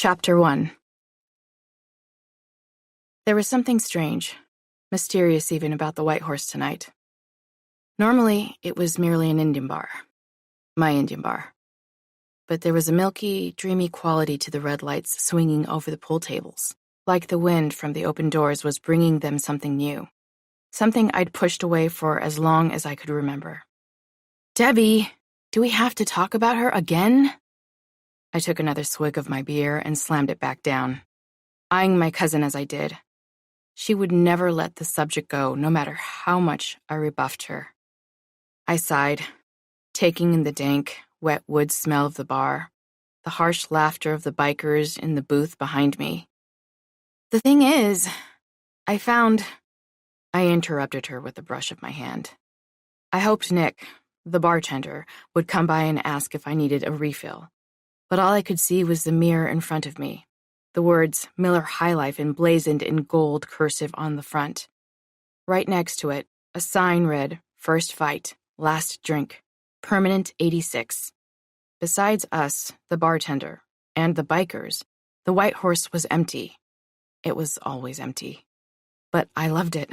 Chapter 1. There was something strange, mysterious even, about the White Horse tonight. Normally, it was merely an Indian bar. My Indian bar. But there was a milky, dreamy quality to the red lights swinging over the pool tables, like the wind from the open doors was bringing them something new. Something I'd pushed away for as long as I could remember. "Debbie, do we have to talk about her again?" I took another swig of my beer and slammed it back down, eyeing my cousin as I did. She would never let the subject go, no matter how much I rebuffed her. I sighed, taking in the dank, wet wood smell of the bar, the harsh laughter of the bikers in the booth behind me. "The thing is, I interrupted her with a brush of my hand. I hoped Nick, the bartender, would come by and ask if I needed a refill. But all I could see was the mirror in front of me, the words Miller High Life emblazoned in gold cursive on the front. Right next to it, a sign read, "First fight, last drink, permanent 86. Besides us, the bartender, and the bikers, the White Horse was empty. It was always empty. But I loved it.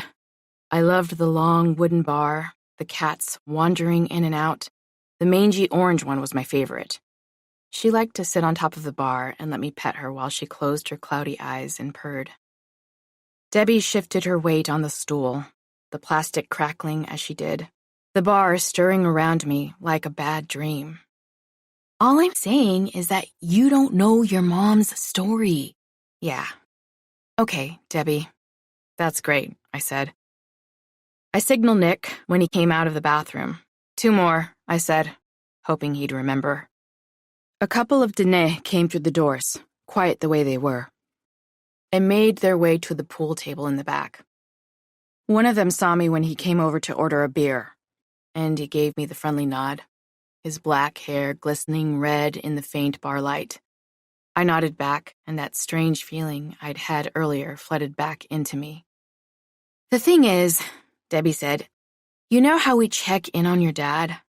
I loved the long wooden bar, the cats wandering in and out. The mangy orange one was my favorite. She liked to sit on top of the bar and let me pet her while she closed her cloudy eyes and purred. Debbie shifted her weight on the stool, the plastic crackling as she did, the bar stirring around me like a bad dream. "All I'm saying is that you don't know your mom's story." "Yeah. Okay, Debbie. That's great," I said. I signaled Nick when he came out of the bathroom. "2 more," I said, hoping he'd remember. A couple of Dene came through the doors, quiet the way they were, and made their way to the pool table in the back. One of them saw me when he came over to order a beer, and he gave me the friendly nod, his black hair glistening red in the faint bar light. I nodded back, and that strange feeling I'd had earlier flooded back into me. "The thing is," Debbie said, "you know how we check in on your dad?"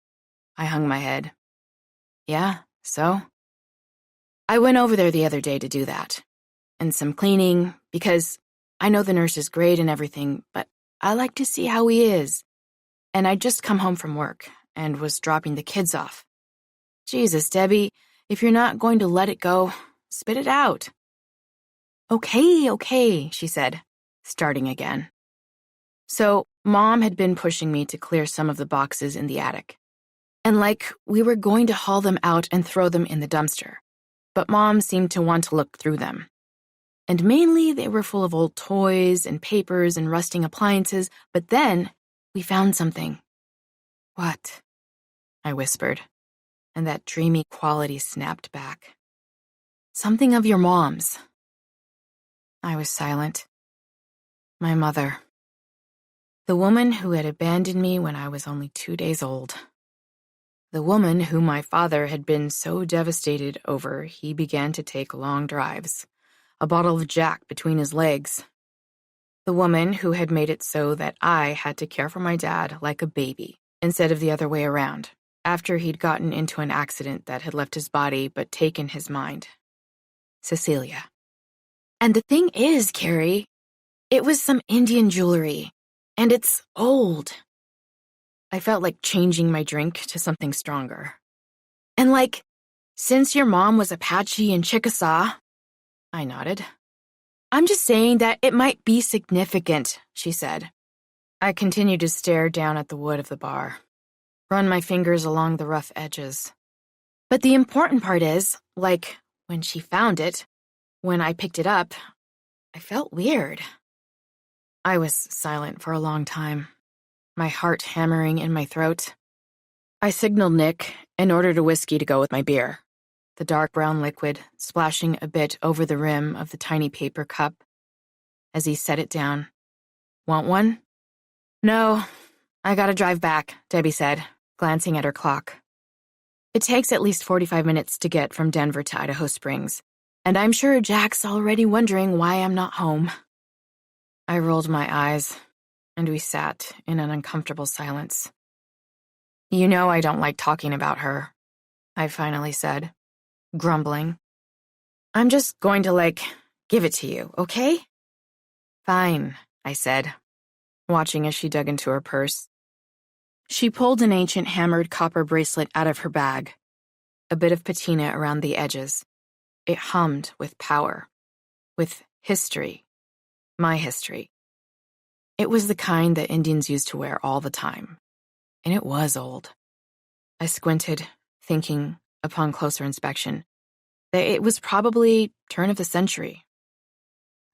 I hung my head. "Yeah, so?" "I went over there the other day to do that. And some cleaning, because I know the nurse is great and everything, but I like to see how he is. And I'd just come home from work and was dropping the kids off. Jesus, Debbie, if you're not going to let it go, spit it out." Okay, she said, starting again. So, Mom had been pushing me to clear some of the boxes in the attic. And like we were going to haul them out and throw them in the dumpster. But Mom seemed to want to look through them. And mainly they were full of old toys and papers and rusting appliances, but then we found something. "What?" I whispered, and that dreamy quality snapped back. "Something of your mom's." I was silent. My mother. The woman who had abandoned me when I was only 2 days old. The woman whom my father had been so devastated over he began to take long drives, a bottle of Jack between his legs. The woman who had made it so that I had to care for my dad like a baby, instead of the other way around, after he'd gotten into an accident that had left his body but taken his mind. Cecilia. "And the thing is, Carrie, it was some Indian jewelry, and it's old." I felt like changing my drink to something stronger. "And like, since your mom was Apache and Chickasaw," I nodded. "I'm just saying that it might be significant," she said. I continued to stare down at the wood of the bar, run my fingers along the rough edges. "But the important part is, like, when she found it, when I picked it up, I felt weird." I was silent for a long time, my heart hammering in my throat. I signaled Nick and ordered a whiskey to go with my beer, the dark brown liquid splashing a bit over the rim of the tiny paper cup. As he set it down, "Want one?" "No, I gotta drive back," Debbie said, glancing at her clock. "It takes at least 45 minutes to get from Denver to Idaho Springs, and I'm sure Jack's already wondering why I'm not home." I rolled my eyes, and we sat in an uncomfortable silence. "You know I don't like talking about her," I finally said, grumbling. I'm just going to, give it to you, okay? Fine, I said, watching as she dug into her purse. She pulled an ancient hammered copper bracelet out of her bag, a bit of patina around the edges. It hummed with power, with history, my history. It was the kind that Indians used to wear all the time, and it was old. I squinted, thinking, upon closer inspection, that it was probably turn of the century.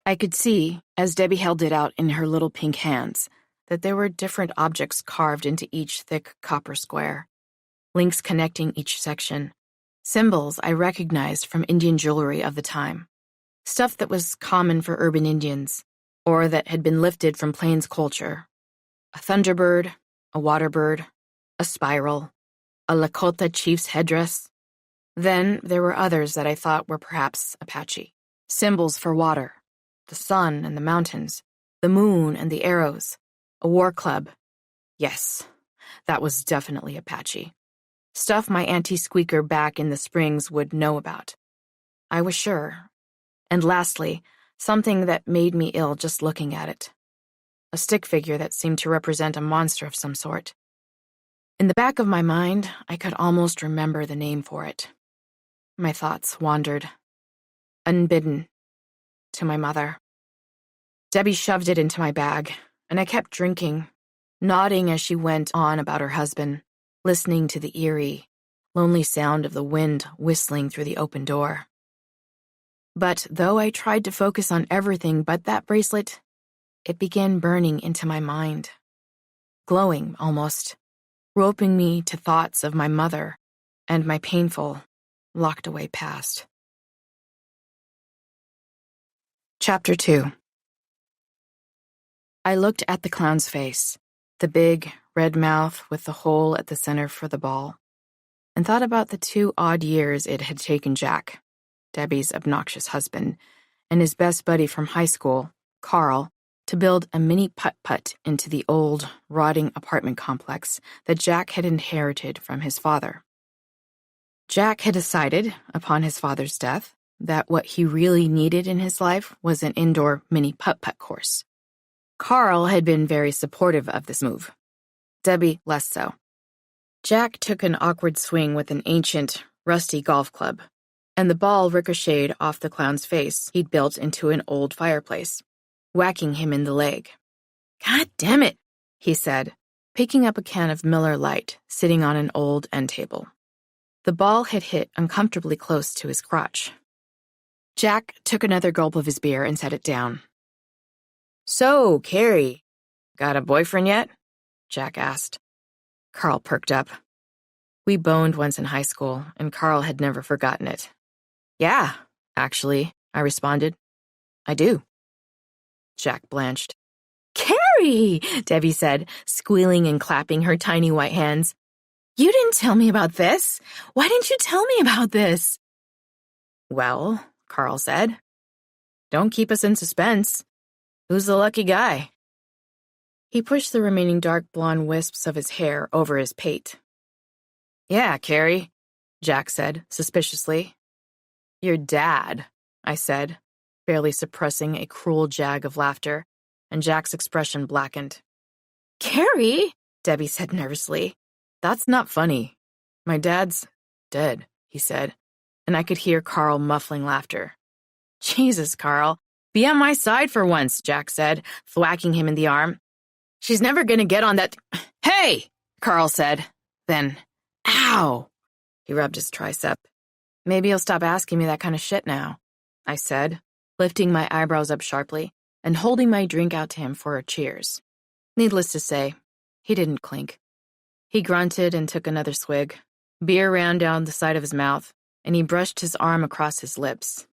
I could see, as Debbie held it out in her little pink hands, that there were different objects carved into each thick copper square, links connecting each section, symbols I recognized from Indian jewelry of the time, stuff that was common for urban Indians, or that had been lifted from Plains culture. A thunderbird, a waterbird, a spiral, a Lakota chief's headdress. Then there were others that I thought were perhaps Apache, symbols for water, the sun and the mountains, the moon and the arrows, a war club. Yes, that was definitely Apache. Stuff my Auntie Squeaker back in the Springs would know about. I was sure. And lastly, something that made me ill just looking at it. A stick figure that seemed to represent a monster of some sort. In the back of my mind, I could almost remember the name for it. My thoughts wandered, unbidden, to my mother. Debbie shoved it into my bag, and I kept drinking, nodding as she went on about her husband, listening to the eerie, lonely sound of the wind whistling through the open door. But though I tried to focus on everything but that bracelet, it began burning into my mind, glowing almost, roping me to thoughts of my mother and my painful, locked away past. Chapter 2. I looked at the clown's face, the big, red mouth with the hole at the center for the ball, and thought about the 2 odd years it had taken Jack, Debbie's obnoxious husband, and his best buddy from high school, Carl, to build a mini putt-putt into the old, rotting apartment complex that Jack had inherited from his father. Jack had decided, upon his father's death, that what he really needed in his life was an indoor mini putt-putt course. Carl had been very supportive of this move. Debbie less so. Jack took an awkward swing with an ancient, rusty golf club, and the ball ricocheted off the clown's face he'd built into an old fireplace, whacking him in the leg. "God damn it," he said, picking up a can of Miller Lite sitting on an old end table. The ball had hit uncomfortably close to his crotch. Jack took another gulp of his beer and set it down. "So, Carrie, got a boyfriend yet?" Jack asked. Carl perked up. We boned once in high school, and Carl had never forgotten it. "Yeah, actually," I responded. "I do." Jack blanched. "Carrie!" Debbie said, squealing and clapping her tiny white hands. "You didn't tell me about this. Why didn't you tell me about this?" "Well," Carl said, "don't keep us in suspense. Who's the lucky guy?" He pushed the remaining dark blonde wisps of his hair over his pate. "Yeah, Carrie," Jack said, suspiciously. "Your dad," I said, barely suppressing a cruel jag of laughter, and Jack's expression blackened. "Carrie," Debbie said nervously, "that's not funny. My dad's dead," he said, and I could hear Carl muffling laughter. "Jesus, Carl, be on my side for once," Jack said, thwacking him in the arm. "She's never gonna get on that—" "Hey!" Carl said. Then, "Ow!" He rubbed his tricep. "Maybe he'll stop asking me that kind of shit now," I said, lifting my eyebrows up sharply and holding my drink out to him for a cheers. Needless to say, he didn't clink. He grunted and took another swig. Beer ran down the side of his mouth, and he brushed his arm across his lips.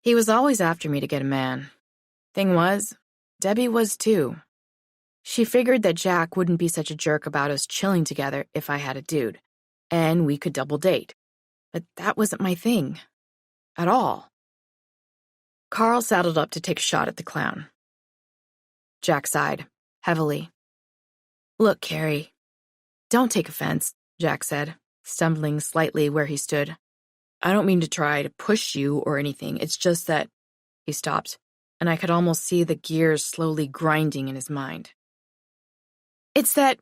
He was always after me to get a man. Thing was, Debbie was too. She figured that Jack wouldn't be such a jerk about us chilling together if I had a dude, and we could double date. But that wasn't my thing. At all. Carl saddled up to take a shot at the clown. Jack sighed, heavily. "Look, Carrie. Don't take offense," Jack said, stumbling slightly where he stood. I don't mean to try to push you or anything. It's just that he stopped, and I could almost see the gears slowly grinding in his mind. It's that,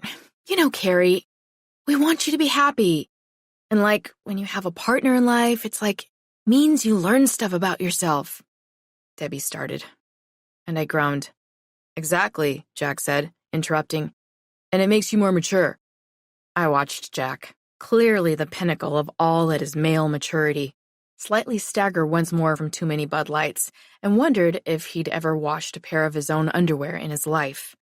Carrie, we want you to be happy. And when you have a partner in life, it's means you learn stuff about yourself. Debbie started, and I groaned. Exactly, Jack said, interrupting. And it makes you more mature. I watched Jack, clearly the pinnacle of all that is male maturity, slightly stagger once more from too many Bud Lights, and wondered if he'd ever washed a pair of his own underwear in his life.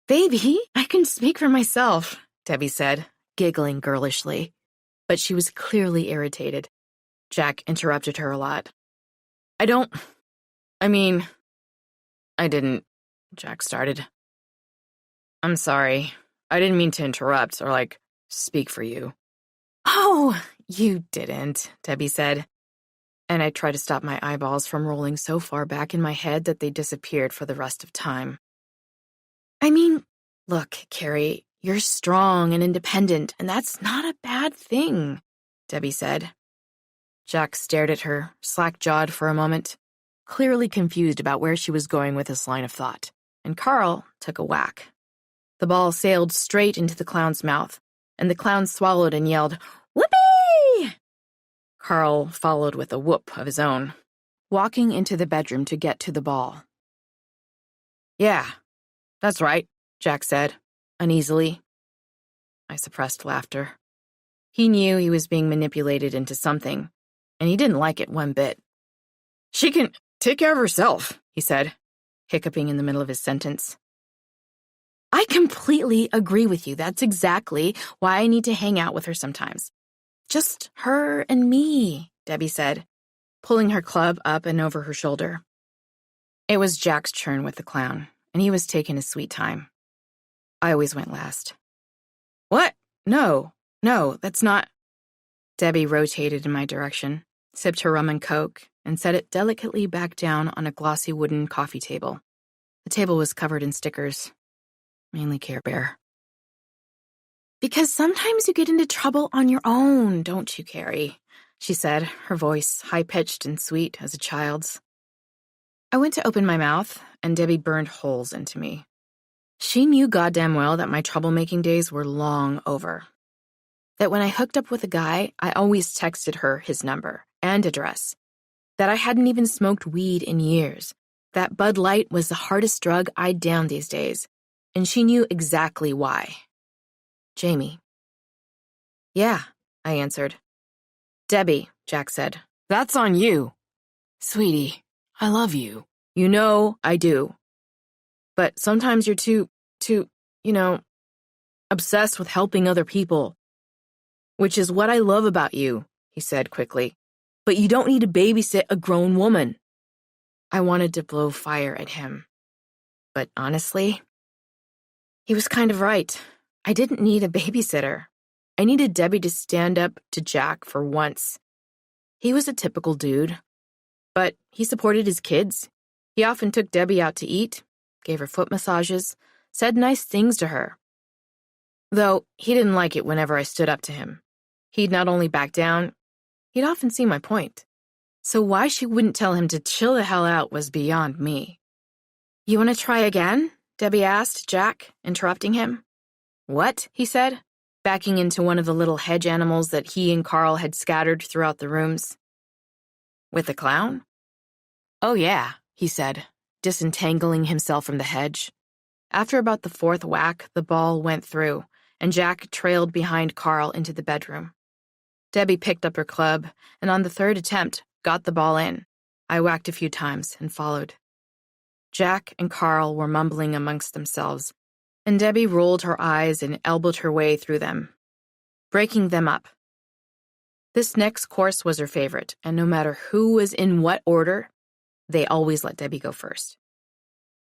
Baby, I can speak for myself, Debbie said, giggling girlishly. But she was clearly irritated. Jack interrupted her a lot. I didn't, Jack started. I'm sorry. I didn't mean to interrupt or, speak for you. Oh, you didn't, Debbie said. And I tried to stop my eyeballs from rolling so far back in my head that they disappeared for the rest of time. Look, Carrie, you're strong and independent, and that's not a bad thing, Debbie said. Jack stared at her, slack-jawed for a moment, clearly confused about where she was going with this line of thought, and Carl took a whack. The ball sailed straight into the clown's mouth, and the clown swallowed and yelled, "Whoopee!" Carl followed with a whoop of his own, walking into the bedroom to get to the ball. Yeah, that's right, Jack said, uneasily. I suppressed laughter. He knew he was being manipulated into something, and he didn't like it one bit. She can take care of herself, he said, hiccuping in the middle of his sentence. I completely agree with you. That's exactly why I need to hang out with her sometimes. Just her and me, Debbie said, pulling her club up and over her shoulder. It was Jack's turn with the clown, and he was taking his sweet time. I always went last. What? No, that's not... Debbie rotated in my direction, sipped her rum and coke, and set it delicately back down on a glossy wooden coffee table. The table was covered in stickers, mainly Care Bear. Because sometimes you get into trouble on your own, don't you, Carrie? She said, her voice high-pitched and sweet as a child's. I went to open my mouth, and Debbie burned holes into me. She knew goddamn well that my troublemaking days were long over. That when I hooked up with a guy, I always texted her his number and address. That I hadn't even smoked weed in years. That Bud Light was the hardest drug I'd down these days. And she knew exactly why. Jamie. Yeah, I answered. Debbie, Jack said. That's on you. Sweetie, I love you. You know I do. But sometimes you're too, obsessed with helping other people. Which is what I love about you, he said quickly. But you don't need to babysit a grown woman. I wanted to blow fire at him. But honestly, he was kind of right. I didn't need a babysitter. I needed Debbie to stand up to Jack for once. He was a typical dude. But he supported his kids. He often took Debbie out to eat, gave her foot massages, said nice things to her. Though he didn't like it whenever I stood up to him. He'd not only back down, he'd often see my point. So why she wouldn't tell him to chill the hell out was beyond me. You want to try again? Debbie asked Jack, interrupting him. What? He said, backing into one of the little hedge animals that he and Carl had scattered throughout the rooms. With the clown? Oh yeah, he said, disentangling himself from the hedge. After about the fourth whack, the ball went through, and Jack trailed behind Carl into the bedroom. Debbie picked up her club, and on the third attempt, got the ball in. I whacked a few times and followed. Jack and Carl were mumbling amongst themselves, and Debbie rolled her eyes and elbowed her way through them, breaking them up. This next course was her favorite, and no matter who was in what order, they always let Debbie go first.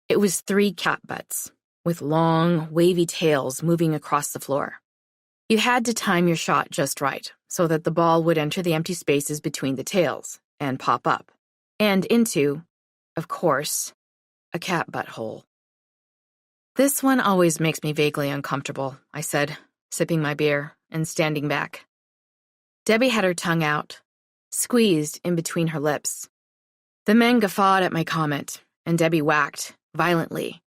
It was 3 cat butts, with long, wavy tails moving across the floor. You had to time your shot just right, so that the ball would enter the empty spaces between the tails and pop up, and into, of course, a cat butthole. This one always makes me vaguely uncomfortable, I said, sipping my beer and standing back. Debbie had her tongue out, squeezed in between her lips. The men guffawed at my comment, and Debbie whacked, violently,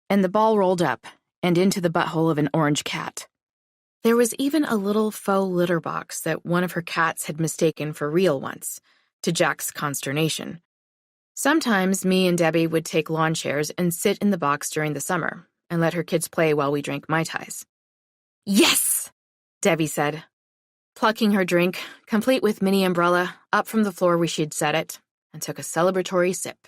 and the ball rolled up and into the butthole of an orange cat. There was even a little faux litter box that one of her cats had mistaken for real once, to Jack's consternation. Sometimes me and Debbie would take lawn chairs and sit in the box during the summer and let her kids play while we drank Mai Tais. "Yes!" Debbie said, plucking her drink, complete with mini umbrella, up from the floor where she'd set it, and took a celebratory sip.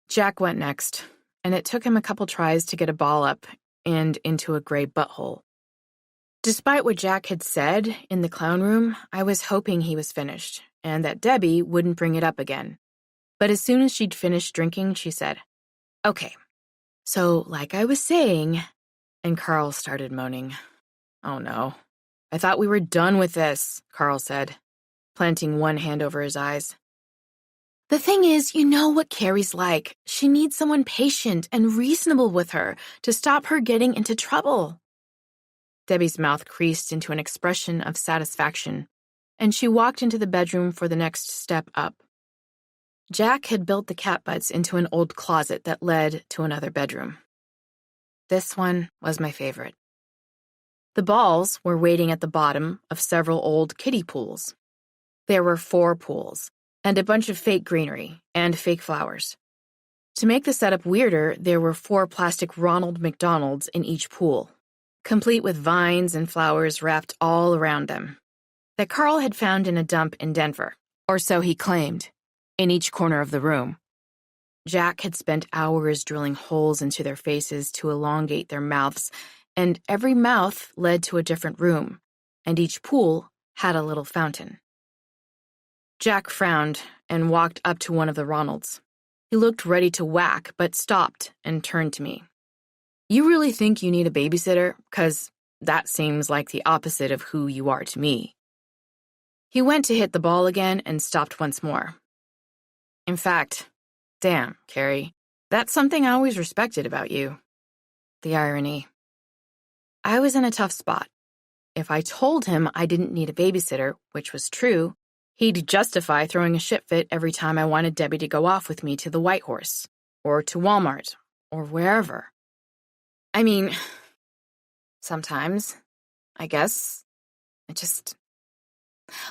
Jack went next, and it took him a couple tries to get a ball up and into a gray butthole. Despite what Jack had said in the clown room, I was hoping he was finished, and that Debbie wouldn't bring it up again. But as soon as she'd finished drinking, she said, "Okay, so like I was saying," and Carl started moaning. "Oh no. I thought we were done with this," Carl said, planting one hand over his eyes. "The thing is, you know what Carrie's like. She needs someone patient and reasonable with her to stop her getting into trouble." Debbie's mouth creased into an expression of satisfaction, and she walked into the bedroom for the next step up. Jack had built the cat butts into an old closet that led to another bedroom. This one was my favorite. The balls were waiting at the bottom of several old kiddie pools. There were 4 pools, and a bunch of fake greenery and fake flowers. To make the setup weirder, there were 4 plastic Ronald McDonalds in each pool, complete with vines and flowers wrapped all around them, that Carl had found in a dump in Denver, or so he claimed, in each corner of the room. Jack had spent hours drilling holes into their faces to elongate their mouths, and every mouth led to a different room, and each pool had a little fountain. Jack frowned and walked up to one of the Ronalds. He looked ready to whack, but stopped and turned to me. "You really think you need a babysitter? 'Cause that seems like the opposite of who you are to me." He went to hit the ball again and stopped once more. "In fact, damn, Carrie, that's something I always respected about you." The irony. I was in a tough spot. If I told him I didn't need a babysitter, which was true, he'd justify throwing a shit fit every time I wanted Debbie to go off with me to the White Horse, or to Walmart, or wherever. I mean, sometimes, I guess,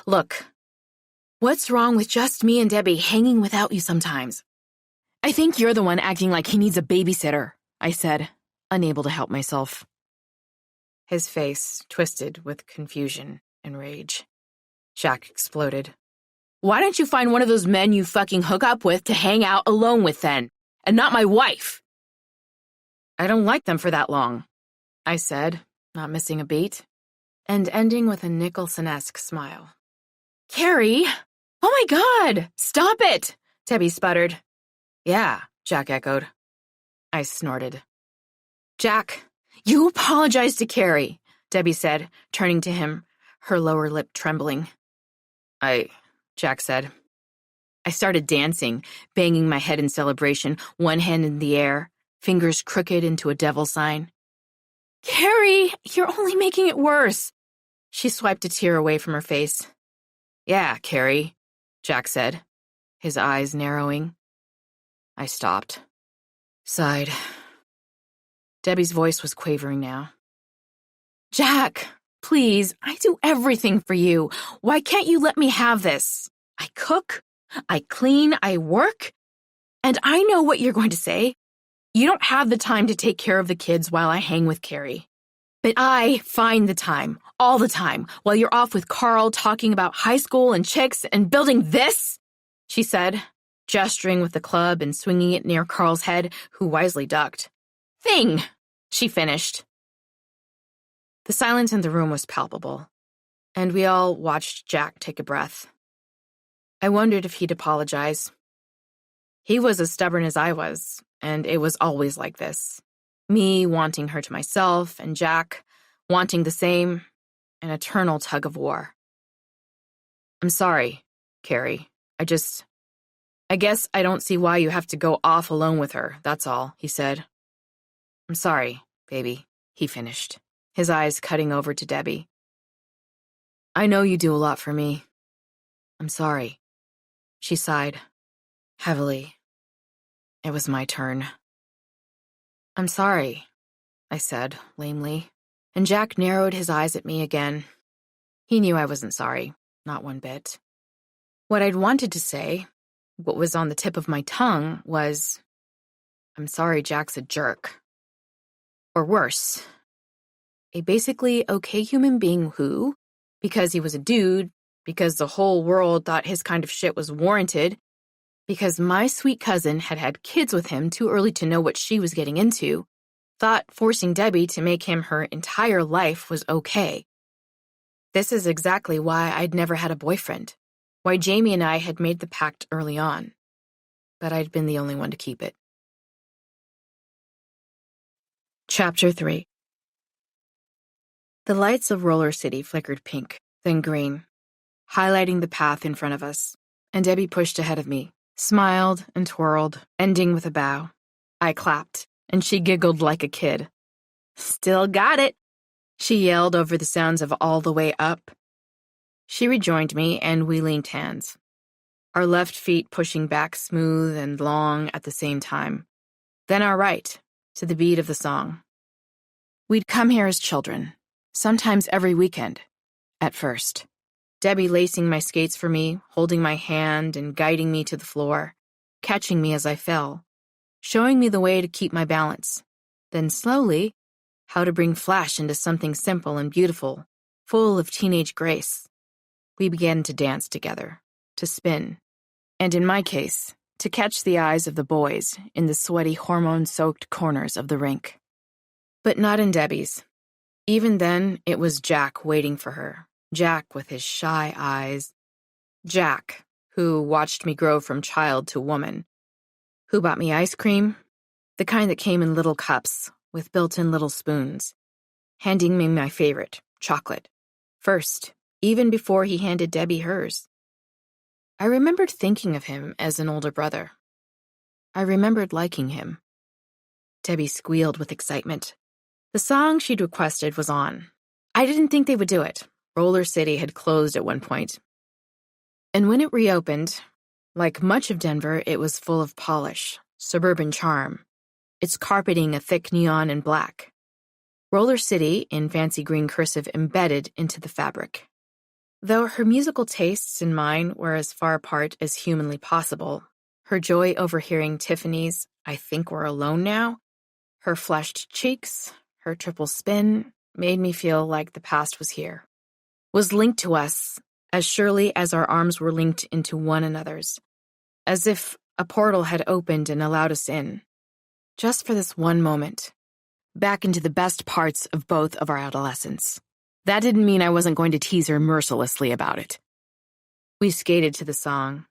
Look, what's wrong with just me and Debbie hanging without you sometimes? "I think you're the one acting like he needs a babysitter," I said, unable to help myself. His face twisted with confusion and rage. Jack exploded. "Why don't you find one of those men you fucking hook up with to hang out alone with then, and not my wife?" "I don't like them for that long," I said, not missing a beat, and ending with a Nicholson-esque smile. "Carrie! Oh my God! Stop it!" Debbie sputtered. "Yeah," Jack echoed. I snorted. "Jack, you apologize to Carrie," Debbie said, turning to him, her lower lip trembling. Jack said. I started dancing, banging my head in celebration, one hand in the air, fingers crooked into a devil sign. "Carrie, you're only making it worse." She swiped a tear away from her face. "Yeah, Carrie," Jack said, his eyes narrowing. I stopped. Sighed. Debbie's voice was quavering now. "Jack, please, I do everything for you. Why can't you let me have this? I cook, I clean, I work, and I know what you're going to say. You don't have the time to take care of the kids while I hang with Carrie. But I find the time, all the time, while you're off with Carl talking about high school and chicks and building this," she said, gesturing with the club and swinging it near Carl's head, who wisely ducked. "Thing," she finished. The silence in the room was palpable, and we all watched Jack take a breath. I wondered if he'd apologize. He was as stubborn as I was, and it was always like this. Me wanting her to myself, and Jack wanting the same, an eternal tug of war. "I'm sorry, Carrie. I guess I don't see why you have to go off alone with her, that's all," he said. "I'm sorry, baby," he finished, his eyes cutting over to Debbie. "I know you do a lot for me. I'm sorry. She sighed, heavily. It was my turn. I'm sorry, I said, lamely, and Jack narrowed his eyes at me again. He knew I wasn't sorry, not one bit. What I'd wanted to say, what was on the tip of my tongue, was, I'm sorry Jack's a jerk. Or worse, a basically okay human being who, because he was a dude, because the whole world thought his kind of shit was warranted, because my sweet cousin had had kids with him too early to know what she was getting into, thought forcing Debbie to make him her entire life was okay. This is exactly why I'd never had a boyfriend, why Jamie and I had made the pact early on. But I'd been the only one to keep it. Chapter 3. The lights of Roller City flickered pink, then green, highlighting the path in front of us, and Debbie pushed ahead of me, smiled and twirled, ending with a bow. I clapped, and she giggled like a kid. Still got it, she yelled over the sounds of All the Way Up. She rejoined me, and we linked hands, our left feet pushing back smooth and long at the same time, then our right, to the beat of the song. We'd come here as children, sometimes every weekend, at first. Debbie lacing my skates for me, holding my hand and guiding me to the floor, catching me as I fell, showing me the way to keep my balance, then slowly, how to bring flash into something simple and beautiful, full of teenage grace. We began to dance together, to spin, and in my case, to catch the eyes of the boys in the sweaty, hormone-soaked corners of the rink. But not in Debbie's. Even then, it was Jack waiting for her. Jack with his shy eyes. Jack, who watched me grow from child to woman. Who bought me ice cream? The kind that came in little cups, with built-in little spoons. Handing me my favorite, chocolate. First, even before he handed Debbie hers. I remembered thinking of him as an older brother. I remembered liking him. Debbie squealed with excitement. The song she'd requested was on. I didn't think they would do it. Roller City had closed at one point. And when it reopened, like much of Denver, it was full of polish, suburban charm, its carpeting a thick neon and black. Roller City, in fancy green cursive, embedded into the fabric. Though her musical tastes and mine were as far apart as humanly possible, her joy over hearing Tiffany's I Think We're Alone Now, her flushed cheeks, her triple spin, made me feel like the past was here. Was linked to us as surely as our arms were linked into one another's, as if a portal had opened and allowed us in, just for this one moment, back into the best parts of both of our adolescence. That didn't mean I wasn't going to tease her mercilessly about it. We skated to the song,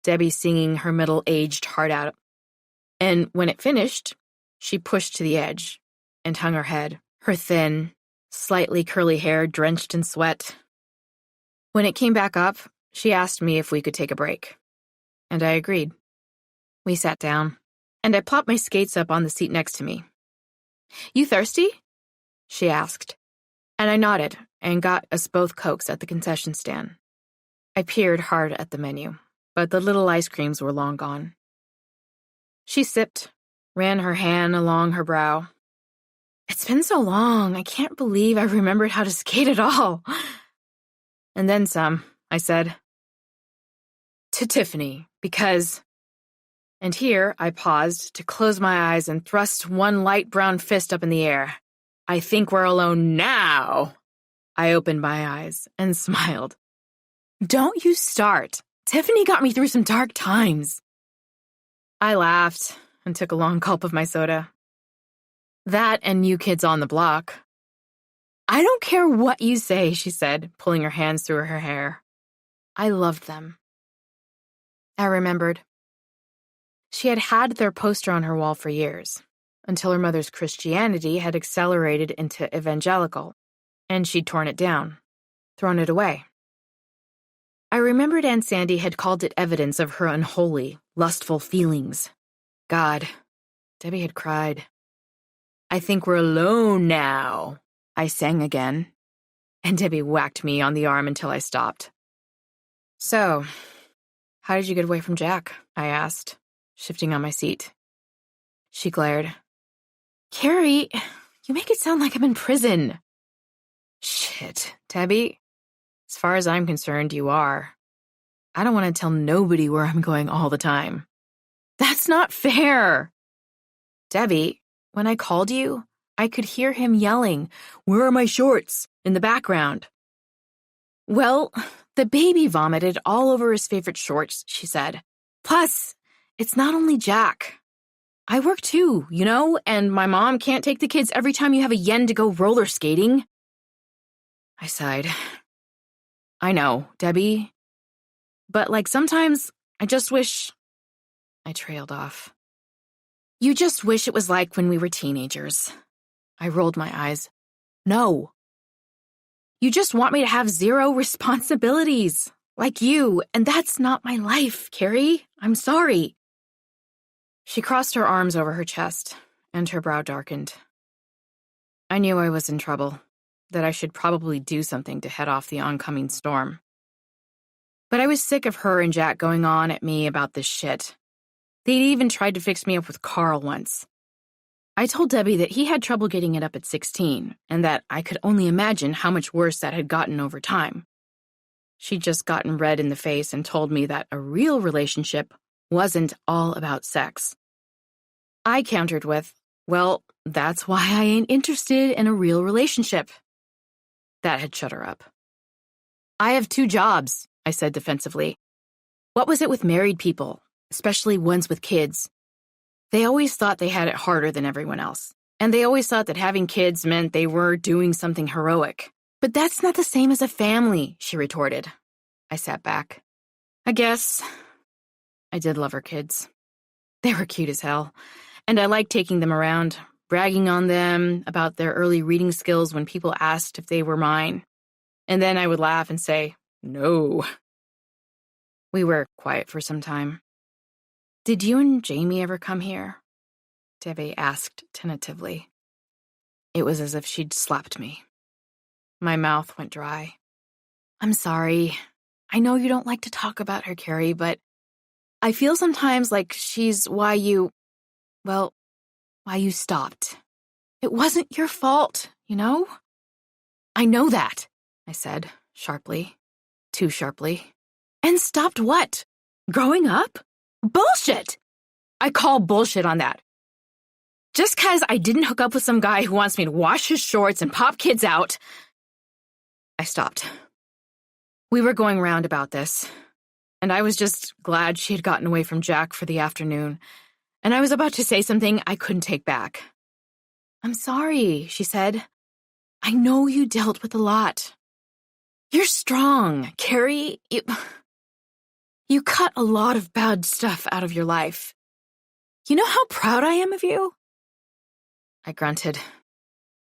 Debbie singing her middle-aged heart out, and when it finished, she pushed to the edge and hung her head, her thin, slightly curly hair drenched in sweat. When it came back up, she asked me if we could take a break, and I agreed. We sat down, and I plopped my skates up on the seat next to me. You thirsty? She asked, and I nodded and got us both Cokes at the concession stand. I peered hard at the menu, but the little ice creams were long gone. She sipped, ran her hand along her brow. It's been so long, I can't believe I remembered how to skate at all. And then some, I said. To Tiffany, because... And here I paused to close my eyes and thrust one light brown fist up in the air. I think we're alone now. I opened my eyes and smiled. Don't you start. Tiffany got me through some dark times. I laughed and took a long gulp of my soda. That and New Kids on the Block. I don't care what you say, she said, pulling her hands through her hair. I loved them. I remembered. She had had their poster on her wall for years, until her mother's Christianity had accelerated into evangelical, and she'd torn it down, thrown it away. I remembered Aunt Sandy had called it evidence of her unholy, lustful feelings. God, Debbie had cried. I think we're alone now, I sang again, and Debbie whacked me on the arm until I stopped. So, how did you get away from Jack? I asked, shifting on my seat. She glared. Carrie, you make it sound like I'm in prison. Shit, Debbie. As far as I'm concerned, you are. I don't want to tell nobody where I'm going all the time. That's not fair. Debbie, when I called you, I could hear him yelling, "Where are my shorts?" in the background. Well, the baby vomited all over his favorite shorts, she said. Plus, it's not only Jack. I work too, and my mom can't take the kids every time you have a yen to go roller skating. I sighed. I know, Debbie. But sometimes I just wish... I trailed off. You just wish it was like when we were teenagers. I rolled my eyes. No. You just want me to have zero responsibilities, like you, and that's not my life, Carrie. I'm sorry. She crossed her arms over her chest, and her brow darkened. I knew I was in trouble, that I should probably do something to head off the oncoming storm. But I was sick of her and Jack going on at me about this shit. They'd even tried to fix me up with Carl once. I told Debbie that he had trouble getting it up at 16, and that I could only imagine how much worse that had gotten over time. She'd just gotten red in the face and told me that a real relationship wasn't all about sex. I countered with, well, that's why I ain't interested in a real relationship. That had shut her up. I have 2 jobs, I said defensively. What was it with married people, especially ones with kids? They always thought they had it harder than everyone else, and they always thought that having kids meant they were doing something heroic. But that's not the same as a family, she retorted. I sat back. I guess I did love her kids. They were cute as hell, and I liked taking them around, bragging on them about their early reading skills when people asked if they were mine. And then I would laugh and say, no. We were quiet for some time. Did you and Jamie ever come here? Debbie asked tentatively. It was as if she'd slapped me. My mouth went dry. I'm sorry. I know you don't like to talk about her, Carrie, but I feel sometimes like she's why you stopped. It wasn't your fault, I know that, I said, sharply. Too sharply. And stopped what? Growing up? Bullshit! I call bullshit on that. Just 'cause I didn't hook up with some guy who wants me to wash his shorts and pop kids out. I stopped. We were going round about this, and I was just glad she had gotten away from Jack for the afternoon, and I was about to say something I couldn't take back. I'm sorry, she said. I know you dealt with a lot. You're strong, Carrie. You cut a lot of bad stuff out of your life. You know how proud I am of you? I grunted.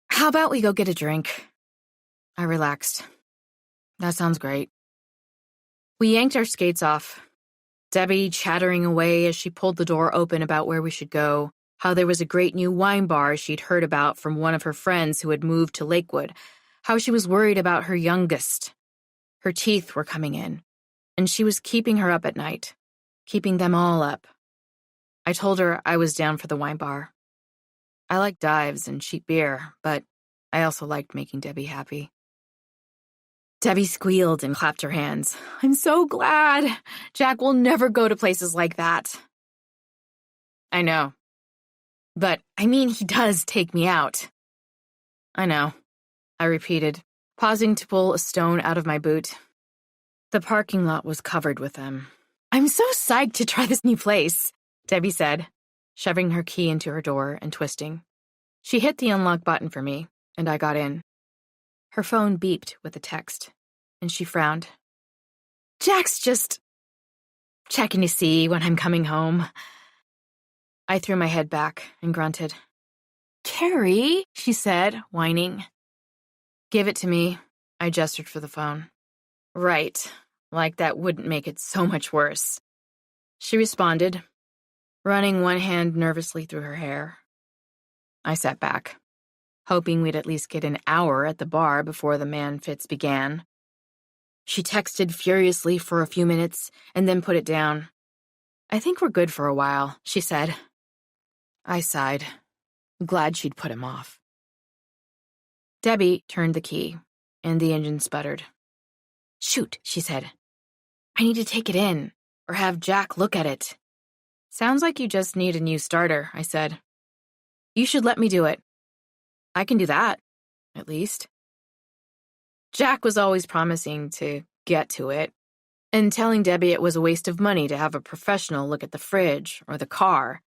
How about we go get a drink? I relaxed. That sounds great. We yanked our skates off, Debbie chattering away as she pulled the door open about where we should go, how there was a great new wine bar she'd heard about from one of her friends who had moved to Lakewood, how she was worried about her youngest. Her teeth were coming in, and she was keeping her up at night, keeping them all up. I told her I was down for the wine bar. I liked dives and cheap beer, but I also liked making Debbie happy. Debbie squealed and clapped her hands. I'm so glad. Jack will never go to places like that. I know. But, he does take me out. I know, I repeated, pausing to pull a stone out of my boot. The parking lot was covered with them. I'm so psyched to try this new place, Debbie said, shoving her key into her door and twisting. She hit the unlock button for me, and I got in. Her phone beeped with a text, and she frowned. Jack's just checking to see when I'm coming home. I threw my head back and grunted. Carrie, she said, whining. Give it to me. I gestured for the phone. Right, like that wouldn't make it so much worse. She responded, running one hand nervously through her hair. I sat back, hoping we'd at least get an hour at the bar before the man fits began. She texted furiously for a few minutes and then put it down. "I think we're good for a while," she said. I sighed, glad she'd put him off. Debbie turned the key, and the engine sputtered. "Shoot," she said. "I need to take it in, or have Jack look at it." "Sounds like you just need a new starter," I said. "You should let me do it." "I can do that, at least." Jack was always promising to get to it, and telling Debbie it was a waste of money to have a professional look at the fridge or the car,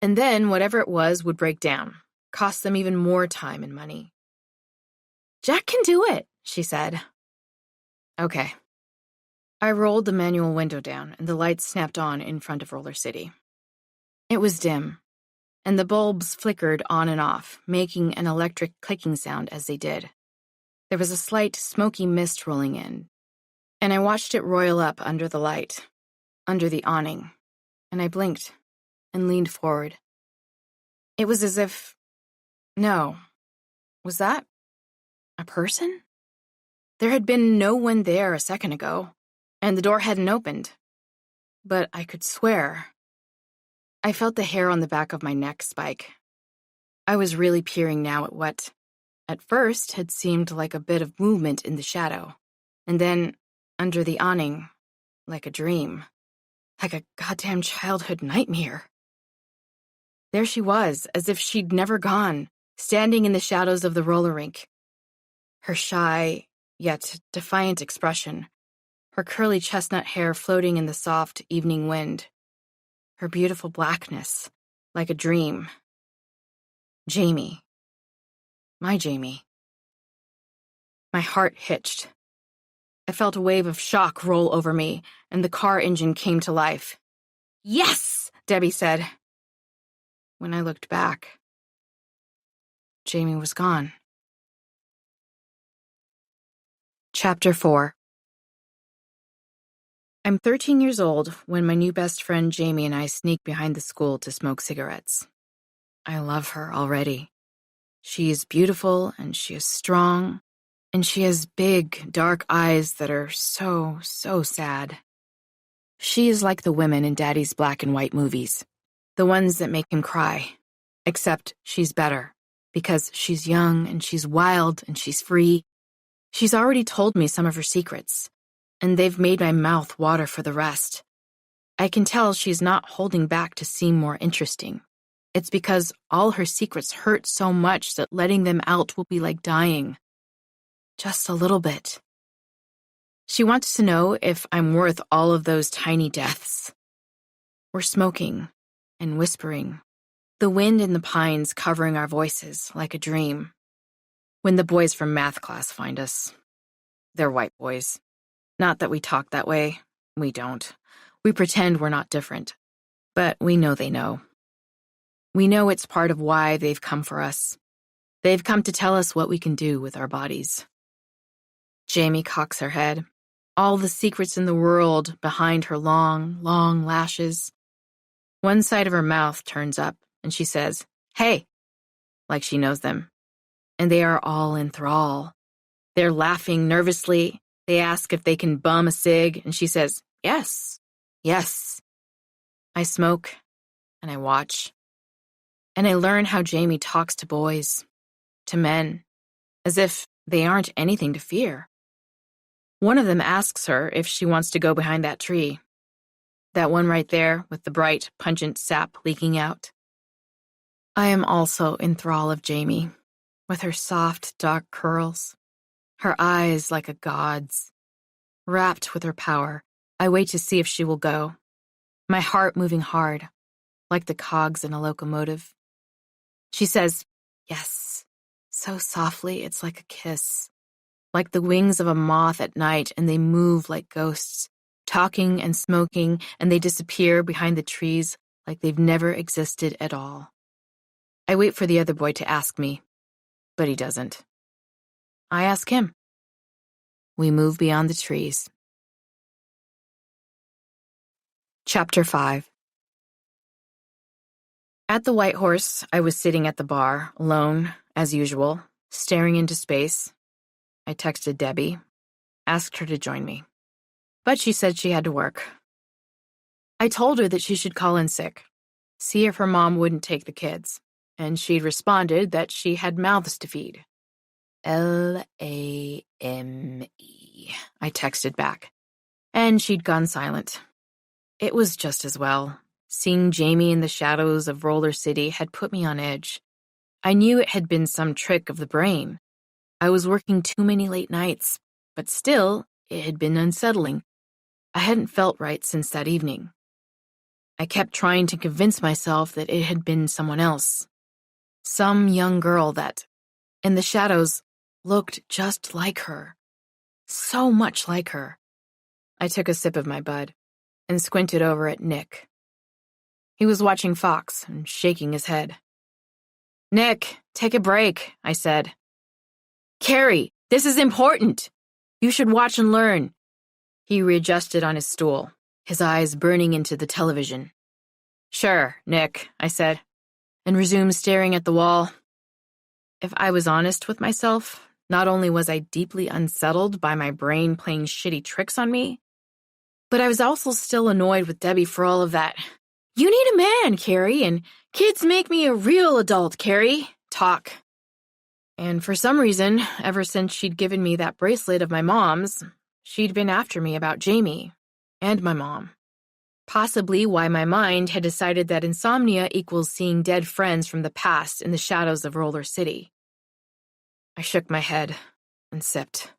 and then whatever it was would break down, cost them even more time and money. "Jack can do it," she said. Okay. I rolled the manual window down, and the lights snapped on in front of Roller City. It was dim, and the bulbs flickered on and off, making an electric clicking sound as they did. There was a slight smoky mist rolling in, and I watched it roil up under the light, under the awning, and I blinked and leaned forward. It was as if... No. Was that a person? There had been no one there a second ago, and the door hadn't opened. But I could swear. I felt the hair on the back of my neck spike. I was really peering now at what, at first, had seemed like a bit of movement in the shadow, and then, under the awning, like a dream, like a goddamn childhood nightmare. There she was, as if she'd never gone, standing in the shadows of the roller rink. Her shy, yet defiant expression, her curly chestnut hair floating in the soft evening wind, her beautiful blackness, like a dream. Jamie. My Jamie. My heart hitched. I felt a wave of shock roll over me, and the car engine came to life. "Yes!" Debbie said. When I looked back, Jamie was gone. Chapter 4. I'm 13 years old when my new best friend Jamie and I sneak behind the school to smoke cigarettes. I love her already. She is beautiful, and she is strong, and she has big, dark eyes that are so, so sad. She is like the women in Daddy's black and white movies, the ones that make him cry, except she's better, because she's young, and she's wild, and she's free. She's already told me some of her secrets, and they've made my mouth water for the rest. I can tell she's not holding back to seem more interesting. It's because all her secrets hurt so much that letting them out will be like dying. Just a little bit. She wants to know if I'm worth all of those tiny deaths. We're smoking and whispering, the wind in the pines covering our voices like a dream. When the boys from math class find us. They're white boys. Not that we talk that way. We don't. We pretend we're not different. But we know they know. We know it's part of why they've come for us. They've come to tell us what we can do with our bodies. Jamie cocks her head, all the secrets in the world behind her long, long lashes. One side of her mouth turns up, and she says, "Hey," like she knows them. And they are all in thrall. They're laughing nervously. They ask if they can bum a cig, and she says, "Yes, yes." I smoke, and I watch. And I learn how Jamie talks to boys, to men, as if they aren't anything to fear. One of them asks her if she wants to go behind that tree. That one right there with the bright, pungent sap leaking out. I am also in thrall of Jamie, with her soft, dark curls, her eyes like a god's. Wrapped with her power, I wait to see if she will go, my heart moving hard, like the cogs in a locomotive. She says, "Yes," so softly it's like a kiss, like the wings of a moth at night, and they move like ghosts, talking and smoking, and they disappear behind the trees like they've never existed at all. I wait for the other boy to ask me, but he doesn't. I ask him. We move beyond the trees. Chapter 5. At the White Horse, I was sitting at the bar, alone, as usual, staring into space. I texted Debbie. asked her to join me. But she said she had to work. I told her that she should call in sick, see if her mom wouldn't take the kids, and she'd responded that she had mouths to feed. Lame, I texted back, and she'd gone silent. It was just as well. Seeing Jamie in the shadows of Roller City had put me on edge. I knew it had been some trick of the brain. I was working too many late nights, but still, it had been unsettling. I hadn't felt right since that evening. I kept trying to convince myself that it had been someone else. Some young girl that, in the shadows, looked just like her. So much like her. I took a sip of my bud and squinted over at Nick. He was watching Fox and shaking his head. "Nick, take a break," I said. "Carrie, this is important. You should watch and learn." He readjusted on his stool, his eyes burning into the television. "Sure, Nick," I said, and resumed staring at the wall. If I was honest with myself, not only was I deeply unsettled by my brain playing shitty tricks on me, but I was also still annoyed with Debbie for all of that "You need a man, Carrie, and kids make me a real adult, Carrie" talk. And for some reason, ever since she'd given me that bracelet of my mom's, she'd been after me about Jamie and my mom. Possibly why my mind had decided that insomnia equals seeing dead friends from the past in the shadows of Roller City. I shook my head and sipped.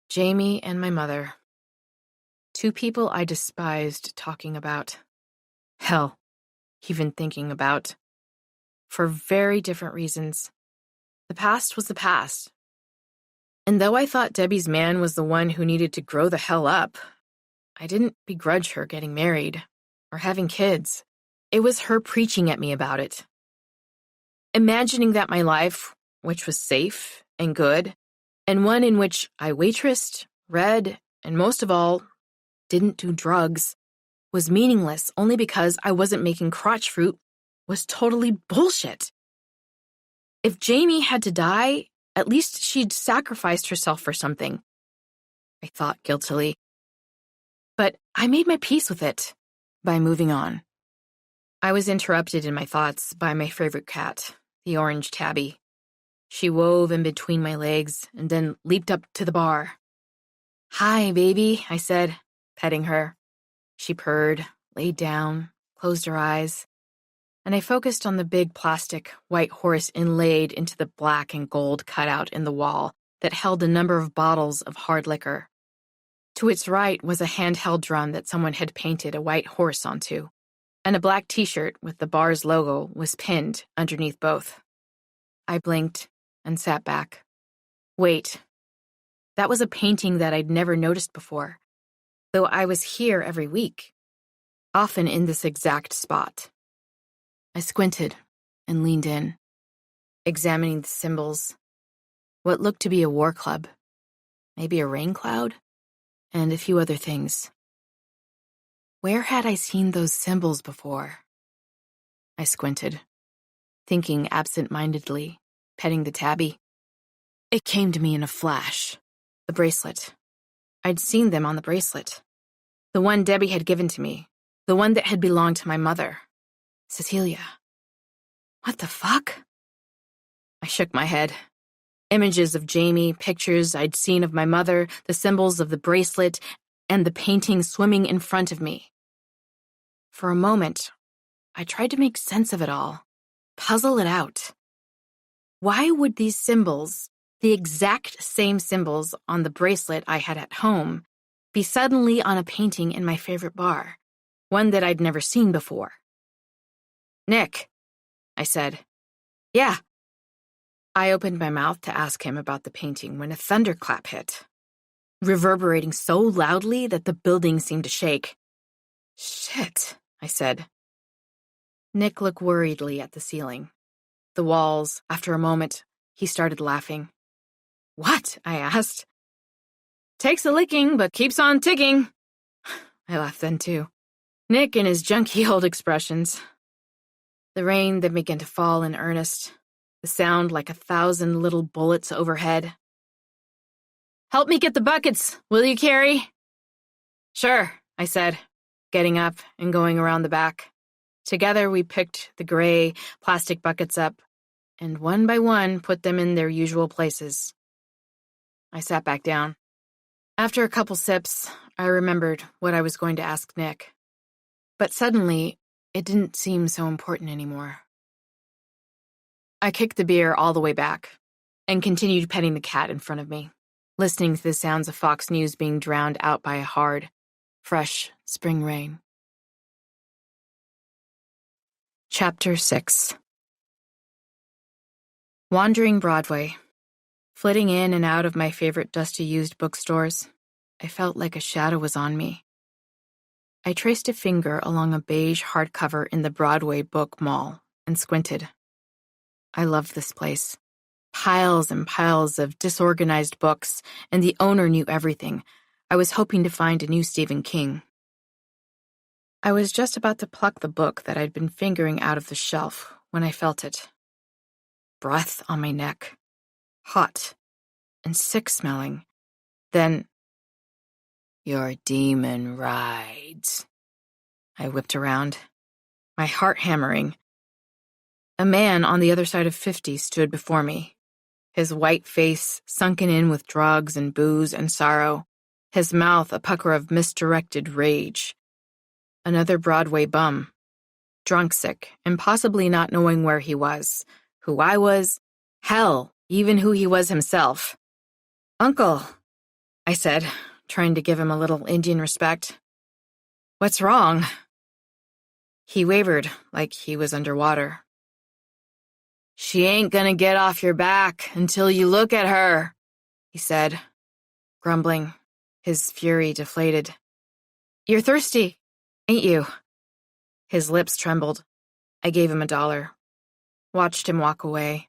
Jamie and my mother. Two people I despised talking about. Hell, even thinking about. For very different reasons. The past was the past. And though I thought Debbie's man was the one who needed to grow the hell up, I didn't begrudge her getting married or having kids. It was her preaching at me about it. Imagining that my life, which was safe and good, and one in which I waitressed, read, and most of all, didn't do drugs, was meaningless only because I wasn't making crotch fruit, was totally bullshit. If Jamie had to die, at least she'd sacrificed herself for something, I thought guiltily. But I made my peace with it by moving on. I was interrupted in my thoughts by my favorite cat, the orange tabby. She wove in between my legs and then leaped up to the bar. "Hi, baby," I said, petting her. She purred, laid down, closed her eyes, and I focused on the big plastic white horse inlaid into the black and gold cutout in the wall that held a number of bottles of hard liquor. To its right was a handheld drum that someone had painted a white horse onto, and a black t-shirt with the bar's logo was pinned underneath both. I blinked and sat back. Wait, that was a painting that I'd never noticed before, though I was here every week, often in this exact spot. I squinted and leaned in, examining the symbols, what looked to be a war club, maybe a rain cloud, and a few other things. Where had I seen those symbols before? I squinted, thinking absent-mindedly, petting the tabby. It came to me in a flash. The bracelet. I'd seen them on the bracelet. The one Debbie had given to me. The one that had belonged to my mother. Cecilia. What the fuck? I shook my head. Images of Jamie, pictures I'd seen of my mother, the symbols of the bracelet, and the painting swimming in front of me. For a moment, I tried to make sense of it all, puzzle it out. Why would these symbols, the exact same symbols on the bracelet I had at home, be suddenly on a painting in my favorite bar, one that I'd never seen before? "Nick," I said. "Yeah." I opened my mouth to ask him about the painting when a thunderclap hit, reverberating so loudly that the building seemed to shake. "Shit," I said. Nick looked worriedly at the ceiling. The walls. After a moment, he started laughing. "What?" I asked. "Takes a licking, but keeps on ticking." I laughed then, too. Nick and his junky old expressions. The rain that began to fall in earnest, the sound like 1,000 little bullets overhead. Help me get the buckets, will you, Carrie? Sure, I said, getting up and going around the back. Together we picked the gray plastic buckets up and one by one put them in their usual places. I sat back down. After a couple sips, I remembered what I was going to ask Nick. But suddenly, it didn't seem so important anymore. I kicked the beer all the way back and continued petting the cat in front of me, listening to the sounds of Fox News being drowned out by a hard, fresh spring rain. Chapter 6. Wandering Broadway. Flitting in and out of my favorite dusty used bookstores, I felt like a shadow was on me. I traced a finger along a beige hardcover in the Broadway Book Mall and squinted. I loved this place. Piles and piles of disorganized books, and the owner knew everything. I was hoping to find a new Stephen King. I was just about to pluck the book that I'd been fingering out of the shelf when I felt it. Breath on my neck. Hot and sick-smelling. Then, "Your demon rides." I whipped around, my heart hammering. A man on the other side of 50 stood before me, his white face sunken in with drugs and booze and sorrow, his mouth a pucker of misdirected rage. Another Broadway bum, drunk sick and possibly not knowing where he was, who I was, hell, even who he was himself. "Uncle," I said, trying to give him a little Indian respect. "What's wrong?" He wavered like he was underwater. "She ain't gonna get off your back until you look at her," he said, grumbling, his fury deflated. "You're thirsty, ain't you?" His lips trembled. I gave him $1. Watched him walk away,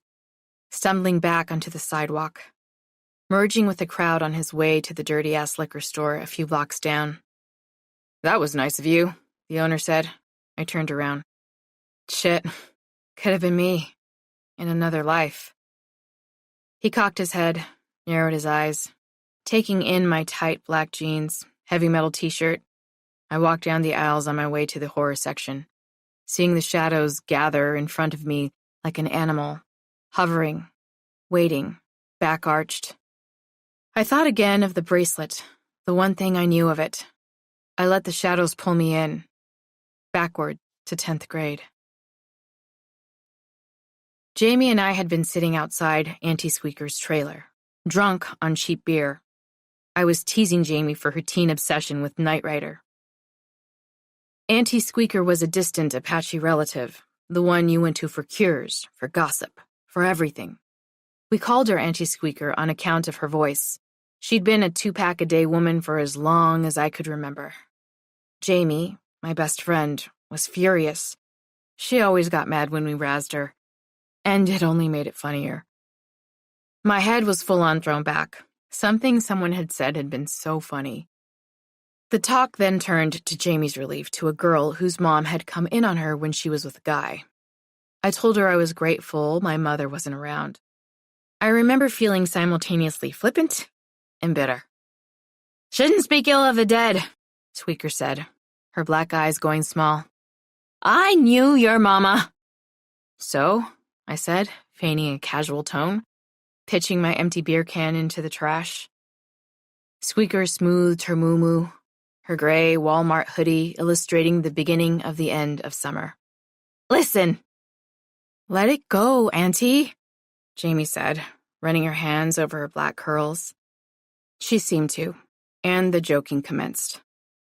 stumbling back onto the sidewalk, merging with the crowd on his way to the dirty-ass liquor store a few blocks down. "That was nice of you," the owner said. I turned around. Shit, could have been me, in another life. He cocked his head, narrowed his eyes, taking in my tight black jeans, heavy metal t-shirt. I walked down the aisles on my way to the horror section, seeing the shadows gather in front of me like an animal, hovering, waiting, back arched. I thought again of the bracelet, the one thing I knew of it. I let the shadows pull me in, backward to 10th grade. Jamie and I had been sitting outside Auntie Squeaker's trailer, drunk on cheap beer. I was teasing Jamie for her teen obsession with Knight Rider. Auntie Squeaker was a distant Apache relative, the one you went to for cures, for gossip, for everything. We called her Auntie Squeaker on account of her voice. She'd been a 2-pack-a-day woman for as long as I could remember. Jamie, my best friend, was furious. She always got mad when we razzed her, and it only made it funnier. My head was full-on thrown back. Something someone had said had been so funny. The talk then turned, to Jamie's relief, to a girl whose mom had come in on her when she was with a guy. I told her I was grateful my mother wasn't around. I remember feeling simultaneously flippant and bitter. "Shouldn't speak ill of the dead," Squeaker said, her black eyes going small. "I knew your mama." "So?" I said, feigning a casual tone, pitching my empty beer can into the trash. Squeaker smoothed her moo-moo, her gray Walmart hoodie illustrating the beginning of the end of summer. "Listen." "Let it go, Auntie," Jamie said, running her hands over her black curls. She seemed to, and the joking commenced.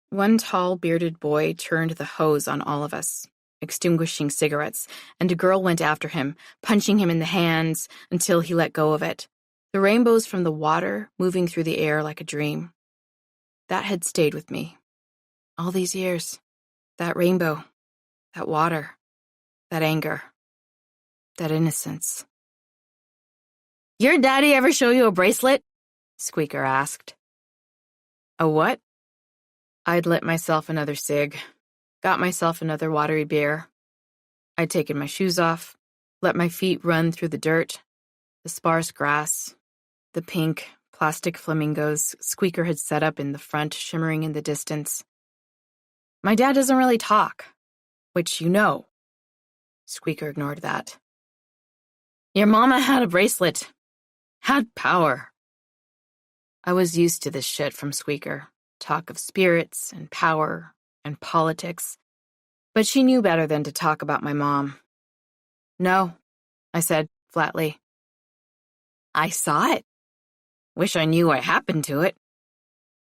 One tall, bearded boy turned the hose on all of us, extinguishing cigarettes, and a girl went after him, punching him in the hands until he let go of it, the rainbows from the water moving through the air like a dream. That had stayed with me. All these years. That rainbow. That water. That anger. That innocence. "Your daddy ever show you a bracelet?" Squeaker asked. "A what?" I'd lit myself another cig, got myself another watery beer. I'd taken my shoes off, let my feet run through the dirt, the sparse grass, the pink, plastic flamingos Squeaker had set up in the front shimmering in the distance. My dad doesn't really talk, which you know. Squeaker ignored that. Your mama had a bracelet. Had power. I was used to this shit from Squeaker. Talk of spirits and power and politics. But she knew better than to talk about my mom. No, I said flatly. I saw it. Wish I knew what happened to it.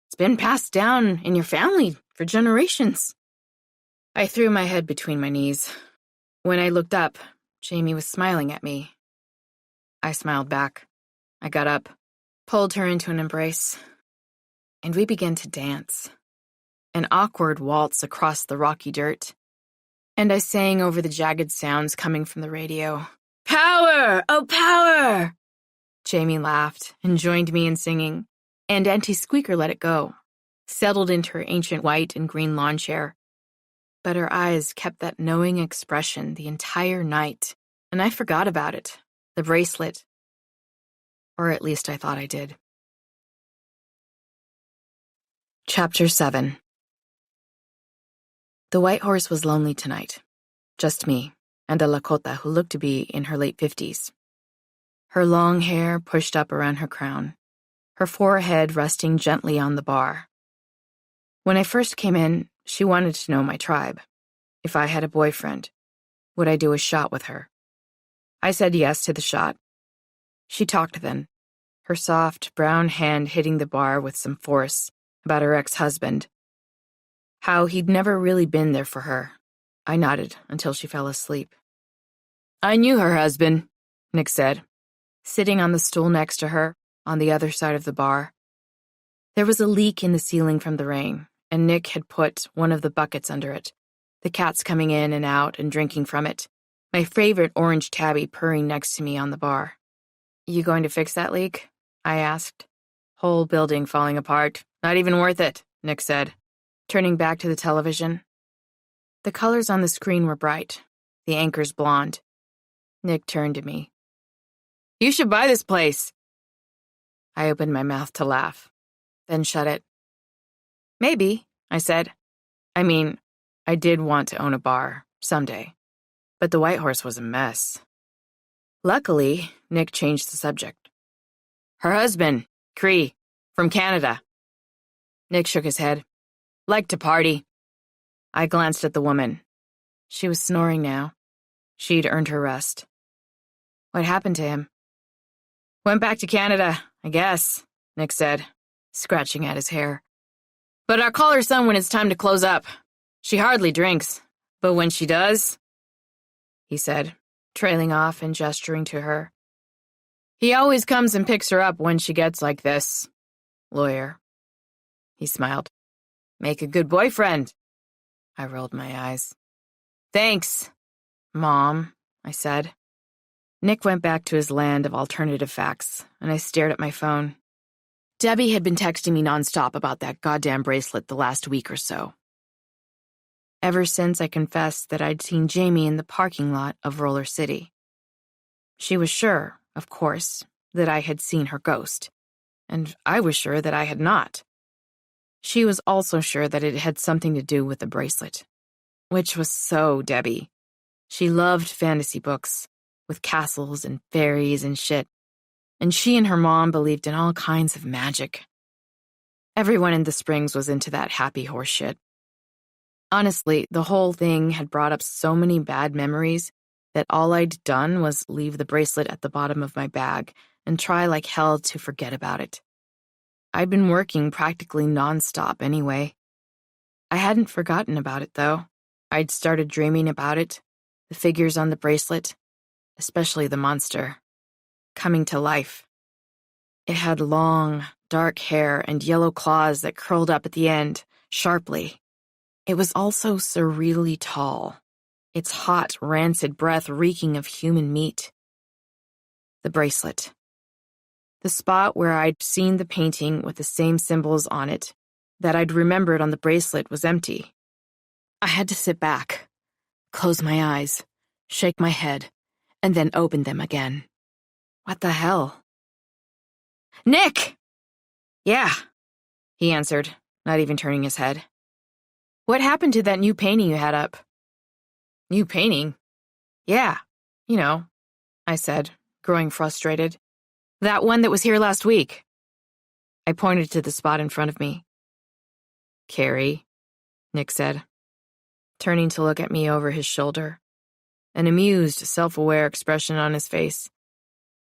It's been passed down in your family for generations. I threw my head between my knees. When I looked up, Jamie was smiling at me. I smiled back. I got up, pulled her into an embrace, and we began to dance. An awkward waltz across the rocky dirt. And I sang over the jagged sounds coming from the radio. Power! Oh, power! Jamie laughed and joined me in singing, and Auntie Squeaker let it go, settled into her ancient white and green lawn chair. But her eyes kept that knowing expression the entire night, and I forgot about it, the bracelet. Or at least I thought I did. Chapter 7. The White Horse was lonely tonight. Just me, and a Lakota who looked to be in her late 50s. Her long hair pushed up around her crown, her forehead resting gently on the bar. When I first came in, she wanted to know my tribe. If I had a boyfriend, would I do a shot with her? I said yes to the shot. She talked then, her soft, brown hand hitting the bar with some force, about her ex-husband. How he'd never really been there for her. I nodded until she fell asleep. I knew her husband, Nick said, sitting on the stool next to her, on the other side of the bar. There was a leak in the ceiling from the rain, and Nick had put one of the buckets under it, the cats coming in and out and drinking from it, my favorite orange tabby purring next to me on the bar. You going to fix that leak? I asked. Whole building falling apart. Not even worth it, Nick said, turning back to the television. The colors on the screen were bright, the anchors blonde. Nick turned to me. You should buy this place. I opened my mouth to laugh, then shut it. Maybe, I said. I mean, I did want to own a bar, someday. But the White Horse was a mess. Luckily, Nick changed the subject. Her husband, Cree, from Canada. Nick shook his head. Liked to party. I glanced at the woman. She was snoring now. She'd earned her rest. What happened to him? Went back to Canada, I guess, Nick said, scratching at his hair. But I'll call her son when it's time to close up. She hardly drinks, but when she does, he said, trailing off and gesturing to her. He always comes and picks her up when she gets like this. Lawyer. He smiled. Make a good boyfriend. I rolled my eyes. Thanks, Mom, I said. Nick went back to his land of alternative facts, and I stared at my phone. Debbie had been texting me nonstop about that goddamn bracelet the last week or so. Ever since I confessed that I'd seen Jamie in the parking lot of Roller City. She was sure, of course, that I had seen her ghost, and I was sure that I had not. She was also sure that it had something to do with the bracelet, which was so Debbie. She loved fantasy books, with castles and fairies and shit, and she and her mom believed in all kinds of magic. Everyone in the Springs was into that happy horse shit. Honestly, the whole thing had brought up so many bad memories that all I'd done was leave the bracelet at the bottom of my bag and try like hell to forget about it. I'd been working practically nonstop anyway. I hadn't forgotten about it, though. I'd started dreaming about it, the figures on the bracelet, especially the monster, coming to life. It had long, dark hair and yellow claws that curled up at the end, sharply. It was also surreally tall, its hot, rancid breath reeking of human meat. The bracelet. The spot where I'd seen the painting with the same symbols on it that I'd remembered on the bracelet was empty. I had to sit back, close my eyes, shake my head, and then open them again. What the hell? Nick! Yeah, he answered, not even turning his head. What happened to that new painting you had up? New painting? Yeah, you know, I said, growing frustrated. That one that was here last week. I pointed to the spot in front of me. Carrie, Nick said, turning to look at me over his shoulder, an amused, self-aware expression on his face.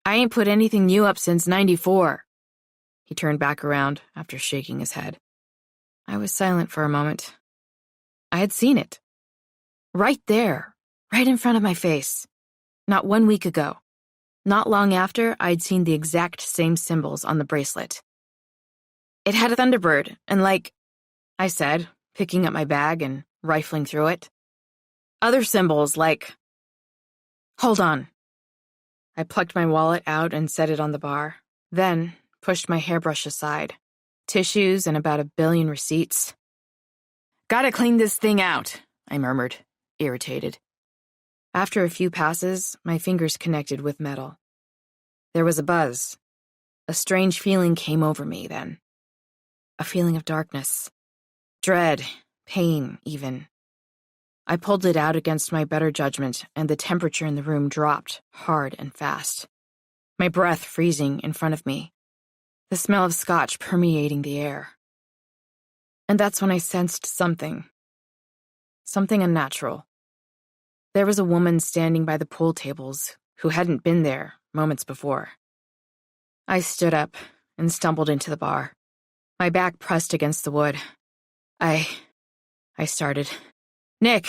I ain't put anything new up since '94. He turned back around after shaking his head. I was silent for a moment. I had seen it. Right there, right in front of my face. Not 1 week ago. Not long after, I'd seen the exact same symbols on the bracelet. It had a Thunderbird, and I said, picking up my bag and rifling through it. Other symbols like... Hold on. I plucked my wallet out and set it on the bar, then pushed my hairbrush aside. Tissues and about 1 billion receipts. Gotta clean this thing out, I murmured, irritated. After a few passes, my fingers connected with metal. There was a buzz. A strange feeling came over me then. A feeling of darkness. Dread, pain, even. I pulled it out against my better judgment, and the temperature in the room dropped, hard and fast. My breath freezing in front of me. The smell of scotch permeating the air. And that's when I sensed something. Something unnatural. There was a woman standing by the pool tables who hadn't been there moments before. I stood up and stumbled into the bar, my back pressed against the wood. I started. Nick,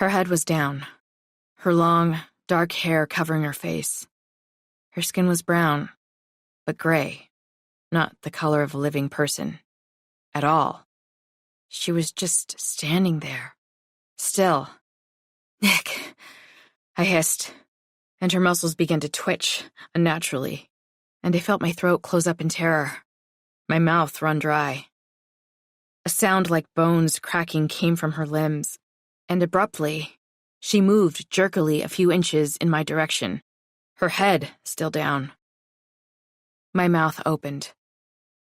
Her head was down, her long, dark hair covering her face. Her skin was brown, but gray, not the color of a living person. At all. She was just standing there. Still. Nick, I hissed, and her muscles began to twitch unnaturally, and I felt my throat close up in terror, my mouth run dry. A sound like bones cracking came from her limbs, and abruptly, she moved jerkily a few inches in my direction, her head still down. My mouth opened,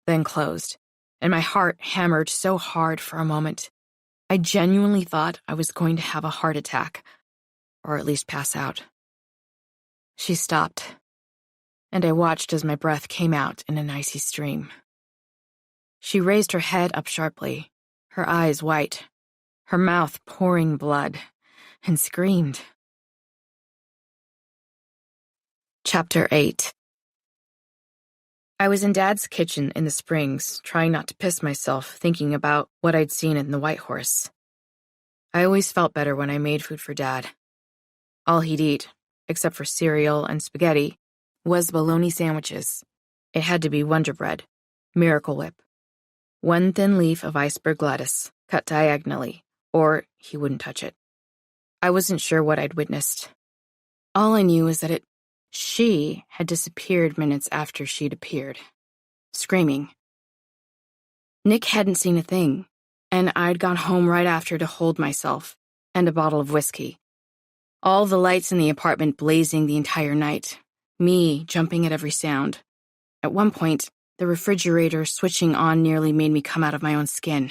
then closed, and my heart hammered so hard for a moment. I genuinely thought I was going to have a heart attack, or at least pass out. She stopped, and I watched as my breath came out in an icy stream. She raised her head up sharply, her eyes white, her mouth pouring blood, and screamed. Chapter 8. I was in Dad's kitchen in the Springs, trying not to piss myself thinking about what I'd seen in the White Horse. I always felt better when I made food for Dad. All he'd eat, except for cereal and spaghetti, was bologna sandwiches. It had to be Wonder Bread, Miracle Whip. 1 thin leaf of iceberg lettuce, cut diagonally, or he wouldn't touch it. I wasn't sure what I'd witnessed. All I knew was that she had disappeared minutes after she'd appeared, screaming. Nick hadn't seen a thing, and I'd gone home right after to hold myself, and a bottle of whiskey. All the lights in the apartment blazing the entire night, me jumping at every sound. At one point, the refrigerator switching on nearly made me come out of my own skin.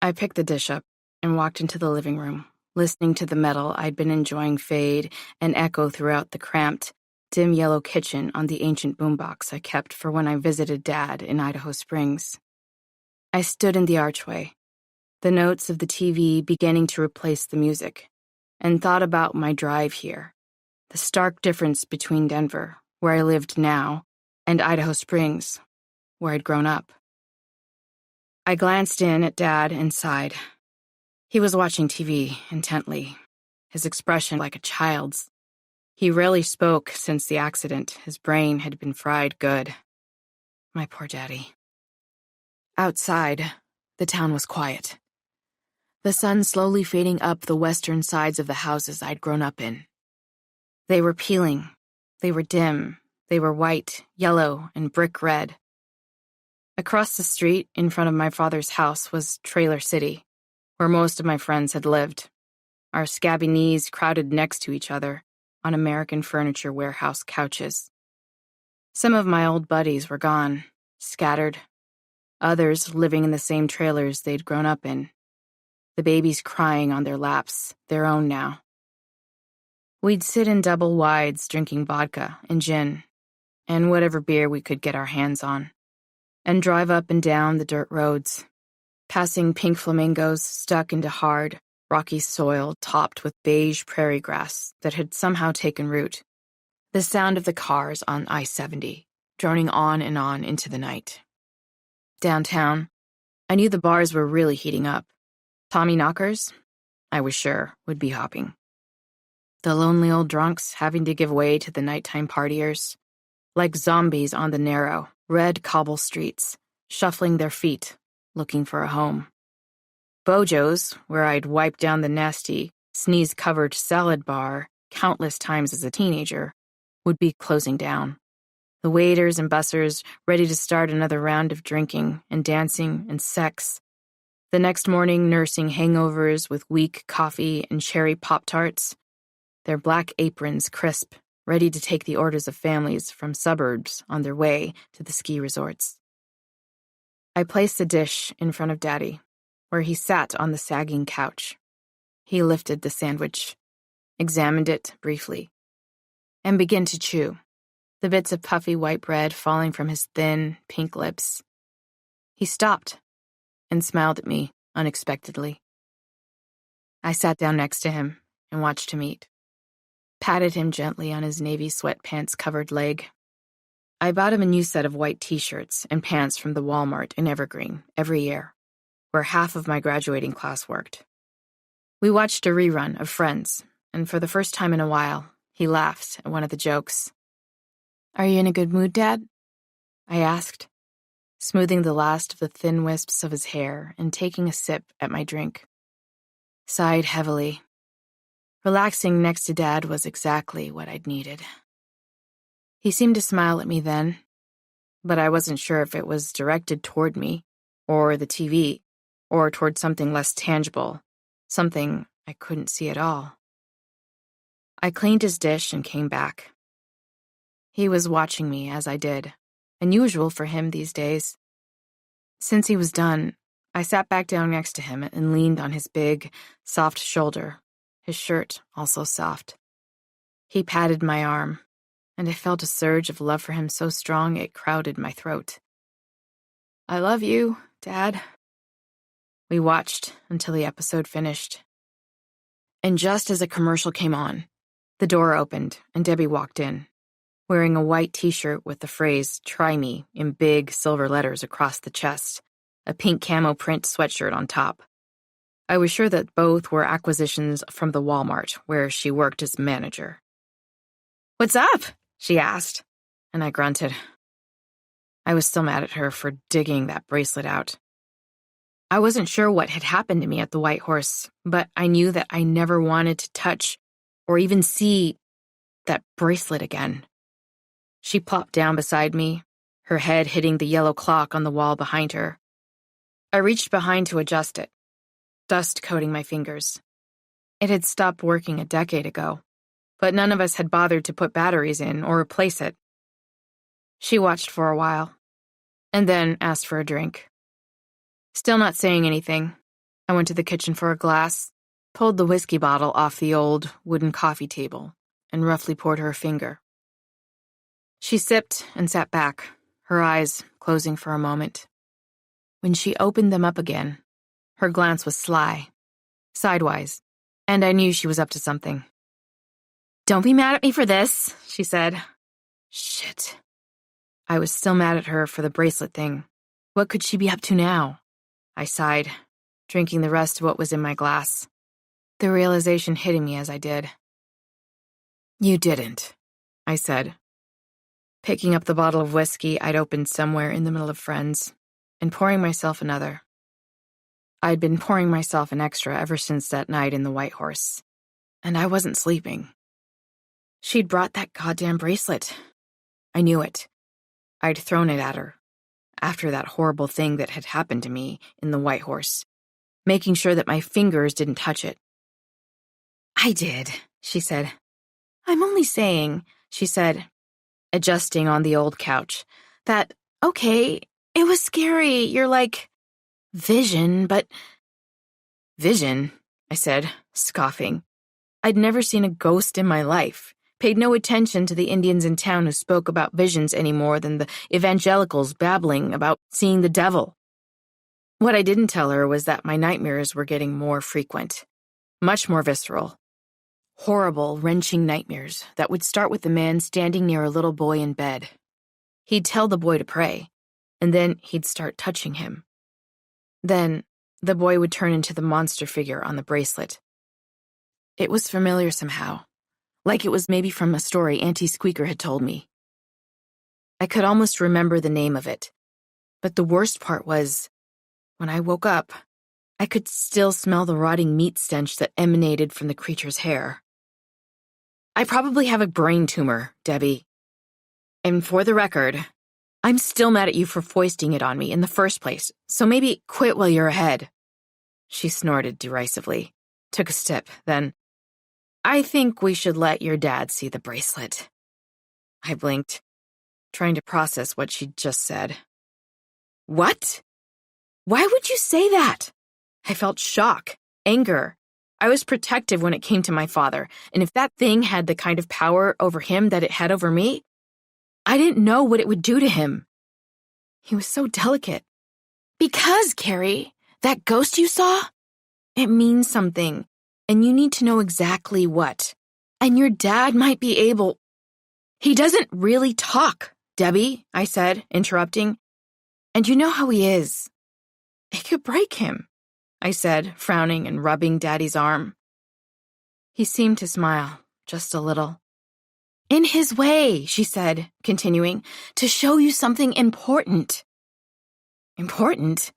I picked the dish up and walked into the living room, listening to the metal I'd been enjoying fade and echo throughout the cramped, dim yellow kitchen on the ancient boombox I kept for when I visited Dad in Idaho Springs. I stood in the archway, the notes of the TV beginning to replace the music, and thought about my drive here, the stark difference between Denver, where I lived now, and Idaho Springs, where I'd grown up. I glanced in at Dad and sighed. He was watching TV intently, his expression like a child's. He rarely spoke since the accident. His brain had been fried good. My poor Daddy. Outside, the town was quiet. The sun slowly fading up the western sides of the houses I'd grown up in. They were peeling. They were dim. They were white, yellow, and brick red. Across the street, in front of my father's house, was Trailer City, where most of my friends had lived, our scabby knees crowded next to each other on American Furniture Warehouse couches. Some of my old buddies were gone, scattered. Others living in the same trailers they'd grown up in. The babies crying on their laps, their own now. We'd sit in double wides drinking vodka and gin, and whatever beer we could get our hands on, and drive up and down the dirt roads, passing pink flamingos stuck into hard, rocky soil topped with beige prairie grass that had somehow taken root. The sound of the cars on I-70, droning on and on into the night. Downtown, I knew the bars were really heating up. Tommy knockers, I was sure, would be hopping. The lonely old drunks having to give way to the nighttime partiers, like zombies on the narrow, red cobble streets, shuffling their feet, looking for a home. Bojo's, where I'd wiped down the nasty, sneeze-covered salad bar countless times as a teenager, would be closing down. The waiters and bussers ready to start another round of drinking and dancing and sex. The next morning nursing hangovers with weak coffee and cherry Pop-Tarts. Their black aprons crisp, ready to take the orders of families from suburbs on their way to the ski resorts. I placed the dish in front of Daddy, where he sat on the sagging couch. He lifted the sandwich, examined it briefly, and began to chew, the bits of puffy white bread falling from his thin, pink lips. He stopped and smiled at me unexpectedly. I sat down next to him and watched him eat, patted him gently on his navy sweatpants-covered leg. I bought him a new set of white t-shirts and pants from the Walmart in Evergreen every year, where half of my graduating class worked. We watched a rerun of Friends, and for the first time in a while, he laughed at one of the jokes. "Are you in a good mood, Dad?" I asked, smoothing the last of the thin wisps of his hair and taking a sip at my drink. Sighed heavily. Relaxing next to Dad was exactly what I'd needed. He seemed to smile at me then, but I wasn't sure if it was directed toward me, or the TV, or toward something less tangible, something I couldn't see at all. I cleaned his dish and came back. He was watching me as I did, unusual for him these days. Since he was done, I sat back down next to him and leaned on his big, soft shoulder, his shirt also soft. He patted my arm, and I felt a surge of love for him so strong it crowded my throat. "I love you, Dad." We watched until the episode finished. And just as a commercial came on, the door opened and Debbie walked in, wearing a white t-shirt with the phrase "Try Me" in big silver letters across the chest, a pink camo print sweatshirt on top. I was sure that both were acquisitions from the Walmart, where she worked as manager. "What's up?" she asked, and I grunted. I was still mad at her for digging that bracelet out. I wasn't sure what had happened to me at the White Horse, but I knew that I never wanted to touch or even see that bracelet again. She plopped down beside me, her head hitting the yellow clock on the wall behind her. I reached behind to adjust it, dust coating my fingers. It had stopped working a decade ago, but none of us had bothered to put batteries in or replace it. She watched for a while, and then asked for a drink. Still not saying anything, I went to the kitchen for a glass, pulled the whiskey bottle off the old wooden coffee table, and roughly poured her a finger. She sipped and sat back, her eyes closing for a moment. When she opened them up again, her glance was sly, sidewise, and I knew she was up to something. "Don't be mad at me for this," she said. Shit. I was still mad at her for the bracelet thing. What could she be up to now? I sighed, drinking the rest of what was in my glass, the realization hitting me as I did. "You didn't," I said, picking up the bottle of whiskey I'd opened somewhere in the middle of Friends and pouring myself another. I'd been pouring myself an extra ever since that night in the White Horse, and I wasn't sleeping. She'd brought that goddamn bracelet. I knew it. I'd thrown it at her, after that horrible thing that had happened to me in the White Horse, making sure that my fingers didn't touch it. "I did," she said. "I'm only saying," she said, adjusting on the old couch. That, okay, it was scary. You're like, vision, but... Vision, I said, scoffing. I'd never seen a ghost in my life, paid no attention to the Indians in town who spoke about visions any more than the evangelicals babbling about seeing the devil. What I didn't tell her was that my nightmares were getting more frequent, much more visceral. Horrible, wrenching nightmares that would start with the man standing near a little boy in bed. He'd tell the boy to pray, and then he'd start touching him. Then the boy would turn into the monster figure on the bracelet. It was familiar somehow, like it was maybe from a story Auntie Squeaker had told me. I could almost remember the name of it, but the worst part was, when I woke up, I could still smell the rotting meat stench that emanated from the creature's hair. I probably have a brain tumor, Debbie. And for the record, I'm still mad at you for foisting it on me in the first place, so maybe quit while you're ahead. She snorted derisively, took a step, then, I think we should let your dad see the bracelet. I blinked, trying to process what she'd just said. What? Why would you say that? I felt shock, anger. I was protective when it came to my father, and if that thing had the kind of power over him that it had over me, I didn't know what it would do to him. He was so delicate. Because, Carrie, that ghost you saw, it means something, and you need to know exactly what. And your dad might be able... He doesn't really talk, Debbie, I said, interrupting. And you know how he is. It could break him, I said, frowning and rubbing Daddy's arm. He seemed to smile, just a little. In his way, she said, continuing, to show you something important. Important?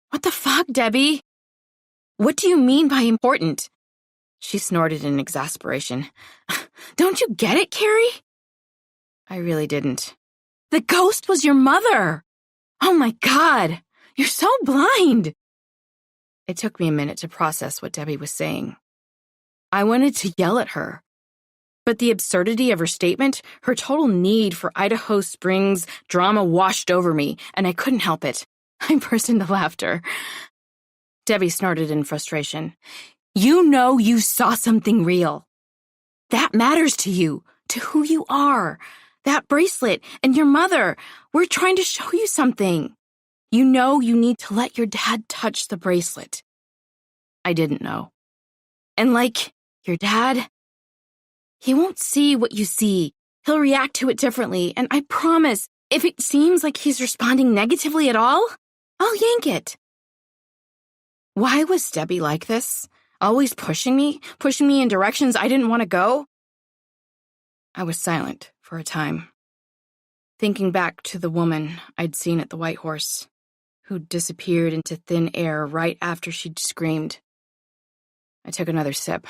What the fuck, Debbie? What do you mean by important? She snorted in exasperation. Don't you get it, Carrie? I really didn't. The ghost was your mother! Oh my God! You're so blind! It took me a minute to process what Debbie was saying. I wanted to yell at her. But the absurdity of her statement, her total need for Idaho Springs drama washed over me, and I couldn't help it. I burst into laughter. Debbie snorted in frustration. You know you saw something real. That matters to you, to who you are. That bracelet and your mother. We're trying to show you something. You know you need to let your dad touch the bracelet. I didn't know. And like your dad, he won't see what you see. He'll react to it differently, and I promise, if it seems like he's responding negatively at all, I'll yank it. Why was Debbie like this? Always pushing me in directions I didn't want to go? I was silent for a time, thinking back to the woman I'd seen at the White Horse, who'd disappeared into thin air right after she'd screamed. I took another sip.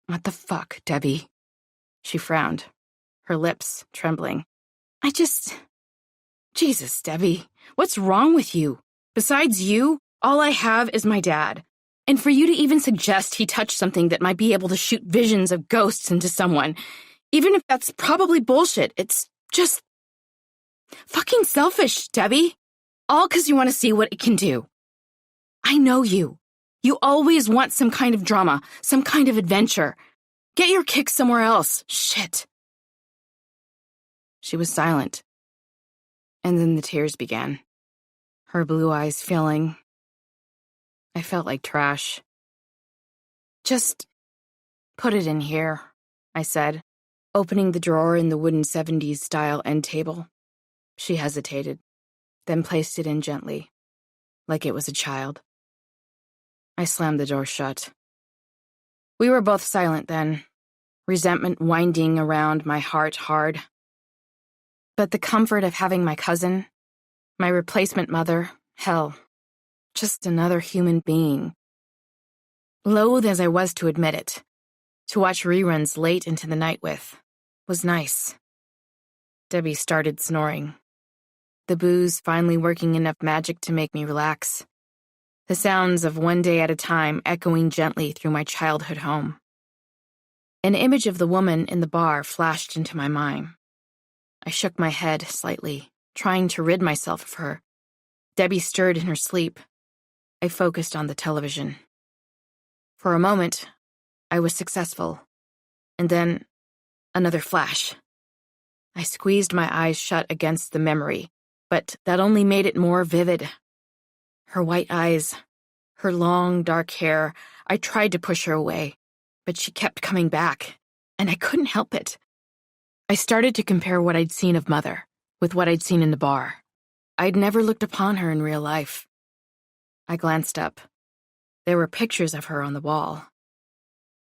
What the fuck, Debbie? She frowned, her lips trembling. Jesus, Debbie, what's wrong with you? Besides you, all I have is my dad. And for you to even suggest he touched something that might be able to shoot visions of ghosts into someone, even if that's probably bullshit, it's just fucking selfish, Debbie. All because you want to see what it can do. I know you. You always want some kind of drama, some kind of adventure. Get your kicks somewhere else. Shit. She was silent. And then the tears began, her blue eyes filling. I felt like trash. Just put it in here, I said, opening the drawer in the wooden 70s-style end table. She hesitated, then placed it in gently, like it was a child. I slammed the door shut. We were both silent then, resentment winding around my heart hard. But the comfort of having my cousin, my replacement mother, hell, just another human being. Loath as I was to admit it, to watch reruns late into the night with, was nice. Debbie started snoring, the booze finally working enough magic to make me relax. The sounds of one day at a time echoing gently through my childhood home. An image of the woman in the bar flashed into my mind. I shook my head slightly, trying to rid myself of her. Debbie stirred in her sleep. I focused on the television. For a moment, I was successful. And then, another flash. I squeezed my eyes shut against the memory, but that only made it more vivid. Her white eyes, her long, dark hair. I tried to push her away, but she kept coming back, and I couldn't help it. I started to compare what I'd seen of Mother with what I'd seen in the bar. I'd never looked upon her in real life. I glanced up. There were pictures of her on the wall.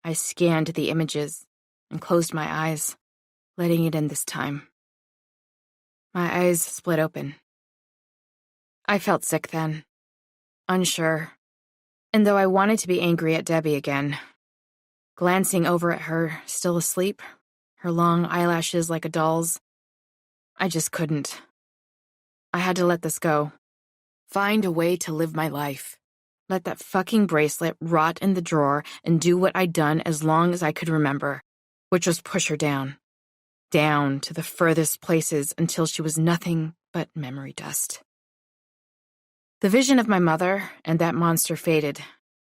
I scanned the images and closed my eyes, letting it in this time. My eyes split open. I felt sick then, unsure, and though I wanted to be angry at Debbie again, glancing over at her, still asleep, her long eyelashes like a doll's, I just couldn't. I had to let this go. Find a way to live my life. Let that fucking bracelet rot in the drawer and do what I'd done as long as I could remember, which was push her down. Down to the furthest places until she was nothing but memory dust. The vision of my mother and that monster faded,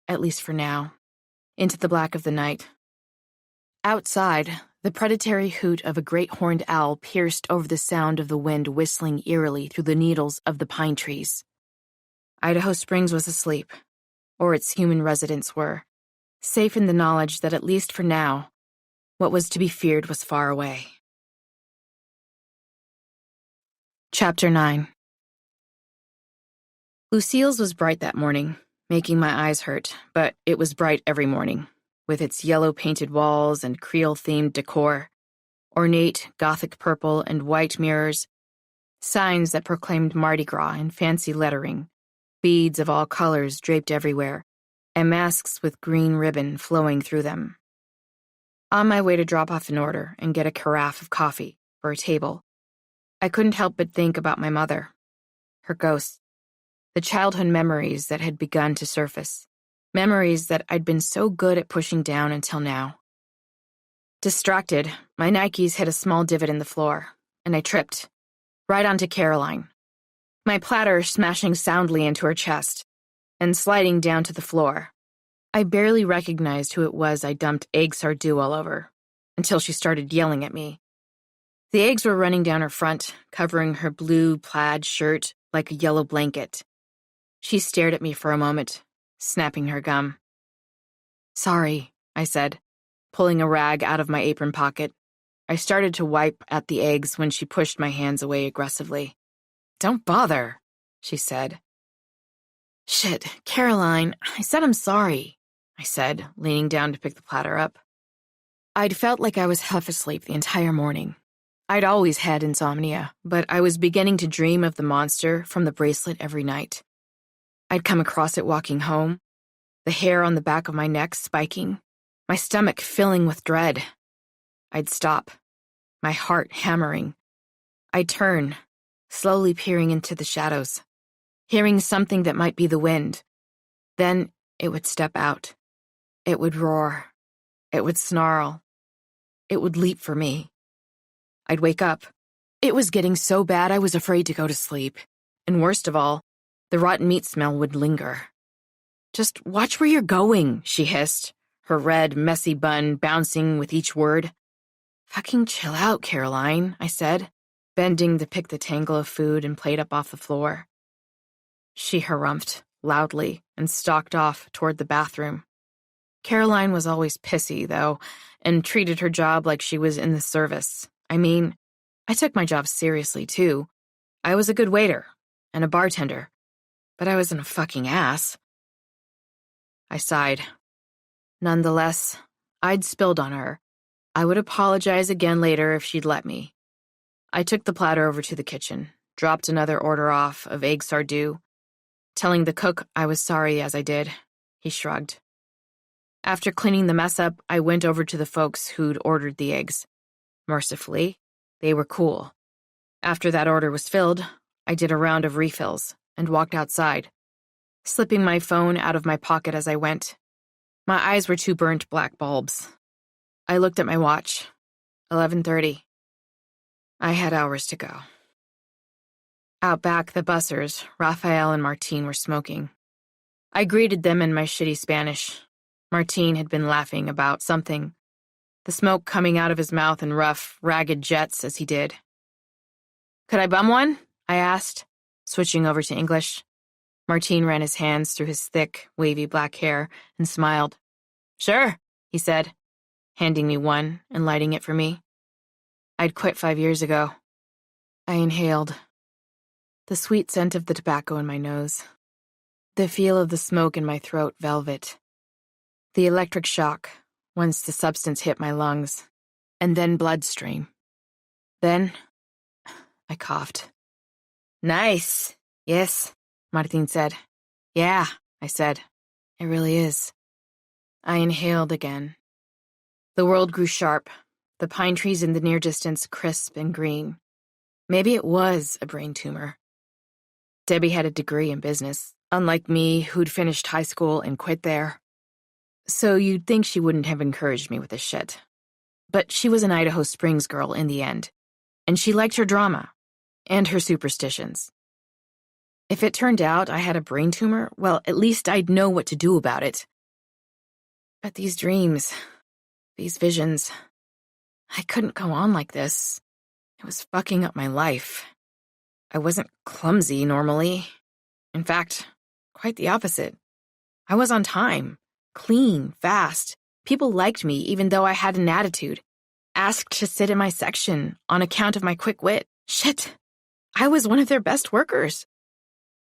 at least for now, into the black of the night. Outside, the predatory hoot of a great horned owl pierced over the sound of the wind whistling eerily through the needles of the pine trees. Idaho Springs was asleep, or its human residents were, safe in the knowledge that at least for now, what was to be feared was far away. Chapter 9. Lucille's was bright that morning, making my eyes hurt, but it was bright every morning, with its yellow-painted walls and Creole-themed decor, ornate Gothic purple and white mirrors, signs that proclaimed Mardi Gras in fancy lettering, beads of all colors draped everywhere, and masks with green ribbon flowing through them. On my way to drop off an order and get a carafe of coffee for a table, I couldn't help but think about my mother, her ghost, the childhood memories that had begun to surface, memories that I'd been so good at pushing down until now. Distracted, my Nikes hit a small divot in the floor, and I tripped, right onto Caroline, my platter smashing soundly into her chest and sliding down to the floor. I barely recognized who it was I dumped egg sardou all over, until she started yelling at me. The eggs were running down her front, covering her blue plaid shirt like a yellow blanket. She stared at me for a moment, snapping her gum. "Sorry," I said, pulling a rag out of my apron pocket. I started to wipe at the eggs when she pushed my hands away aggressively. "Don't bother," she said. "Shit, Caroline, I said I'm sorry," I said, leaning down to pick the platter up. I'd felt like I was half asleep the entire morning. I'd always had insomnia, but I was beginning to dream of the monster from the bracelet every night. I'd come across it walking home, the hair on the back of my neck spiking, my stomach filling with dread. I'd stop, my heart hammering. I'd turn, slowly peering into the shadows, hearing something that might be the wind. Then it would step out. It would roar. It would snarl. It would leap for me. I'd wake up. It was getting so bad I was afraid to go to sleep. And worst of all, the rotten meat smell would linger. "Just watch where you're going," she hissed, her red, messy bun bouncing with each word. "Fucking chill out, Caroline," I said, bending to pick the tangle of food and plate up off the floor. She harumphed loudly and stalked off toward the bathroom. Caroline was always pissy, though, and treated her job like she was in the service. I mean, I took my job seriously, too. I was a good waiter and a bartender, but I wasn't a fucking ass. I sighed. Nonetheless, I'd spilled on her. I would apologize again later if she'd let me. I took the platter over to the kitchen, dropped another order off of egg sardou. Telling the cook I was sorry as I did, he shrugged. After cleaning the mess up, I went over to the folks who'd ordered the eggs. Mercifully, they were cool. After that order was filled, I did a round of refills and walked outside, slipping my phone out of my pocket as I went. My eyes were two burnt black bulbs. I looked at my watch. 11:30. I had hours to go. Out back, the bussers, Raphael and Martine, were smoking. I greeted them in my shitty Spanish. Martine had been laughing about something, the smoke coming out of his mouth in rough, ragged jets as he did. "Could I bum one?" I asked, switching over to English. Martine ran his hands through his thick, wavy black hair and smiled. "Sure," he said, handing me one and lighting it for me. I'd quit 5 years ago. I inhaled. The sweet scent of the tobacco in my nose. The feel of the smoke in my throat velvet. The electric shock, once the substance hit my lungs, and then bloodstream. Then, I coughed. "Nice. Yes," Martin said. "Yeah," I said. "It really is." I inhaled again. The world grew sharp, the pine trees in the near distance crisp and green. Maybe it was a brain tumor. Debbie had a degree in business, unlike me, who'd finished high school and quit there. So you'd think she wouldn't have encouraged me with this shit. But she was an Idaho Springs girl in the end, and she liked her drama and her superstitions. If it turned out I had a brain tumor, well, at least I'd know what to do about it. But these dreams, these visions, I couldn't go on like this. It was fucking up my life. I wasn't clumsy normally. In fact, quite the opposite. I was on time, clean, fast. People liked me even though I had an attitude. Asked to sit in my section on account of my quick wit. Shit, I was one of their best workers.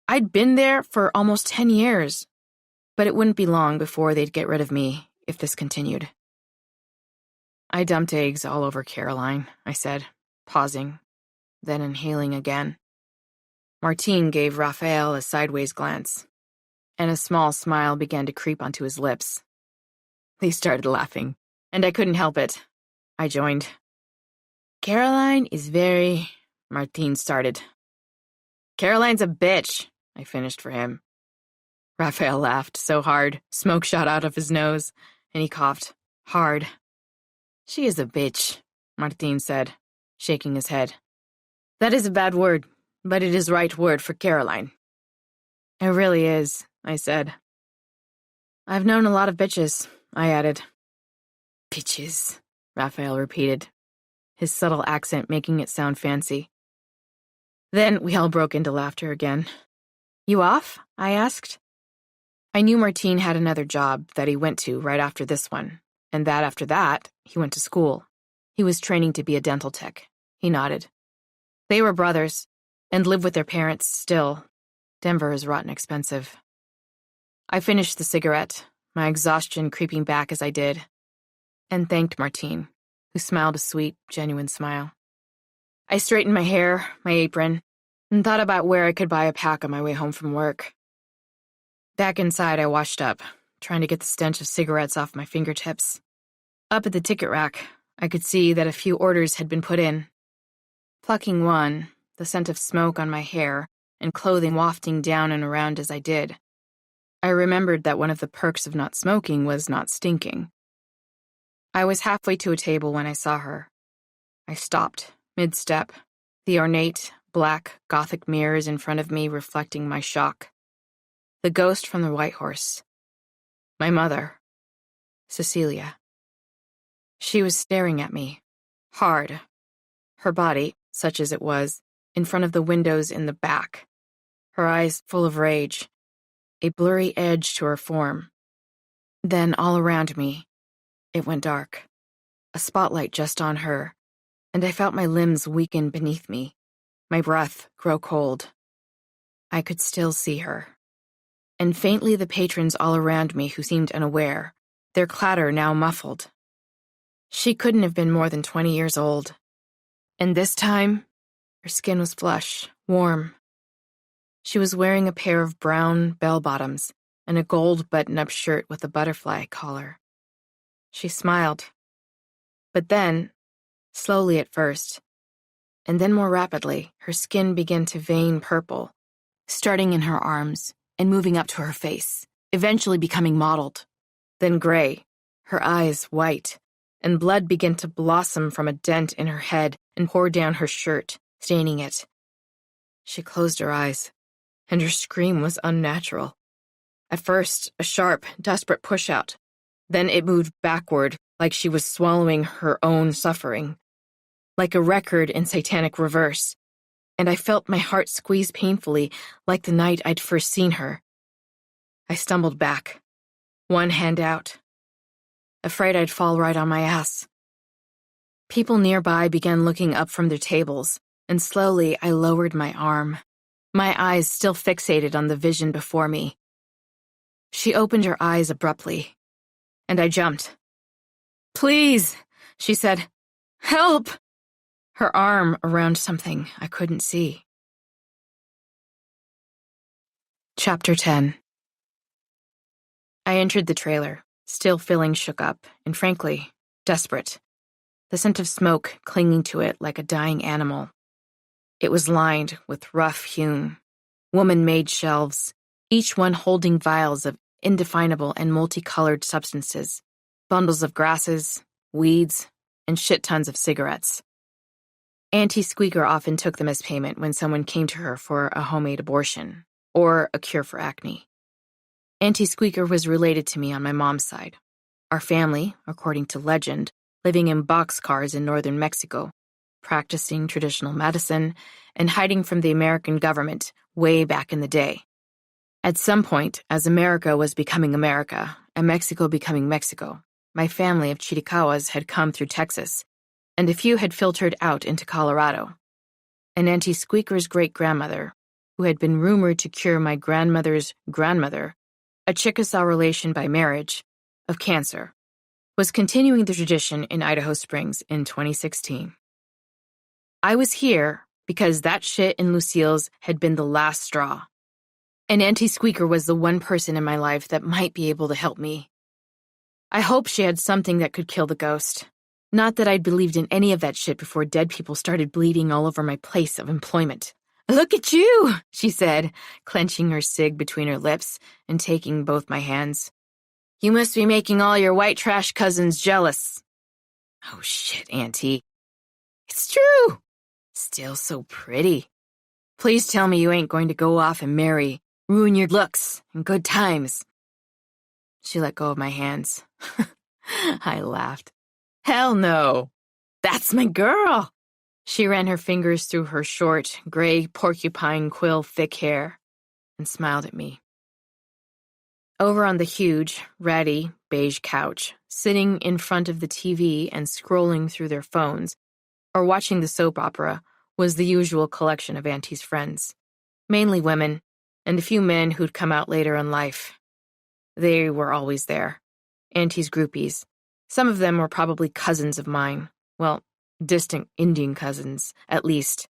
I'd been there for almost 10 years, but it wouldn't be long before they'd get rid of me if this continued. "I dumped eggs all over Caroline," I said, pausing, then inhaling again. Martine gave Raphael a sideways glance, and a small smile began to creep onto his lips. They started laughing, and I couldn't help it. I joined. "Caroline is very..." Martine started. "Caroline's a bitch," I finished for him. Raphael laughed so hard, smoke shot out of his nose, and he coughed hard. "She is a bitch," Martine said, shaking his head. "That is a bad word, but it is the right word for Caroline." "It really is," I said. "I've known a lot of bitches," I added. "Bitches," Raphael repeated, his subtle accent making it sound fancy. Then we all broke into laughter again. "You off?" I asked. I knew Martine had another job that he went to right after this one, and that after that, he went to school. He was training to be a dental tech. He nodded. They were brothers, and lived with their parents still. Denver is rotten expensive. I finished the cigarette, my exhaustion creeping back as I did, and thanked Martine, who smiled a sweet, genuine smile. I straightened my hair, my apron, and thought about where I could buy a pack on my way home from work. Back inside, I washed up, trying to get the stench of cigarettes off my fingertips. Up at the ticket rack, I could see that a few orders had been put in. Plucking one, the scent of smoke on my hair and clothing wafting down and around as I did, I remembered that one of the perks of not smoking was not stinking. I was halfway to a table when I saw her. I stopped, mid-step, the ornate, black, Gothic mirrors in front of me reflecting my shock. The ghost from the White Horse. My mother. Cecilia. She was staring at me, hard. Her body, such as it was, in front of the windows in the back. Her eyes full of rage. A blurry edge to her form. Then all around me, it went dark. A spotlight just on her, and I felt my limbs weaken beneath me, my breath grow cold. I could still see her. And faintly the patrons all around me who seemed unaware, their clatter now muffled. She couldn't have been more than 20 years old. And this time, her skin was flush, warm. She was wearing a pair of brown bell-bottoms and a gold button-up shirt with a butterfly collar. She smiled. But then, slowly at first, and then more rapidly, her skin began to vein purple, starting in her arms and moving up to her face, eventually becoming mottled. Then gray, her eyes white, and blood began to blossom from a dent in her head and pour down her shirt, staining it. She closed her eyes, and her scream was unnatural. At first, a sharp, desperate push-out. Then it moved backward, like she was swallowing her own suffering, like a record in satanic reverse, and I felt my heart squeeze painfully, like the night I'd first seen her. I stumbled back, one hand out, afraid I'd fall right on my ass. People nearby began looking up from their tables, and slowly I lowered my arm, my eyes still fixated on the vision before me. She opened her eyes abruptly, and I jumped. "Please," she said. "Help!" Her arm around something I couldn't see. Chapter 10. I entered the trailer, still feeling shook up, and frankly, desperate. The scent of smoke clinging to it like a dying animal. It was lined with rough-hewn, woman-made shelves, each one holding vials of indefinable and multicolored substances, bundles of grasses, weeds, and shit-tons of cigarettes. Auntie Squeaker often took them as payment when someone came to her for a homemade abortion or a cure for acne. Auntie Squeaker was related to me on my mom's side. Our family, according to legend, living in boxcars in northern Mexico, practicing traditional medicine, and hiding from the American government way back in the day. At some point, as America was becoming America and Mexico becoming Mexico, my family of Chiricahuas had come through Texas, and a few had filtered out into Colorado. And Auntie Squeaker's great-grandmother, who had been rumored to cure my grandmother's grandmother, a Chickasaw relation by marriage, of cancer, was continuing the tradition in Idaho Springs in 2016. I was here because that shit in Lucille's had been the last straw. And Auntie Squeaker was the one person in my life that might be able to help me. I hoped she had something that could kill the ghost. Not that I'd believed in any of that shit before dead people started bleeding all over my place of employment. "Look at you," she said, clenching her cig between her lips and taking both my hands. "You must be making all your white trash cousins jealous." "Oh shit, Auntie. It's true. Still so pretty. Please tell me you ain't going to go off and marry, ruin your looks and good times." She let go of my hands. I laughed. "Hell no. That's my girl." She ran her fingers through her short, gray porcupine quill thick hair and smiled at me. Over on the huge, ratty, beige couch, sitting in front of the TV and scrolling through their phones, or watching the soap opera, was the usual collection of Auntie's friends. Mainly women, and a few men who'd come out later in life. They were always there. Auntie's groupies. Some of them were probably cousins of mine. Well, distant Indian cousins, at least.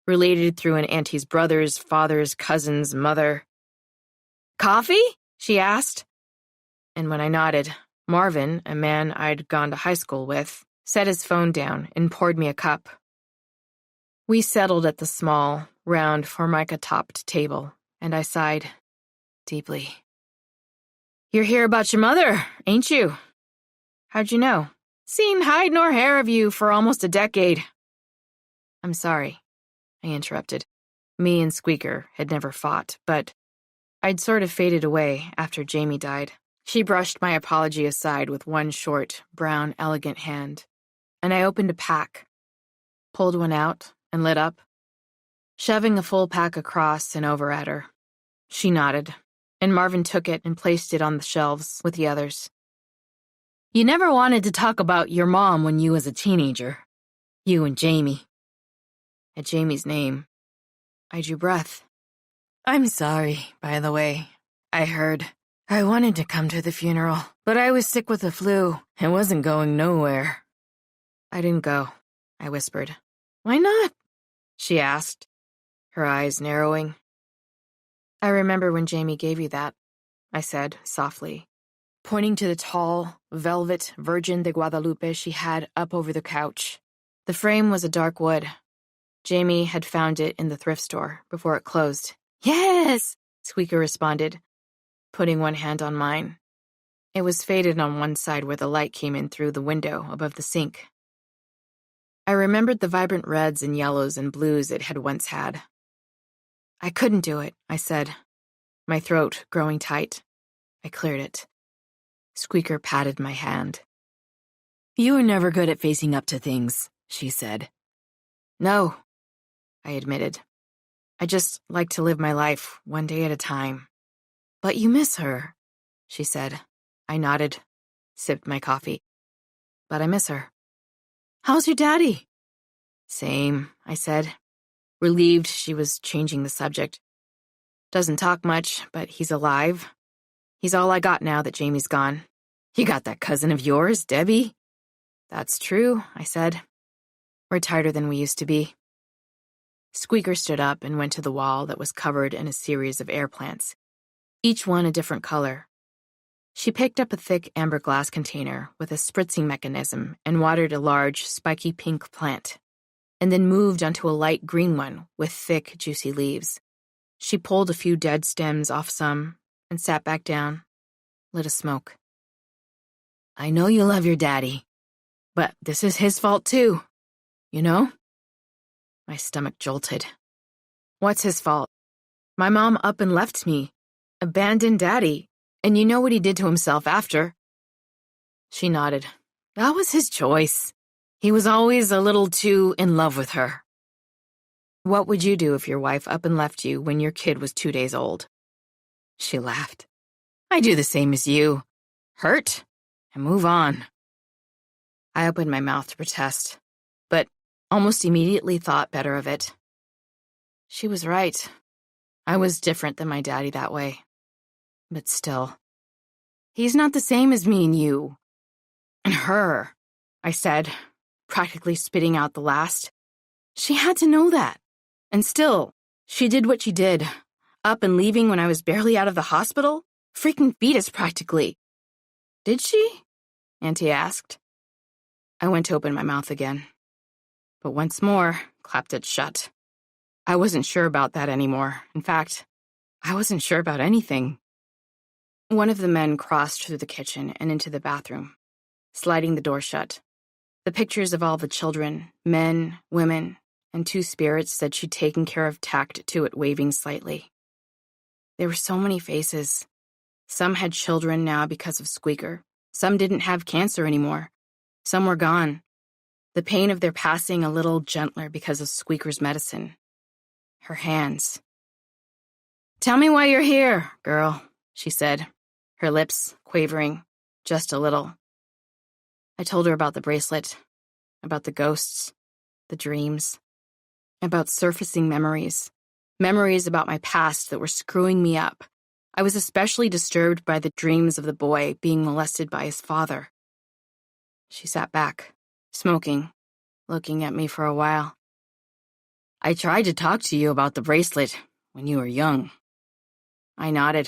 Related through an Auntie's brother's, father's, cousin's, mother. "Coffee?" she asked. And when I nodded, Marvin, a man I'd gone to high school with, set his phone down and poured me a cup. We settled at the small, round, formica-topped table, and I sighed deeply. "You're here about your mother, ain't you?" "How'd you know?" "Seen hide nor hair of you for almost a decade." "I'm sorry," I interrupted. Me and Squeaker had never fought, but I'd sort of faded away after Jamie died. She brushed my apology aside with one short, brown, elegant hand, and I opened a pack, pulled one out, and lit up, shoving a full pack across and over at her. She nodded, and Marvin took it and placed it on the shelves with the others. "You never wanted to talk about your mom when you was a teenager. You and Jamie." At Jamie's name, I drew breath. "I'm sorry, by the way. I heard. I wanted to come to the funeral, but I was sick with the flu and wasn't going nowhere." "I didn't go," I whispered. "Why not?" she asked, her eyes narrowing. "I remember when Jamie gave you that," I said softly, pointing to the tall, velvet Virgin de Guadalupe she had up over the couch. The frame was a dark wood. Jamie had found it in the thrift store before it closed. "Yes," Squeaker responded, putting one hand on mine. It was faded on one side where the light came in through the window above the sink. I remembered the vibrant reds and yellows and blues it had once had. I couldn't do it, I said, my throat growing tight. I cleared it. Squeaker patted my hand. You were never good at facing up to things, she said. No, I admitted. I just like to live my life one day at a time. But you miss her, she said. I nodded, sipped my coffee. But I miss her. How's your daddy? Same, I said, relieved she was changing the subject. Doesn't talk much, but he's alive. He's all I got now that Jamie's gone. You got that cousin of yours, Debbie? That's true, I said. We're tighter than we used to be. Squeaker stood up and went to the wall that was covered in a series of air plants, each one a different color. She picked up a thick amber glass container with a spritzing mechanism and watered a large, spiky pink plant, and then moved onto a light green one with thick, juicy leaves. She pulled a few dead stems off some and sat back down, lit a smoke. I know you love your daddy, but this is his fault too, you know? My stomach jolted. What's his fault? My mom up and left me, abandoned Daddy, and you know what he did to himself after. She nodded. That was his choice. He was always a little too in love with her. What would you do if your wife up and left you when your kid was 2 days old? She laughed. I do the same as you. Hurt and move on. I opened my mouth to protest, but almost immediately thought better of it. She was right. I was different than my daddy that way. But still, he's not the same as me and you. And her, I said, practically spitting out the last. She had to know that. And still, she did what she did, up and leaving when I was barely out of the hospital, freaking fetus practically. Did she? Auntie asked. I went to open my mouth again, but once more clapped it shut. I wasn't sure about that anymore. In fact, I wasn't sure about anything. One of the men crossed through the kitchen and into the bathroom, sliding the door shut. The pictures of all the children, men, women, and 2 spirits that she'd taken care of tacked to it, waving slightly. There were so many faces. Some had children now because of Squeaker. Some didn't have cancer anymore. Some were gone. The pain of their passing a little gentler because of Squeaker's medicine. Her hands. Tell me why you're here, girl, she said, her lips quavering just a little. I told her about the bracelet, about the ghosts, the dreams, about surfacing memories about my past that were screwing me up. I was especially disturbed by the dreams of the boy being molested by his father. She sat back, smoking, looking at me for a while. I tried to talk to you about the bracelet when you were young. I nodded.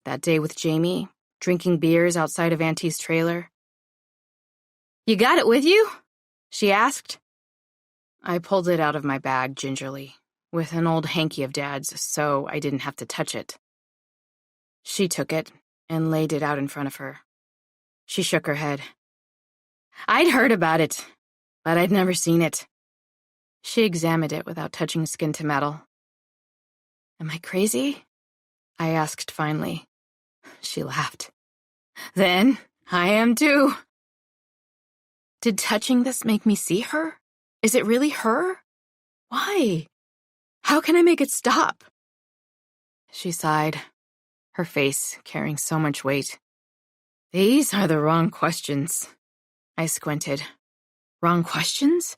That day with Jamie, drinking beers outside of Auntie's trailer. You got it with you? She asked. I pulled it out of my bag gingerly, with an old hanky of Dad's so I didn't have to touch it. She took it and laid it out in front of her. She shook her head. I'd heard about it, but I'd never seen it. She examined it without touching skin to metal. Am I crazy? I asked finally. She laughed. Then I am too. Did touching this make me see her? Is it really her? Why? How can I make it stop? She sighed, her face carrying so much weight. These are the wrong questions. I squinted. Wrong questions?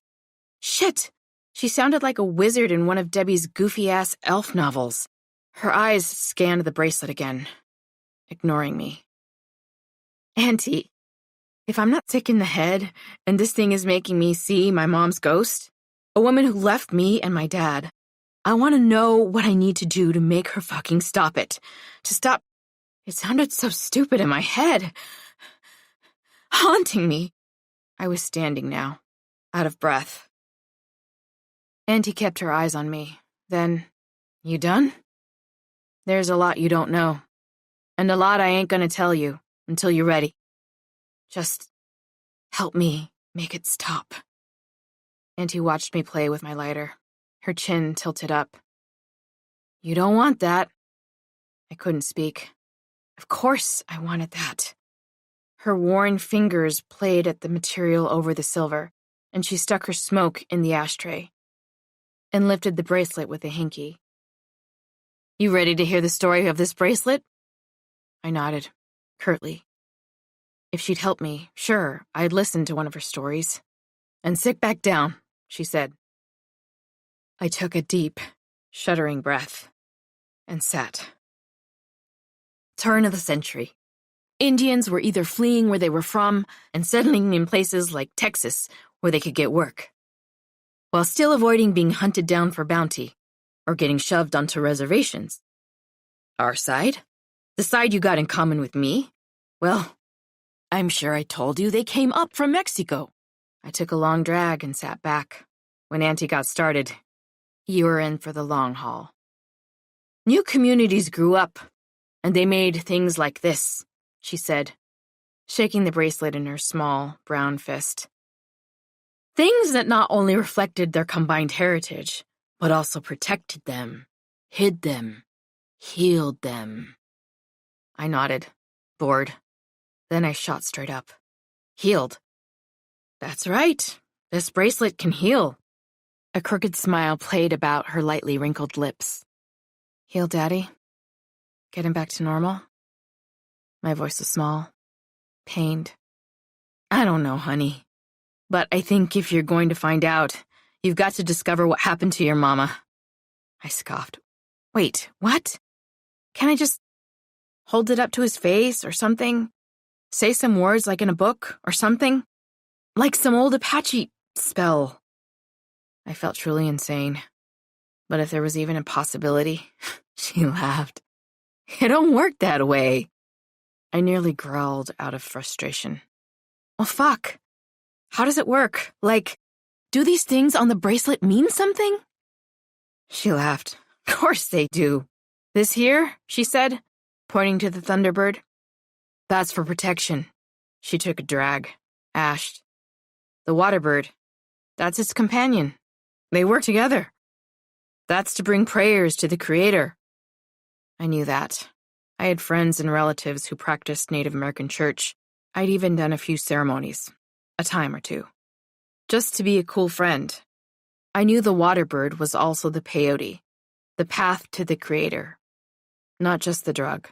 Shit! She sounded like a wizard in one of Debbie's goofy-ass elf novels. Her eyes scanned the bracelet again, ignoring me. Auntie, if I'm not sick in the head and this thing is making me see my mom's ghost, a woman who left me and my dad, I want to know what I need to do to make her fucking stop it. To stop. It sounded so stupid in my head. Haunting me. I was standing now, out of breath. Auntie kept her eyes on me. Then, you done? There's a lot you don't know. And a lot I ain't gonna tell you. until you're ready. Just help me make it stop. Auntie watched me play with my lighter, her chin tilted up. You don't want that. I couldn't speak. Of course I wanted that. Her worn fingers played at the material over the silver, and she stuck her smoke in the ashtray and lifted the bracelet with a hinky. You ready to hear the story of this bracelet? I nodded, curtly. If she'd help me, sure, I'd listen to one of her stories. And sit back down, she said. I took a deep, shuddering breath and sat. Turn of the century. Indians were either fleeing where they were from and settling in places like Texas where they could get work, while still avoiding being hunted down for bounty or getting shoved onto reservations. Our side? The side you got in common with me? Well, I'm sure I told you they came up from Mexico. I took a long drag and sat back. When Auntie got started, you were in for the long haul. New communities grew up, and they made things like this, she said, shaking the bracelet in her small, brown fist. Things that not only reflected their combined heritage, but also protected them, hid them, healed them. I nodded, bored. Then I shot straight up. Healed. That's right. This bracelet can heal. A crooked smile played about her lightly wrinkled lips. Heal Daddy? Get him back to normal? My voice was small, pained. I don't know, honey. But I think if you're going to find out, you've got to discover what happened to your mama. I scoffed. Wait, what? Can I just hold it up to his face or something? Say some words like in a book or something? Like some old Apache spell. I felt truly insane. But if there was even a possibility, she laughed. It don't work that way. I nearly growled out of frustration. Well, fuck. How does it work? Like, do these things on the bracelet mean something? She laughed. Of course they do. This here, she said, pointing to the Thunderbird. That's for protection. She took a drag, ashed. The Waterbird, that's its companion. They work together. That's to bring prayers to the Creator. I knew that. I had friends and relatives who practiced Native American church. I'd even done a few ceremonies, a time or two. Just to be a cool friend. I knew the Waterbird was also the peyote, the path to the Creator, not just the drug.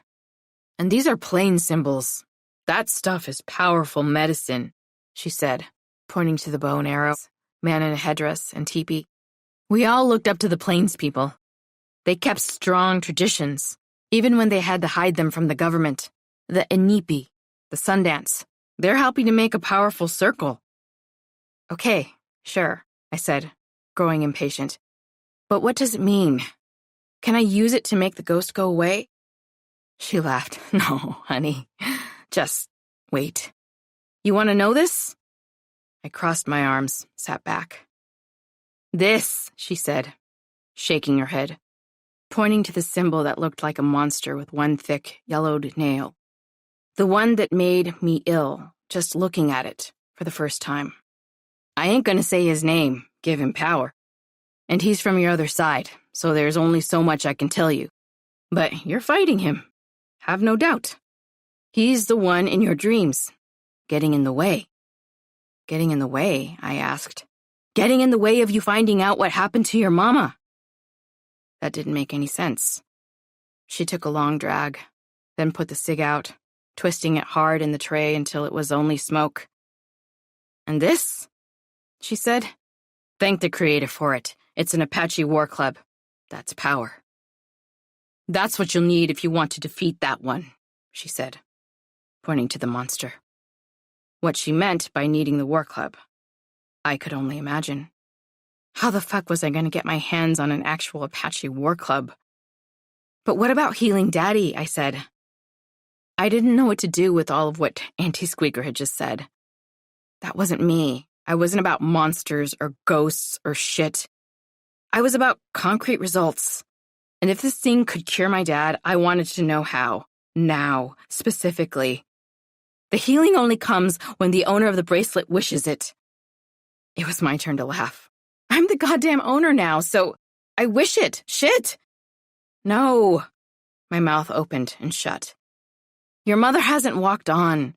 And these are plain symbols. That stuff is powerful medicine, she said, pointing to the bow and arrows, man in a headdress, and teepee. We all looked up to the Plains people. They kept strong traditions, even when they had to hide them from the government. The Inipi, the Sundance, they're helping to make a powerful circle. Okay, sure, I said, growing impatient. But what does it mean? Can I use it to make the ghost go away? She laughed. No, honey. Just wait. You want to know this? I crossed my arms, sat back. This, she said, shaking her head, pointing to the symbol that looked like a monster with one thick, yellowed nail. The one that made me ill, just looking at it for the first time. I ain't gonna say his name, give him power. And he's from your other side, so there's only so much I can tell you. But you're fighting him. Have no doubt. He's the one in your dreams, getting in the way. Getting in the way, I asked. Getting in the way of you finding out what happened to your mama. That didn't make any sense. She took a long drag, then put the cig out, twisting it hard in the tray until it was only smoke. And this? She said. Thank the Creator for it. It's an Apache war club. That's power. That's what you'll need if you want to defeat that one, she said, pointing to the monster. What she meant by needing the war club, I could only imagine. How the fuck was I going to get my hands on an actual Apache war club? But what about healing Daddy, I said. I didn't know what to do with all of what Auntie Squeaker had just said. That wasn't me. I wasn't about monsters or ghosts or shit. I was about concrete results. And if this thing could cure my dad, I wanted to know how. Now, specifically. The healing only comes when the owner of the bracelet wishes it. It was my turn to laugh. I'm the goddamn owner now, so I wish it. Shit. No. My mouth opened and shut. Your mother hasn't walked on,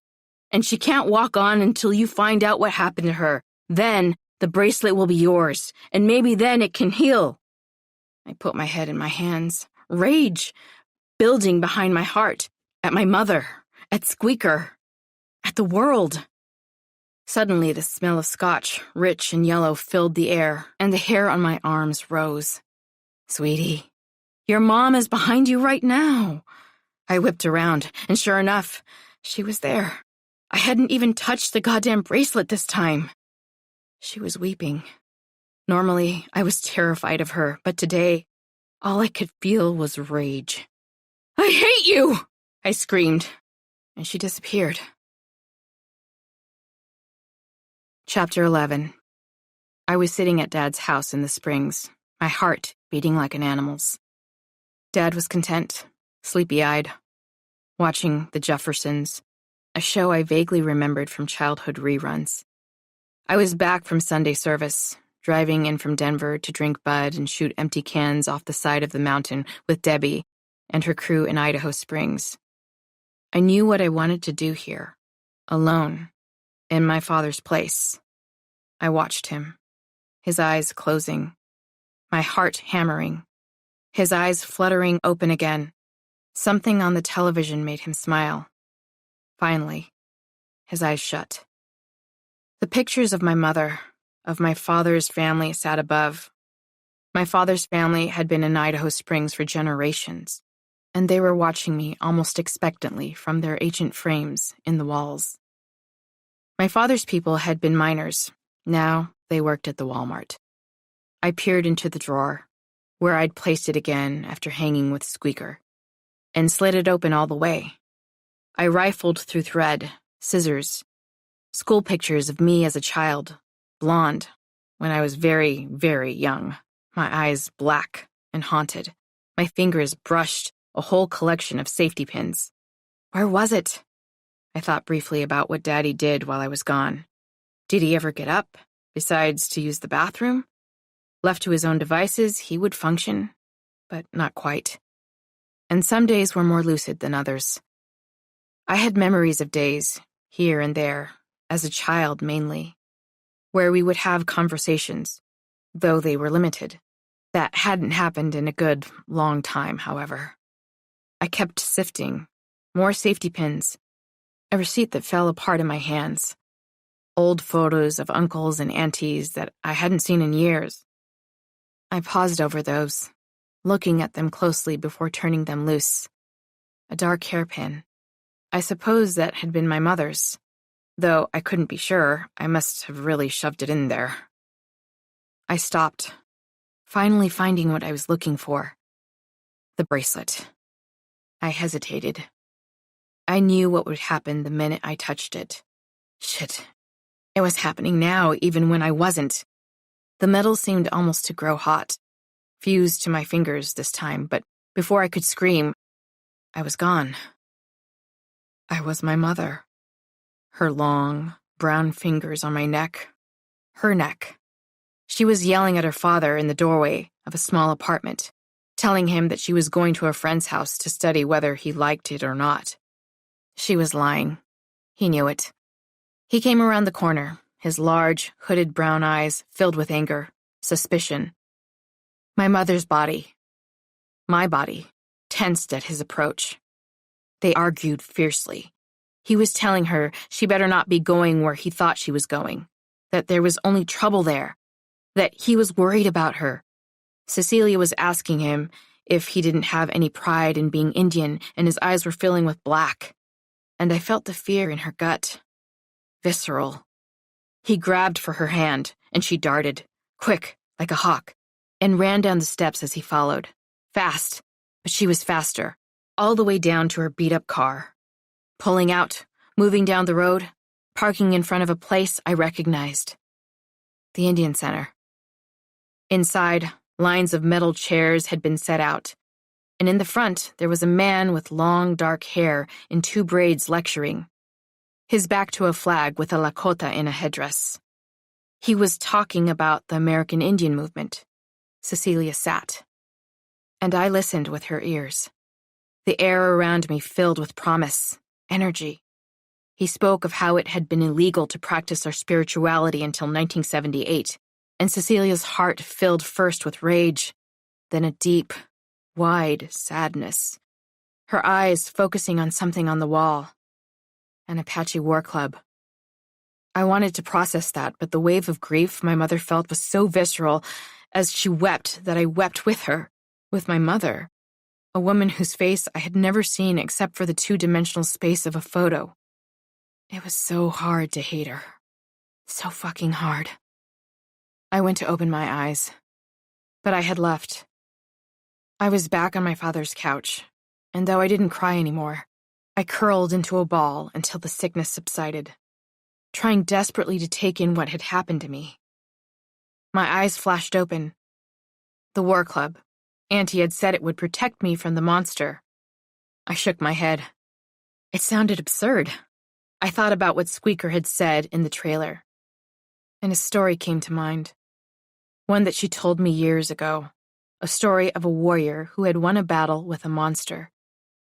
and she can't walk on until you find out what happened to her. Then the bracelet will be yours, and maybe then it can heal. I put my head in my hands, rage building behind my heart, at my mother, at Squeaker, at the world. Suddenly, the smell of scotch, rich and yellow, filled the air, and the hair on my arms rose. Sweetie, your mom is behind you right now. I whipped around, and sure enough, she was there. I hadn't even touched the goddamn bracelet this time. She was weeping. Normally, I was terrified of her, but today, all I could feel was rage. I hate you! I screamed, and she disappeared. Chapter 11. I was sitting at Dad's house in the Springs, my heart beating like an animal's. Dad was content, sleepy-eyed, watching The Jeffersons, a show I vaguely remembered from childhood reruns. I was back from Sunday service, driving in from Denver to drink Bud and shoot empty cans off the side of the mountain with Debbie and her crew in Idaho Springs. I knew what I wanted to do here, alone, in my father's place. I watched him, his eyes closing, my heart hammering, his eyes fluttering open again. Something on the television made him smile. Finally, his eyes shut. The pictures of my mother, of my father's family sat above. My father's family had been in Idaho Springs for generations, and they were watching me almost expectantly from their ancient frames in the walls. My father's people had been miners. Now they worked at the Walmart. I peered into the drawer, where I'd placed it again after hanging with Squeaker, and slid it open all the way. I rifled through thread, scissors, school pictures of me as a child, blonde, when I was very, very young, my eyes black and haunted. My fingers brushed a whole collection of safety pins. Where was it? I thought briefly about what Daddy did while I was gone. Did he ever get up, besides to use the bathroom? Left to his own devices, he would function, but not quite. And some days were more lucid than others. I had memories of days, here and there, as a child mainly, where we would have conversations, though they were limited. That hadn't happened in a good, long time, however. I kept sifting. More safety pins. A receipt that fell apart in my hands. Old photos of uncles and aunties that I hadn't seen in years. I paused over those, looking at them closely before turning them loose. A dark hairpin. I suppose that had been my mother's. Though I couldn't be sure, I must have really shoved it in there. I stopped, finally finding what I was looking for. The bracelet. I hesitated. I knew what would happen the minute I touched it. Shit. It was happening now, even when I wasn't. The metal seemed almost to grow hot, fused to my fingers this time, but before I could scream, I was gone. I was my mother. Her long, brown fingers on my neck. Her neck. She was yelling at her father in the doorway of a small apartment, telling him that she was going to a friend's house to study whether he liked it or not. She was lying. He knew it. He came around the corner, his large, hooded brown eyes filled with anger, suspicion. My mother's body, my body, tensed at his approach. They argued fiercely. He was telling her she better not be going where he thought she was going, that there was only trouble there, that he was worried about her. Cecilia was asking him if he didn't have any pride in being Indian, and his eyes were filling with black. And I felt the fear in her gut. Visceral. He grabbed for her hand, and she darted, quick, like a hawk, and ran down the steps as he followed. Fast, but she was faster, all the way down to her beat-up car. Pulling out, moving down the road, parking in front of a place I recognized. The Indian Center. Inside, lines of metal chairs had been set out, and in the front there was a man with long dark hair in 2 braids lecturing. his back to a flag with a Lakota in a headdress. He was talking about the American Indian movement. Cecilia sat, and I listened with her ears. The air around me filled with promise, energy. He spoke of how it had been illegal to practice our spirituality until 1978, and Cecilia's heart filled first with rage, then a deep, wide sadness. Her eyes focusing on something on the wall. An Apache war club. I wanted to process that, but the wave of grief my mother felt was so visceral as she wept that I wept with her, with my mother, a woman whose face I had never seen except for the two-dimensional space of a photo. It was so hard to hate her. So fucking hard. I went to open my eyes, but I had left. I was back on my father's couch, and though I didn't cry anymore, I curled into a ball until the sickness subsided, trying desperately to take in what had happened to me. My eyes flashed open. The war club. Auntie had said it would protect me from the monster. I shook my head. It sounded absurd. I thought about what Squeaker had said in the trailer, and a story came to mind. One that she told me years ago. A story of a warrior who had won a battle with a monster.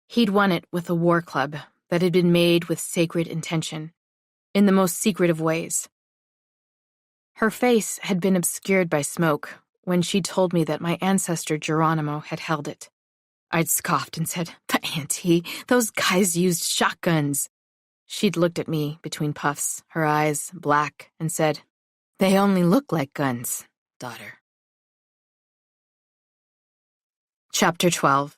He'd won it with a war club that had been made with sacred intention, in the most secret of ways. Her face had been obscured by smoke when she told me that my ancestor Geronimo had held it. I'd scoffed and said, "But Auntie, those guys used shotguns." She'd looked at me between puffs, her eyes black, and said, "They only look like guns, daughter." Chapter 12.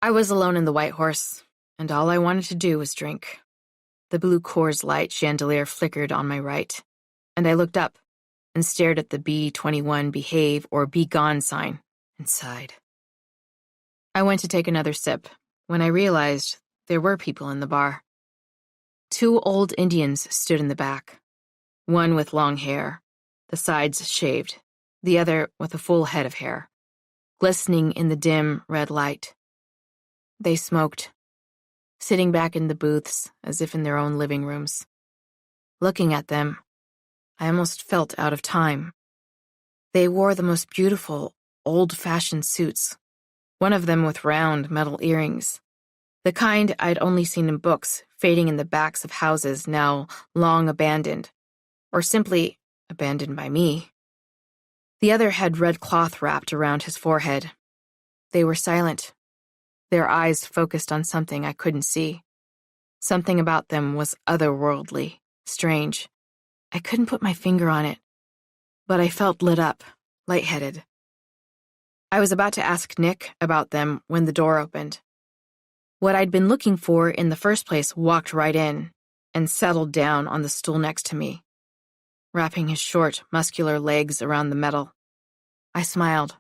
I was alone in the White Horse, and all I wanted to do was drink. The blue Coors Light chandelier flickered on my right, and I looked up and stared at the B21 Behave or Be Gone sign and sighed. I went to take another sip when I realized there were people in the bar. Two old Indians stood in the back, one with long hair, the sides shaved, the other with a full head of hair, glistening in the dim red light. They smoked, sitting back in the booths as if in their own living rooms. Looking at them, I almost felt out of time. They wore the most beautiful, old-fashioned suits, one of them with round metal earrings, the kind I'd only seen in books fading in the backs of houses now long abandoned, or simply abandoned by me. The other had red cloth wrapped around his forehead. They were silent, their eyes focused on something I couldn't see. Something about them was otherworldly, strange. I couldn't put my finger on it, but I felt lit up, lightheaded. I was about to ask Nick about them when the door opened. What I'd been looking for in the first place walked right in and settled down on the stool next to me, wrapping his short, muscular legs around the metal. I smiled,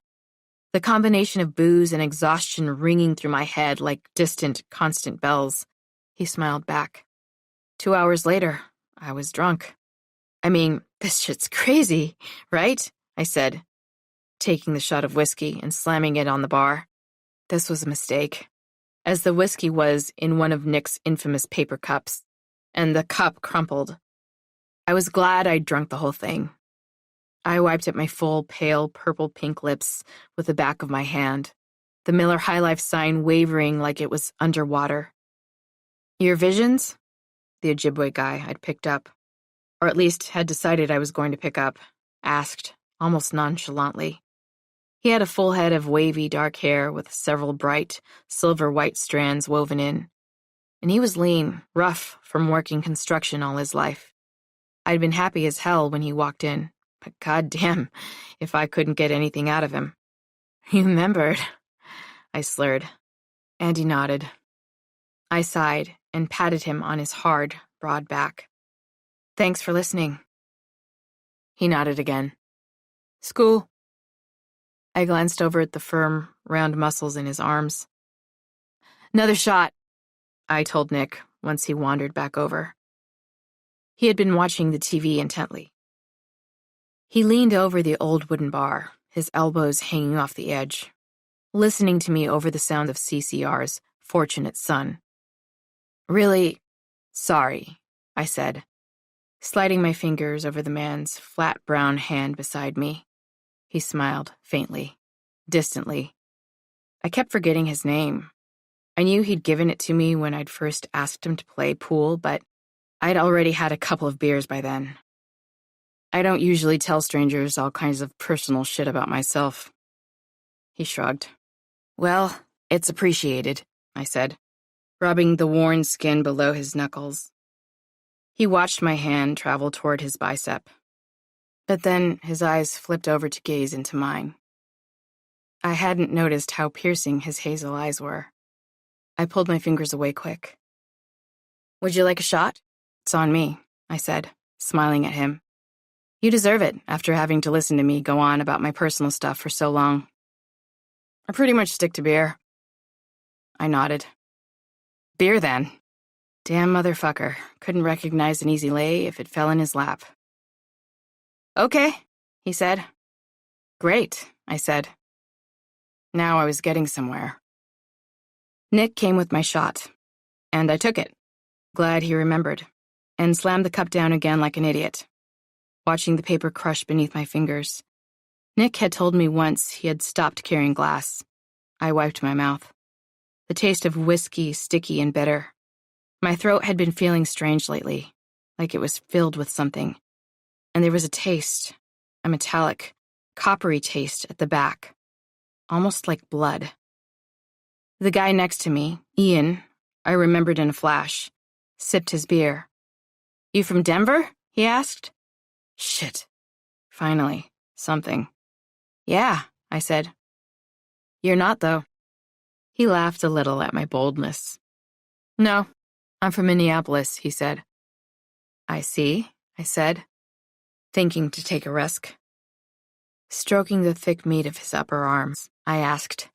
the combination of booze and exhaustion ringing through my head like distant, constant bells. He smiled back. 2 hours later, I was drunk. I mean, this shit's crazy, right? I said, taking the shot of whiskey and slamming it on the bar. This was a mistake, as the whiskey was in one of Nick's infamous paper cups, and the cup crumpled. I was glad I'd drunk the whole thing. I wiped at my full, pale, purple-pink lips with the back of my hand, the Miller High Life sign wavering like it was underwater. Your visions? The Ojibwe guy I'd picked up, or at least had decided I was going to pick up, asked, almost nonchalantly. He had a full head of wavy dark hair with several bright, silver-white strands woven in, and he was lean, rough from working construction all his life. I'd been happy as hell when he walked in, but goddamn if I couldn't get anything out of him. You remembered, I slurred, and he nodded. I sighed and patted him on his hard, broad back. Thanks for listening. He nodded again. School. I glanced over at the firm, round muscles in his arms. Another shot, I told Nick once he wandered back over. He had been watching the TV intently. He leaned over the old wooden bar, his elbows hanging off the edge, listening to me over the sound of CCR's Fortunate Son. Really, Sorry, I said, sliding my fingers over the man's flat brown hand beside me. He smiled faintly, distantly. I kept forgetting his name. I knew he'd given it to me when I'd first asked him to play pool, but I'd already had a couple of beers by then. I don't usually tell strangers all kinds of personal shit about myself. He shrugged. Well, it's appreciated, I said, rubbing the worn skin below his knuckles. He watched my hand travel toward his bicep, but then his eyes flipped over to gaze into mine. I hadn't noticed how piercing his hazel eyes were. I pulled my fingers away quick. Would you like a shot? It's on me, I said, smiling at him. You deserve it after having to listen to me go on about my personal stuff for so long. I pretty much stick to beer. I nodded. Beer, then. Damn motherfucker. Couldn't recognize an easy lay if it fell in his lap. Okay, he said. Great, I said. Now I was getting somewhere. Nick came with my shot, and I took it, glad he remembered, and slammed the cup down again like an idiot, watching the paper crush beneath my fingers. Nick had told me once he had stopped carrying glass. I wiped my mouth. The taste of whiskey, sticky and bitter. My throat had been feeling strange lately, like it was filled with something. And there was a taste, a metallic, coppery taste at the back, almost like blood. The guy next to me, Ian, I remembered in a flash, sipped his beer. You from Denver? He asked. Shit. Finally, something. Yeah, I said. You're not, though. He laughed a little at my boldness. No, I'm from Minneapolis, he said. I see, I said, thinking to take a risk. Stroking the thick meat of his upper arms, I asked,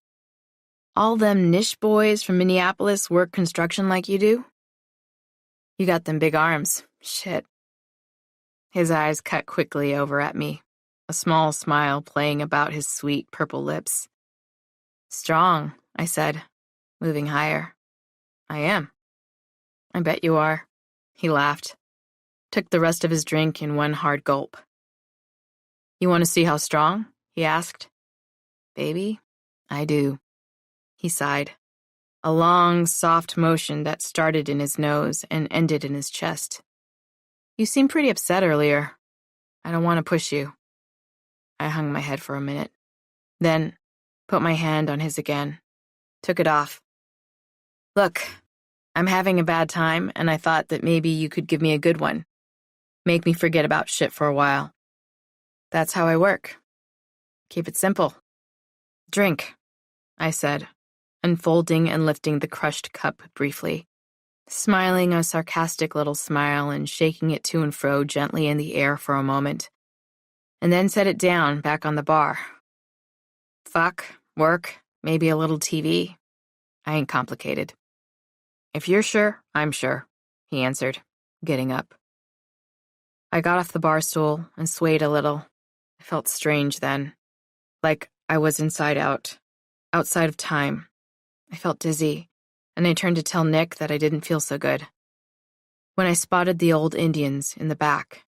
all them niche boys from Minneapolis work construction like you do? You got them big arms. Shit. His eyes cut quickly over at me, a small smile playing about his sweet purple lips. Strong, I said, moving higher. I am. I bet you are. He laughed, took the rest of his drink in one hard gulp. You want to see how strong? He asked. Baby, I do. He sighed, a long, soft motion that started in his nose and ended in his chest. You seemed pretty upset earlier. I don't want to push you. I hung my head for a minute, then put my hand on his again, took it off. Look, I'm having a bad time, and I thought that maybe you could give me a good one. Make me forget about shit for a while. That's how I work. Keep it simple. Drink, I said, unfolding and lifting the crushed cup briefly, smiling a sarcastic little smile and shaking it to and fro gently in the air for a moment, and then set it down back on the bar. Fuck, work, maybe a little TV. I ain't complicated. If you're sure, I'm sure, he answered, getting up. I got off the bar stool and swayed a little. I felt strange then, like I was inside out, outside of time. I felt dizzy, and I turned to tell Nick that I didn't feel so good. When I spotted the old Indians in the back,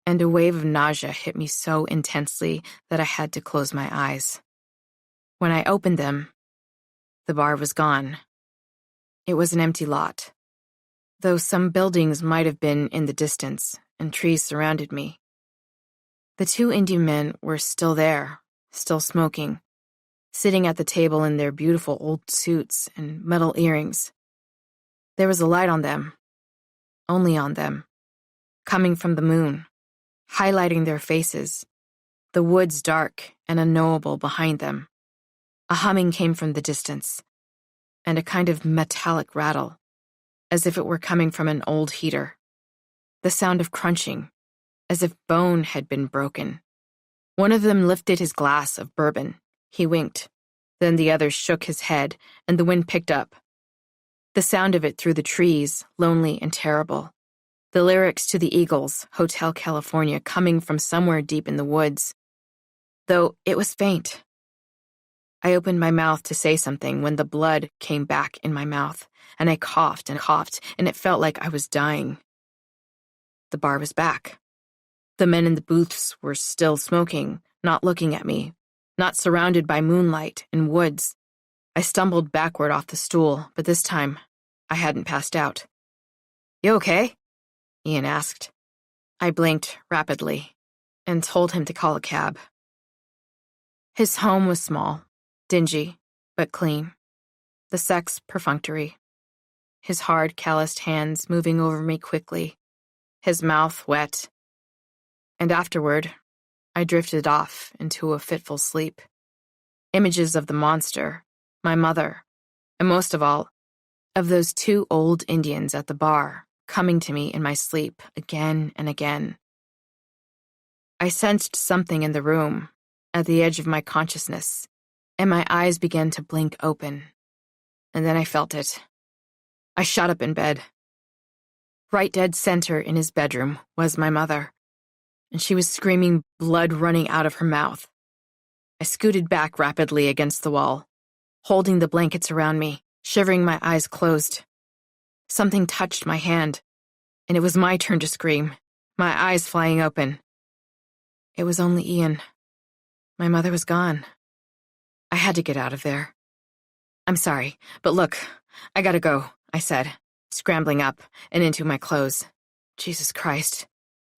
and a wave of nausea hit me so intensely that I had to close my eyes. When I opened them, the bar was gone. It was an empty lot, though some buildings might have been in the distance, and trees surrounded me. The two Indian men were still there, still smoking, sitting at the table in their beautiful old suits and metal earrings. There was a light on them, only on them, coming from the moon, highlighting their faces, the woods dark and unknowable behind them. A humming came from the distance, and a kind of metallic rattle, as if it were coming from an old heater. The sound of crunching, as if bone had been broken. One of them lifted his glass of bourbon. He winked. Then the other shook his head, and the wind picked up. The sound of it through the trees, lonely and terrible. The lyrics to the Eagles, Hotel California, coming from somewhere deep in the woods. Though it was faint. I opened my mouth to say something when the blood came back in my mouth, and I coughed, and it felt like I was dying. The bar was back. The men in the booths were still smoking, not looking at me, not surrounded by moonlight and woods. I stumbled backward off the stool, but this time I hadn't passed out. "You okay?" Ian asked. I blinked rapidly and told him to call a cab. His home was small, dingy, but clean. The sex perfunctory. His hard, calloused hands moving over me quickly. His mouth wet. And afterward, I drifted off into a fitful sleep. Images of the monster, my mother, and most of all, of those two old Indians at the bar coming to me in my sleep again and again. I sensed something in the room, at the edge of my consciousness, and my eyes began to blink open. And then I felt it. I shot up in bed. Right dead center in his bedroom was my mother, and she was screaming, blood running out of her mouth. I scooted back rapidly against the wall, holding the blankets around me, shivering, my eyes closed. Something touched my hand, and it was my turn to scream, my eyes flying open. It was only Ian. My mother was gone. I had to get out of there. "I'm sorry, but look, I gotta go," I said, scrambling up and into my clothes. Jesus Christ.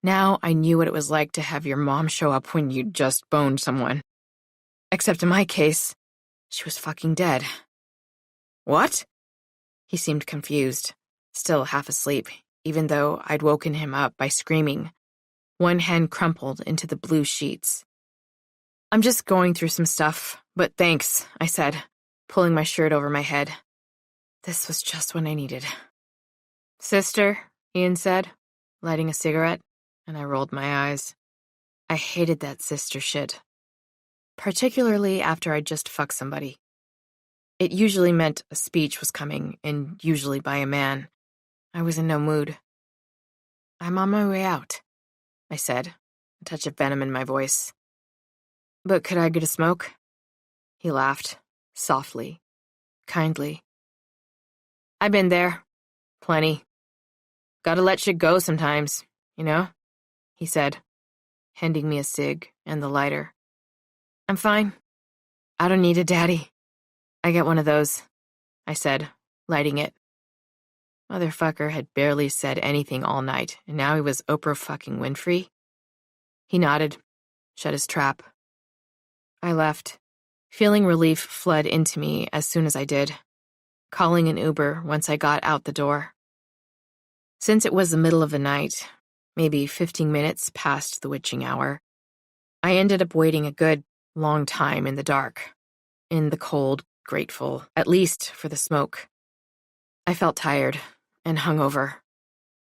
Now I knew what it was like to have your mom show up when you'd just boned someone. Except in my case, she was fucking dead. "What?" He seemed confused, still half asleep, even though I'd woken him up by screaming. One hand crumpled into the blue sheets. "I'm just going through some stuff, but thanks," I said, pulling my shirt over my head. This was just what I needed. "Sister," Ian said, lighting a cigarette, and I rolled my eyes. I hated that sister shit. Particularly after I'd just fucked somebody. It usually meant a speech was coming, and usually by a man. I was in no mood. "I'm on my way out," I said, a touch of venom in my voice. "But could I get a smoke?" He laughed, softly, kindly. "I've been there. Plenty. Gotta let shit go sometimes, you know?" he said, handing me a cig and the lighter. "I'm fine. I don't need a daddy. I get one of those," I said, lighting it. Motherfucker had barely said anything all night, and now he was Oprah fucking Winfrey. He nodded, shut his trap. I left. Feeling relief flood into me as soon as I did, calling an Uber once I got out the door. Since it was the middle of the night, maybe 15 minutes past the witching hour, I ended up waiting a good long time in the dark, in the cold, grateful, at least for the smoke. I felt tired and hungover,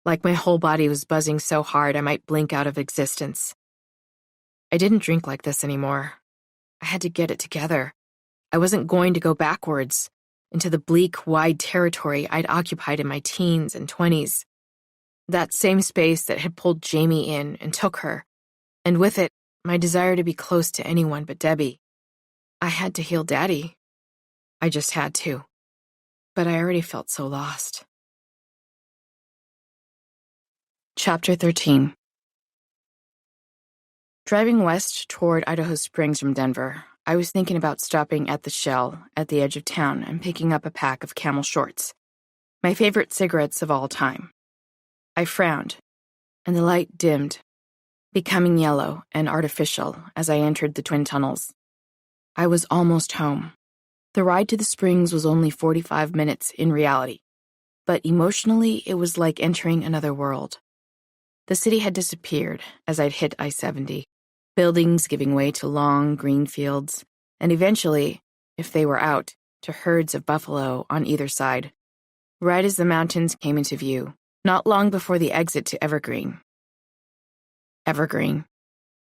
like my whole body was buzzing so hard I might blink out of existence. I didn't drink like this anymore. I had to get it together. I wasn't going to go backwards into the bleak, wide territory I'd occupied in my teens and 20s. That same space that had pulled Jamie in and took her, and with it, my desire to be close to anyone but Debbie. I had to heal Daddy. I just had to. But I already felt so lost. Chapter 13. Driving west toward Idaho Springs from Denver, I was thinking about stopping at the Shell at the edge of town and picking up a pack of Camel Shorts, my favorite cigarettes of all time. I frowned, and the light dimmed, becoming yellow and artificial as I entered the twin tunnels. I was almost home. The ride to the Springs was only 45 minutes in reality, but emotionally it was like entering another world. The city had disappeared as I'd hit I-70, buildings giving way to long green fields, and eventually, if they were out, to herds of buffalo on either side, right as the mountains came into view, not long before the exit to Evergreen,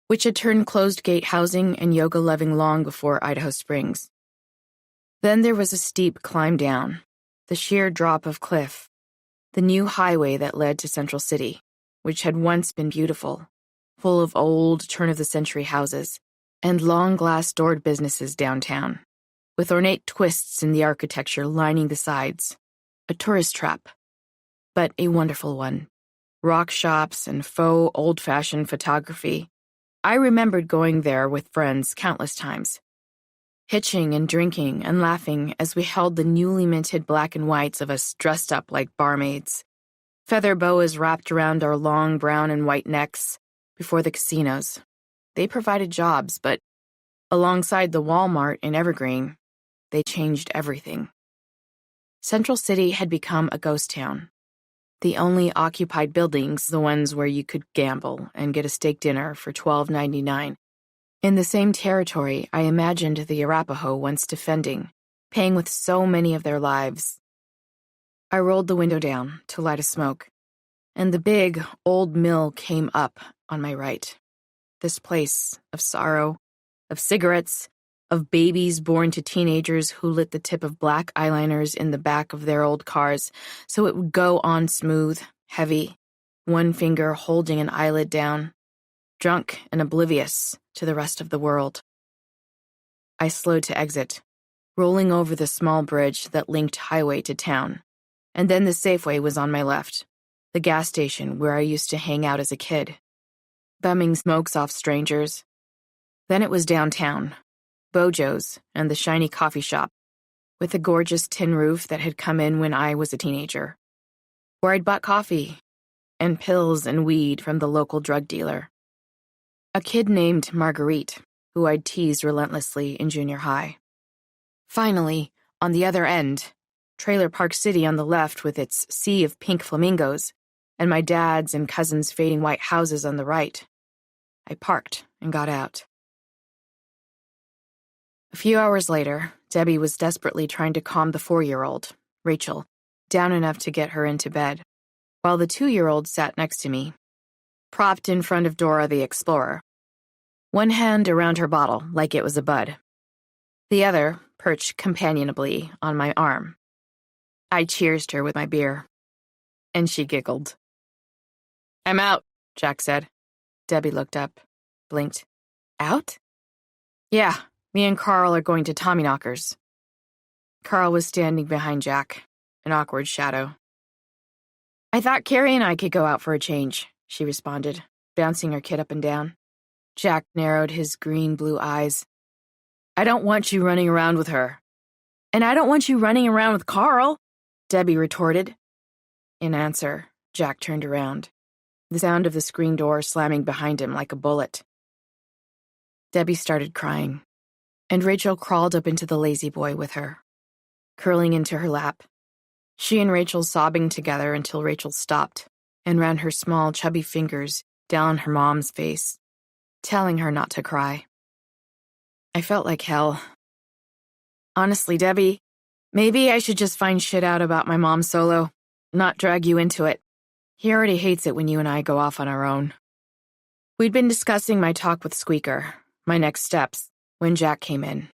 which had turned closed-gate housing and yoga-loving long before Idaho Springs. Then there was a steep climb down, the sheer drop of cliff, the new highway that led to Central City, which had once been beautiful, full of old, turn-of-the-century houses, and long glass-doored businesses downtown. with ornate twists in the architecture lining the sides. A tourist trap, but a wonderful one. Rock shops and faux old-fashioned photography. I remembered going there with friends countless times, hitching and drinking and laughing as we held the newly minted black and whites of us dressed up like barmaids. Feather boas wrapped around our long brown and white necks before the casinos. They provided jobs, but alongside the Walmart in Evergreen, they changed everything. Central City had become a ghost town. The only occupied buildings, the ones where you could gamble and get a steak dinner for $12.99. In the same territory I imagined the Arapaho once defending, paying with so many of their lives. I rolled the window down to light a smoke, and the big, old mill came up on my right. This place of sorrow, of cigarettes, of babies born to teenagers who lit the tip of black eyeliners in the back of their old cars so it would go on smooth, heavy, one finger holding an eyelid down, drunk and oblivious to the rest of the world. I slowed to exit, rolling over the small bridge that linked highway to town, and then the Safeway was on my left, the gas station where I used to hang out as a kid, bumming smokes off strangers. Then it was downtown, Bojo's and the shiny coffee shop, with the gorgeous tin roof that had come in when I was a teenager, where I'd bought coffee and pills and weed from the local drug dealer. A kid named Marguerite, who I'd teased relentlessly in junior high. Finally, on the other end, Trailer Park City on the left with its sea of pink flamingos, and my dad's and cousin's fading white houses on the right. I parked and got out. A few hours later, Debbie was desperately trying to calm the 4-year-old, Rachel, down enough to get her into bed, while the 2-year-old sat next to me, propped in front of Dora the Explorer, one hand around her bottle like it was a bud, the other perched companionably on my arm. I cheersed her with my beer, and she giggled. "I'm out," Jack said. Debbie looked up, blinked. "Out?" "Yeah, me and Carl are going to Tommyknockers." Carl was standing behind Jack, an awkward shadow. "I thought Carrie and I could go out for a change," she responded, bouncing her kid up and down. Jack narrowed his green-blue eyes. "I don't want you running around with her." "And I don't want you running around with Carl," Debbie retorted. In answer, Jack turned around, the sound of the screen door slamming behind him like a bullet. Debbie started crying, and Rachel crawled up into the lazy boy with her, curling into her lap. She and Rachel sobbing together until Rachel stopped and ran her small, chubby fingers down her mom's face, telling her not to cry. I felt like hell. Honestly, Debbie, maybe I should just find shit out about my mom solo, not drag you into it. He already hates it when you and I go off on our own. We'd been discussing my talk with Squeaker, my next steps, when Jack came in.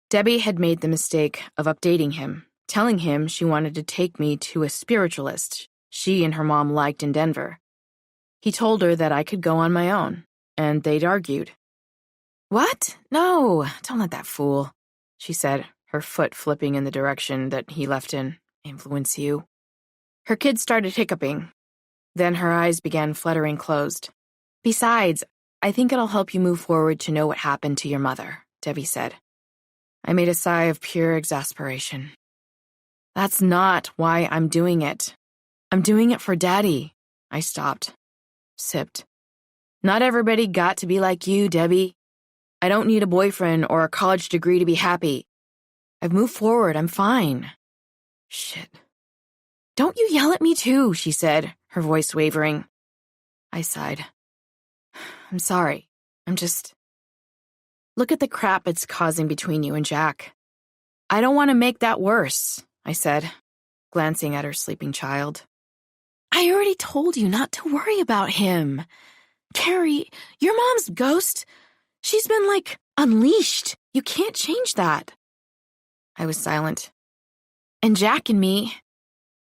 Debbie had made the mistake of updating him, telling him she wanted to take me to a spiritualist she and her mom liked in Denver. He told her that I could go on my own, and they'd argued. "What? No, don't let that fool," she said, her foot flipping in the direction that he left in, "influence you." Her kid started hiccuping. Then her eyes began fluttering closed. "Besides, I think it'll help you move forward to know what happened to your mother," Debbie said. I made a sigh of pure exasperation. "That's not why I'm doing it. I'm doing it for Daddy." I stopped, sipped. "Not everybody got to be like you, Debbie. I don't need a boyfriend or a college degree to be happy. I've moved forward, I'm fine." Shit. "Don't you yell at me too," she said, her voice wavering. I sighed. "I'm sorry. I'm just... Look at the crap it's causing between you and Jack." "I don't want to make that worse," I said, glancing at her sleeping child. "I already told you not to worry about him. Carrie, your mom's ghost. She's been, unleashed. You can't change that." I was silent. "And Jack and me,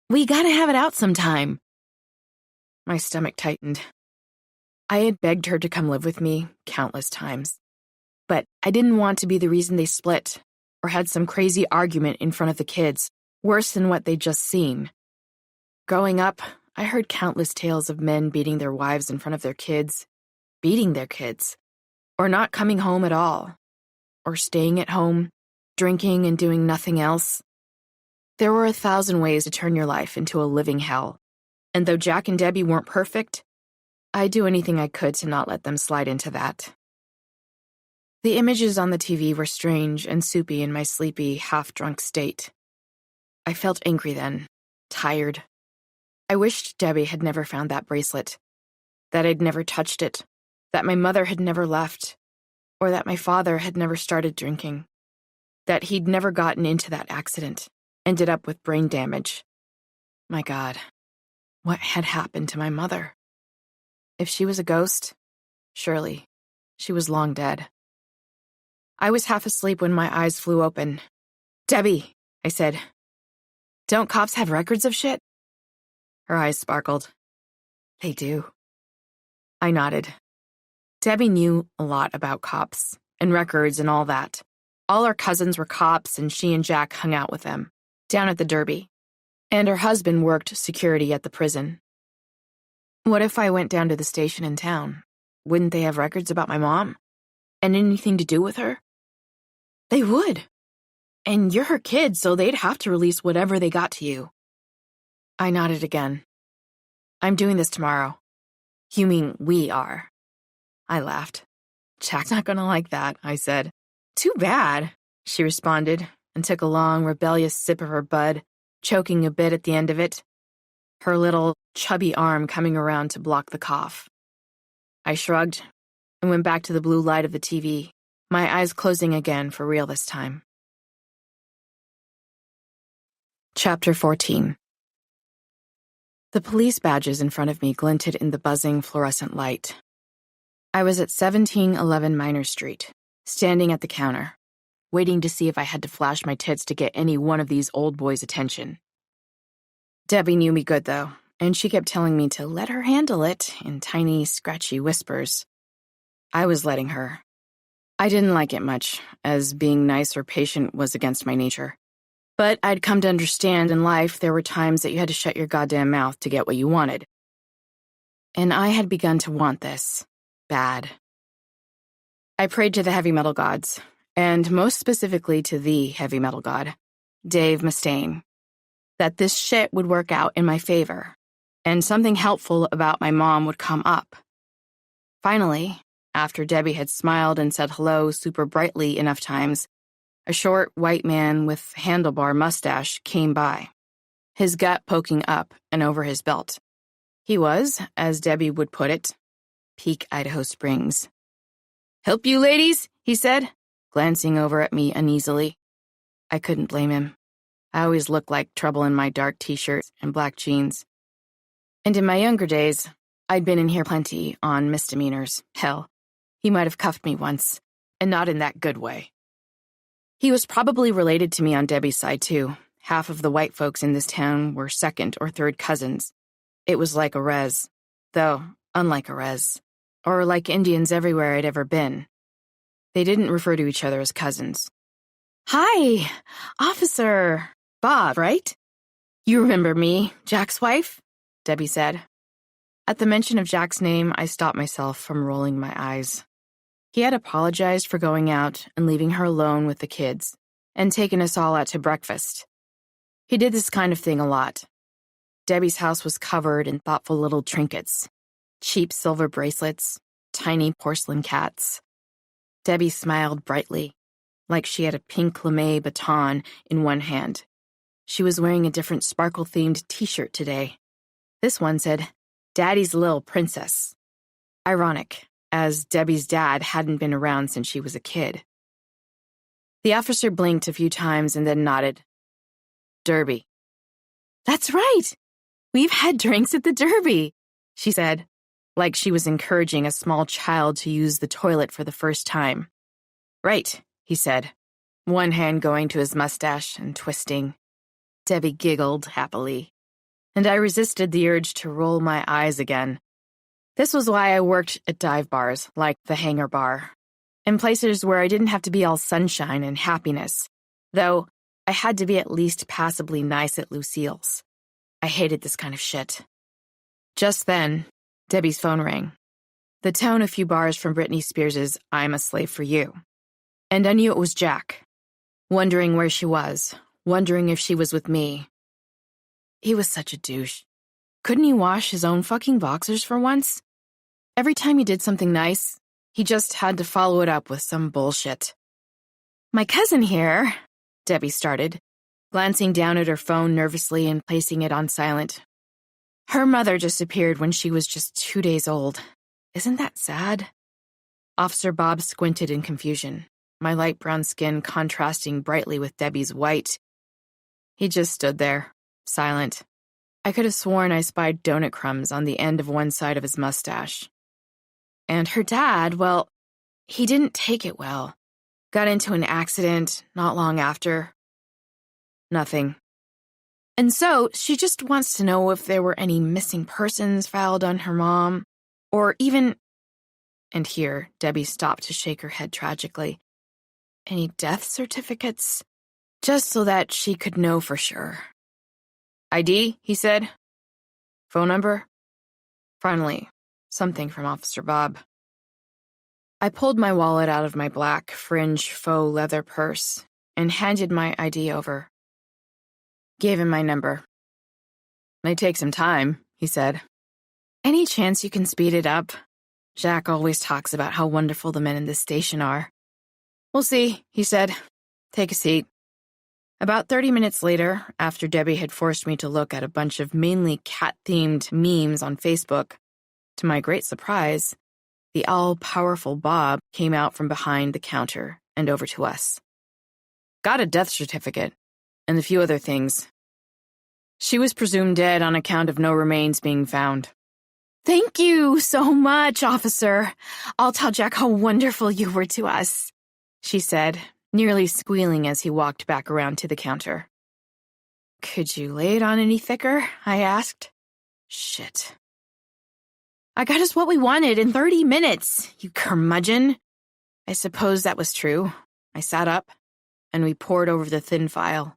we gotta have it out sometime." My stomach tightened. I had begged her to come live with me countless times, but I didn't want to be the reason they split. or had some crazy argument in front of the kids, worse than what they'd just seen. Growing up, I heard countless tales of men beating their wives in front of their kids, beating their kids, or not coming home at all, or staying at home, drinking and doing nothing else. There were 1,000 ways to turn your life into a living hell, and though Jack and Debbie weren't perfect, I'd do anything I could to not let them slide into that. The images on the TV were strange and soupy in my sleepy, half-drunk state. I felt angry then, tired. I wished Debbie had never found that bracelet, that I'd never touched it, that my mother had never left, or that my father had never started drinking, that he'd never gotten into that accident, ended up with brain damage. My God, what had happened to my mother? If she was a ghost, surely she was long dead. I was half asleep when my eyes flew open. "Debbie," I said. "Don't cops have records of shit?" Her eyes sparkled. "They do." I nodded. Debbie knew a lot about cops, and records and all that. All her cousins were cops, and she and Jack hung out with them, down at the Derby. And her husband worked security at the prison. What if I went down to the station in town? Wouldn't they have records about my mom? And anything to do with her? They would. And you're her kid, so they'd have to release whatever they got to you. I nodded again. "I'm doing this tomorrow." "You mean we are?" I laughed. "Jack's not gonna like that," I said. "Too bad," she responded, and took a long, rebellious sip of her bud, choking a bit at the end of it, her little, chubby arm coming around to block the cough. I shrugged and went back to the blue light of the TV, my eyes closing again for real this time. Chapter 14. The police badges in front of me glinted in the buzzing fluorescent light. I was at 1711 Minor Street, standing at the counter, waiting to see if I had to flash my tits to get any one of these old boys' attention. Debbie knew me good, though, and she kept telling me to let her handle it in tiny, scratchy whispers. I was letting her. I didn't like it much, as being nice or patient was against my nature. But I'd come to understand in life there were times that you had to shut your goddamn mouth to get what you wanted. And I had begun to want this. Bad. I prayed to the heavy metal gods, and most specifically to the heavy metal god, Dave Mustaine, that this shit would work out in my favor, and something helpful about my mom would come up. Finally, after Debbie had smiled and said hello super brightly enough times, a short white man with handlebar mustache came by, his gut poking up and over his belt. He was, as Debbie would put it, peak Idaho Springs. "Help you, ladies?" he said, glancing over at me uneasily. I couldn't blame him. I always looked like trouble in my dark t-shirt and black jeans. And in my younger days, I'd been in here plenty on misdemeanors. Hell, he might have cuffed me once, and not in that good way. He was probably related to me on Debbie's side, too. Half of the white folks in this town were second or third cousins. It was like a res, though unlike a res, or like Indians everywhere I'd ever been. They didn't refer to each other as cousins. "Hi, Officer Bob, right? You remember me, Jack's wife?" Debbie said. At the mention of Jack's name, I stopped myself from rolling my eyes. He had apologized for going out and leaving her alone with the kids, and taken us all out to breakfast. He did this kind of thing a lot. Debbie's house was covered in thoughtful little trinkets, cheap silver bracelets, tiny porcelain cats. Debbie smiled brightly, like she had a pink lame baton in one hand. She was wearing a different sparkle-themed t-shirt today. This one said, "Daddy's Little Princess." Ironic, as Debbie's dad hadn't been around since she was a kid. The officer blinked a few times and then nodded. "Derby." "That's right! We've had drinks at the Derby," she said, like she was encouraging a small child to use the toilet for the first time. "Right," he said, one hand going to his mustache and twisting. Debbie giggled happily, and I resisted the urge to roll my eyes again. This was why I worked at dive bars, like the Hangar Bar, in places where I didn't have to be all sunshine and happiness, Though I had to be at least passably nice at Lucille's. I hated this kind of shit. Just then, Debbie's phone rang. The tone a few bars from Britney Spears' I'm a Slave for You. And I knew it was Jack, wondering where she was, wondering if she was with me. He was such a douche. Couldn't he wash his own fucking boxers for once? Every time he did something nice, he just had to follow it up with some bullshit. My cousin here, Debbie started, glancing down at her phone nervously and placing it on silent. Her mother disappeared when she was just 2 days old. Isn't that sad? Officer Bob squinted in confusion, my light brown skin contrasting brightly with Debbie's white. He just stood there, silent. I could have sworn I spied donut crumbs on the end of one side of his mustache. And her dad, well, he didn't take it well. Got into an accident not long after. Nothing. And so she just wants to know if there were any missing persons filed on her mom, or even, and here Debbie stopped to shake her head tragically, any death certificates, just so that she could know for sure. ID, he said. Phone number? Finally, something from Officer Bob. I pulled my wallet out of my black, fringe faux leather purse and handed my ID over. Gave him my number. May take some time, he said. Any chance you can speed it up? Jack always talks about how wonderful the men in this station are. We'll see, he said. Take a seat. About 30 minutes later, after Debbie had forced me to look at a bunch of mainly cat-themed memes on Facebook, to my great surprise, the all-powerful Bob came out from behind the counter and over to us. Got a death certificate, and a few other things. She was presumed dead on account of no remains being found. Thank you so much, officer. I'll tell Jack how wonderful you were to us, she said, nearly squealing as he walked back around to the counter. Could you lay it on any thicker? I asked. Shit. I got us what we wanted in 30 minutes, you curmudgeon. I suppose that was true. I sat up, and we pored over the thin file.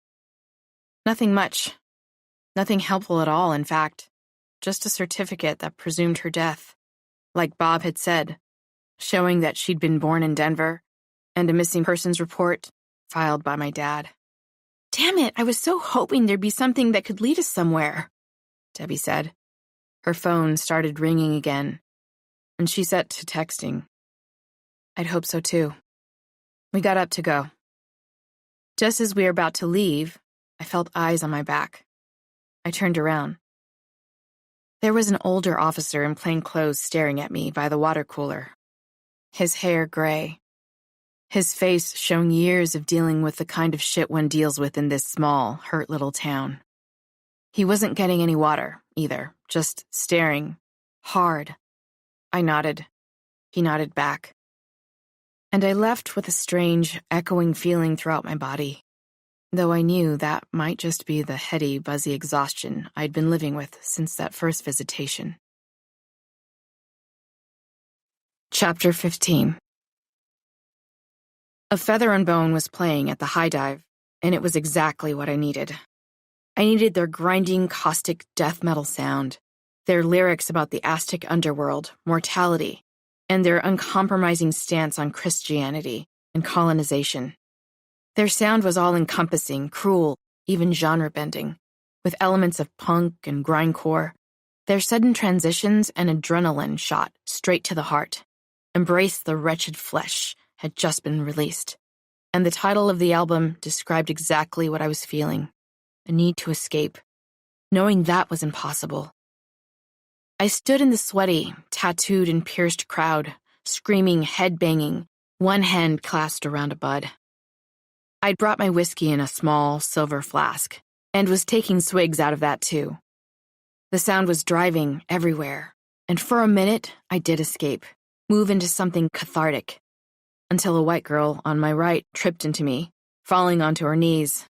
Nothing much. Nothing helpful at all, in fact. Just a certificate that presumed her death, like Bob had said, showing that she'd been born in Denver, and a missing persons report filed by my dad. Damn it, I was so hoping there'd be something that could lead us somewhere, Debbie said. Her phone started ringing again, and she set to texting. I'd hope so too. We got up to go. Just as we were about to leave, I felt eyes on my back. I turned around. There was an older officer in plain clothes staring at me by the water cooler. His hair gray. His face showing years of dealing with the kind of shit one deals with in this small, hurt little town. He wasn't getting any water, either, just staring. Hard. I nodded. He nodded back. And I left with a strange, echoing feeling throughout my body, though I knew that might just be the heady, buzzy exhaustion I'd been living with since that first visitation. Chapter 15. A Feather and Bone was playing at the high dive, and it was exactly what I needed. I needed their grinding, caustic death metal sound, their lyrics about the Aztec underworld, mortality, and their uncompromising stance on Christianity and colonization. Their sound was all-encompassing, cruel, even genre-bending, with elements of punk and grindcore. Their sudden transitions and adrenaline shot straight to the heart. Embrace the Wretched Flesh had just been released, and the title of the album described exactly what I was feeling, a need to escape, knowing that was impossible. I stood in the sweaty, tattooed and pierced crowd, screaming, head-banging, one hand clasped around a bud. I'd brought my whiskey in a small, silver flask, and was taking swigs out of that too. The sound was driving everywhere, and for a minute I did escape, move into something cathartic, until a white girl on my right tripped into me, falling onto her knees.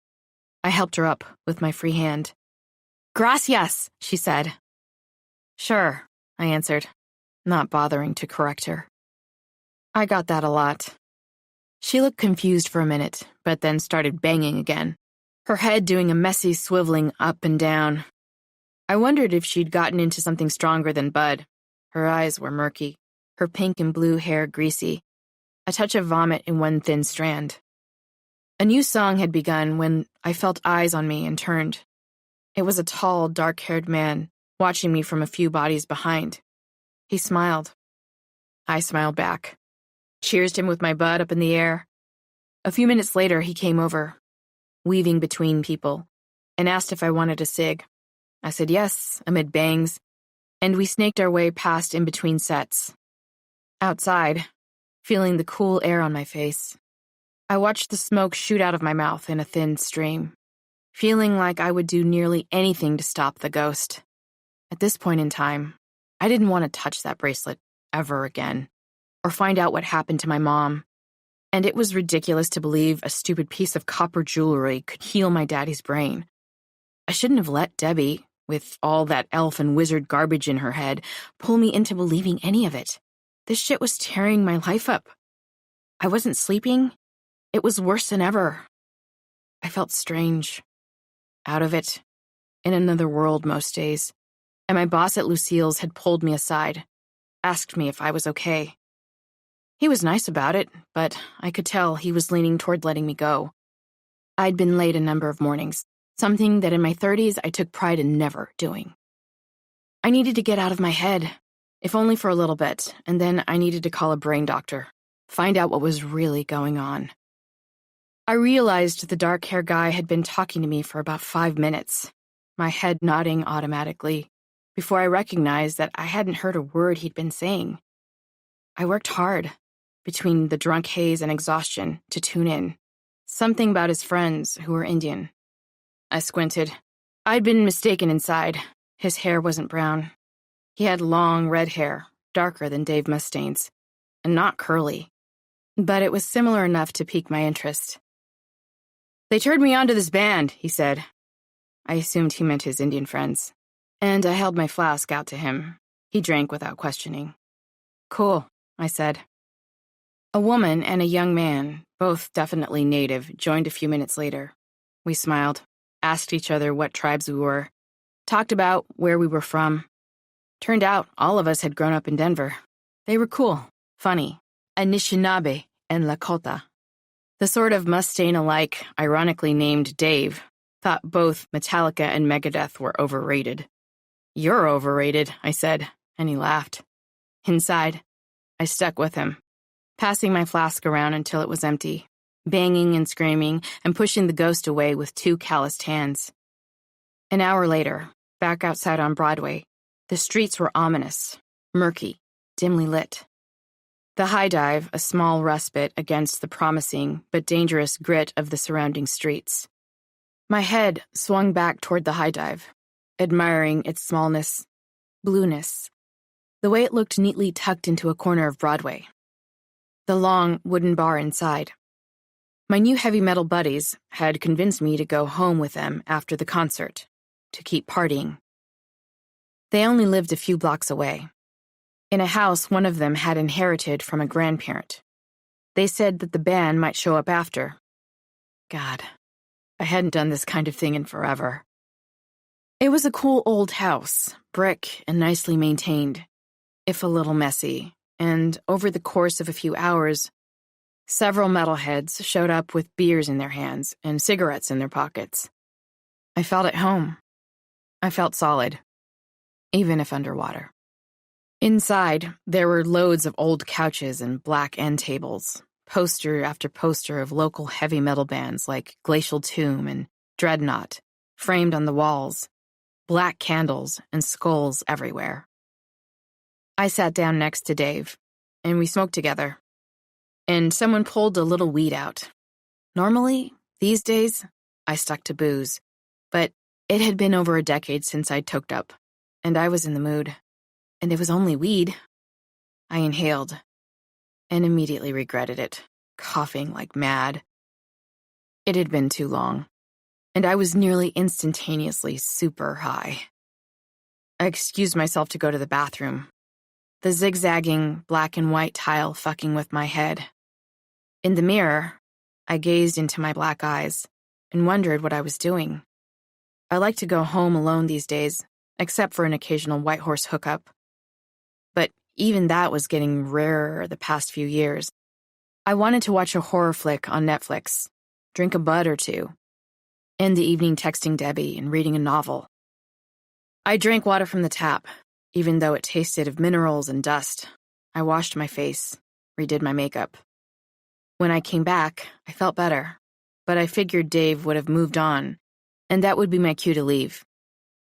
I helped her up with my free hand. Gracias, she said. Sure, I answered, not bothering to correct her. I got that a lot. She looked confused for a minute, but then started banging again, her head doing a messy swiveling up and down. I wondered if she'd gotten into something stronger than Bud. Her eyes were murky, her pink and blue hair greasy, a touch of vomit in one thin strand. A new song had begun when I felt eyes on me and turned. It was a tall, dark-haired man, watching me from a few bodies behind. He smiled. I smiled back, cheersed him with my butt up in the air. A few minutes later, he came over, weaving between people, and asked if I wanted a cig. I said yes, amid bangs, and we snaked our way past in between sets. Outside, feeling the cool air on my face, I watched the smoke shoot out of my mouth in a thin stream, feeling like I would do nearly anything to stop the ghost. At this point in time, I didn't want to touch that bracelet ever again, or find out what happened to my mom, and it was ridiculous to believe a stupid piece of copper jewelry could heal my daddy's brain. I shouldn't have let Debbie, with all that elf and wizard garbage in her head, pull me into believing any of it. This shit was tearing my life up. I wasn't sleeping. It was worse than ever. I felt strange. Out of it. In another world most days. And my boss at Lucille's had pulled me aside, asked me if I was okay. He was nice about it, but I could tell he was leaning toward letting me go. I'd been late a number of mornings, something that in my 30s I took pride in never doing. I needed to get out of my head, if only for a little bit, and then I needed to call a brain doctor, find out what was really going on. I realized the dark-haired guy had been talking to me for about 5 minutes, my head nodding automatically, before I recognized that I hadn't heard a word he'd been saying. I worked hard, between the drunk haze and exhaustion, to tune in. Something about his friends who were Indian. I squinted. I'd been mistaken inside. His hair wasn't brown. He had long red hair, darker than Dave Mustaine's, and not curly. But it was similar enough to pique my interest. "They turned me on to this band," he said. I assumed he meant his Indian friends, and I held my flask out to him. He drank without questioning. "Cool," I said. A woman and a young man, both definitely native, joined a few minutes later. We smiled, asked each other what tribes we were, talked about where we were from. Turned out all of us had grown up in Denver. They were cool, funny, Anishinaabe and Lakota. The sort of Mustaine-alike, ironically named Dave, thought both Metallica and Megadeth were overrated. "You're overrated," I said, and he laughed. Inside, I stuck with him, passing my flask around until it was empty, banging and screaming and pushing the ghost away with 2 calloused hands. An hour later, back outside on Broadway, the streets were ominous, murky, dimly lit. The high dive, a small respite against the promising but dangerous grit of the surrounding streets. My head swung back toward the high dive, admiring its smallness, blueness, the way it looked neatly tucked into a corner of Broadway. The long wooden bar inside. My new heavy metal buddies had convinced me to go home with them after the concert, to keep partying. They only lived a few blocks away, in a house one of them had inherited from a grandparent. They said that the band might show up after. God, I hadn't done this kind of thing in forever. It was a cool old house, brick and nicely maintained, if a little messy, and over the course of a few hours, several metalheads showed up with beers in their hands and cigarettes in their pockets. I felt at home. I felt solid, even if underwater. Inside, there were loads of old couches and black end tables, poster after poster of local heavy metal bands like Glacial Tomb and Dreadnought, framed on the walls, black candles and skulls everywhere. I sat down next to Dave, and we smoked together. And someone pulled a little weed out. Normally, these days, I stuck to booze, but it had been over a decade since I'd toked up, and I was in the mood. And it was only weed. I inhaled, and immediately regretted it, coughing like mad. It had been too long, and I was nearly instantaneously super high. I excused myself to go to the bathroom, the zigzagging black and white tile fucking with my head. In the mirror, I gazed into my black eyes and wondered what I was doing. I like to go home alone these days, except for an occasional White Horse hookup. But even that was getting rarer the past few years. I wanted to watch a horror flick on Netflix, drink a bud or two, end the evening texting Debbie and reading a novel. I drank water from the tap, even though it tasted of minerals and dust. I washed my face, redid my makeup. When I came back, I felt better, but I figured Dave would have moved on, and that would be my cue to leave.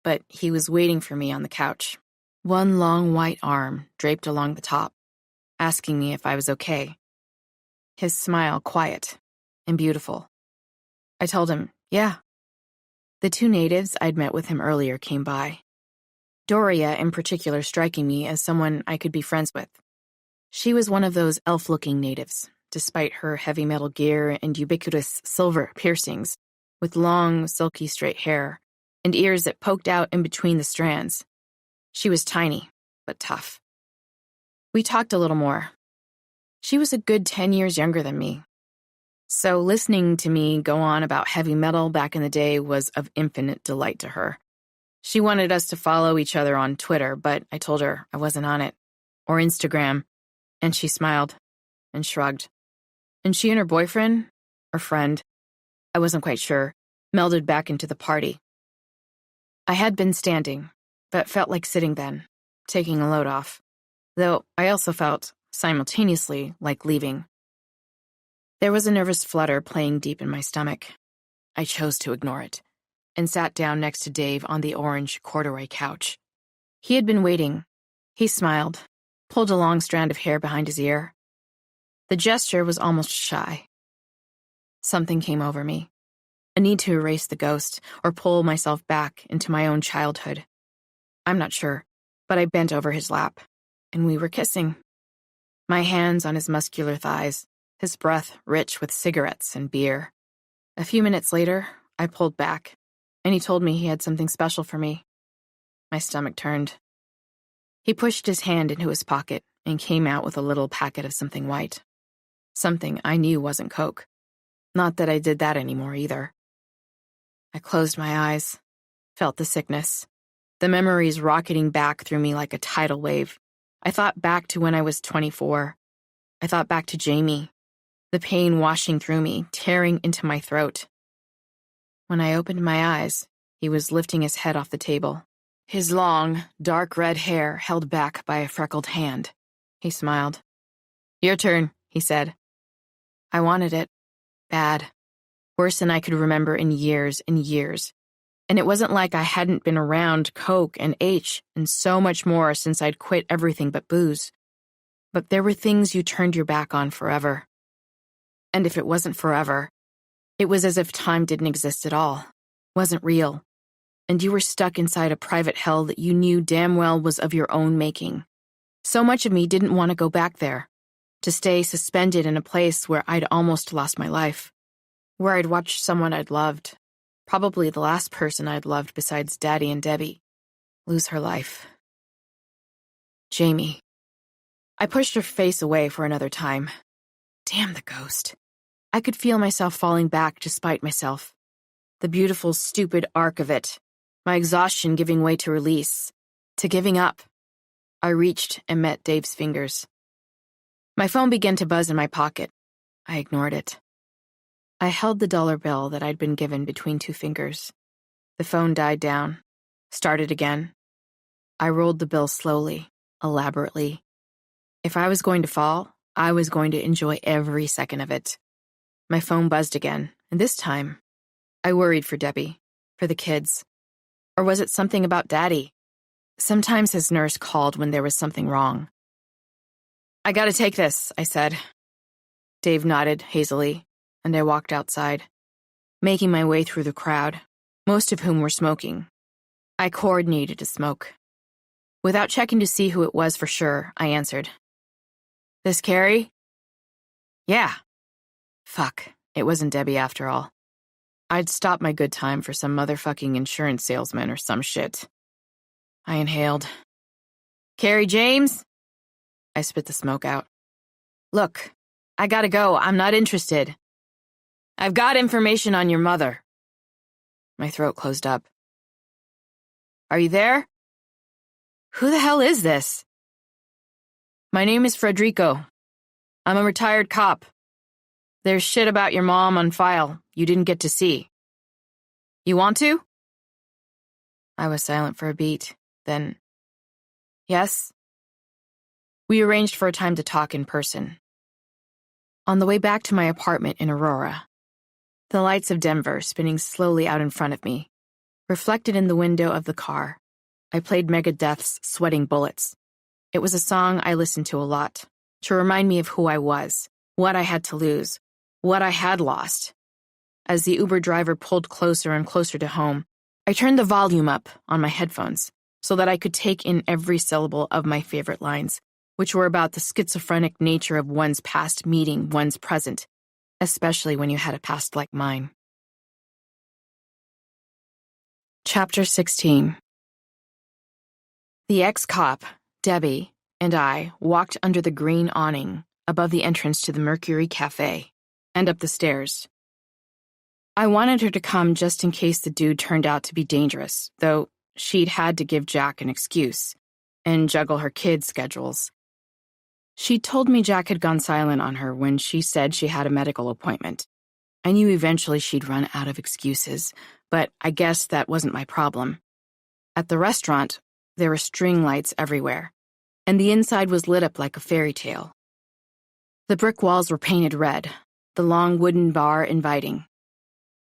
But he was waiting for me on the couch, one long white arm draped along the top, asking me if I was okay. His smile quiet and beautiful. I told him, yeah. The two natives I'd met with him earlier came by. Doria, in particular, striking me as someone I could be friends with. She was one of those elf-looking natives, despite her heavy metal gear and ubiquitous silver piercings, with long, silky straight hair and ears that poked out in between the strands. She was tiny, but tough. We talked a little more. She was a good 10 years younger than me. So listening to me go on about heavy metal back in the day was of infinite delight to her. She wanted us to follow each other on Twitter, but I told her I wasn't on it, or Instagram, and she smiled and shrugged. And she and her boyfriend, or friend, I wasn't quite sure, melded back into the party. I had been standing, but felt like sitting then, taking a load off, though I also felt, simultaneously, like leaving. There was a nervous flutter playing deep in my stomach. I chose to ignore it, and sat down next to Dave on the orange corduroy couch. He had been waiting. He smiled, pulled a long strand of hair behind his ear. The gesture was almost shy. Something came over me, a need to erase the ghost or pull myself back into my own childhood. I'm not sure, but I bent over his lap, and we were kissing. My hands on his muscular thighs, his breath rich with cigarettes and beer. A few minutes later, I pulled back, and he told me he had something special for me. My stomach turned. He pushed his hand into his pocket and came out with a little packet of something white. Something I knew wasn't Coke. Not that I did that anymore either. I closed my eyes, felt the sickness, the memories rocketing back through me like a tidal wave. I thought back to when I was 24. I thought back to Jamie, the pain washing through me, tearing into my throat. When I opened my eyes, he was lifting his head off the table, his long, dark red hair held back by a freckled hand. He smiled. "Your turn," he said. I wanted it. Bad. Worse than I could remember in years and years. And it wasn't like I hadn't been around Coke and H and so much more since I'd quit everything but booze. But there were things you turned your back on forever. And if it wasn't forever, it was as if time didn't exist at all, wasn't real, and you were stuck inside a private hell that you knew damn well was of your own making. So much of me didn't want to go back there, to stay suspended in a place where I'd almost lost my life, where I'd watched someone I'd loved, probably the last person I'd loved besides Daddy and Debbie, lose her life. Jamie. I pushed her face away for another time. Damn the ghost. I could feel myself falling back despite myself. The beautiful, stupid arc of it. My exhaustion giving way to release. To giving up. I reached and met Dave's fingers. My phone began to buzz in my pocket. I ignored it. I held the dollar bill that I'd been given between two fingers. The phone died down. Started again. I rolled the bill slowly, elaborately. If I was going to fall, I was going to enjoy every second of it. My phone buzzed again, and this time, I worried for Debbie, for the kids. Or was it something about Daddy? Sometimes his nurse called when there was something wrong. I gotta take this, I said. Dave nodded hazily, and I walked outside, making my way through the crowd, most of whom were smoking. I coordinated to smoke. Without checking to see who it was for sure, I answered. This Carrie? Yeah. Fuck, it wasn't Debbie after all. I'd stopped my good time for some motherfucking insurance salesman or some shit. I inhaled. Carrie James? I spit the smoke out. Look, I gotta go. I'm not interested. I've got information on your mother. My throat closed up. Are you there? Who the hell is this? My name is Frederico. I'm a retired cop. There's shit about your mom on file you didn't get to see. You want to? I was silent for a beat. Then, yes? We arranged for a time to talk in person. On the way back to my apartment in Aurora, the lights of Denver spinning slowly out in front of me, reflected in the window of the car, I played Megadeth's Sweating Bullets. It was a song I listened to a lot, to remind me of who I was, what I had to lose, what I had lost. As the Uber driver pulled closer and closer to home, I turned the volume up on my headphones so that I could take in every syllable of my favorite lines, which were about the schizophrenic nature of one's past meeting one's present, especially when you had a past like mine. Chapter 16. The ex-cop, Debbie, and I walked under the green awning above the entrance to the Mercury Cafe and up the stairs. I wanted her to come just in case the dude turned out to be dangerous, though she'd had to give Jack an excuse and juggle her kids' schedules. She told me Jack had gone silent on her when she said she had a medical appointment. I knew eventually she'd run out of excuses, but I guess that wasn't my problem. At the restaurant, there were string lights everywhere, and the inside was lit up like a fairy tale. The brick walls were painted red, the long wooden bar inviting.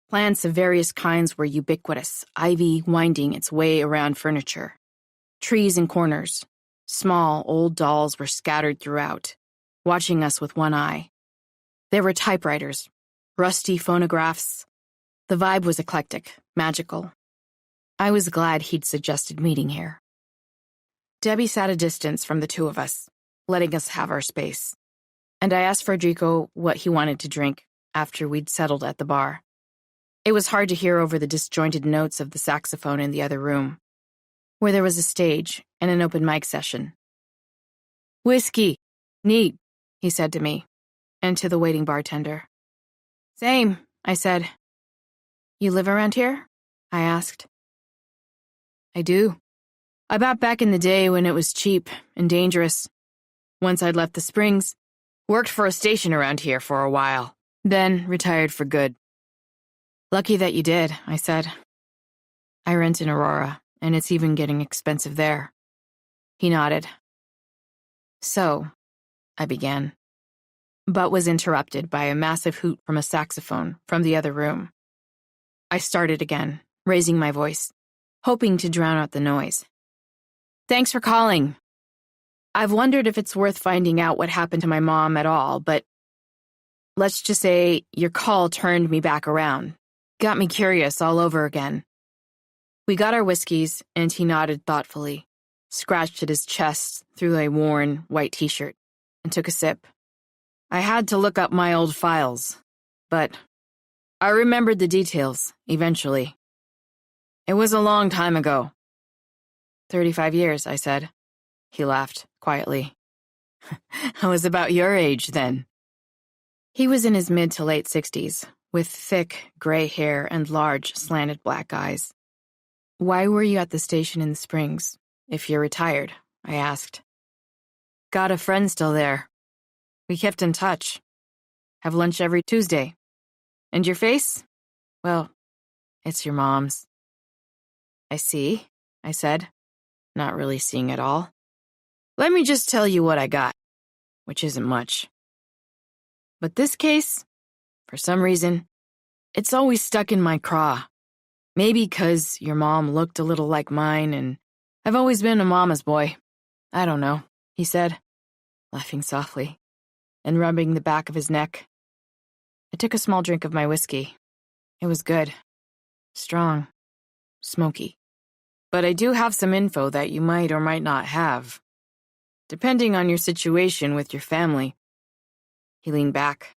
Plants of various kinds were ubiquitous, ivy winding its way around furniture. Trees in corners. Small, old dolls were scattered throughout, watching us with one eye. There were typewriters, rusty phonographs. The vibe was eclectic, magical. I was glad he'd suggested meeting here. Debbie sat a distance from the two of us, letting us have our space, and I asked Frederico what he wanted to drink after we'd settled at the bar. It was hard to hear over the disjointed notes of the saxophone in the other room, where there was a stage and an open mic session. Whiskey. Neat, he said to me, and to the waiting bartender. Same, I said. You live around here? I asked. I do. I bought back in the day when it was cheap and dangerous. Once I'd left the Springs, worked for a station around here for a while, then retired for good. Lucky that you did, I said. I rent in Aurora, and it's even getting expensive there. He nodded. So, I began, but was interrupted by a massive hoot from a saxophone from the other room. I started again, raising my voice, hoping to drown out the noise. Thanks for calling. I've wondered if it's worth finding out what happened to my mom at all, but let's just say your call turned me back around. Got me curious all over again. We got our whiskeys, and he nodded thoughtfully, scratched at his chest through a worn, white t-shirt, and took a sip. I had to look up my old files, but I remembered the details, eventually. It was a long time ago. 35 years, I said. He laughed, quietly. I was about your age then. He was in his mid to late 60s, with thick, gray hair and large, slanted black eyes. Why were you at the station in the Springs, if you're retired? I asked. Got a friend still there. We kept in touch. Have lunch every Tuesday. And your face? Well, it's your mom's. I see, I said, not really seeing it all. Let me just tell you what I got, which isn't much. But this case, for some reason, it's always stuck in my craw. Maybe 'cause your mom looked a little like mine, and I've always been a mama's boy. I don't know, he said, laughing softly, and rubbing the back of his neck. I took a small drink of my whiskey. It was good. Strong. Smoky. But I do have some info that you might or might not have, depending on your situation with your family. He leaned back,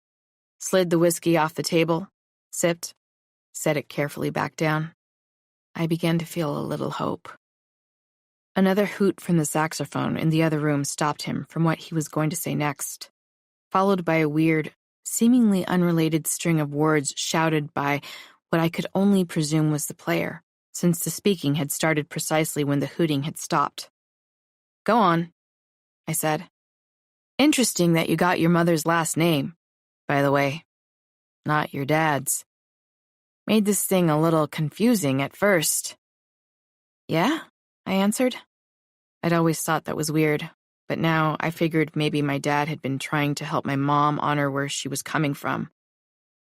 slid the whiskey off the table, sipped, set it carefully back down. I began to feel a little hope. Another hoot from the saxophone in the other room stopped him from what he was going to say next. followed by a weird, seemingly unrelated string of words shouted by what I could only presume was the player, since the speaking had started precisely when the hooting had stopped. "Go on," I said. "Interesting that you got your mother's last name, by the way, not your dad's. Made this thing a little confusing at first." "Yeah?" I answered. I'd always thought that was weird, but now I figured maybe my dad had been trying to help my mom honor where she was coming from.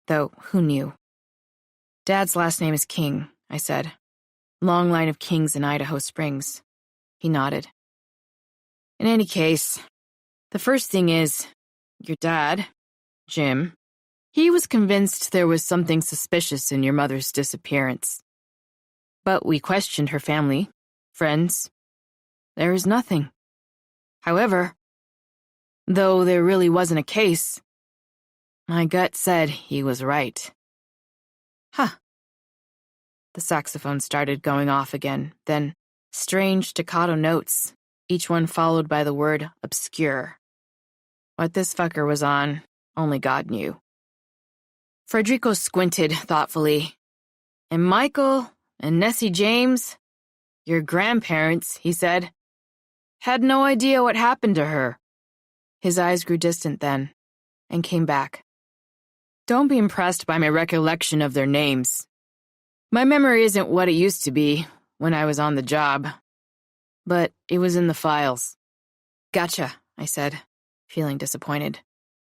Though, who knew? "Dad's last name is King," I said. "Long line of kings in Idaho Springs." He nodded. "In any case, the first thing is, your dad, Jim, he was convinced there was something suspicious in your mother's disappearance. But we questioned her family, friends. There is nothing. However, though there really wasn't a case, my gut said he was right." "Huh." The saxophone started going off again, then strange staccato notes, each one followed by the word obscure. What this fucker was on, only God knew. Frederico squinted thoughtfully. "And Michael and Nessie James, your grandparents," he said, "had no idea what happened to her." His eyes grew distant then, and came back. "Don't be impressed by my recollection of their names. My memory isn't what it used to be when I was on the job, but it was in the files." "Gotcha," I said, feeling disappointed,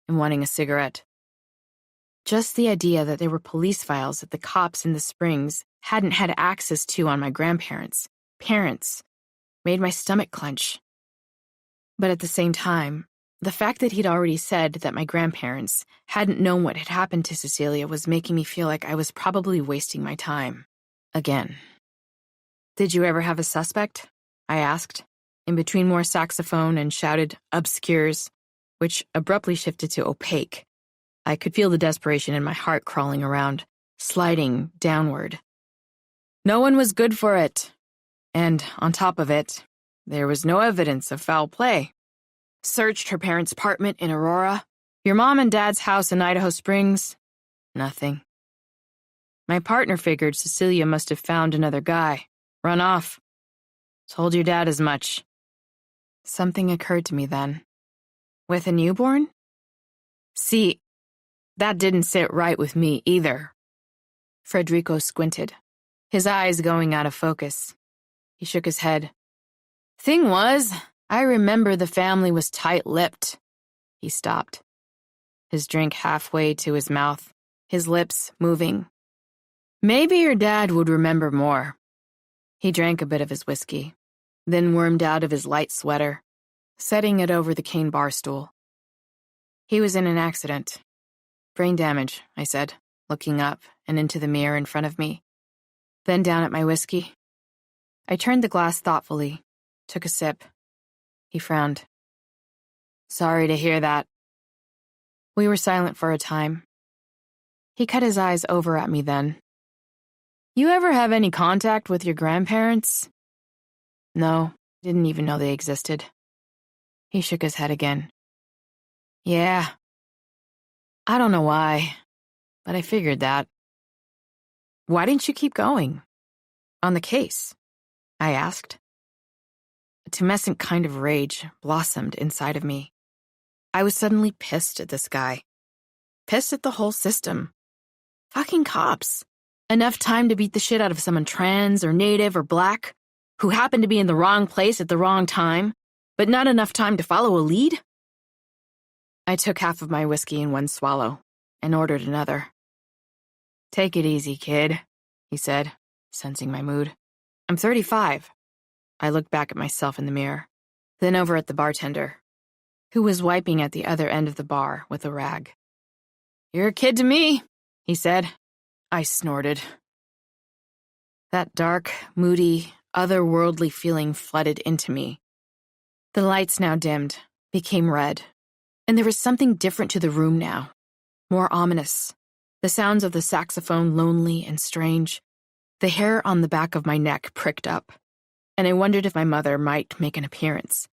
and wanting a cigarette. Just the idea that there were police files that the cops in the Springs hadn't had access to on my grandparents, parents, made my stomach clench. But at the same time, the fact that he'd already said that my grandparents hadn't known what had happened to Cecilia was making me feel like I was probably wasting my time. Again. "Did you ever have a suspect?" I asked, in between more saxophone and shouted obscures, which abruptly shifted to opaque. I could feel the desperation in my heart crawling around, sliding downward. No one was good for it. And on top of it, there was no evidence of foul play. Searched her parents' apartment in Aurora, your mom and dad's house in Idaho Springs. Nothing. My partner figured Cecilia must have found another guy, run off. Told your dad as much. Something occurred to me then. With a newborn? See, that didn't sit right with me either. Frederico squinted, his eyes going out of focus. He shook his head. Thing was, I remember the family was tight-lipped. He stopped, his drink halfway to his mouth, his lips moving. Maybe your dad would remember more. He drank a bit of his whiskey, then wormed out of his light sweater, setting it over the cane bar stool. He was in an accident. Brain damage, I said, looking up and into the mirror in front of me, then down at my whiskey. I turned the glass thoughtfully, took a sip. He frowned. Sorry to hear that. We were silent for a time. He cut his eyes over at me then. You ever have any contact with your grandparents? No, didn't even know they existed. He shook his head again. Yeah. I don't know why, but I figured that. Why didn't you keep going? On the case? I asked. A tumescent kind of rage blossomed inside of me. I was suddenly pissed at this guy. Pissed at the whole system. Fucking cops. Enough time to beat the shit out of someone trans or native or black who happened to be in the wrong place at the wrong time, but not enough time to follow a lead? I took half of my whiskey in one swallow and ordered another. Take it easy, kid, he said, sensing my mood. I'm 35. I looked back at myself in the mirror, then over at the bartender, who was wiping at the other end of the bar with a rag. You're a kid to me, he said. I snorted. That dark, moody, otherworldly feeling flooded into me. The lights now dimmed, became red, and there was something different to the room now, more ominous. The sounds of the saxophone lonely and strange. The hair on the back of my neck pricked up, and I wondered if my mother might make an appearance.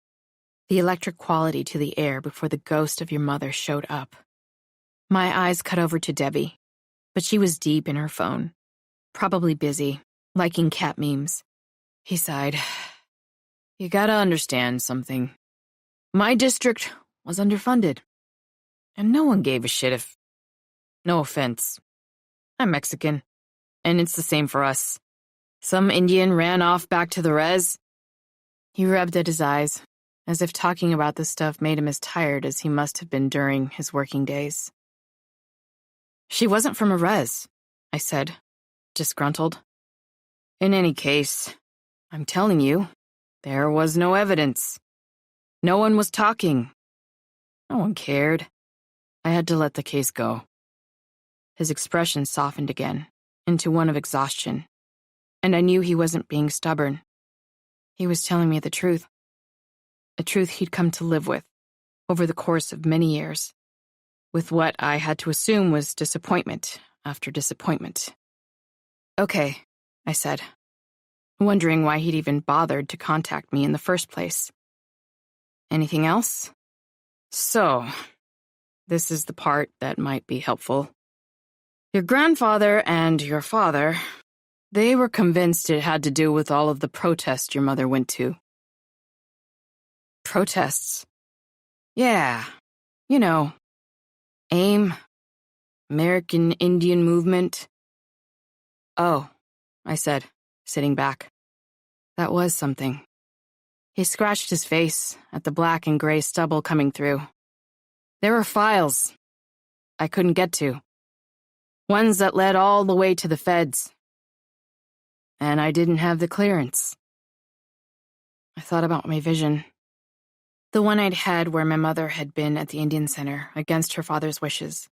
the electric quality to the air before the ghost of your mother showed up. My eyes cut over to Debbie, but she was deep in her phone, probably busy, liking cat memes. He sighed. You gotta understand something. My district was underfunded, and no one gave a shit if... No offense. I'm Mexican, and it's the same for us. Some Indian ran off back to the res. He rubbed at his eyes, as if talking about this stuff made him as tired as he must have been during his working days. She wasn't from a res, I said, disgruntled. In any case, I'm telling you, there was no evidence. No one was talking. No one cared. I had to let the case go. His expression softened again, into one of exhaustion, and I knew he wasn't being stubborn. He was telling me the truth. A truth he'd come to live with, over the course of many years, with what I had to assume was disappointment after disappointment. Okay, I said, wondering why he'd even bothered to contact me in the first place. Anything else? So, this is the part that might be helpful. Your grandfather and your father, they were convinced it had to do with all of the protests your mother went to. Protests? Yeah, you know, AIM, American Indian Movement. Oh, I said, sitting back. That was something. He scratched his face at the black and gray stubble coming through. There were files I couldn't get to. Ones that led all the way to the feds. And I didn't have the clearance. I thought about my vision. The one I'd had where my mother had been at the Indian Center against her father's wishes.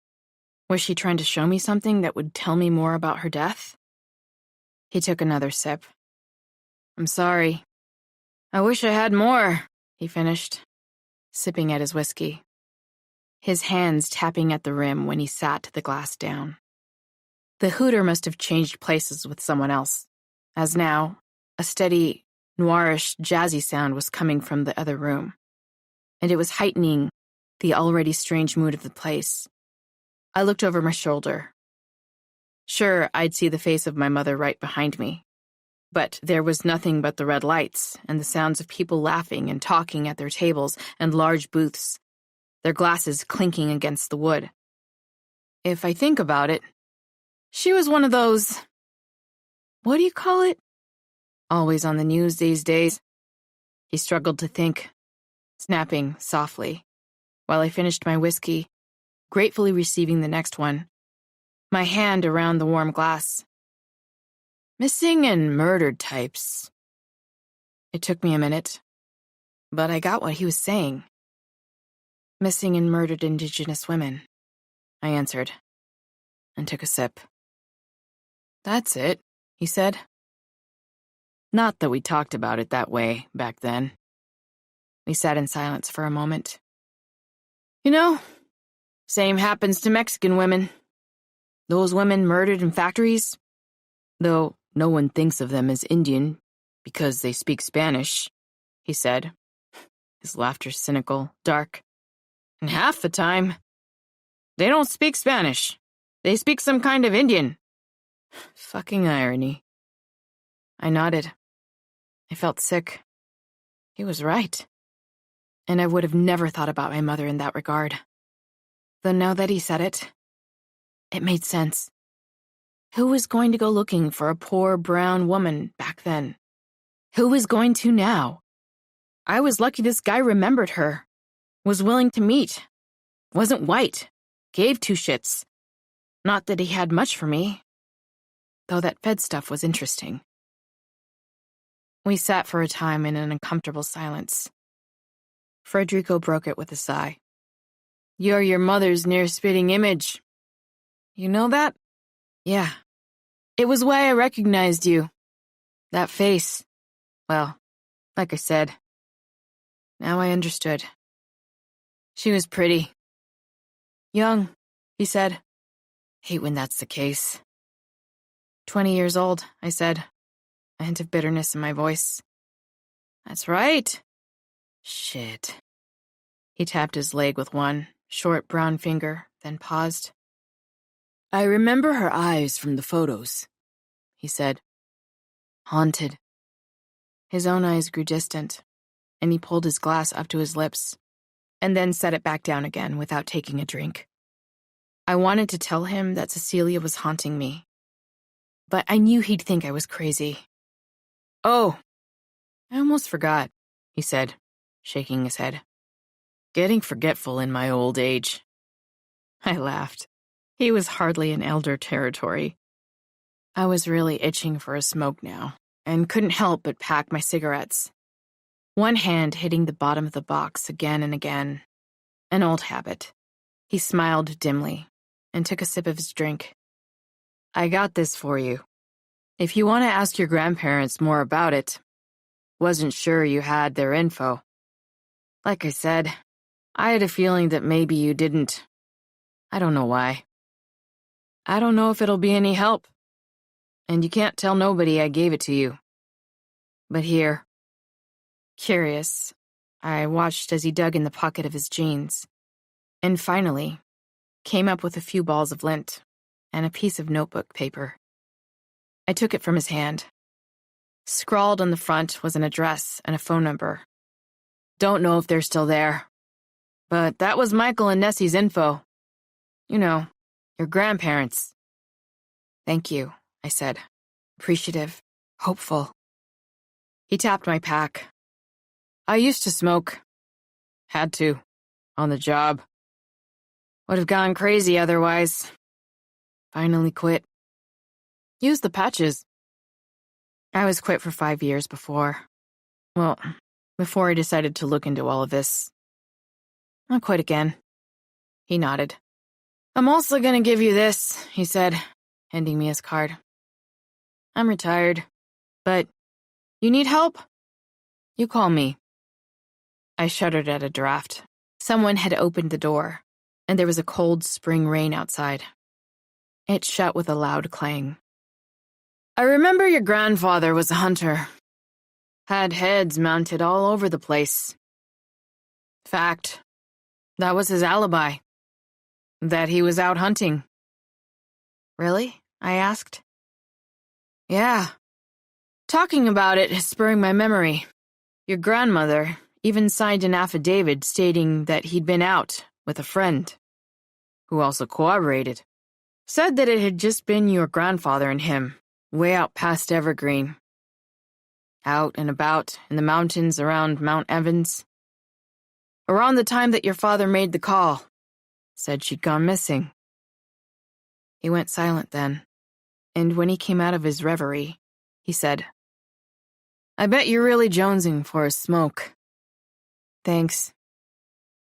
Was she trying to show me something that would tell me more about her death? He took another sip. I'm sorry. I wish I had more, he finished, sipping at his whiskey, his hands tapping at the rim when he sat the glass down. The hooter must have changed places with someone else, as now, a steady, noirish, jazzy sound was coming from the other room, and it was heightening the already strange mood of the place. I looked over my shoulder. Sure, I'd see the face of my mother right behind me, but there was nothing but the red lights and the sounds of people laughing and talking at their tables and large booths, their glasses clinking against the wood. If I think about it, she was one of those... What do you call it? Always on the news these days. He struggled to think, snapping softly, while I finished my whiskey, gratefully receiving the next one, my hand around the warm glass. Missing and murdered types. It took me a minute, but I got what he was saying. Missing and murdered Indigenous women, I answered, and took a sip. That's it, he said. Not that we talked about it that way back then. We sat in silence for a moment. You know, same happens to Mexican women. Those women murdered in factories, though no one thinks of them as Indian because they speak Spanish, he said, his laughter cynical, dark. And half the time, they don't speak Spanish. They speak some kind of Indian. Fucking irony. I nodded. I felt sick. He was right. And I would have never thought about my mother in that regard. Though now that he said it, it made sense. Who was going to go looking for a poor brown woman back then? Who was going to now? I was lucky this guy remembered her, was willing to meet, wasn't white, gave two shits. Not that he had much for me, though that Fed stuff was interesting. We sat for a time in an uncomfortable silence. Frederico broke it with a sigh. You're your mother's near spitting image. You know that? Yeah. It was why I recognized you. That face. Well, like I said. Now I understood. She was pretty. Young, he said. Hate when that's the case. 20 years old, I said, a hint of bitterness in my voice. That's right. Shit. He tapped his leg with one short brown finger, then paused. "I remember her eyes from the photos," he said. "Haunted." His own eyes grew distant, and he pulled his glass up to his lips, and then set it back down again without taking a drink. I wanted to tell him that Cecilia was haunting me, but I knew he'd think I was crazy. "Oh, I almost forgot," he said, shaking his head. "Getting forgetful in my old age." I laughed. He was hardly in elder territory. I was really itching for a smoke now, and couldn't help but pack my cigarettes, one hand hitting the bottom of the box again and again. An old habit. He smiled dimly and took a sip of his drink. "I got this for you. If you want to ask your grandparents more about it. Wasn't sure you had their info. Like I said, I had a feeling that maybe you didn't. I don't know why. I don't know if it'll be any help. And you can't tell nobody I gave it to you. But here." Curious, I watched as he dug in the pocket of his jeans, and finally came up with a few balls of lint and a piece of notebook paper. I took it from his hand. Scrawled on the front was an address and a phone number. Don't know if they're still there, but that was Michael and Nessie's info. You know, your grandparents. "Thank you," I said, appreciative, hopeful. He tapped my pack. "I used to smoke. Had to. On the job. Would have gone crazy otherwise. Finally quit. Use the patches." I was quit for 5 years before. Well, before I decided to look into all of this. I'll quit again. He nodded. "I'm also gonna give you this," he said, handing me his card. "I'm retired, but you need help? You call me." I shuddered at a draft. Someone had opened the door, and there was a cold spring rain outside. It shut with a loud clang. "I remember your grandfather was a hunter. Had heads mounted all over the place. Fact, that was his alibi. That he was out hunting." "Really?" I asked. "Yeah. Talking about it is spurring my memory. Your grandmother even signed an affidavit stating that he'd been out with a friend, who also corroborated. Said that it had just been your grandfather and him, way out past Evergreen. Out and about in the mountains around Mount Evans. Around the time that your father made the call. Said she'd gone missing." He went silent then, and when he came out of his reverie, he said, "I bet you're really jonesing for a smoke." "Thanks.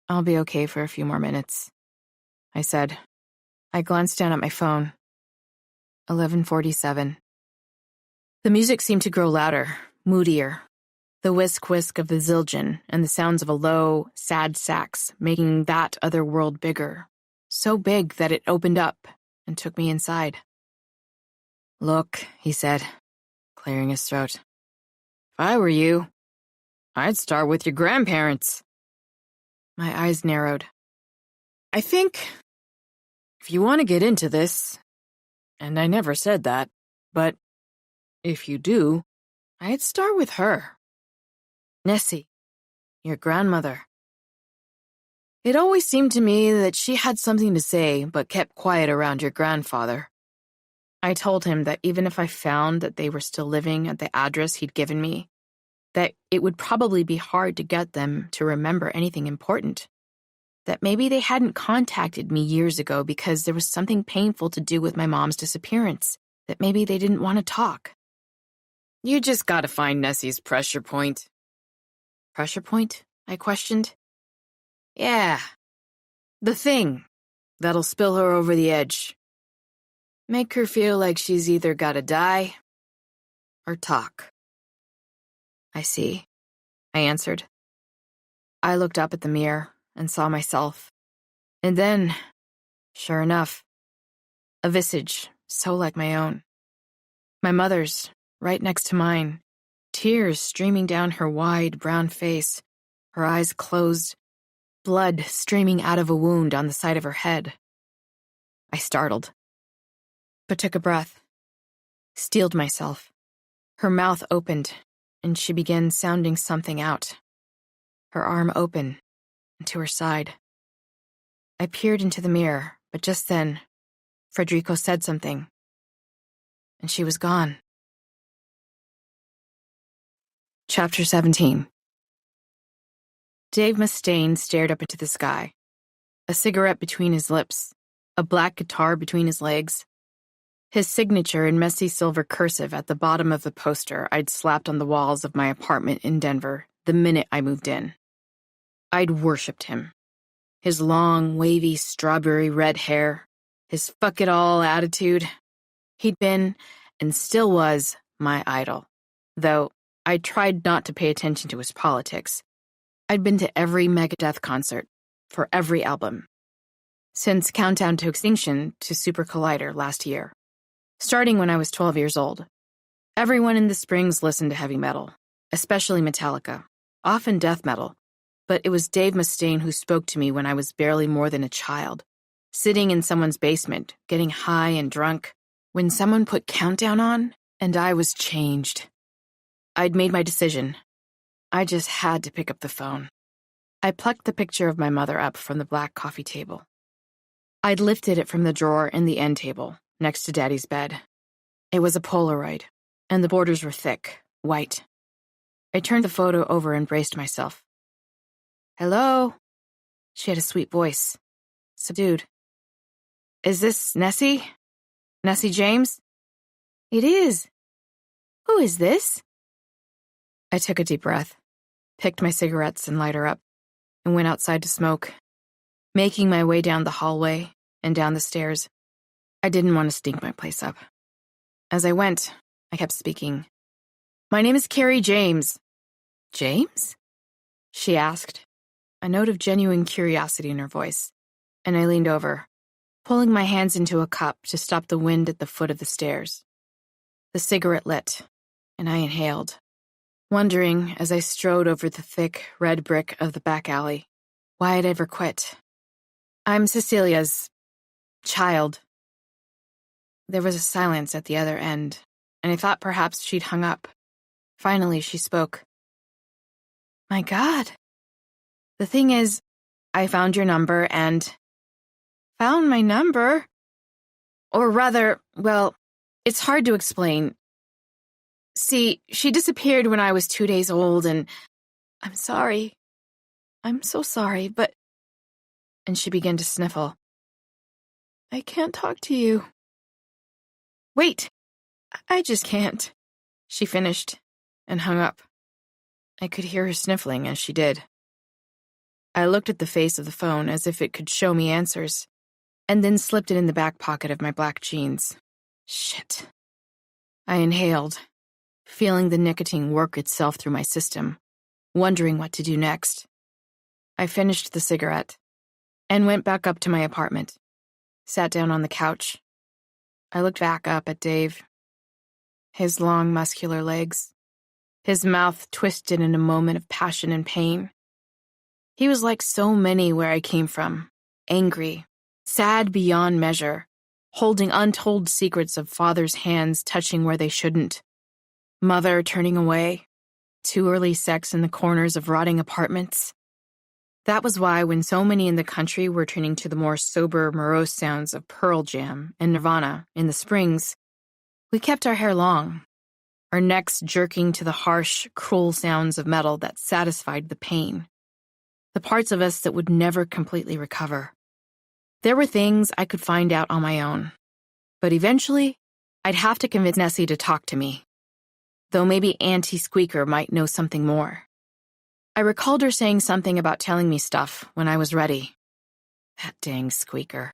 I'll be okay for a few more minutes," I said. I glanced down at my phone. 11:47. The music seemed to grow louder, moodier. The whisk-whisk of the zildjian and the sounds of a low, sad sax making that other world bigger. So big that it opened up and took me inside. "Look," he said, clearing his throat. "If I were you, I'd start with your grandparents." My eyes narrowed. "I think, if you want to get into this, and I never said that, but if you do, I'd start with her. Nessie, your grandmother. It always seemed to me that she had something to say but kept quiet around your grandfather." I told him that even if I found that they were still living at the address he'd given me, that it would probably be hard to get them to remember anything important. That maybe they hadn't contacted me years ago because there was something painful to do with my mom's disappearance, that maybe they didn't want to talk. "You just gotta find Nessie's pressure point." "Pressure point?" I questioned. "Yeah. The thing that'll spill her over the edge. Make her feel like she's either gotta die or talk." "I see," I answered. I looked up at the mirror and saw myself. And then, sure enough, a visage so like my own. My mother's, right next to mine, tears streaming down her wide brown face, her eyes closed, blood streaming out of a wound on the side of her head. I startled, but took a breath, steeled myself. Her mouth opened, and she began sounding something out. Her arm open and to her side. I peered into the mirror, but just then, Federico said something, and she was gone. Chapter 17. Dave Mustaine stared up into the sky, a cigarette between his lips, a black guitar between his legs. His signature in messy silver cursive at the bottom of the poster I'd slapped on the walls of my apartment in Denver the minute I moved in. I'd worshipped him. His long, wavy, strawberry red hair, his fuck-it-all attitude. He'd been, and still was, my idol, though I tried not to pay attention to his politics. I'd been to every Megadeth concert, for every album, since Countdown to Extinction to Super Collider last year, starting when I was 12 years old. Everyone in the Springs listened to heavy metal, especially Metallica, often death metal, but it was Dave Mustaine who spoke to me when I was barely more than a child, sitting in someone's basement, getting high and drunk, when someone put Countdown on, and I was changed. I'd made my decision. I just had to pick up the phone. I plucked the picture of my mother up from the black coffee table. I'd lifted it from the drawer in the end table, next to Daddy's bed. It was a Polaroid, and the borders were thick, white. I turned the photo over and braced myself. "Hello?" She had a sweet voice, subdued. "Is this Nessie? Nessie James?" "It is. Who is this?" I took a deep breath, picked my cigarettes and lighter up, and went outside to smoke, making my way down the hallway and down the stairs. I didn't want to stink my place up. As I went, I kept speaking. "My name is Carrie James." "James?" she asked, a note of genuine curiosity in her voice, and I leaned over, pulling my hands into a cup to stop the wind at the foot of the stairs. The cigarette lit, and I inhaled, wondering as I strode over the thick red brick of the back alley why I'd ever quit. "I'm Cecilia's child." There was a silence at the other end, and I thought perhaps she'd hung up. Finally, she spoke. "My God. The thing is, I found your number and—" "Found my number?" "Or rather, well, it's hard to explain. See, she disappeared when I was 2 days old, and I'm sorry. I'm so sorry, but—" And she began to sniffle. "I can't talk to you." "Wait, I just can't," she finished, and hung up. I could hear her sniffling as she did. I looked at the face of the phone as if it could show me answers, and then slipped it in the back pocket of my black jeans. Shit. I inhaled, feeling the nicotine work itself through my system, wondering what to do next. I finished the cigarette and went back up to my apartment, sat down on the couch. I looked back up at Dave, his long, muscular legs, his mouth twisted in a moment of passion and pain. He was like so many where I came from, angry, sad beyond measure, holding untold secrets of father's hands touching where they shouldn't, mother turning away, too early sex in the corners of rotting apartments. That was why when so many in the country were turning to the more sober, morose sounds of Pearl Jam and Nirvana in the Springs, we kept our hair long, our necks jerking to the harsh, cruel sounds of metal that satisfied the pain, the parts of us that would never completely recover. There were things I could find out on my own, but eventually, I'd have to convince Nessie to talk to me, though maybe Auntie Squeaker might know something more. I recalled her saying something about telling me stuff when I was ready. That dang Squeaker.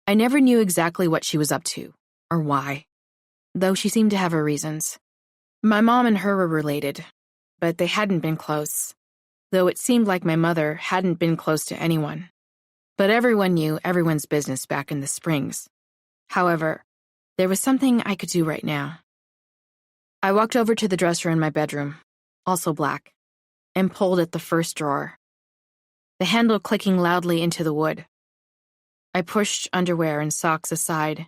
I never knew exactly what she was up to, or why, though she seemed to have her reasons. My mom and her were related, but they hadn't been close, though it seemed like my mother hadn't been close to anyone. But everyone knew everyone's business back in the Springs. However, there was something I could do right now. I walked over to the dresser in my bedroom, also black, and pulled at the first drawer. the handle clicking loudly into the wood. I pushed underwear and socks aside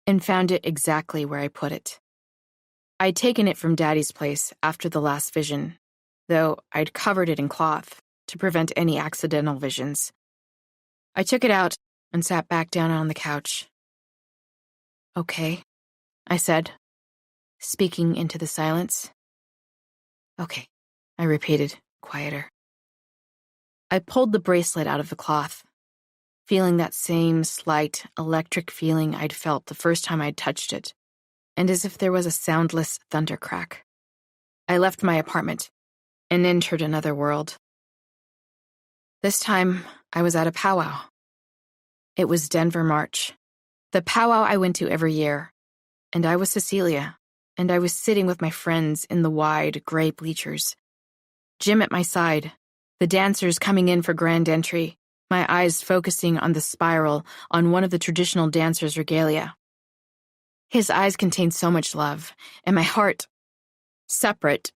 and found it exactly where I put it. I'd taken it from Daddy's place after the last vision, though I'd covered it in cloth to prevent any accidental visions. I took it out and sat back down on the couch. "Okay," I said, speaking into the silence. "Okay," I repeated, quieter. I pulled the bracelet out of the cloth, feeling that same slight, electric feeling I'd felt the first time I'd touched it, and as if there was a soundless thunder crack. I left my apartment and entered another world. This time, I was at a powwow. It was Denver March, the powwow I went to every year, and I was Cecilia, and I was sitting with my friends in the wide, gray bleachers. Jim at my side, the dancers coming in for grand entry, my eyes focusing on the spiral on one of the traditional dancers' regalia. His eyes contained so much love, and my heart, separate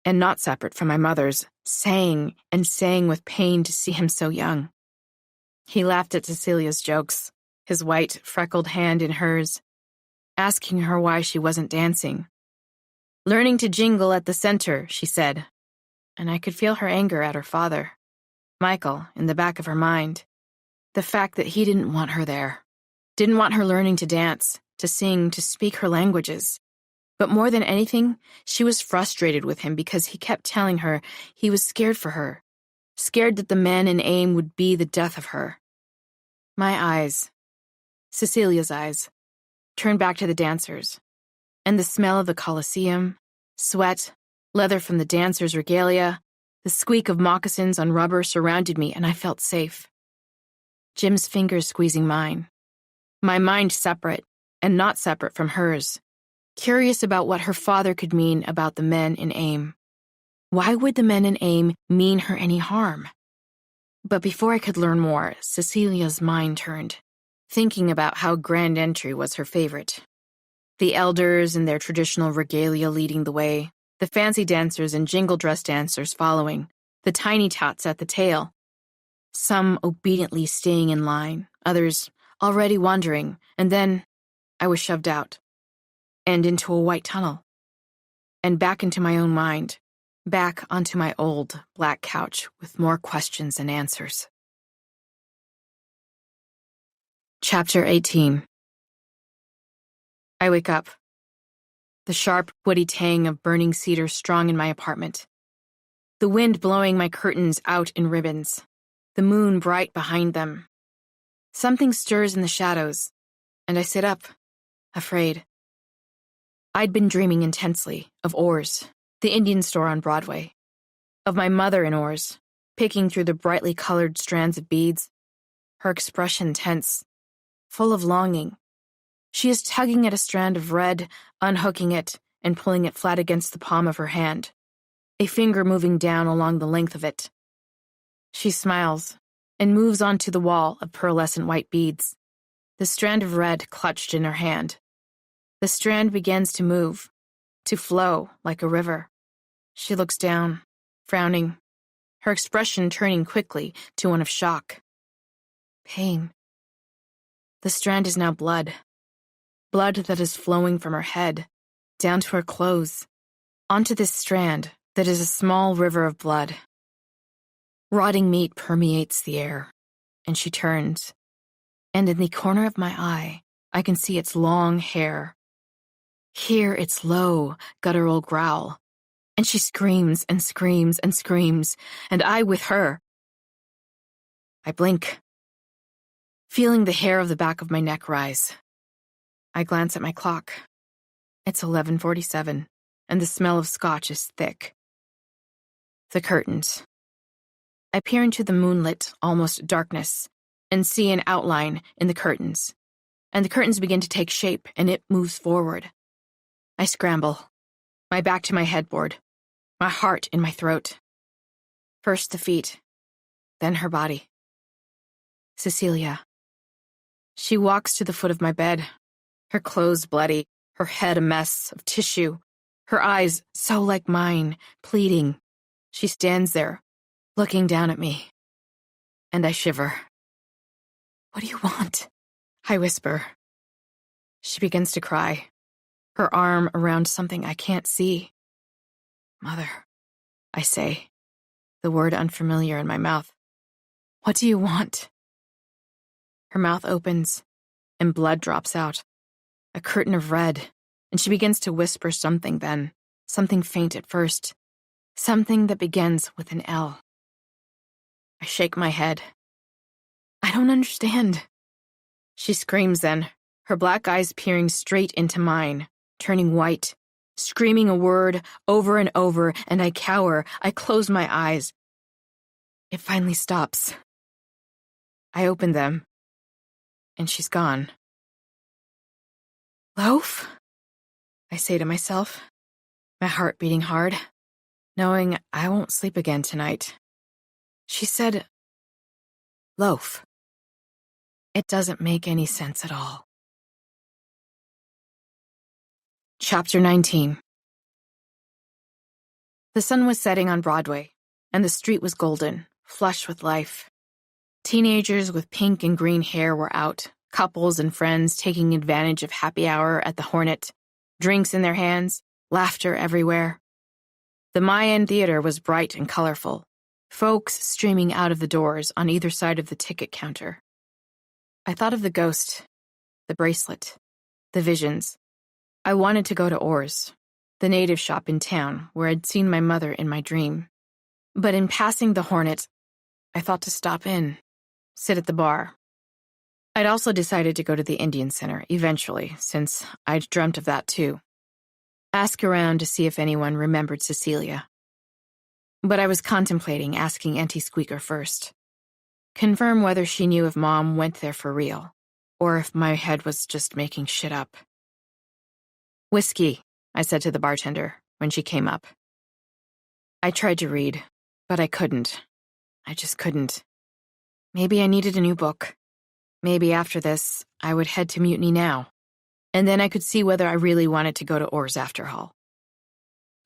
and not separate from my mother's, sang and sang with pain to see him so young. He laughed at Cecilia's jokes, his white, freckled hand in hers, asking her why she wasn't dancing. "Learning to jingle at the center," she said, and I could feel her anger at her father, Michael, in the back of her mind. The fact that he didn't want her there, didn't want her learning to dance, to sing, to speak her languages. But more than anything, she was frustrated with him because he kept telling her he was scared for her, scared that the man in AIM would be the death of her. My eyes, Cecilia's eyes, turned back to the dancers, and the smell of the Colosseum, sweat, leather from the dancers' regalia, the squeak of moccasins on rubber surrounded me, and I felt safe. Jim's fingers squeezing mine, my mind separate and not separate from hers, curious about what her father could mean about the men in AIM. Why would the men in AIM mean her any harm? But before I could learn more, Cecilia's mind turned, thinking about how grand entry was her favorite. The elders in their traditional regalia leading the way, the fancy dancers and jingle dress dancers following, the tiny tots at the tail. Some obediently staying in line, others already wandering, and then I was shoved out, and into a white tunnel, and back into my own mind, back onto my old black couch with more questions than answers. Chapter 18. I wake up. The sharp, woody tang of burning cedar strong in my apartment. The wind blowing my curtains out in ribbons. The moon bright behind them. Something stirs in the shadows, and I sit up, afraid. I'd been dreaming intensely of Oars, the Indian store on Broadway, of my mother in Oars, picking through the brightly colored strands of beads, her expression tense, full of longing. She is tugging at a strand of red, unhooking it, and pulling it flat against the palm of her hand, a finger moving down along the length of it. She smiles and moves onto the wall of pearlescent white beads, the strand of red clutched in her hand. The strand begins to move, to flow like a river. She looks down, frowning, her expression turning quickly to one of shock. Pain. The strand is now blood. Blood that is flowing from her head, down to her clothes, onto this strand that is a small river of blood. Rotting meat permeates the air, and she turns, and in the corner of my eye, I can see its long hair. Hear its low, guttural growl, and she screams and screams and screams, and I with her. I blink, feeling the hair of the back of my neck rise. I glance at my clock. It's 11:47, and the smell of scotch is thick. The curtains. I peer into the moonlit, almost darkness, and see an outline in the curtains, and the curtains begin to take shape, and it moves forward. I scramble, my back to my headboard, my heart in my throat. First the feet, then her body. Cecilia. She walks to the foot of my bed, her clothes bloody, her head a mess of tissue, her eyes so like mine, pleading. She stands there, looking down at me. and I shiver. "What do you want?" I whisper. She begins to cry, her arm around something I can't see. "Mother," I say, the word unfamiliar in my mouth. "What do you want?" Her mouth opens, and blood drops out, a curtain of red, and she begins to whisper something then, something faint at first, something that begins with an L. I shake my head. "I don't understand." She screams then, her black eyes peering straight into mine, turning white, screaming a word over and over, and I cower. I close my eyes. It finally stops. I open them, and she's gone. "Loaf?" I say to myself, my heart beating hard, knowing I won't sleep again tonight. She said, "Loaf." It doesn't make any sense at all. Chapter 19. The sun was setting on Broadway, and the street was golden, flush with life. Teenagers with pink and green hair were out, couples and friends taking advantage of happy hour at the Hornet, drinks in their hands, laughter everywhere. The Mayan Theater was bright and colorful, folks streaming out of the doors on either side of the ticket counter. I thought of the ghost, the bracelet, the visions. I wanted to go to Orr's, the native shop in town where I'd seen my mother in my dream. But in passing the Hornet, I thought to stop in, sit at the bar. I'd also decided to go to the Indian Center eventually, since I'd dreamt of that too. Ask around to see if anyone remembered Cecilia. But I was contemplating asking Auntie Squeaker first. Confirm whether she knew if Mom went there for real, or if my head was just making shit up. "Whiskey," I said to the bartender when she came up. I tried to read, but I couldn't. I just couldn't. Maybe I needed a new book. Maybe after this, I would head to Mutiny Now, and then I could see whether I really wanted to go to Orr's after all.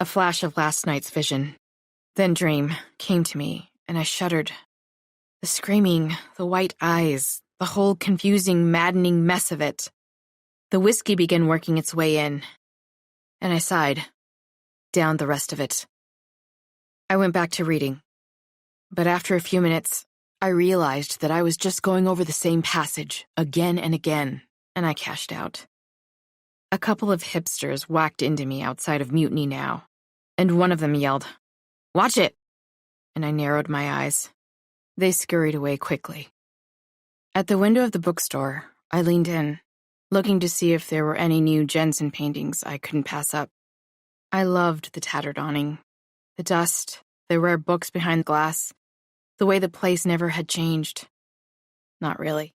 A flash of last night's vision, then dream, came to me, and I shuddered. The screaming, the white eyes, the whole confusing, maddening mess of it. The whiskey began working its way in, and I sighed, down the rest of it. I went back to reading, but after a few minutes, I realized that I was just going over the same passage again and again, and I cashed out. A couple of hipsters whacked into me outside of Mutiny Now, and one of them yelled, "Watch it!" And I narrowed my eyes. They scurried away quickly. At the window of the bookstore, I leaned in, looking to see if there were any new Jensen paintings I couldn't pass up. I loved the tattered awning, the dust, the rare books behind the glass, the way the place never had changed. Not really.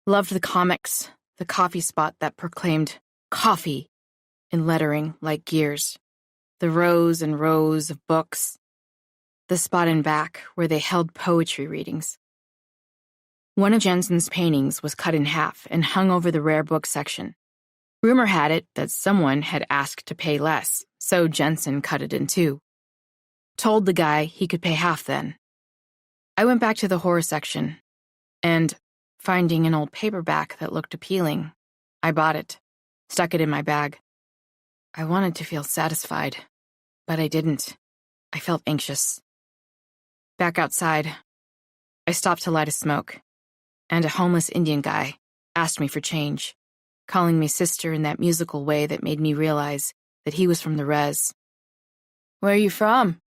Loved the comics, the coffee spot that proclaimed "coffee" in lettering like gears, the rows and rows of books, the spot in back where they held poetry readings. One of Jensen's paintings was cut in half and hung over the rare book section. Rumor had it that someone had asked to pay less, so Jensen cut it in two. Told the guy he could pay half then. I went back to the horror section, and, finding an old paperback that looked appealing, I bought it, stuck it in my bag. I wanted to feel satisfied, but I didn't. I felt anxious. Back outside, I stopped to light a smoke, and a homeless Indian guy asked me for change, calling me sister in that musical way that made me realize that he was from the res. "Where are you from?"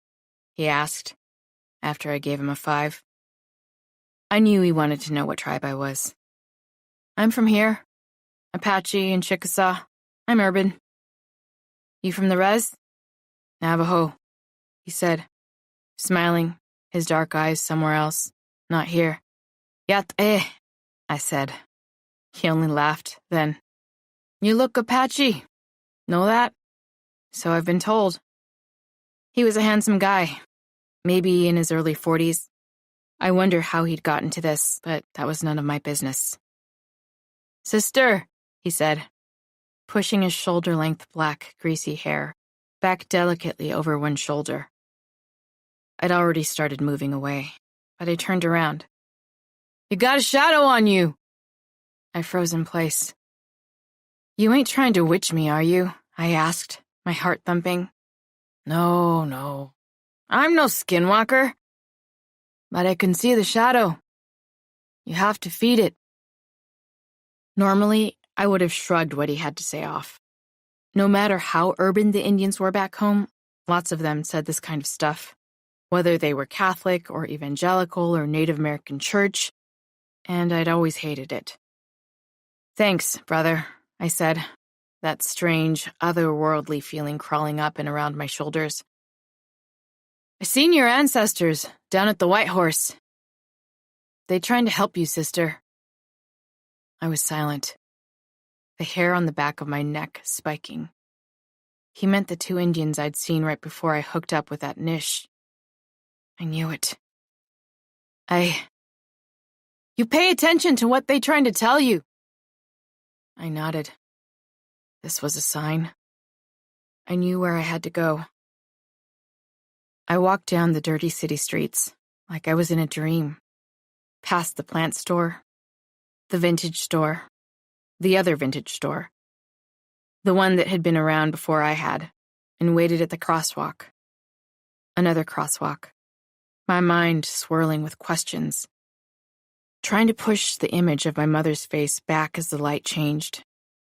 he asked, after I gave him a 5. I knew he wanted to know what tribe I was. "I'm from here. Apache and Chickasaw. I'm urban." "You from the res?" "Navajo," he said, smiling, his dark eyes somewhere else, not here. "Yat I said. He only laughed then. "You look Apache. Know that?" "So I've been told." He was a handsome guy, maybe in his early 40s. I wonder how he'd gotten to this, but that was none of my business. "Sister," he said, pushing his shoulder-length black, greasy hair back delicately over one shoulder. I'd already started moving away, but I turned around. "You got a shadow on you!" I froze in place. "You ain't trying to witch me, are you?" I asked, my heart thumping. No. I'm no skinwalker. But I can see the shadow. You have to feed it." Normally, I would have shrugged what he had to say off. No matter how urban the Indians were back home, lots of them said this kind of stuff, whether they were Catholic or evangelical or Native American church, and I'd always hated it. "Thanks, brother," I said, that strange, otherworldly feeling crawling up and around my shoulders. "I seen your ancestors down at the White Horse. They trying to help you, sister." I was silent, the hair on the back of my neck spiking. He meant the 2 Indians I'd seen right before I hooked up with that Nish. I knew it. "You pay attention to what they trying to tell you." I nodded. This was a sign. I knew where I had to go. I walked down the dirty city streets, like I was in a dream, past the plant store, the vintage store, the other vintage store, the one that had been around before I had, and waited at the crosswalk. Another crosswalk, my mind swirling with questions, trying to push the image of my mother's face back as the light changed.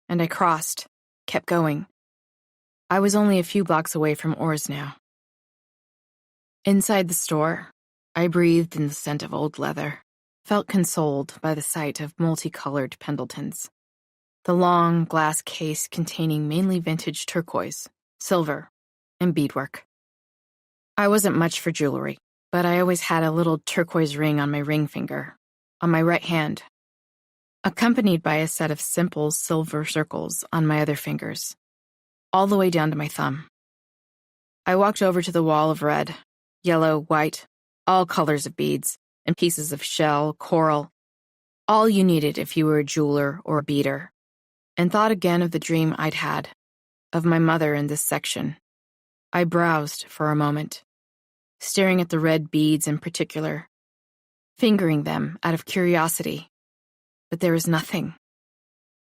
And I crossed, kept going. I was only a few blocks away from Orr's now. Inside the store, I breathed in the scent of old leather, felt consoled by the sight of multicolored Pendletons. The long glass case containing mainly vintage turquoise, silver, and beadwork. I wasn't much for jewelry, but I always had a little turquoise ring on my ring finger, on my right hand, accompanied by a set of simple silver circles on my other fingers, all the way down to my thumb. I walked over to the wall of red, yellow, white, all colors of beads, and pieces of shell, coral, all you needed if you were a jeweler or a beader, and thought again of the dream I'd had, of my mother in this section. I browsed for a moment, staring at the red beads in particular, fingering them out of curiosity, but there was nothing.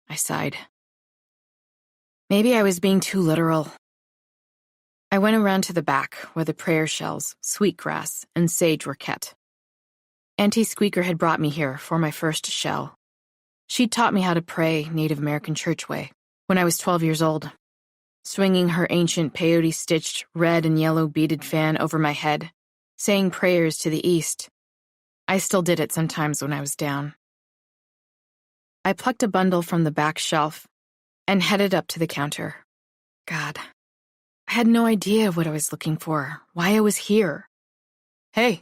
I sighed. Maybe I was being too literal. I went around to the back where the prayer shells, sweetgrass, and sage were kept. Auntie Squeaker had brought me here for my first shell. She'd taught me how to pray Native American church way when I was 12 years old, swinging her ancient peyote-stitched red and yellow beaded fan over my head, saying prayers to the east. I still did it sometimes when I was down. I plucked a bundle from the back shelf and headed up to the counter. God, I had no idea what I was looking for, why I was here. "Hey."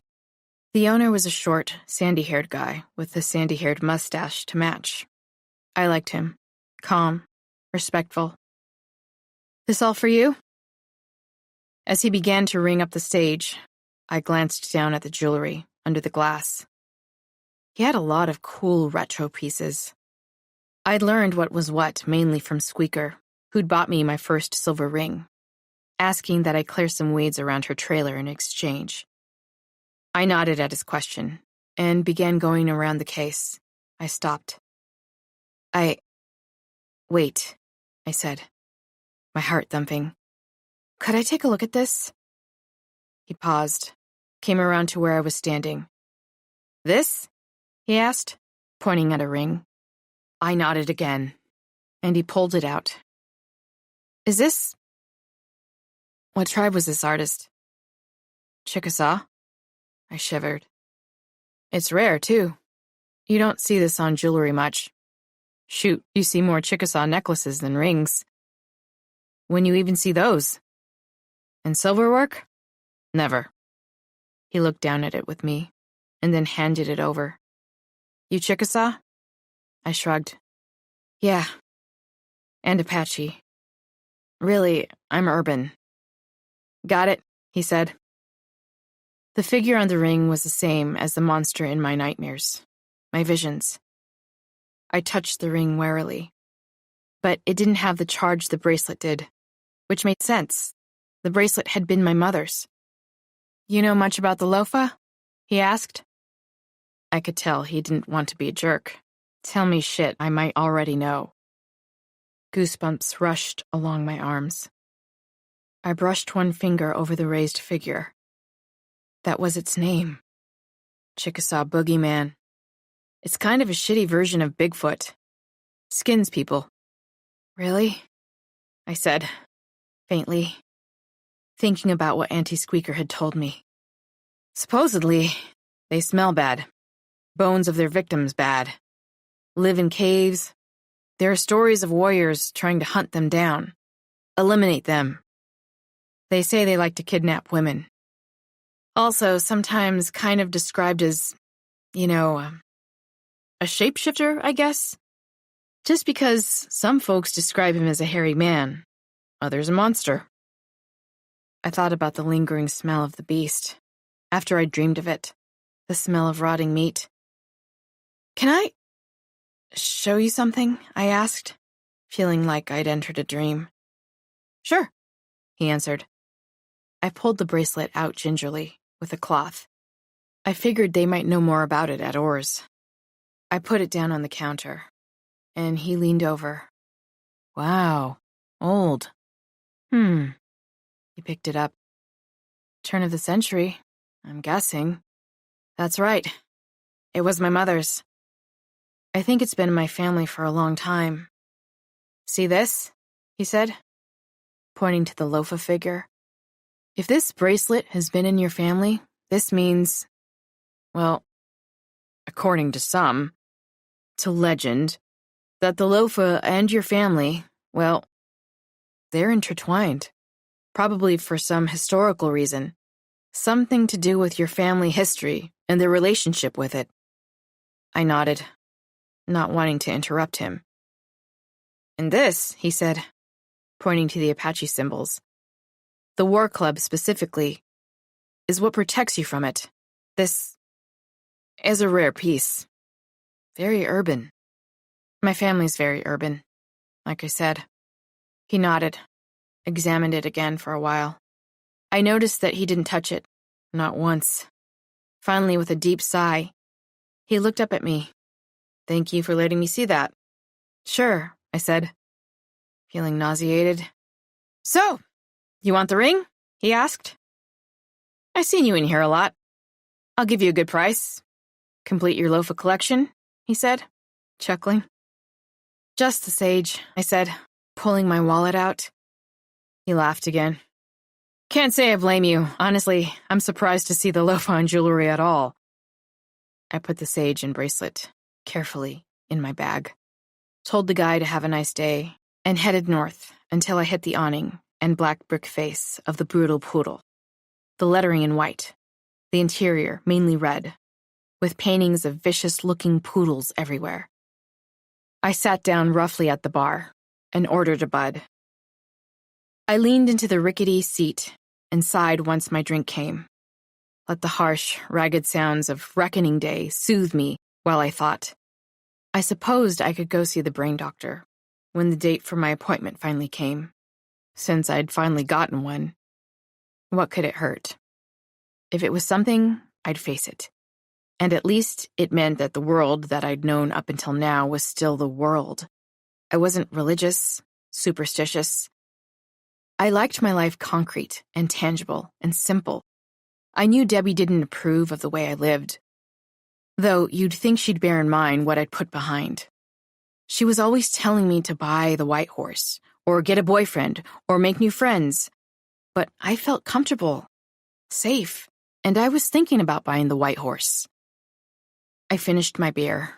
The owner was a short, sandy-haired guy with a sandy-haired mustache to match. I liked him. Calm, respectful. "This all for you?" As he began to ring up the stage, I glanced down at the jewelry under the glass. He had a lot of cool retro pieces. I'd learned what was what mainly from Squeaker, who'd bought me my first silver ring, asking that I clear some weeds around her trailer in exchange. I nodded at his question and began going around the case. I stopped. Wait, I said, my heart thumping. "Could I take a look at this?" He paused, came around to where I was standing. "This?" he asked, pointing at a ring. I nodded again, and he pulled it out. "Is this... What tribe was this artist?" "Chickasaw." I shivered. "It's rare, too. You don't see this on jewelry much. Shoot, you see more Chickasaw necklaces than rings. When you even see those? And silverwork? Never." He looked down at it with me, and then handed it over. "You Chickasaw?" I shrugged. "Yeah. And Apache. Really, I'm urban." "Got it," he said. The figure on the ring was the same as the monster in my nightmares, my visions. I touched the ring warily, but it didn't have the charge the bracelet did, which made sense. The bracelet had been my mother's. "You know much about the lofa?" he asked. I could tell he didn't want to be a jerk. Tell me shit I might already know. Goosebumps rushed along my arms. I brushed one finger over the raised figure. That was its name. Chickasaw Boogeyman. It's kind of a shitty version of Bigfoot. Skins people. Really? I said, faintly, thinking about what Auntie Squeaker had told me. Supposedly, they smell bad. Bones of their victims bad. Live in caves. There are stories of warriors trying to hunt them down. Eliminate them. They say they like to kidnap women. Also, sometimes kind of described as, a shapeshifter, I guess? Just because some folks describe him as a hairy man, others a monster. I thought about the lingering smell of the beast, after I dreamed of it, the smell of rotting meat. Can I show you something? I asked, feeling like I'd entered a dream. Sure, he answered. I pulled the bracelet out gingerly, with a cloth. I figured they might know more about it at Oars. I put it down on the counter, and he leaned over. Wow, old. He picked it up. Turn of the century, I'm guessing. That's right. It was my mother's. I think it's been in my family for a long time. See this? He said, pointing to the loafa figure. If this bracelet has been in your family, this means, well, according to some, to legend, that the loafa and your family, well, they're intertwined. Probably for some historical reason. Something to do with your family history and their relationship with it. I nodded, not wanting to interrupt him. And this, he said, pointing to the Apache symbols, the War Club specifically, is what protects you from it. This is a rare piece. Very urban. My family's very urban, like I said. He nodded, examined it again for a while. I noticed that he didn't touch it, not once. Finally, with a deep sigh, he looked up at me. Thank you for letting me see that. Sure, I said, feeling nauseated. So, you want the ring? He asked. I've seen you in here a lot. I'll give you a good price. Complete your loafa collection, he said, chuckling. Just the sage, I said, pulling my wallet out. He laughed again. Can't say I blame you. Honestly, I'm surprised to see the loafa and jewelry at all. I put the sage and bracelet carefully in my bag, told the guy to have a nice day, and headed north until I hit the awning and black brick face of the brutal poodle. The lettering in white, the interior mainly red, with paintings of vicious-looking poodles everywhere. I sat down roughly at the bar and ordered a bud. I leaned into the rickety seat and sighed once my drink came. Let the harsh, ragged sounds of Reckoning Day soothe me while I thought. I supposed I could go see the brain doctor when the date for my appointment finally came, since I'd finally gotten one. What could it hurt? If it was something, I'd face it. And at least it meant that the world that I'd known up until now was still the world. I wasn't religious, superstitious. I liked my life concrete and tangible and simple. I knew Debbie didn't approve of the way I lived, though you'd think she'd bear in mind what I'd put behind. She was always telling me to buy the white horse, or get a boyfriend, or make new friends. But I felt comfortable, safe, and I was thinking about buying the white horse. I finished my beer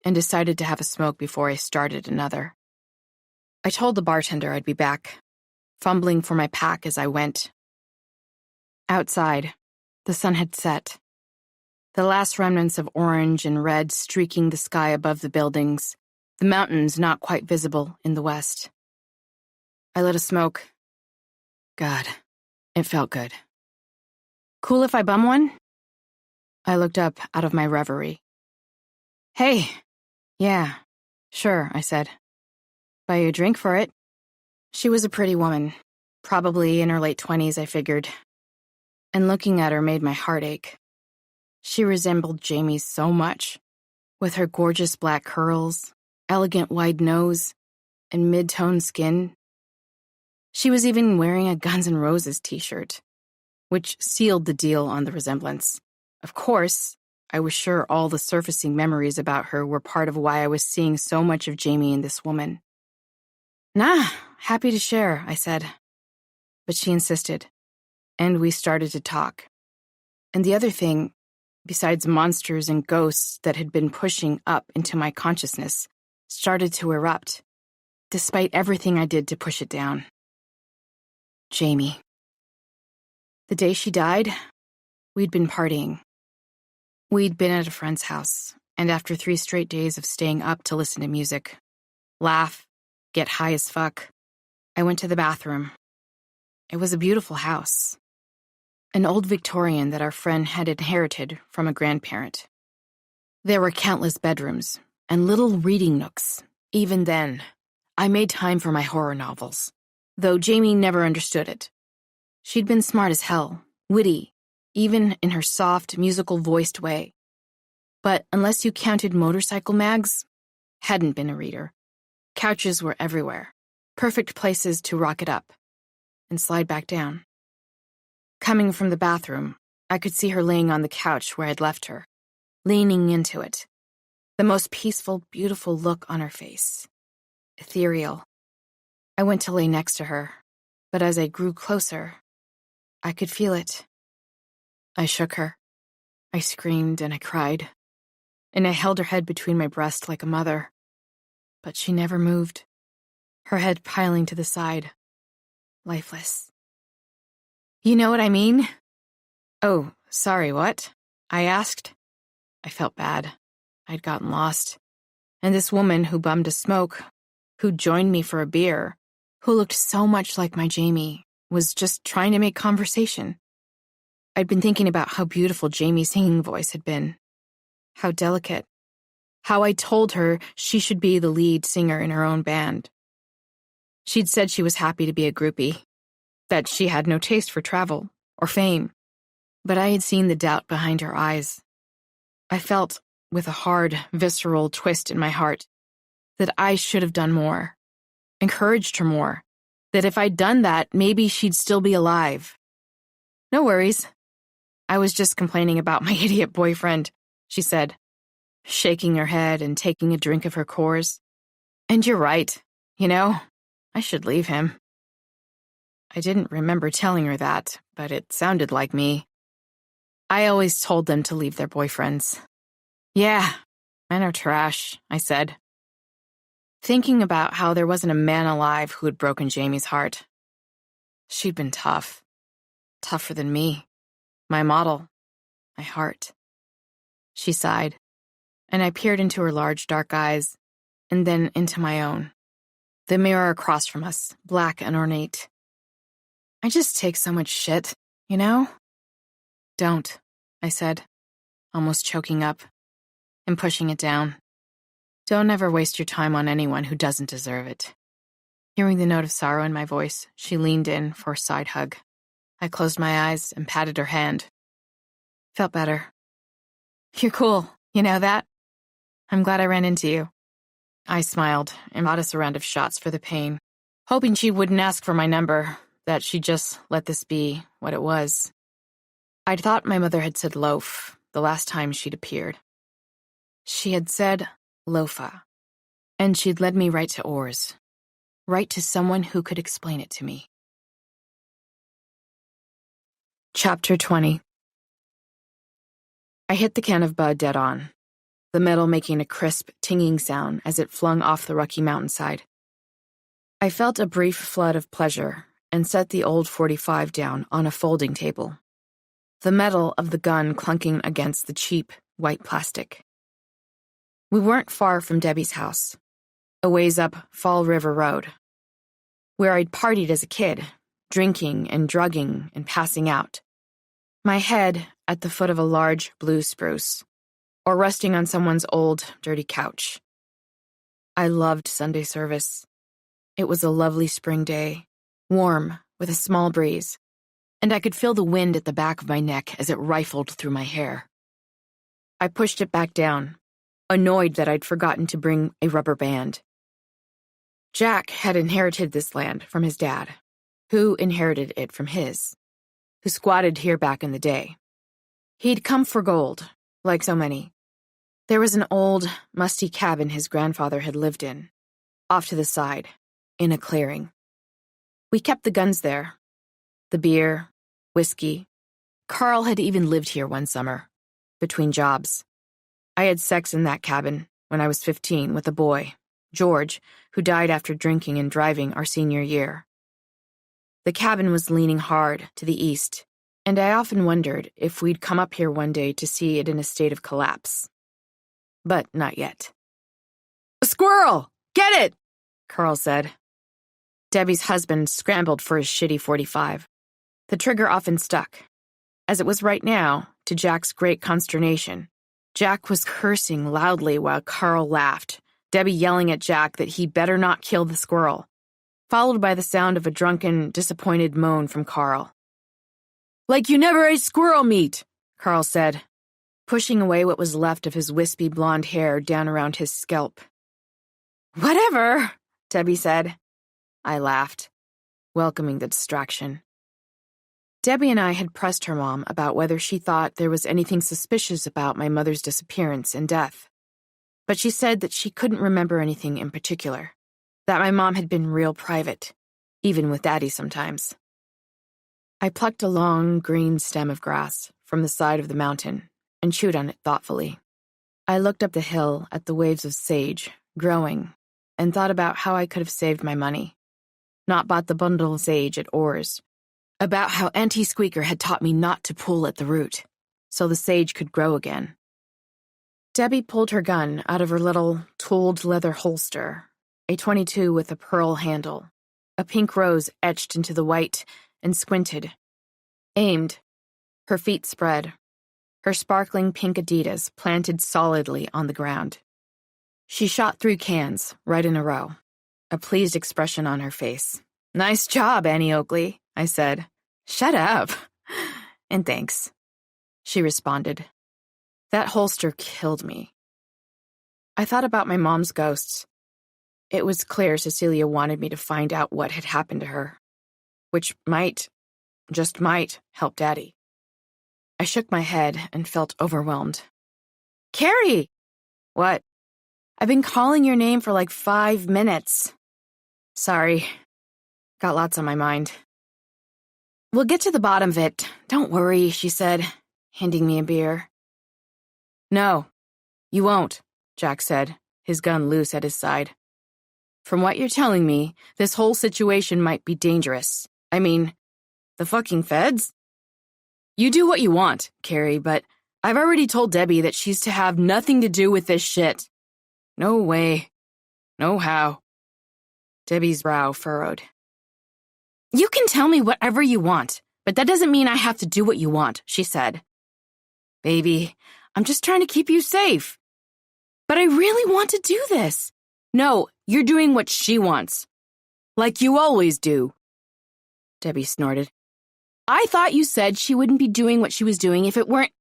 and decided to have a smoke before I started another. I told the bartender I'd be back, fumbling for my pack as I went. Outside, the sun had set, the last remnants of orange and red streaking the sky above the buildings, the mountains not quite visible in the west. I lit a smoke. God, it felt good. Cool if I bum one? I looked up out of my reverie. Hey, yeah, sure, I said. Buy you a drink for it. She was a pretty woman, probably in her late 20s, I figured. And looking at her made my heart ache. She resembled Jamie so much, with her gorgeous black curls, elegant wide nose, and mid-toned skin. She was even wearing a Guns N' Roses t-shirt, which sealed the deal on the resemblance. Of course, I was sure all the surfacing memories about her were part of why I was seeing so much of Jamie in this woman. "Nah, happy to share," I said. But she insisted, and we started to talk. And the other thing, besides monsters and ghosts that had been pushing up into my consciousness, started to erupt, despite everything I did to push it down. Jamie. The day she died, we'd been partying. We'd been at a friend's house, and after 3 straight days of staying up to listen to music, laugh, get high as fuck, I went to the bathroom. It was a beautiful house. An old Victorian that our friend had inherited from a grandparent. There were countless bedrooms and little reading nooks. Even then, I made time for my horror novels, though Jamie never understood it. She'd been smart as hell, witty, even in her soft, musical-voiced way. But unless you counted motorcycle mags, hadn't been a reader. Couches were everywhere, perfect places to rock it up and slide back down. Coming from the bathroom, I could see her laying on the couch where I'd left her, leaning into it. The most peaceful, beautiful look on her face. Ethereal. I went to lay next to her, but as I grew closer, I could feel it. I shook her. I screamed and I cried, and I held her head between my breasts like a mother. But she never moved, her head piling to the side, lifeless. "You know what I mean?" "Oh, sorry, what?" I asked. I felt bad. I'd gotten lost. And this woman who bummed a smoke, who joined me for a beer, who looked so much like my Jamie, was just trying to make conversation. I'd been thinking about how beautiful Jamie's singing voice had been. How delicate. How I told her she should be the lead singer in her own band. She'd said she was happy to be a groupie, that she had no taste for travel or fame. But I had seen the doubt behind her eyes. I felt, with a hard, visceral twist in my heart, that I should have done more, encouraged her more, that if I'd done that, maybe she'd still be alive. "No worries. I was just complaining about my idiot boyfriend," she said, shaking her head and taking a drink of her Coors. "And you're right. You know, I should leave him." I didn't remember telling her that, but it sounded like me. I always told them to leave their boyfriends. "Yeah, men are trash," I said, thinking about how there wasn't a man alive who had broken Jamie's heart. She'd been tough. Tougher than me. My model. My heart. She sighed, and I peered into her large dark eyes, and then into my own. The mirror across from us, black and ornate. "I just take so much shit, you know?" "Don't," I said, almost choking up and pushing it down. "Don't ever waste your time on anyone who doesn't deserve it." Hearing the note of sorrow in my voice, she leaned in for a side hug. I closed my eyes and patted her hand. Felt better. "You're cool, you know that? I'm glad I ran into you." I smiled and bought us a round of shots for the pain, hoping she wouldn't ask for my number, that she'd just let this be what it was. I'd thought my mother had said loaf the last time she'd appeared. She had said loafa, and she'd led me right to oars, right to someone who could explain it to me. Chapter 20. I hit the can of Bud dead on, the metal making a crisp, tinging sound as it flung off the rocky mountainside. I felt a brief flood of pleasure and set the old .45 down on a folding table, the metal of the gun clunking against the cheap, white plastic. We weren't far from Debbie's house, a ways up Fall River Road, where I'd partied as a kid, drinking and drugging and passing out, my head at the foot of a large blue spruce, or resting on someone's old, dirty couch. I loved Sunday service. It was a lovely spring day, warm, with a small breeze, and I could feel the wind at the back of my neck as it rifled through my hair. I pushed it back down, annoyed that I'd forgotten to bring a rubber band. Jack had inherited this land from his dad, who inherited it from his, who squatted here back in the day. He'd come for gold, like so many. There was an old, musty cabin his grandfather had lived in, off to the side, in a clearing. We kept the guns there, the beer, whiskey. Carl had even lived here one summer, between jobs. I had sex in that cabin when I was 15 with a boy, George, who died after drinking and driving our senior year. The cabin was leaning hard to the east, and I often wondered if we'd come up here one day to see it in a state of collapse. But not yet. "A squirrel! Get it!" Carl said. Debbie's husband scrambled for his shitty .45. The trigger often stuck. As it was right now, to Jack's great consternation, Jack was cursing loudly while Carl laughed, Debbie yelling at Jack that he better not kill the squirrel, followed by the sound of a drunken, disappointed moan from Carl. "Like you never ate squirrel meat," Carl said, pushing away what was left of his wispy blonde hair down around his scalp. "Whatever," Debbie said. I laughed, welcoming the distraction. Debbie and I had pressed her mom about whether she thought there was anything suspicious about my mother's disappearance and death, but she said that she couldn't remember anything in particular, that my mom had been real private, even with Daddy sometimes. I plucked a long, green stem of grass from the side of the mountain and chewed on it thoughtfully. I looked up the hill at the waves of sage, growing, and thought about how I could have saved my money, not bought the bundle of sage at Oars, about how Auntie Squeaker had taught me not to pull at the root, so the sage could grow again. Debbie pulled her gun out of her little, tooled leather holster, a .22 with a pearl handle, a pink rose etched into the white, and squinted. Aimed, her feet spread, her sparkling pink Adidas planted solidly on the ground. She shot 3 cans, right in a row, a pleased expression on her face. "Nice job, Annie Oakley," I said. "Shut up." "And thanks," she responded. That holster killed me. I thought about my mom's ghosts. It was clear Cecilia wanted me to find out what had happened to her, which might, just might, help Daddy. I shook my head and felt overwhelmed. "Carrie!" "What?" "I've been calling your name for like 5 minutes. Sorry. Got lots on my mind." "We'll get to the bottom of it. Don't worry," she said, handing me a beer. "No, you won't," Jack said, his gun loose at his side. "From what you're telling me, this whole situation might be dangerous. I mean, the fucking feds? You do what you want, Carrie, but I've already told Debbie that she's to have nothing to do with this shit. No way. No how." Debbie's brow furrowed. "You can tell me whatever you want, but that doesn't mean I have to do what you want," she said. "Baby, I'm just trying to keep you safe." "But I really want to do this." "No, you're doing what she wants. Like you always do." Debbie snorted. "I thought you said she wouldn't be doing what she was doing if it weren't—"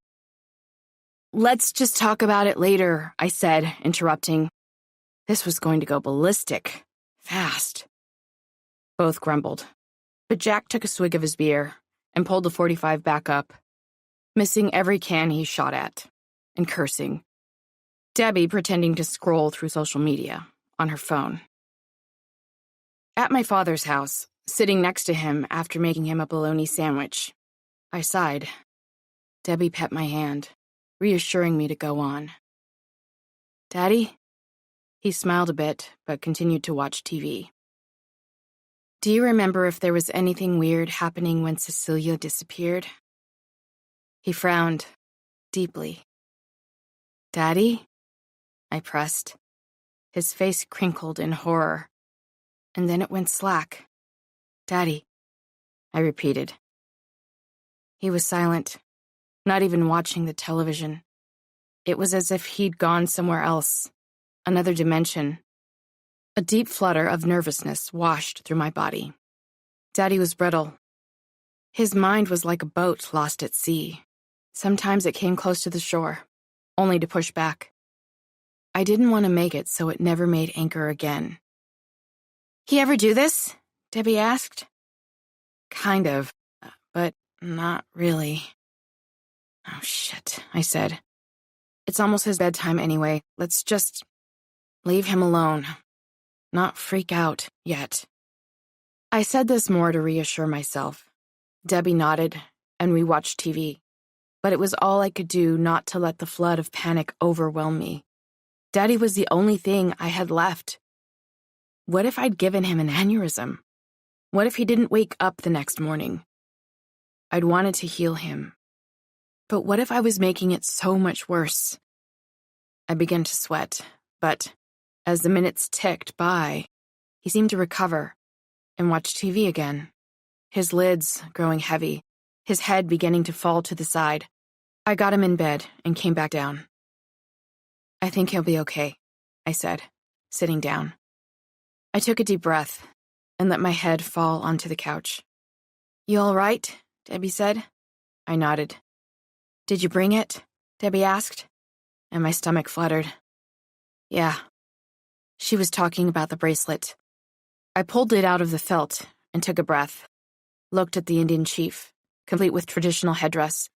"Let's just talk about it later," I said, interrupting. This was going to go ballistic. Fast. Both grumbled, but Jack took a swig of his beer and pulled the .45 back up, missing every can he shot at, and cursing. Debbie pretending to scroll through social media on her phone. At my father's house, sitting next to him after making him a bologna sandwich, I sighed. Debbie pet my hand, reassuring me to go on. "Daddy?" He smiled a bit, but continued to watch TV. "Do you remember if there was anything weird happening when Cecilia disappeared?" He frowned, deeply. "Daddy?" I pressed. His face crinkled in horror, and then it went slack. "Daddy," I repeated. He was silent, not even watching the television. It was as if he'd gone somewhere else, another dimension. A deep flutter of nervousness washed through my body. Daddy was brittle. His mind was like a boat lost at sea. Sometimes it came close to the shore, only to push back. I didn't want to make it so it never made anchor again. "He ever do this?" Debbie asked. "Kind of, but not really." "Oh, shit," I said. "It's almost his bedtime anyway. Let's just leave him alone. Not freak out yet." I said this more to reassure myself. Debbie nodded, and we watched TV. But it was all I could do not to let the flood of panic overwhelm me. Daddy was the only thing I had left. What if I'd given him an aneurysm? What if he didn't wake up the next morning? I'd wanted to heal him. But what if I was making it so much worse? I began to sweat, but as the minutes ticked by, he seemed to recover and watch TV again, his lids growing heavy, his head beginning to fall to the side. I got him in bed and came back down. "I think he'll be okay," I said, sitting down. I took a deep breath and let my head fall onto the couch. "You all right?" Debbie said. I nodded. "Did you bring it?" Debbie asked, and my stomach fluttered. "Yeah." She was talking about the bracelet. I pulled it out of the felt and took a breath, looked at the Indian chief, complete with traditional headdress.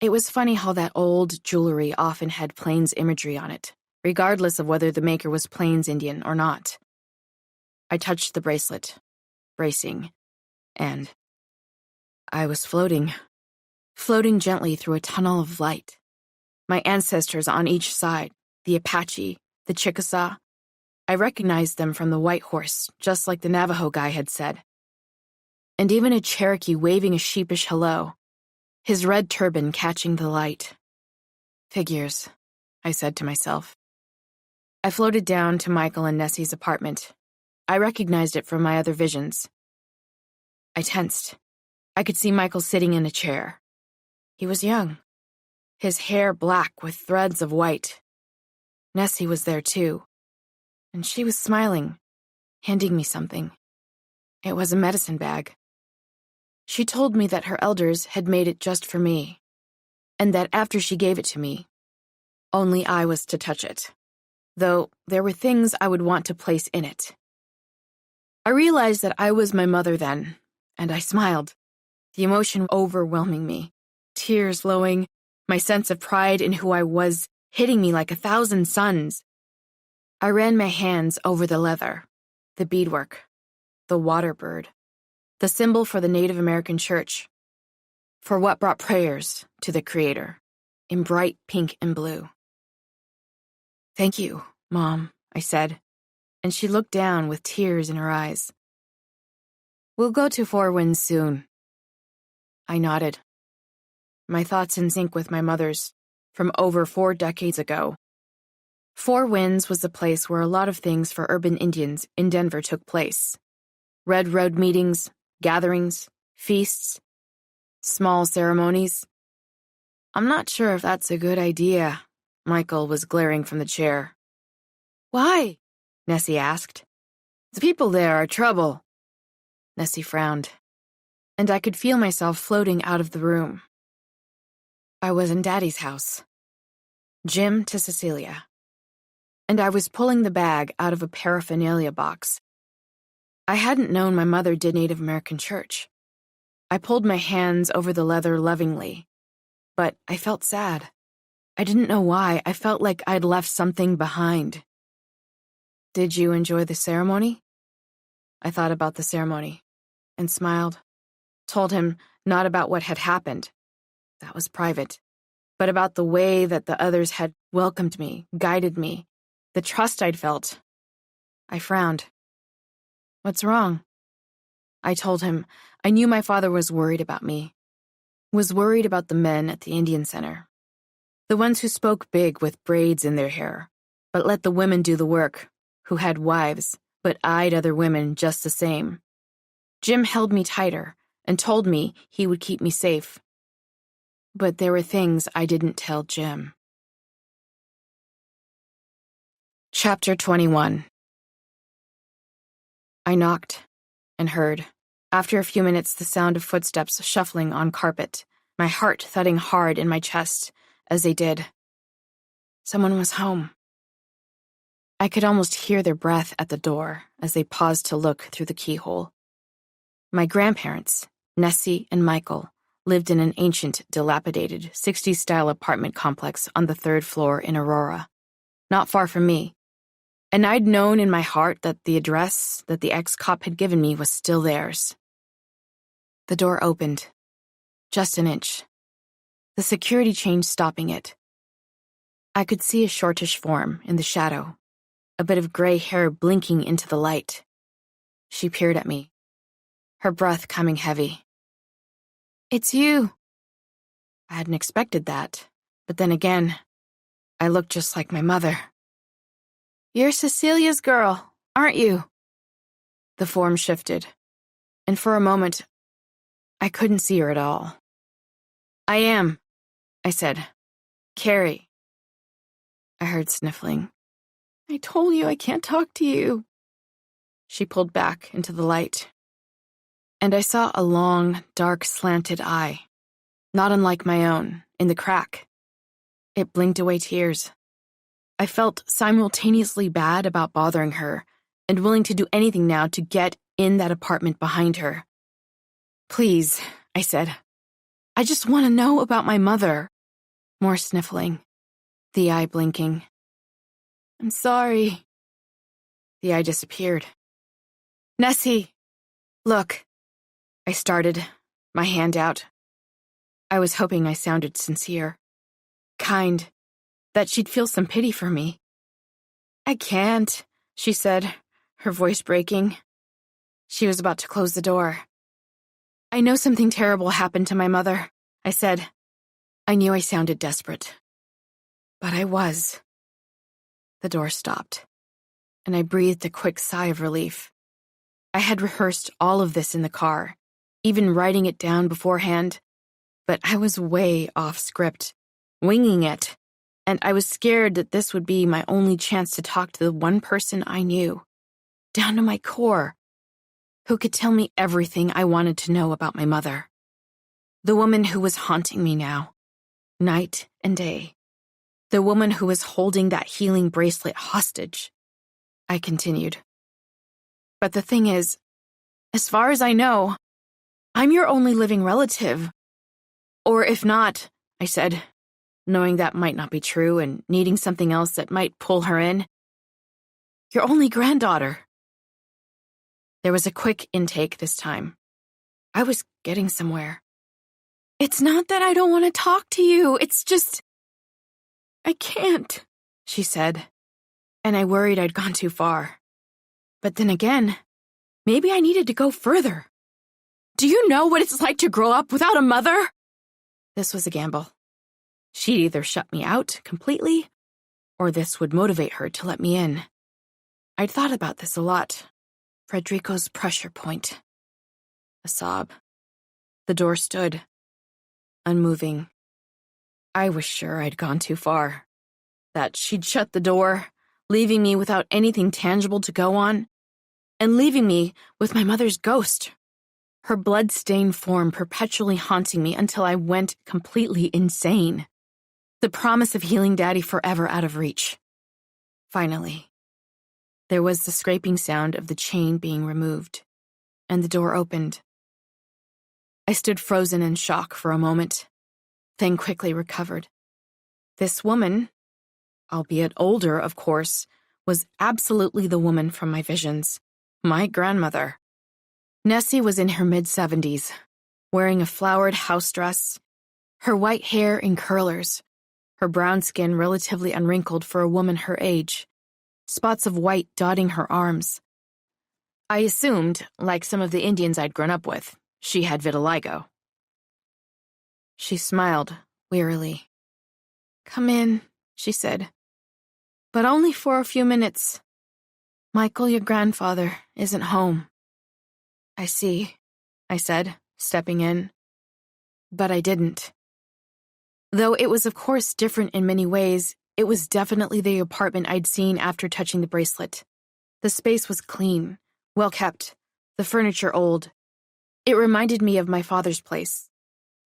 It was funny how that old jewelry often had Plains imagery on it, regardless of whether the maker was Plains Indian or not. I touched the bracelet, bracing, and I was floating gently through a tunnel of light. My ancestors on each side, the Apache, the Chickasaw, I recognized them from the White Horse, just like the Navajo guy had said. And even a Cherokee waving a sheepish hello, his red turban catching the light. "Figures," I said to myself. I floated down to Michael and Nessie's apartment. I recognized it from my other visions. I tensed. I could see Michael sitting in a chair. He was young, his hair black with threads of white. Nessie was there too, and she was smiling, handing me something. It was a medicine bag. She told me that her elders had made it just for me, and that after she gave it to me, only I was to touch it, though there were things I would want to place in it. I realized that I was my mother then, and I smiled, the emotion overwhelming me, tears flowing, my sense of pride in who I was hitting me like 1,000 suns. I ran my hands over the leather, the beadwork, the water bird, the symbol for the Native American church, for what brought prayers to the Creator, in bright pink and blue. "Thank you, Mom," I said, and she looked down with tears in her eyes. "We'll go to Four Winds soon." I nodded, my thoughts in sync with my mother's, from over 4 decades ago. Four Winds was the place where a lot of things for urban Indians in Denver took place. Red Road meetings, gatherings, feasts, small ceremonies. "I'm not sure if that's a good idea." Michael was glaring from the chair. "Why?" Nessie asked. "The people there are trouble." Nessie frowned, and I could feel myself floating out of the room. I was in Daddy's house. Jim to Cecilia. And I was pulling the bag out of a paraphernalia box. I hadn't known my mother did Native American church. I pulled my hands over the leather lovingly, but I felt sad. I didn't know why. I felt like I'd left something behind. "Did you enjoy the ceremony?" I thought about the ceremony and smiled, told him not about what had happened. That was private, but about the way that the others had welcomed me, guided me, the trust I'd felt. I frowned. "What's wrong?" I told him I knew my father was worried about me, was worried about the men at the Indian Center, the ones who spoke big with braids in their hair, but let the women do the work, who had wives, but eyed other women just the same. Jim held me tighter and told me he would keep me safe. But there were things I didn't tell Jim. Chapter 21. I knocked and heard, after a few minutes, the sound of footsteps shuffling on carpet, my heart thudding hard in my chest as they did. Someone was home. I could almost hear their breath at the door as they paused to look through the keyhole. My grandparents, Nessie and Michael, lived in an ancient, dilapidated, 60s-style apartment complex on the 3rd floor in Aurora, not far from me. And I'd known in my heart that the address that the ex-cop had given me was still theirs. The door opened, just an inch, the security chain stopping it. I could see a shortish form in the shadow, a bit of gray hair blinking into the light. She peered at me, her breath coming heavy. "It's you." I hadn't expected that, but then again, I looked just like my mother. "You're Cecilia's girl, aren't you?" The form shifted, and for a moment, I couldn't see her at all. "I am," I said. "Carrie." I heard sniffling. "I told you I can't talk to you." She pulled back into the light, and I saw a long, dark, slanted eye, not unlike my own, in the crack. It blinked away tears. I felt simultaneously bad about bothering her and willing to do anything now to get in that apartment behind her. "Please," I said. "I just want to know about my mother." More sniffling, the eye blinking. "I'm sorry." The eye disappeared. "Nessie, look," I started, my hand out. I was hoping I sounded sincere, kind, that she'd feel some pity for me. "I can't," she said, her voice breaking. She was about to close the door. "I know something terrible happened to my mother," I said. I knew I sounded desperate, but I was. The door stopped, and I breathed a quick sigh of relief. I had rehearsed all of this in the car, even writing it down beforehand, but I was way off script, winging it, and I was scared that this would be my only chance to talk to the one person I knew, down to my core, who could tell me everything I wanted to know about my mother. The woman who was haunting me now, night and day. The woman who was holding that healing bracelet hostage. I continued. "But the thing is, as far as I know, I'm your only living relative. Or if not," I said, knowing that might not be true and needing something else that might pull her in, "your only granddaughter." There was a quick intake this time. I was getting somewhere. "It's not that I don't want to talk to you, it's just... I can't," she said, and I worried I'd gone too far. But then again, maybe I needed to go further. "Do you know what it's like to grow up without a mother?" This was a gamble. She'd either shut me out completely, or this would motivate her to let me in. I'd thought about this a lot. Frederico's pressure point. A sob. The door stood, unmoving. I was sure I'd gone too far. That she'd shut the door, leaving me without anything tangible to go on, and leaving me with my mother's ghost. Her blood-stained form perpetually haunting me until I went completely insane. The promise of healing Daddy forever out of reach. Finally, there was the scraping sound of the chain being removed, and the door opened. I stood frozen in shock for a moment, then quickly recovered. This woman, albeit older, of course, was absolutely the woman from my visions, my grandmother. Nessie was in her mid-70s, wearing a flowered house dress, her white hair in curlers, her brown skin relatively unwrinkled for a woman her age, spots of white dotting her arms. I assumed, like some of the Indians I'd grown up with, she had vitiligo. She smiled wearily. "Come in," she said, "but only for a few minutes. Michael, your grandfather, isn't home." "I see," I said, stepping in. But I didn't. Though it was of course different in many ways, it was definitely the apartment I'd seen after touching the bracelet. The space was clean, well kept, the furniture old. It reminded me of my father's place,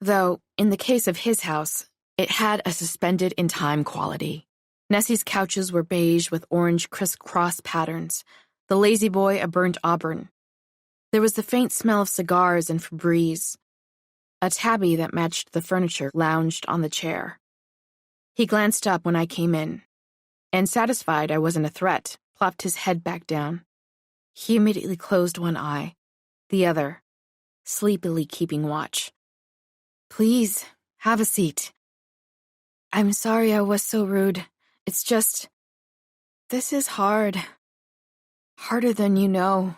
though, in the case of his house, it had a suspended-in-time quality. Nessie's couches were beige with orange crisscross patterns, the lazy boy a burnt auburn. There was the faint smell of cigars and Febreze. A tabby that matched the furniture lounged on the chair. He glanced up when I came in, and satisfied I wasn't a threat, plopped his head back down. He immediately closed one eye, the other, sleepily keeping watch. "Please, have a seat." "I'm sorry I was so rude. It's just, this is hard. Harder than you know."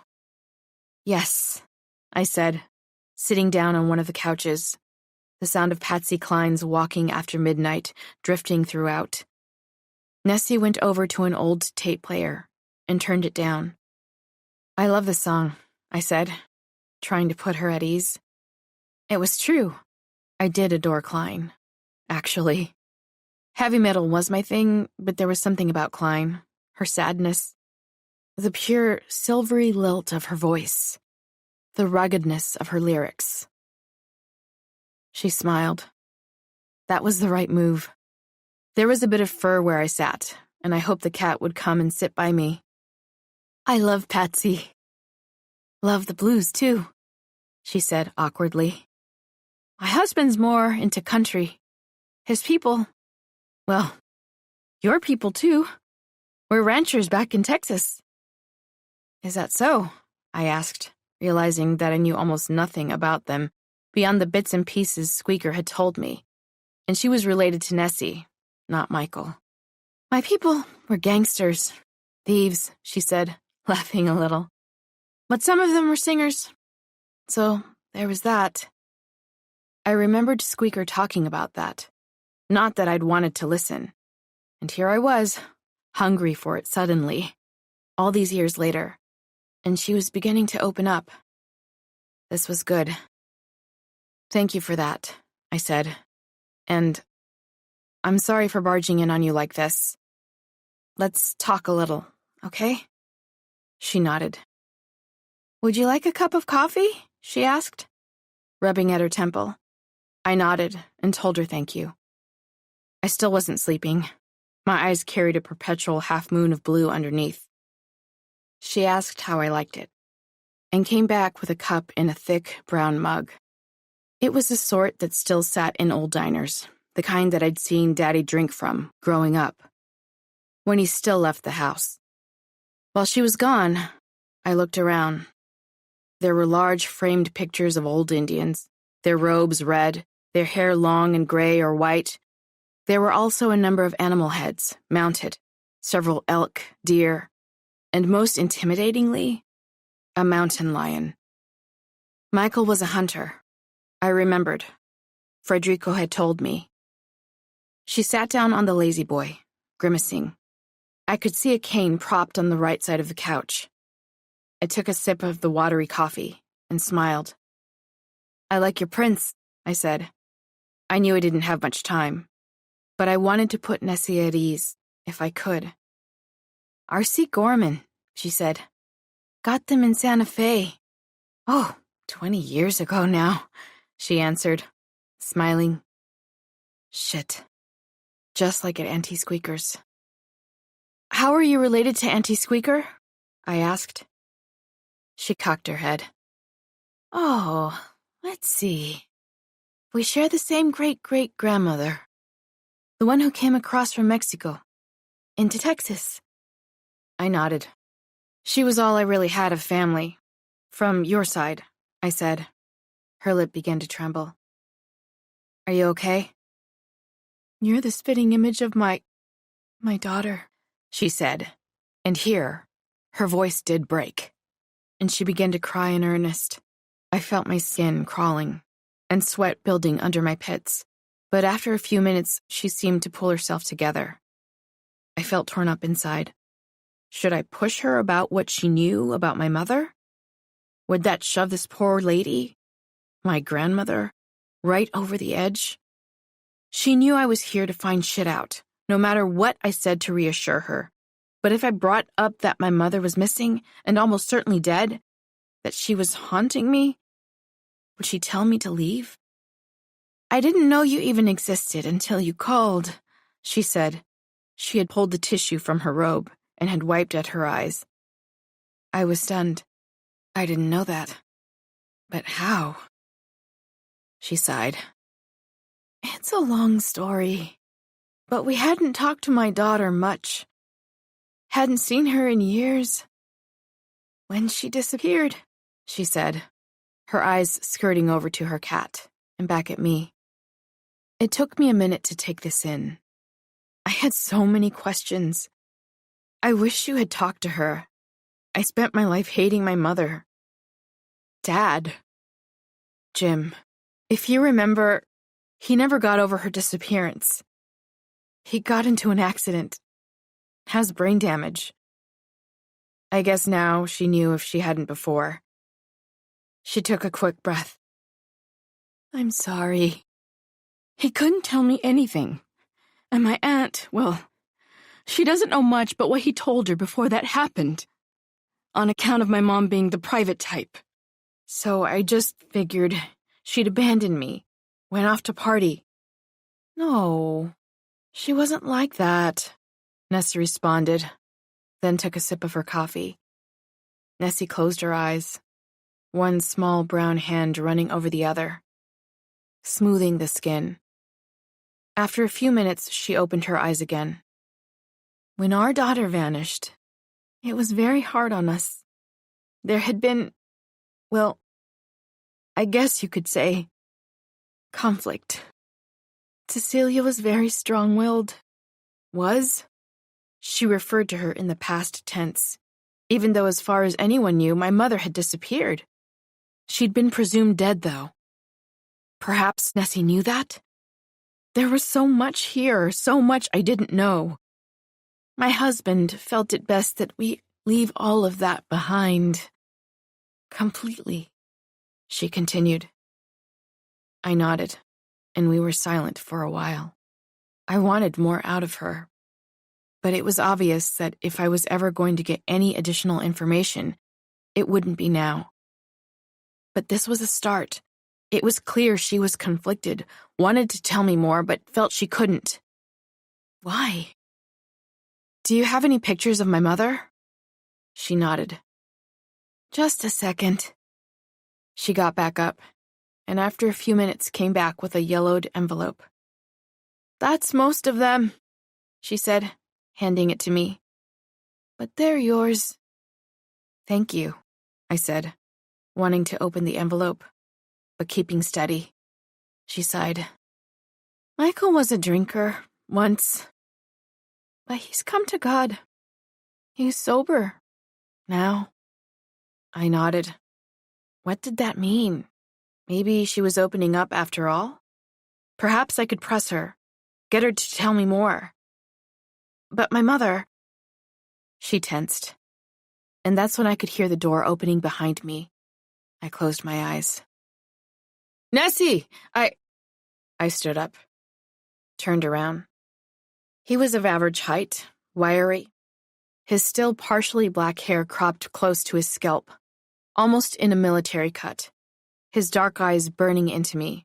"Yes," I said, sitting down on one of the couches, the sound of Patsy Cline's Walking After Midnight drifting throughout. Nessie went over to an old tape player and turned it down. "I love the song," I said, trying to put her at ease. It was true. I did adore Cline, actually. Heavy metal was my thing, but there was something about Cline, her sadness, the pure, silvery lilt of her voice, the ruggedness of her lyrics. She smiled. That was the right move. There was a bit of fur where I sat, and I hoped the cat would come and sit by me. "I love Patsy. Love the blues, too," she said awkwardly. "My husband's more into country. His people, well, your people, too. We're ranchers back in Texas." "Is that so?" I asked, realizing that I knew almost nothing about them beyond the bits and pieces Squeaker had told me, and she was related to Nessie, not Michael. "My people were gangsters, thieves," she said, laughing a little. "But some of them were singers. So there was that." I remembered Squeaker talking about that. Not that I'd wanted to listen. And here I was, hungry for it suddenly, all these years later, and she was beginning to open up. This was good. "Thank you for that," I said. "And I'm sorry for barging in on you like this. Let's talk a little, okay?" She nodded. "Would you like a cup of coffee?" she asked, rubbing at her temple. I nodded and told her thank you. I still wasn't sleeping. My eyes carried a perpetual half-moon of blue underneath. She asked how I liked it, and came back with a cup in a thick, brown mug. It was the sort that still sat in old diners, the kind that I'd seen Daddy drink from growing up, when he still left the house. While she was gone, I looked around. There were large framed pictures of old Indians, their robes red, their hair long and gray or white. There were also a number of animal heads, mounted, several elk, deer, and most intimidatingly, a mountain lion. Michael was a hunter. I remembered. Frederico had told me. She sat down on the lazy boy, grimacing. I could see a cane propped on the right side of the couch. I took a sip of the watery coffee and smiled. "I like your prints," I said. I knew I didn't have much time, but I wanted to put Nessie at ease, if I could. "R.C. Gorman," she said. "Got them in Santa Fe." "Oh, 20 years ago now," she answered, smiling. Shit. Just like at Auntie Squeaker's. "How are you related to Auntie Squeaker?" I asked. She cocked her head. "Oh, let's see. We share the same great-great-grandmother. The one who came across from Mexico. Into Texas." I nodded. "She was all I really had of family. From your side," I said. Her lip began to tremble. "Are you okay?" "You're the spitting image of my daughter," she said. And here, her voice did break, and she began to cry in earnest. I felt my skin crawling, and sweat building under my pits, but after a few minutes, she seemed to pull herself together. I felt torn up inside. Should I push her about what she knew about my mother? Would that shove this poor lady, my grandmother, right over the edge? She knew I was here to find shit out, no matter what I said to reassure her. But if I brought up that my mother was missing and almost certainly dead, that she was haunting me, would she tell me to leave? "I didn't know you even existed until you called," she said, She had pulled the tissue from her robe and had wiped at her eyes. I was stunned. I didn't know that. But how? She sighed. It's a long story, but we hadn't talked to my daughter much. Hadn't seen her in years. When she disappeared, she said, her eyes skirting over to her cat and back at me. It took me a minute to take this in. I had so many questions. I wish you had talked to her. I spent my life hating my mother. Dad. Jim, if you remember, he never got over her disappearance. He got into an accident. Has brain damage. I guess now she knew if she hadn't before. She took a quick breath. I'm sorry. He couldn't tell me anything. And my aunt, well, she doesn't know much but what he told her before that happened. On account of my mom being the private type. So I just figured she'd abandoned me. Went off to party. No, she wasn't like that, Nessie responded, then took a sip of her coffee. Nessie closed her eyes, one small brown hand running over the other, smoothing the skin. After a few minutes, she opened her eyes again. When our daughter vanished, it was very hard on us. There had been, well, I guess you could say, conflict. Cecilia was very strong-willed. Was? She referred to her in the past tense, even though as far as anyone knew, my mother had disappeared. She'd been presumed dead, though. Perhaps Nessie knew that? There was so much here, so much I didn't know. My husband felt it best that we leave all of that behind. Completely, she continued. I nodded, and we were silent for a while. I wanted more out of her, but it was obvious that if I was ever going to get any additional information, it wouldn't be now. But this was a start. It was clear she was conflicted, wanted to tell me more, but felt she couldn't. Why? Do you have any pictures of my mother? She nodded. Just a second. She got back up, and after a few minutes came back with a yellowed envelope. That's most of them, she said, handing it to me. But they're yours. Thank you, I said, wanting to open the envelope, but keeping steady. She sighed. Michael was a drinker, once. But he's come to God. He's sober. Now. I nodded. What did that mean? Maybe she was opening up after all? Perhaps I could press her, get her to tell me more. But my mother... She tensed. And that's when I could hear the door opening behind me. I closed my eyes. Nessie! I stood up, turned around. He was of average height, wiry, his still partially black hair cropped close to his scalp, almost in a military cut, his dark eyes burning into me.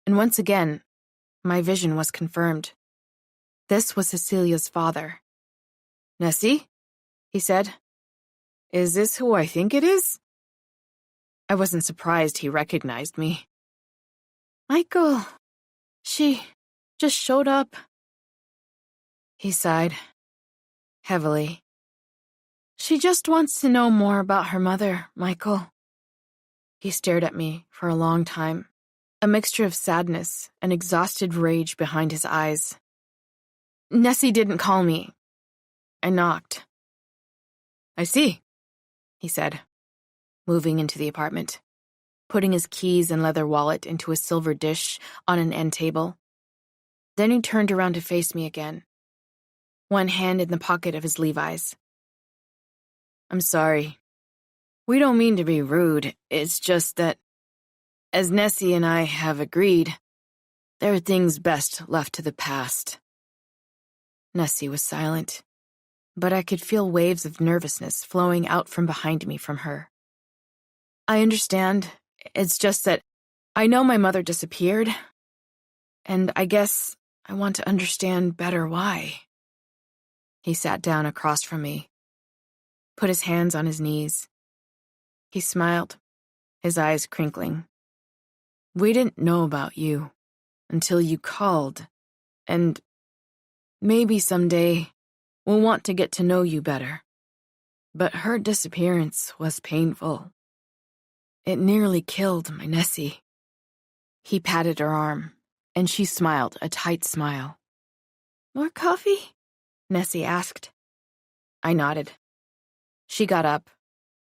And once again, my vision was confirmed. This was Cecilia's father. Nessie, he said, is this who I think it is? I wasn't surprised he recognized me. Michael, she just showed up. He sighed, heavily. She just wants to know more about her mother, Michael. He stared at me for a long time, a mixture of sadness and exhausted rage behind his eyes. Nessie didn't call me. I knocked. I see, he said, moving into the apartment, putting his keys and leather wallet into a silver dish on an end table. Then he turned around to face me again, one hand in the pocket of his Levi's. I'm sorry. We don't mean to be rude. It's just that, as Nessie and I have agreed, there are things best left to the past. Nessie was silent, but I could feel waves of nervousness flowing out from behind me from her. I understand. It's just that I know my mother disappeared, and I guess I want to understand better why. He sat down across from me, put his hands on his knees. He smiled, his eyes crinkling. We didn't know about you until you called, and maybe someday we'll want to get to know you better. But her disappearance was painful. It nearly killed my Nessie. He patted her arm, and she smiled a tight smile. More coffee? Nessie asked. I nodded. She got up,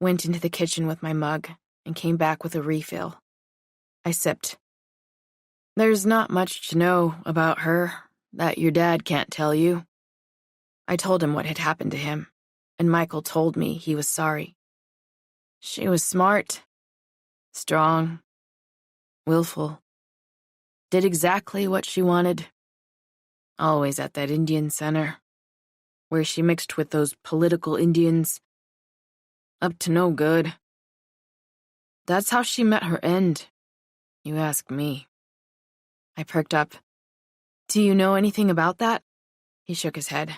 went into the kitchen with my mug, and came back with a refill. I sipped. There's not much to know about her that your dad can't tell you. I told him what had happened to him, and Michael told me he was sorry. She was smart, strong, willful, did exactly what she wanted. Always at that Indian center, where she mixed with those political Indians. Up to no good. That's how she met her end, you ask me. I perked up. Do you know anything about that? He shook his head.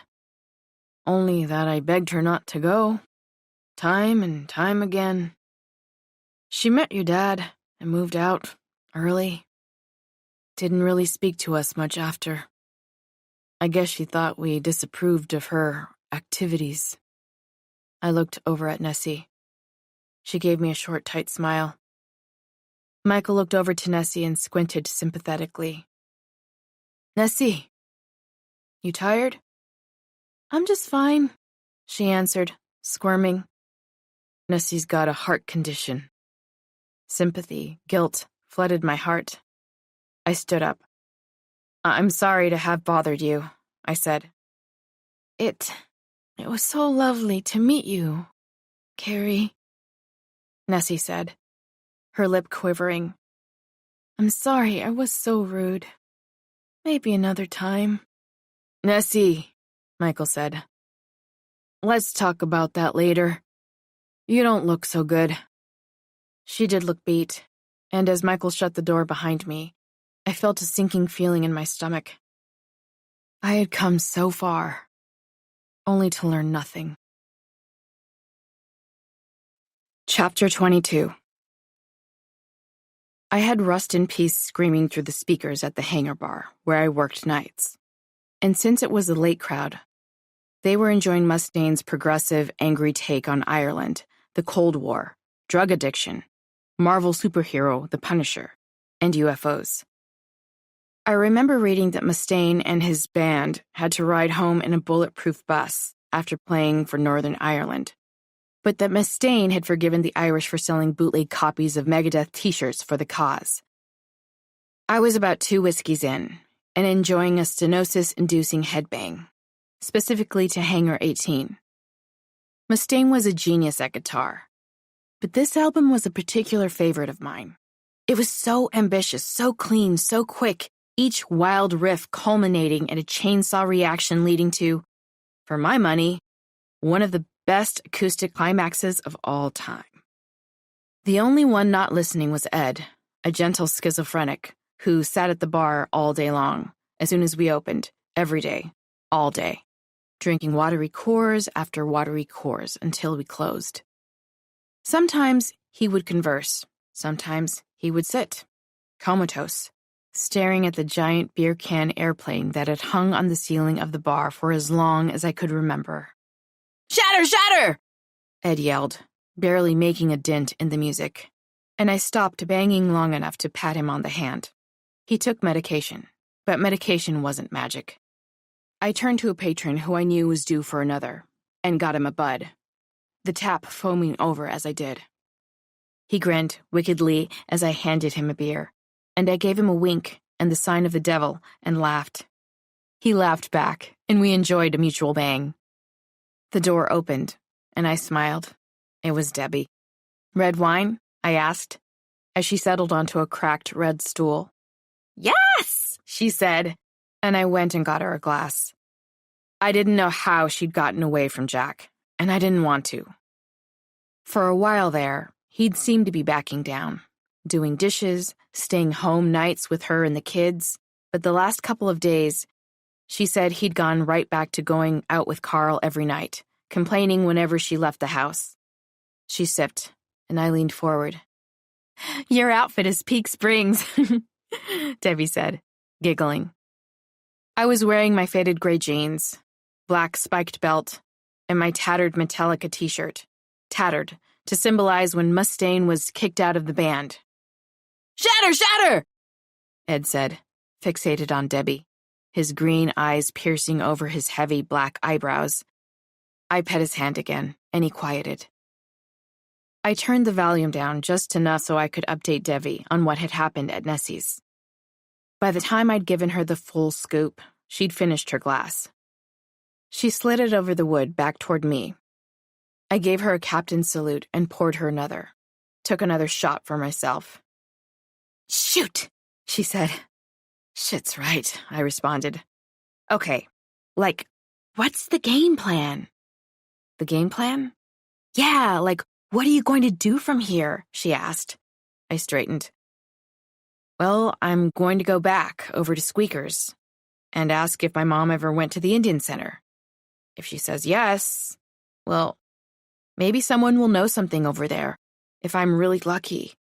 Only that I begged her not to go, time and time again. She met your dad and moved out early. Didn't really speak to us much after. I guess she thought we disapproved of her activities. I looked over at Nessie. She gave me a short, tight smile. Michael looked over to Nessie and squinted sympathetically. Nessie, you tired? I'm just fine, she answered, squirming. Nessie's got a heart condition. Sympathy, guilt flooded my heart. I stood up. I'm sorry to have bothered you, I said. It was so lovely to meet you, Carrie, Nessie said, her lip quivering. I'm sorry I was so rude. Maybe another time. Nessie, Michael said. Let's talk about that later. You don't look so good. She did look beat, and as Michael shut the door behind me, I felt a sinking feeling in my stomach. I had come so far, only to learn nothing. Chapter 22. I had Rust in Peace screaming through the speakers at the hangar bar, where I worked nights. And since it was a late crowd, they were enjoying Mustaine's progressive, angry take on Ireland, the Cold War, drug addiction, Marvel superhero The Punisher, and UFOs. I remember reading that Mustaine and his band had to ride home in a bulletproof bus after playing for Northern Ireland, but that Mustaine had forgiven the Irish for selling bootleg copies of Megadeth t-shirts for the cause. I was about 2 whiskeys in and enjoying a stenosis-inducing headbang, specifically to Hangar 18. Mustaine was a genius at guitar, but this album was a particular favorite of mine. It was so ambitious, so clean, so quick, each wild riff culminating in a chainsaw reaction leading to, for my money, one of the best acoustic climaxes of all time. The only one not listening was Ed, a gentle schizophrenic, who sat at the bar all day long, as soon as we opened, every day, all day, drinking watery Coors after watery Coors until we closed. Sometimes he would converse, sometimes he would sit, comatose, staring at the giant beer can airplane that had hung on the ceiling of the bar for as long as I could remember. Shatter, shatter! Ed yelled, barely making a dent in the music, and I stopped banging long enough to pat him on the hand. He took medication, but medication wasn't magic. I turned to a patron who I knew was due for another, and got him a bud, the tap foaming over as I did. He grinned wickedly as I handed him a beer, and I gave him a wink and the sign of the devil and laughed. He laughed back, and we enjoyed a mutual bang. The door opened, and I smiled. It was Debbie. Red wine? I asked, as she settled onto a cracked red stool. Yes, she said, and I went and got her a glass. I didn't know how she'd gotten away from Jack, and I didn't want to. For a while there, he'd seemed to be backing down, doing dishes, staying home nights with her and the kids, but the last couple of days, She said he'd gone right back to going out with Carl every night, complaining whenever she left the house. She sipped, and I leaned forward. "Your outfit is Peak Springs," Debbie said, giggling. I was wearing my faded gray jeans, black spiked belt, and my tattered Metallica t-shirt, tattered, to symbolize when Mustaine was kicked out of the band. "Shatter, shatter!" Ed said, fixated on Debbie, his green eyes piercing over his heavy black eyebrows. I pet his hand again, and he quieted. I turned the volume down just enough so I could update Debbie on what had happened at Nessie's. By the time I'd given her the full scoop, she'd finished her glass. She slid it over the wood back toward me. I gave her a captain's salute and poured her another. Took another shot for myself. "Shoot," she said. "Shit's right," I responded. "Okay, what's the game plan?" "The game plan?" "Yeah, what are you going to do from here?" she asked. I straightened. "Well, I'm going to go back over to Squeaker's and ask if my mom ever went to the Indian Center. If she says yes, well, maybe someone will know something over there, if I'm really lucky.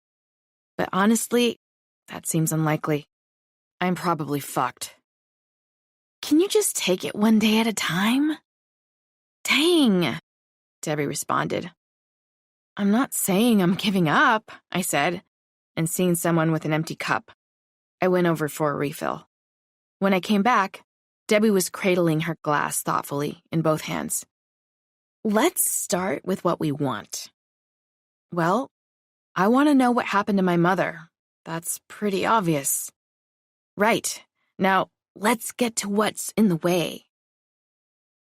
But honestly, that seems unlikely. I'm probably fucked." "Can you just take it one day at a time?" "Dang," Debbie responded. "I'm not saying I'm giving up," I said, and seeing someone with an empty cup, I went over for a refill. When I came back, Debbie was cradling her glass thoughtfully in both hands. "Let's start with what we want." "Well, I want to know what happened to my mother. That's pretty obvious." "Right. Now, let's get to what's in the way."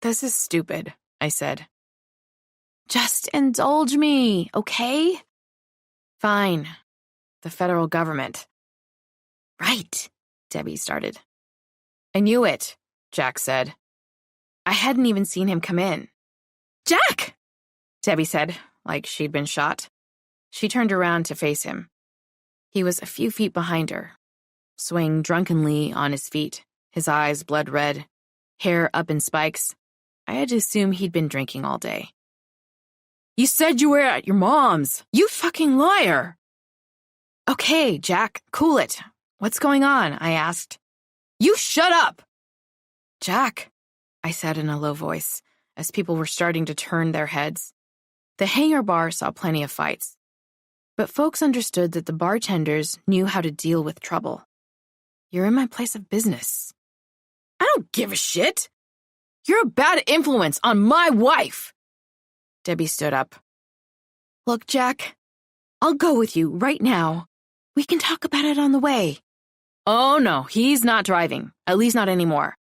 "This is stupid," I said. "Just indulge me, okay?" "Fine. The federal government." "Right," Debbie started. "I knew it," Jack said. I hadn't even seen him come in. "Jack!" Debbie said, like she'd been shot. She turned around to face him. He was a few feet behind her, swaying drunkenly on his feet, his eyes blood red, hair up in spikes. I had to assume he'd been drinking all day. "You said you were at your mom's. You fucking liar!" "Okay, Jack, cool it. What's going on?" I asked. "You shut up!" "Jack," I said in a low voice, as people were starting to turn their heads. The hangar bar saw plenty of fights, but folks understood that the bartenders knew how to deal with trouble. "You're in my place of business." "I don't give a shit. You're a bad influence on my wife." Debbie stood up. "Look, Jack, I'll go with you right now. We can talk about it on the way." "Oh, no, he's not driving, at least not anymore.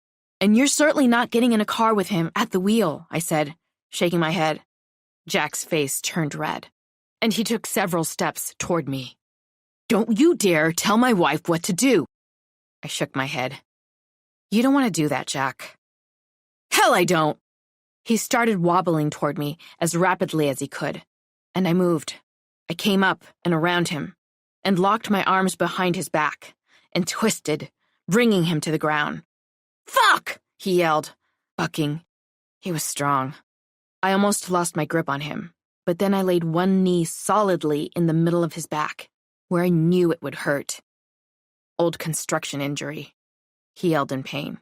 And you're certainly not getting in a car with him at the wheel," I said, shaking my head. Jack's face turned red, and he took several steps toward me. "Don't you dare tell my wife what to do." I shook my head. "You don't want to do that, Jack." "Hell, I don't." He started wobbling toward me as rapidly as he could, and I moved. I came up and around him, and locked my arms behind his back, and twisted, bringing him to the ground. "Fuck!" he yelled, bucking. He was strong. I almost lost my grip on him, but then I laid one knee solidly in the middle of his back, where I knew it would hurt. "Old construction injury," he yelled in pain,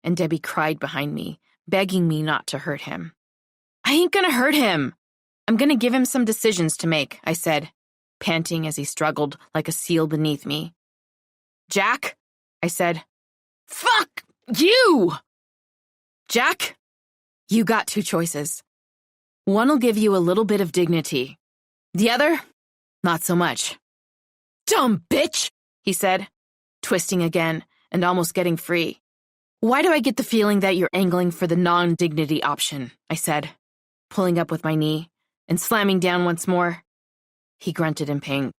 and Debbie cried behind me, begging me not to hurt him. "I ain't gonna hurt him. I'm gonna give him some decisions to make," I said, panting as he struggled like a seal beneath me. "Jack," I said. "Fuck you!" "Jack, you got two choices. One'll give you a little bit of dignity. The other, not so much." "Dumb bitch," he said, twisting again and almost getting free. "Why do I get the feeling that you're angling for the non-dignity option?" I said, pulling up with my knee and slamming down once more. He grunted in pain.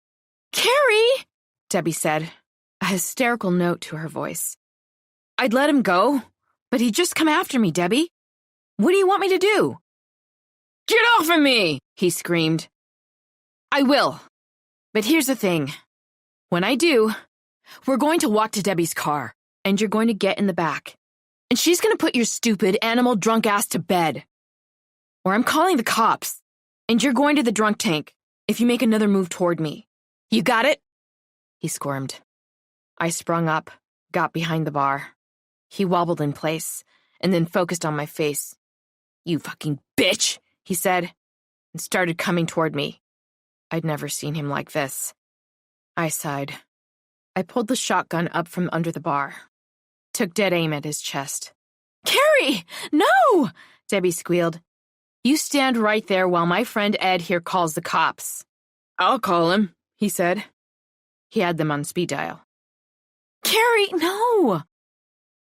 "Carrie," Debbie said, a hysterical note to her voice. "I'd let him go, but he'd just come after me, Debbie. What do you want me to do?" "Get off of me!" he screamed. "I will. But here's the thing. When I do, we're going to walk to Debbie's car, and you're going to get in the back. and she's gonna put your stupid, animal drunk ass to bed. Or I'm calling the cops, and you're going to the drunk tank if you make another move toward me. You got it? He squirmed. I sprung up, got behind the bar. He wobbled in place, and then focused on my face. You fucking bitch, he said, and started coming toward me. I'd never seen him like this. I sighed. I pulled the shotgun up from under the bar. Took dead aim at his chest. Carrie! No! Debbie squealed. You stand right there while my friend Ed here calls the cops. I'll call him, he said. He had them on speed dial. Carrie, no!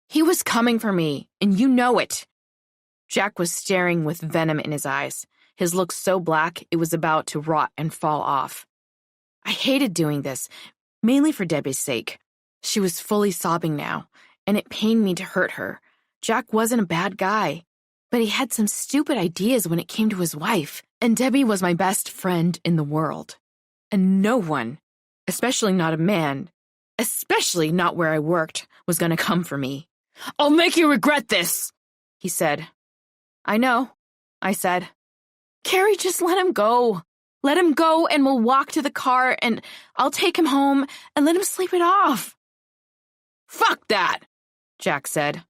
He was coming for me, and you know it. Jack was staring with venom in his eyes, his look so black it was about to rot and fall off. I hated doing this, mainly for Debbie's sake. She was fully sobbing now, and it pained me to hurt her. Jack wasn't a bad guy, but he had some stupid ideas when it came to his wife, and Debbie was my best friend in the world. And no one, especially not a man, especially not where I worked, was going to come for me. I'll make you regret this, he said. I know, I said. Carrie, just let him go. Let him go and we'll walk to the car and I'll take him home and let him sleep it off. Fuck that, Jack said.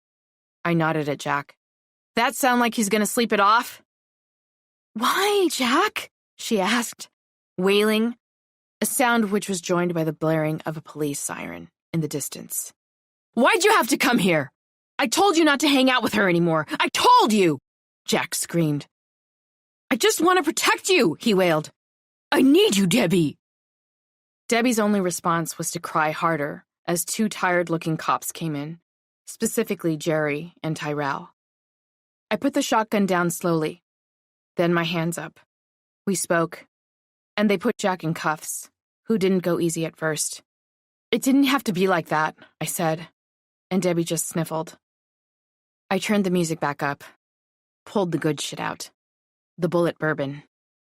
I nodded at Jack. That sound like he's going to sleep it off? Why, Jack? She asked, wailing, a sound which was joined by the blaring of a police siren in the distance. Why'd you have to come here? I told you not to hang out with her anymore. I told you, Jack screamed. I just want to protect you, he wailed. I need you, Debbie. Debbie's only response was to cry harder as two tired-looking cops came in, specifically Jerry and Tyrell. I put the shotgun down slowly, then my hands up. We spoke, and they put Jack in cuffs, who didn't go easy at first. It didn't have to be like that, I said, and Debbie just sniffled. I turned the music back up, pulled the good shit out, the bullet bourbon,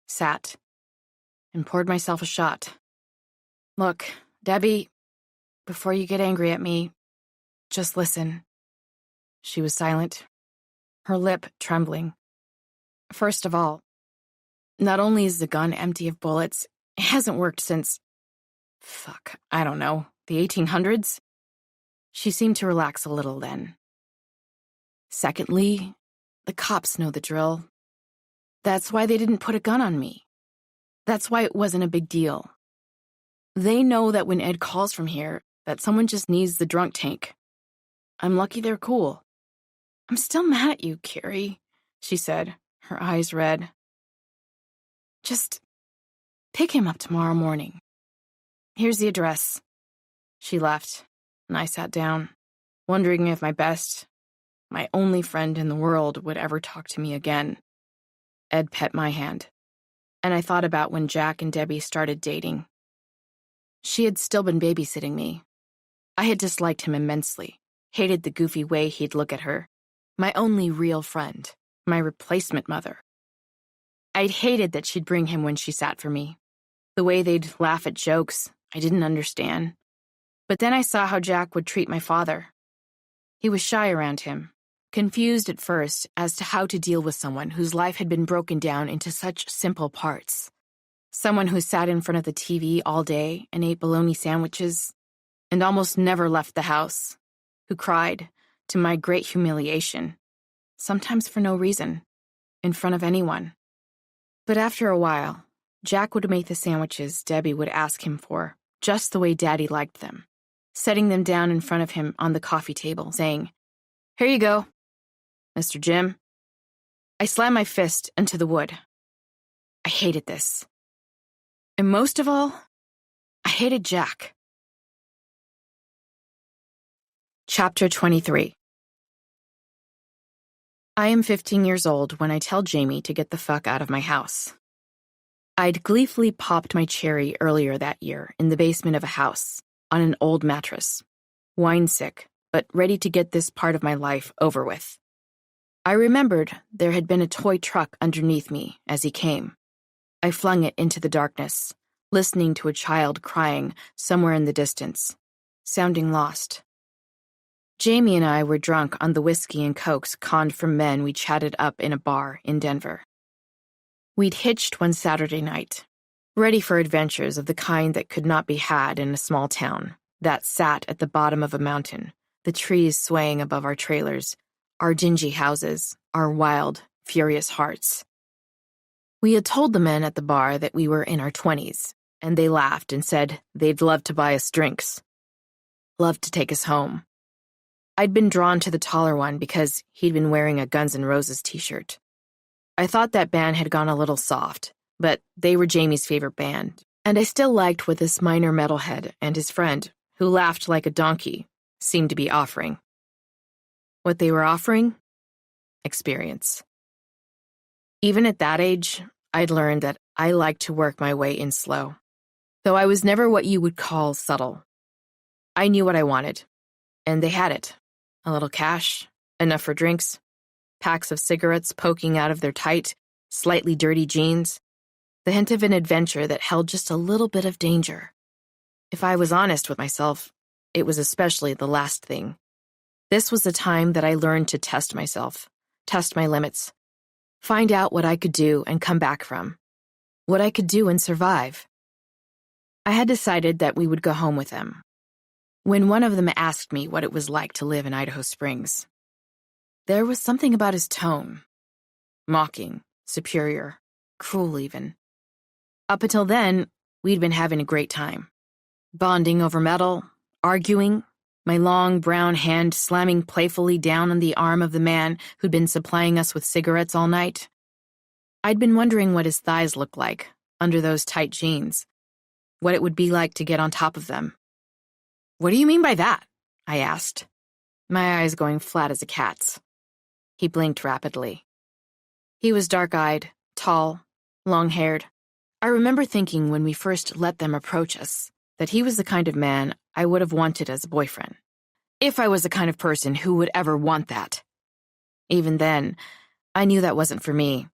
sat, and poured myself a shot. Look, Debbie, before you get angry at me, just listen. She was silent, her lip trembling. First of all, not only is the gun empty of bullets, it hasn't worked since, I don't know, the 1800s? She seemed to relax a little then. Secondly, the cops know the drill. That's why they didn't put a gun on me. That's why it wasn't a big deal. They know that when Ed calls from here, that someone just needs the drunk tank. I'm lucky they're cool. I'm still mad at you, Carrie, she said, her eyes red. Just pick him up tomorrow morning. Here's the address. She left, and I sat down, wondering if my only friend in the world would ever talk to me again. Ed pet my hand, and I thought about when Jack and Debbie started dating. She had still been babysitting me. I had disliked him immensely, hated the goofy way he'd look at her. My only real friend, my replacement mother. I'd hated that she'd bring him when she sat for me. The way they'd laugh at jokes, I didn't understand. But then I saw how Jack would treat my father. He was shy around him, confused at first as to how to deal with someone whose life had been broken down into such simple parts. Someone who sat in front of the TV all day and ate bologna sandwiches and almost never left the house, who cried, to my great humiliation, sometimes for no reason, in front of anyone. But after a while, Jack would make the sandwiches Debbie would ask him for, just the way Daddy liked them, setting them down in front of him on the coffee table, saying, "Here you go, Mr. Jim." I slammed my fist into the wood. I hated this. And most of all, I hated Jack. Chapter 23. I am 15 years old when I tell Jamie to get the fuck out of my house. I'd gleefully popped my cherry earlier that year in the basement of a house, on an old mattress, wine-sick, but ready to get this part of my life over with. I remembered there had been a toy truck underneath me as he came. I flung it into the darkness, listening to a child crying somewhere in the distance, sounding lost. Jamie and I were drunk on the whiskey and cokes conned from men we chatted up in a bar in Denver. We'd hitched one Saturday night, ready for adventures of the kind that could not be had in a small town that sat at the bottom of a mountain, the trees swaying above our trailers, our dingy houses, our wild, furious hearts. We had told the men at the bar that we were in our 20s, and they laughed and said they'd love to buy us drinks. Love to take us home. I'd been drawn to the taller one because he'd been wearing a Guns N' Roses t-shirt. I thought that band had gone a little soft, but they were Jamie's favorite band, and I still liked what this minor metalhead and his friend, who laughed like a donkey, seemed to be offering. What they were offering? Experience. Even at that age, I'd learned that I liked to work my way in slow, though I was never what you would call subtle. I knew what I wanted, and they had it. A little cash, enough for drinks, packs of cigarettes poking out of their tight, slightly dirty jeans, the hint of an adventure that held just a little bit of danger. If I was honest with myself, it was especially the last thing. This was the time that I learned to test myself, test my limits, find out what I could do and come back from, what I could do and survive. I had decided that we would go home with them. When one of them asked me what it was like to live in Idaho Springs, there was something about his tone. Mocking, superior, cruel even. Up until then, we'd been having a great time. Bonding over metal, arguing, my long brown hand slamming playfully down on the arm of the man who'd been supplying us with cigarettes all night. I'd been wondering what his thighs looked like under those tight jeans, what it would be like to get on top of them. "What do you mean by that?" I asked, my eyes going flat as a cat's. He blinked rapidly. He was dark-eyed, tall, long-haired. I remember thinking when we first let them approach us that he was the kind of man I would have wanted as a boyfriend, if I was the kind of person who would ever want that. Even then, I knew that wasn't for me,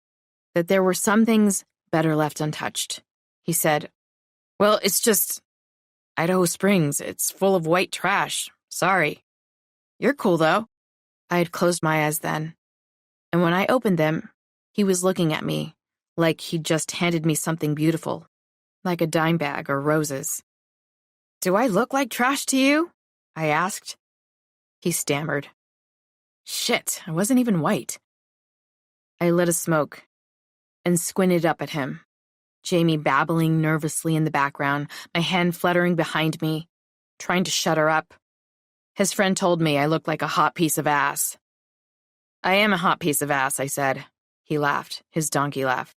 that there were some things better left untouched. He said, "Well, it's just Idaho Springs. It's full of white trash. Sorry. You're cool, though." I had closed my eyes then, and when I opened them, he was looking at me like he'd just handed me something beautiful, like a dime bag or roses. "Do I look like trash to you?" I asked. He stammered. Shit, I wasn't even white. I lit a smoke and squinted up at him, Jamie babbling nervously in the background, my hand fluttering behind me, trying to shut her up. His friend told me I looked like a hot piece of ass. "I am a hot piece of ass," I said. He laughed, his donkey laugh.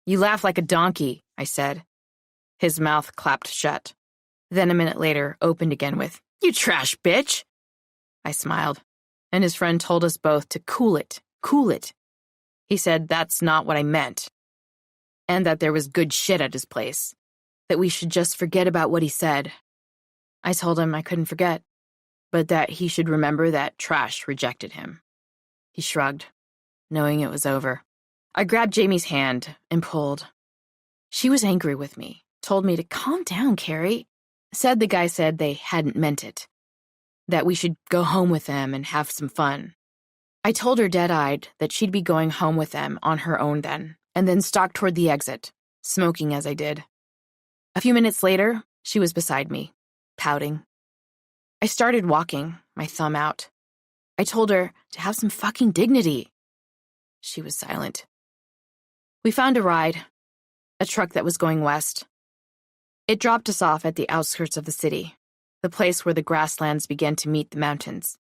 "You laugh like a donkey," I said. His mouth clapped shut. Then a minute later, opened again with, "You trash bitch!" I smiled, and his friend told us both to cool it, cool it. He said that's not what I meant, and that there was good shit at his place, that we should just forget about what he said. I told him I couldn't forget, but that he should remember that trash rejected him. He shrugged, knowing it was over. I grabbed Jamie's hand and pulled. She was angry with me, told me to calm down, Carrie. Said the guy said they hadn't meant it, that we should go home with them and have some fun. I told her dead-eyed that she'd be going home with them on her own then, and then stalked toward the exit, smoking as I did. A few minutes later, she was beside me, pouting. I started walking, my thumb out. I told her to have some fucking dignity. She was silent. We found a ride, a truck that was going west. It dropped us off at the outskirts of the city, the place where the grasslands began to meet the mountains.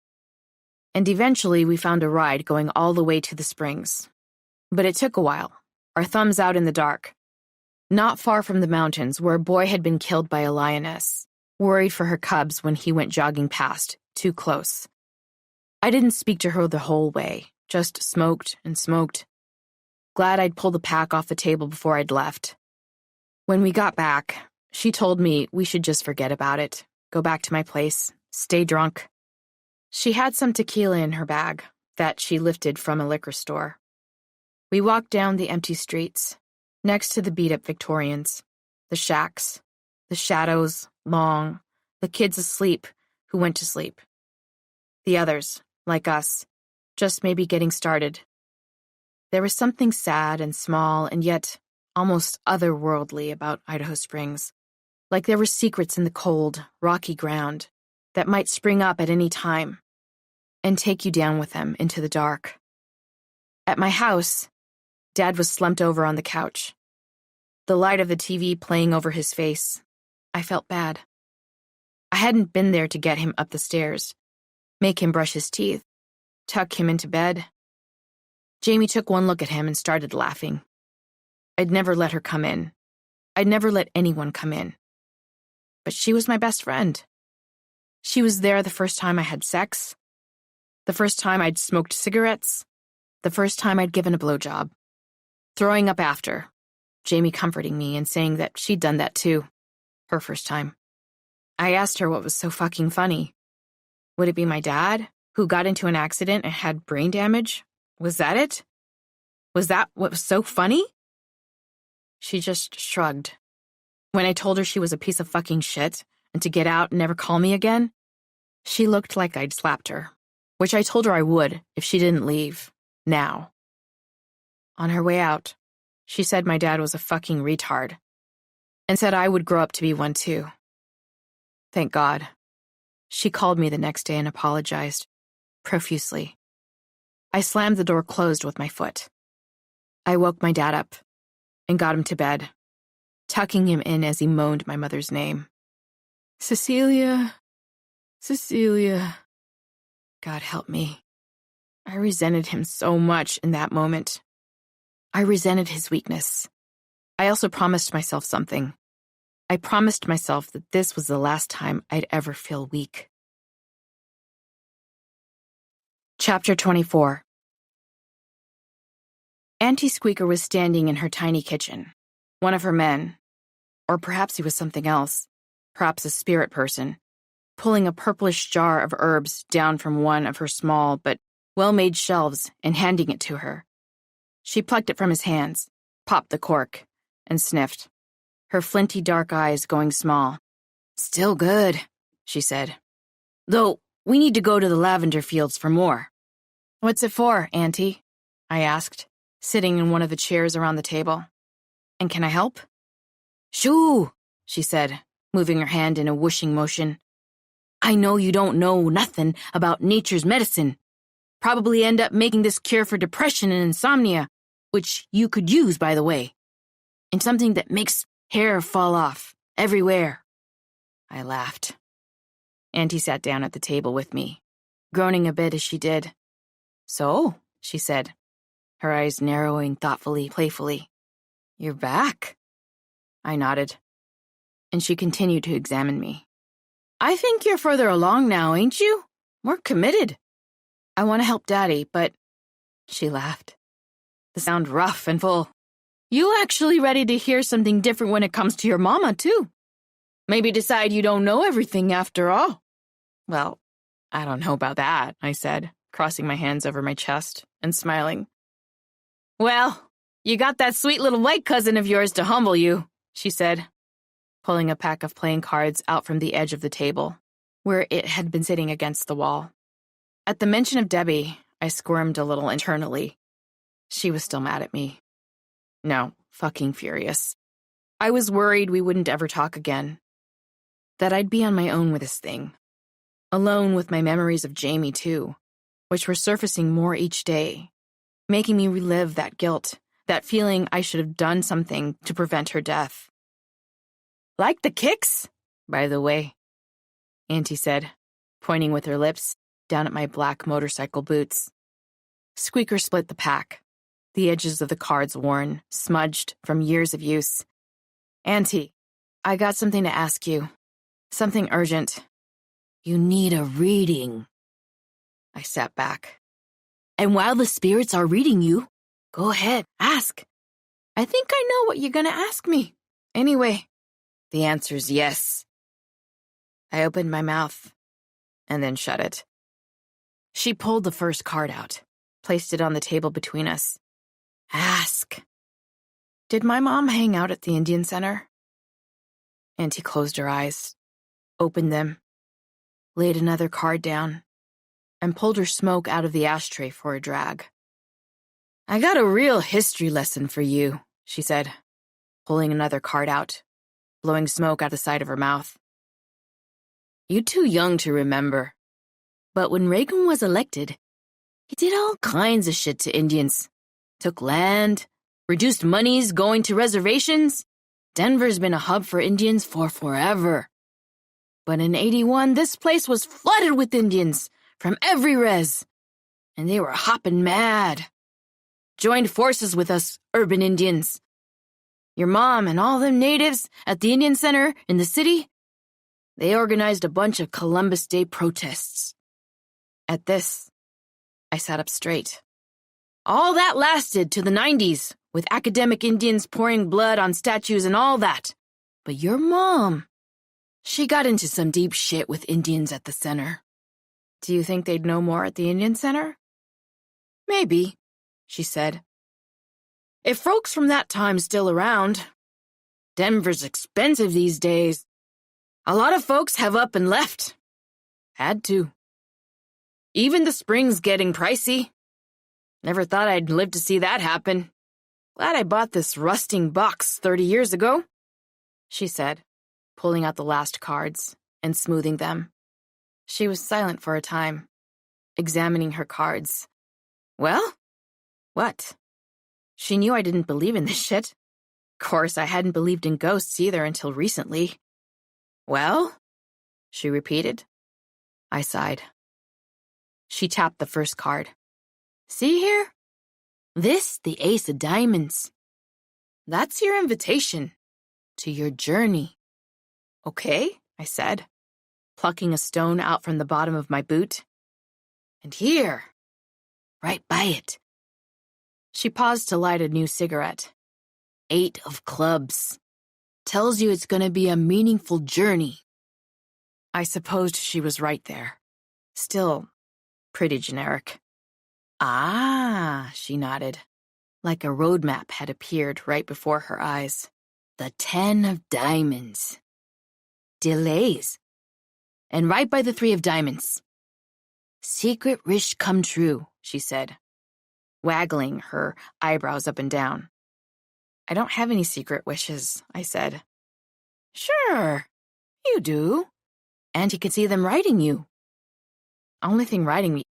And eventually we found a ride going all the way to the springs. But it took a while, our thumbs out in the dark. Not far from the mountains, where a boy had been killed by a lioness, worried for her cubs when he went jogging past, too close. I didn't speak to her the whole way, just smoked and smoked. Glad I'd pulled the pack off the table before I'd left. When we got back, she told me we should just forget about it, go back to my place, stay drunk. She had some tequila in her bag that she lifted from a liquor store. We walked down the empty streets, next to the beat-up Victorians, the shacks, the shadows, long, the kids asleep who went to sleep. The others, like us, just maybe getting started. There was something sad and small and yet almost otherworldly about Idaho Springs, like there were secrets in the cold, rocky ground that might spring up at any time and take you down with them into the dark. At my house, Dad was slumped over on the couch, the light of the TV playing over his face. I felt bad. I hadn't been there to get him up the stairs, make him brush his teeth, tuck him into bed. Jamie took one look at him and started laughing. I'd never let her come in. I'd never let anyone come in. But she was my best friend. She was there the first time I had sex, the first time I'd smoked cigarettes, the first time I'd given a blowjob. Throwing up after, Jamie comforting me and saying that she'd done that too, her first time. I asked her what was so fucking funny. Would it be my dad, who got into an accident and had brain damage? Was that it? Was that what was so funny? She just shrugged. When I told her she was a piece of fucking shit and to get out and never call me again, she looked like I'd slapped her, which I told her I would if she didn't leave, now. On her way out, she said my dad was a fucking retard and said I would grow up to be one too. Thank God. She called me the next day and apologized, profusely. I slammed the door closed with my foot. I woke my dad up and got him to bed, tucking him in as he moaned my mother's name. Cecilia, Cecilia. God help me. I resented him so much in that moment. I resented his weakness. I also promised myself something. I promised myself that this was the last time I'd ever feel weak. Chapter 24. Auntie Squeaker was standing in her tiny kitchen. One of her men, or perhaps he was something else, perhaps a spirit person, pulling a purplish jar of herbs down from one of her small but well-made shelves and handing it to her. She plucked it from his hands, popped the cork, and sniffed, her flinty dark eyes going small. Still good, she said. Though, we need to go to the lavender fields for more. What's it for, Auntie? I asked, sitting in one of the chairs around the table. And can I help? Shoo, she said, moving her hand in a whooshing motion. I know you don't know nothing about nature's medicine. Probably end up making this cure for depression and insomnia, which you could use, by the way. And something that makes hair fall off everywhere. I laughed. Auntie sat down at the table with me, groaning a bit as she did. So, she said, her eyes narrowing thoughtfully, playfully. You're back. I nodded, and she continued to examine me. I think you're further along now, ain't you? We're committed. I want to help Daddy, but... She laughed. The sound rough and full. You actually ready to hear something different when it comes to your mama, too? Maybe decide you don't know everything after all. Well, I don't know about that, I said, crossing my hands over my chest and smiling. Well, you got that sweet little white cousin of yours to humble you, she said, pulling a pack of playing cards out from the edge of the table, where it had been sitting against the wall. At the mention of Debbie, I squirmed a little internally. She was still mad at me. No, fucking furious. I was worried we wouldn't ever talk again. That I'd be on my own with this thing. Alone with my memories of Jamie, too, which were surfacing more each day, making me relive that guilt, that feeling I should have done something to prevent her death. Like the kicks, by the way, Auntie said, pointing with her lips down at my black motorcycle boots. Squeaker split the pack, the edges of the cards worn, smudged from years of use. Auntie, I got something to ask you. Something urgent. You need a reading. I sat back. And while the spirits are reading you, go ahead, ask. I think I know what you're gonna ask me. Anyway, the answer's yes. I opened my mouth and then shut it. She pulled the first card out, placed it on the table between us. Ask. Did my mom hang out at the Indian Center? Auntie closed her eyes, opened them, laid another card down, and pulled her smoke out of the ashtray for a drag. "I got a real history lesson for you," she said, pulling another card out, blowing smoke out the side of her mouth. "You too young to remember. But when Reagan was elected, he did all kinds of shit to Indians. Took land, reduced monies going to reservations. Denver's been a hub for Indians for forever. But in '81, this place was flooded with Indians from every res, and they were hopping mad. Joined forces with us urban Indians. Your mom and all them natives at the Indian Center in the city, they organized a bunch of Columbus Day protests. At this, I sat up straight. All that lasted to the '90s, with academic Indians pouring blood on statues and all that. But your mom, she got into some deep shit with Indians at the center. Do you think they'd know more at the Indian Center? Maybe, she said. If folks from that time's still around. Denver's expensive these days. A lot of folks have up and left. Had to. Even the spring's getting pricey. Never thought I'd live to see that happen. Glad I bought this rusting box 30 years ago, she said, pulling out the last cards and smoothing them. She was silent for a time, examining her cards. Well? What? She knew I didn't believe in this shit. Of course, I hadn't believed in ghosts either until recently. Well? She repeated. I sighed. She tapped the first card. See here? This, the Ace of Diamonds. That's your invitation to your journey. Okay, I said, plucking a stone out from the bottom of my boot. And here, right by it. She paused to light a new cigarette. 8 of clubs. Tells you it's going to be a meaningful journey. I supposed she was right there. Still, pretty generic. Ah, she nodded, like a roadmap had appeared right before her eyes. The 10 of diamonds. Delays. And right by the 3 of diamonds. Secret wish come true, she said, waggling her eyebrows up and down. I don't have any secret wishes, I said. Sure, you do. And you can see them writing you. Only thing writing me,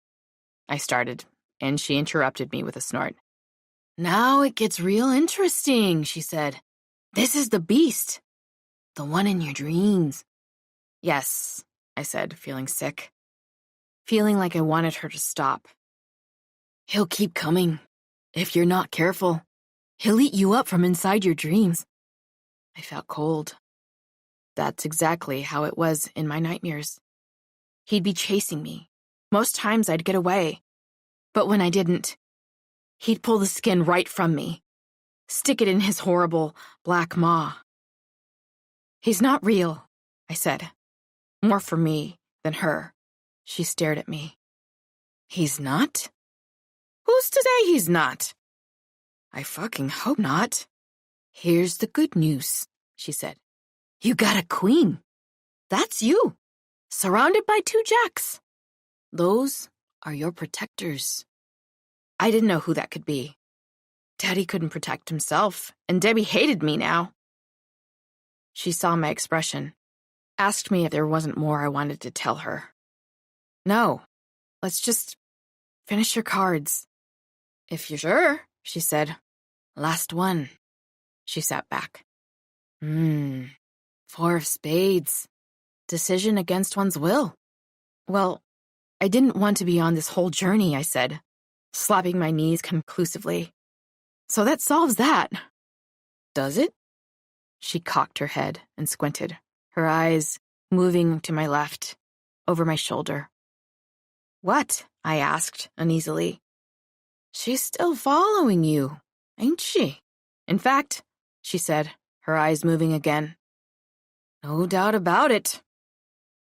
I started, and she interrupted me with a snort. Now it gets real interesting, she said. This is the beast. The one in your dreams. Yes, I said, feeling sick. Feeling like I wanted her to stop. He'll keep coming. If you're not careful, he'll eat you up from inside your dreams. I felt cold. That's exactly how it was in my nightmares. He'd be chasing me. Most times I'd get away. But when I didn't, he'd pull the skin right from me, stick it in his horrible black maw. He's not real, I said. More for me than her. She stared at me. He's not? Who's to say he's not? I fucking hope not. Here's the good news, she said. You got a queen. That's you, surrounded by 2 jacks. Those are your protectors. I didn't know who that could be. Daddy couldn't protect himself, and Debbie hated me now. She saw my expression, asked me if there wasn't more I wanted to tell her. No, let's just finish your cards. If you're sure, she said. Last one. She sat back. 4 of spades. Decision against one's will. Well, I didn't want to be on this whole journey, I said, slapping my knees conclusively. So that solves that. Does it? She cocked her head and squinted, her eyes moving to my left, over my shoulder. What? I asked, uneasily. She's still following you, ain't she? In fact, she said, her eyes moving again. No doubt about it.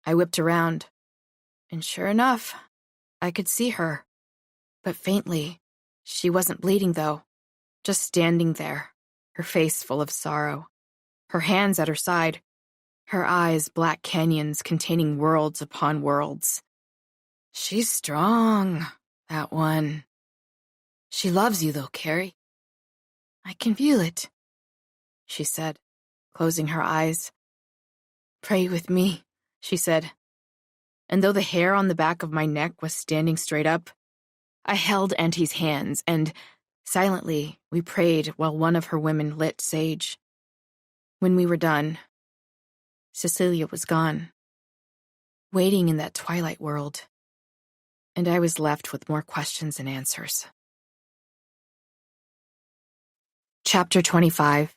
I whipped around, and sure enough, I could see her. But faintly. She wasn't bleeding, though, just standing there, her face full of sorrow, her hands at her side, her eyes black canyons containing worlds upon worlds. She's strong, that one. She loves you, though, Carrie. I can feel it, she said, closing her eyes. Pray with me, she said. And though the hair on the back of my neck was standing straight up, I held Auntie's hands, and silently we prayed while one of her women lit sage. When we were done, Cecilia was gone, waiting in that twilight world, and I was left with more questions than answers. Chapter 25.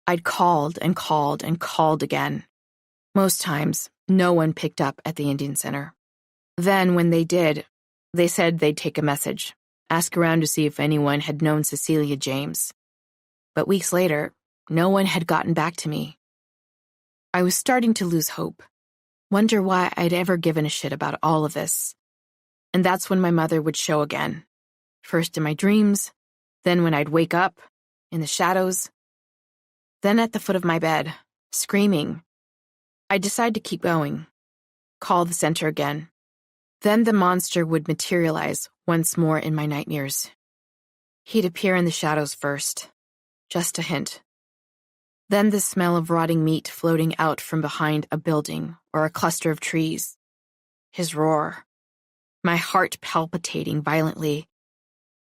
I'd called and called and called again. Most times, no one picked up at the Indian Center. Then, when they did, they said they'd take a message, ask around to see if anyone had known Cecilia James. But weeks later, no one had gotten back to me. I was starting to lose hope, wonder why I'd ever given a shit about all of this. And that's when my mother would show again. First in my dreams, then when I'd wake up, in the shadows, then at the foot of my bed, screaming. I'd decide to keep going, call the center again. Then the monster would materialize once more in my nightmares. He'd appear in the shadows first, just a hint. Then the smell of rotting meat floating out from behind a building or a cluster of trees. His roar, my heart palpitating violently.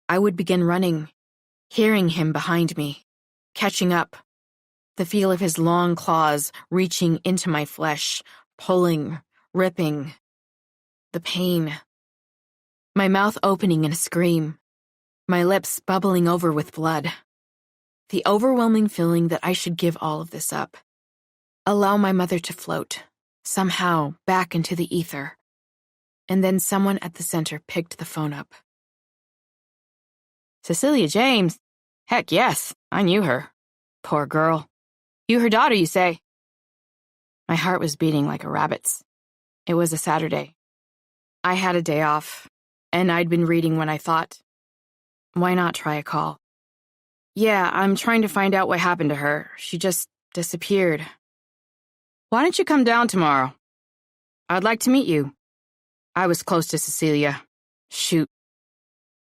I would begin running, hearing him behind me, catching up, the feel of his long claws reaching into my flesh, pulling, ripping. The pain. My mouth opening in a scream, my lips bubbling over with blood. The overwhelming feeling that I should give all of this up. Allow my mother to float, somehow, back into the ether. And then someone at the center picked the phone up. Cecilia James? Heck yes, I knew her. Poor girl. You her daughter, you say? My heart was beating like a rabbit's. It was a Saturday. I had a day off, and I'd been reading when I thought, why not try a call? Yeah, I'm trying to find out what happened to her. She just disappeared. Why don't you come down tomorrow? I'd like to meet you. I was close to Cecilia. Shoot.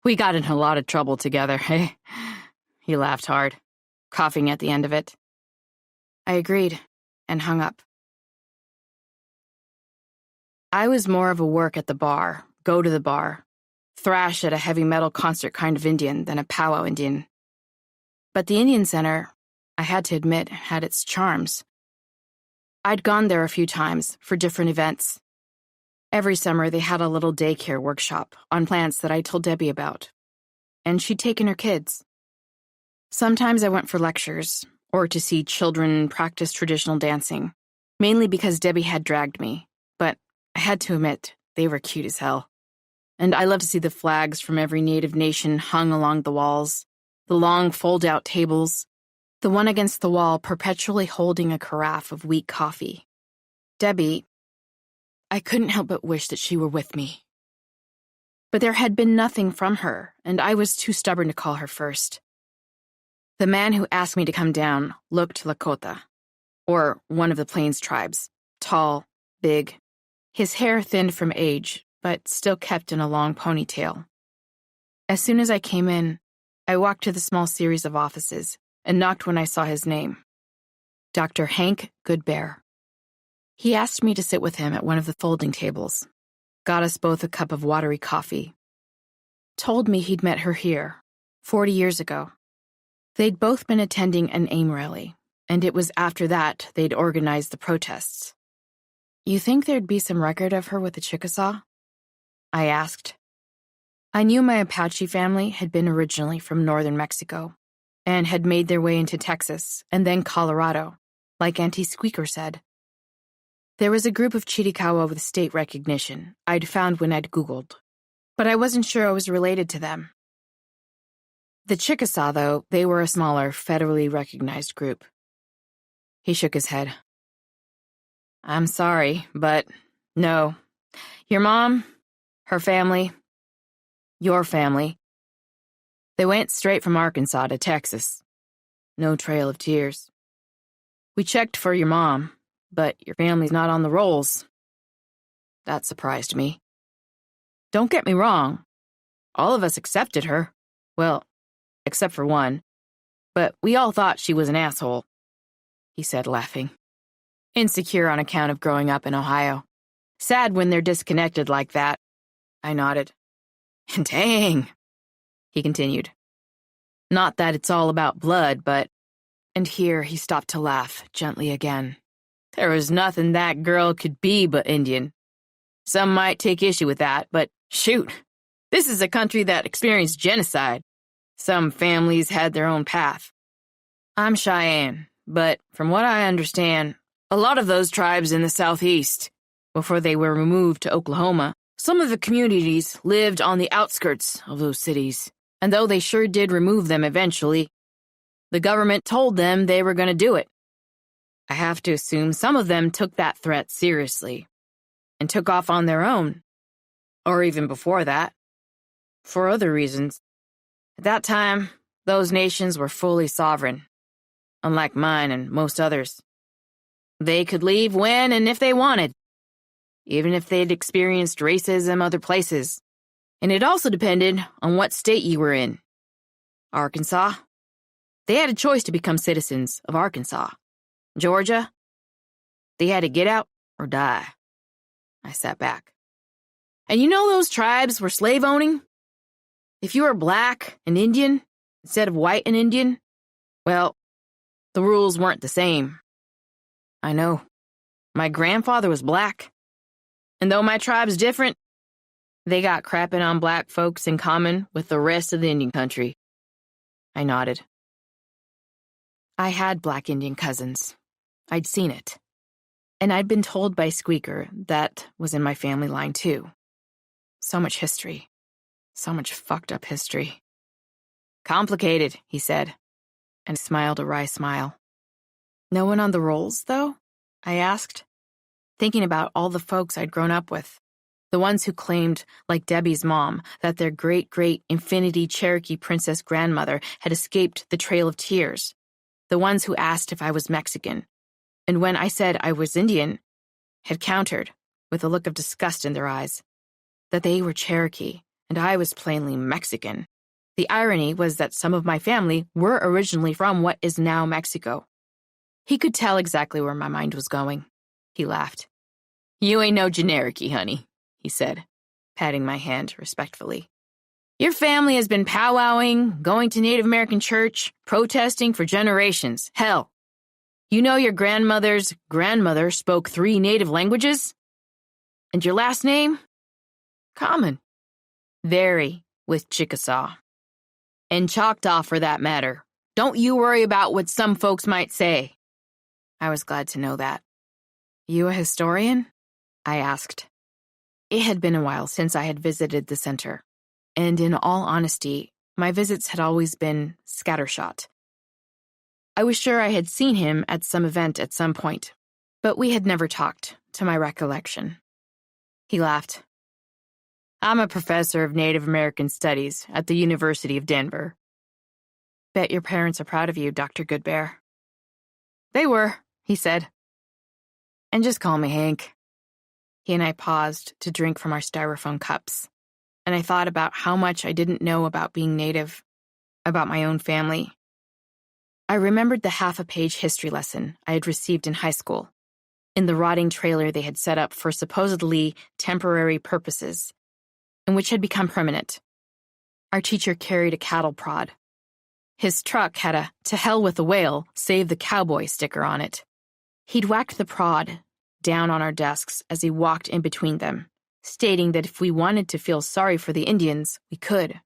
We got in a lot of trouble together, eh? He laughed hard, coughing at the end of it. I agreed, and hung up. I was more of a work at the bar, go to the bar, thrash at a heavy metal concert kind of Indian than a powwow Indian. But the Indian Center, I had to admit, had its charms. I'd gone there a few times for different events. Every summer they had a little daycare workshop on plants that I told Debbie about, and she'd taken her kids. Sometimes I went for lectures, or to see children practice traditional dancing, mainly because Debbie had dragged me, but I had to admit, they were cute as hell. And I loved to see the flags from every native nation hung along the walls, the long fold-out tables, the one against the wall perpetually holding a carafe of weak coffee. Debbie, I couldn't help but wish that she were with me. But there had been nothing from her, and I was too stubborn to call her first. The man who asked me to come down looked Lakota, or one of the Plains tribes, tall, big, his hair thinned from age, but still kept in a long ponytail. As soon as I came in, I walked to the small series of offices and knocked when I saw his name, Dr. Hank Goodbear. He asked me to sit with him at one of the folding tables, got us both a cup of watery coffee, told me he'd met her here, 40 years ago. They'd both been attending an AIM rally, and it was after that they'd organized the protests. You think there'd be some record of her with the Chickasaw? I asked. I knew my Apache family had been originally from northern Mexico, and had made their way into Texas and then Colorado, like Auntie Squeaker said. There was a group of Chiricahua with state recognition I'd found when I'd Googled, but I wasn't sure I was related to them. The Chickasaw, though, they were a smaller, federally recognized group. He shook his head. I'm sorry, but no. Your mom, her family, your family, they went straight from Arkansas to Texas. No trail of tears. We checked for your mom, but your family's not on the rolls. That surprised me. Don't get me wrong. All of us accepted her. Well, except for one. But we all thought she was an asshole, he said, laughing. Insecure on account of growing up in Ohio. Sad when they're disconnected like that. I nodded. Dang, he continued. Not that it's all about blood, but... And here he stopped to laugh, gently again. There was nothing that girl could be but Indian. Some might take issue with that, but shoot, this is a country that experienced genocide. Some families had their own path. I'm Cheyenne, but from what I understand, a lot of those tribes in the southeast, before they were removed to Oklahoma, some of the communities lived on the outskirts of those cities. And though they sure did remove them eventually, the government told them they were going to do it. I have to assume some of them took that threat seriously and took off on their own, or even before that, for other reasons. At that time, those nations were fully sovereign, unlike mine and most others. They could leave when and if they wanted, even if they'd experienced racism other places. And it also depended on what state you were in. Arkansas? They had a choice to become citizens of Arkansas. Georgia? They had to get out or die. I sat back. And you know those tribes were slave-owning? If you were black and Indian instead of white and Indian, well, the rules weren't the same. I know. My grandfather was black. And though my tribe's different, they got crapping on black folks in common with the rest of the Indian country. I nodded. I had black Indian cousins. I'd seen it. And I'd been told by Squeaker that was in my family line too. So much history. So much fucked up history. Complicated, he said, and smiled a wry smile. No one on the rolls, though? I asked, thinking about all the folks I'd grown up with. The ones who claimed, like Debbie's mom, that their great-great-infinity Cherokee princess grandmother had escaped the Trail of Tears. The ones who asked if I was Mexican. And when I said I was Indian, had countered, with a look of disgust in their eyes, that they were Cherokee, and I was plainly Mexican. The irony was that some of my family were originally from what is now Mexico. He could tell exactly where my mind was going. He laughed. You ain't no Generickie, honey, he said, patting my hand respectfully. Your family has been powwowing, going to Native American church, protesting for generations. Hell, you know your grandmother's grandmother spoke 3 native languages? And your last name? Common. Very, with Chickasaw. And Choctaw, for that matter. Don't you worry about what some folks might say. I was glad to know that. You a historian? I asked. It had been a while since I had visited the center, and in all honesty, my visits had always been scattershot. I was sure I had seen him at some event at some point, but we had never talked, to my recollection. He laughed. I'm a professor of Native American Studies at the University of Denver. Bet your parents are proud of you, Dr. Goodbear. They were, he said. And just call me Hank. He and I paused to drink from our styrofoam cups, and I thought about how much I didn't know about being Native, about my own family. I remembered the half-a-page history lesson I had received in high school, in the rotting trailer they had set up for supposedly temporary purposes, and which had become permanent. Our teacher carried a cattle prod. His truck had a "to hell with the whale, save the cowboy" sticker on it. He'd whacked the prod down on our desks as he walked in between them, stating that if we wanted to feel sorry for the Indians, we could.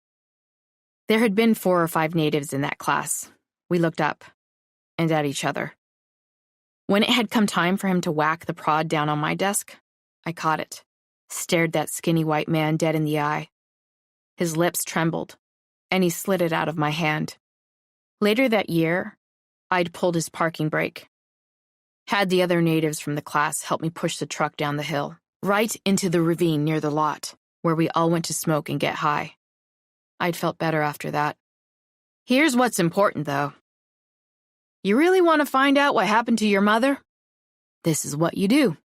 There had been 4 or 5 natives in that class. We looked up, and at each other. When it had come time for him to whack the prod down on my desk, I caught it, stared that skinny white man dead in the eye. His lips trembled, and he slid it out of my hand. Later that year, I'd pulled his parking brake. Had the other natives from the class help me push the truck down the hill, right into the ravine near the lot, where we all went to smoke and get high. I'd felt better after that. Here's what's important, though. You really want to find out what happened to your mother? This is what you do.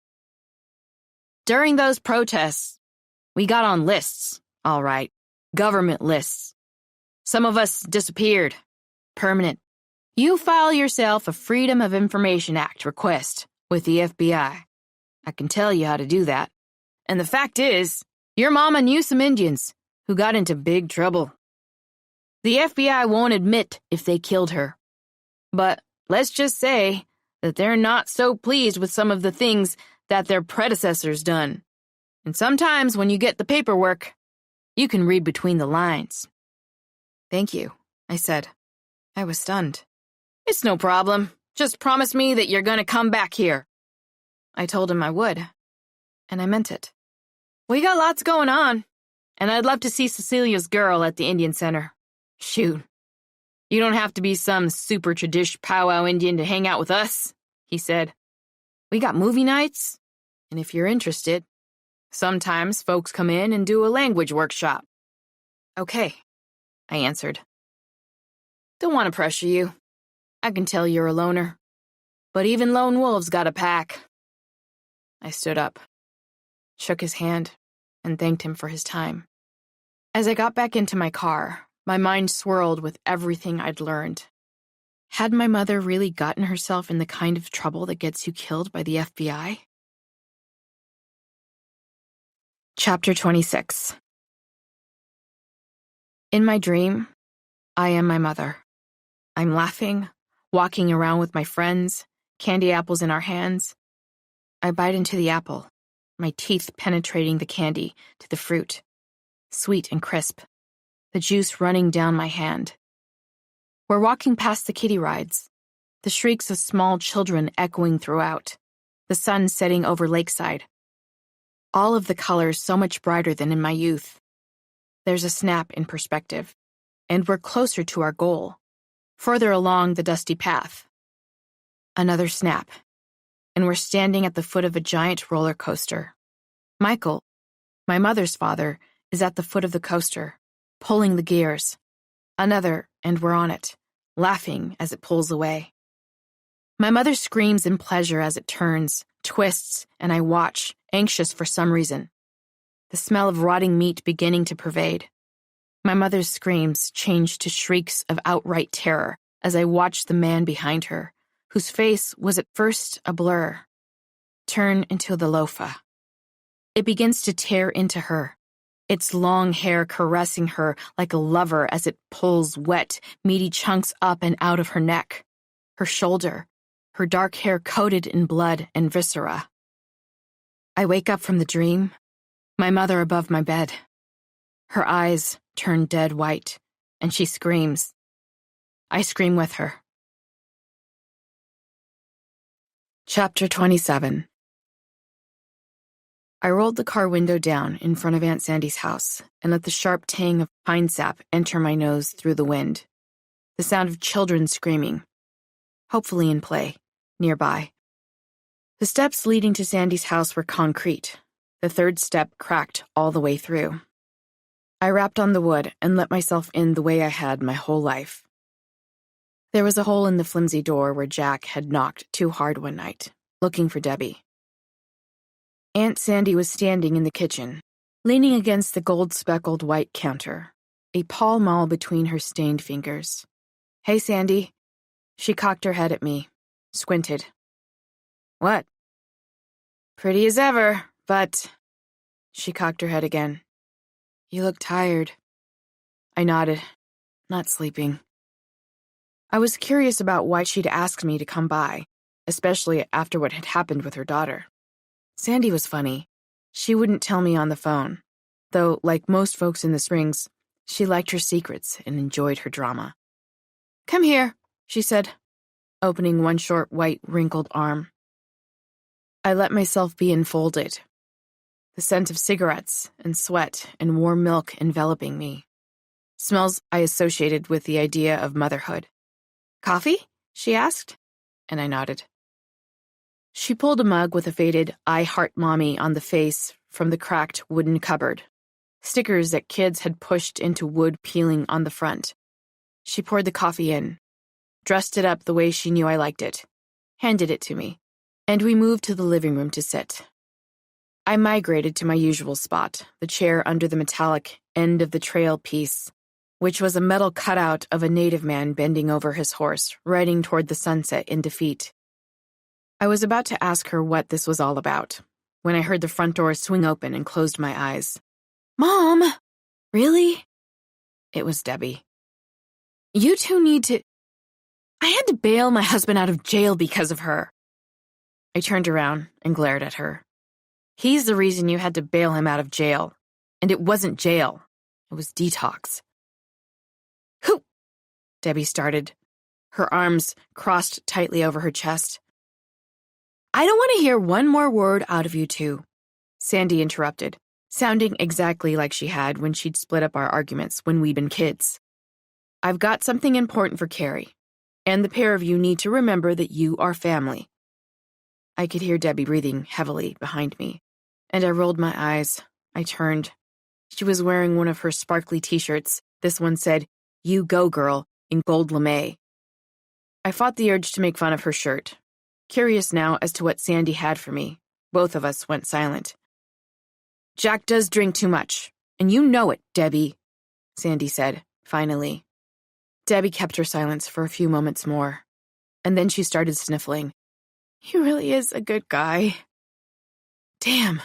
During those protests, we got on lists, all right. Government lists. Some of us disappeared. Permanent. You file yourself a Freedom of Information Act request with the FBI. I can tell you how to do that. And the fact is, your mama knew some Indians who got into big trouble. The FBI won't admit if they killed her. But let's just say that they're not so pleased with some of the things that their predecessors done. And sometimes when you get the paperwork, you can read between the lines. Thank you, I said. I was stunned. It's no problem. Just promise me that you're going to come back here. I told him I would, and I meant it. We got lots going on, and I'd love to see Cecilia's girl at the Indian Center. Shoot. You don't have to be some super tradish powwow Indian to hang out with us, he said. We got movie nights, and if you're interested, sometimes folks come in and do a language workshop. Okay, I answered. Don't want to pressure you. I can tell you're a loner. But even lone wolves got a pack. I stood up, shook his hand, and thanked him for his time. As I got back into my car, my mind swirled with everything I'd learned. Had my mother really gotten herself in the kind of trouble that gets you killed by the FBI? Chapter 26. In my dream, I am my mother. I'm laughing, walking around with my friends, candy apples in our hands. I bite into the apple, my teeth penetrating the candy to the fruit, sweet and crisp, the juice running down my hand. We're walking past the kiddie rides, the shrieks of small children echoing throughout, the sun setting over lakeside. All of the colors so much brighter than in my youth. There's a snap in perspective, and we're closer to our goal, further along the dusty path. Another snap, and we're standing at the foot of a giant roller coaster. Michael, my mother's father, is at the foot of the coaster, pulling the gears. Another, and we're on it, laughing as it pulls away. My mother screams in pleasure as it turns, twists, and I watch, anxious for some reason. The smell of rotting meat beginning to pervade. My mother's screams change to shrieks of outright terror as I watch the man behind her, whose face was at first a blur, turn into the loafa. It begins to tear into her, its long hair caressing her like a lover as it pulls wet, meaty chunks up and out of her neck, her shoulder, her dark hair coated in blood and viscera. I wake up from the dream, my mother above my bed. Her eyes turn dead white, and she screams. I scream with her. Chapter 27. I rolled the car window down in front of Aunt Sandy's house and let the sharp tang of pine sap enter my nose through the wind. The sound of children screaming, hopefully in play, nearby. The steps leading to Sandy's house were concrete. The third step cracked all the way through. I rapped on the wood and let myself in the way I had my whole life. There was a hole in the flimsy door where Jack had knocked too hard one night, looking for Debbie. Aunt Sandy was standing in the kitchen, leaning against the gold-speckled white counter, a Pall Mall between her stained fingers. "Hey, Sandy." She cocked her head at me, squinted. "What?" "Pretty as ever, but..." She cocked her head again. "You look tired." I nodded, not sleeping. I was curious about why she'd asked me to come by, especially after what had happened with her daughter. Sandy was funny. She wouldn't tell me on the phone, though, like most folks in the Springs, she liked her secrets and enjoyed her drama. "Come here," she said, opening one short, white, wrinkled arm. I let myself be enfolded, the scent of cigarettes and sweat and warm milk enveloping me, smells I associated with the idea of motherhood. "Coffee?" she asked, and I nodded. She pulled a mug with a faded "I Heart Mommy" on the face from the cracked wooden cupboard, stickers that kids had pushed into wood peeling on the front. She poured the coffee in, dressed it up the way she knew I liked it, handed it to me, and we moved to the living room to sit. I migrated to my usual spot, the chair under the metallic end of the trail piece, which was a metal cutout of a native man bending over his horse, riding toward the sunset in defeat. I was about to ask her what this was all about, when I heard the front door swing open and closed my eyes. "Mom! Really?" It was Debbie. "You two need to—" "I had to bail my husband out of jail because of her." I turned around and glared at her. "He's the reason you had to bail him out of jail. And it wasn't jail. It was detox." "Who?" Debbie started, her arms crossed tightly over her chest. "I don't want to hear one more word out of you two," Sandy interrupted, sounding exactly like she had when she'd split up our arguments when we'd been kids. "I've got something important for Carrie, and the pair of you need to remember that you are family." I could hear Debbie breathing heavily behind me, and I rolled my eyes. I turned. She was wearing one of her sparkly t-shirts. This one said, "You go, girl," in gold lame. I fought the urge to make fun of her shirt. Curious now as to what Sandy had for me, both of us went silent. "Jack does drink too much, and you know it, Debbie," Sandy said, finally. Debbie kept her silence for a few moments more, and then she started sniffling. "He really is a good guy." Damn.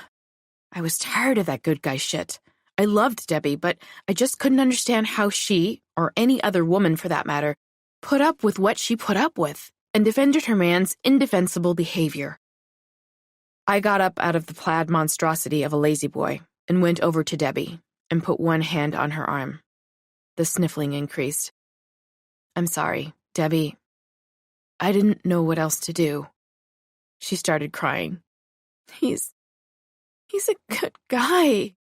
I was tired of that good guy shit. I loved Debbie, but I just couldn't understand how she, or any other woman for that matter, put up with what she put up with and defended her man's indefensible behavior. I got up out of the plaid monstrosity of a lazy boy and went over to Debbie and put one hand on her arm. The sniffling increased. "I'm sorry, Debbie. I didn't know what else to do." She started crying. He's a good guy,"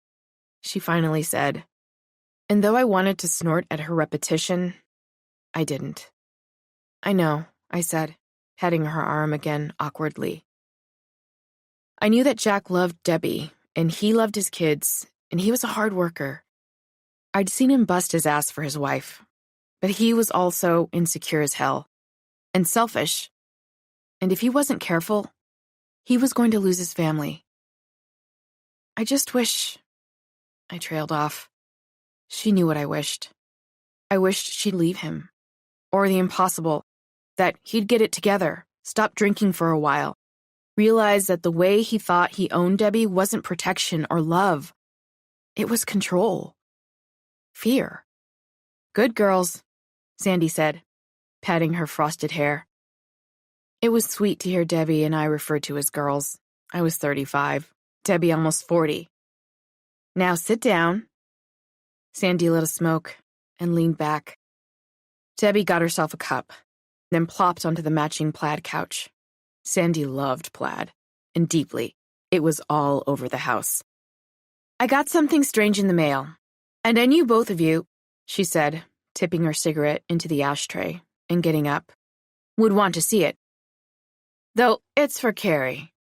she finally said. And though I wanted to snort at her repetition, I didn't. "I know," I said, patting her arm again awkwardly. I knew that Jack loved Debbie, and he loved his kids, and he was a hard worker. I'd seen him bust his ass for his wife, but he was also insecure as hell, and selfish. And if he wasn't careful, he was going to lose his family. I just wish... I trailed off. She knew what I wished. I wished she'd leave him. Or the impossible, that he'd get it together, stop drinking for a while, realize that the way he thought he owned Debbie wasn't protection or love. It was control. Fear. "Good girls," Sandy said, patting her frosted hair. It was sweet to hear Debbie and I referred to as girls. I was 35, Debbie almost 40. "Now sit down." Sandy lit a smoke and leaned back. Debbie got herself a cup, then plopped onto the matching plaid couch. Sandy loved plaid, and deeply. It was all over the house. "I got something strange in the mail, and I knew both of you," she said, tipping her cigarette into the ashtray and getting up, "would want to see it. Though it's for Carrie."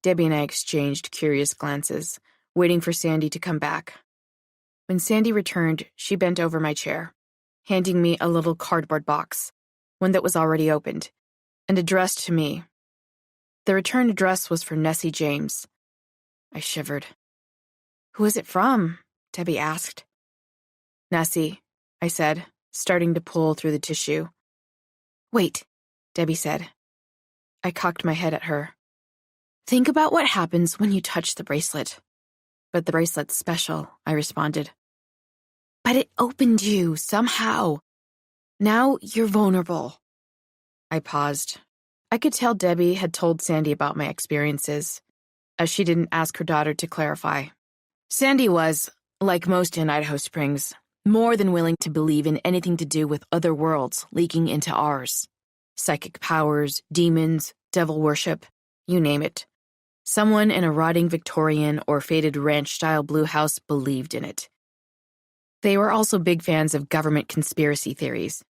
Debbie and I exchanged curious glances, waiting for Sandy to come back. When Sandy returned, she bent over my chair, handing me a little cardboard box, one that was already opened, and addressed to me. The return address was for Nessie James. I shivered. "Who is it from?" Debbie asked. "Nessie," I said, starting to pull through the tissue. "Wait," Debbie said. I cocked my head at her. "Think about what happens when you touch the bracelet." "But the bracelet's special," I responded. "But it opened you, somehow. Now you're vulnerable." I paused. I could tell Debbie had told Sandy about my experiences, as she didn't ask her daughter to clarify. Sandy was, like most in Idaho Springs, more than willing to believe in anything to do with other worlds leaking into ours. Psychic powers, demons, devil worship, you name it. Someone in a rotting Victorian or faded ranch-style blue house believed in it. They were also big fans of government conspiracy theories.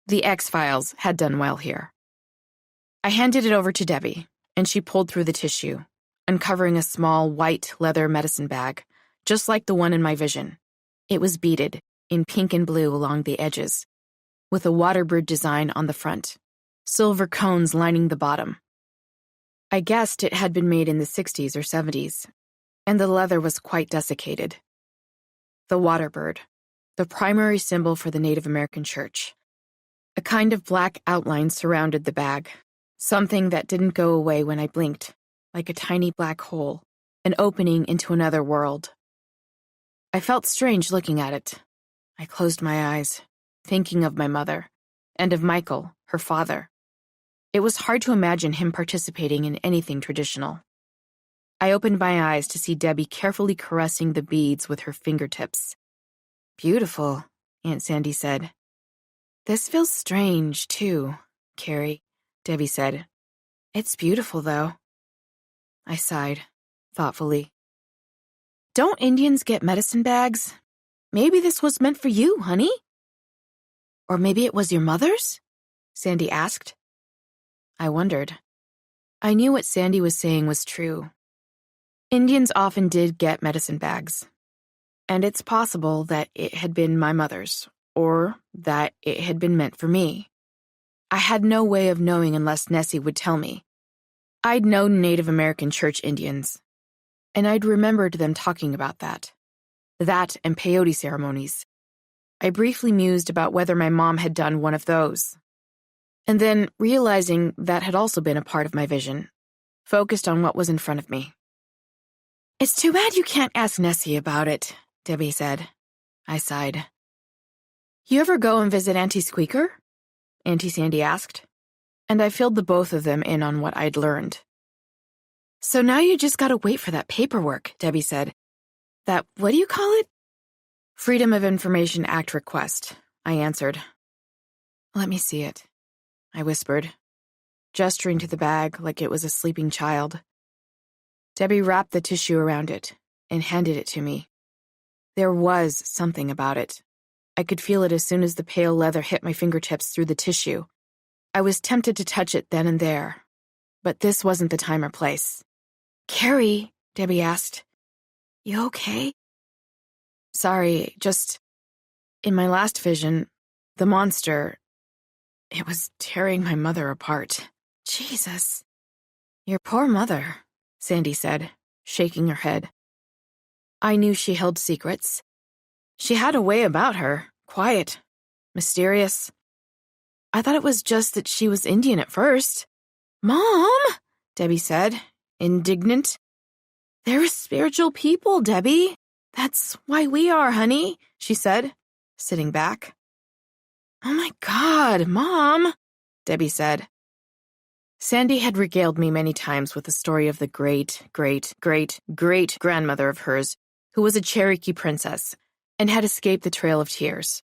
The X-Files had done well here. I handed it over to Debbie, and she pulled through the tissue, uncovering a small white leather medicine bag, just like the one in my vision. It was beaded, in pink and blue along the edges, with a waterbird design on the front, silver cones lining the bottom. I guessed it had been made in the 60s or 70s, and the leather was quite desiccated. The water bird, the primary symbol for the Native American church. A kind of black outline surrounded the bag, something that didn't go away when I blinked, like a tiny black hole, an opening into another world. I felt strange looking at it. I closed my eyes, thinking of my mother, and of Michael, her father. It was hard to imagine him participating in anything traditional. I opened my eyes to see Debbie carefully caressing the beads with her fingertips. "Beautiful," Aunt Sandy said. "This feels strange, too, Carrie," Debbie said. "It's beautiful, though." I sighed, thoughtfully. "Don't Indians get medicine bags? Maybe this was meant for you, honey." "Or maybe it was your mother's?" Sandy asked. I wondered. I knew what Sandy was saying was true. Indians often did get medicine bags, and it's possible that it had been my mother's, or that it had been meant for me. I had no way of knowing unless Nessie would tell me. I'd known Native American church Indians, and I'd remembered them talking about that. That and peyote ceremonies. I briefly mused about whether my mom had done one of those. And then, realizing that had also been a part of my vision, focused on what was in front of me. "It's too bad you can't ask Nessie about it," Debbie said. I sighed. "You ever go and visit Auntie Squeaker?" Auntie Sandy asked, and I filled the both of them in on what I'd learned. "So now you just gotta wait for that paperwork," Debbie said. "That, what do you call it?" "Freedom of Information Act request," I answered. "Let me see it," I whispered, gesturing to the bag like it was a sleeping child. Debbie wrapped the tissue around it and handed it to me. There was something about it. I could feel it as soon as the pale leather hit my fingertips through the tissue. I was tempted to touch it then and there, but this wasn't the time or place. "Carrie," Debbie asked, "you okay?" "Sorry, just, in my last vision, the monster, it was tearing my mother apart." "Jesus." "Your poor mother," Sandy said, shaking her head. I knew she held secrets. She had a way about her, quiet, mysterious. I thought it was just that she was Indian at first. "Mom," Debbie said, indignant. "They're spiritual people, Debbie. That's why we are, honey," she said, sitting back. "Oh my God, Mom," Debbie said. Sandy had regaled me many times with the story of the great-great-great-great-grandmother of hers, who was a Cherokee princess, and had escaped the Trail of Tears.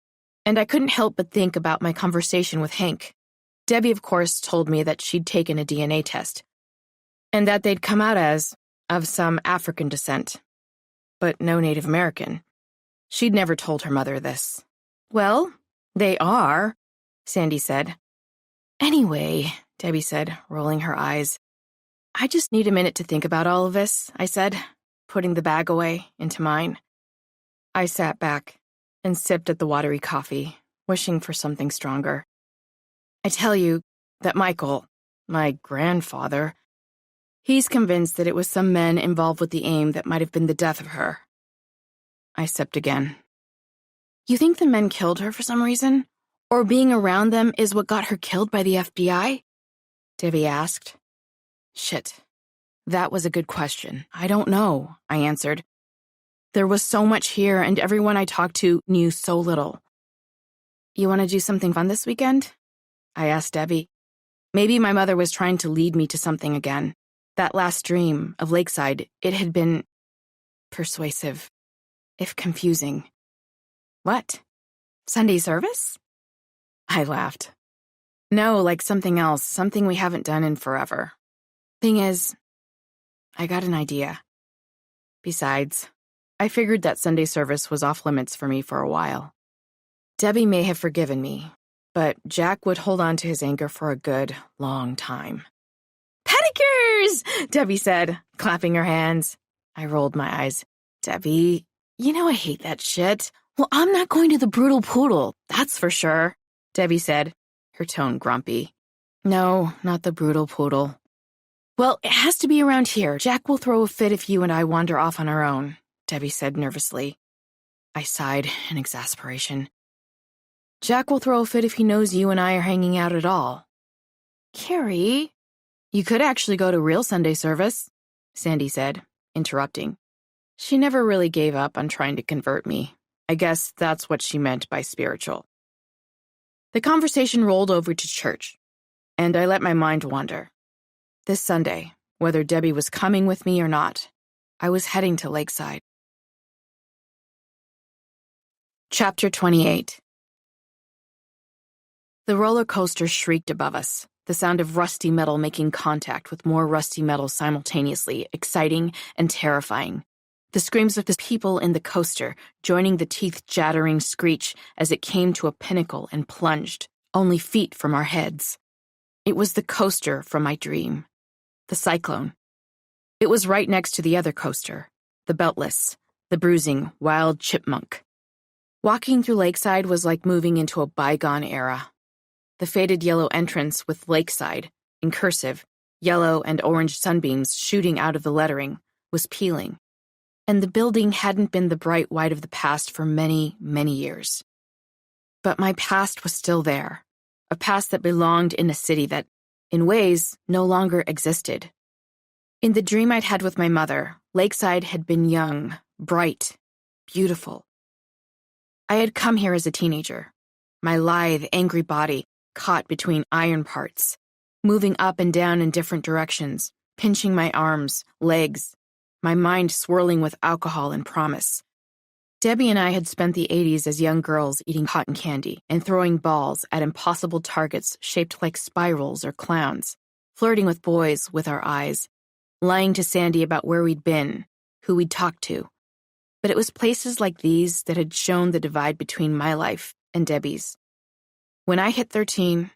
And I couldn't help but think about my conversation with Hank. Debbie, of course, told me that she'd taken a DNA test, and that they'd come out as of some African descent, but no Native American. She'd never told her mother this. "Well, they are," Sandy said. "Anyway," Debbie said, rolling her eyes. "I just need a minute to think about all of this," I said, putting the bag away into mine. I sat back and sipped at the watery coffee, wishing for something stronger. "I tell you that Michael, my grandfather, he's convinced that it was some men involved with the aim that might have been the death of her." I sipped again. "You think the men killed her for some reason? Or being around them is what got her killed by the FBI?" Debbie asked. "Shit. That was a good question. I don't know," I answered. There was so much here, and everyone I talked to knew so little. "You want to do something fun this weekend?" I asked Debbie. Maybe my mother was trying to lead me to something again. That last dream of Lakeside, it had been persuasive, if confusing. "What? Sunday service?" I laughed. "No, like something else, something we haven't done in forever. Thing is, I got an idea. Besides, I figured that Sunday service was off limits for me for a while. Debbie may have forgiven me, but Jack would hold on to his anger for a good, long time." "Pedicures!" Debbie said, clapping her hands. I rolled my eyes. "Debbie, you know I hate that shit." "Well, I'm not going to the Brutal Poodle, that's for sure," Debbie said, her tone grumpy. "No, not the Brutal Poodle." Well, it has to be around here. Jack will throw a fit if you and I wander off on our own, Debbie said nervously. I sighed in exasperation. Jack will throw a fit if he knows you and I are hanging out at all. Carrie, you could actually go to real Sunday service, Sandy said, interrupting. She never really gave up on trying to convert me. I guess that's what she meant by spiritual. The conversation rolled over to church, and I let my mind wander. This Sunday, whether Debbie was coming with me or not, I was heading to Lakeside. Chapter 28. The roller coaster shrieked above us, the sound of rusty metal making contact with more rusty metal simultaneously, exciting and terrifying. The screams of the people in the coaster, joining the teeth-jattering screech as it came to a pinnacle and plunged, only feet from our heads. It was the coaster from my dream. The cyclone. It was right next to the other coaster, the beltless, the bruising, wild chipmunk. Walking through Lakeside was like moving into a bygone era. The faded yellow entrance with Lakeside, in cursive, yellow and orange sunbeams shooting out of the lettering, was peeling. And the building hadn't been the bright white of the past for many, many years. But my past was still there, a past that belonged in a city that, in ways, no longer existed. In the dream I'd had with my mother, Lakeside had been young, bright, beautiful. I had come here as a teenager, my lithe, angry body caught between iron parts, moving up and down in different directions, pinching my arms, legs, my mind swirling with alcohol and promise. Debbie and I had spent the 80s as young girls eating cotton candy and throwing balls at impossible targets shaped like spirals or clowns, flirting with boys with our eyes, lying to Sandy about where we'd been, who we'd talked to. But it was places like these that had shown the divide between my life and Debbie's. When I hit 13,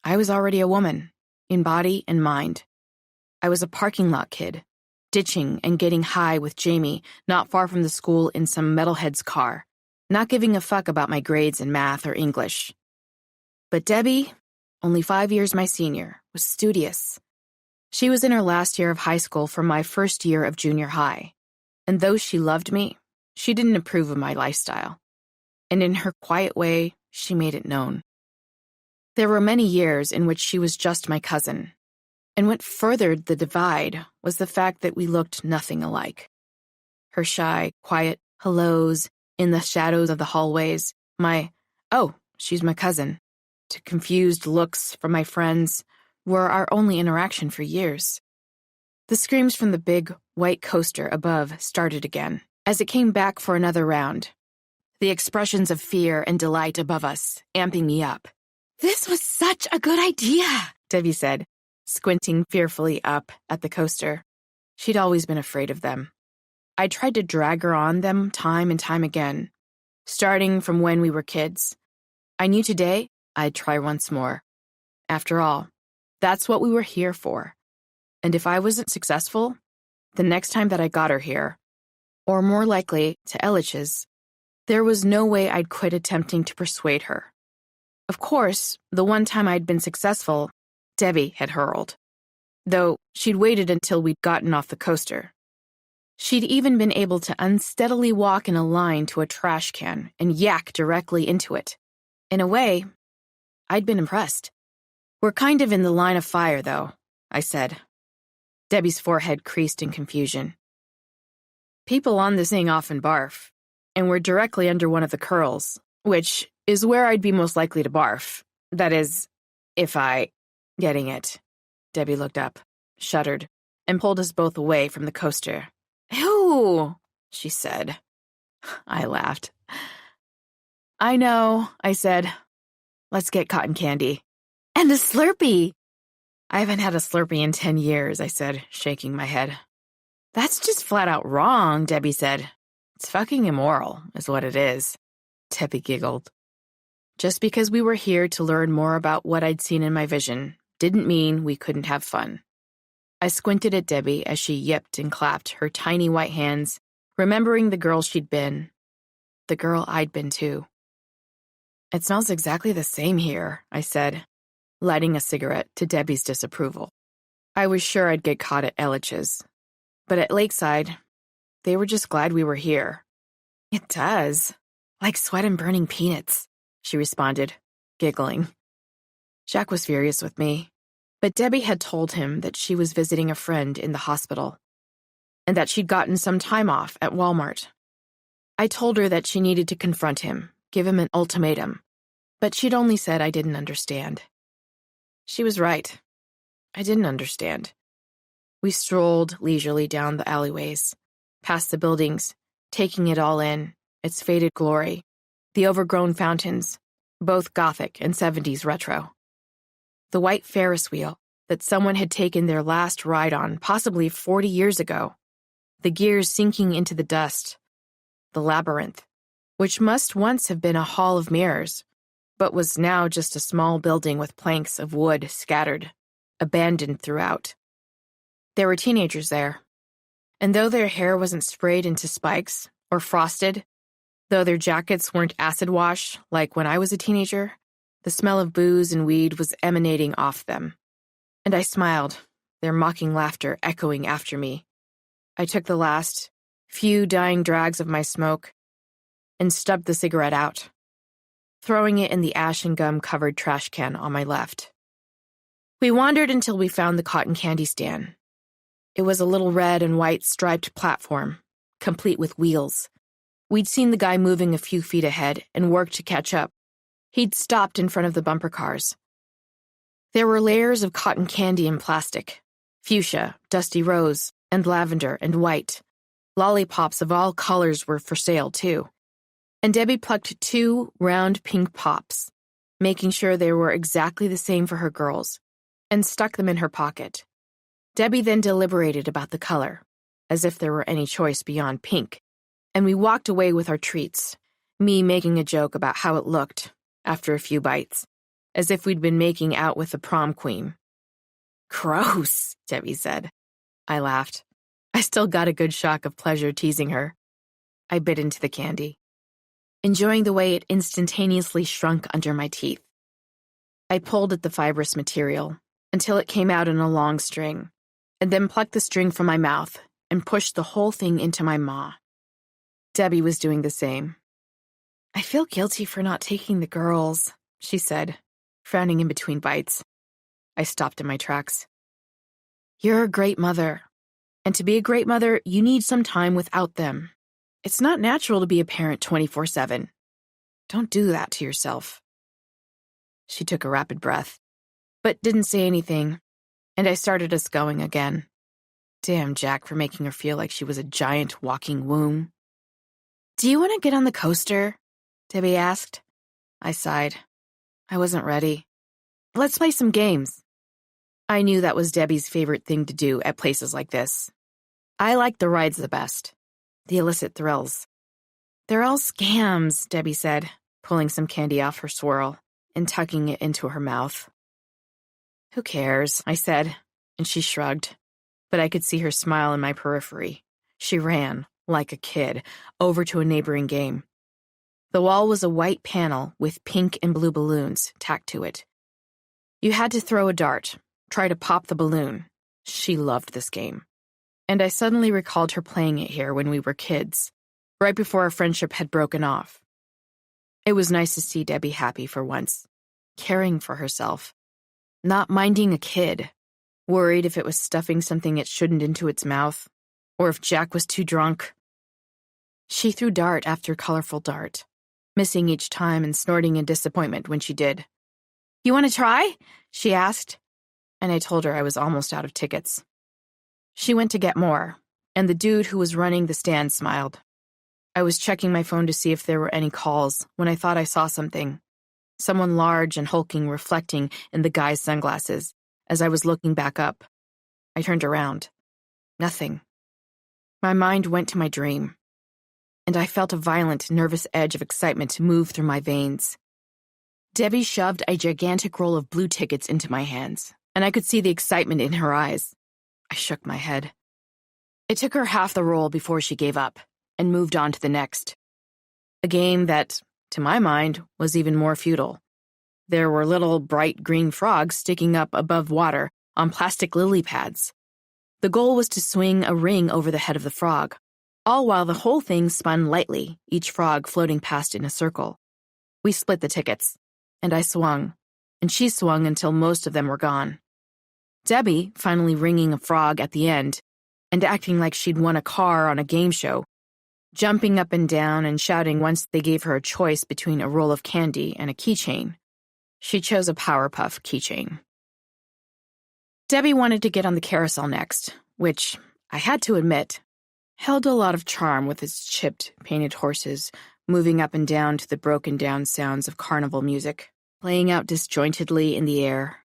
I was already a woman, in body and mind. I was a parking lot kid, ditching and getting high with Jamie not far from the school in some metalhead's car, not giving a fuck about my grades in math or English. But Debbie, only 5 years my senior, was studious. She was in her last year of high school from my first year of junior high, and though she loved me, she didn't approve of my lifestyle. And in her quiet way, she made it known. There were many years in which she was just my cousin, and what furthered the divide was the fact that we looked nothing alike. Her shy, quiet hellos in the shadows of the hallways, my, "Oh, she's my cousin," to confused looks from my friends, were our only interaction for years. The screams from the big, white coaster above started again, as it came back for another round. The expressions of fear and delight above us, amping me up. "This was such a good idea," Debbie said, squinting fearfully up at the coaster. She'd always been afraid of them. I tried to drag her on them time and time again, starting from when we were kids. I knew today I'd try once more. After all, that's what we were here for. And if I wasn't successful, the next time that I got her here, or more likely to Ellich's, there was no way I'd quit attempting to persuade her. Of course, the one time I'd been successful, Debbie had hurled, though she'd waited until we'd gotten off the coaster. She'd even been able to unsteadily walk in a line to a trash can and yak directly into it. In a way, I'd been impressed. "We're kind of in the line of fire, though," I said. Debbie's forehead creased in confusion. "People on this thing often barf, and we're directly under one of the curls, which is where I'd be most likely to barf. That is, if I... Getting it." Debbie looked up, shuddered, and pulled us both away from the coaster. "Ew," she said. I laughed. "I know," I said. "Let's get cotton candy. And a Slurpee." "I haven't had a Slurpee in 10 years, I said, shaking my head. "That's just flat out wrong," Debbie said. "It's fucking immoral, is what it is." Debbie giggled. Just because we were here to learn more about what I'd seen in my vision didn't mean we couldn't have fun. I squinted at Debbie as she yipped and clapped her tiny white hands, remembering the girl she'd been, the girl I'd been too. "It smells exactly the same here," I said, lighting a cigarette to Debbie's disapproval. I was sure I'd get caught at Ellich's. But at Lakeside, they were just glad we were here. It does. Like sweat and burning peanuts, she responded, giggling. Jack was furious with me, but Debbie had told him that she was visiting a friend in the hospital, and that she'd gotten some time off at Walmart. I told her that she needed to confront him, give him an ultimatum, but she'd only said I didn't understand. She was right. I didn't understand. We strolled leisurely down the alleyways, past the buildings, taking it all in, its faded glory, the overgrown fountains, both Gothic and 70s retro. The white Ferris wheel that someone had taken their last ride on possibly 40 years ago, the gears sinking into the dust, the labyrinth, which must once have been a hall of mirrors, but was now just a small building with planks of wood scattered, abandoned throughout. There were teenagers there, and though their hair wasn't sprayed into spikes or frosted, though their jackets weren't acid wash like when I was a teenager, the smell of booze and weed was emanating off them. And I smiled, their mocking laughter echoing after me. I took the last few dying drags of my smoke and stubbed the cigarette out, throwing it in the ash and gum-covered trash can on my left. We wandered until we found the cotton candy stand. It was a little red and white striped platform, complete with wheels. We'd seen the guy moving a few feet ahead and worked to catch up. He'd stopped in front of the bumper cars. There were layers of cotton candy in plastic, fuchsia, dusty rose, and lavender and white. Lollipops of all colors were for sale, too. And Debbie plucked 2 round pink pops, making sure they were exactly the same for her girls, and stuck them in her pocket. Debbie then deliberated about the color, as if there were any choice beyond pink, and we walked away with our treats, me making a joke about how it looked after a few bites, as if we'd been making out with the prom queen. Gross, Debbie said. I laughed. I still got a good shock of pleasure teasing her. I bit into the candy, enjoying the way it instantaneously shrunk under my teeth. I pulled at the fibrous material until it came out in a long string, and then plucked the string from my mouth and pushed the whole thing into my maw. Debbie was doing the same. I feel guilty for not taking the girls, she said, frowning in between bites. I stopped in my tracks. You're a great mother, and to be a great mother, you need some time without them. It's not natural to be a parent 24/7. Don't do that to yourself. She took a rapid breath, but didn't say anything, and I started us going again. Damn Jack for making her feel like she was a giant walking womb. Do you want to get on the coaster? Debbie asked. I sighed. I wasn't ready. Let's play some games. I knew that was Debbie's favorite thing to do at places like this. I liked the rides the best, the illicit thrills. They're all scams, Debbie said, pulling some candy off her swirl and tucking it into her mouth. Who cares, I said, and she shrugged, but I could see her smile in my periphery. She ran, like a kid, over to a neighboring game. The wall was a white panel with pink and blue balloons tacked to it. You had to throw a dart, try to pop the balloon. She loved this game. And I suddenly recalled her playing it here when we were kids, right before our friendship had broken off. It was nice to see Debbie happy for once, caring for herself, not minding a kid, worried if it was stuffing something it shouldn't into its mouth, or if Jack was too drunk. She threw dart after colorful dart, missing each time and snorting in disappointment when she did. You want to try? She asked, and I told her I was almost out of tickets. She went to get more, and the dude who was running the stand smiled. I was checking my phone to see if there were any calls when I thought I saw something. Someone large and hulking reflecting in the guy's sunglasses as I was looking back up. I turned around. Nothing. My mind went to my dream, and I felt a violent, nervous edge of excitement move through my veins. Debbie shoved a gigantic roll of blue tickets into my hands, and I could see the excitement in her eyes. I shook my head. It took her half the roll before she gave up and moved on to the next. A game that, to my mind, was even more futile. There were little bright green frogs sticking up above water on plastic lily pads. The goal was to swing a ring over the head of the frog, all while the whole thing spun lightly, each frog floating past in a circle. We split the tickets, and I swung, and she swung until most of them were gone. Debbie finally ringing a frog at the end and acting like she'd won a car on a game show, jumping up and down and shouting once they gave her a choice between a roll of candy and a keychain. She chose a Powerpuff keychain. Debbie wanted to get on the carousel next, which, I had to admit, held a lot of charm with its chipped, painted horses moving up and down to the broken-down sounds of carnival music, playing out disjointedly in the air,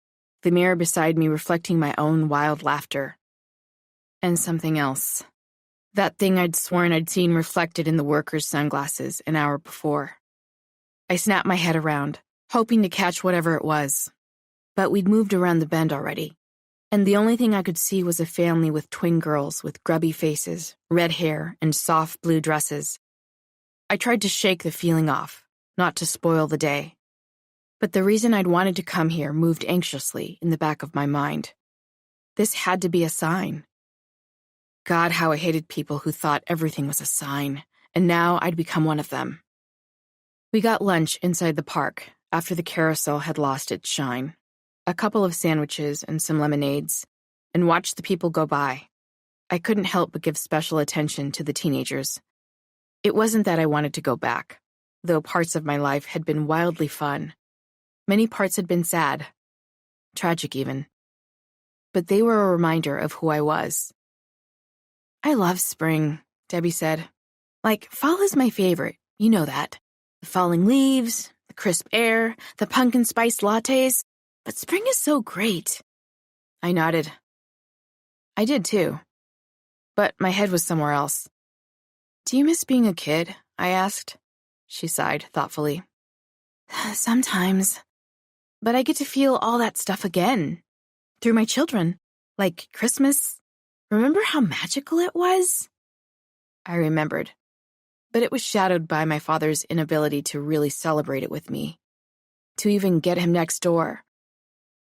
the mirror beside me reflecting my own wild laughter. And something else. That thing I'd sworn I'd seen reflected in the workers' sunglasses an hour before. I snapped my head around, hoping to catch whatever it was. But we'd moved around the bend already, and the only thing I could see was a family with twin girls with grubby faces, red hair, and soft blue dresses. I tried to shake the feeling off, not to spoil the day. But the reason I'd wanted to come here moved anxiously in the back of my mind. This had to be a sign. God, how I hated people who thought everything was a sign, and now I'd become one of them. We got lunch inside the park after the carousel had lost its shine, a couple of sandwiches and some lemonades, and watched the people go by. I couldn't help but give special attention to the teenagers. It wasn't that I wanted to go back, though parts of my life had been wildly fun. Many parts had been sad, tragic even. But they were a reminder of who I was. I love spring, Debbie said. Like, fall is my favorite, you know that. The falling leaves, the crisp air, the pumpkin spice lattes. But spring is so great. I nodded. I did too. But my head was somewhere else. Do you miss being a kid? I asked. She sighed thoughtfully. Sometimes. But I get to feel all that stuff again. Through my children. Like Christmas. Remember how magical it was? I remembered. But it was shadowed by my father's inability to really celebrate it with me. To even get him next door.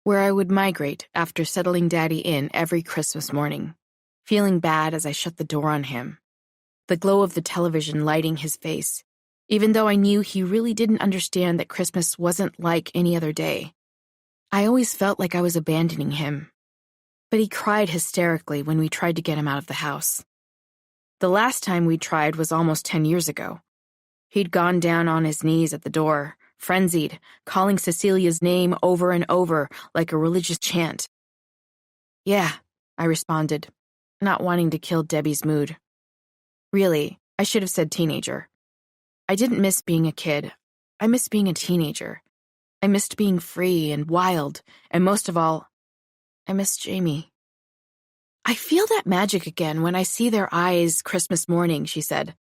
Where I would migrate after settling Daddy in every Christmas morning, feeling bad as I shut the door on him. The glow of the television lighting his face, even though I knew he really didn't understand that Christmas wasn't like any other day. I always felt like I was abandoning him. But he cried hysterically when we tried to get him out of the house. The last time we tried was almost 10 years ago. He'd gone down on his knees at the door, frenzied, calling Cecilia's name over and over like a religious chant. Yeah, I responded, not wanting to kill Debbie's mood. Really, I should have said teenager. I didn't miss being a kid. I missed being a teenager. I missed being free and wild, and most of all, I missed Jamie. I feel that magic again when I see their eyes Christmas morning, she said.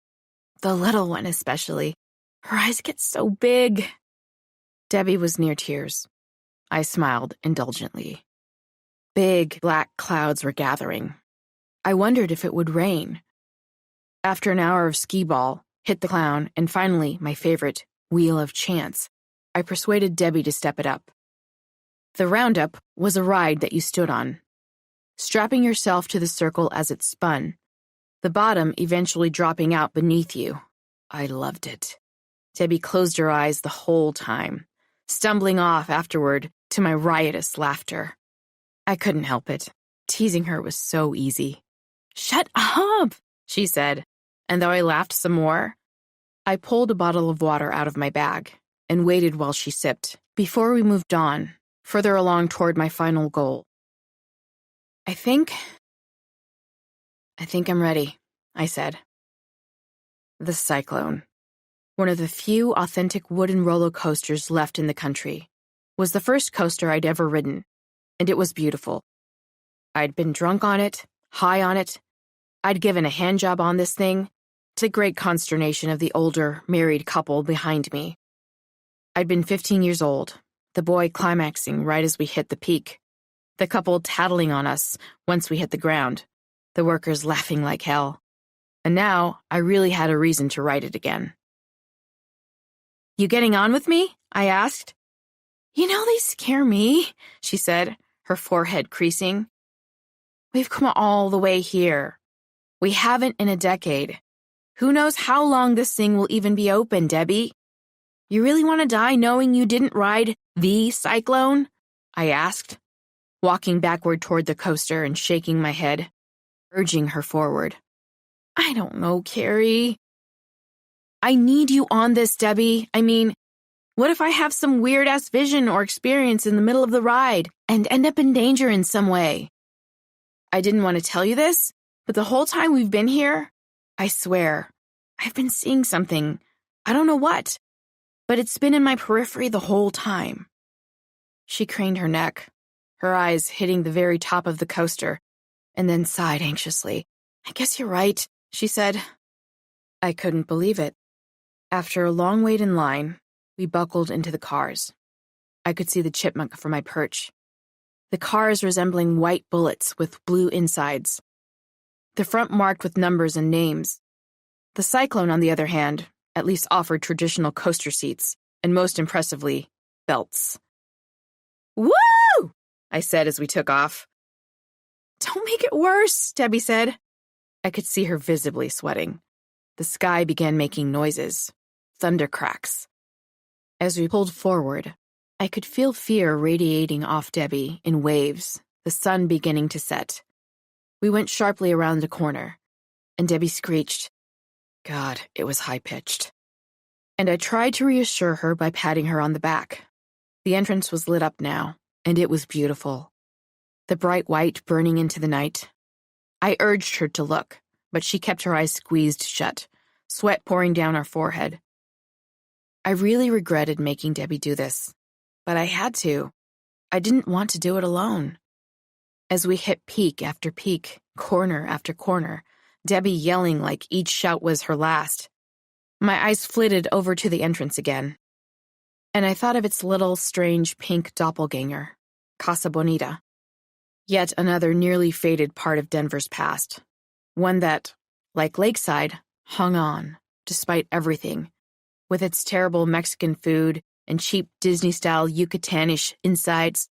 The little one especially. Her eyes get so big. Debbie was near tears. I smiled indulgently. Big black clouds were gathering. I wondered if it would rain. After an hour of skee-ball, hit the clown, and finally, my favorite, Wheel of Chance, I persuaded Debbie to step it up. The roundup was a ride that you stood on, strapping yourself to the circle as it spun, the bottom eventually dropping out beneath you. I loved it. Debbie closed her eyes the whole time, stumbling off afterward to my riotous laughter. I couldn't help it. Teasing her was so easy. Shut up, she said, and though I laughed some more, I pulled a bottle of water out of my bag and waited while she sipped before we moved on, further along toward my final goal. I think I'm ready, I said. The Cyclone, one of the few authentic wooden roller coasters left in the country, was the first coaster I'd ever ridden, and it was beautiful. I'd been drunk on it, high on it. I'd given a handjob on this thing, to the great consternation of the older, married couple behind me. I'd been 15 years old, the boy climaxing right as we hit the peak, the couple tattling on us once we hit the ground, the workers laughing like hell. And now I really had a reason to ride it again. You getting on with me? I asked. You know they scare me, she said, her forehead creasing. "We've come all the way here. We haven't in a decade. Who knows how long this thing will even be open, Debbie? You really want to die knowing you didn't ride the cyclone?" I asked, walking backward toward the coaster and shaking my head, urging her forward. "I don't know, Carrie. I need you on this, Debbie. I mean, what if I have some weird-ass vision or experience in the middle of the ride and end up in danger in some way? I didn't want to tell you this, but the whole time we've been here, I swear, I've been seeing something. I don't know what, but it's been in my periphery the whole time." She craned her neck, her eyes hitting the very top of the coaster, and then sighed anxiously. "I guess you're right," she said. I couldn't believe it. After a long wait in line, we buckled into the cars. I could see the chipmunk from my perch. The cars resembling white bullets with blue insides. The front marked with numbers and names. The Cyclone, on the other hand, at least offered traditional coaster seats, and most impressively, belts. "Woo!" I said as we took off. "Don't make it worse," Debbie said. I could see her visibly sweating. The sky began making noises, thunder cracks. As we pulled forward, I could feel fear radiating off Debbie in waves, the sun beginning to set. We went sharply around a corner, and Debbie screeched. God, it was high-pitched. And I tried to reassure her by patting her on the back. The entrance was lit up now, and it was beautiful. The bright white burning into the night. I urged her to look, but she kept her eyes squeezed shut, sweat pouring down her forehead. I really regretted making Debbie do this, but I had to. I didn't want to do it alone. As we hit peak after peak, corner after corner, Debbie yelling like each shout was her last, my eyes flitted over to the entrance again, and I thought of its little, strange pink doppelganger, Casa Bonita. Yet another nearly faded part of Denver's past, one that, like Lakeside, hung on, despite everything, with its terrible Mexican food and cheap Disney-style Yucatanish insides,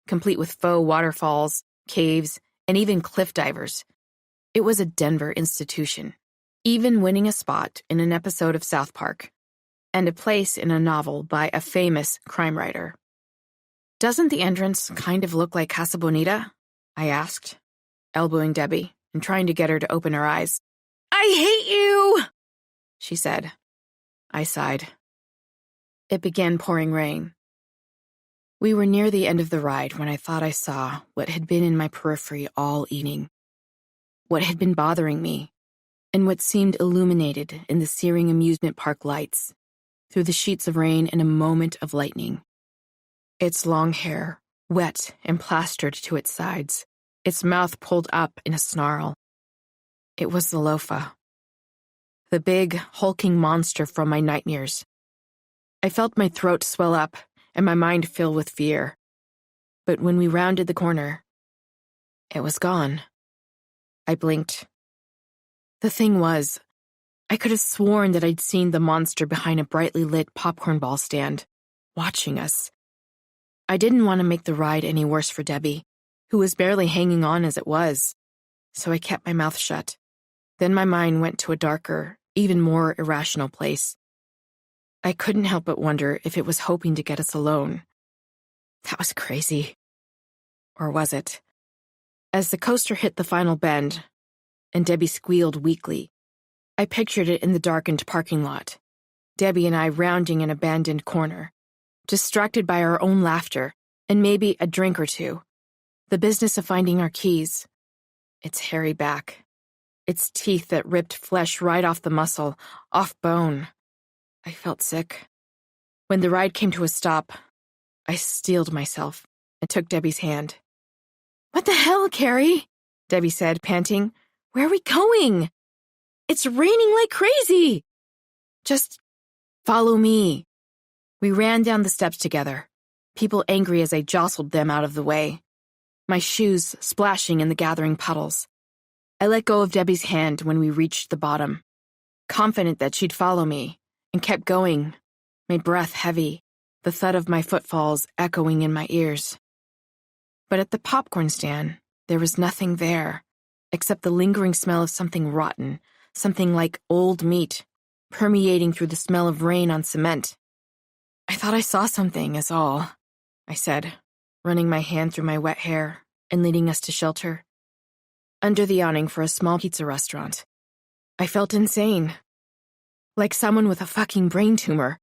complete with faux waterfalls, caves, and even cliff divers. It was a Denver institution, even winning a spot in an episode of South Park, and a place in a novel by a famous crime writer. "Doesn't the entrance kind of look like Casa Bonita?" I asked, elbowing Debbie and trying to get her to open her eyes. "I hate you," she said. I sighed. It began pouring rain. We were near the end of the ride when I thought I saw what had been in my periphery all evening. What had been bothering me, and what seemed illuminated in the searing amusement park lights, through the sheets of rain in a moment of lightning. Its long hair, wet and plastered to its sides, its mouth pulled up in a snarl. It was the loafa. The big, hulking monster from my nightmares. I felt my throat swell up and my mind fill with fear. But when we rounded the corner, it was gone. I blinked. The thing was, I could have sworn that I'd seen the monster behind a brightly lit popcorn ball stand, watching us. I didn't want to make the ride any worse for Debbie, who was barely hanging on as it was, so I kept my mouth shut. Then my mind went to a darker, even more irrational place. I couldn't help but wonder if it was hoping to get us alone. That was crazy. Or was it? As the coaster hit the final bend, and Debbie squealed weakly, I pictured it in the darkened parking lot, Debbie and I rounding an abandoned corner, distracted by our own laughter and maybe a drink or two, the business of finding our keys, its hairy back, its teeth that ripped flesh right off the muscle, off bone. I felt sick. When the ride came to a stop, I steeled myself and took Debbie's hand. "What the hell, Carrie?" Debbie said, panting. "Where are we going? It's raining like crazy." "Just follow me." We ran down the steps together, people angry as I jostled them out of the way, my shoes splashing in the gathering puddles. I let go of Debbie's hand when we reached the bottom, confident that she'd follow me, and kept going, my breath heavy, the thud of my footfalls echoing in my ears. But at the popcorn stand, there was nothing there, except the lingering smell of something rotten, something like old meat, permeating through the smell of rain on cement. I thought I saw something, is all, I said, running my hand through my wet hair and leading us to shelter. Under the awning for a small pizza restaurant. I felt insane. Like someone with a fucking brain tumor.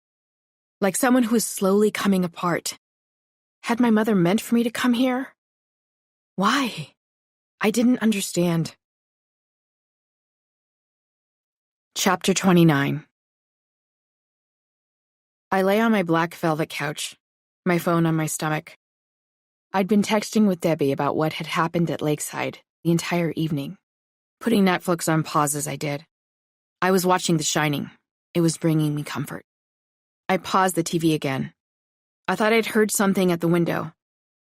Like someone who was slowly coming apart. Had my mother meant for me to come here? Why? I didn't understand. Chapter 29. I lay on my black velvet couch, my phone on my stomach. I'd been texting with Debbie about what had happened at Lakeside the entire evening, putting Netflix on pause as I did. I was watching The Shining. It was bringing me comfort. I paused the TV again. I thought I'd heard something at the window,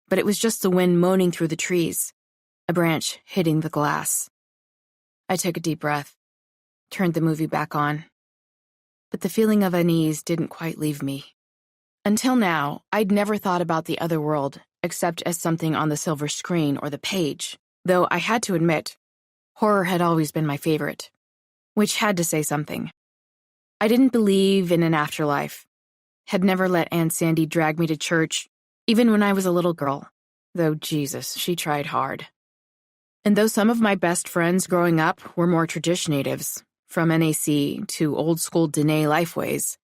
but it was just the wind moaning through the trees, a branch hitting the glass. I took a deep breath, turned the movie back on. But the feeling of unease didn't quite leave me. Until now, I'd never thought about the other world except as something on the silver screen or the page, though I had to admit, horror had always been my favorite, which had to say something. I didn't believe in an afterlife, had never let Aunt Sandy drag me to church, even when I was a little girl, though Jesus, she tried hard. And though some of my best friends growing up were more tradition natives, from NAC to old-school Dene lifeways,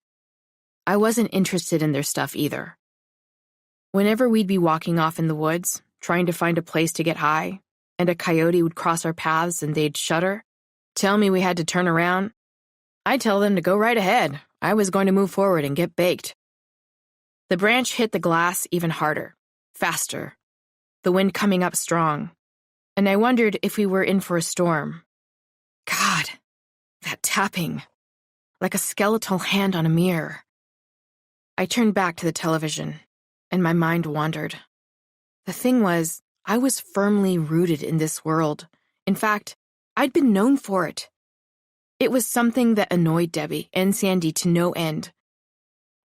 I wasn't interested in their stuff either. Whenever we'd be walking off in the woods, trying to find a place to get high, and a coyote would cross our paths and they'd shudder, tell me we had to turn around, I'd tell them to go right ahead. I was going to move forward and get baked. The branch hit the glass even harder, faster, the wind coming up strong, and I wondered if we were in for a storm. God, that tapping, like a skeletal hand on a mirror. I turned back to the television, and my mind wandered. The thing was, I was firmly rooted in this world. In fact, I'd been known for it. It was something that annoyed Debbie and Sandy to no end.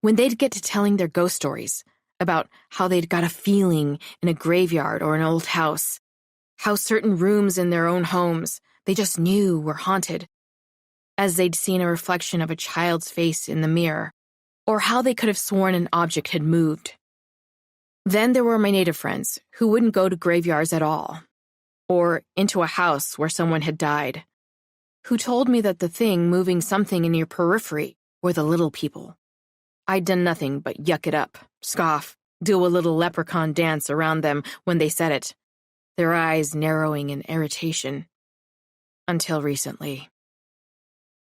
When they'd get to telling their ghost stories about how they'd got a feeling in a graveyard or an old house, how certain rooms in their own homes they just knew were haunted, as they'd seen a reflection of a child's face in the mirror, or how they could have sworn an object had moved. Then there were my native friends who wouldn't go to graveyards at all, or into a house where someone had died, who told me that the thing moving something in your periphery were the little people. I'd done nothing but yuck it up, scoff, do a little leprechaun dance around them when they said it, their eyes narrowing in irritation. Until recently.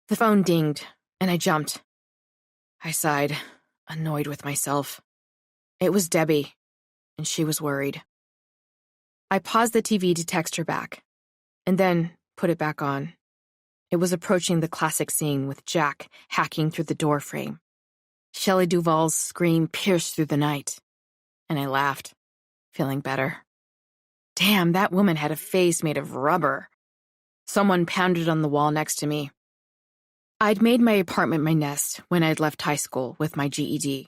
The phone dinged, and I jumped. I sighed, annoyed with myself. It was Debbie, and she was worried. I paused the TV to text her back, and then put it back on. It was approaching the classic scene with Jack hacking through the door frame. Shelley Duvall's scream pierced through the night, and I laughed, feeling better. Damn, that woman had a face made of rubber. Someone pounded on the wall next to me. I'd made my apartment my nest when I'd left high school with my GED,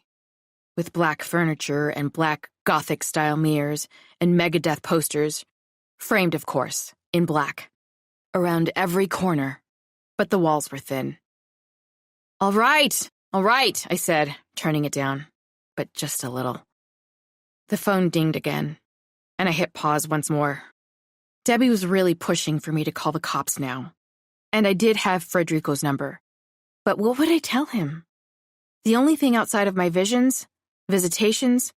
with black furniture and black Gothic-style mirrors and Megadeth posters, framed, of course, in black, around every corner, but the walls were thin. All right, I said, turning it down, but just a little. The phone dinged again, and I hit pause once more. Debbie was really pushing for me to call the cops now, and I did have Frederico's number. But what would I tell him? The only thing outside of my visitations,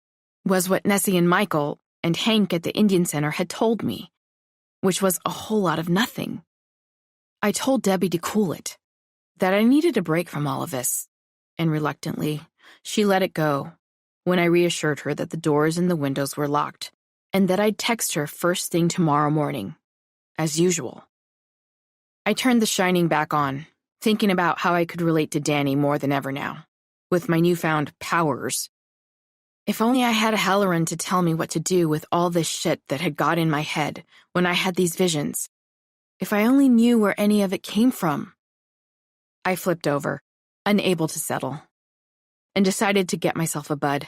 was what Nessie and Michael and Hank at the Indian Center had told me, which was a whole lot of nothing. I told Debbie to cool it, that I needed a break from all of this, and reluctantly, she let it go when I reassured her that the doors and the windows were locked, and that I'd text her first thing tomorrow morning, as usual. I turned The Shining back on, thinking about how I could relate to Danny more than ever now, with my newfound powers. If only I had a Halloran to tell me what to do with all this shit that had got in my head when I had these visions. If I only knew where any of it came from. I flipped over, unable to settle, and decided to get myself a bud.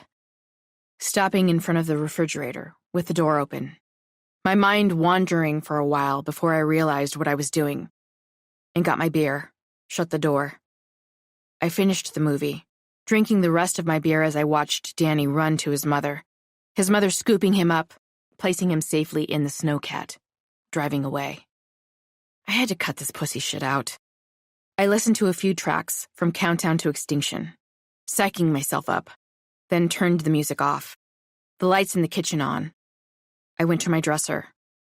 Stopping in front of the refrigerator, with the door open, my mind wandering for a while before I realized what I was doing, and got my beer, shut the door. I finished the movie, drinking the rest of my beer as I watched Danny run to his mother scooping him up, placing him safely in the snowcat, driving away. I had to cut this pussy shit out. I listened to a few tracks from Countdown to Extinction, psyching myself up, then turned the music off, the lights in the kitchen on. I went to my dresser,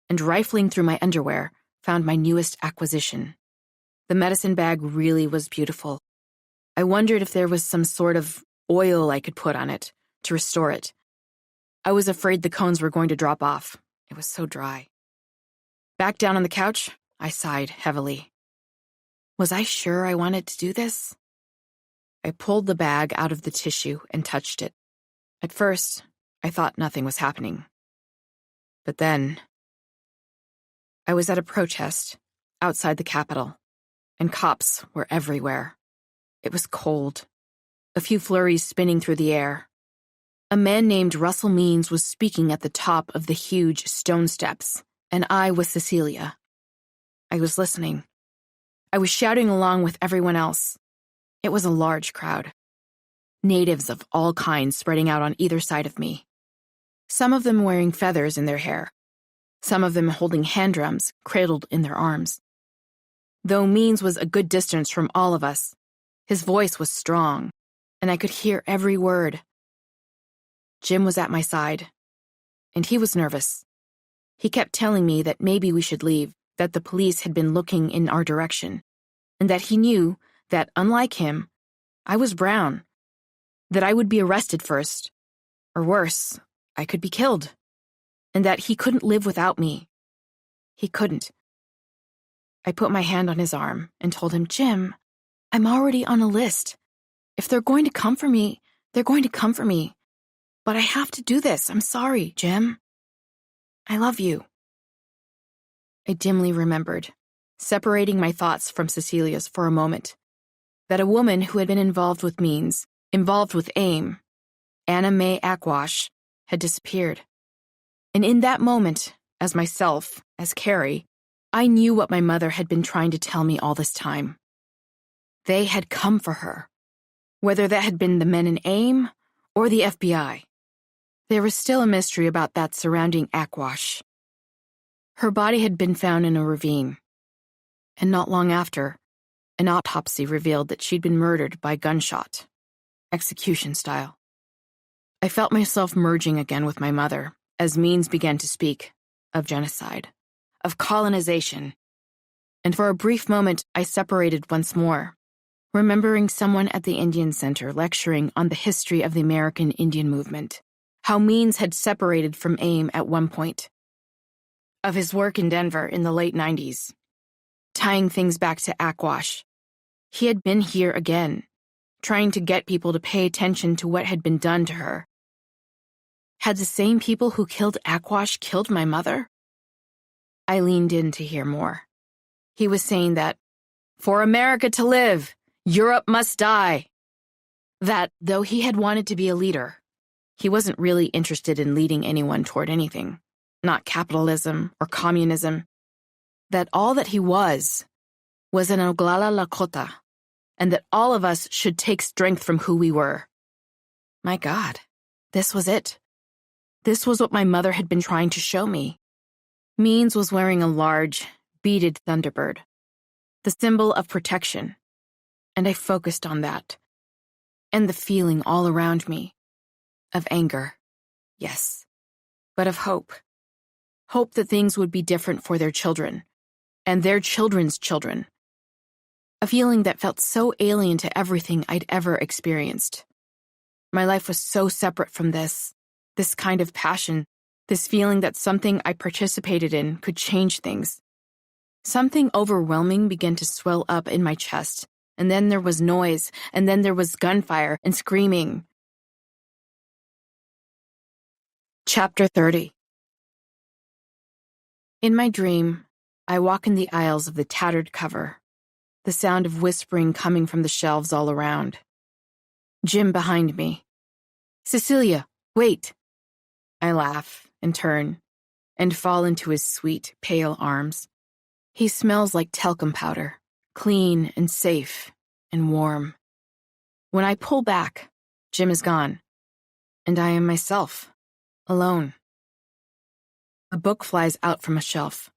and rifling through my underwear, found my newest acquisition. The medicine bag really was beautiful. I wondered if there was some sort of oil I could put on it to restore it. I was afraid the cones were going to drop off. It was so dry. Back down on the couch, I sighed heavily. Was I sure I wanted to do this? I pulled the bag out of the tissue and touched it. At first, I thought nothing was happening. But then, I was at a protest outside the Capitol, and cops were everywhere. It was cold, a few flurries spinning through the air. A man named Russell Means was speaking at the top of the huge stone steps, and I was Cecilia. I was listening. I was shouting along with everyone else. It was a large crowd. Natives of all kinds spreading out on either side of me. Some of them wearing feathers in their hair. Some of them holding hand drums cradled in their arms. Though Means was a good distance from all of us, his voice was strong, and I could hear every word. Jim was at my side, and he was nervous. He kept telling me that maybe we should leave, that the police had been looking in our direction, and that he knew that, unlike him, I was brown, that I would be arrested first, or worse, I could be killed, and that he couldn't live without me. He couldn't. I put my hand on his arm and told him, Jim, I'm already on a list. If they're going to come for me, they're going to come for me. But I have to do this. I'm sorry, Jim. I love you. I dimly remembered, separating my thoughts from Cecilia's for a moment, that a woman who had been involved with Means, involved with AIM, Anna Mae Aquash, had disappeared. And in that moment, as myself, as Carrie, I knew what my mother had been trying to tell me all this time. They had come for her, whether that had been the men in AIM or the FBI. There was still a mystery about that surrounding Aquash. Her body had been found in a ravine, and not long after, an autopsy revealed that she'd been murdered by gunshot, execution style. I felt myself merging again with my mother as Means began to speak of genocide, of colonization, and for a brief moment I separated once more, remembering someone at the Indian Center lecturing on the history of the American Indian movement, how Means had separated from AIM at one point, of his work in Denver in the late 90s, tying things back to Aquash. He had been here again, trying to get people to pay attention to what had been done to her. Had the same people who killed Aquash killed my mother? I leaned in to hear more. He was saying that, for America to live, Europe must die. That, though he had wanted to be a leader, he wasn't really interested in leading anyone toward anything, not capitalism or communism. That all that he was an Oglala Lakota, and that all of us should take strength from who we were. My God, this was it. This was what my mother had been trying to show me. Means was wearing a large, beaded Thunderbird, the symbol of protection, and I focused on that, and the feeling all around me, of anger, yes, but of hope. Hope that things would be different for their children, and their children's children. A feeling that felt so alien to everything I'd ever experienced. My life was so separate from this kind of passion, this feeling that something I participated in could change things. Something overwhelming began to swell up in my chest, and then there was noise, and then there was gunfire and screaming. Chapter 30. In my dream, I walk in the aisles of the tattered cover, the sound of whispering coming from the shelves all around. Jim behind me. Cecilia, wait. I laugh and turn and fall into his sweet, pale arms. He smells like talcum powder, clean and safe and warm. When I pull back, Jim is gone, and I am myself, alone. A book flies out from a shelf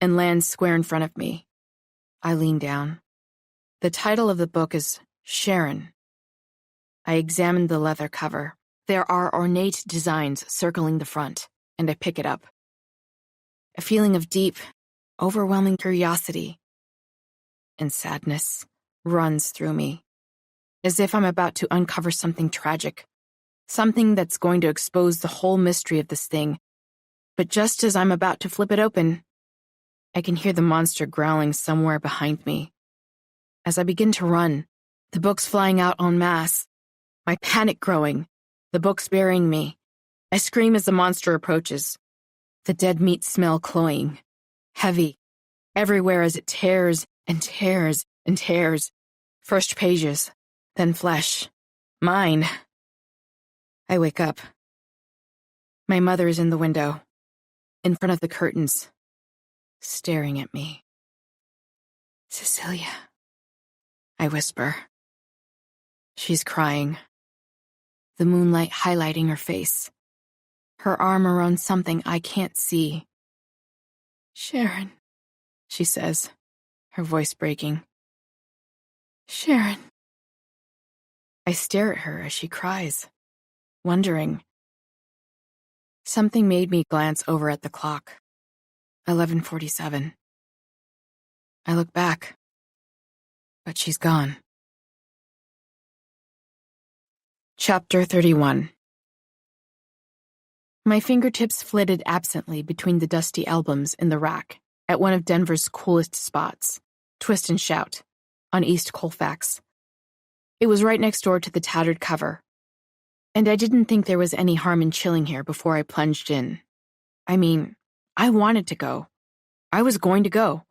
and lands square in front of me. I lean down. The title of the book is Sharon. I examine the leather cover. There are ornate designs circling the front, and I pick it up. A feeling of deep, overwhelming curiosity and sadness runs through me, as if I'm about to uncover something tragic, something that's going to expose the whole mystery of this thing. But just as I'm about to flip it open, I can hear the monster growling somewhere behind me. As I begin to run, the books flying out en masse, my panic growing, the books burying me. I scream as the monster approaches, the dead meat smell cloying, heavy, everywhere as it tears and tears and tears. First pages, then flesh. Mine. I wake up. My mother is in the window, in front of the curtains, staring at me. "Cecilia," I whisper. She's crying, the moonlight highlighting her face, her arm around something I can't see. "Sharon," she says, her voice breaking. "Sharon." I stare at her as she cries, wondering. Something made me glance over at the clock. 11:47. I look back, but she's gone. Chapter 31. My fingertips flitted absently between the dusty albums in the rack at one of Denver's coolest spots, Twist and Shout, on East Colfax. It was right next door to the tattered cover, and I didn't think there was any harm in chilling here before I plunged in. I mean, I wanted to go. I was going to go.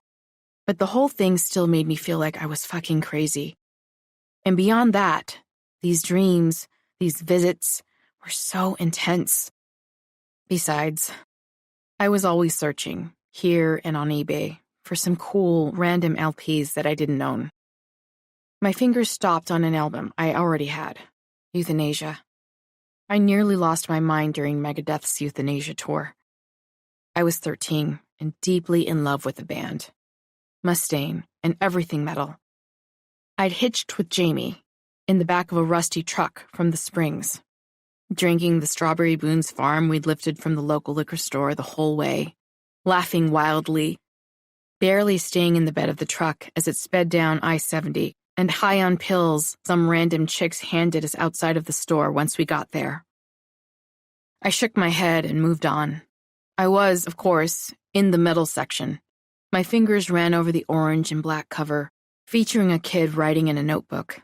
But the whole thing still made me feel like I was fucking crazy. And beyond that, these dreams, these visits, were so intense. Besides, I was always searching, here and on eBay, for some cool, random LPs that I didn't own. My fingers stopped on an album I already had, Euthanasia. I nearly lost my mind during Megadeth's Euthanasia tour. I was 13 and deeply in love with the band. Mustaine and everything metal. I'd hitched with Jamie in the back of a rusty truck from the Springs, drinking the Strawberry Boone's Farm we'd lifted from the local liquor store the whole way, laughing wildly, barely staying in the bed of the truck as it sped down I-70, and high on pills some random chicks handed us outside of the store once we got there. I shook my head and moved on. I was, of course, in the metal section. My fingers ran over the orange and black cover, featuring a kid writing in a notebook.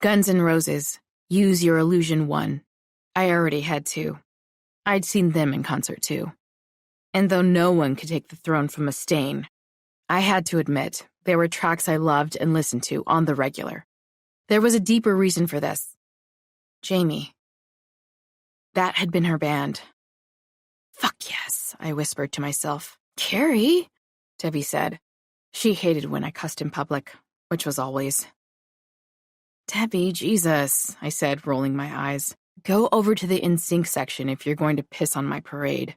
Guns N' Roses, Use Your Illusion 1. I already had two. I'd seen them in concert too. And though no one could take the throne from Mustaine, I had to admit there were tracks I loved and listened to on the regular. There was a deeper reason for this. Jamie. That had been her band. "Fuck yes," I whispered to myself. "Carrie?" Debbie said. She hated when I cussed in public, which was always. "Debbie, Jesus," I said, rolling my eyes. "Go over to the NSYNC section if you're going to piss on my parade."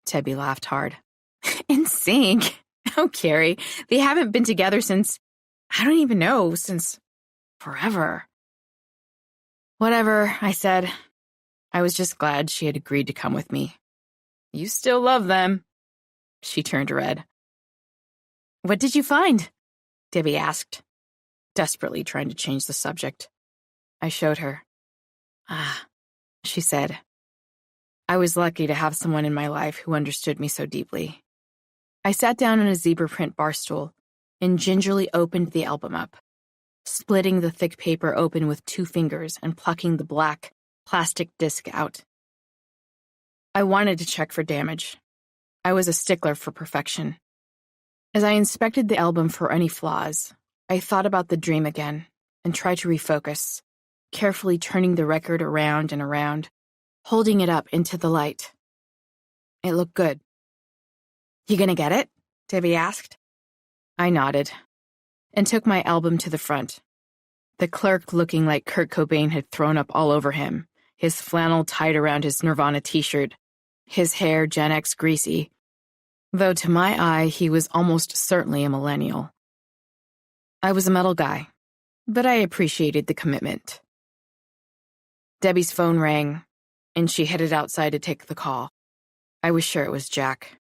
Debbie laughed hard. "NSYNC? Oh, Carrie, they haven't been together since, I don't even know, since forever." "Whatever," I said. I was just glad she had agreed to come with me. "You still love them." She turned red. "What did you find?" Debbie asked, desperately trying to change the subject. I showed her. "Ah," she said. I was lucky to have someone in my life who understood me so deeply. I sat down on a zebra print bar stool and gingerly opened the album up, splitting the thick paper open with 2 fingers and plucking the black plastic disc out. I wanted to check for damage. I was a stickler for perfection. As I inspected the album for any flaws, I thought about the dream again and tried to refocus, carefully turning the record around and around, holding it up into the light. It looked good. You gonna get it? Debbie asked. I nodded and took my album to the front. The clerk looking like Kurt Cobain had thrown up all over him, his flannel tied around his Nirvana t-shirt, his hair Gen X greasy, though to my eye he was almost certainly a millennial. I was a metal guy, but I appreciated the commitment. Debbie's phone rang, and she headed outside to take the call. I was sure it was Jack.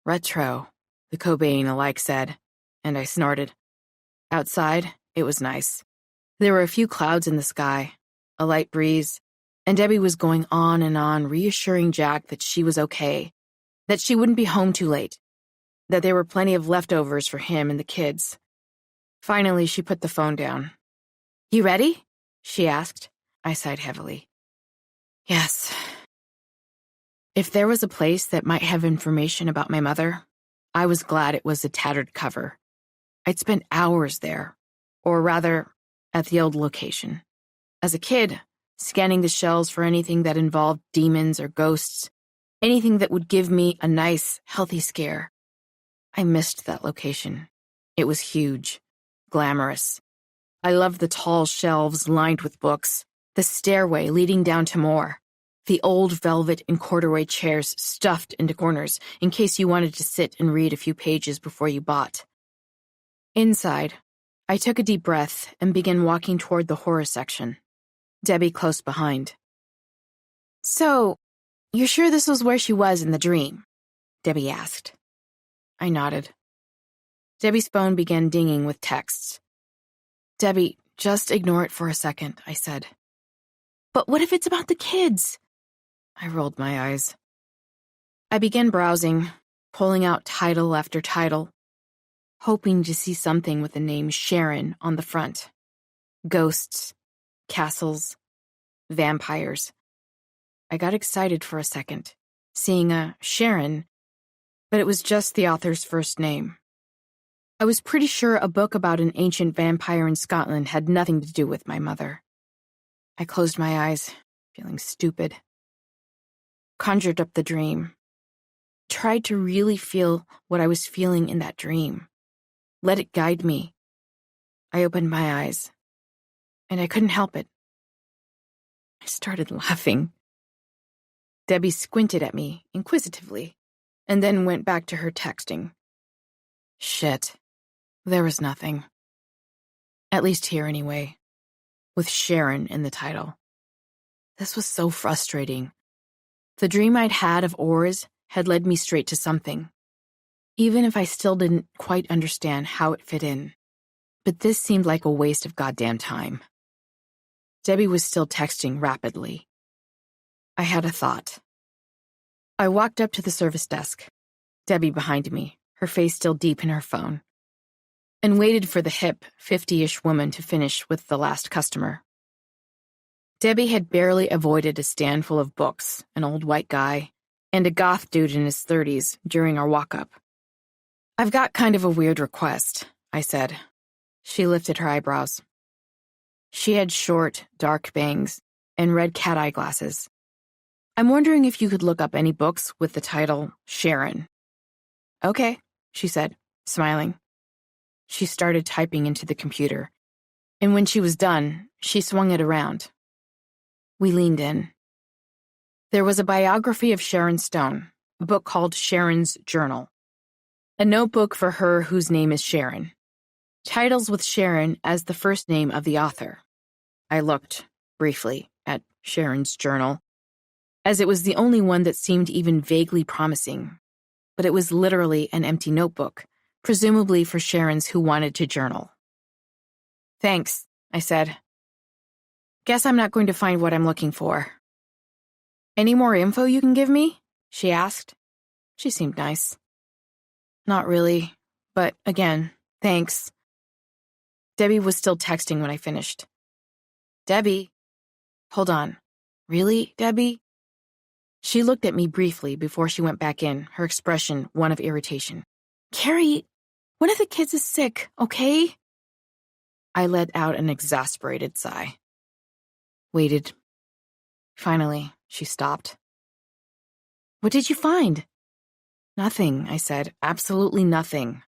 Retro, the Cobain alike said, and I snorted. Outside, it was nice. There were a few clouds in the sky, a light breeze, and Debbie was going on, reassuring Jack that she was okay, that she wouldn't be home too late, that there were plenty of leftovers for him and the kids. Finally, she put the phone down. You ready? She asked. I sighed heavily. Yes. If there was a place that might have information about my mother, I was glad it was a tattered cover. I'd spent hours there, or rather, at the old location. As a kid, scanning the shelves for anything that involved demons or ghosts, anything that would give me a nice, healthy scare. I missed that location. It was huge, glamorous. I loved the tall shelves lined with books, the stairway leading down to more, the old velvet and corduroy chairs stuffed into corners in case you wanted to sit and read a few pages before you bought. Inside, I took a deep breath and began walking toward the horror section, Debbie close behind. So, you're sure this was where she was in the dream? Debbie asked. I nodded. Debbie's phone began dinging with texts. Debbie, just ignore it for a second, I said. But what if it's about the kids? I rolled my eyes. I began browsing, pulling out title after title, hoping to see something with the name Sharon on the front. Ghosts, castles, vampires. I got excited for a second, seeing a Sharon, but it was just the author's first name. I was pretty sure a book about an ancient vampire in Scotland had nothing to do with my mother. I closed my eyes, feeling stupid. Conjured up the dream. Tried to really feel what I was feeling in that dream. Let it guide me. I opened my eyes, and I couldn't help it. I started laughing. Debbie squinted at me inquisitively, and then went back to her texting. Shit. There was nothing. At least here anyway, with Sharon in the title. This was so frustrating. The dream I'd had of oars had led me straight to something, even if I still didn't quite understand how it fit in. But this seemed like a waste of goddamn time. Debbie was still texting rapidly. I had a thought. I walked up to the service desk, Debbie behind me, her face still deep in her phone, and waited for the hip, 50-ish woman to finish with the last customer. Debbie had barely avoided a stand full of books, an old white guy, and a goth dude in his 30s during our walk-up. I've got kind of a weird request, I said. She lifted her eyebrows. She had short, dark bangs and red cat-eye glasses. I'm wondering if you could look up any books with the title Sharon. Okay, she said, smiling. She started typing into the computer, and when she was done, she swung it around. We leaned in. There was a biography of Sharon Stone, a book called Sharon's Journal, a notebook for her whose name is Sharon, titles with Sharon as the first name of the author. I looked, briefly, at Sharon's Journal, as it was the only one that seemed even vaguely promising, but it was literally an empty notebook, presumably for Sharons who wanted to journal. Thanks, I said. Guess I'm not going to find what I'm looking for. Any more info you can give me? She asked. She seemed nice. Not really, but again, thanks. Debbie was still texting when I finished. Debbie? Hold on. Really, Debbie? She looked at me briefly before she went back in, her expression one of irritation. Carrie, one of the kids is sick, okay? I let out an exasperated sigh. Waited. Finally, she stopped. What did you find? Nothing, I said. Absolutely nothing.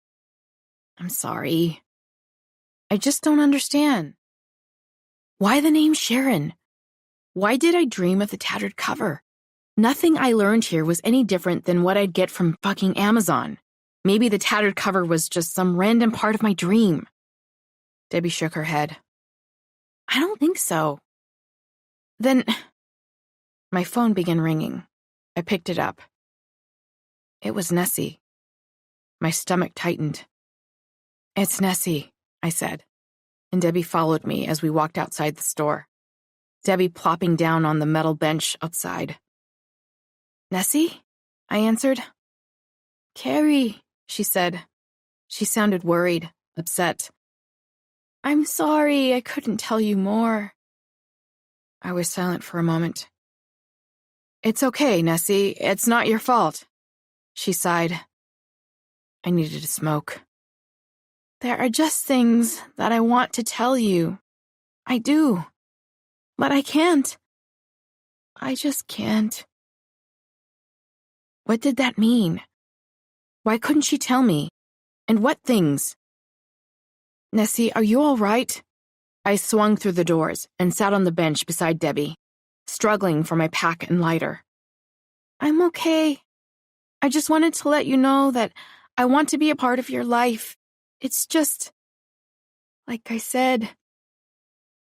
I'm sorry. I just don't understand. Why the name Sharon? Why did I dream of the tattered cover? Nothing I learned here was any different than what I'd get from fucking Amazon. Maybe the tattered cover was just some random part of my dream. Debbie shook her head. I don't think so. Then, my phone began ringing. I picked it up. It was Nessie. My stomach tightened. It's Nessie, I said, and Debbie followed me as we walked outside the store. Debbie plopping down on the metal bench outside. Nessie? I answered. Carrie, she said. She sounded worried, upset. I'm sorry, I couldn't tell you more. I was silent for a moment. It's okay, Nessie. It's not your fault. She sighed. I needed to smoke. There are just things that I want to tell you. I do. But I can't. I just can't. What did that mean? Why couldn't she tell me? And what things? Nessie, are you all right? I swung through the doors and sat on the bench beside Debbie, struggling for my pack and lighter. I'm okay. I just wanted to let you know that I want to be a part of your life. It's just, like I said,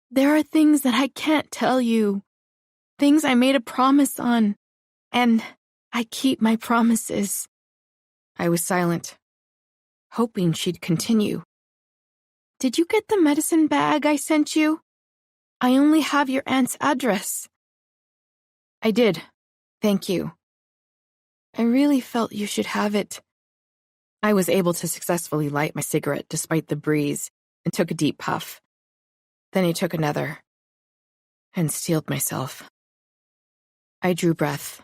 there are things that I can't tell you, things I made a promise on, and I keep my promises. I was silent, hoping she'd continue. Did you get the medicine bag I sent you? I only have your aunt's address. I did. Thank you. I really felt you should have it. I was able to successfully light my cigarette despite the breeze and took a deep puff. Then I took another and steeled myself. I drew breath.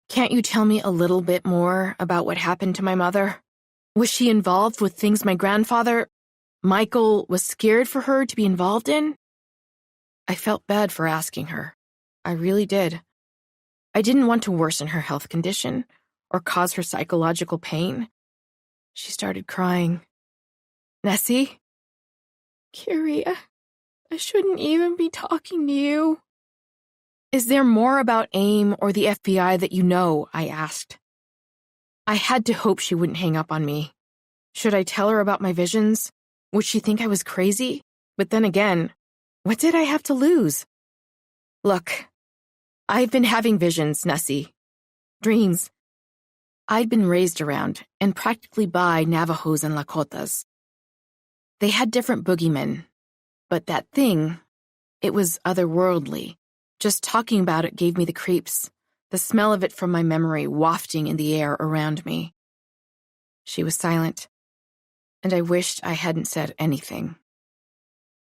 Can't you tell me a little bit more about what happened to my mother? Was she involved with things my grandfather, Michael, was scared for her to be involved in? I felt bad for asking her. I really did. I didn't want to worsen her health condition or cause her psychological pain. She started crying. Nessie? Carrie, I shouldn't even be talking to you. Is there more about AIM or the FBI that you know? I asked. I had to hope she wouldn't hang up on me. Should I tell her about my visions? Would she think I was crazy? But then again, what did I have to lose? Look, I've been having visions, Nessie. Dreams. I'd been raised around and practically by Navajos and Lakotas. They had different boogeymen, but that thing, it was otherworldly. Just talking about it gave me the creeps, the smell of it from my memory wafting in the air around me. She was silent, and I wished I hadn't said anything.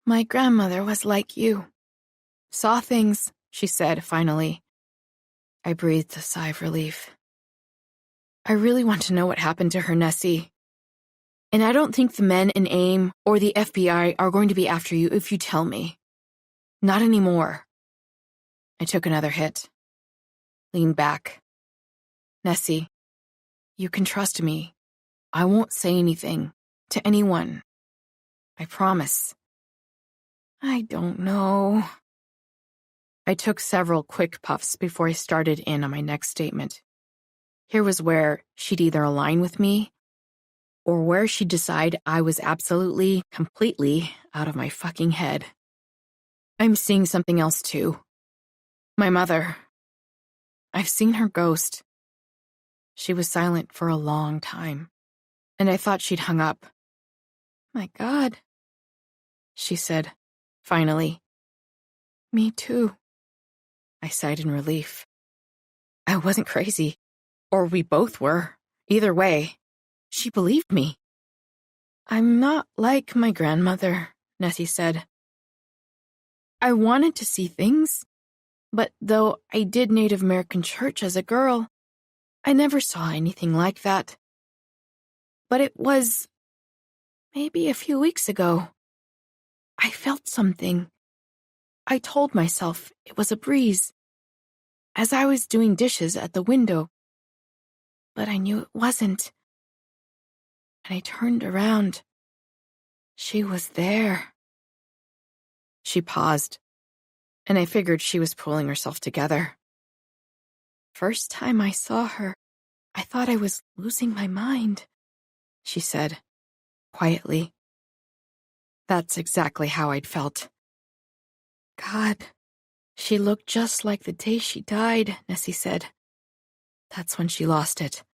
My grandmother was like you. Saw things, she said finally. I breathed a sigh of relief. I really want to know what happened to her, Nessie. And I don't think the men in AIM or the FBI are going to be after you if you tell me. Not anymore. I took another hit. Leaned back. Nessie, you can trust me. I won't say anything to anyone. I promise. I don't know. I took several quick puffs before I started in on my next statement. Here was where she'd either align with me or where she'd decide I was absolutely, completely out of my fucking head. I'm seeing something else too. My mother. I've seen her ghost. She was silent for a long time, and I thought she'd hung up. My God, she said, finally. Me too. I sighed in relief. I wasn't crazy. Or we both were. Either way, she believed me. I'm not like my grandmother, Nessie said. I wanted to see things, but though I did Native American church as a girl, I never saw anything like that. But it was maybe a few weeks ago. I felt something. I told myself it was a breeze. as I was doing dishes at the window, but I knew it wasn't. And I turned around. She was there. She paused, and I figured she was pulling herself together. First time I saw her, I thought I was losing my mind, she said, quietly. That's exactly how I'd felt. God, she looked just like the day she died, Nessie said. That's when she lost it.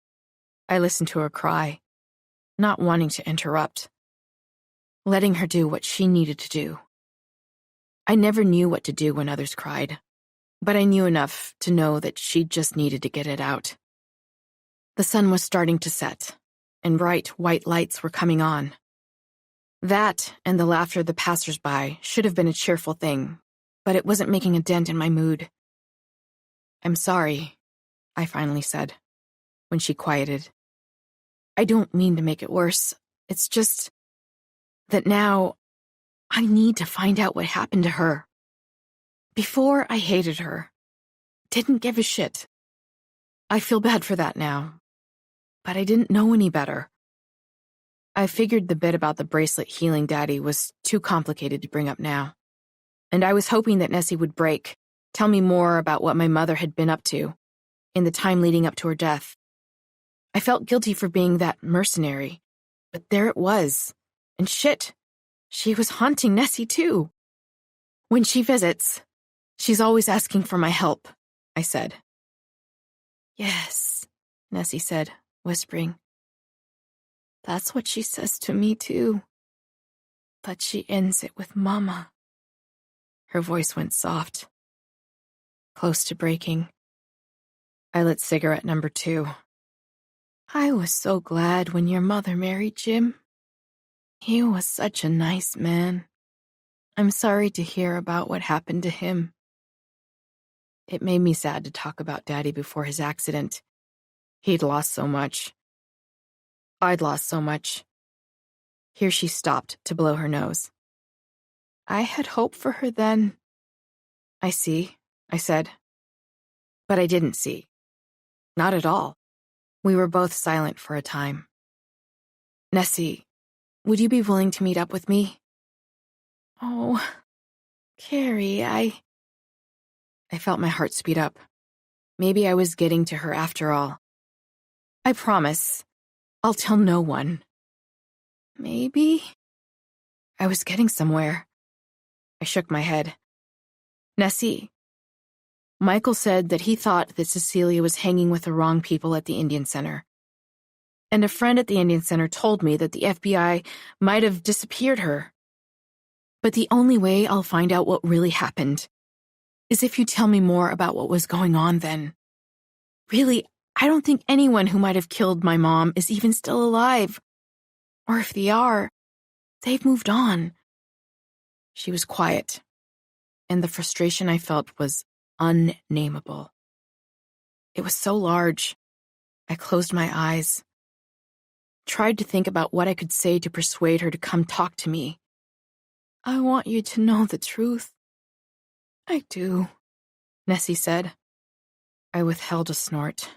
I listened to her cry, not wanting to interrupt, letting her do what she needed to do. I never knew what to do when others cried, but I knew enough to know that she just needed to get it out. The sun was starting to set, and bright white lights were coming on. That and the laughter of the passers-by should have been a cheerful thing, but it wasn't making a dent in my mood. I'm sorry, I finally said, when she quieted. I don't mean to make it worse. It's just that now I need to find out what happened to her. Before, I hated her. Didn't give a shit. I feel bad for that now. But I didn't know any better. I figured the bit about the bracelet healing Daddy was too complicated to bring up now. And I was hoping that Nessie would break, tell me more about what my mother had been up to in the time leading up to her death. I felt guilty for being that mercenary, but there it was. And shit, she was haunting Nessie too. When she visits, she's always asking for my help, I said. Yes, Nessie said, whispering. That's what she says to me too. But she ends it with Mama. Her voice went soft, close to breaking. I lit cigarette number 2. I was so glad when your mother married Jim. He was such a nice man. I'm sorry to hear about what happened to him. It made me sad to talk about Daddy before his accident. He'd lost so much. I'd lost so much. Here she stopped to blow her nose. I had hope for her then. I see, I said. But I didn't see. Not at all. We were both silent for a time. Nessie, would you be willing to meet up with me? Oh, Carrie, I felt my heart speed up. Maybe I was getting to her after all. I promise, I'll tell no one. Maybe? I was getting somewhere. I shook my head. Nessie, Michael said that he thought that Cecilia was hanging with the wrong people at the Indian Center. And a friend at the Indian Center told me that the FBI might have disappeared her. But the only way I'll find out what really happened is if you tell me more about what was going on then. Really, I don't think anyone who might have killed my mom is even still alive. Or if they are, they've moved on. She was quiet, and the frustration I felt was unnameable. It was so large. I closed my eyes, tried to think about what I could say to persuade her to come talk to me. I want you to know the truth. I do, Nessie said. I withheld a snort.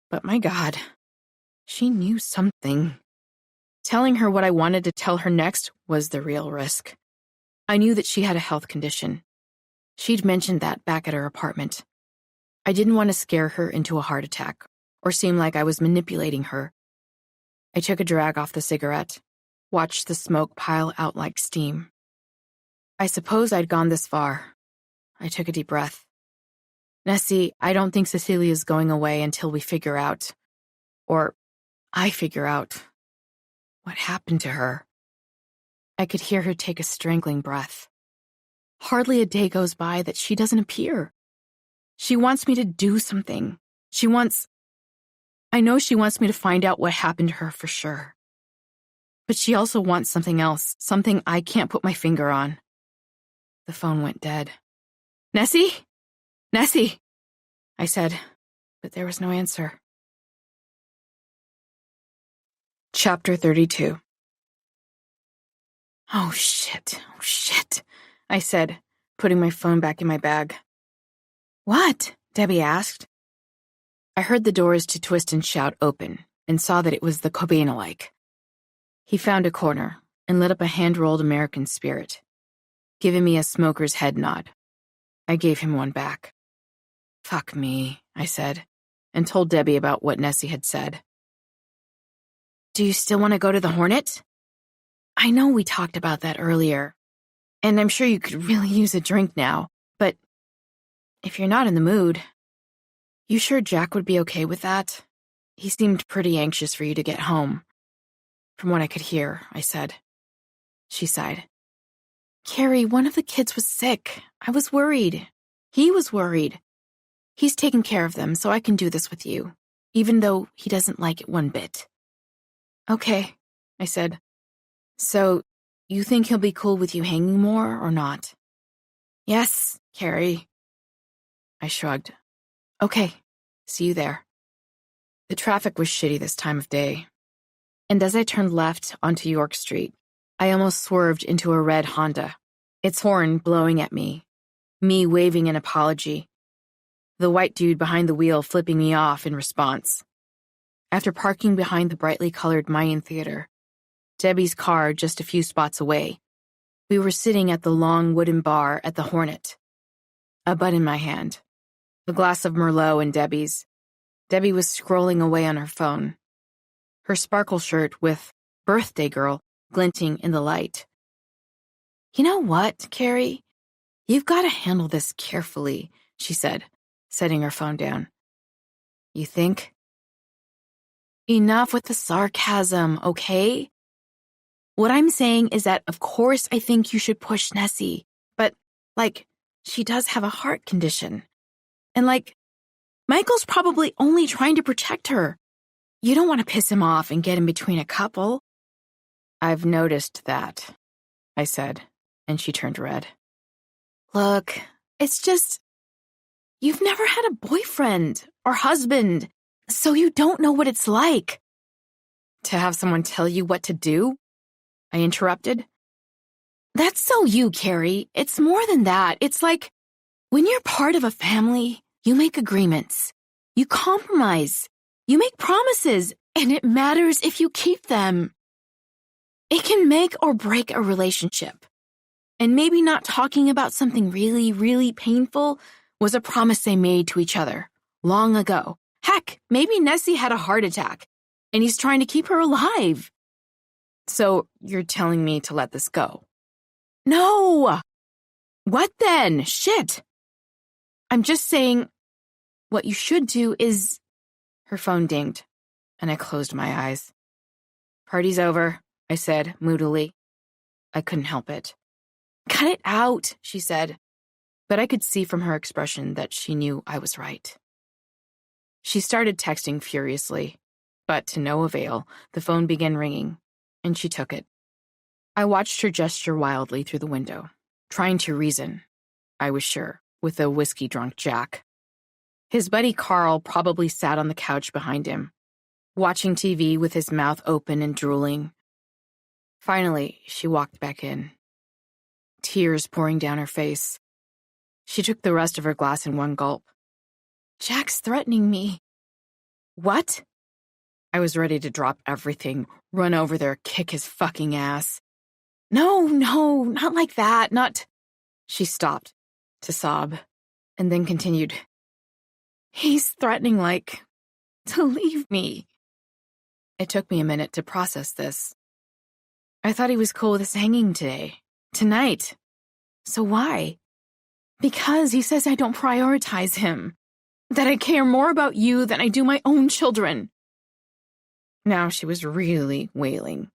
But my God, she knew something. Telling her what I wanted to tell her next was the real risk. I knew that she had a health condition. She'd mentioned that back at her apartment. I didn't want to scare her into a heart attack or seem like I was manipulating her. I took a drag off the cigarette, watched the smoke pile out like steam. I suppose I'd gone this far. I took a deep breath. Nessie, I don't think Cecilia's going away until we figure out, or I figure out, what happened to her. I could hear her take a strangling breath. Hardly a day goes by that she doesn't appear. She wants me to do something. I know she wants me to find out what happened to her for sure. But she also wants something else, something I can't put my finger on. The phone went dead. Nessie? Nessie, I said, but there was no answer. Chapter 32. Oh shit, I said, putting my phone back in my bag. What? Debbie asked. I heard the doors to Twist and Shout open and saw that it was the Cobain-alike. He found a corner and lit up a hand-rolled American Spirit, giving me a smoker's head nod. I gave him one back. Fuck me, I said, and told Debbie about what Nessie had said. Do you still want to go to the Hornet? I know we talked about that earlier, and I'm sure you could really use a drink now, but if you're not in the mood, you sure Jack would be okay with that? He seemed pretty anxious for you to get home. From what I could hear, I said. She sighed. Carrie, one of the kids was sick. I was worried. He was worried. He's taken care of them, so I can do this with you, even though he doesn't like it one bit. Okay, I said. So, you think he'll be cool with you hanging more or not? Yes, Carrie. I shrugged. Okay, see you there. The traffic was shitty this time of day, and as I turned left onto York Street, I almost swerved into a red Honda, its horn blowing at me waving an apology, the white dude behind the wheel flipping me off in response. After parking behind the brightly colored Mayan Theater, Debbie's car just a few spots away, we were sitting at the long wooden bar at the Hornet, a bud in my hand, a glass of Merlot in Debbie's. Debbie was scrolling away on her phone, her sparkle shirt with "Birthday Girl" glinting in the light. You know what, Carrie? You've got to handle this carefully, she said, setting her phone down. You think? Enough with the sarcasm, okay? What I'm saying is that, of course, I think you should push Nessie, but, she does have a heart condition. And, Michael's probably only trying to protect her. You don't want to piss him off and get in between a couple. I've noticed that, I said, and she turned red. Look, it's just, you've never had a boyfriend or husband, so you don't know what it's like. To have someone tell you what to do? I interrupted. That's so you, Carrie. It's more than that. It's like, when you're part of a family, you make agreements. You compromise. You make promises, and it matters if you keep them. It can make or break a relationship. And maybe not talking about something really, really painful was a promise they made to each other long ago. Heck, maybe Nessie had a heart attack, and he's trying to keep her alive. So you're telling me to let this go? No! What then? Shit! I'm just saying, what you should do is... Her phone dinged, and I closed my eyes. Party's over, I said moodily. I couldn't help it. Cut it out, she said, but I could see from her expression that she knew I was right. She started texting furiously, but to no avail, the phone began ringing, and she took it. I watched her gesture wildly through the window, trying to reason, I was sure, with a whiskey-drunk Jack. His buddy Carl probably sat on the couch behind him, watching TV with his mouth open and drooling. Finally, she walked back in, tears pouring down her face. She took the rest of her glass in one gulp. Jack's threatening me. What? I was ready to drop everything, run over there, kick his fucking ass. No, not like that, not... She stopped to sob, and then continued. He's threatening, to leave me. It took me a minute to process this. I thought he was cool with us hanging tonight. So why? Because he says I don't prioritize him, that I care more about you than I do my own children. Now she was really wailing.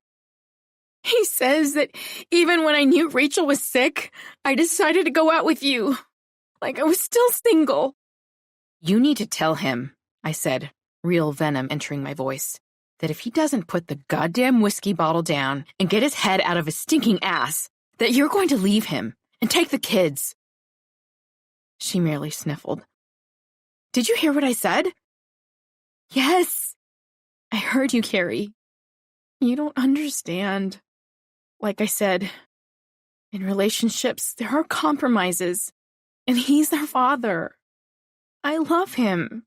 He says that even when I knew Rachel was sick, I decided to go out with you, like I was still single. You need to tell him, I said, real venom entering my voice, that if he doesn't put the goddamn whiskey bottle down and get his head out of his stinking ass, that you're going to leave him and take the kids. She merely sniffled. Did you hear what I said? Yes, I heard you, Carrie. You don't understand. Like I said, in relationships, there are compromises, and he's their father. I love him.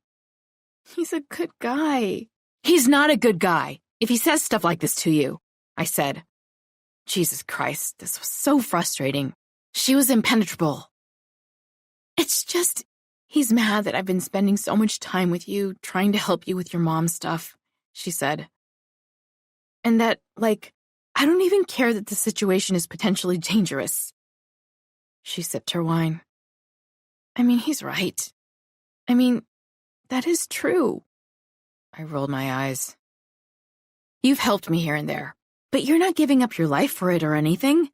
He's a good guy. He's not a good guy if he says stuff like this to you, I said. Jesus Christ, this was so frustrating. She was impenetrable. It's just, he's mad that I've been spending so much time with you, trying to help you with your mom's stuff, she said. And that, I don't even care that the situation is potentially dangerous. She sipped her wine. I mean, he's right. I mean, that is true. I rolled my eyes. You've helped me here and there, but you're not giving up your life for it or anything.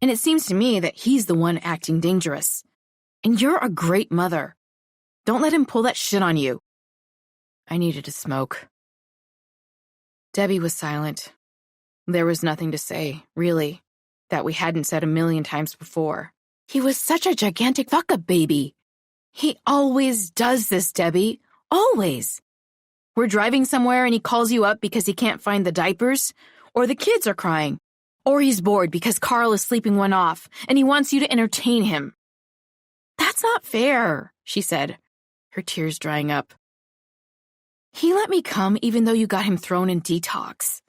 And it seems to me that he's the one acting dangerous. And you're a great mother. Don't let him pull that shit on you. I needed to smoke. Debbie was silent. There was nothing to say, really, that we hadn't said a million times before. He was such a gigantic fuck-up baby. He always does this, Debbie. Always. We're driving somewhere and he calls you up because he can't find the diapers, or the kids are crying, or he's bored because Carl is sleeping one off and he wants you to entertain him. That's not fair, she said, her tears drying up. He let me come even though you got him thrown in detox.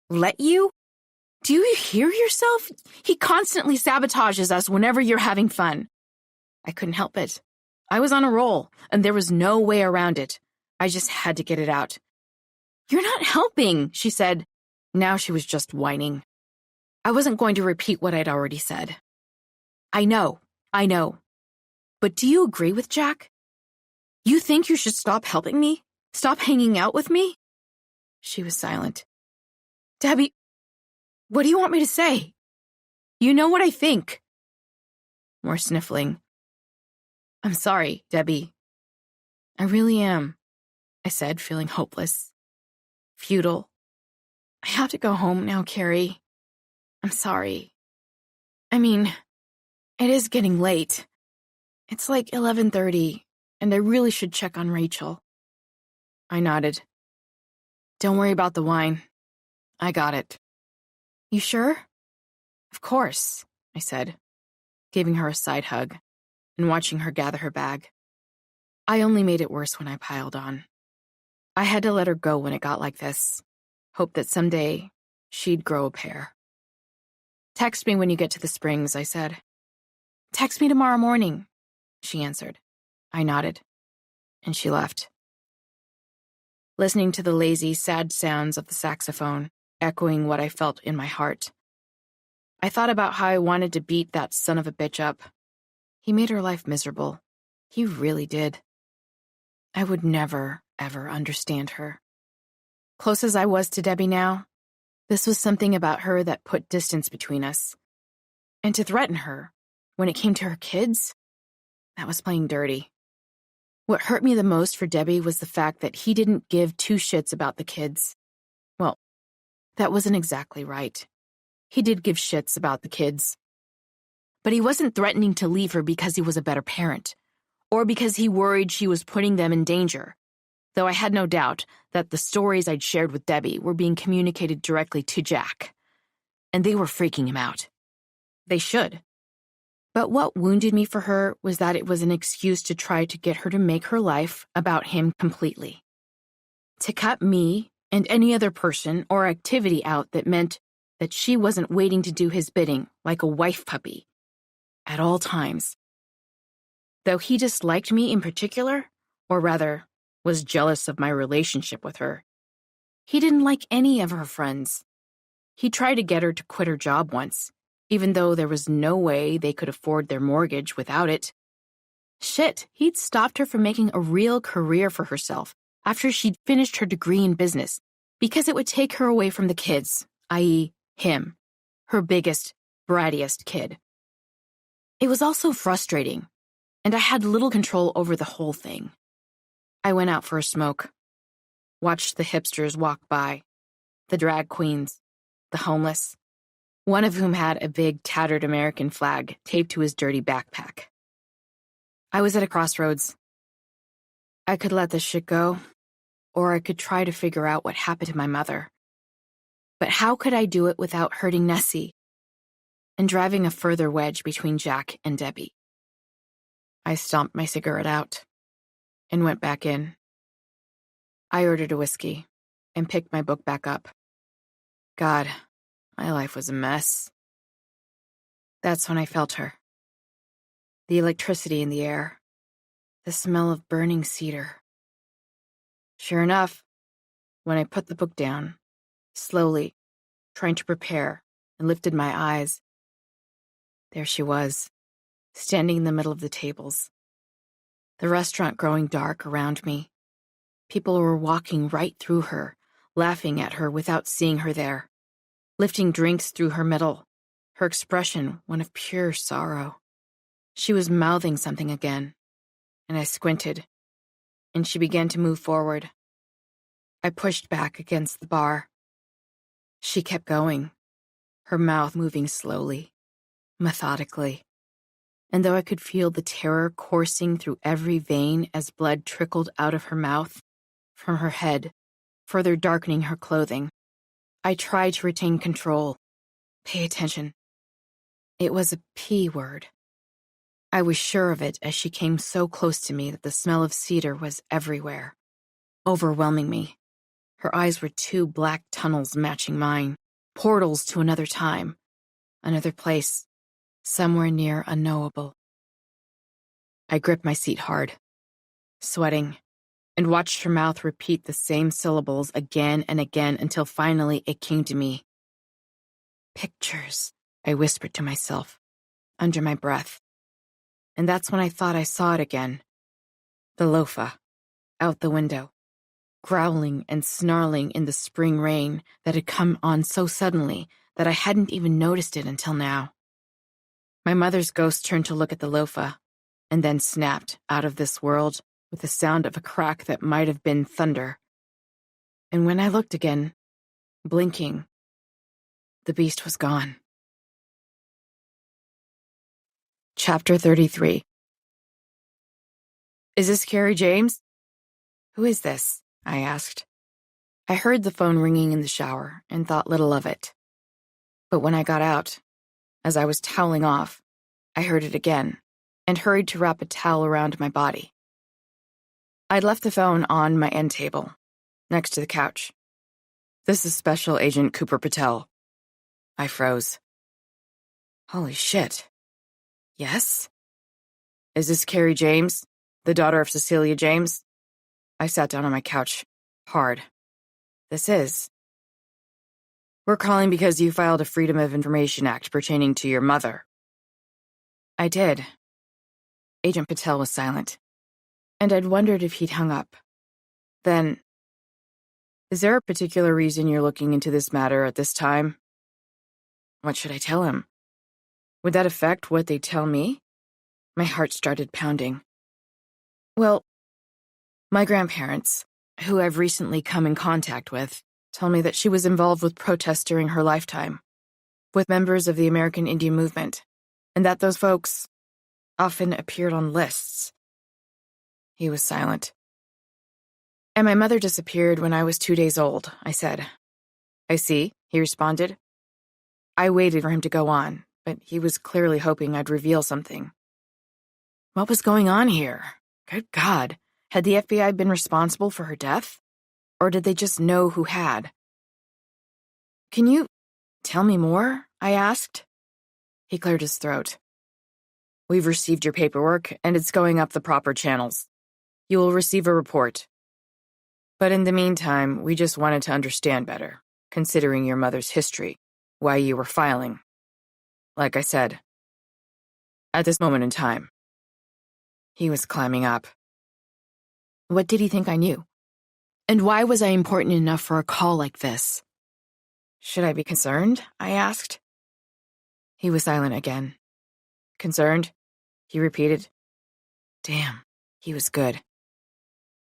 Let you? Do you hear yourself? He constantly sabotages us whenever you're having fun. I couldn't help it. I was on a roll, and there was no way around it. I just had to get it out. You're not helping, she said. Now she was just whining. I wasn't going to repeat what I'd already said. I know. But do you agree with Jack? You think you should stop helping me? Stop hanging out with me? She was silent. Debbie, what do you want me to say? You know what I think. More sniffling. I'm sorry, Debbie. I really am, I said, feeling hopeless. Futile. I have to go home now, Carrie. I'm sorry. I mean, it is getting late. It's like 11:30, and I really should check on Rachel. I nodded. Don't worry about the wine. I got it. You sure? Of course, I said, giving her a side hug and watching her gather her bag. I only made it worse when I piled on. I had to let her go when it got like this. Hope that someday she'd grow a pair. Text me when you get to the Springs, I said. Text me tomorrow morning, she answered. I nodded, and she left. Listening to the lazy, sad sounds of the saxophone, echoing what I felt in my heart. I thought about how I wanted to beat that son of a bitch up. He made her life miserable. He really did. I would never, ever understand her. Close as I was to Debbie now, this was something about her that put distance between us. And to threaten her, when it came to her kids, that was playing dirty. What hurt me the most for Debbie was the fact that he didn't give two shits about the kids. Well, that wasn't exactly right. He did give shits about the kids. But he wasn't threatening to leave her because he was a better parent, or because he worried she was putting them in danger, though I had no doubt that the stories I'd shared with Debbie were being communicated directly to Jack, and they were freaking him out. They should. But what wounded me for her was that it was an excuse to try to get her to make her life about him completely. To cut me and any other person or activity out that meant that she wasn't waiting to do his bidding like a wife puppy at all times. Though he disliked me in particular, or rather, was jealous of my relationship with her, he didn't like any of her friends. He tried to get her to quit her job once, even though there was no way they could afford their mortgage without it. Shit, he'd stopped her from making a real career for herself after she'd finished her degree in business, because it would take her away from the kids, i.e., him, her biggest, brattiest kid. It was also frustrating, and I had little control over the whole thing. I went out for a smoke, watched the hipsters walk by, the drag queens, the homeless, one of whom had a big, tattered American flag taped to his dirty backpack. I was at a crossroads. I could let this shit go, or I could try to figure out what happened to my mother. But how could I do it without hurting Nessie and driving a further wedge between Jack and Debbie? I stomped my cigarette out. and went back in. I ordered a whiskey and picked my book back up. God, my life was a mess. That's when I felt her. The electricity in the air. The smell of burning cedar. Sure enough, when I put the book down, slowly, trying to prepare, and lifted my eyes, there she was, standing in the middle of the tables. The restaurant growing dark around me. People were walking right through her, laughing at her without seeing her there, lifting drinks through her middle, her expression one of pure sorrow. She was mouthing something again, and I squinted, and she began to move forward. I pushed back against the bar. She kept going, her mouth moving slowly, methodically. And though I could feel the terror coursing through every vein as blood trickled out of her mouth, from her head, further darkening her clothing, I tried to retain control, pay attention. It was a P word. I was sure of it as she came so close to me that the smell of cedar was everywhere, overwhelming me. Her eyes were two black tunnels matching mine, portals to another time, another place, somewhere near unknowable. I gripped my seat hard, sweating, and watched her mouth repeat the same syllables again and again until finally it came to me. Pictures, I whispered to myself, under my breath. And that's when I thought I saw it again. The loafa, out the window, growling and snarling in the spring rain that had come on so suddenly that I hadn't even noticed it until now. My mother's ghost turned to look at the loafa, and then snapped out of this world with the sound of a crack that might have been thunder. And when I looked again, blinking, the beast was gone. Chapter 33. Is this Carrie James? Who is this? I asked. I heard the phone ringing in the shower and thought little of it. But when I got out, as I was toweling off, I heard it again and hurried to wrap a towel around my body. I'd left the phone on my end table, next to the couch. This is Special Agent Cooper Patel. I froze. Holy shit. Yes? Is this Carrie James, the daughter of Cecilia James? I sat down on my couch, hard. This is. We're calling because you filed a Freedom of Information Act pertaining to your mother. I did. Agent Patel was silent, and I'd wondered if he'd hung up. Then, is there a particular reason you're looking into this matter at this time? What should I tell him? Would that affect what they tell me? My heart started pounding. Well, my grandparents, who I've recently come in contact with, tell me that she was involved with protests during her lifetime, with members of the American Indian movement, and that those folks often appeared on lists. He was silent. And my mother disappeared when I was 2 days old, I said. I see, he responded. I waited for him to go on, but he was clearly hoping I'd reveal something. What was going on here? Good God, had the FBI been responsible for her death? Or did they just know who had? Can you tell me more? I asked. He cleared his throat. We've received your paperwork, and it's going up the proper channels. You will receive a report. But in the meantime, we just wanted to understand better, considering your mother's history, why you were filing. Like I said, at this moment in time. He was climbing up. What did he think I knew? And why was I important enough for a call like this? Should I be concerned? I asked. He was silent again. Concerned? He repeated. Damn, he was good.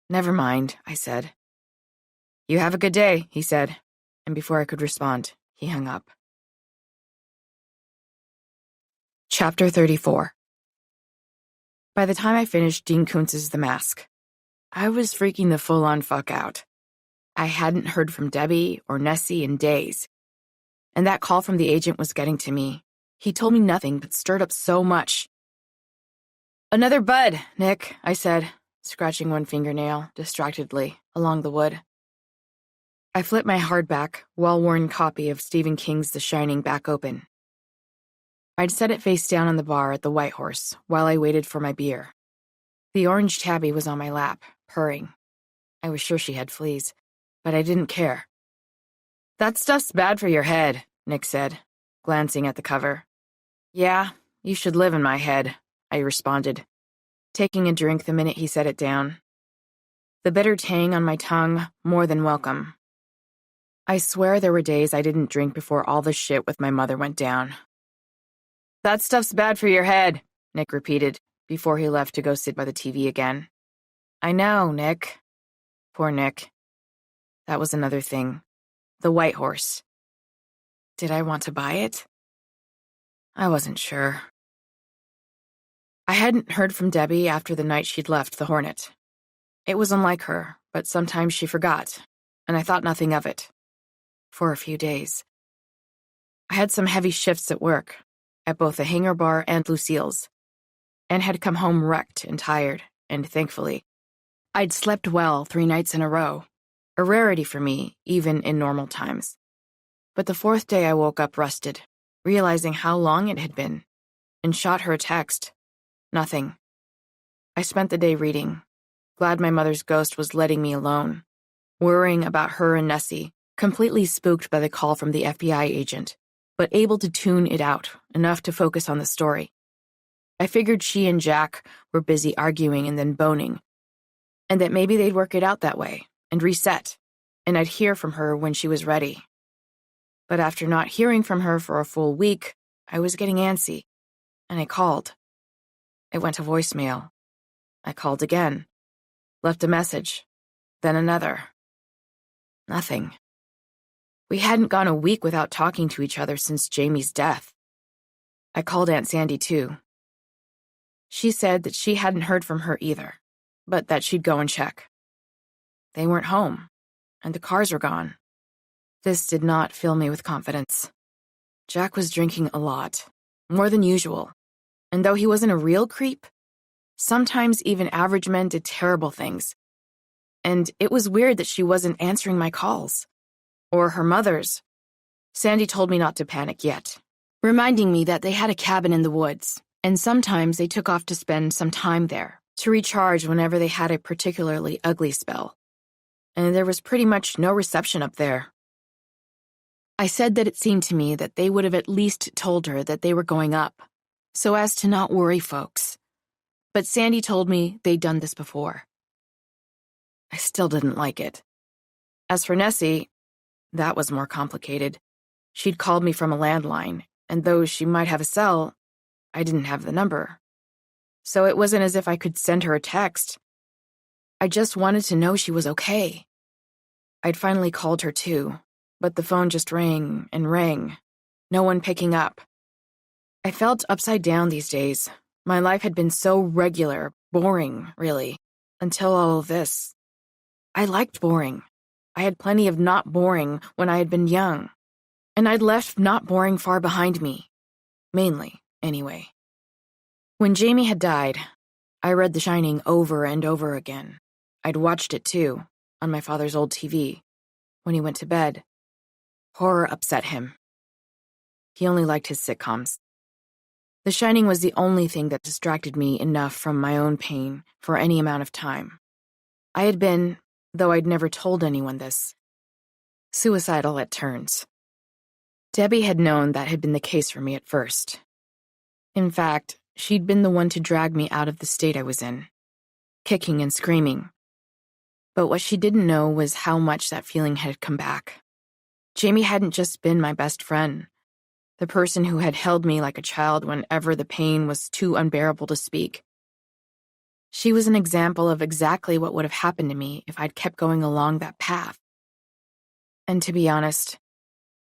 Never mind, I said. You have a good day, he said, and before I could respond, he hung up. Chapter 34. By the time I finished Dean Koontz's The Mask, I was freaking the full-on fuck out. I hadn't heard from Debbie or Nessie in days, and that call from the agent was getting to me. He told me nothing but stirred up so much. Another bud, Nick, I said, scratching one fingernail, distractedly, along the wood. I flipped my hardback, well-worn copy of Stephen King's The Shining back open. I'd set it face down on the bar at the White Horse while I waited for my beer. The orange tabby was on my lap, purring. I was sure she had fleas, but I didn't care. "That stuff's bad for your head," Nick said, glancing at the cover. "Yeah, you should live in my head," I responded, taking a drink the minute he set it down. The bitter tang on my tongue more than welcome. I swear there were days I didn't drink before all the shit with my mother went down. "That stuff's bad for your head," Nick repeated, before he left to go sit by the TV again. "I know, Nick." Poor Nick. That was another thing. The White Horse. Did I want to buy it? I wasn't sure. I hadn't heard from Debbie after the night she'd left the Hornet. It was unlike her, but sometimes she forgot, and I thought nothing of it. For a few days. I had some heavy shifts at work, at both the Hangar Bar and Lucille's, and had come home wrecked and tired, and thankfully, I'd slept well 3 nights in a row, a rarity for me, even in normal times. But the 4th day I woke up rusted, realizing how long it had been, and shot her a text. Nothing. I spent the day reading, glad my mother's ghost was letting me alone, worrying about her and Nessie, completely spooked by the call from the FBI agent, but able to tune it out enough to focus on the story. I figured she and Jack were busy arguing and then boning, and that maybe they'd work it out that way, and reset, and I'd hear from her when she was ready. But after not hearing from her for a full week, I was getting antsy, and I called. It went to voicemail. I called again, left a message, then another. Nothing. We hadn't gone a week without talking to each other since Jamie's death. I called Aunt Sandy, too. She said that she hadn't heard from her either, but that she'd go and check. They weren't home, and the cars were gone. This did not fill me with confidence. Jack was drinking a lot, more than usual, and though he wasn't a real creep, sometimes even average men did terrible things. And it was weird that she wasn't answering my calls. Or her mother's. Sandy told me not to panic yet, reminding me that they had a cabin in the woods, and sometimes they took off to spend some time there, to recharge whenever they had a particularly ugly spell. And there was pretty much no reception up there. I said that it seemed to me that they would have at least told her that they were going up, so as to not worry folks. But Sandy told me they'd done this before. I still didn't like it. As for Nessie, that was more complicated. She'd called me from a landline, and though she might have a cell, I didn't have the number. So it wasn't as if I could send her a text. I just wanted to know she was okay. I'd finally called her too, but the phone just rang and rang, no one picking up. I felt upside down these days. My life had been so regular, boring, really, until all of this. I liked boring. I had plenty of not boring when I had been young, and I'd left not boring far behind me. Mainly, anyway. When Jamie had died, I read The Shining over and over again. I'd watched it too, on my father's old TV, when he went to bed. Horror upset him. He only liked his sitcoms. The Shining was the only thing that distracted me enough from my own pain for any amount of time. I had been, though I'd never told anyone this, suicidal at turns. Debbie had known that had been the case for me at first. In fact, she'd been the one to drag me out of the state I was in, kicking and screaming. But what she didn't know was how much that feeling had come back. Jamie hadn't just been my best friend, the person who had held me like a child whenever the pain was too unbearable to speak. She was an example of exactly what would have happened to me if I'd kept going along that path. And to be honest,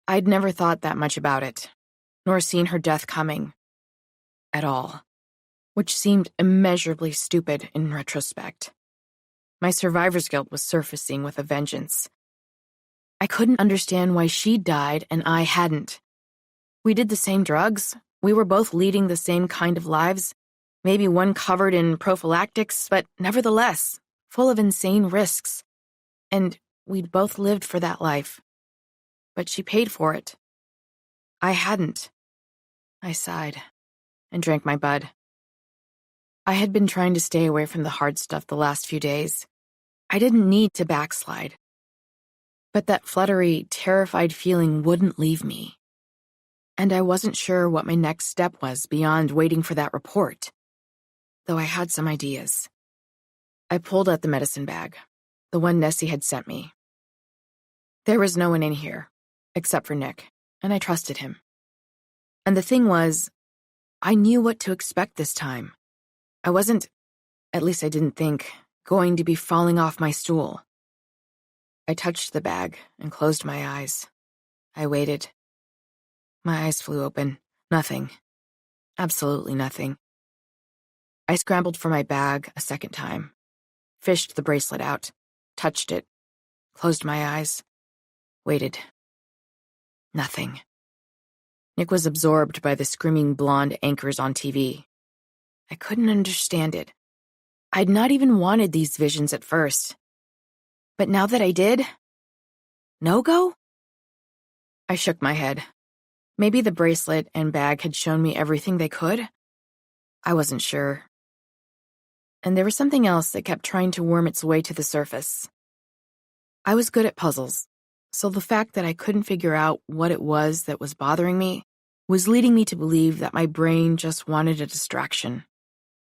I'd never thought that much about it, nor seen her death coming. At all. Which seemed immeasurably stupid in retrospect. My survivor's guilt was surfacing with a vengeance. I couldn't understand why she died and I hadn't. We did the same drugs. We were both leading the same kind of lives. Maybe one covered in prophylactics, but nevertheless, full of insane risks. And we'd both lived for that life. But she paid for it. I hadn't. I sighed and drank my bud. I had been trying to stay away from the hard stuff the last few days. I didn't need to backslide. But that fluttery, terrified feeling wouldn't leave me. And I wasn't sure what my next step was beyond waiting for that report, though I had some ideas. I pulled out the medicine bag, the one Nessie had sent me. There was no one in here, except for Nick, and I trusted him. And the thing was, I knew what to expect this time. I wasn't, at least I didn't think, going to be falling off my stool. I touched the bag and closed my eyes. I waited. My eyes flew open. Nothing. Absolutely nothing. I scrambled for my bag a second time, fished the bracelet out, touched it, closed my eyes, waited. Nothing. Nick was absorbed by the screaming blonde anchors on TV. I couldn't understand it. I'd not even wanted these visions at first. But now that I did, no go? I shook my head. Maybe the bracelet and bag had shown me everything they could? I wasn't sure. And there was something else that kept trying to worm its way to the surface. I was good at puzzles, so the fact that I couldn't figure out what it was that was bothering me was leading me to believe that my brain just wanted a distraction.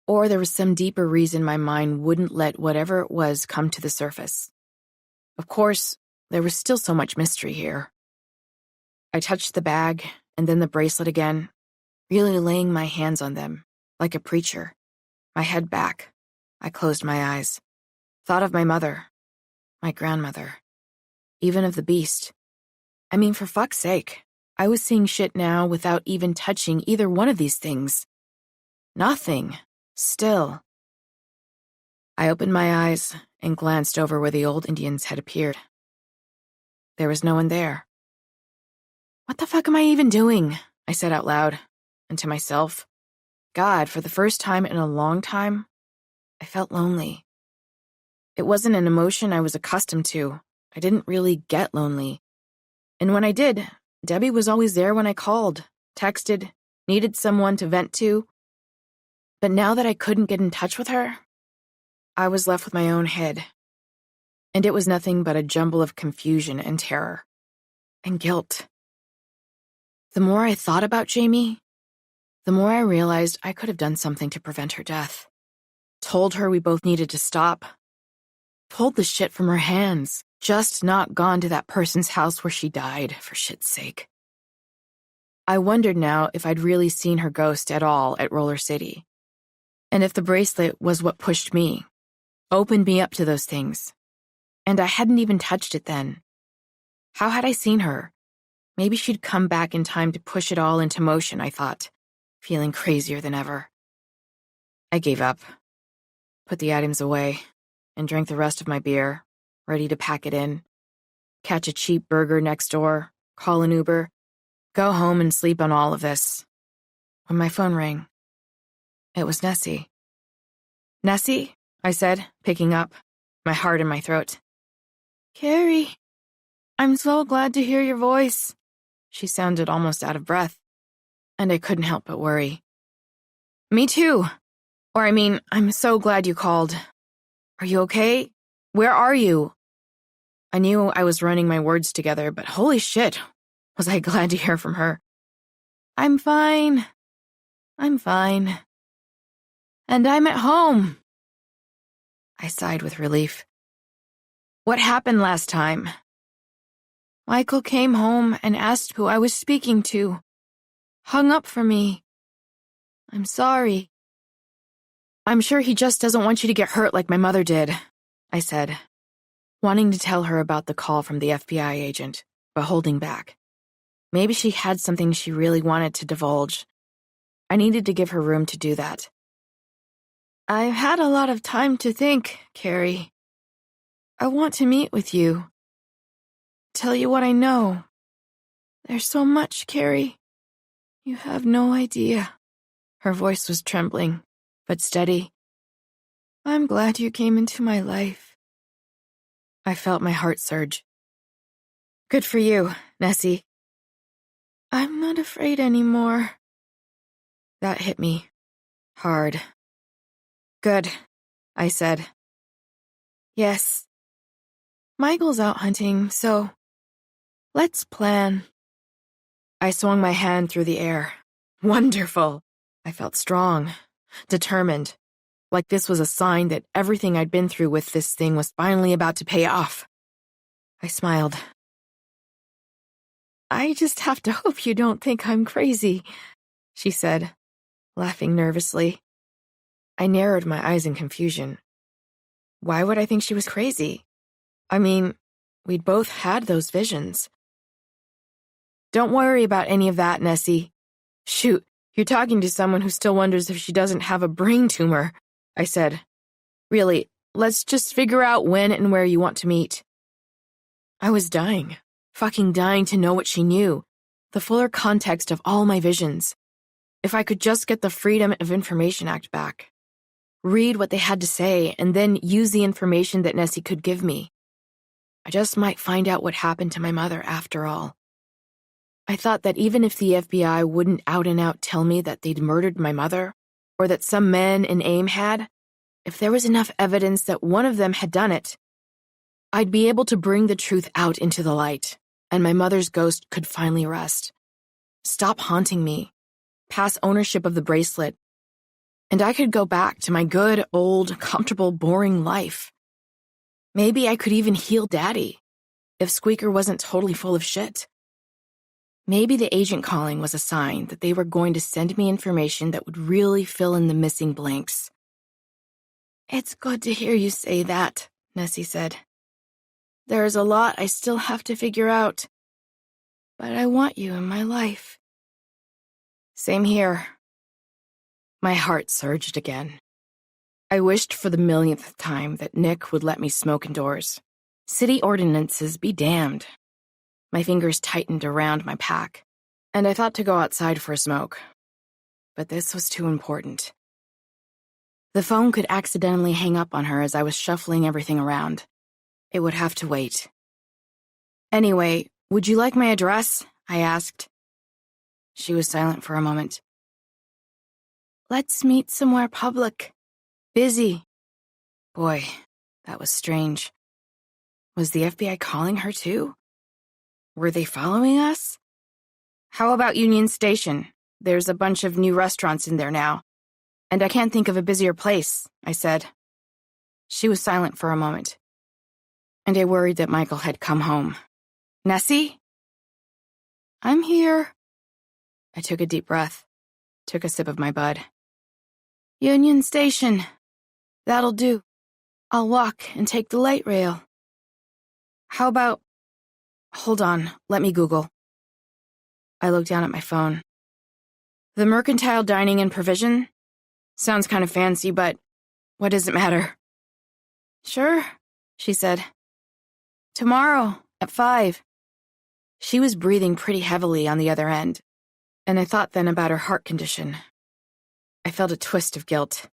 Or there was some deeper reason my mind wouldn't let whatever it was come to the surface. Of course, there was still so much mystery here. I touched the bag and then the bracelet again, really laying my hands on them, like a preacher. My head back. I closed my eyes. Thought of my mother, my grandmother, even of the beast. I mean, for fuck's sake, I was seeing shit now without even touching either one of these things. Nothing. Still. I opened my eyes and glanced over where the old Indians had appeared. There was no one there. What the fuck am I even doing? I said out loud, and to myself. God, for the first time in a long time, I felt lonely. It wasn't an emotion I was accustomed to. I didn't really get lonely. And when I did, Debbie was always there when I called, texted, needed someone to vent to. But now that I couldn't get in touch with her, I was left with my own head. And it was nothing but a jumble of confusion and terror. And guilt. The more I thought about Jamie, the more I realized I could have done something to prevent her death. Told her we both needed to stop. Pulled the shit from her hands. Just not gone to that person's house where she died, for shit's sake. I wondered now if I'd really seen her ghost at all at Roller City. And if the bracelet was what pushed me, opened me up to those things. And I hadn't even touched it then. How had I seen her? Maybe she'd come back in time to push it all into motion, I thought, feeling crazier than ever. I gave up, put the items away, and drank the rest of my beer, ready to pack it in, catch a cheap burger next door, call an Uber, go home and sleep on all of this. When my phone rang, it was Nessie. Nessie, I said, picking up, my heart in my throat. Carrie, I'm so glad to hear your voice. She sounded almost out of breath, and I couldn't help but worry. Me too. Or I mean, I'm so glad you called. Are you okay? Where are you? I knew I was running my words together, but holy shit, was I glad to hear from her. I'm fine. I'm fine. And I'm at home. I sighed with relief. What happened last time? Michael came home and asked who I was speaking to. Hung up for me. I'm sorry. I'm sure he just doesn't want you to get hurt like my mother did, I said, wanting to tell her about the call from the FBI agent, but holding back. Maybe she had something she really wanted to divulge. I needed to give her room to do that. I've had a lot of time to think, Carrie. I want to meet with you. Tell you what I know. There's so much, Carrie. You have no idea. Her voice was trembling, but steady. I'm glad you came into my life. I felt my heart surge. Good for you, Nessie. I'm not afraid anymore. That hit me hard. Good, I said. Yes. Michael's out hunting, so let's plan. I swung my hand through the air. Wonderful. I felt strong, determined, like this was a sign that everything I'd been through with this thing was finally about to pay off. I smiled. I just have to hope you don't think I'm crazy, she said, laughing nervously. I narrowed my eyes in confusion. Why would I think she was crazy? I mean, we'd both had those visions. Don't worry about any of that, Nessie. Shoot, you're talking to someone who still wonders if she doesn't have a brain tumor, I said. Really, let's just figure out when and where you want to meet. I was dying, fucking dying to know what she knew, the fuller context of all my visions. If I could just get the Freedom of Information Act back. Read what they had to say, and then use the information that Nessie could give me. I just might find out what happened to my mother after all. I thought that even if the FBI wouldn't out and out tell me that they'd murdered my mother, or that some men in AIM had, if there was enough evidence that one of them had done it, I'd be able to bring the truth out into the light, and my mother's ghost could finally rest. Stop haunting me, pass ownership of the bracelet, and I could go back to my good, old, comfortable, boring life. Maybe I could even heal Daddy, if Squeaker wasn't totally full of shit. Maybe the agent calling was a sign that they were going to send me information that would really fill in the missing blanks. It's good to hear you say that, Nessie said. There's a lot I still have to figure out, but I want you in my life. Same here. My heart surged again. I wished for the millionth time that Nick would let me smoke indoors. City ordinances be damned. My fingers tightened around my pack, and I thought to go outside for a smoke. But this was too important. The phone could accidentally hang up on her as I was shuffling everything around. It would have to wait. Anyway, would you like my address? I asked. She was silent for a moment. Let's meet somewhere public. Busy. Boy, that was strange. Was the FBI calling her too? Were they following us? How about Union Station? There's a bunch of new restaurants in there now. And I can't think of a busier place, I said. She was silent for a moment. And I worried that Michael had come home. Nessie? I'm here. I took a deep breath, took a sip of my bud. Union Station. That'll do. I'll walk and take the light rail. How about... Hold on, let me Google. I looked down at my phone. The Mercantile Dining and Provision? Sounds kind of fancy, but what does it matter? Sure, she said. Tomorrow, at 5. She was breathing pretty heavily on the other end, and I thought then about her heart condition. I felt a twist of guilt.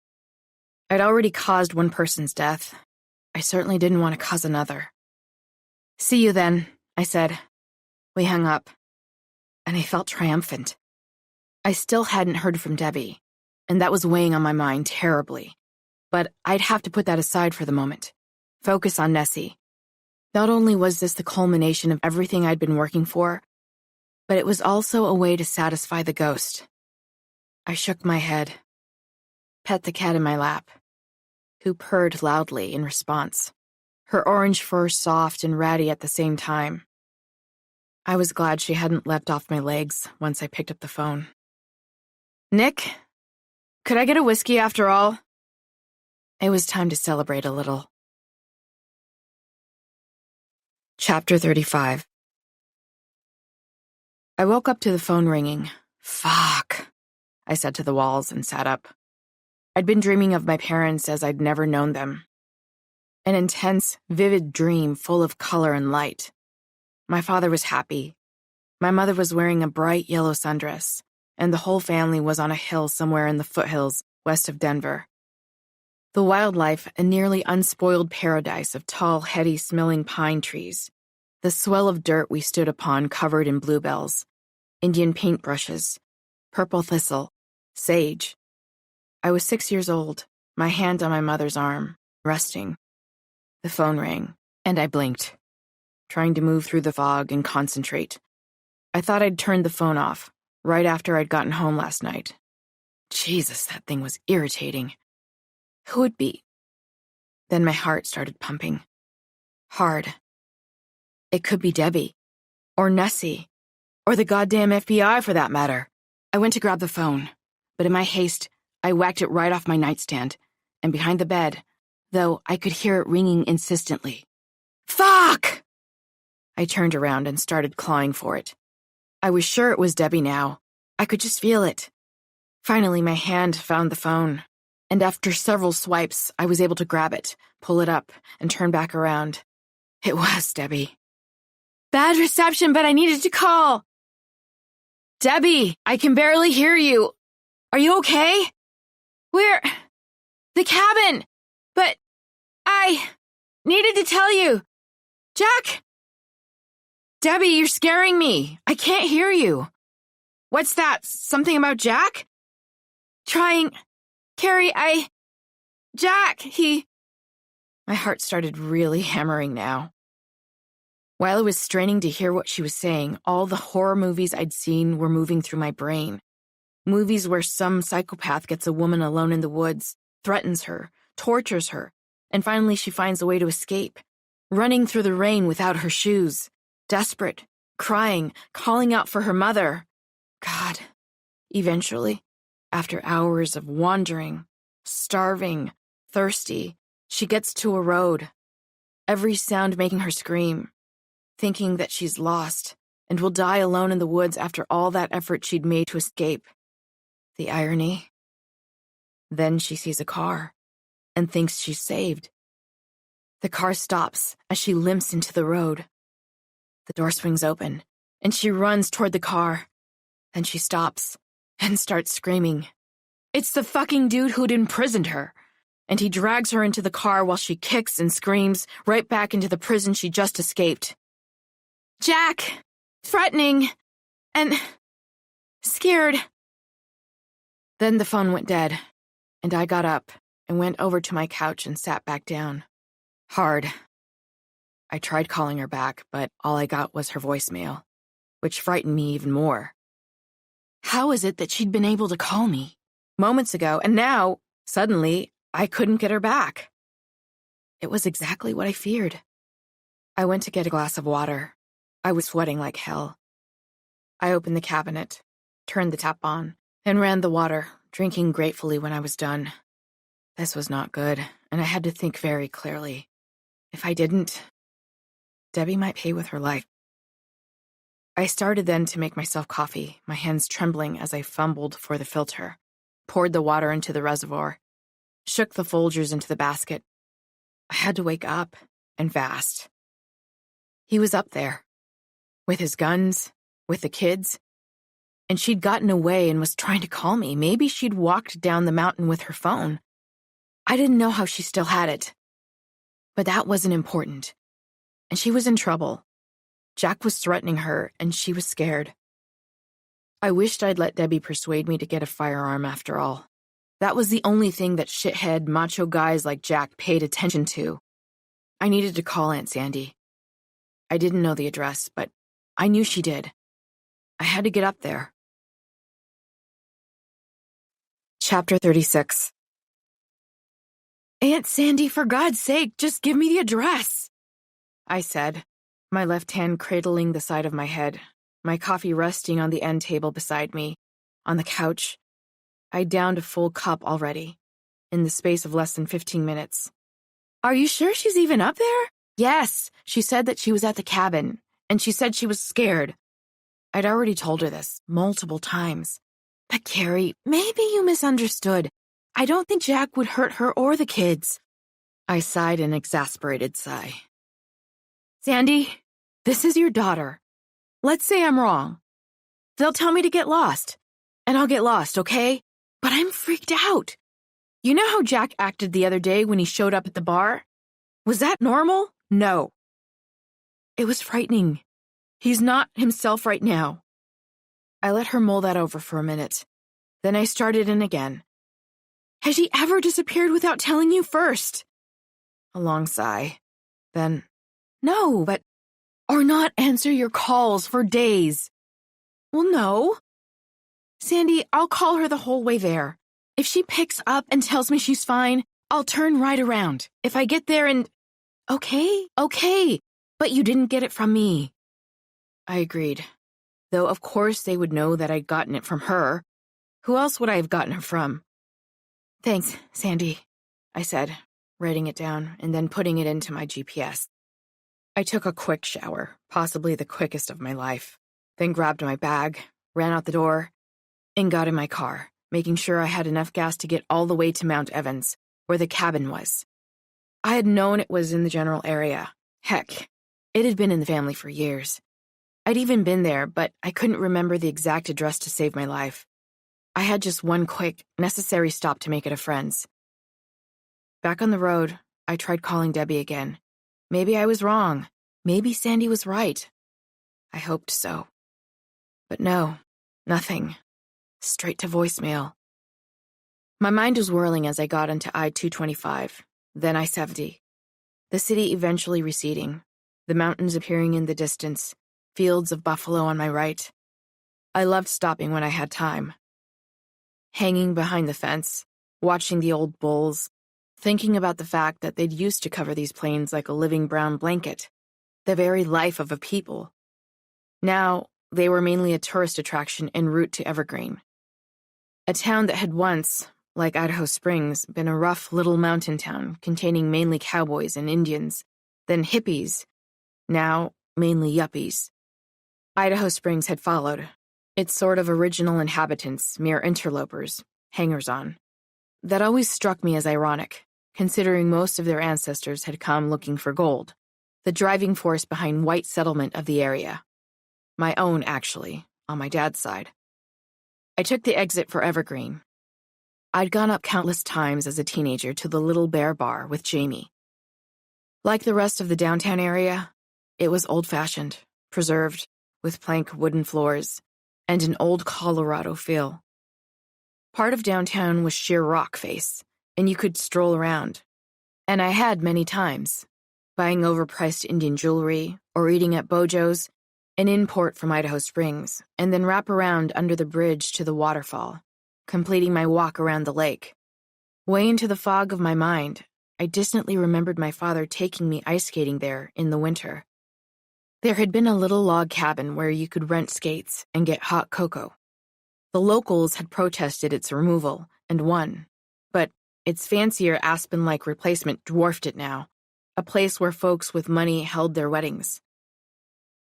I'd already caused one person's death. I certainly didn't want to cause another. See you then, I said. We hung up, and I felt triumphant. I still hadn't heard from Debbie, and that was weighing on my mind terribly. But I'd have to put that aside for the moment. Focus on Nessie. Not only was this the culmination of everything I'd been working for, but it was also a way to satisfy the ghost. I shook my head, pet the cat in my lap, who purred loudly in response, her orange fur soft and ratty at the same time. I was glad she hadn't leapt off my legs once I picked up the phone. Nick, could I get a whiskey after all? It was time to celebrate a little. Chapter 35. I woke up to the phone ringing. Fuck, I said to the walls and sat up. I'd been dreaming of my parents as I'd never known them. An intense, vivid dream full of color and light. My father was happy. My mother was wearing a bright yellow sundress, and the whole family was on a hill somewhere in the foothills west of Denver. The wildlife, a nearly unspoiled paradise of tall, heady-smelling pine trees. The swell of dirt we stood upon covered in bluebells, Indian paintbrushes, purple thistle, sage. I was 6 years old, my hand on my mother's arm, resting. The phone rang, and I blinked, trying to move through the fog and concentrate. I thought I'd turned the phone off, right after I'd gotten home last night. Jesus, that thing was irritating. Who would be? Then my heart started pumping. Hard. It could be Debbie, or Nessie, or the goddamn FBI for that matter. I went to grab the phone, but in my haste, I whacked it right off my nightstand, and behind the bed, though I could hear it ringing insistently. Fuck! I turned around and started clawing for it. I was sure it was Debbie now. I could just feel it. Finally, my hand found the phone, and after several swipes, I was able to grab it, pull it up, and turn back around. It was Debbie. Bad reception, but I needed to call. Debbie, I can barely hear you. Are you okay? Where? The cabin. But I needed to tell you. Jack? Debbie, you're scaring me. I can't hear you. What's that? Something about Jack? Carrie, Jack, My heart started really hammering now. While I was straining to hear what she was saying, all the horror movies I'd seen were moving through my brain. Movies where some psychopath gets a woman alone in the woods, threatens her, tortures her, and finally she finds a way to escape, running through the rain without her shoes, desperate, crying, calling out for her mother. God. Eventually, after hours of wandering, starving, thirsty, she gets to a road, every sound making her scream, thinking that she's lost and will die alone in the woods after all that effort she'd made to escape. The irony. Then she sees a car and thinks she's saved. The car stops as she limps into the road. The door swings open, and she runs toward the car. Then she stops and starts screaming. It's the fucking dude who'd imprisoned her, and he drags her into the car while she kicks and screams right back into the prison she just escaped. Jack, threatening, and scared. Then the phone went dead, and I got up and went over to my couch and sat back down. Hard. I tried calling her back, but all I got was her voicemail, which frightened me even more. How is it that she'd been able to call me moments ago, and now, suddenly, I couldn't get her back? It was exactly what I feared. I went to get a glass of water. I was sweating like hell. I opened the cabinet, turned the tap on, and ran the water, drinking gratefully when I was done. This was not good, and I had to think very clearly. If I didn't, Debbie might pay with her life. I started then to make myself coffee, my hands trembling as I fumbled for the filter, poured the water into the reservoir, shook the Folgers into the basket. I had to wake up, and fast. He was up there, with his guns, with the kids, and she'd gotten away and was trying to call me. Maybe she'd walked down the mountain with her phone. I didn't know how she still had it. But that wasn't important. And she was in trouble. Jack was threatening her, and she was scared. I wished I'd let Debbie persuade me to get a firearm after all. That was the only thing that shithead, macho guys like Jack paid attention to. I needed to call Aunt Sandy. I didn't know the address, but I knew she did. I had to get up there. Chapter 36. Aunt Sandy, for God's sake, just give me the address, I said, my left hand cradling the side of my head, my coffee resting on the end table beside me, on the couch. I downed a full cup already, in the space of less than 15 minutes. Are you sure she's even up there? Yes, she said that she was at the cabin, and she said she was scared. I'd already told her this multiple times. But Carrie, maybe you misunderstood. I don't think Jack would hurt her or the kids. I sighed an exasperated sigh. Sandy, this is your daughter. Let's say I'm wrong. They'll tell me to get lost, and I'll get lost, okay? But I'm freaked out. You know how Jack acted the other day when he showed up at the bar? Was that normal? No. It was frightening. He's not himself right now. I let her mull that over for a minute. Then I started in again. Has she ever disappeared without telling you first? A long sigh. Then, no, but... Or not answer your calls for days. Well, no. Sandy, I'll call her the whole way there. If she picks up and tells me she's fine, I'll turn right around. If I get there and... Okay, but you didn't get it from me. I agreed, though of course they would know that I'd gotten it from her. Who else would I have gotten it from? Thanks, Sandy, I said, writing it down and then putting it into my GPS. I took a quick shower, possibly the quickest of my life, then grabbed my bag, ran out the door, and got in my car, making sure I had enough gas to get all the way to Mount Evans, where the cabin was. I had known it was in the general area. Heck, it had been in the family for years. I'd even been there, but I couldn't remember the exact address to save my life. I had just one quick, necessary stop to make it a friend's. Back on the road, I tried calling Debbie again. Maybe I was wrong. Maybe Sandy was right. I hoped so. But no, nothing. Straight to voicemail. My mind was whirling as I got into I-225, then I-70. The city eventually receding, the mountains appearing in the distance, fields of buffalo on my right. I loved stopping when I had time. Hanging behind the fence, watching the old bulls, thinking about the fact that they'd used to cover these plains like a living brown blanket, the very life of a people. Now, they were mainly a tourist attraction en route to Evergreen. A town that had once, like Idaho Springs, been a rough little mountain town containing mainly cowboys and Indians, then hippies, now mainly yuppies. Idaho Springs had followed, its sort of original inhabitants, mere interlopers, hangers-on. That always struck me as ironic, considering most of their ancestors had come looking for gold, the driving force behind white settlement of the area. My own, actually, on my dad's side. I took the exit for Evergreen. I'd gone up countless times as a teenager to the Little Bear Bar with Jamie. Like the rest of the downtown area, it was old-fashioned, preserved, with plank wooden floors, and an old Colorado feel. Part of downtown was sheer rock face, and you could stroll around. And I had many times, buying overpriced Indian jewelry or eating at Bojo's, an import from Idaho Springs, and then wrap around under the bridge to the waterfall, completing my walk around the lake. Way into the fog of my mind, I distantly remembered my father taking me ice skating there in the winter. There had been a little log cabin where you could rent skates and get hot cocoa. The locals had protested its removal and won, but its fancier Aspen-like replacement dwarfed it now, a place where folks with money held their weddings.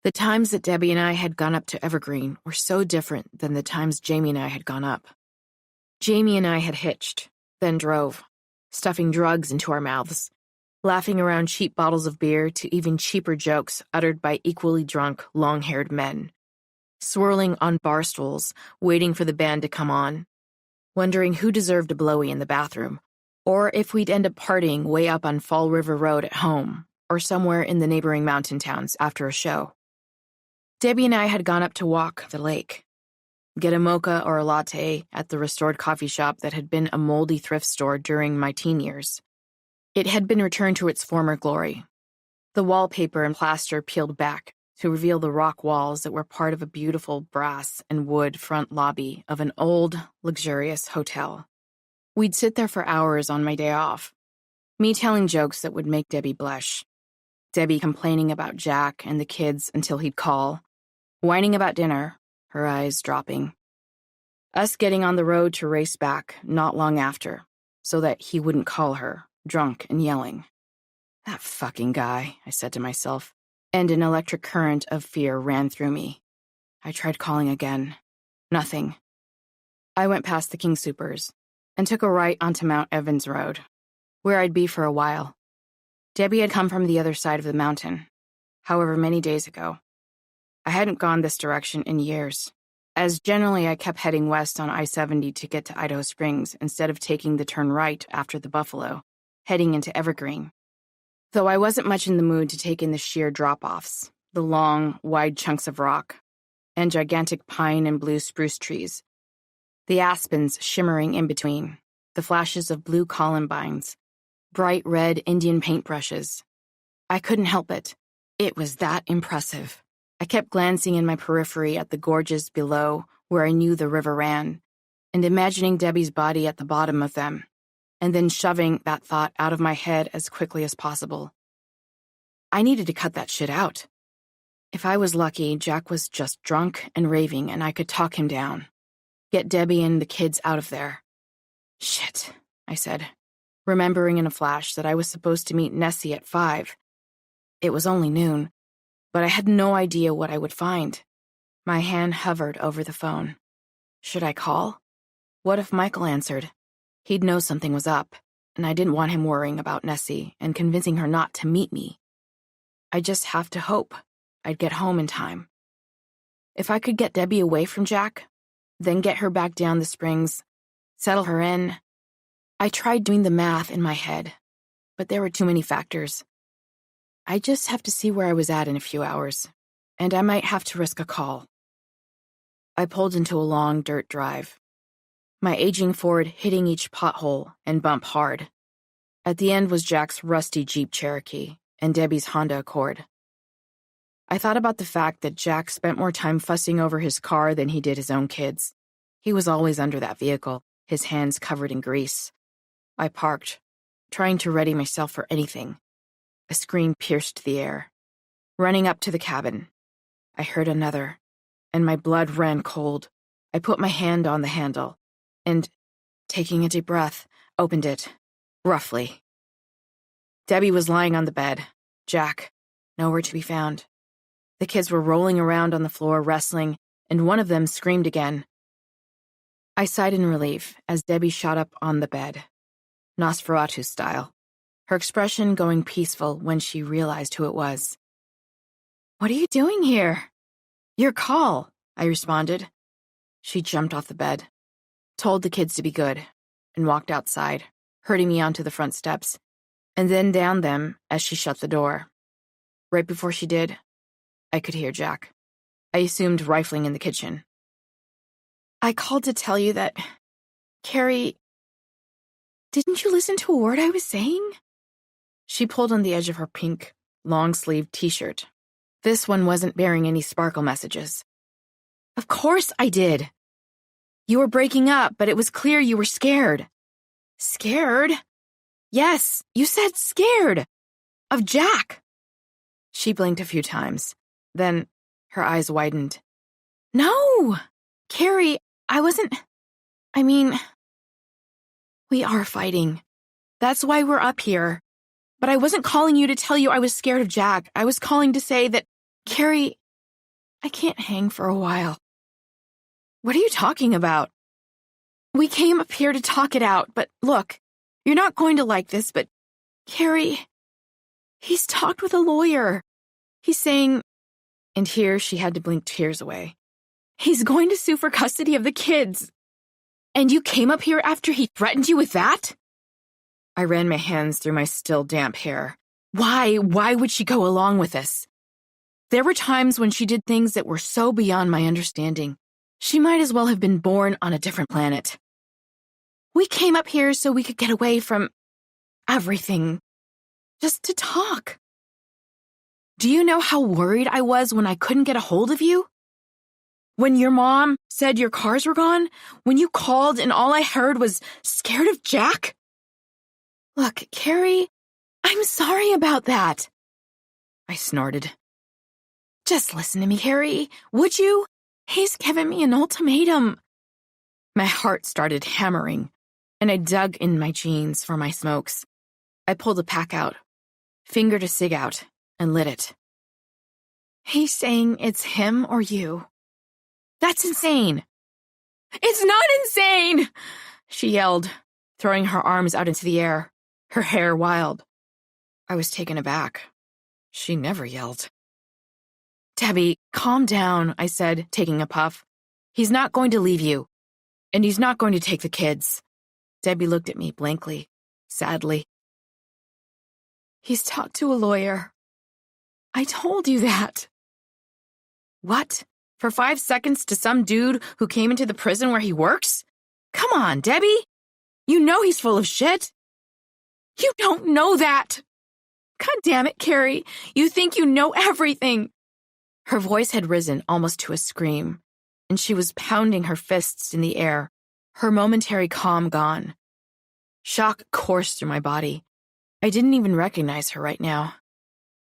The times that Debbie and I had gone up to Evergreen were so different than the times Jamie and I had gone up. Jamie and I had hitched, then drove, stuffing drugs into our mouths, laughing around cheap bottles of beer to even cheaper jokes uttered by equally drunk, long-haired men, swirling on bar stools, waiting for the band to come on, wondering who deserved a blowy in the bathroom, or if we'd end up partying way up on Fall River Road at home, or somewhere in the neighboring mountain towns after a show. Debbie and I had gone up to walk the lake, get a mocha or a latte at the restored coffee shop that had been a moldy thrift store during my teen years. It had been returned to its former glory. The wallpaper and plaster peeled back to reveal the rock walls that were part of a beautiful brass and wood front lobby of an old, luxurious hotel. We'd sit there for hours on my day off, me telling jokes that would make Debbie blush, Debbie complaining about Jack and the kids until he'd call, whining about dinner, her eyes dropping. Us getting on the road to race back not long after, so that he wouldn't call her, drunk and yelling. That fucking guy, I said to myself, and an electric current of fear ran through me. I tried calling again. Nothing. I went past the King Soopers and took a right onto Mount Evans Road, where I'd be for a while. Debbie had come from the other side of the mountain, however many days ago. I hadn't gone this direction in years. as generally I kept heading west on I-70 to get to Idaho Springs instead of taking the turn right after the Buffalo, heading into Evergreen. Though I wasn't much in the mood to take in the sheer drop-offs, the long, wide chunks of rock, and gigantic pine and blue spruce trees, the aspens shimmering in between, the flashes of blue columbines, bright red Indian paintbrushes. I couldn't help it. It was that impressive. I kept glancing in my periphery at the gorges below where I knew the river ran, and imagining Debbie's body at the bottom of them, and then shoving that thought out of my head as quickly as possible. I needed to cut that shit out. If I was lucky, Jack was just drunk and raving and I could talk him down. Get Debbie and the kids out of there. Shit, I said, remembering in a flash that I was supposed to meet Nessie at 5. It was only noon, but I had no idea what I would find. My hand hovered over the phone. Should I call? What if Michael answered? He'd know something was up, and I didn't want him worrying about Nessie and convincing her not to meet me. I just have to hope I'd get home in time. If I could get Debbie away from Jack, then get her back down the Springs, settle her in. I tried doing the math in my head, but there were too many factors. I just have to see where I was at in a few hours, and I might have to risk a call. I pulled into a long dirt drive, my aging Ford hitting each pothole and bump hard. At the end was Jack's rusty Jeep Cherokee and Debbie's Honda Accord. I thought about the fact that Jack spent more time fussing over his car than he did his own kids. He was always under that vehicle, his hands covered in grease. I parked, trying to ready myself for anything. A scream pierced the air. Running up to the cabin, I heard another, and my blood ran cold. I put my hand on the handle, and, taking a deep breath, opened it, roughly. Debbie was lying on the bed. Jack, nowhere to be found. The kids were rolling around on the floor, wrestling, and one of them screamed again. I sighed in relief as Debbie shot up on the bed, Nosferatu style, her expression going peaceful when she realized who it was. "What are you doing here?" "Your call," I responded. She jumped off the bed, told the kids to be good, and walked outside, herding me onto the front steps, and then down them as she shut the door. Right before she did, I could hear Jack. I assumed rifling in the kitchen. "I called to tell you that, Carrie, didn't you listen to a word I was saying?" She pulled on the edge of her pink, long-sleeved t-shirt. This one wasn't bearing any sparkle messages. "Of course I did. You were breaking up, but it was clear you were scared." "Scared?" "Yes, you said scared. Of Jack." She blinked a few times. Then her eyes widened. "No, Carrie, we are fighting. That's why we're up here. But I wasn't calling you to tell you I was scared of Jack. I was calling to say that, Carrie, I can't hang for a while." "What are you talking about?" "We came up here to talk it out, but look, you're not going to like this, but, Carrie, he's talked with a lawyer. He's saying," and here she had to blink tears away, "he's going to sue for custody of the kids. And you came up here after he threatened you with that?" I ran my hands through my still damp hair. Why would she go along with this? There were times when she did things that were so beyond my understanding. She might as well have been born on a different planet. "We came up here so we could get away from everything. Just to talk. Do you know how worried I was when I couldn't get a hold of you? When your mom said your cars were gone? When you called and all I heard was scared of Jack? Look, Carrie, I'm sorry about that." I snorted. "Just listen to me, Carrie, would you? He's given me an ultimatum." My heart started hammering, and I dug in my jeans for my smokes. I pulled a pack out, fingered a cig out, and lit it. "He's saying it's him or you. That's insane." "It's not insane!" she yelled, throwing her arms out into the air, her hair wild. I was taken aback. She never yelled. "Debbie, calm down," I said, taking a puff. He's not going to leave you. And he's not going to take the kids. Debbie looked at me blankly, sadly. He's talked to a lawyer. I told you that. What? For 5 seconds to some dude who came into the prison where he works? Come on, Debbie. You know he's full of shit. You don't know that. God damn it, Carrie. You think you know everything. Her voice had risen almost to a scream, and she was pounding her fists in the air, her momentary calm gone. Shock coursed through my body. I didn't even recognize her right now.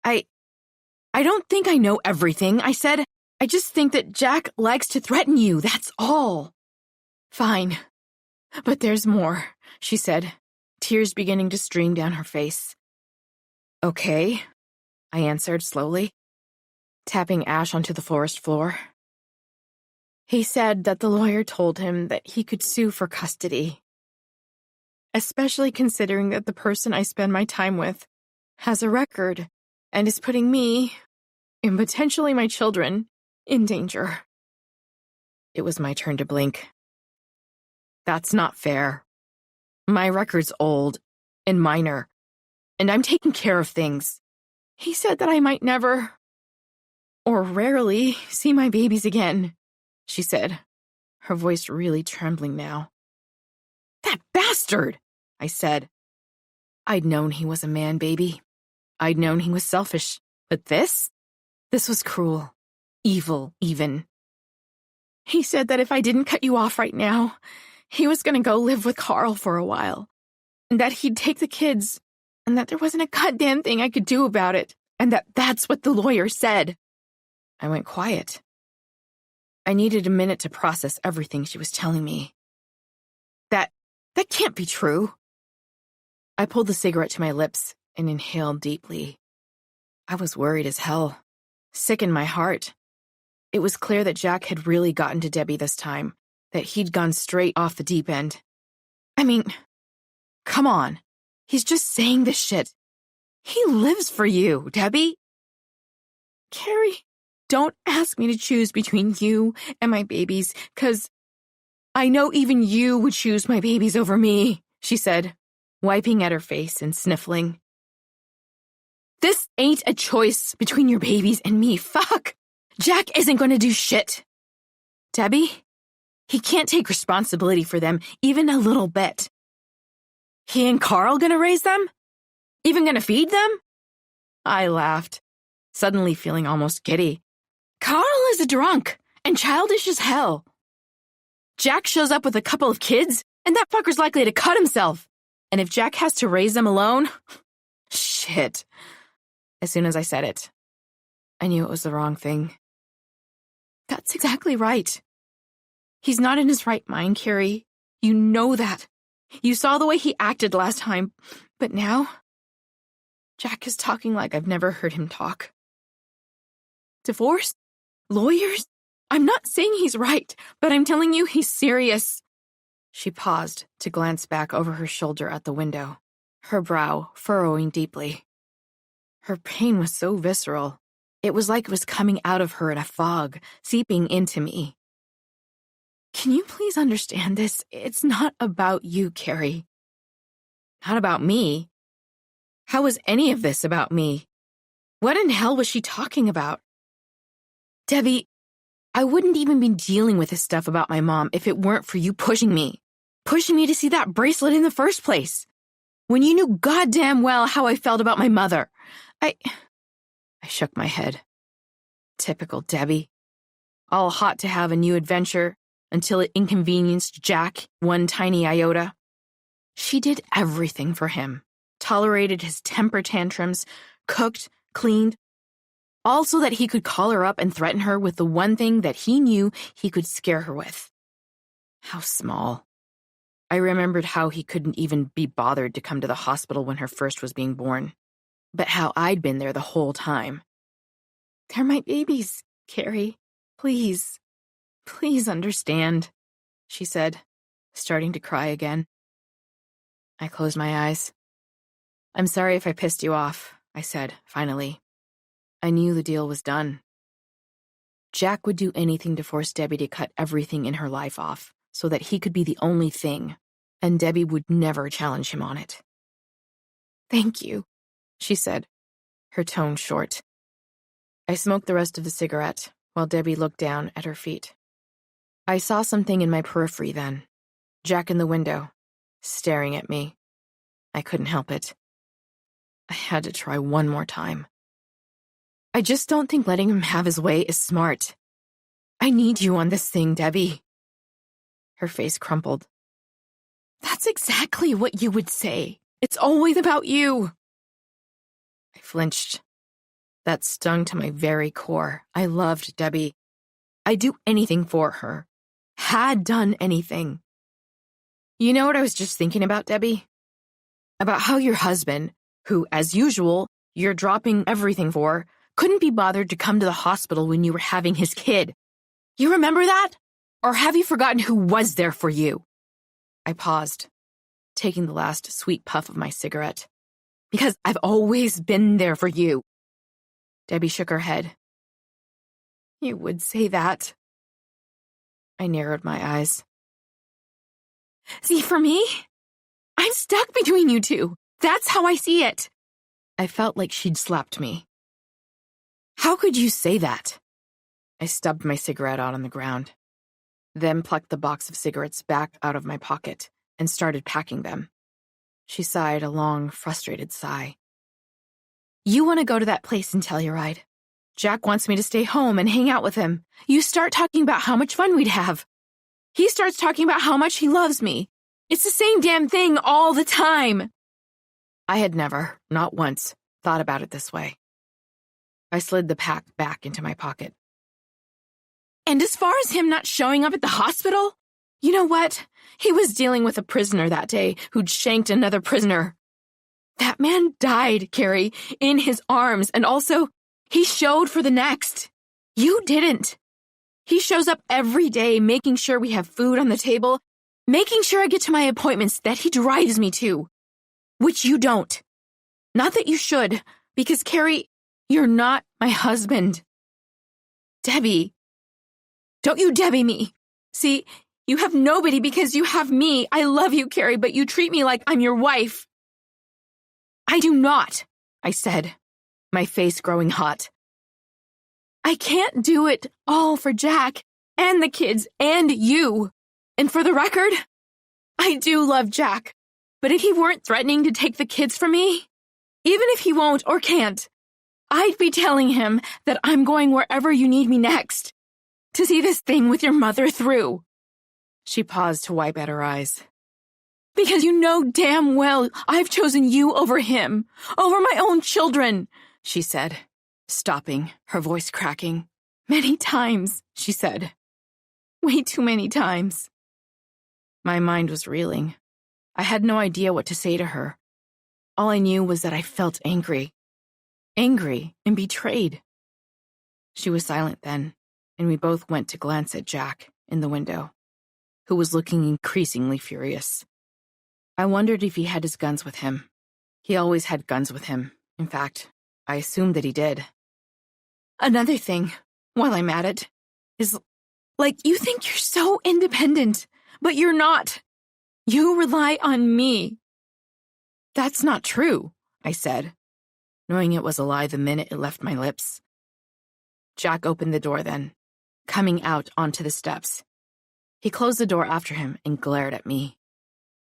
I don't think I know everything, I said. I just think that Jack likes to threaten you, that's all. Fine. But there's more, she said, tears beginning to stream down her face. Okay, I answered slowly, tapping ash onto the forest floor. He said that the lawyer told him that he could sue for custody, especially considering that the person I spend my time with has a record and is putting me, and potentially my children, in danger. It was my turn to blink. That's not fair. My record's old and minor, and I'm taking care of things. He said that I might never, or rarely, see my babies again, she said, her voice really trembling now. That bastard, I said. I'd known he was a man baby. I'd known he was selfish, but this was cruel, evil even. He said that if I didn't cut you off right now, he was going to go live with Carl for a while, and that he'd take the kids, and that there wasn't a goddamn thing I could do about it, and that's what the lawyer said. I went quiet. I needed a minute to process everything she was telling me. That can't be true. I pulled the cigarette to my lips and inhaled deeply. I was worried as hell, sick in my heart. It was clear that Jack had really gotten to Debbie this time, that he'd gone straight off the deep end. I mean, come on. He's just saying this shit. He lives for you, Debbie. Carrie, don't ask me to choose between you and my babies, 'cause I know even you would choose my babies over me, she said, wiping at her face and sniffling. This ain't a choice between your babies and me. Fuck! Jack isn't going to do shit. Debbie, he can't take responsibility for them even a little bit. He and Carl gonna raise them? Even gonna feed them? I laughed, suddenly feeling almost giddy. Carl is a drunk and childish as hell. Jack shows up with a couple of kids, and that fucker's likely to cut himself. And if Jack has to raise them alone, shit. As soon as I said it, I knew it was the wrong thing. That's exactly right. He's not in his right mind, Carrie. You know that. You saw the way he acted last time, but now, Jack is talking like I've never heard him talk. Divorce? Lawyers? I'm not saying he's right, but I'm telling you he's serious. She paused to glance back over her shoulder at the window, her brow furrowing deeply. Her pain was so visceral. It was like it was coming out of her in a fog, seeping into me. Can you please understand this? It's not about you, Carrie. Not about me. How was any of this about me? What in hell was she talking about? Debbie, I wouldn't even be dealing with this stuff about my mom if it weren't for you pushing me to see that bracelet in the first place. When you knew goddamn well how I felt about my mother. I shook my head. Typical Debbie. All hot to have a new adventure until it inconvenienced Jack one tiny iota. She did everything for him, tolerated his temper tantrums, cooked, cleaned, all so that he could call her up and threaten her with the one thing that he knew he could scare her with. How small. I remembered how he couldn't even be bothered to come to the hospital when her first was being born, but how I'd been there the whole time. They're my babies, Carrie. Please, please understand, she said, starting to cry again. I closed my eyes. I'm sorry if I pissed you off, I said, finally. I knew the deal was done. Jack would do anything to force Debbie to cut everything in her life off so that he could be the only thing, and Debbie would never challenge him on it. "Thank you," she said, her tone short. I smoked the rest of the cigarette while Debbie looked down at her feet. I saw something in my periphery then. Jack in the window, staring at me. I couldn't help it. I had to try one more time. "I just don't think letting him have his way is smart. I need you on this thing, Debbie." Her face crumpled. "That's exactly what you would say. It's always about you." I flinched. That stung to my very core. I loved Debbie. I'd do anything for her. Had done anything. "You know what I was just thinking about, Debbie? About how your husband, who, as usual, you're dropping everything for, couldn't be bothered to come to the hospital when you were having his kid. You remember that? Or have you forgotten who was there for you?" I paused, taking the last sweet puff of my cigarette. "Because I've always been there for you." Debbie shook her head. "You would say that." I narrowed my eyes. "See, for me, I'm stuck between you two. That's how I see it." I felt like she'd slapped me. "How could you say that?" I stubbed my cigarette out on the ground, then plucked the box of cigarettes back out of my pocket and started packing them. She sighed a long, frustrated sigh. "You want to go to that place in Telluride. Jack wants me to stay home and hang out with him. You start talking about how much fun we'd have. He starts talking about how much he loves me. It's the same damn thing all the time." I had never, not once, thought about it this way. I slid the pack back into my pocket. "And as far as him not showing up at the hospital, you know what? He was dealing with a prisoner that day who'd shanked another prisoner. That man died, Carrie, in his arms, and also, he showed for the next. You didn't. He shows up every day making sure we have food on the table, making sure I get to my appointments that he drives me to. Which you don't. Not that you should, because, Carrie, you're not my husband. Debbie. Don't you Debbie me. See, you have nobody because you have me. I love you, Carrie, but you treat me like I'm your wife." "I do not," I said, my face growing hot. "I can't do it all for Jack and the kids and you. And for the record, I do love Jack, but if he weren't threatening to take the kids from me, even if he won't or can't, I'd be telling him that I'm going wherever you need me next, to see this thing with your mother through." She paused to wipe at her eyes. "Because you know damn well I've chosen you over him, over my own children," she said, stopping, her voice cracking. "Many times," she said. "Way too many times." My mind was reeling. I had no idea what to say to her. All I knew was that I felt angry. Angry and betrayed. She was silent then, and we both went to glance at Jack in the window, who was looking increasingly furious. I wondered if he had his guns with him. He always had guns with him. In fact, I assumed that he did. "Another thing, while I'm at it, is, you think you're so independent, but you're not. You rely on me." "That's not true," I said, knowing it was a lie the minute it left my lips. Jack opened the door then, coming out onto the steps. He closed the door after him and glared at me.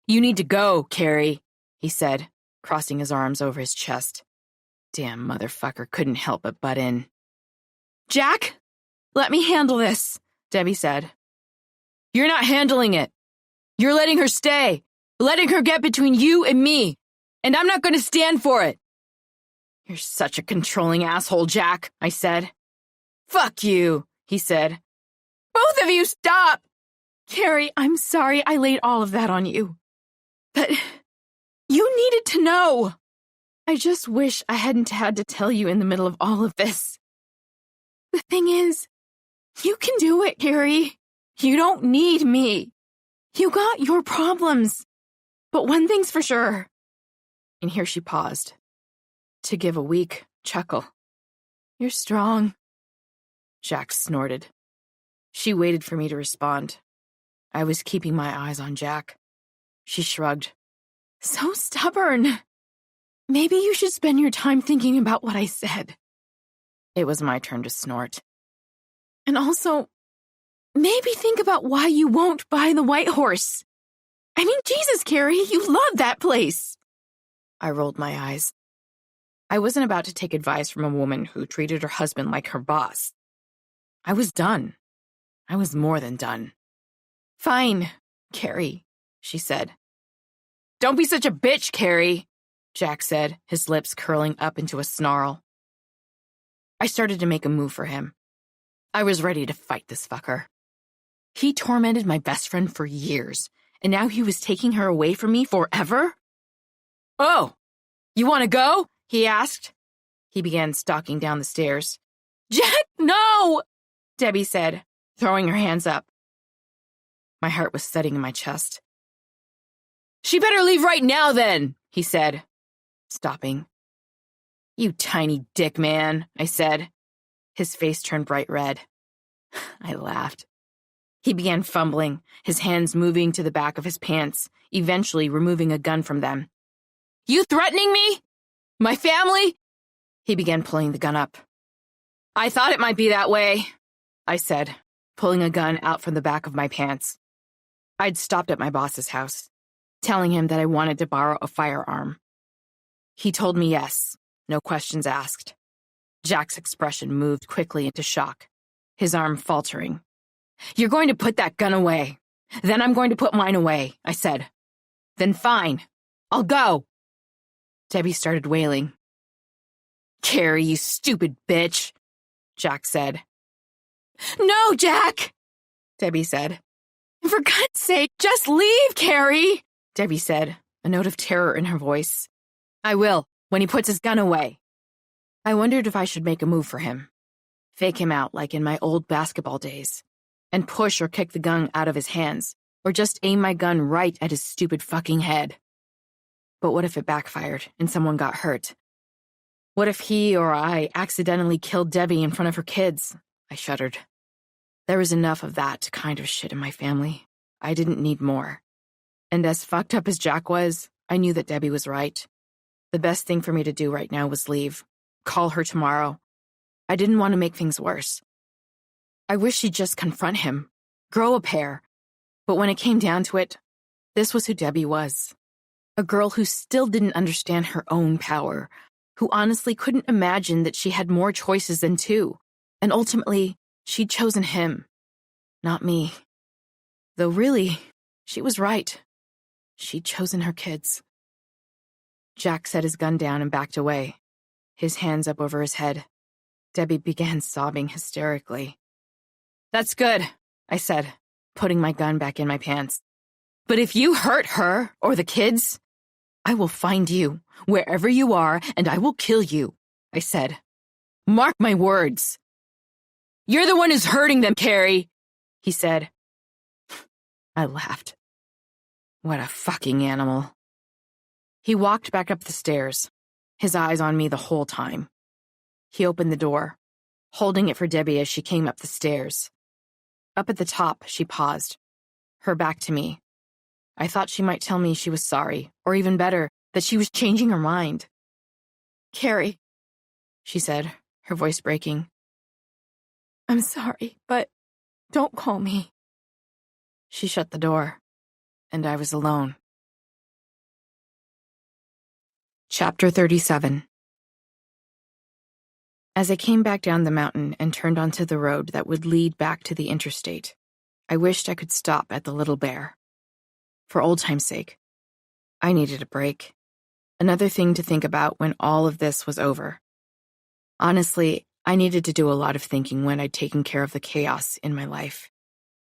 "You need to go, Carrie," he said, crossing his arms over his chest. Damn motherfucker couldn't help but butt in. "Jack, let me handle this," Debbie said. "You're not handling it. You're letting her stay, letting her get between you and me, and I'm not going to stand for it." "You're such a controlling asshole, Jack," I said. "Fuck you," he said. "Both of you stop!" "Carrie, I'm sorry I laid all of that on you. But you needed to know. I just wish I hadn't had to tell you in the middle of all of this. The thing is, you can do it, Carrie. You don't need me. You got your problems. But one thing's for sure." And here she paused, to give a weak chuckle. "You're strong." Jack snorted. She waited for me to respond. I was keeping my eyes on Jack. She shrugged. So stubborn. Maybe you should spend your time thinking about what I said. It was my turn to snort. And also, maybe think about why you won't buy the White Horse. I mean, Jesus, Carrie, you love that place. I rolled my eyes. I wasn't about to take advice from a woman who treated her husband like her boss. I was done. I was more than done. Fine, Carrie, she said. Don't be such a bitch, Carrie, Jack said, his lips curling up into a snarl. I started to make a move for him. I was ready to fight this fucker. He tormented my best friend for years, and now he was taking her away from me forever? Oh, you want to go? He asked. He began stalking down the stairs. Jack, no! Debbie said, throwing her hands up. My heart was thudding in my chest. She better leave right now, then, he said, stopping. You tiny dick man, I said. His face turned bright red. I laughed. He began fumbling, his hands moving to the back of his pants, eventually removing a gun from them. You threatening me? My family? He began pulling the gun up. I thought it might be that way, I said, pulling a gun out from the back of my pants. I'd stopped at my boss's house, telling him that I wanted to borrow a firearm. He told me yes, no questions asked. Jack's expression moved quickly into shock, his arm faltering. You're going to put that gun away. Then I'm going to put mine away, I said. Then fine, I'll go. Debbie started wailing. Carrie, you stupid bitch, Jack said. No, Jack, Debbie said. For God's sake, just leave, Carrie, Debbie said, a note of terror in her voice. I will, when he puts his gun away. I wondered if I should make a move for him, fake him out like in my old basketball days, and push or kick the gun out of his hands, or just aim my gun right at his stupid fucking head. But what if it backfired and someone got hurt? What if he or I accidentally killed Debbie in front of her kids? I shuddered. There was enough of that kind of shit in my family. I didn't need more. And as fucked up as Jack was, I knew that Debbie was right. The best thing for me to do right now was leave. Call her tomorrow. I didn't want to make things worse. I wish she'd just confront him, grow a pair. But when it came down to it, this was who Debbie was. A girl who still didn't understand her own power, who honestly couldn't imagine that she had more choices than two, and ultimately, she'd chosen him, not me. Though really, she was right. She'd chosen her kids. Jack set his gun down and backed away, his hands up over his head. Debbie began sobbing hysterically. That's good, I said, putting my gun back in my pants. But if you hurt her or the kids, I will find you, wherever you are, and I will kill you, I said. Mark my words. You're the one who's hurting them, Carrie, he said. I laughed. What a fucking animal. He walked back up the stairs, his eyes on me the whole time. He opened the door, holding it for Debbie as she came up the stairs. Up at the top, she paused, her back to me. I thought she might tell me she was sorry, or even better, that she was changing her mind. Carrie, she said, her voice breaking. I'm sorry, but don't call me. She shut the door, and I was alone. Chapter 37. As I came back down the mountain and turned onto the road that would lead back to the interstate, I wished I could stop at the Little Bear. For old time's sake, I needed a break. Another thing to think about when all of this was over. Honestly, I needed to do a lot of thinking when I'd taken care of the chaos in my life.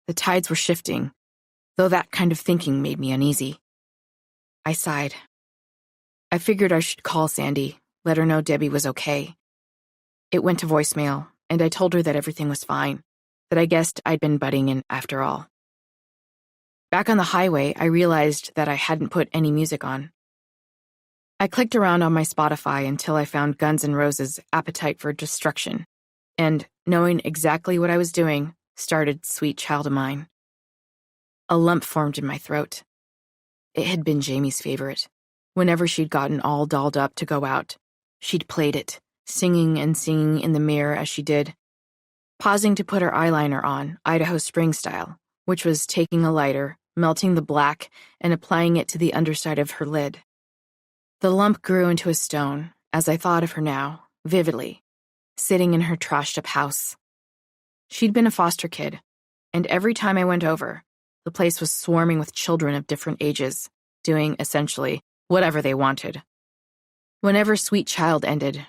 The tides were shifting, though that kind of thinking made me uneasy. I sighed. I figured I should call Sandy, let her know Debbie was okay. It went to voicemail, and I told her that everything was fine, that I guessed I'd been butting in after all. Back on the highway, I realized that I hadn't put any music on. I clicked around on my Spotify until I found Guns N' Roses' Appetite for Destruction. and, knowing exactly what I was doing, started Sweet Child of Mine. A lump formed in my throat. It had been Jamie's favorite. Whenever she'd gotten all dolled up to go out, she'd played it, singing and singing in the mirror as she did, pausing to put her eyeliner on, Idaho Spring style, which was taking a lighter, melting the black, and applying it to the underside of her lid. The lump grew into a stone, as I thought of her now, vividly, sitting in her trashed-up house. She'd been a foster kid, and every time I went over, the place was swarming with children of different ages, doing, essentially, whatever they wanted. Whenever Sweet Child ended,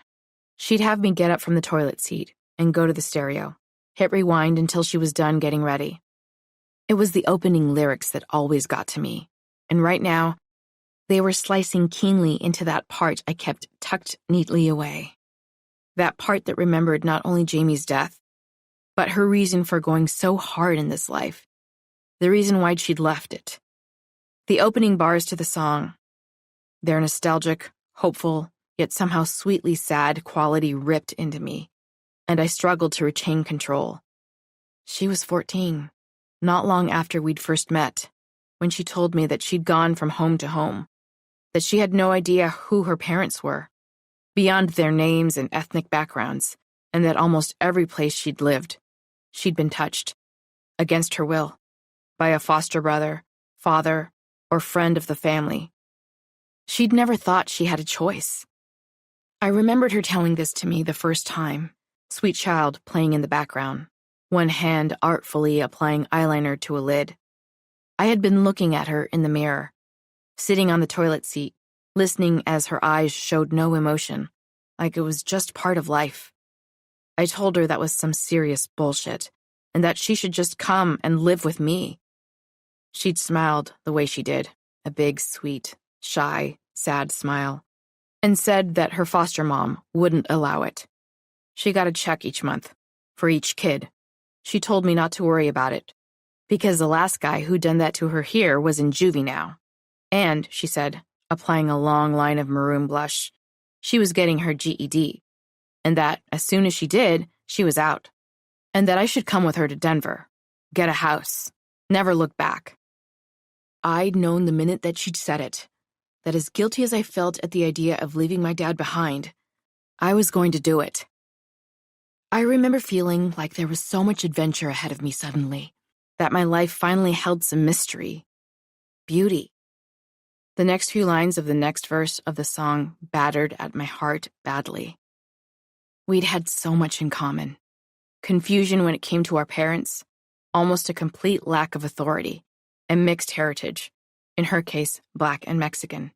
she'd have me get up from the toilet seat and go to the stereo, hit rewind until she was done getting ready. It was the opening lyrics that always got to me, and right now, they were slicing keenly into that part I kept tucked neatly away. That part that remembered not only Jamie's death, but her reason for going so hard in this life, the reason why she'd left it. The opening bars to the song, their nostalgic, hopeful, yet somehow sweetly sad quality ripped into me, and I struggled to retain control. She was 14, not long after we'd first met, when she told me that she'd gone from home to home, that she had no idea who her parents were, beyond their names and ethnic backgrounds, and that almost every place she'd lived, she'd been touched, against her will, by a foster brother, father, or friend of the family. She'd never thought she had a choice. I remembered her telling this to me the first time, Sweet Child playing in the background, one hand artfully applying eyeliner to a lid. I had been looking at her in the mirror, sitting on the toilet seat, listening as her eyes showed no emotion, like it was just part of life. I told her that was some serious bullshit, and that she should just come and live with me. She'd smiled the way she did, a big, sweet, shy, sad smile, and said that her foster mom wouldn't allow it. She got a check each month, for each kid. She told me not to worry about it, because the last guy who'd done that to her here was in juvie now. And, she said, applying a long line of maroon blush, she was getting her GED, and that, as soon as she did, she was out, and that I should come with her to Denver, get a house, never look back. I'd known the minute that she'd said it, that as guilty as I felt at the idea of leaving my dad behind, I was going to do it. I remember feeling like there was so much adventure ahead of me suddenly, that my life finally held some mystery, beauty. The next few lines of the next verse of the song battered at my heart badly. We'd had so much in common. Confusion when it came to our parents, almost a complete lack of authority, and mixed heritage, in her case, Black and Mexican.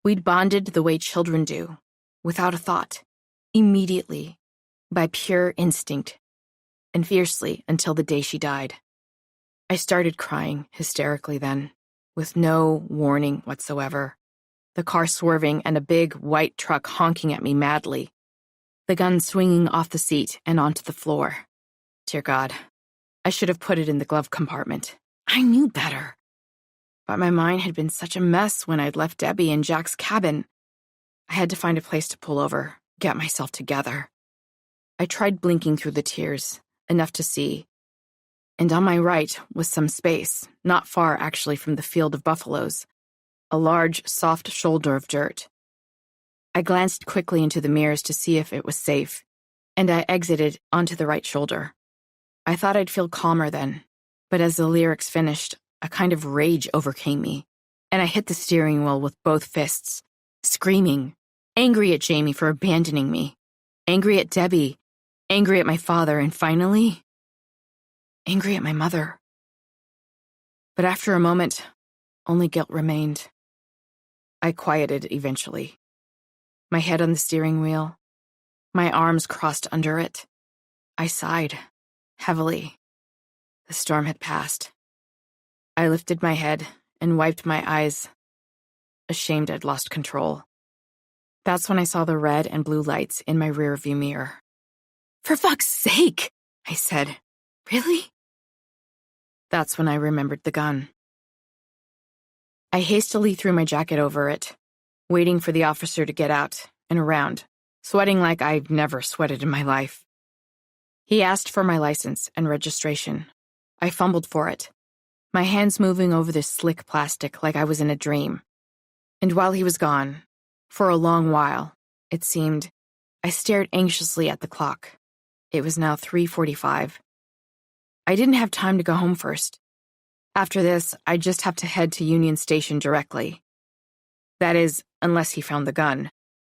We'd bonded the way children do, without a thought, immediately, by pure instinct, and fiercely until the day she died. I started crying hysterically then, with no warning whatsoever. The car swerving and a big white truck honking at me madly. The gun swinging off the seat and onto the floor. Dear God, I should have put it in the glove compartment. I knew better. But my mind had been such a mess when I'd left Debbie in Jack's cabin. I had to find a place to pull over, get myself together. I tried blinking through the tears, enough to see. And on my right was some space, not far actually from the field of buffaloes, a large, soft shoulder of dirt. I glanced quickly into the mirrors to see if it was safe, and I exited onto the right shoulder. I thought I'd feel calmer then, but as the lyrics finished, a kind of rage overcame me, and I hit the steering wheel with both fists, screaming, angry at Jamie for abandoning me, angry at Debbie, angry at my father, and finally, angry at my mother. But after a moment, only guilt remained. I quieted eventually. My head on the steering wheel, my arms crossed under it. I sighed, heavily. The storm had passed. I lifted my head and wiped my eyes, ashamed I'd lost control. That's when I saw the red and blue lights in my rearview mirror. For fuck's sake, I said. Really? That's when I remembered the gun. I hastily threw my jacket over it, waiting for the officer to get out and around, sweating like I've never sweated in my life. He asked for my license and registration. I fumbled for it, my hands moving over this slick plastic like I was in a dream. And while he was gone, for a long while, it seemed, I stared anxiously at the clock. It was now 3:45. I didn't have time to go home first. After this, I'd just have to head to Union Station directly. That is, unless he found the gun.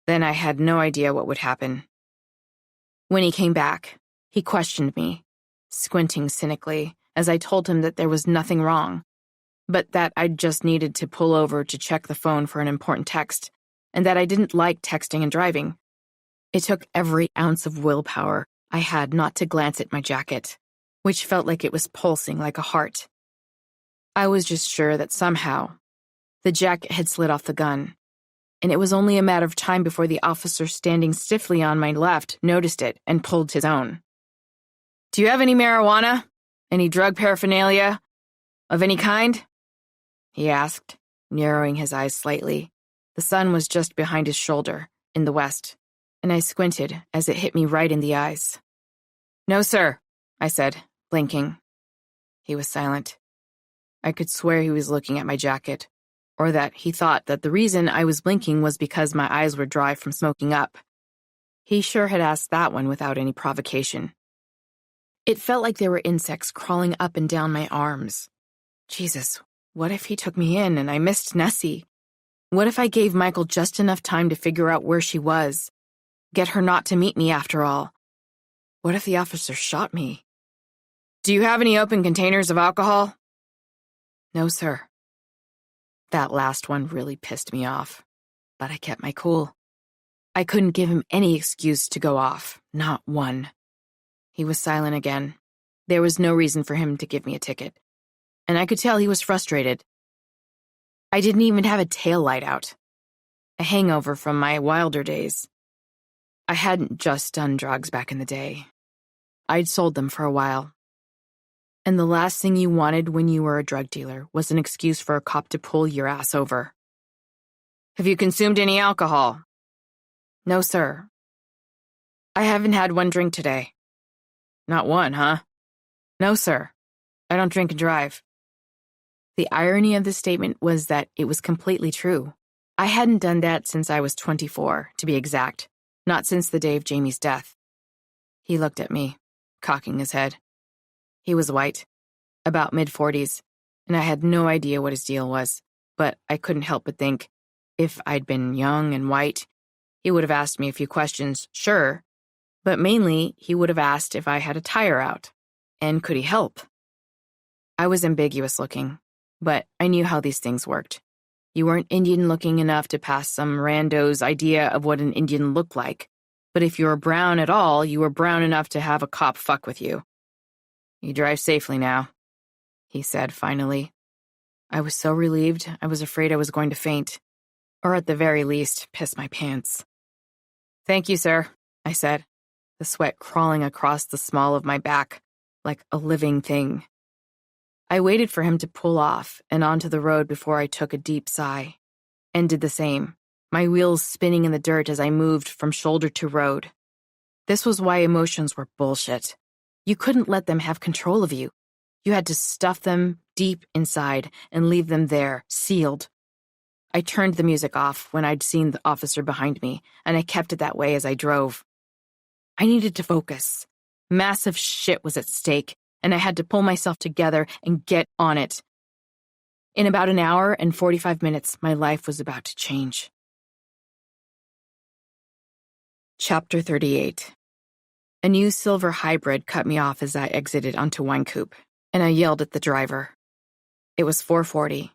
Then I had no idea what would happen. When he came back, he questioned me, squinting cynically, as I told him that there was nothing wrong, but that I just needed to pull over to check the phone for an important text, and that I didn't like texting and driving. It took every ounce of willpower I had not to glance at my jacket, which felt like it was pulsing like a heart. I was just sure that somehow the jacket had slid off the gun, and it was only a matter of time before the officer standing stiffly on my left noticed it and pulled his own. "Do you have any marijuana? Any drug paraphernalia? Of any kind?" he asked, narrowing his eyes slightly. The sun was just behind his shoulder, in the west, and I squinted as it hit me right in the eyes. "No, sir," I said, blinking. He was silent. I could swear he was looking at my jacket, or that he thought that the reason I was blinking was because my eyes were dry from smoking up. He sure had asked that one without any provocation. It felt like there were insects crawling up and down my arms. Jesus, what if he took me in and I missed Nessie? What if I gave Michael just enough time to figure out where she was? Get her not to meet me after all? What if the officer shot me? "Do you have any open containers of alcohol?" "No, sir." That last one really pissed me off, but I kept my cool. I couldn't give him any excuse to go off, not one. He was silent again. There was no reason for him to give me a ticket, and I could tell he was frustrated. I didn't even have a tail light out, a hangover from my wilder days. I hadn't just done drugs back in the day. I'd sold them for a while. And the last thing you wanted when you were a drug dealer was an excuse for a cop to pull your ass over. "Have you consumed any alcohol?" "No, sir." "I haven't had one drink today." "Not one, huh?" "No, sir. I don't drink and drive." The irony of the statement was that it was completely true. I hadn't done that since I was 24, to be exact, not since the day of Jamie's death. He looked at me, cocking his head. He was white, about mid-40s, and I had no idea what his deal was, but I couldn't help but think, if I'd been young and white, he would have asked me a few questions, sure, but mainly he would have asked if I had a tire out, and could he help? I was ambiguous looking, but I knew how these things worked. You weren't Indian looking enough to pass some rando's idea of what an Indian looked like, but if you were brown at all, you were brown enough to have a cop fuck with you. "You drive safely now," he said finally. I was so relieved I was afraid I was going to faint, or at the very least, piss my pants. "Thank you, sir," I said, the sweat crawling across the small of my back like a living thing. I waited for him to pull off and onto the road before I took a deep sigh, and did the same, my wheels spinning in the dirt as I moved from shoulder to road. This was why emotions were bullshit. You couldn't let them have control of you. You had to stuff them deep inside and leave them there, sealed. I turned the music off when I'd seen the officer behind me, and I kept it that way as I drove. I needed to focus. Massive shit was at stake, and I had to pull myself together and get on it. In about an hour and 45 minutes, my life was about to change. Chapter 38. A new silver hybrid cut me off as I exited onto Wine Coupe, and I yelled at the driver. It was 4:40.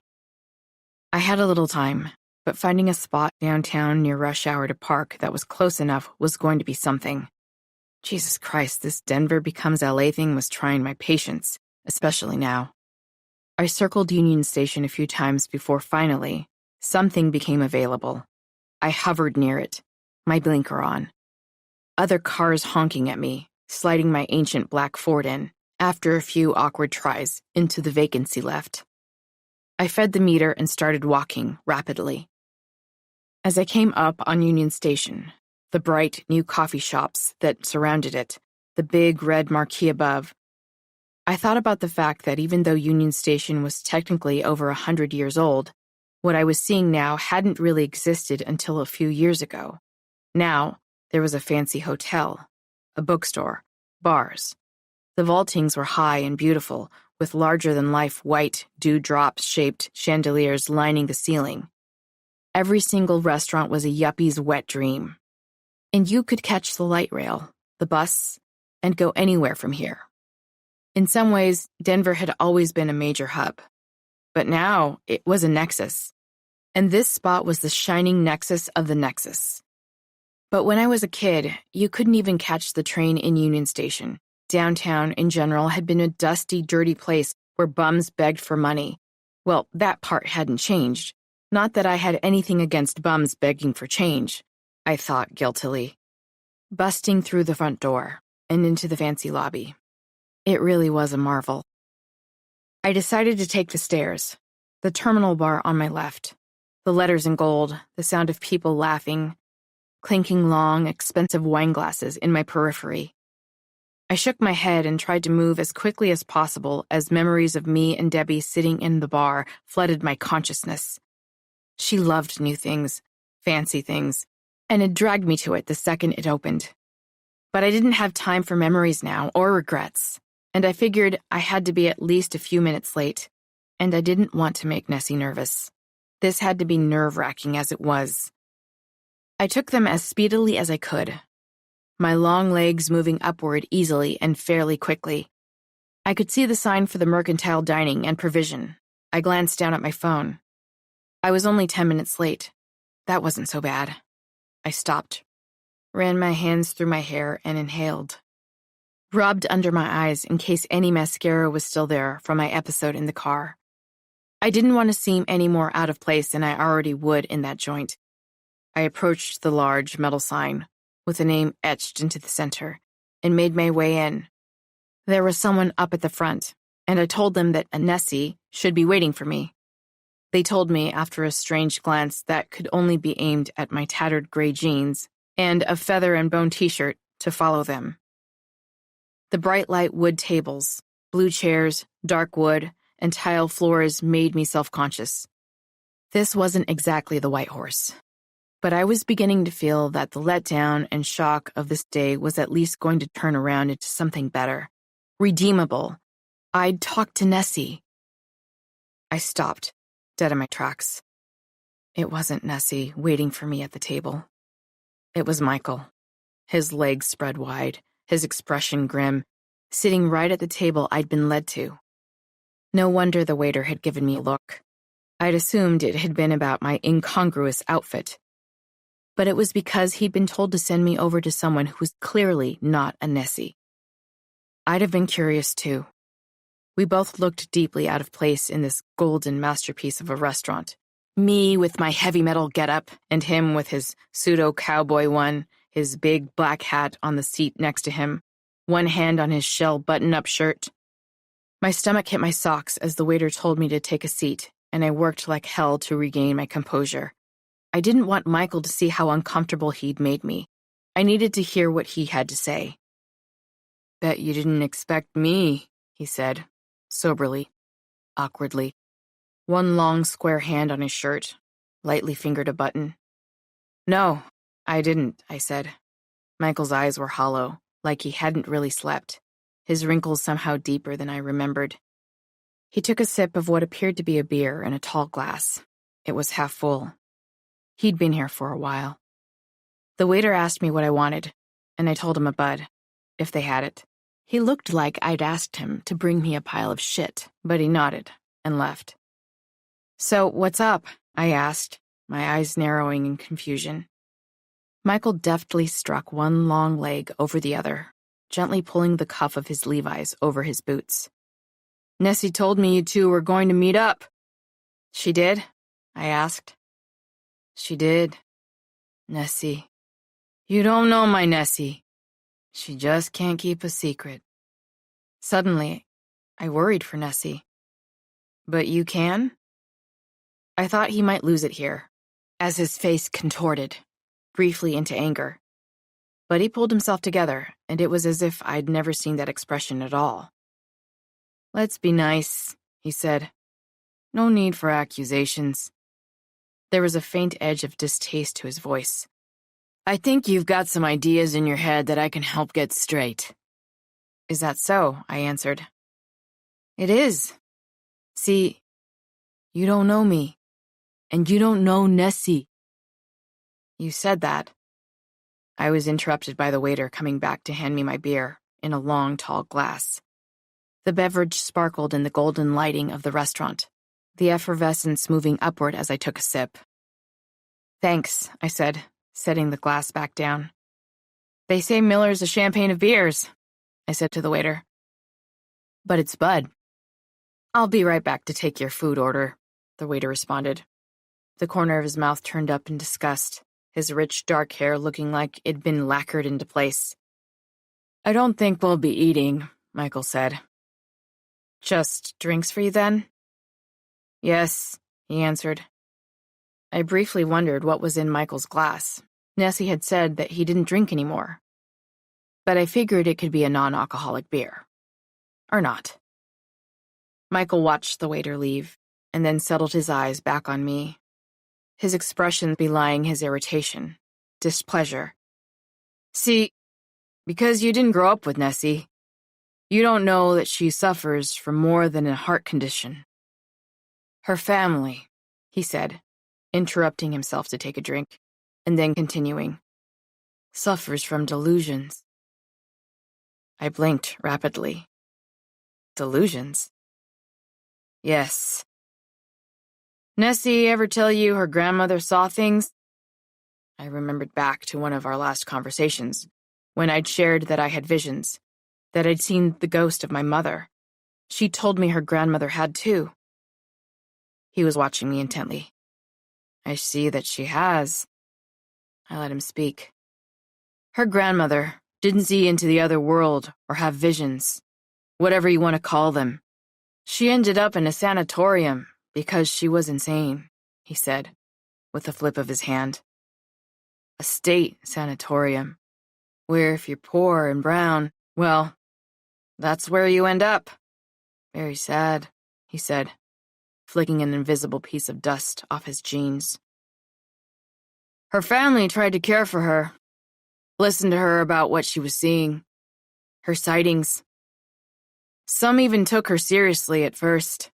I had a little time, but finding a spot downtown near rush hour to park that was close enough was going to be something. Jesus Christ, this Denver becomes LA thing was trying my patience, especially now. I circled Union Station a few times before finally, something became available. I hovered near it, my blinker on. Other cars honking at me, sliding my ancient black Ford in, after a few awkward tries, into the vacancy left. I fed the meter and started walking rapidly. As I came up on Union Station, the bright new coffee shops that surrounded it, the big red marquee above. I thought about the fact that even though Union Station was technically over 100 years old, what I was seeing now hadn't really existed until a few years ago. Now, there was a fancy hotel, a bookstore, bars. The vaultings were high and beautiful, with larger-than-life white, dewdrop-shaped chandeliers lining the ceiling. Every single restaurant was a yuppie's wet dream. And you could catch the light rail, the bus, and go anywhere from here. In some ways, Denver had always been a major hub. But now, it was a nexus. And this spot was the shining nexus of the nexus. But when I was a kid, you couldn't even catch the train in Union Station. Downtown, in general, had been a dusty, dirty place where bums begged for money. Well, that part hadn't changed. Not that I had anything against bums begging for change, I thought guiltily. Busting through the front door and into the fancy lobby. It really was a marvel. I decided to take the stairs, the terminal bar on my left, the letters in gold, the sound of people laughing, clinking long, expensive wine glasses in my periphery. I shook my head and tried to move as quickly as possible as memories of me and Debbie sitting in the bar flooded my consciousness. She loved new things, fancy things, and it dragged me to it the second it opened. But I didn't have time for memories now, or regrets, and I figured I had to be at least a few minutes late, and I didn't want to make Nessie nervous. This had to be nerve-wracking as it was. I took them as speedily as I could, my long legs moving upward easily and fairly quickly. I could see the sign for the mercantile dining and provision. I glanced down at my phone. I was only 10 minutes late. That wasn't so bad. I stopped, ran my hands through my hair, and inhaled. Rubbed under my eyes in case any mascara was still there from my episode in the car. I didn't want to seem any more out of place than I already would in that joint. I approached the large metal sign, with the name etched into the center, and made my way in. There was someone up at the front, and I told them that a Nessie should be waiting for me. They told me, after a strange glance that could only be aimed at my tattered gray jeans and a feather and bone t-shirt, to follow them. The bright light wood tables, blue chairs, dark wood, and tile floors made me self-conscious. This wasn't exactly the White Horse. But I was beginning to feel that the letdown and shock of this day was at least going to turn around into something better. Redeemable. I'd talk to Nessie. I stopped, dead in my tracks. It wasn't Nessie waiting for me at the table. It was Michael, his legs spread wide, his expression grim, sitting right at the table I'd been led to. No wonder the waiter had given me a look. I'd assumed it had been about my incongruous outfit. But it was because he'd been told to send me over to someone who was clearly not a Nessie. I'd have been curious, too. We both looked deeply out of place in this golden masterpiece of a restaurant. Me with my heavy metal getup, and him with his pseudo-cowboy one, his big black hat on the seat next to him, one hand on his shell button-up shirt. My stomach hit my socks as the waiter told me to take a seat, and I worked like hell to regain my composure. I didn't want Michael to see how uncomfortable he'd made me. I needed to hear what he had to say. "Bet you didn't expect me," he said, soberly, awkwardly. One long square hand on his shirt, lightly fingered a button. "No, I didn't," I said. Michael's eyes were hollow, like he hadn't really slept, his wrinkles somehow deeper than I remembered. He took a sip of what appeared to be a beer in a tall glass. It was half full. He'd been here for a while. The waiter asked me what I wanted, and I told him a bud, if they had it. He looked like I'd asked him to bring me a pile of shit, but he nodded and left. "So, what's up?" I asked, my eyes narrowing in confusion. Michael deftly struck one long leg over the other, gently pulling the cuff of his Levi's over his boots. "Nessie told me you two were going to meet up." "She did?" I asked. "She did. Nessie. You don't know my Nessie. She just can't keep a secret." Suddenly, I worried for Nessie. "But you can?" I thought he might lose it here, as his face contorted, briefly into anger. But he pulled himself together, and it was as if I'd never seen that expression at all. "Let's be nice," he said. "No need for accusations." There was a faint edge of distaste to his voice. "I think you've got some ideas in your head that I can help get straight." "Is that so?" I answered. "It is. See, you don't know me, and you don't know Nessie." "You said that." I was interrupted by the waiter coming back to hand me my beer in a long, tall glass. The beverage sparkled in the golden lighting of the restaurant, the effervescence moving upward as I took a sip. "Thanks," I said, setting the glass back down. "They say Miller's a champagne of beers," I said to the waiter. "But it's Bud." "I'll be right back to take your food order," the waiter responded. The corner of his mouth turned up in disgust, his rich, dark hair looking like it'd been lacquered into place. "I don't think we'll be eating," Michael said. "Just drinks for you, then?" "Yes," he answered. I briefly wondered what was in Michael's glass. Nessie had said that he didn't drink anymore. But I figured it could be a non-alcoholic beer. Or not. Michael watched the waiter leave, and then settled his eyes back on me, his expression belying his irritation, displeasure. "See, because you didn't grow up with Nessie, you don't know that she suffers from more than a heart condition. Her family," he said, interrupting himself to take a drink, and then continuing, "suffers from delusions." I blinked rapidly. Delusions? Yes. "Nessie ever tell you her grandmother saw things?" I remembered back to one of our last conversations, when I'd shared that I had visions, that I'd seen the ghost of my mother. She told me her grandmother had too. He was watching me intently. "I see that she has." I let him speak. "Her grandmother didn't see into the other world or have visions, whatever you want to call them. She ended up in a sanatorium because she was insane," he said, with a flip of his hand. "A state sanatorium, where if you're poor and brown, well, that's where you end up. Very sad," he said, flicking an invisible piece of dust off his jeans. "Her family tried to care for her, listen to her about what she was seeing, her sightings. Some even took her seriously at first.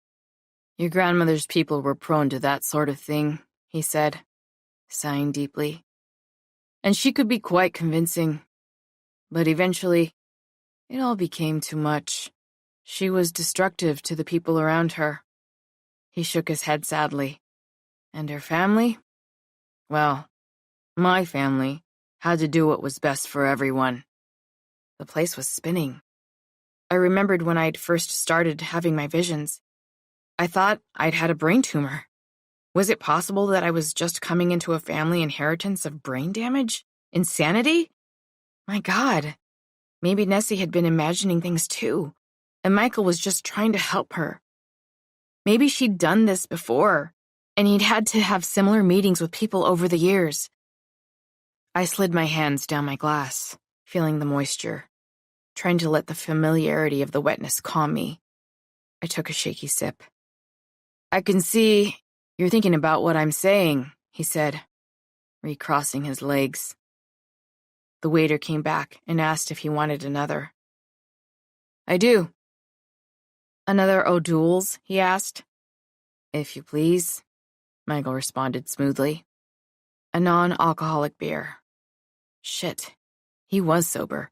Your grandmother's people were prone to that sort of thing," he said, sighing deeply. "And she could be quite convincing. But eventually, it all became too much. She was destructive to the people around her." He shook his head sadly. "And her family? Well, my family had to do what was best for everyone." The place was spinning. I remembered when I'd first started having my visions. I thought I'd had a brain tumor. Was it possible that I was just coming into a family inheritance of brain damage? Insanity? My God. Maybe Nessie had been imagining things too, and Michael was just trying to help her. Maybe she'd done this before, and he'd had to have similar meetings with people over the years. I slid my hands down my glass, feeling the moisture, trying to let the familiarity of the wetness calm me. I took a shaky sip. "I can see you're thinking about what I'm saying," he said, recrossing his legs. The waiter came back and asked if he wanted another. "I do." "Another O'Doul's?" he asked. "If you please," Michael responded smoothly. A non-alcoholic beer. Shit, he was sober.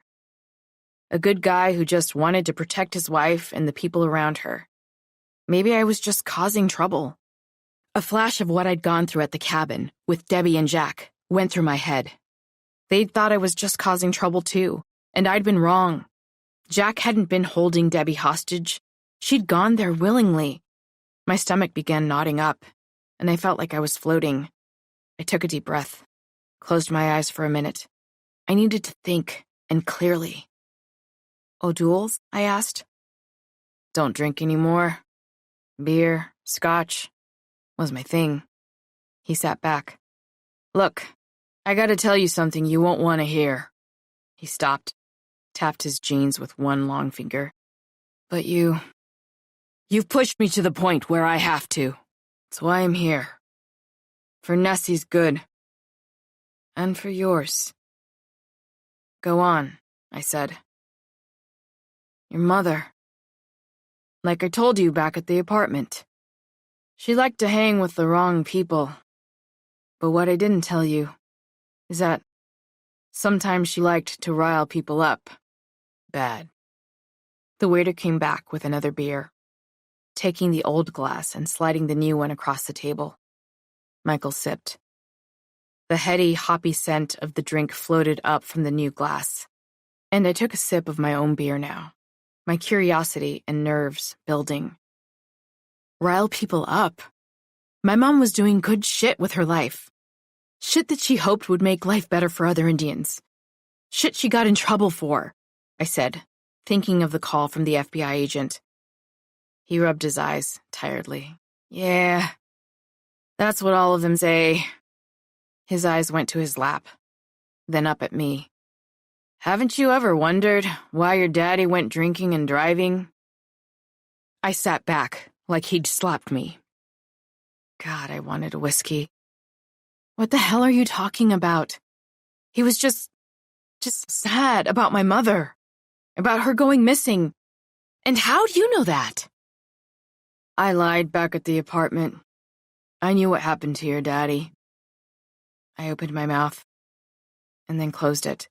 A good guy who just wanted to protect his wife and the people around her. Maybe I was just causing trouble. A flash of what I'd gone through at the cabin with Debbie and Jack went through my head. They'd thought I was just causing trouble too, and I'd been wrong. Jack hadn't been holding Debbie hostage. She'd gone there willingly. My stomach began knotting up, and I felt like I was floating. I took a deep breath, closed my eyes for a minute. I needed to think, and clearly. "O'Doul's?" I asked. "Don't drink anymore. Beer, scotch, was my thing." He sat back. "Look, I gotta tell you something you won't want to hear." He stopped, tapped his jeans with one long finger. But you've pushed me to the point where I have to. That's why I'm here. For Nessie's good. And for yours. Go on, I said. Your mother. Like I told you back at the apartment. She liked to hang with the wrong people. But what I didn't tell you is that sometimes she liked to rile people up. Bad. The waiter came back with another beer, taking the old glass and sliding the new one across the table. Michael sipped. The heady, hoppy scent of the drink floated up from the new glass, and I took a sip of my own beer now, my curiosity and nerves building. Rile people up? My mom was doing good shit with her life. Shit that she hoped would make life better for other Indians. Shit she got in trouble for, I said, thinking of the call from the FBI agent. He rubbed his eyes tiredly. Yeah, that's what all of them say. His eyes went to his lap, then up at me. Haven't you ever wondered why your daddy went drinking and driving? I sat back like he'd slapped me. God, I wanted a whiskey. What the hell are you talking about? He was just sad about my mother, about her going missing. And how do you know that? I lied back at the apartment. I knew what happened to your daddy. I opened my mouth and then closed it.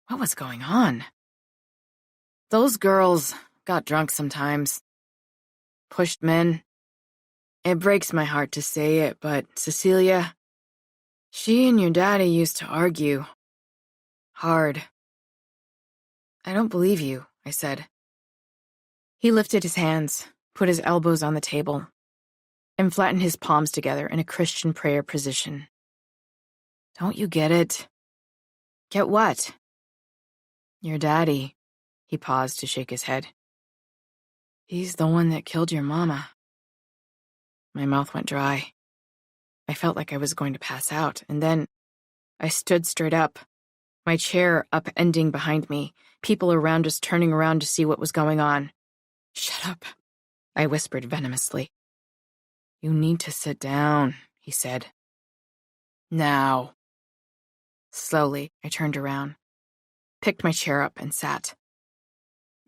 What was going on? Those girls got drunk sometimes. Pushed men. It breaks my heart to say it, but Cecilia, she and your daddy used to argue. Hard. I don't believe you, I said. He lifted his hands, put his elbows on the table, and flattened his palms together in a Christian prayer position. Don't you get it? Get what? Your daddy. He paused to shake his head. He's the one that killed your mama. My mouth went dry. I felt like I was going to pass out, and then I stood straight up, my chair upending behind me, people around us turning around to see what was going on. Shut up, I whispered venomously. You need to sit down, he said. Now. Slowly, I turned around, picked my chair up, and sat.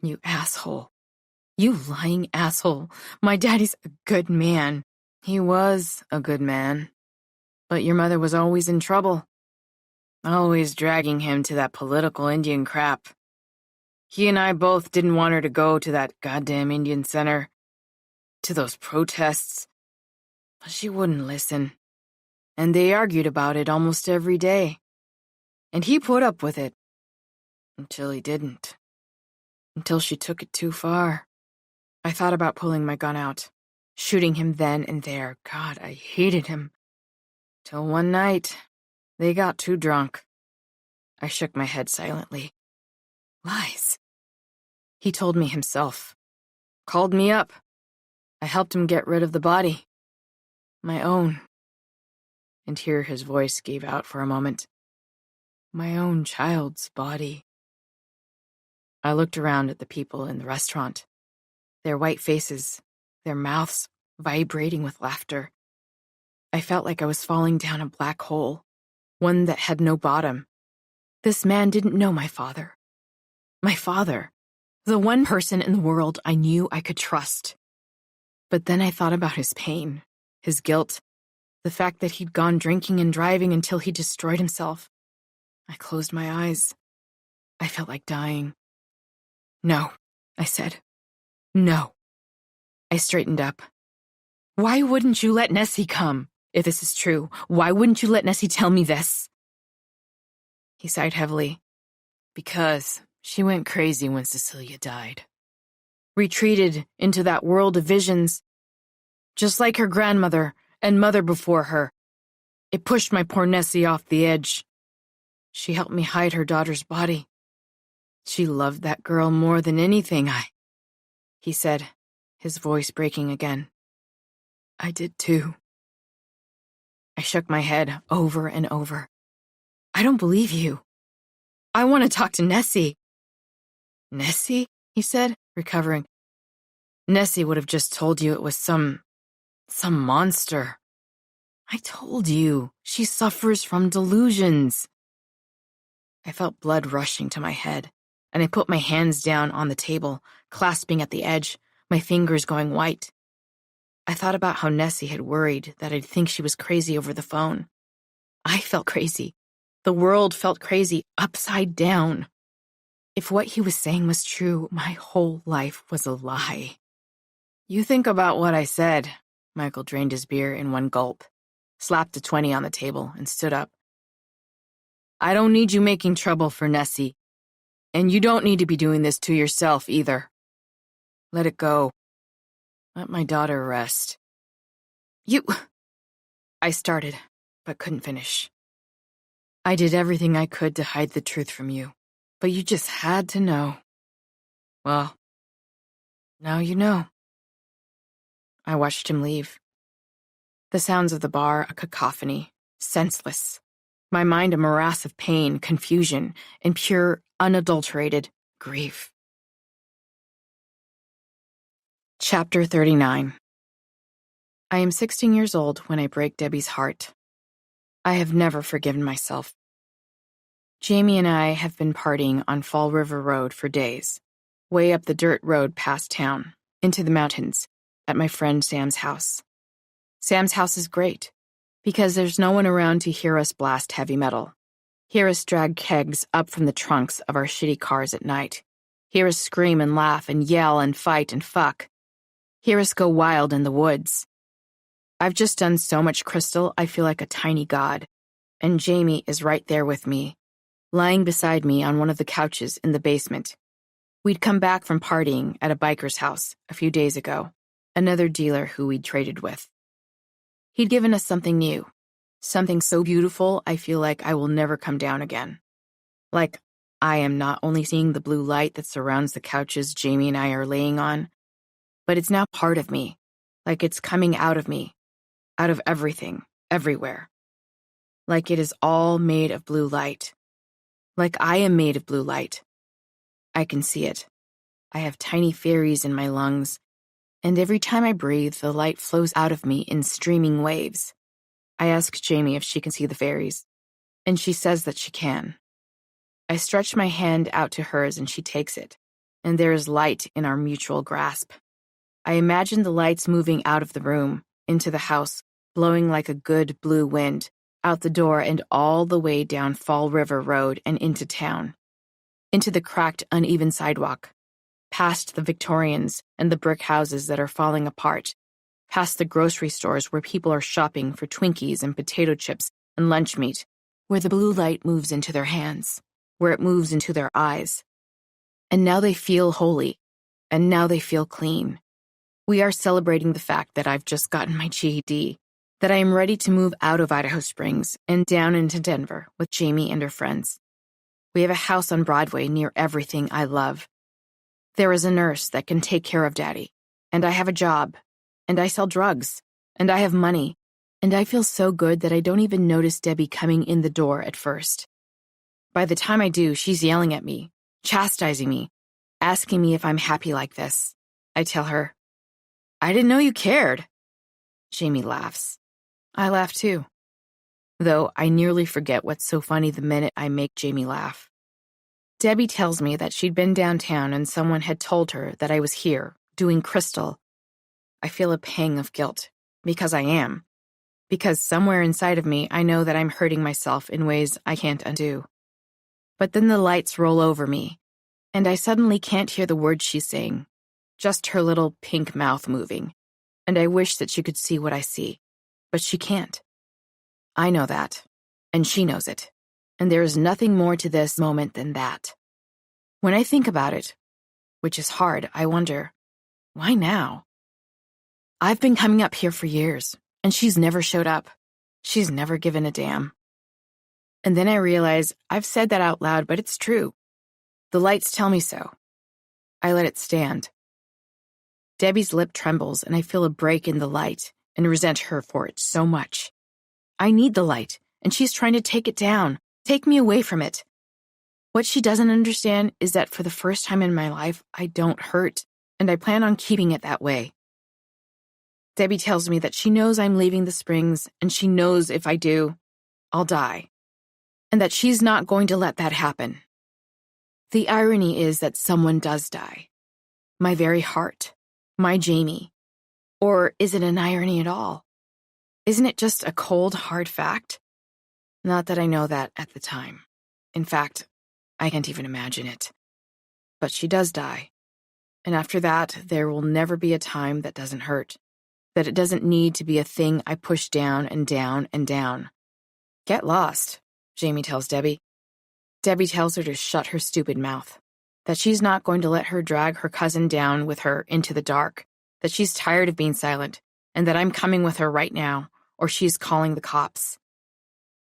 You asshole. You lying asshole. My daddy's a good man. He was a good man. But your mother was always in trouble. Always dragging him to that political Indian crap. He and I both didn't want her to go to that goddamn Indian center, to those protests. But she wouldn't listen. And they argued about it almost every day. And he put up with it. Until he didn't. Until she took it too far. I thought about pulling my gun out, shooting him then and there. God, I hated him. Till one night, they got too drunk. I shook my head silently. Lies. He told me himself. Called me up. I helped him get rid of the body. My own. And here his voice gave out for a moment. My own child's body. I looked around at the people in the restaurant, their white faces, their mouths vibrating with laughter. I felt like I was falling down a black hole, one that had no bottom. This man didn't know my father. My father, the one person in the world I knew I could trust. But then I thought about his pain, his guilt, the fact that he'd gone drinking and driving until he destroyed himself. I closed my eyes. I felt like dying. No, I said. No. I straightened up. Why wouldn't you let Nessie come? If this is true, why wouldn't you let Nessie tell me this? He sighed heavily. Because she went crazy when Cecilia died. Retreated into that world of visions. Just like her grandmother and mother before her. It pushed my poor Nessie off the edge. She helped me hide her daughter's body. She loved that girl more than anything he said, his voice breaking again. I did too. I shook my head over and over. I don't believe you. I want to talk to Nessie." "Nessie?" he said, recovering. "Nessie would have just told you it was some monster. I told you, she suffers from delusions." I felt blood rushing to my head, and I put my hands down on the table, clasping at the edge, my fingers going white. I thought about how Nessie had worried that I'd think she was crazy over the phone. I felt crazy. The world felt crazy upside down. If what he was saying was true, my whole life was a lie. "You think about what I said." Michael drained his beer in one gulp, slapped a 20 on the table, and stood up. "I don't need you making trouble for Nessie. And you don't need to be doing this to yourself either. Let it go. Let my daughter rest." "You—" I started, but couldn't finish. "I did everything I could to hide the truth from you, but you just had to know. Well, now you know." I watched him leave. The sounds of the bar a cacophony, senseless. My mind a morass of pain, confusion, and pure, unadulterated grief. Chapter 39. I am 16 years old when I break Debbie's heart. I have never forgiven myself. Jamie and I have been partying on Fall River Road for days, way up the dirt road past town, into the mountains, at my friend Sam's house. Sam's house is great, because there's no one around to hear us blast heavy metal, hear us drag kegs up from the trunks of our shitty cars at night, hear us scream and laugh and yell and fight and fuck, hear us go wild in the woods. I've just done so much crystal I feel like a tiny god, and Jamie is right there with me, lying beside me on one of the couches in the basement. We'd come back from partying at a biker's house a few days ago, another dealer who we'd traded with. He'd given us something new, something so beautiful I feel like I will never come down again. Like I am not only seeing the blue light that surrounds the couches Jamie and I are laying on, but it's now part of me, like it's coming out of me, out of everything, everywhere. Like it is all made of blue light. Like I am made of blue light. I can see it. I have tiny fairies in my lungs, and every time I breathe, the light flows out of me in streaming waves. I ask Jamie if she can see the fairies, and she says that she can. I stretch my hand out to hers and she takes it, and there is light in our mutual grasp. I imagine the lights moving out of the room, into the house, blowing like a good blue wind, out the door and all the way down Fall River Road and into town, into the cracked, uneven sidewalk, past the Victorians and the brick houses that are falling apart, past the grocery stores where people are shopping for Twinkies and potato chips and lunch meat, where the blue light moves into their hands, where it moves into their eyes. And now they feel holy, and now they feel clean. We are celebrating the fact that I've just gotten my GED, that I am ready to move out of Idaho Springs and down into Denver with Jamie and her friends. We have a house on Broadway near everything I love. There is a nurse that can take care of Daddy, and I have a job, and I sell drugs, and I have money, and I feel so good that I don't even notice Debbie coming in the door at first. By the time I do, she's yelling at me, chastising me, asking me if I'm happy like this. I tell her, "I didn't know you cared." Jamie laughs. I laugh too, though I nearly forget what's so funny the minute I make Jamie laugh. Debbie tells me that she'd been downtown and someone had told her that I was here, doing crystal. I feel a pang of guilt, because I am. Because somewhere inside of me I know that I'm hurting myself in ways I can't undo. But then the lights roll over me, and I suddenly can't hear the words she's saying, just her little pink mouth moving, and I wish that she could see what I see, but she can't. I know that, and she knows it. And there is nothing more to this moment than that. When I think about it, which is hard, I wonder, why now? I've been coming up here for years, and she's never showed up. She's never given a damn. And then I realize I've said that out loud, but it's true. The lights tell me so. I let it stand. Debbie's lip trembles, and I feel a break in the light and resent her for it so much. I need the light, and she's trying to take it down. Take me away from it. What she doesn't understand is that for the first time in my life, I don't hurt, and I plan on keeping it that way. Debbie tells me that she knows I'm leaving the Springs, and she knows if I do, I'll die, and that she's not going to let that happen. The irony is that someone does die. My very heart. My Jamie. Or is it an irony at all? Isn't it just a cold, hard fact? Not that I know that at the time. In fact, I can't even imagine it. But she does die. And after that, there will never be a time that doesn't hurt. That it doesn't need to be a thing I push down and down and down. Get lost, Jamie tells Debbie. Debbie tells her to shut her stupid mouth. That she's not going to let her drag her cousin down with her into the dark. That she's tired of being silent, and that I'm coming with her right now, or she's calling the cops.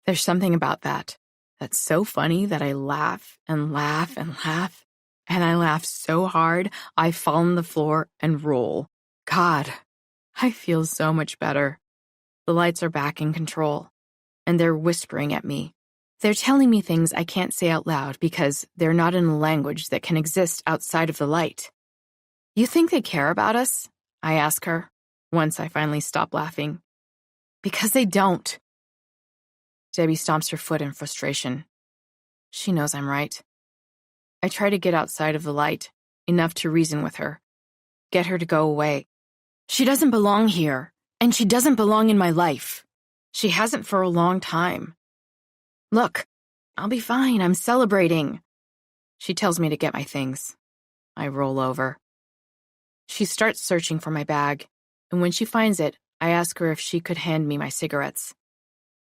There's something about that that's so funny that I laugh and laugh and laugh, and I laugh so hard I fall on the floor and roll. God, I feel so much better. The lights are back in control, and they're whispering at me. They're telling me things I can't say out loud because they're not in a language that can exist outside of the light. You think they care about us? I ask her, once I finally stop laughing. Because they don't. Debbie stomps her foot in frustration. She knows I'm right. I try to get outside of the light, enough to reason with her. Get her to go away. She doesn't belong here, and she doesn't belong in my life. She hasn't for a long time. Look, I'll be fine. I'm celebrating. She tells me to get my things. I roll over. She starts searching for my bag, and when she finds it, I ask her if she could hand me my cigarettes.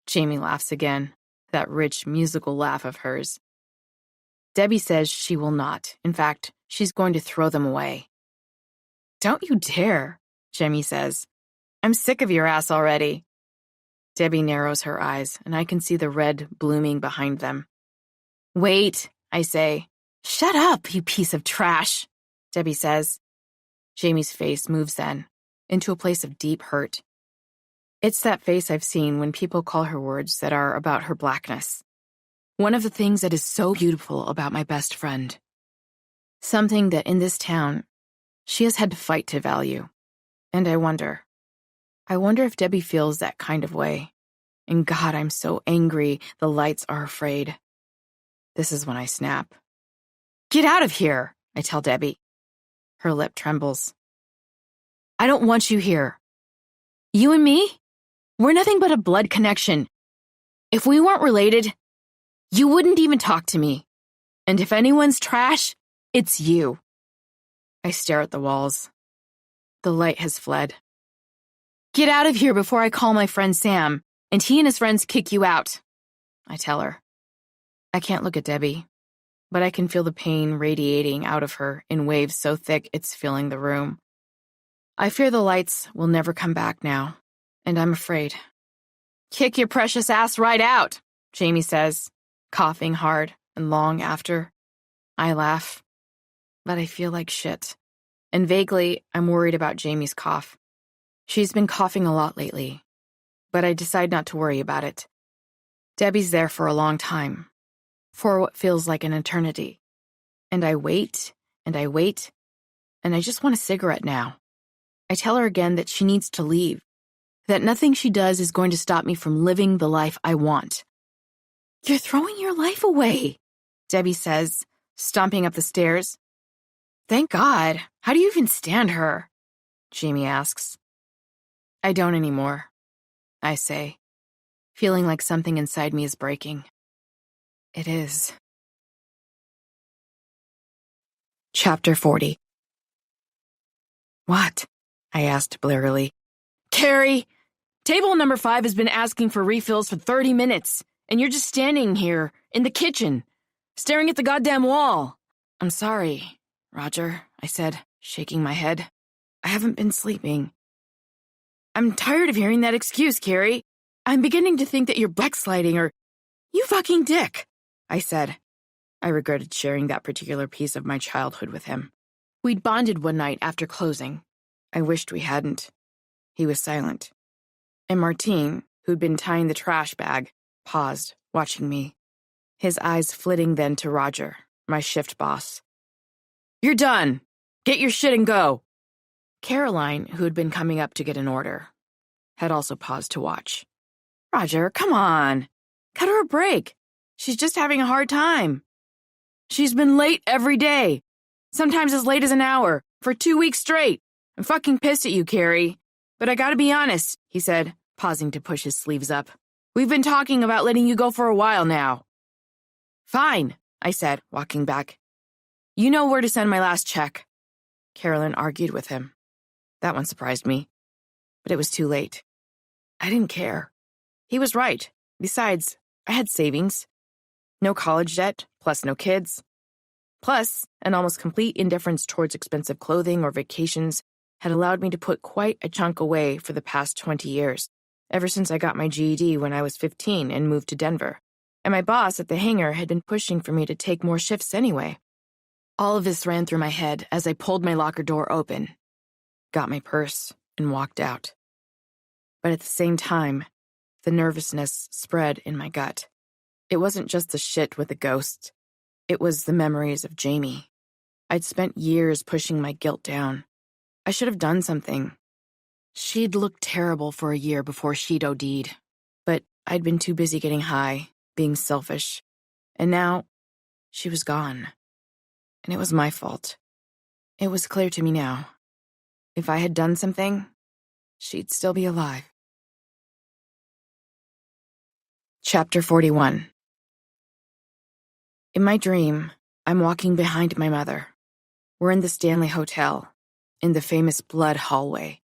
Jamie laughs again, that rich musical laugh of hers. Debbie says she will not. In fact, she's going to throw them away. Don't you dare, Jamie says. I'm sick of your ass already. Debbie narrows her eyes, and I can see the red blooming behind them. Wait, I say. Shut up, you piece of trash, Debbie says. Jamie's face moves then, into a place of deep hurt. It's that face I've seen when people call her words that are about her blackness. One of the things that is so beautiful about my best friend. Something that in this town, she has had to fight to value. And I wonder if Debbie feels that kind of way. And God, I'm so angry the lights are afraid. This is when I snap. Get out of here, I tell Debbie. Her lip trembles. I don't want you here. You and me? We're nothing but a blood connection. If we weren't related, you wouldn't even talk to me. And if anyone's trash, it's you. I stare at the walls. The light has fled. Get out of here before I call my friend Sam, and he and his friends kick you out, I tell her. I can't look at Debbie, but I can feel the pain radiating out of her in waves so thick it's filling the room. I fear the lights will never come back now, and I'm afraid. Kick your precious ass right out, Jamie says, coughing hard and long after. I laugh, but I feel like shit. And vaguely, I'm worried about Jamie's cough. She's been coughing a lot lately, but I decide not to worry about it. Debbie's there for a long time, for what feels like an eternity. And I wait, and I wait, and I just want a cigarette now. I tell her again that she needs to leave, that nothing she does is going to stop me from living the life I want. You're throwing your life away, Debbie says, stomping up the stairs. Thank God. How do you even stand her? Jamie asks. I don't anymore, I say, feeling like something inside me is breaking. It is. Chapter 40. What? I asked blearily. Carrie, table number 5 has been asking for refills for 30 minutes, and you're just standing here in the kitchen, staring at the goddamn wall. I'm sorry, Roger, I said, shaking my head. I haven't been sleeping. I'm tired of hearing that excuse, Carrie. I'm beginning to think that you're backsliding or... You fucking dick, I said. I regretted sharing that particular piece of my childhood with him. We'd bonded one night after closing. I wished we hadn't. He was silent. And Martine, who'd been tying the trash bag, paused, watching me. his eyes flitting then to Roger, my shift boss. "You're done. Get your shit and go." Caroline, who had been coming up to get an order, had also paused to watch. "Roger, come on. Cut her a break. She's just having a hard time. She's been late every day, sometimes as late as an hour, for 2 weeks straight. I'm fucking pissed at you, Carrie. But I gotta be honest," he said, pausing to push his sleeves up. "We've been talking about letting you go for a while now." "Fine," I said, walking back. "You know where to send my last check." Carolyn argued with him. That one surprised me, but it was too late. I didn't care. He was right. Besides, I had savings. No college debt, plus no kids. Plus, an almost complete indifference towards expensive clothing or vacations had allowed me to put quite a chunk away for the past 20 years, ever since I got my GED when I was 15 and moved to Denver. And my boss at the hangar had been pushing for me to take more shifts anyway. All of this ran through my head as I pulled my locker door open, got my purse, and walked out. But at the same time, the nervousness spread in my gut. It wasn't just the shit with the ghosts. It was the memories of Jamie. I'd spent years pushing my guilt down. I should have done something. She'd looked terrible for a year before she'd OD'd, but I'd been too busy getting high, being selfish, and now she was gone. And it was my fault. It was clear to me now. If I had done something, she'd still be alive. Chapter 41. In my dream, I'm walking behind my mother. We're in the Stanley Hotel, in the famous blood hallway.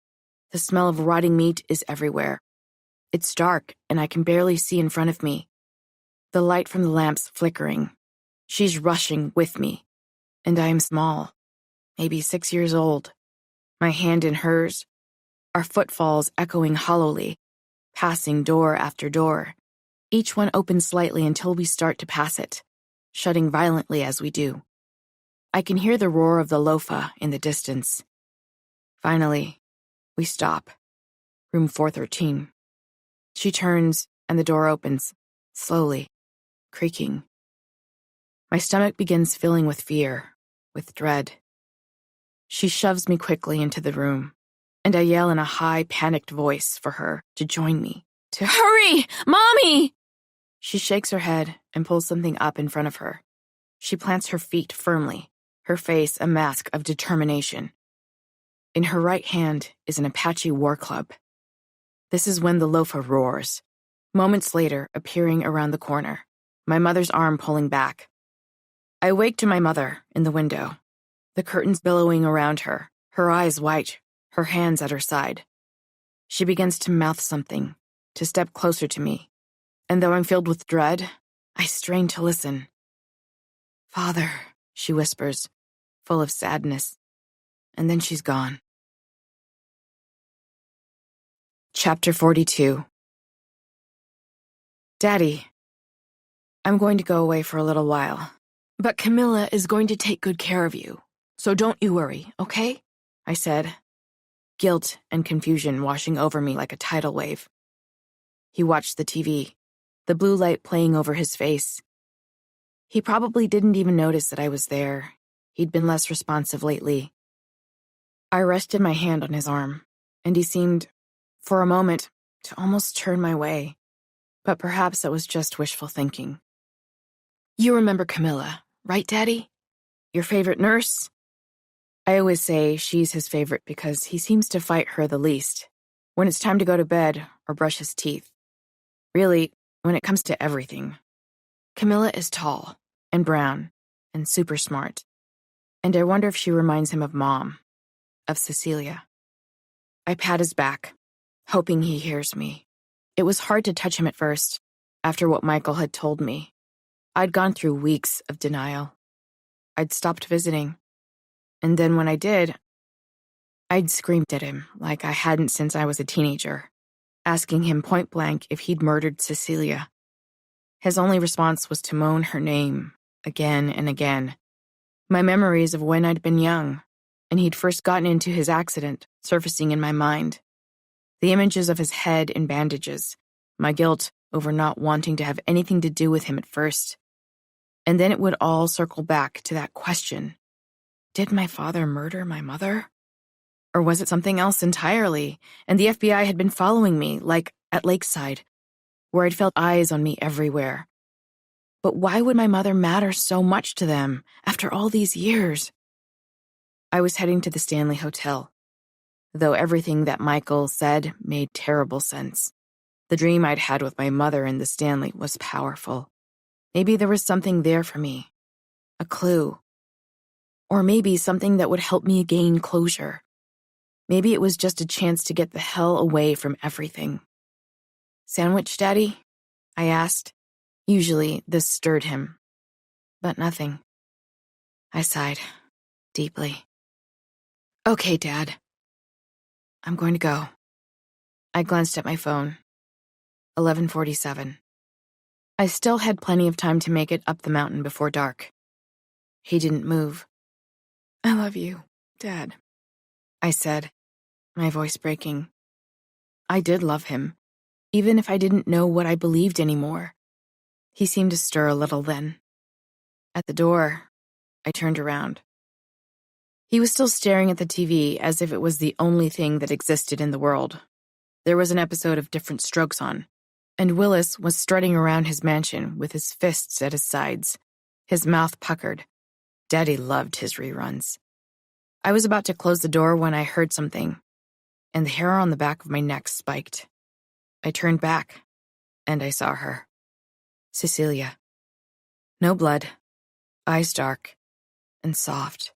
The smell of rotting meat is everywhere. It's dark, and I can barely see in front of me. The light from the lamps flickering. She's rushing with me, and I am small, maybe 6 years old. My hand in hers, our footfalls echoing hollowly, passing door after door. Each one opens slightly until we start to pass it, shutting violently as we do. I can hear the roar of the lofa in the distance. Finally, we stop. Room 413. She turns, and the door opens, slowly, creaking. My stomach begins filling with fear, with dread. She shoves me quickly into the room, and I yell in a high, panicked voice for her to join me. To hurry! Mommy! She shakes her head and pulls something up in front of her. She plants her feet firmly, her face a mask of determination. In her right hand is an Apache war club. This is when the lofa roars, moments later appearing around the corner, my mother's arm pulling back. I wake to my mother in the window, the curtains billowing around her, her eyes white, her hands at her side. She begins to mouth something, to step closer to me, and though I'm filled with dread, I strain to listen. "Father," she whispers, full of sadness, and then she's gone. Chapter 42. Daddy, I'm going to go away for a little while, but Camilla is going to take good care of you, so don't you worry, okay? I said, guilt and confusion washing over me like a tidal wave. He watched the TV, the blue light playing over his face. He probably didn't even notice that I was there. He'd been less responsive lately. I rested my hand on his arm, and he seemed, for a moment, to almost turn my way. But perhaps that was just wishful thinking. "You remember Camilla, right, Daddy? Your favorite nurse?" I always say she's his favorite because he seems to fight her the least, when it's time to go to bed or brush his teeth. Really, when it comes to everything. Camilla is tall and brown and super smart, and I wonder if she reminds him of Mom, of Cecilia. I pat his back, hoping he hears me. It was hard to touch him at first, after what Michael had told me. I'd gone through weeks of denial. I'd stopped visiting, and then when I did, I'd screamed at him like I hadn't since I was a teenager, asking him point blank if he'd murdered Cecilia. His only response was to moan her name again and again. My memories of when I'd been young, and he'd first gotten into his accident, surfacing in my mind. The images of his head in bandages, my guilt over not wanting to have anything to do with him at first, And then it would all circle back to that question. Did my father murder my mother? Or was it something else entirely, and the FBI had been following me, like at Lakeside, where I'd felt eyes on me everywhere? But why would my mother matter so much to them after all these years? I was heading to the Stanley Hotel, though everything that Michael said made terrible sense. The dream I'd had with my mother in the Stanley was powerful. Maybe there was something there for me, a clue. Or maybe something that would help me gain closure. Maybe it was just a chance to get the hell away from everything. "Sandwich, Daddy?" I asked. Usually this stirred him, but nothing. I sighed, deeply. "Okay, Dad. I'm going to go." I glanced at my phone. 11:47. I still had plenty of time to make it up the mountain before dark. He didn't move. "I love you, Dad," I said, my voice breaking. I did love him, even if I didn't know what I believed anymore. He seemed to stir a little then. At the door, I turned around. He was still staring at the TV as if it was the only thing that existed in the world. There was an episode of Different Strokes on, and Willis was strutting around his mansion with his fists at his sides, his mouth puckered. Daddy loved his reruns. I was about to close the door when I heard something, and the hair on the back of my neck spiked. I turned back, and I saw her. Cecilia. No blood, eyes dark and soft.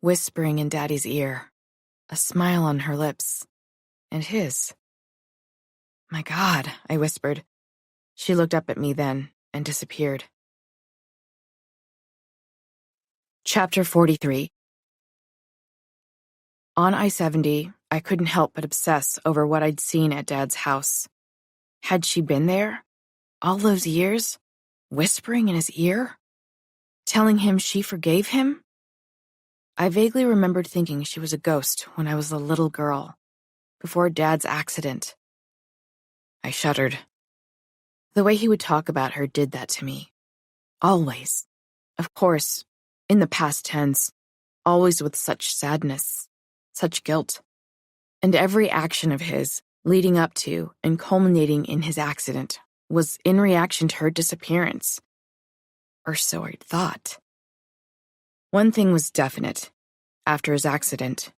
Whispering in Daddy's ear, a smile on her lips, and his. "My God," I whispered. She looked up at me then and disappeared. Chapter 43. On I-70, I couldn't help but obsess over what I'd seen at Dad's house. Had she been there? All those years? Whispering in his ear? Telling him she forgave him? I vaguely remembered thinking she was a ghost when I was a little girl, before Dad's accident. I shuddered. The way he would talk about her did that to me. Always. Of course, in the past tense, always with such sadness, such guilt. And every action of his, leading up to and culminating in his accident, was in reaction to her disappearance. Or so I'd thought. One thing was definite. After his accident,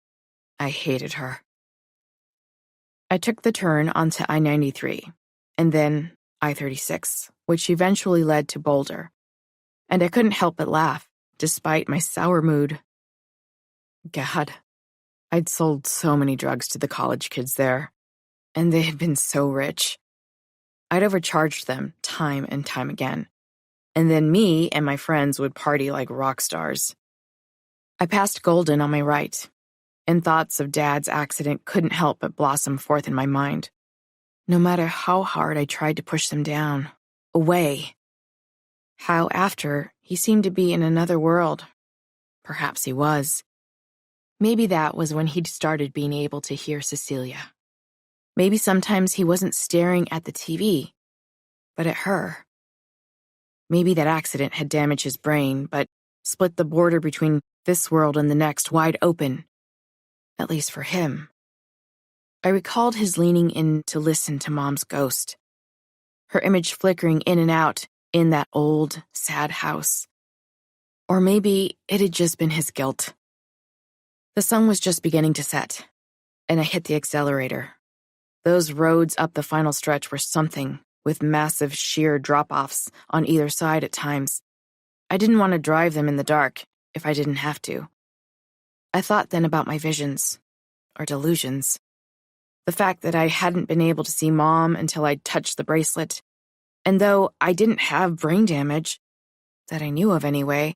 I hated her. I took the turn onto I-93, and then I-36, which eventually led to Boulder. And I couldn't help but laugh, despite my sour mood. God, I'd sold so many drugs to the college kids there, and they had been so rich. I'd overcharged them time and time again, and then me and my friends would party like rock stars. I passed Golden on my right, and thoughts of Dad's accident couldn't help but blossom forth in my mind, no matter how hard I tried to push them down, away. How after, he seemed to be in another world. Perhaps he was. Maybe that was when he'd started being able to hear Cecilia. Maybe sometimes he wasn't staring at the TV, but at her. Maybe that accident had damaged his brain, but split the border between this world and the next wide open, at least for him. I recalled his leaning in to listen to Mom's ghost, her image flickering in and out in that old, sad house. Or maybe it had just been his guilt. The sun was just beginning to set, and I hit the accelerator. Those roads up the final stretch were something, with massive sheer drop-offs on either side at times. I didn't want to drive them in the dark if I didn't have to. I thought then about my visions, or delusions. The fact that I hadn't been able to see Mom until I'd touched the bracelet, and though I didn't have brain damage, that I knew of anyway,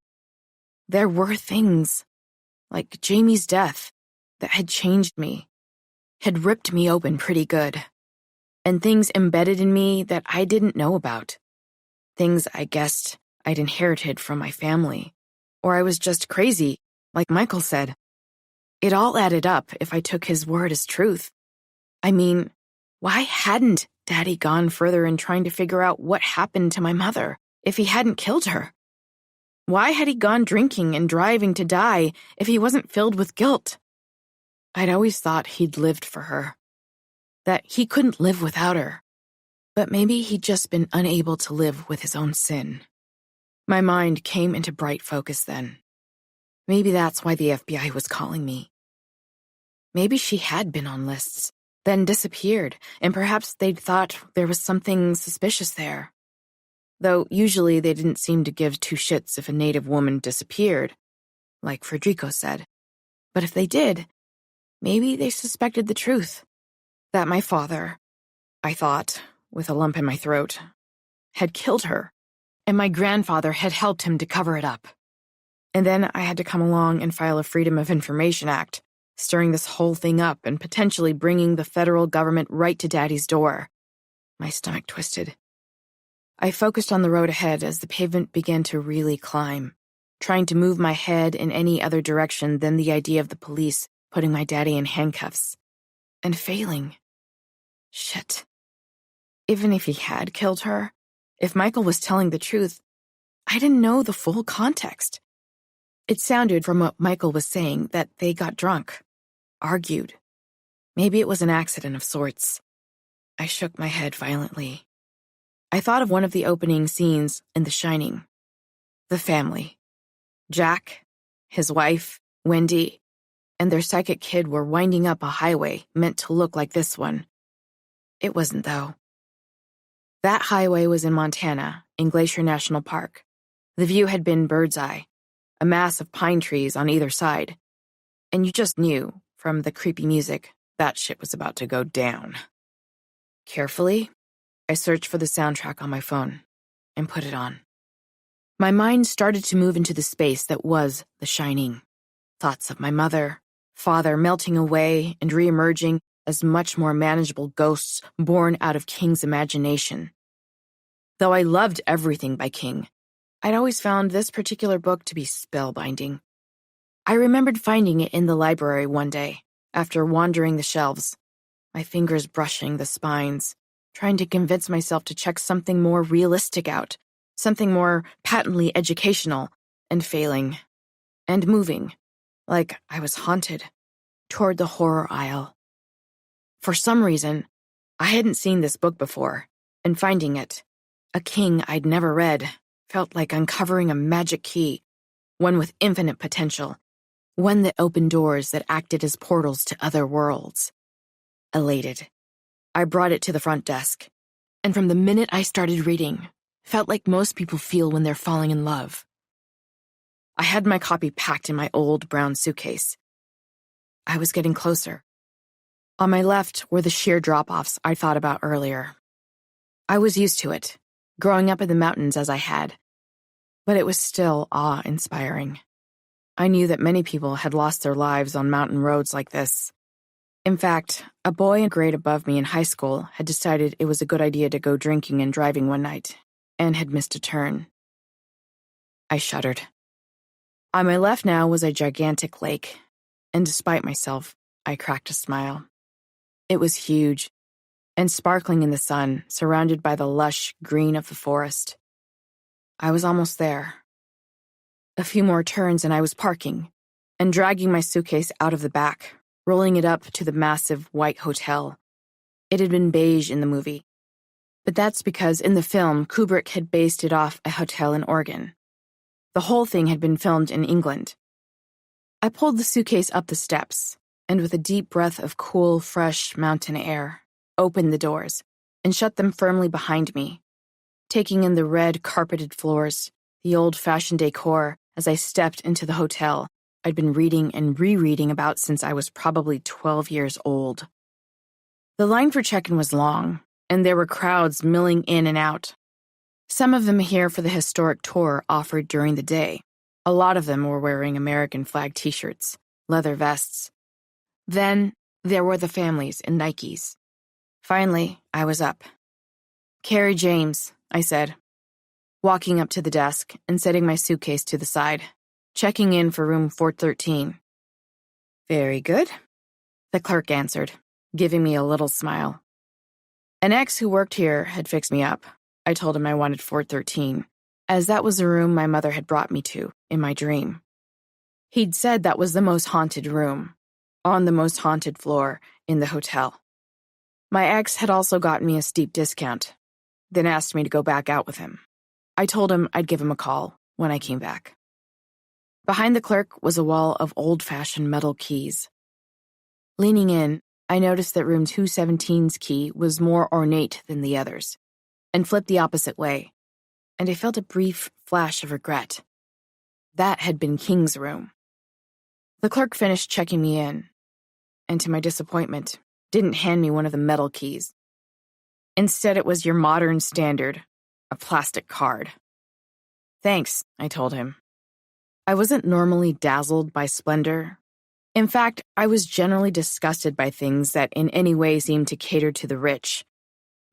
there were things, like Jamie's death, that had changed me, had ripped me open pretty good, and things embedded in me that I didn't know about. Things I guessed I'd inherited from my family, or I was just crazy, like Michael said. It all added up if I took his word as truth. I mean, why hadn't Daddy gone further in trying to figure out what happened to my mother, if he hadn't killed her? Why had he gone drinking and driving to die if he wasn't filled with guilt? I'd always thought he'd lived for her, that he couldn't live without her. But maybe he'd just been unable to live with his own sin. My mind came into bright focus then. Maybe that's why the FBI was calling me. Maybe she had been on lists, then disappeared, and perhaps they'd thought there was something suspicious there. Though usually they didn't seem to give two shits if a native woman disappeared, like Federico said. But if they did, maybe they suspected the truth. That my father, I thought, with a lump in my throat, had killed her, and my grandfather had helped him to cover it up. And then I had to come along and file a Freedom of Information Act, stirring this whole thing up and potentially bringing the federal government right to Daddy's door. My stomach twisted. I focused on the road ahead as the pavement began to really climb, trying to move my head in any other direction than the idea of the police putting my daddy in handcuffs. And failing. Shit. Even if he had killed her, if Michael was telling the truth, I didn't know the full context. It sounded from what Michael was saying that they got drunk, argued. Maybe it was an accident of sorts. I shook my head violently. I thought of one of the opening scenes in The Shining. The family. Jack, his wife, Wendy, and their psychic kid were winding up a highway meant to look like this one. It wasn't, though. That highway was in Montana, in Glacier National Park. The view had been bird's eye, a mass of pine trees on either side. And you just knew, from the creepy music, that shit was about to go down. Carefully, I searched for the soundtrack on my phone and put it on. My mind started to move into the space that was The Shining. Thoughts of my mother, father melting away and re-emerging as much more manageable ghosts born out of King's imagination. Though I loved everything by King, I'd always found this particular book to be spellbinding. I remembered finding it in the library one day, after wandering the shelves, my fingers brushing the spines, trying to convince myself to check something more realistic out, something more patently educational, and failing, and moving, like I was haunted, toward the horror aisle. For some reason, I hadn't seen this book before, and finding it, a King I'd never read, felt like uncovering a magic key, one with infinite potential, one that opened doors that acted as portals to other worlds. Elated, I brought it to the front desk, and from the minute I started reading, felt like most people feel when they're falling in love. I had my copy packed in my old brown suitcase. I was getting closer. On my left were the sheer drop-offs I thought about earlier. I was used to it, growing up in the mountains as I had, but it was still awe-inspiring. I knew that many people had lost their lives on mountain roads like this. In fact, a boy a grade above me in high school had decided it was a good idea to go drinking and driving one night, and had missed a turn. I shuddered. On my left now was a gigantic lake, and despite myself, I cracked a smile. It was huge, and sparkling in the sun, surrounded by the lush green of the forest. I was almost there. A few more turns and I was parking, and dragging my suitcase out of the back, rolling it up to the massive white hotel. It had been beige in the movie. But that's because in the film, Kubrick had based it off a hotel in Oregon. The whole thing had been filmed in England. I pulled the suitcase up the steps, and with a deep breath of cool, fresh mountain air, opened the doors, and shut them firmly behind me, taking in the red carpeted floors, the old-fashioned decor as I stepped into the hotel I'd been reading and rereading about since I was probably 12 years old. The line for check-in was long, and there were crowds milling in and out. Some of them here for the historic tour offered during the day. A lot of them were wearing American flag t-shirts, leather vests. Then there were the families in Nikes. Finally, I was up. "Carrie James," I said, walking up to the desk and setting my suitcase to the side, checking in for room 413. "Very good," the clerk answered, giving me a little smile. An ex who worked here had fixed me up. I told him I wanted 413. as that was the room my mother had brought me to in my dream. He'd said that was the most haunted room, on the most haunted floor in the hotel. My ex had also gotten me a steep discount, then asked me to go back out with him. I told him I'd give him a call when I came back. Behind the clerk was a wall of old-fashioned metal keys. Leaning in, I noticed that room 217's key was more ornate than the others, and flipped the opposite way, and I felt a brief flash of regret. That had been King's room. The clerk finished checking me in, and to my disappointment, didn't hand me one of the metal keys. Instead, it was your modern standard, a plastic card. Thanks, I told him. I wasn't normally dazzled by splendor. In fact, I was generally disgusted by things that in any way seemed to cater to the rich.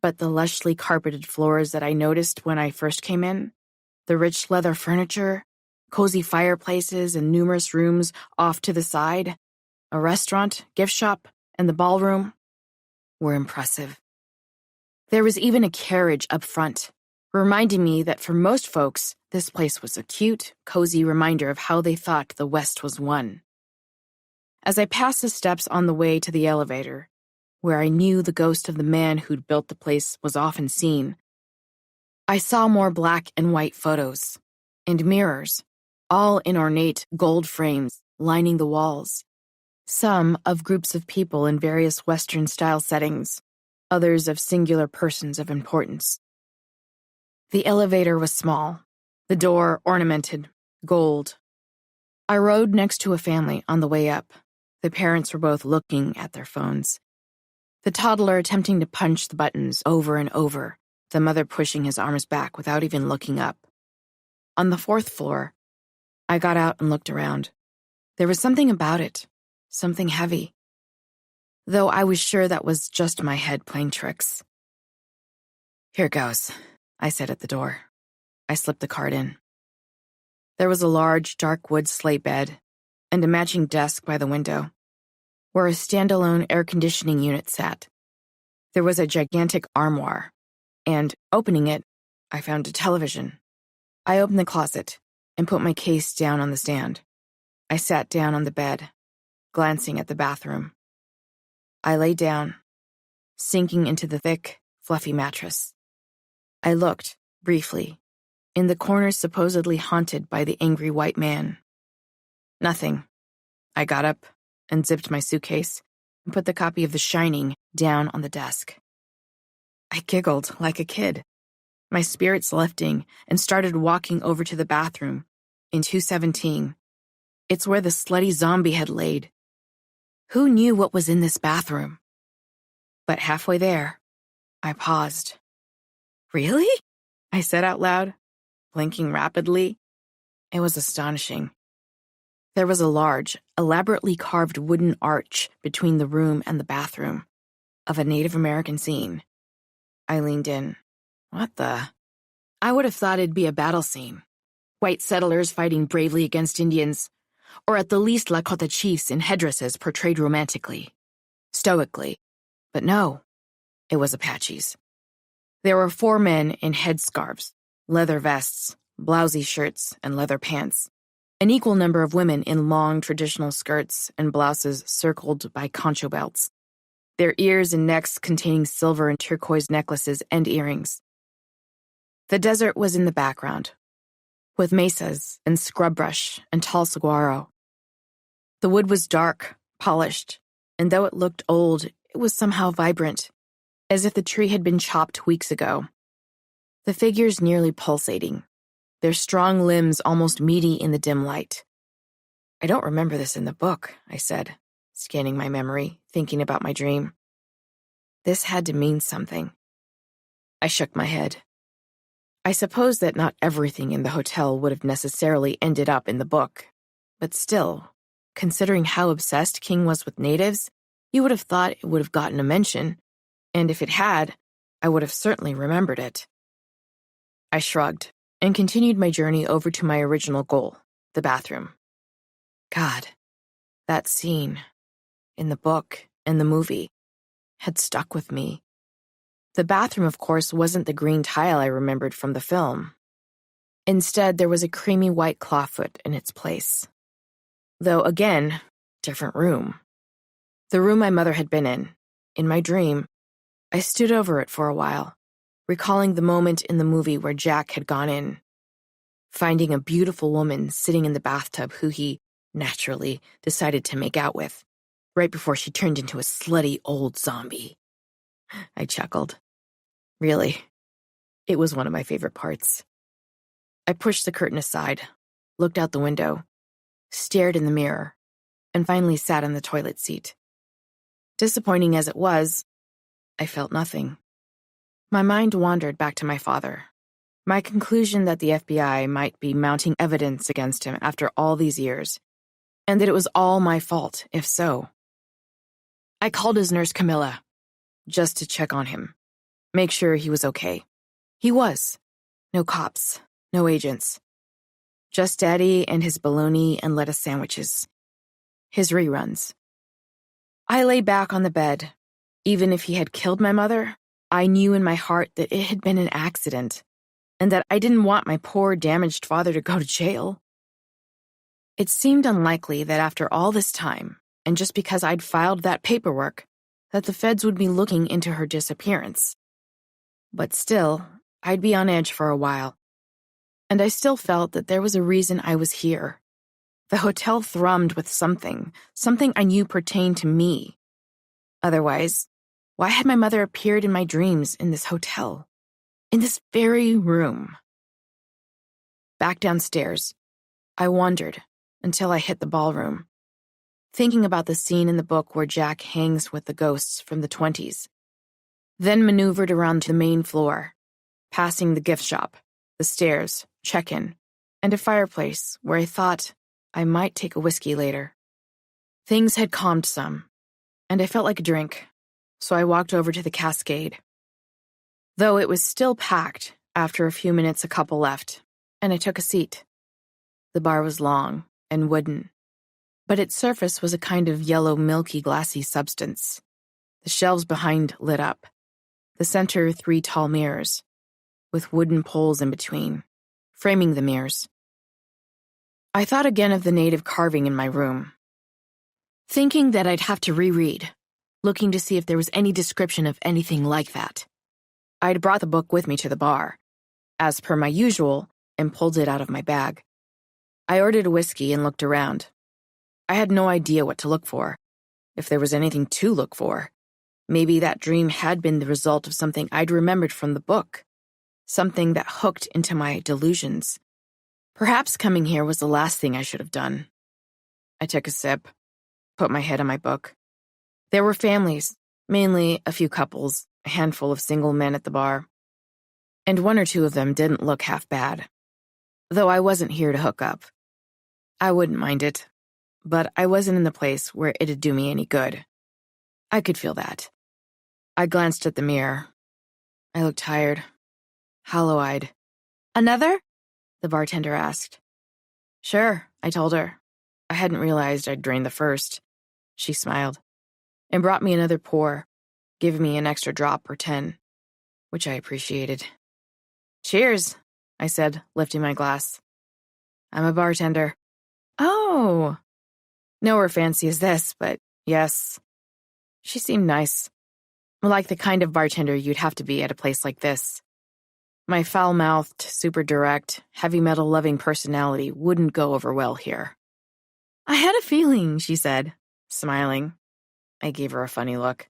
But the lushly carpeted floors that I noticed when I first came in, the rich leather furniture, cozy fireplaces and numerous rooms off to the side, a restaurant, gift shop, and the ballroom, were impressive. There was even a carriage up front, reminding me that for most folks, this place was a cute, cozy reminder of how they thought the West was won. As I passed the steps on the way to the elevator, where I knew the ghost of the man who'd built the place was often seen, I saw more black and white photos and mirrors, all in ornate gold frames lining the walls. Some of groups of people in various Western-style settings, others of singular persons of importance. The elevator was small, the door ornamented, gold. I rode next to a family on the way up. The parents were both looking at their phones. The toddler attempting to punch the buttons over and over, the mother pushing his arms back without even looking up. On the 4th floor, I got out and looked around. There was something about it, something heavy. Though I was sure that was just my head playing tricks. Here goes, I said at the door. I slipped the card in. There was a large, dark wood slate bed and a matching desk by the window, where a standalone air conditioning unit sat. There was a gigantic armoire, and, opening it, I found a television. I opened the closet and put my case down on the stand. I sat down on the bed, glancing at the bathroom. I lay down, sinking into the thick, fluffy mattress. I looked, briefly, in the corners supposedly haunted by the angry white man. Nothing. I got up and zipped my suitcase and put the copy of The Shining down on the desk. I giggled like a kid, my spirits lifting, and started walking over to the bathroom in 217. It's where the slutty zombie had laid. Who knew what was in this bathroom? But halfway there, I paused. Really? I said out loud, blinking rapidly. It was astonishing. There was a large, elaborately carved wooden arch between the room and the bathroom, of a Native American scene. I leaned in. What the? I would have thought it'd be a battle scene. White settlers fighting bravely against Indians, or at the least Lakota chiefs in headdresses portrayed romantically, stoically. But no, it was Apaches. There were 4 men in headscarves, leather vests, blousy shirts, and leather pants. An equal number of women in long traditional skirts and blouses circled by concho belts, their ears and necks containing silver and turquoise necklaces and earrings. The desert was in the background, with mesas and scrub brush and tall saguaro. The wood was dark, polished, and though it looked old, it was somehow vibrant, as if the tree had been chopped weeks ago. The figures nearly pulsating, their strong limbs almost meaty in the dim light. I don't remember this in the book, I said, scanning my memory, thinking about my dream. This had to mean something. I shook my head. I suppose that not everything in the hotel would have necessarily ended up in the book, but still, considering how obsessed King was with natives, you would have thought it would have gotten a mention, and if it had, I would have certainly remembered it. I shrugged and continued my journey over to my original goal, the bathroom. God, that scene, in the book and the movie, had stuck with me. The bathroom, of course, wasn't the green tile I remembered from the film. Instead, there was a creamy white clawfoot in its place. Though, again, different room. The room my mother had been in. In my dream, I stood over it for a while, recalling the moment in the movie where Jack had gone in, finding a beautiful woman sitting in the bathtub who he, naturally, decided to make out with, right before she turned into a slutty old zombie. I chuckled. Really, it was one of my favorite parts. I pushed the curtain aside, looked out the window, stared in the mirror, and finally sat in the toilet seat. Disappointing as it was, I felt nothing. My mind wandered back to my father. My conclusion that the FBI might be mounting evidence against him after all these years, and that it was all my fault, if so. I called his nurse Camilla, just to check on him, make sure he was okay. He was. No cops, no agents. Just Daddy and his bologna and lettuce sandwiches. His reruns. I lay back on the bed. Even if he had killed my mother, I knew in my heart that it had been an accident, and that I didn't want my poor, damaged father to go to jail. It seemed unlikely that after all this time, and just because I'd filed that paperwork, that the feds would be looking into her disappearance. But still, I'd be on edge for a while. And I still felt that there was a reason I was here. The hotel thrummed with something I knew pertained to me. Otherwise, why had my mother appeared in my dreams in this hotel? In this very room? Back downstairs, I wandered until I hit the ballroom, thinking about the scene in the book where Jack hangs with the ghosts from the 20s. Then maneuvered around to the main floor, passing the gift shop, the stairs, check-in, and a fireplace where I thought I might take a whiskey later. Things had calmed some, and I felt like a drink, so I walked over to the Cascade. Though it was still packed, after a few minutes a couple left, and I took a seat. The bar was long and wooden, but its surface was a kind of yellow, milky, glassy substance. The shelves behind lit up, the center 3 tall mirrors, with wooden poles in between, framing the mirrors. I thought again of the native carving in my room, thinking that I'd have to reread, looking to see if there was any description of anything like that. I'd brought the book with me to the bar, as per my usual, and pulled it out of my bag. I ordered a whiskey and looked around. I had no idea what to look for, if there was anything to look for. Maybe that dream had been the result of something I'd remembered from the book, something that hooked into my delusions. Perhaps coming here was the last thing I should have done. I took a sip, put my head on my book. There were families, mainly a few couples, a handful of single men at the bar. And 1 or 2 of them didn't look half bad. Though I wasn't here to hook up. I wouldn't mind it, but I wasn't in the place where it'd do me any good. I could feel that. I glanced at the mirror. I looked tired, hollow-eyed. "Another?" the bartender asked. "Sure," I told her. I hadn't realized I'd drained the first. She smiled and brought me another pour, giving me an extra drop or 10, which I appreciated. "Cheers," I said, lifting my glass. "I'm a bartender." "Oh." "Nowhere fancy as this, but yes." She seemed nice. Like the kind of bartender you'd have to be at a place like this. My foul-mouthed, super direct, heavy metal-loving personality wouldn't go over well here. "I had a feeling," she said, smiling. I gave her a funny look.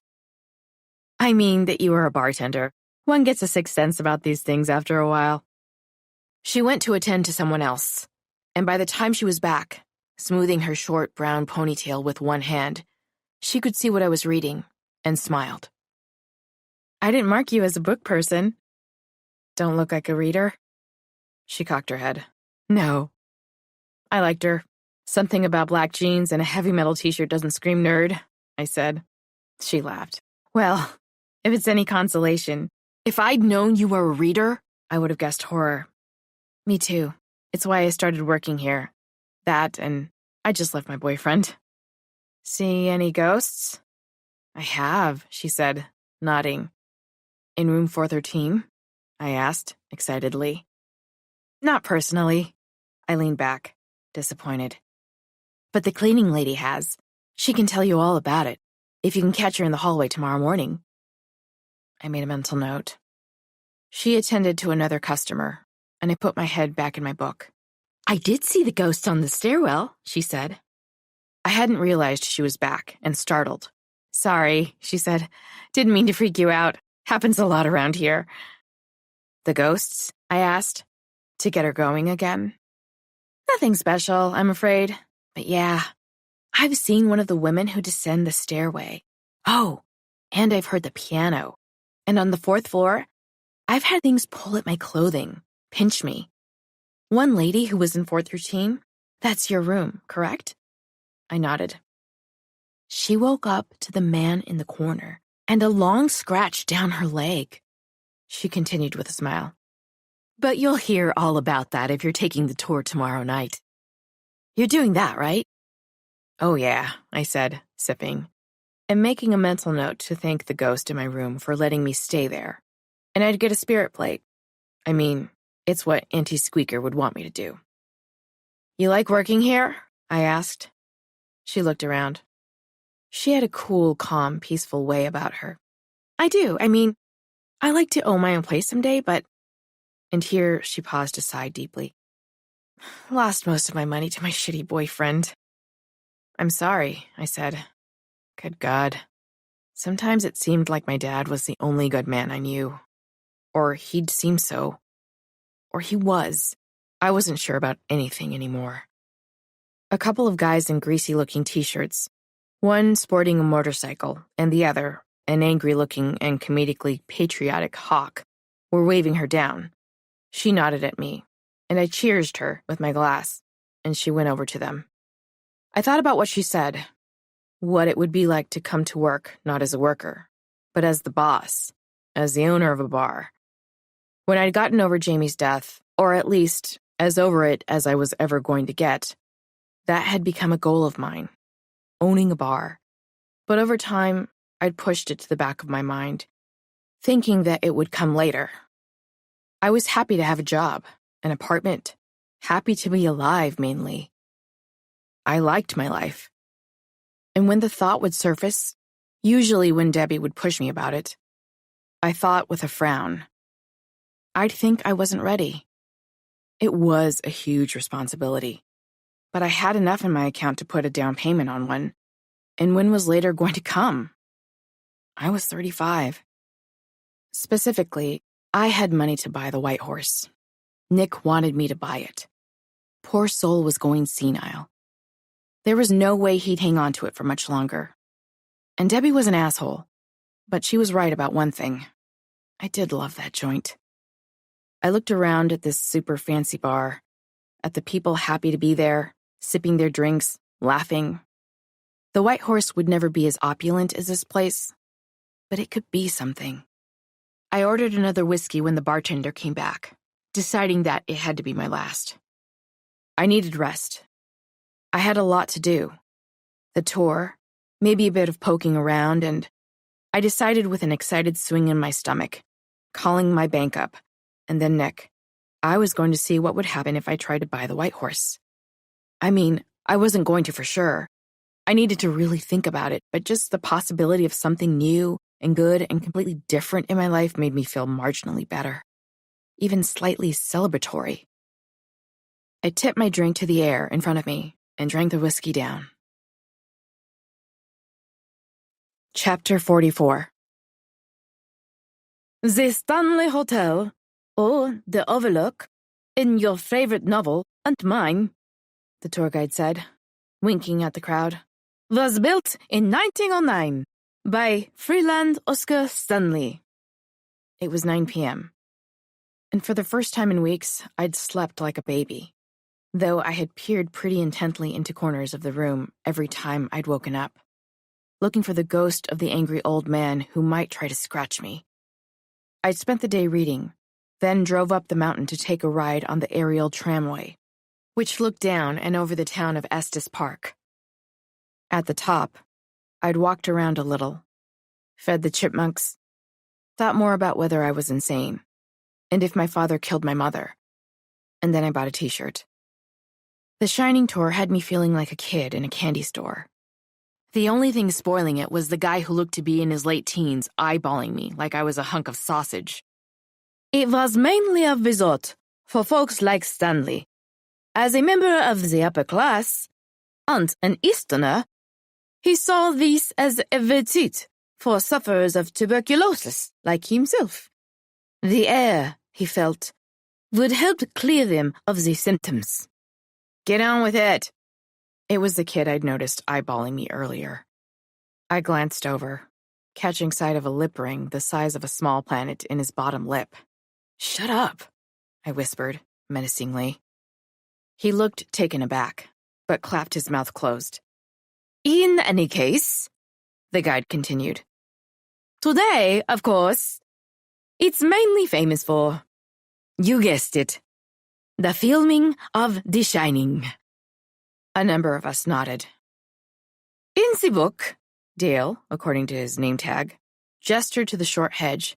"I mean that you were a bartender. One gets a sixth sense about these things after a while." She went to attend to someone else, and by the time she was back, smoothing her short brown ponytail with one hand, she could see what I was reading, and smiled. "I didn't mark you as a book person." "Don't look like a reader?" She cocked her head. "No." I liked her. "Something about black jeans and a heavy metal t-shirt doesn't scream nerd," I said. She laughed. "Well, if it's any consolation, if I'd known you were a reader, I would have guessed horror." "Me too. It's why I started working here. That, and I just left my boyfriend." "See any ghosts?" "I have," she said, nodding. "In room 413? I asked, excitedly. Not personally. I leaned back, disappointed. But the cleaning lady has. She can tell you all about it, if you can catch her in the hallway tomorrow morning. I made a mental note. She attended to another customer, and I put my head back in my book. I did see the ghost on the stairwell, she said. I hadn't realized she was back and startled. Sorry, she said. Didn't mean to freak you out. Happens a lot around here. The ghosts? I asked, to get her going again. Nothing special, I'm afraid. But yeah, I've seen one of the women who descend the stairway. Oh, and I've heard the piano. And on the 4th floor, I've had things pull at my clothing, pinch me. One lady who was in 4th routine, that's your room, correct? I nodded. She woke up to the man in the corner and a long scratch down her leg. She continued with a smile. But you'll hear all about that if you're taking the tour tomorrow night. You're doing that, right? Oh yeah, I said, sipping, and making a mental note to thank the ghost in my room for letting me stay there. And I'd get a spirit plate. I mean, it's what Auntie Squeaker would want me to do. You like working here? I asked. She looked around. She had a cool, calm, peaceful way about her. I do. I mean, I like to own my own place someday, but... And here she paused to sigh deeply. Lost most of my money to my shitty boyfriend. I'm sorry, I said. Good God. Sometimes it seemed like my dad was the only good man I knew. Or he'd seem so. Or he was. I wasn't sure about anything anymore. A couple of guys in greasy-looking t-shirts, one sporting a motorcycle, and the other, an angry-looking and comedically patriotic hawk, were waving her down. She nodded at me, and I cheersed her with my glass, and she went over to them. I thought about what she said, what it would be like to come to work not as a worker, but as the boss, as the owner of a bar. When I'd gotten over Jamie's death, or at least as over it as I was ever going to get, that had become a goal of mine, owning a bar. But over time, I'd pushed it to the back of my mind, thinking that it would come later. I was happy to have a job, an apartment, happy to be alive, mainly. I liked my life. And when the thought would surface, usually when Debbie would push me about it, I thought with a frown. I'd think I wasn't ready. It was a huge responsibility, but I had enough in my account to put a down payment on one, and when was later going to come? I was 35. Specifically, I had money to buy the White Horse. Nick wanted me to buy it. Poor soul was going senile. There was no way he'd hang on to it for much longer. And Debbie was an asshole, but she was right about one thing. I did love that joint. I looked around at this super fancy bar, at the people happy to be there, sipping their drinks, laughing. The White Horse would never be as opulent as this place, but it could be something. I ordered another whiskey when the bartender came back, deciding that it had to be my last. I needed rest. I had a lot to do. The tour, maybe a bit of poking around, and I decided with an excited swing in my stomach, calling my bank up, and then Nick. I was going to see what would happen if I tried to buy the White Horse. I mean, I wasn't going to for sure. I needed to really think about it, but just the possibility of something new and good and completely different in my life made me feel marginally better, even slightly celebratory. I tipped my drink to the air in front of me and drank the whiskey down. Chapter 44. The Stanley Hotel, or the Overlook, in your favorite novel, and mine, the tour guide said, winking at the crowd, was built in 1909 by Freeland Oscar Stanley. It was 9 p.m., and for the first time in weeks, I'd slept like a baby, though I had peered pretty intently into corners of the room every time I'd woken up, looking for the ghost of the angry old man who might try to scratch me. I'd spent the day reading, then drove up the mountain to take a ride on the aerial tramway, which looked down and over the town of Estes Park. At the top, I'd walked around a little, fed the chipmunks, thought more about whether I was insane, and if my father killed my mother, and then I bought a t-shirt. The Shining tour had me feeling like a kid in a candy store. The only thing spoiling it was the guy who looked to be in his late teens eyeballing me like I was a hunk of sausage. It was mainly a resort for folks like Stanley. As a member of the upper class, and an Easterner, he saw this as a virtue for sufferers of tuberculosis like himself. The air, he felt, would help clear them of the symptoms. Get on with it. It was the kid I'd noticed eyeballing me earlier. I glanced over, catching sight of a lip ring the size of a small planet in his bottom lip. Shut up, I whispered, menacingly. He looked taken aback, but clapped his mouth closed. In any case, the guide continued, today, of course, it's mainly famous for, you guessed it, the filming of The Shining. A number of us nodded. In the book, Dale, according to his name tag, gestured to the short hedge.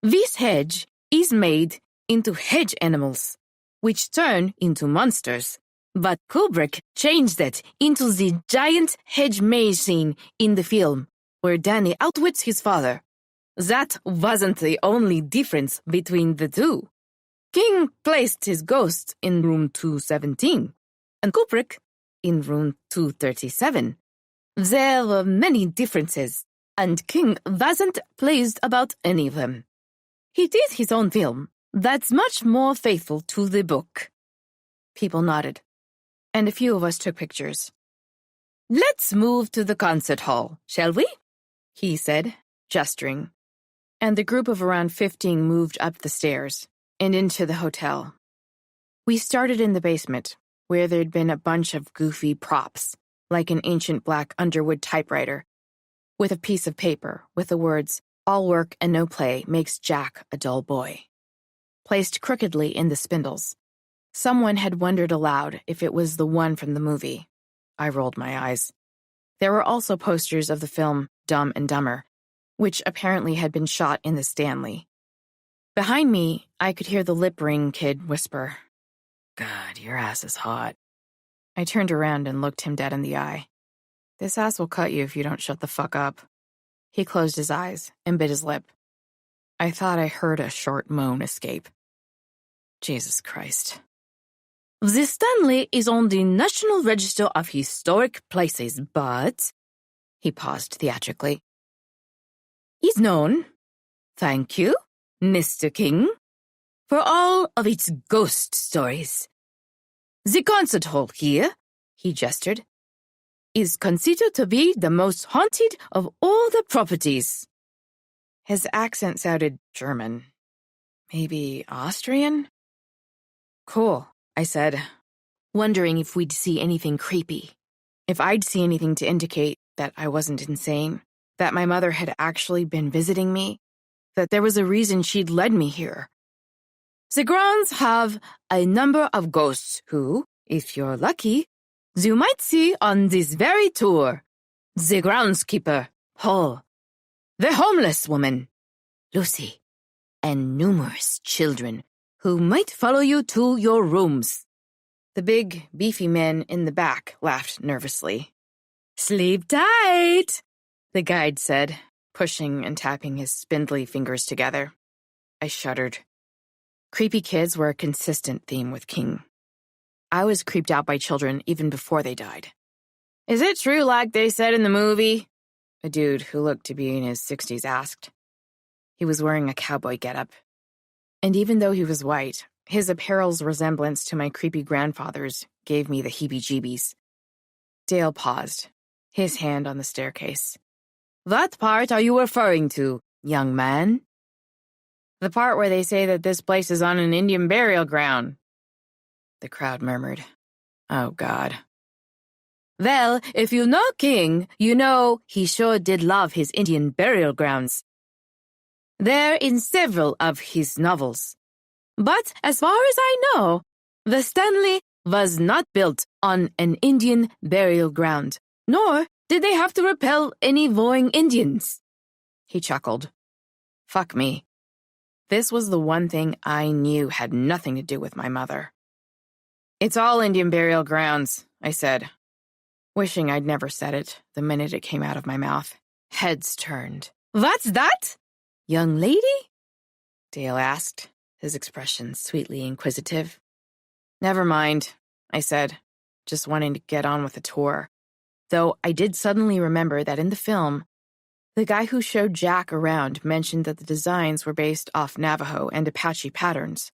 This hedge is made into hedge animals, which turn into monsters. But Kubrick changed that into the giant hedge maze scene in the film, where Danny outwits his father. That wasn't the only difference between the two. King placed his ghost in room 217, and Kubrick in room 237. There were many differences, and King wasn't pleased about any of them. He did his own film that's much more faithful to the book. People nodded, and a few of us took pictures. Let's move to the concert hall, shall we? He said, gesturing, and the group of around 15 moved up the stairs and into the hotel. We started in the basement, where there'd been a bunch of goofy props, like an ancient black Underwood typewriter, with a piece of paper with the words, "All work and no play makes Jack a dull boy," placed crookedly in the spindles. Someone had wondered aloud if it was the one from the movie. I rolled my eyes. There were also posters of the film Dumb and Dumber, which apparently had been shot in the Stanley. Behind me, I could hear the lip ring kid whisper, "God, your ass is hot." I turned around and looked him dead in the eye. This ass will cut you if you don't shut the fuck up. He closed his eyes and bit his lip. I thought I heard a short moan escape. Jesus Christ. The Stanley is on the National Register of Historic Places, but... He paused theatrically. Is known, thank you, Mr. King, for all of its ghost stories. The concert hall here, he gestured, is considered to be the most haunted of all the properties. His accent sounded German. Maybe Austrian? Cool, I said, wondering if we'd see anything creepy. If I'd see anything to indicate that I wasn't insane, that my mother had actually been visiting me, that there was a reason she'd led me here. The grounds have a number of ghosts who, if you're lucky, you might see on this very tour. The groundskeeper, Paul, the homeless woman, Lucy, and numerous children who might follow you to your rooms. The big, beefy man in the back laughed nervously. Sleep tight, the guide said, pushing and tapping his spindly fingers together. I shuddered. Creepy kids were a consistent theme with King. I was creeped out by children even before they died. Is it true like they said in the movie? A dude who looked to be in his 60s asked. He was wearing a cowboy getup. And even though he was white, his apparel's resemblance to my creepy grandfather's gave me the heebie-jeebies. Dale paused, his hand on the staircase. What part are you referring to, young man? The part where they say that this place is on an Indian burial ground. The crowd murmured. Oh, God. Well, if you know King, you know he sure did love his Indian burial grounds. They're in several of his novels. But as far as I know, the Stanley was not built on an Indian burial ground, nor did they have to repel any voying Indians. He chuckled. Fuck me. This was the one thing I knew had nothing to do with my mother. It's all Indian burial grounds, I said, wishing I'd never said it the minute it came out of my mouth. Heads turned. What's that? Young lady? Dale asked, his expression sweetly inquisitive. Never mind, I said, just wanting to get on with the tour. Though I did suddenly remember that in the film, the guy who showed Jack around mentioned that the designs were based off Navajo and Apache patterns,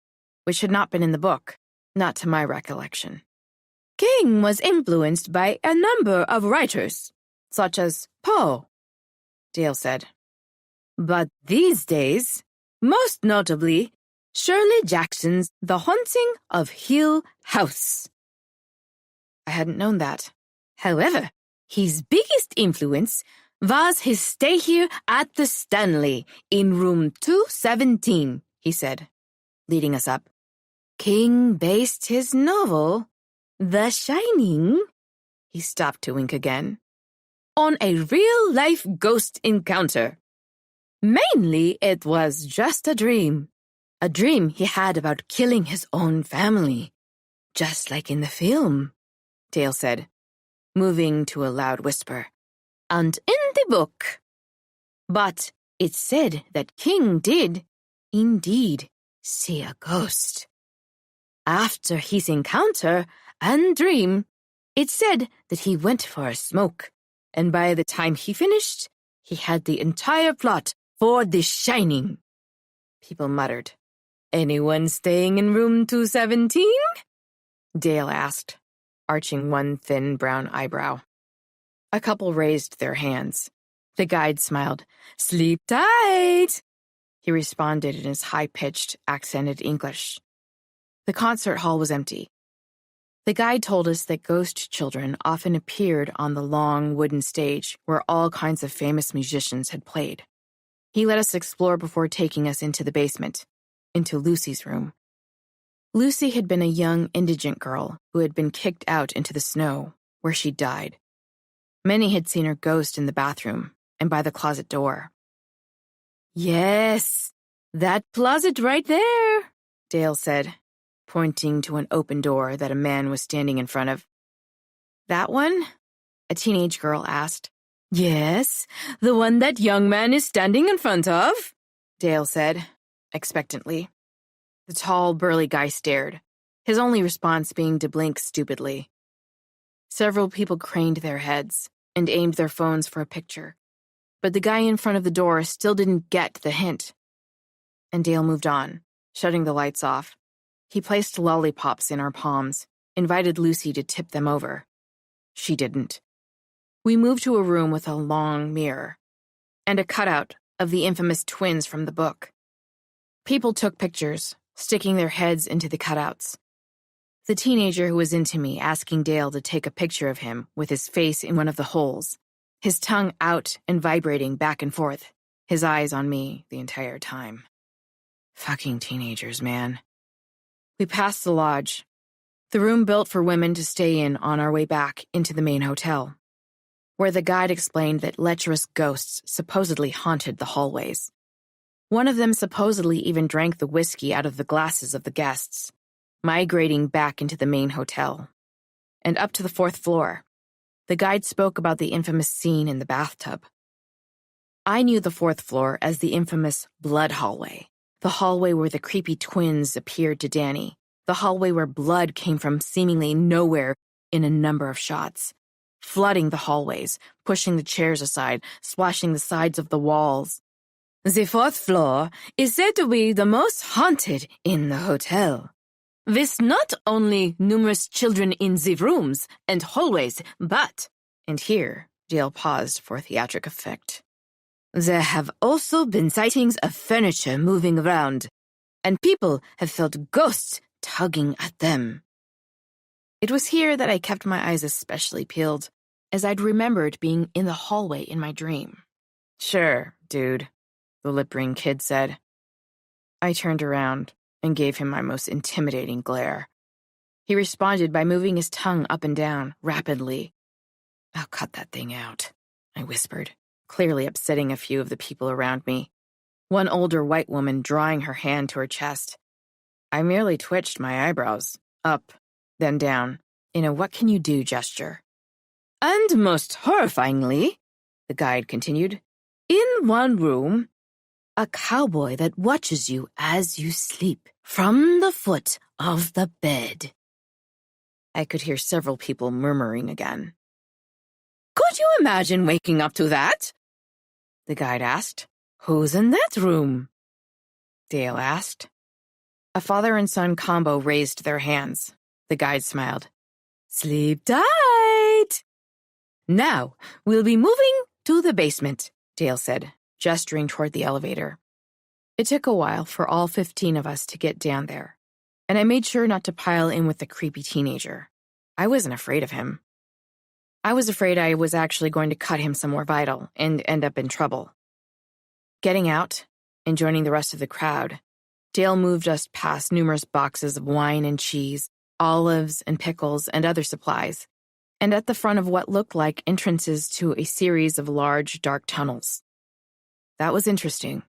which had not been in the book, not to my recollection. King was influenced by a number of writers, such as Poe, Dale said. But these days, most notably, Shirley Jackson's The Haunting of Hill House. I hadn't known that. However, his biggest influence was his stay here at the Stanley in room 217, he said, leading us up. King based his novel, The Shining, he stopped to wink again, on a real-life ghost encounter. Mainly, it was just a dream he had about killing his own family, just like in the film, Dale said, moving to a loud whisper. And in the book. But it said that King did, indeed, see a ghost. After his encounter and dream, it said that he went for a smoke, and by the time he finished, he had the entire plot for The Shining. People muttered. Anyone staying in room 217? Dale asked, arching one thin brown eyebrow. A couple raised their hands. The guide smiled. Sleep tight, he responded in his high-pitched, accented English. The concert hall was empty. The guide told us that ghost children often appeared on the long wooden stage where all kinds of famous musicians had played. He let us explore before taking us into the basement, into Lucy's room. Lucy had been a young indigent girl who had been kicked out into the snow, where she died. Many had seen her ghost in the bathroom and by the closet door. Yes, that closet right there, Dale said, pointing to an open door that a man was standing in front of. That one? A teenage girl asked. Yes, the one that young man is standing in front of, Dale said, expectantly. The tall, burly guy stared, his only response being to blink stupidly. Several people craned their heads and aimed their phones for a picture, but the guy in front of the door still didn't get the hint. And Dale moved on, shutting the lights off. He placed lollipops in our palms, invited Lucy to tip them over. She didn't. We moved to a room with a long mirror and a cutout of the infamous twins from the book. People took pictures, sticking their heads into the cutouts. The teenager who was into me asking Dale to take a picture of him with his face in one of the holes, his tongue out and vibrating back and forth, his eyes on me the entire time. Fucking teenagers, man. We passed the lodge, the room built for women to stay in on our way back into the main hotel, where the guide explained that lecherous ghosts supposedly haunted the hallways. One of them supposedly even drank the whiskey out of the glasses of the guests, migrating back into the main hotel. And up to the 4th floor, the guide spoke about the infamous scene in the bathtub. I knew the 4th floor as the infamous blood hallway, the hallway where the creepy twins appeared to Danny, the hallway where blood came from seemingly nowhere in a number of shots, flooding the hallways, pushing the chairs aside, splashing the sides of the walls. The 4th floor is said to be the most haunted in the hotel. With not only numerous children in the rooms and hallways, but, and here Dale paused for theatric effect, there have also been sightings of furniture moving around, and people have felt ghosts tugging at them. It was here that I kept my eyes especially peeled, as I'd remembered being in the hallway in my dream. Sure, dude, the lip-ring kid said. I turned around and gave him my most intimidating glare. He responded by moving his tongue up and down, rapidly. I'll cut that thing out, I whispered, clearly upsetting a few of the people around me. One older white woman drawing her hand to her chest. I merely twitched my eyebrows, up then down, in a what-can-you-do gesture. "And most horrifyingly," the guide continued, "in one room, a cowboy that watches you as you sleep from the foot of the bed." I could hear several people murmuring again. "Could you imagine waking up to that?" the guide asked. "Who's in that room?" Dale asked. A father and son combo raised their hands. The guide smiled. "Sleep tight." "Now, we'll be moving to the basement," Dale said, gesturing toward the elevator. It took a while for all 15 of us to get down there, and I made sure not to pile in with the creepy teenager. I wasn't afraid of him. I was afraid I was actually going to cut him somewhere vital and end up in trouble. Getting out and joining the rest of the crowd, Dale moved us past numerous boxes of wine and cheese, olives and pickles and other supplies, and at the front of what looked like entrances to a series of large, dark tunnels. That was interesting.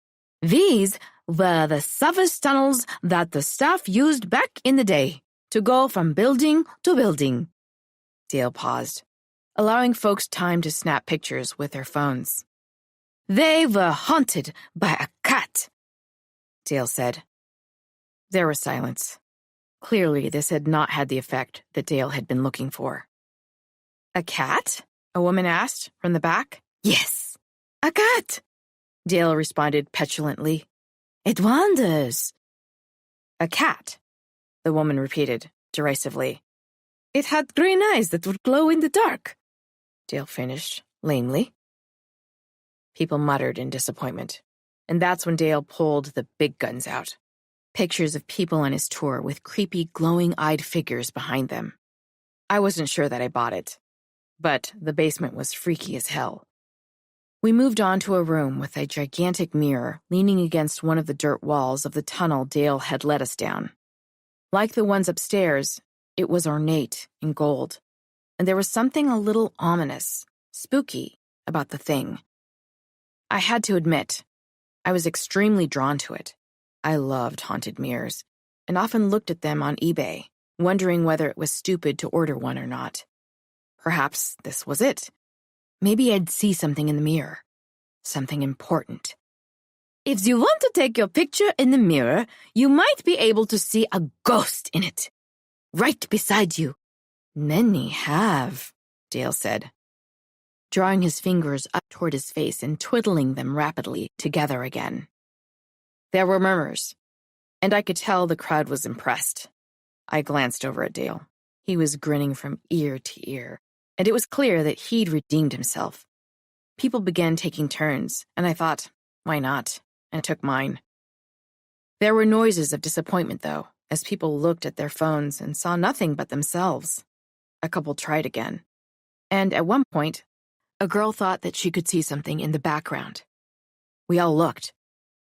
"These were the safest tunnels that the staff used back in the day to go from building to building." Dale paused, allowing folks time to snap pictures with their phones. "They were haunted by a cat," Dale said. There was silence. Clearly, this had not had the effect that Dale had been looking for. "A cat?" a woman asked from the back. "Yes, a cat," Dale responded petulantly. "It wanders." "A cat," the woman repeated derisively. "It had green eyes that would glow in the dark," Dale finished lamely. People muttered in disappointment, and that's when Dale pulled the big guns out. Pictures of people on his tour with creepy, glowing-eyed figures behind them. I wasn't sure that I bought it, but the basement was freaky as hell. We moved on to a room with a gigantic mirror leaning against one of the dirt walls of the tunnel Dale had led us down. Like the ones upstairs, it was ornate in gold, and there was something a little ominous, spooky about the thing. I had to admit, I was extremely drawn to it. I loved haunted mirrors, and often looked at them on eBay, wondering whether it was stupid to order one or not. Perhaps this was it. Maybe I'd see something in the mirror. Something important. "If you want to take your picture in the mirror, you might be able to see a ghost in it. Right beside you." "Many have," Dale said, drawing his fingers up toward his face and twiddling them rapidly together again. There were murmurs, and I could tell the crowd was impressed. I glanced over at Dale. He was grinning from ear to ear, and it was clear that he'd redeemed himself. People began taking turns, and I thought, why not? And took mine. There were noises of disappointment, though, as people looked at their phones and saw nothing but themselves. A couple tried again. And at one point, a girl thought that she could see something in the background. We all looked,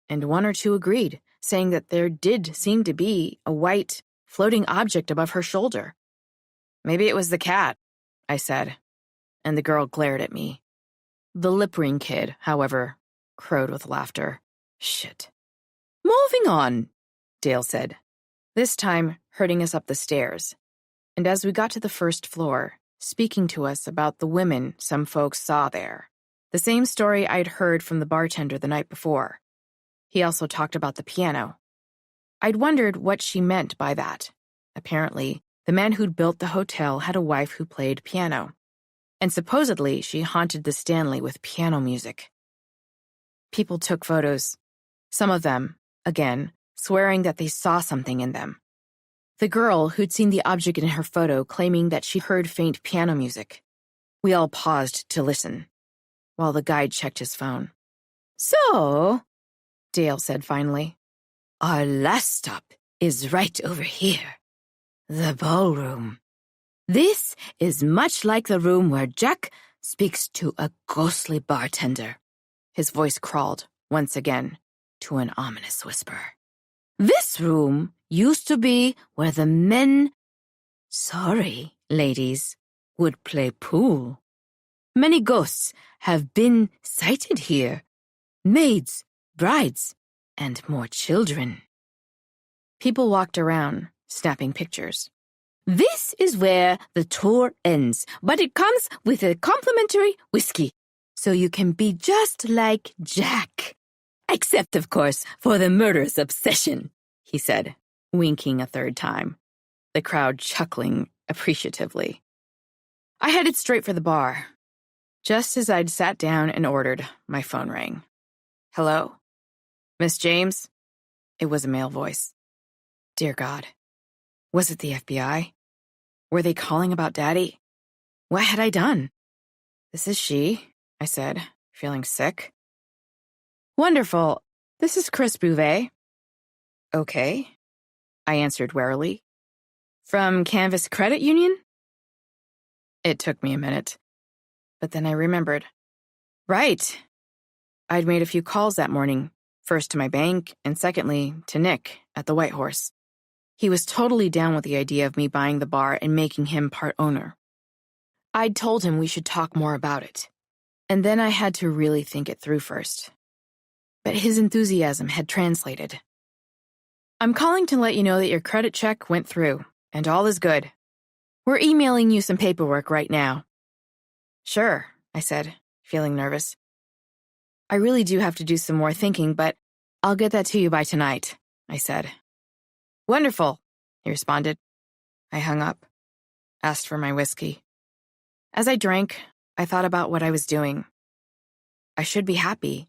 and one or two agreed, saying that there did seem to be a white, floating object above her shoulder. "Maybe it was the cat," I said, and the girl glared at me. The lip-ring kid, however, crowed with laughter. "Shit." "Moving on," Dale said, this time herding us up the stairs, and as we got to the first floor, speaking to us about the women some folks saw there. The same story I'd heard from the bartender the night before. He also talked about the piano. I'd wondered what she meant by that. Apparently, the man who'd built the hotel had a wife who played piano, and supposedly she haunted the Stanley with piano music. People took photos, some of them, again, swearing that they saw something in them. The girl who'd seen the object in her photo claiming that she heard faint piano music. We all paused to listen, while the guide checked his phone. "So," Dale said finally, "our last stop is right over here. The ballroom. This is much like the room where Jack speaks to a ghostly bartender." His voice crawled, once again, to an ominous whisper. "This room used to be where the men, sorry, ladies, would play pool. Many ghosts have been sighted here. Maids, brides, and more children." People walked around, snapping pictures. This is where the tour ends, but it comes with a complimentary whiskey, so you can be just like Jack. Except, of course, for the murderous obsession, he said, winking a third time, the crowd chuckling appreciatively. I headed straight for the bar. Just as I'd sat down and ordered, my phone rang. Hello? Miss James? It was a male voice. Dear God. Was it the FBI? Were they calling about Daddy? What had I done? This is she, I said, feeling sick. Wonderful. This is Chris Bouvet. Okay, I answered warily. From Canvas Credit Union? It took me a minute, but then I remembered. Right. I'd made a few calls that morning, first to my bank and secondly to Nick at the White Horse. He was totally down with the idea of me buying the bar and making him part owner. I'd told him we should talk more about it, and then I had to really think it through first. But his enthusiasm had translated. I'm calling to let you know that your credit check went through, and all is good. We're emailing you some paperwork right now. Sure, I said, feeling nervous. I really do have to do some more thinking, but I'll get that to you by tonight, I said. Wonderful, he responded. I hung up, asked for my whiskey. As I drank, I thought about what I was doing. I should be happy.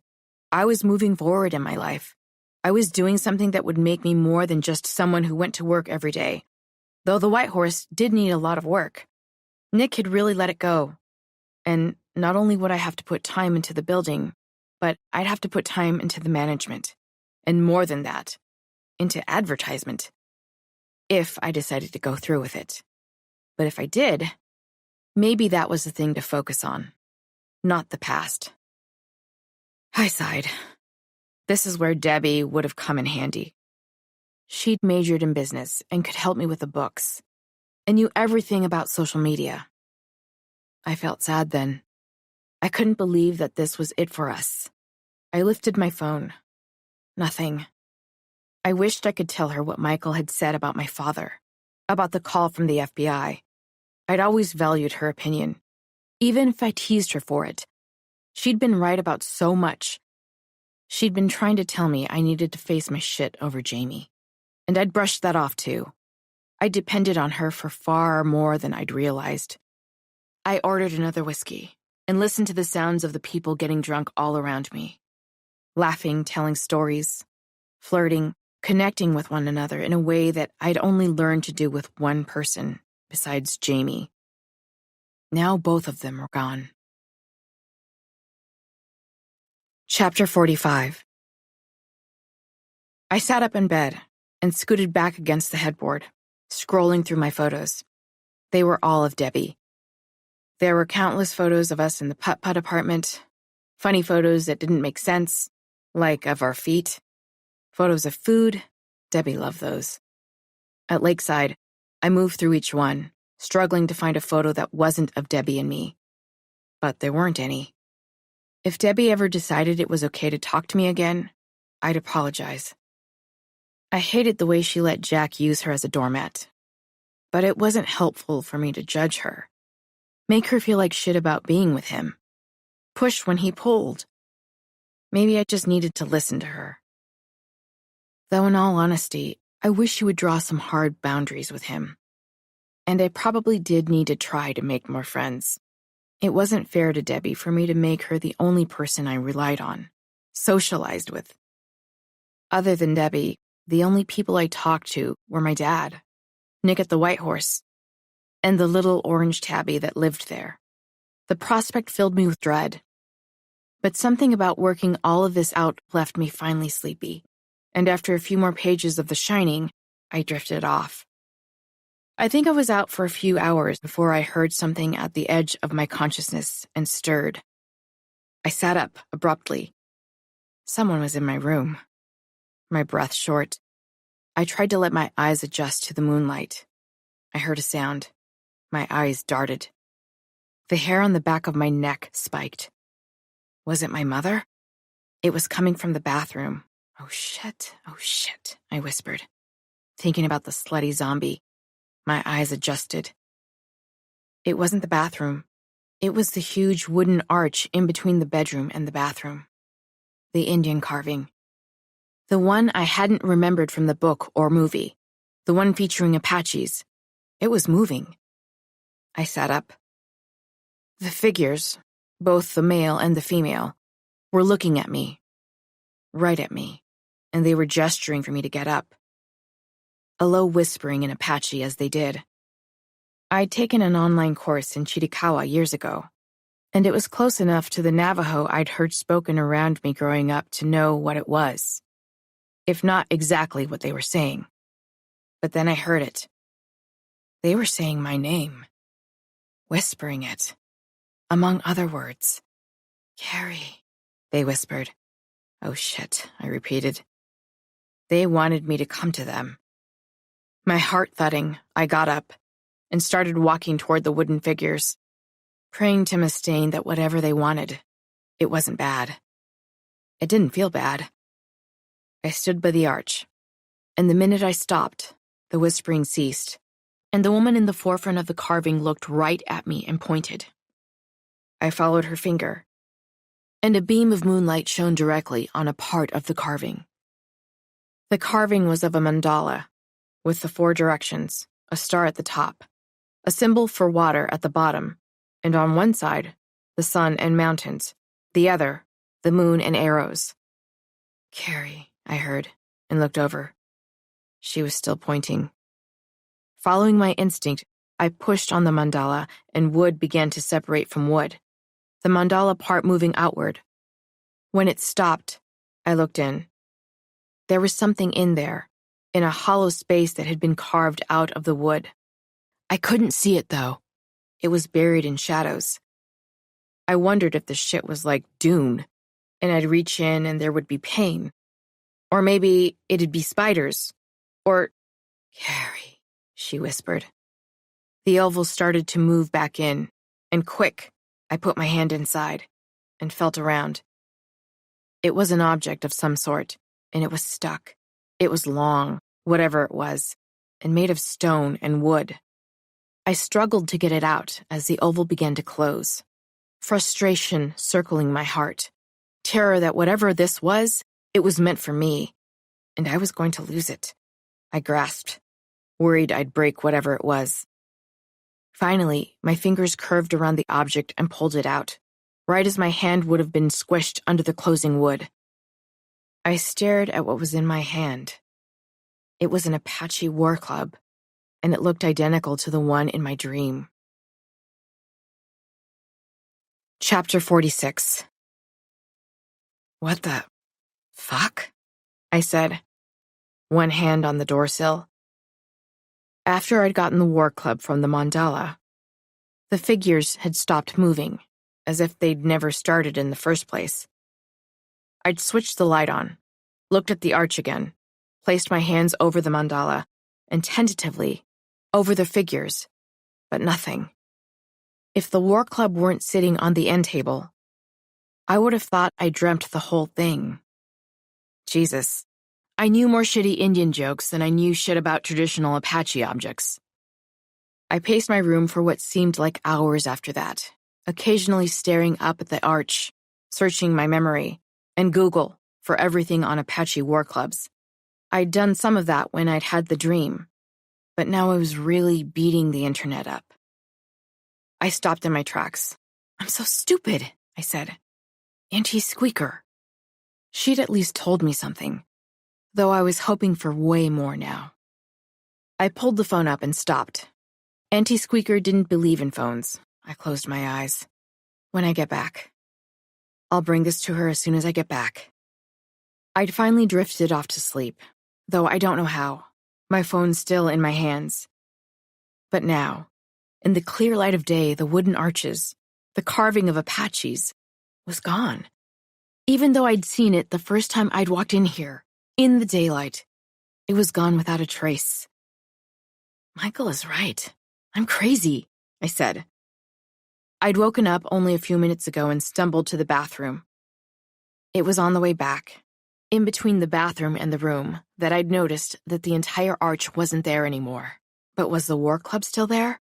I was moving forward in my life. I was doing something that would make me more than just someone who went to work every day. Though the White Horse did need a lot of work. Nick had really let it go. And not only would I have to put time into the building, but I'd have to put time into the management. And more than that, into advertisement. If I decided to go through with it. But if I did, maybe that was the thing to focus on, not the past. I sighed. This is where Debbie would have come in handy. She'd majored in business and could help me with the books, and knew everything about social media. I felt sad then. I couldn't believe that this was it for us. I lifted my phone. Nothing. I wished I could tell her what Michael had said about my father, about the call from the FBI. I'd always valued her opinion, even if I teased her for it. She'd been right about so much. She'd been trying to tell me I needed to face my shit over Jamie, and I'd brushed that off too. I depended on her for far more than I'd realized. I ordered another whiskey and listened to the sounds of the people getting drunk all around me, laughing, telling stories, flirting, connecting with one another in a way that I'd only learned to do with one person besides Jamie. Now both of them were gone. Chapter 45. I sat up in bed and scooted back against the headboard, scrolling through my photos. They were all of Debbie. There were countless photos of us in the putt-putt apartment, funny photos that didn't make sense, like of our feet, photos of food. Debbie loved those. At Lakeside, I moved through each one, struggling to find a photo that wasn't of Debbie and me. But there weren't any. If Debbie ever decided it was okay to talk to me again, I'd apologize. I hated the way she let Jack use her as a doormat. But it wasn't helpful for me to judge her. Make her feel like shit about being with him. Push when he pulled. Maybe I just needed to listen to her. Though in all honesty, I wish she would draw some hard boundaries with him. And I probably did need to try to make more friends. It wasn't fair to Debbie for me to make her the only person I relied on, socialized with. Other than Debbie, the only people I talked to were my dad, Nick at the White Horse, and the little orange tabby that lived there. The prospect filled me with dread. But something about working all of this out left me finally sleepy, and after a few more pages of The Shining, I drifted off. I think I was out for a few hours before I heard something at the edge of my consciousness and stirred. I sat up abruptly. Someone was in my room. My breath short. I tried to let my eyes adjust to the moonlight. I heard a sound. My eyes darted. The hair on the back of my neck spiked. Was it my mother? It was coming from the bathroom. Oh shit, I whispered, thinking about the slutty zombie. My eyes adjusted. It wasn't the bathroom. It was the huge wooden arch in between the bedroom and the bathroom. The Indian carving. The one I hadn't remembered from the book or movie. The one featuring Apaches. It was moving. I sat up. The figures, both the male and the female, were looking at me. Right at me. And they were gesturing for me to get up. A low whispering in Apache as they did. I'd taken an online course in Chiricahua years ago, and it was close enough to the Navajo I'd heard spoken around me growing up to know what it was, if not exactly what they were saying. But then I heard it. They were saying my name, whispering it, among other words. Carrie, they whispered. Oh shit, I repeated. They wanted me to come to them. My heart thudding, I got up and started walking toward the wooden figures, praying to Mustaine that whatever they wanted, it wasn't bad. It didn't feel bad. I stood by the arch, and the minute I stopped, the whispering ceased, and the woman in the forefront of the carving looked right at me and pointed. I followed her finger, and a beam of moonlight shone directly on a part of the carving. The carving was of a mandala, with the 4 directions, a star at the top, a symbol for water at the bottom, and on one side, the sun and mountains, the other, the moon and arrows. Carrie, I heard, and looked over. She was still pointing. Following my instinct, I pushed on the mandala, and wood began to separate from wood, the mandala part moving outward. When it stopped, I looked in. There was something in there, in a hollow space that had been carved out of the wood. I couldn't see it, though. It was buried in shadows. I wondered if the shit was like Dune, and I'd reach in and there would be pain. Or maybe it'd be spiders. Or, Carrie, she whispered. The oval started to move back in, and quick, I put my hand inside and felt around. It was an object of some sort, and it was stuck. It was long, whatever it was, and made of stone and wood. I struggled to get it out as the oval began to close. Frustration circling my heart. Terror that whatever this was, it was meant for me, and I was going to lose it. I grasped, worried I'd break whatever it was. Finally, my fingers curved around the object and pulled it out, right as my hand would have been squished under the closing wood. I stared at what was in my hand. It was an Apache war club, and it looked identical to the one in my dream. Chapter 46. What the fuck? I said, one hand on the doorsill. After I'd gotten the war club from the mandala, the figures had stopped moving, as if they'd never started in the first place. I'd switched the light on, looked at the arch again, placed my hands over the mandala, and tentatively, over the figures, but nothing. If the war club weren't sitting on the end table, I would have thought I dreamt the whole thing. Jesus, I knew more shitty Indian jokes than I knew shit about traditional Apache objects. I paced my room for what seemed like hours after that, occasionally staring up at the arch, searching my memory, and Google for everything on Apache war clubs. I'd done some of that when I'd had the dream, but now I was really beating the internet up. I stopped in my tracks. I'm so stupid, I said. Auntie Squeaker. She'd at least told me something, though I was hoping for way more now. I pulled the phone up and stopped. Auntie Squeaker didn't believe in phones. I closed my eyes. When I get back. I'll bring this to her as soon as I get back. I'd finally drifted off to sleep, though I don't know how. My phone's still in my hands. But now, in the clear light of day, the wooden arches, the carving of Apaches, was gone. Even though I'd seen it the first time I'd walked in here, in the daylight, it was gone without a trace. Michael is right. I'm crazy, I said. I'd woken up only a few minutes ago and stumbled to the bathroom. It was on the way back, in between the bathroom and the room, that I'd noticed that the entire arch wasn't there anymore. But was the war club still there?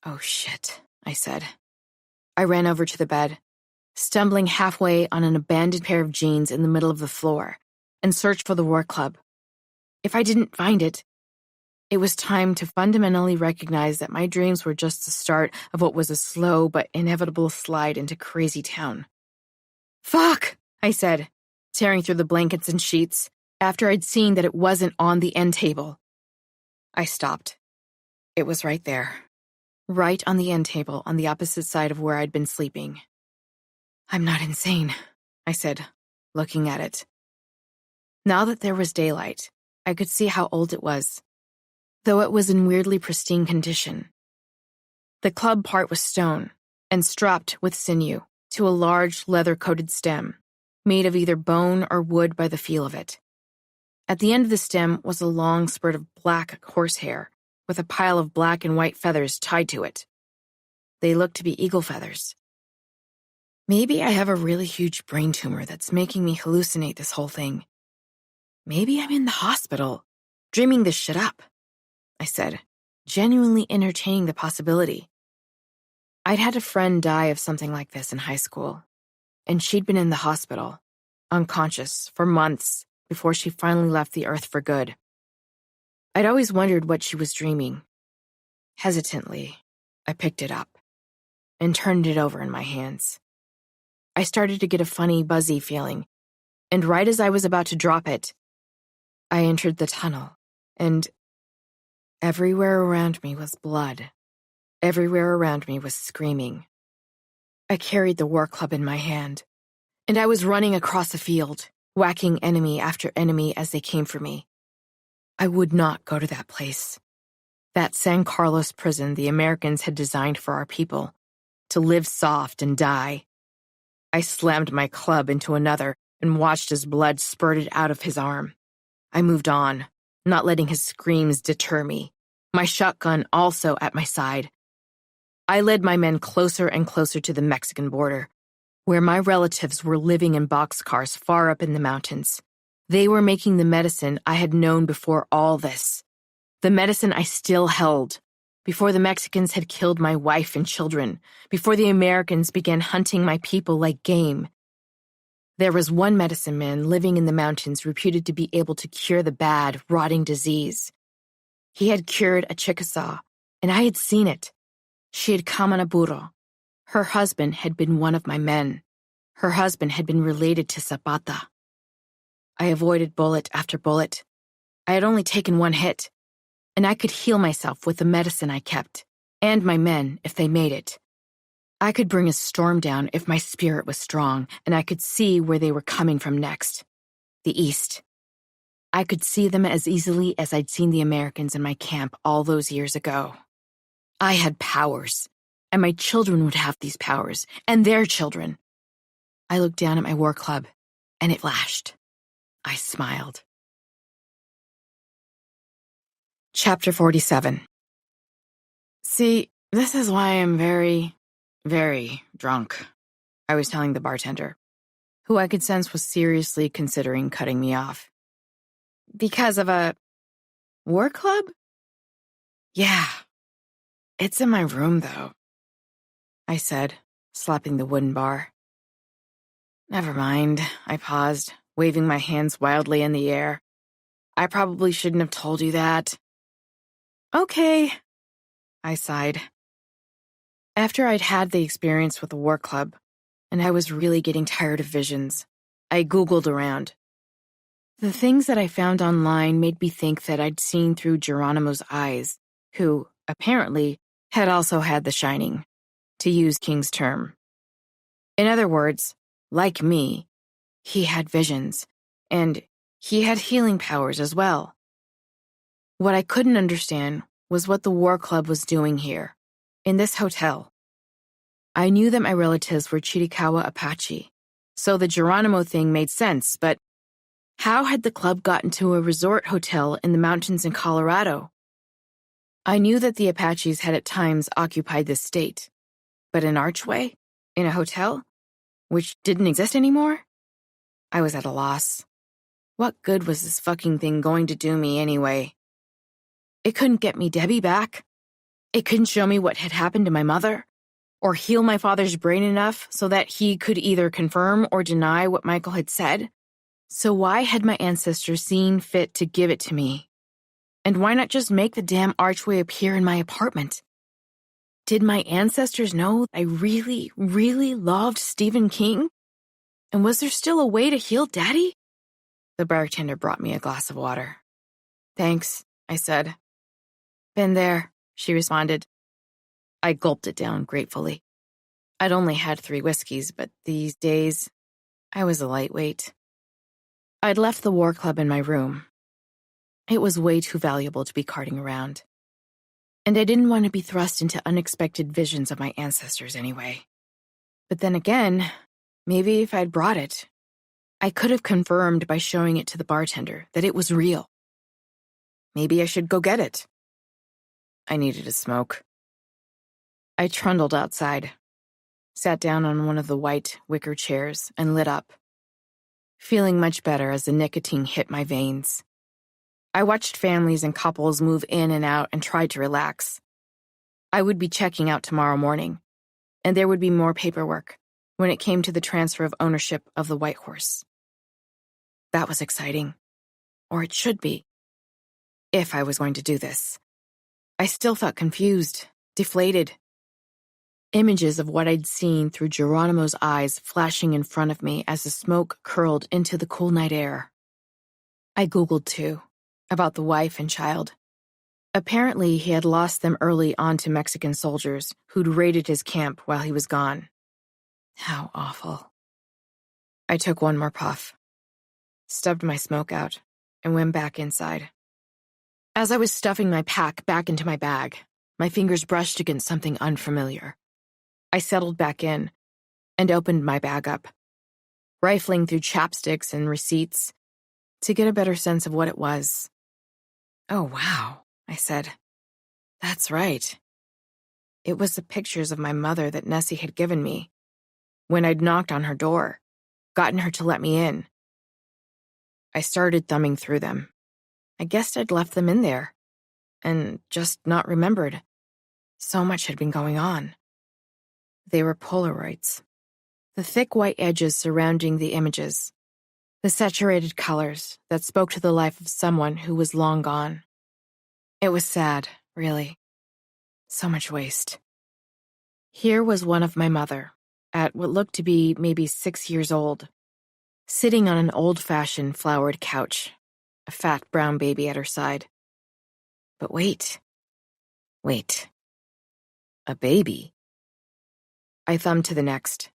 Oh shit, I said. I ran over to the bed, stumbling halfway on an abandoned pair of jeans in the middle of the floor, and searched for the war club. If I didn't find it, it was time to fundamentally recognize that my dreams were just the start of what was a slow but inevitable slide into crazy town. Fuck, I said, tearing through the blankets and sheets, after I'd seen that it wasn't on the end table. I stopped. It was right there. Right on the end table on the opposite side of where I'd been sleeping. I'm not insane, I said, looking at it. Now that there was daylight, I could see how old it was, though it was in weirdly pristine condition. The club part was stone and strapped with sinew to a large leather-coated stem, made of either bone or wood by the feel of it. At the end of the stem was a long spurt of black horsehair, with a pile of black and white feathers tied to it. They looked to be eagle feathers. Maybe I have a really huge brain tumor that's making me hallucinate this whole thing. Maybe I'm in the hospital, dreaming this shit up, I said, genuinely entertaining the possibility. I'd had a friend die of something like this in high school, and she'd been in the hospital, unconscious, for months before she finally left the earth for good. I'd always wondered what she was dreaming. Hesitantly, I picked it up and turned it over in my hands. I started to get a funny, buzzy feeling, and right as I was about to drop it, I entered the tunnel, and everywhere around me was blood. Everywhere around me was screaming. I carried the war club in my hand, and I was running across the field, whacking enemy after enemy as they came for me. I would not go to that place. That San Carlos prison the Americans had designed for our people, to live soft and die. I slammed my club into another and watched as blood spurted out of his arm. I moved on, not letting his screams deter me, my shotgun also at my side. I led my men closer and closer to the Mexican border, where my relatives were living in boxcars far up in the mountains. They were making the medicine I had known before all this, the medicine I still held, before the Mexicans had killed my wife and children, before the Americans began hunting my people like game. There was one medicine man living in the mountains reputed to be able to cure the bad, rotting disease. He had cured a Chickasaw, and I had seen it. She had come on a burro. Her husband had been one of my men. Her husband had been related to Zapata. I avoided bullet after bullet. I had only taken one hit, and I could heal myself with the medicine I kept, and my men if they made it. I could bring a storm down if my spirit was strong, and I could see where they were coming from next. The East. I could see them as easily as I'd seen the Americans in my camp all those years ago. I had powers, and my children would have these powers, and their children. I looked down at my war club, and it flashed. I smiled. Chapter 47. See, this is why I'm very, very drunk, I was telling the bartender, who I could sense was seriously considering cutting me off. Because of a war club? Yeah. It's in my room, though, I said, slapping the wooden bar. Never mind, I paused, waving my hands wildly in the air. I probably shouldn't have told you that. Okay, I sighed. After I'd had the experience with the war club, and I was really getting tired of visions, I Googled around. The things that I found online made me think that I'd seen through Geronimo's eyes, who, apparently, had also had the shining, to use King's term. In other words, like me, he had visions, and he had healing powers as well. What I couldn't understand was what the war club was doing here, in this hotel. I knew that my relatives were Chiricahua Apache, so the Geronimo thing made sense, but how had the club gotten to a resort hotel in the mountains in Colorado? I knew that the Apaches had at times occupied this state, but an archway? In a hotel? Which didn't exist anymore? I was at a loss. What good was this fucking thing going to do me anyway? It couldn't get me Debbie back. It couldn't show me what had happened to my mother, or heal my father's brain enough so that he could either confirm or deny what Michael had said. So why had my ancestors seen fit to give it to me? And why not just make the damn archway appear in my apartment? Did my ancestors know I really, really loved Stephen King? And was there still a way to heal Daddy? The bartender brought me a glass of water. Thanks, I said. Been there, she responded. I gulped it down gratefully. I'd only had 3 whiskeys, but these days, I was a lightweight. I'd left the war club in my room. It was way too valuable to be carting around. And I didn't want to be thrust into unexpected visions of my ancestors anyway. But then again, maybe if I'd brought it, I could have confirmed by showing it to the bartender that it was real. Maybe I should go get it. I needed a smoke. I trundled outside, sat down on one of the white wicker chairs, and lit up, feeling much better as the nicotine hit my veins. I watched families and couples move in and out and tried to relax. I would be checking out tomorrow morning, and there would be more paperwork when it came to the transfer of ownership of the White Horse. That was exciting, or it should be, if I was going to do this. I still felt confused, deflated. Images of what I'd seen through Geronimo's eyes flashing in front of me as the smoke curled into the cool night air. I Googled, too, about the wife and child. Apparently, he had lost them early on to Mexican soldiers who'd raided his camp while he was gone. How awful. I took one more puff, stubbed my smoke out, and went back inside. As I was stuffing my pack back into my bag, my fingers brushed against something unfamiliar. I settled back in and opened my bag up, rifling through chapsticks and receipts to get a better sense of what it was. Oh, wow, I said. That's right. It was the pictures of my mother that Nessie had given me when I'd knocked on her door, gotten her to let me in. I started thumbing through them. I guessed I'd left them in there and just not remembered. So much had been going on. They were Polaroids. The thick white edges surrounding the images. The saturated colors that spoke to the life of someone who was long gone. It was sad, really. So much waste. Here was one of my mother, at what looked to be maybe 6 years old, sitting on an old-fashioned flowered couch, a fat brown baby at her side. But wait. A baby? I thumbed to the next.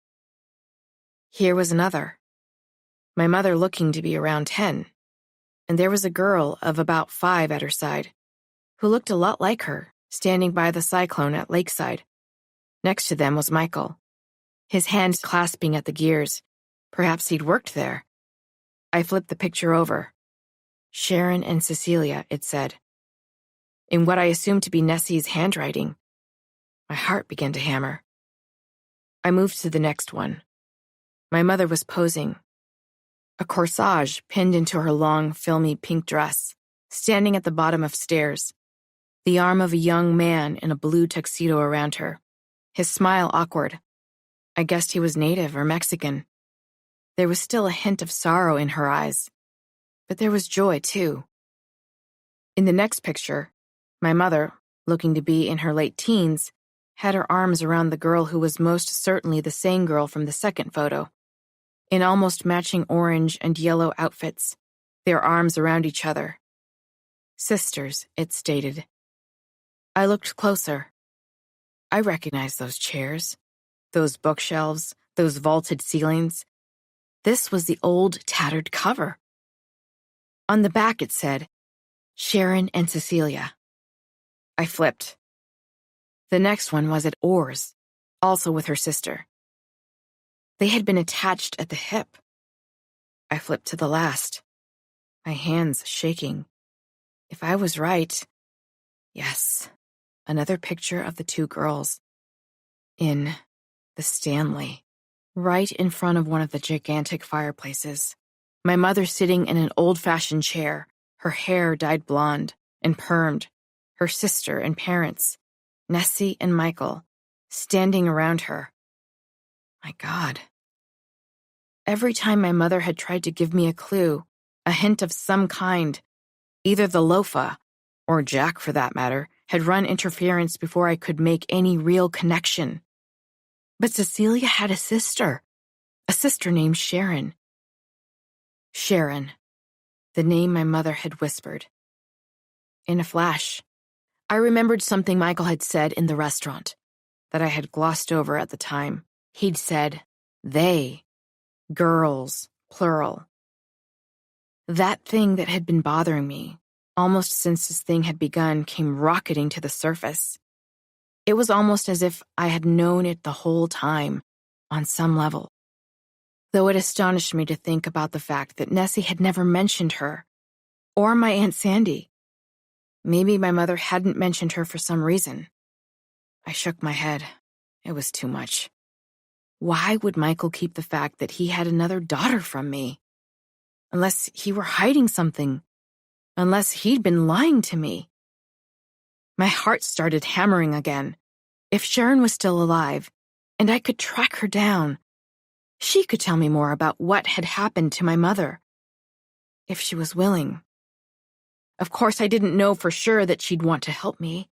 Here was another. My mother looking to be around 10, and there was a girl of about 5 at her side, who looked a lot like her, standing by the cyclone at Lakeside. Next to them was Michael, his hands clasping at the gears. Perhaps he'd worked there. I flipped the picture over. Sharon and Cecilia, it said. In what I assumed to be Nessie's handwriting. My heart began to hammer. I moved to the next one. My mother was posing, a corsage pinned into her long, filmy pink dress, standing at the bottom of stairs, the arm of a young man in a blue tuxedo around her, his smile awkward. I guessed he was native or Mexican. There was still a hint of sorrow in her eyes, but there was joy, too. In the next picture, my mother, looking to be in her late teens, had her arms around the girl who was most certainly the same girl from the second photo, in almost matching orange and yellow outfits, their arms around each other. Sisters, it stated. I looked closer. I recognized those chairs, those bookshelves, those vaulted ceilings. This was the old, tattered cover. On the back it said, Sharon and Cecilia. I flipped. The next one was at Oars, also with her sister. They had been attached at the hip. I flipped to the last, my hands shaking. If I was right, yes, another picture of the 2 girls. In the Stanley, right in front of one of the gigantic fireplaces. My mother sitting in an old-fashioned chair, her hair dyed blonde and permed, her sister and parents, Nessie and Michael, standing around her. My God. Every time my mother had tried to give me a clue, a hint of some kind, either the loafa, or Jack for that matter, had run interference before I could make any real connection. But Cecilia had a sister named Sharon. Sharon, the name my mother had whispered. In a flash, I remembered something Michael had said in the restaurant that I had glossed over at the time. He'd said, they, girls, plural. That thing that had been bothering me, almost since this thing had begun, came rocketing to the surface. It was almost as if I had known it the whole time, on some level. Though it astonished me to think about the fact that Nessie had never mentioned her, or my Aunt Sandy. Maybe my mother hadn't mentioned her for some reason. I shook my head. It was too much. Why would Michael keep the fact that he had another daughter from me? Unless he were hiding something. Unless he'd been lying to me. My heart started hammering again. If Sharon was still alive, and I could track her down, she could tell me more about what had happened to my mother. If she was willing. Of course, I didn't know for sure that she'd want to help me.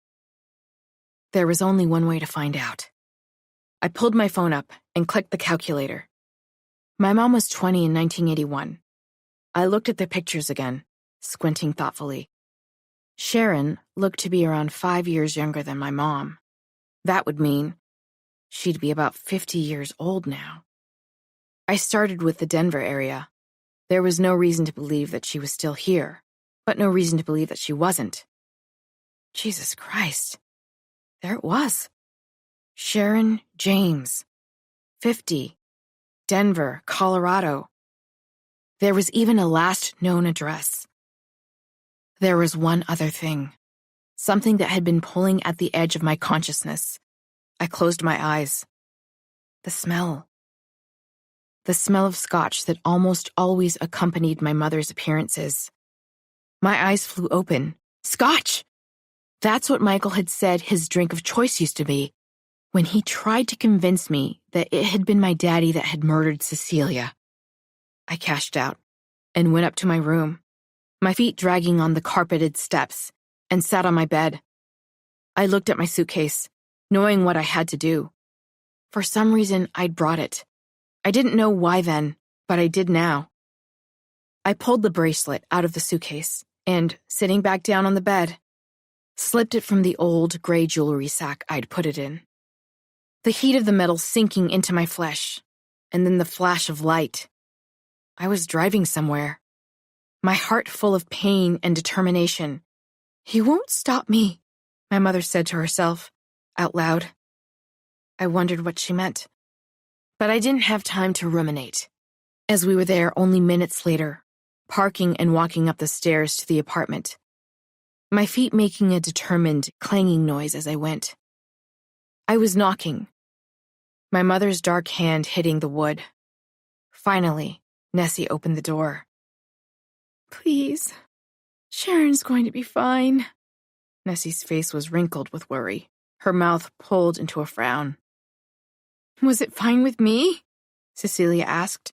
There was only one way to find out. I pulled my phone up and clicked the calculator. My mom was 20 in 1981. I looked at the pictures again, squinting thoughtfully. Sharon looked to be around 5 years younger than my mom. That would mean she'd be about 50 years old now. I started with the Denver area. There was no reason to believe that she was still here, but no reason to believe that she wasn't. Jesus Christ. There it was. Sharon James, 50, Denver, Colorado. There was even a last known address. There was one other thing, something that had been pulling at the edge of my consciousness. I closed my eyes. The smell. The smell of scotch that almost always accompanied my mother's appearances. My eyes flew open. Scotch! That's what Michael had said his drink of choice used to be, when he tried to convince me that it had been my daddy that had murdered Cecilia. I cashed out and went up to my room, my feet dragging on the carpeted steps, and sat on my bed. I looked at my suitcase, knowing what I had to do. For some reason, I'd brought it. I didn't know why then, but I did now. I pulled the bracelet out of the suitcase and, sitting back down on the bed, slipped it from the old gray jewelry sack I'd put it in. The heat of the metal sinking into my flesh, and then the flash of light. I was driving somewhere, my heart full of pain and determination. He won't stop me, my mother said to herself, out loud. I wondered what she meant, but I didn't have time to ruminate, as we were there only minutes later, parking and walking up the stairs to the apartment, my feet making a determined, clanging noise as I went. I was knocking, my mother's dark hand hitting the wood. Finally, Nessie opened the door. Please, Sharon's going to be fine. Nessie's face was wrinkled with worry, her mouth pulled into a frown. Was it fine with me? Cecilia asked.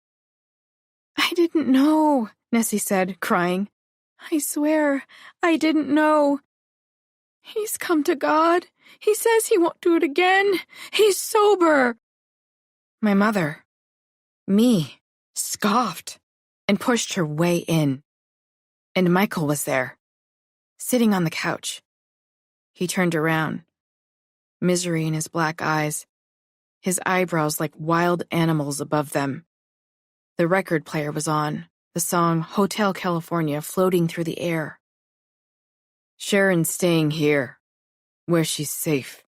I didn't know, Nessie said, crying. I swear, I didn't know. He's come to God. He says he won't do it again. He's sober. My mother, me, scoffed and pushed her way in. And Michael was there, sitting on the couch. He turned around, misery in his black eyes, his eyebrows like wild animals above them. The record player was on, the song Hotel California floating through the air. Sharon's staying here, where she's safe,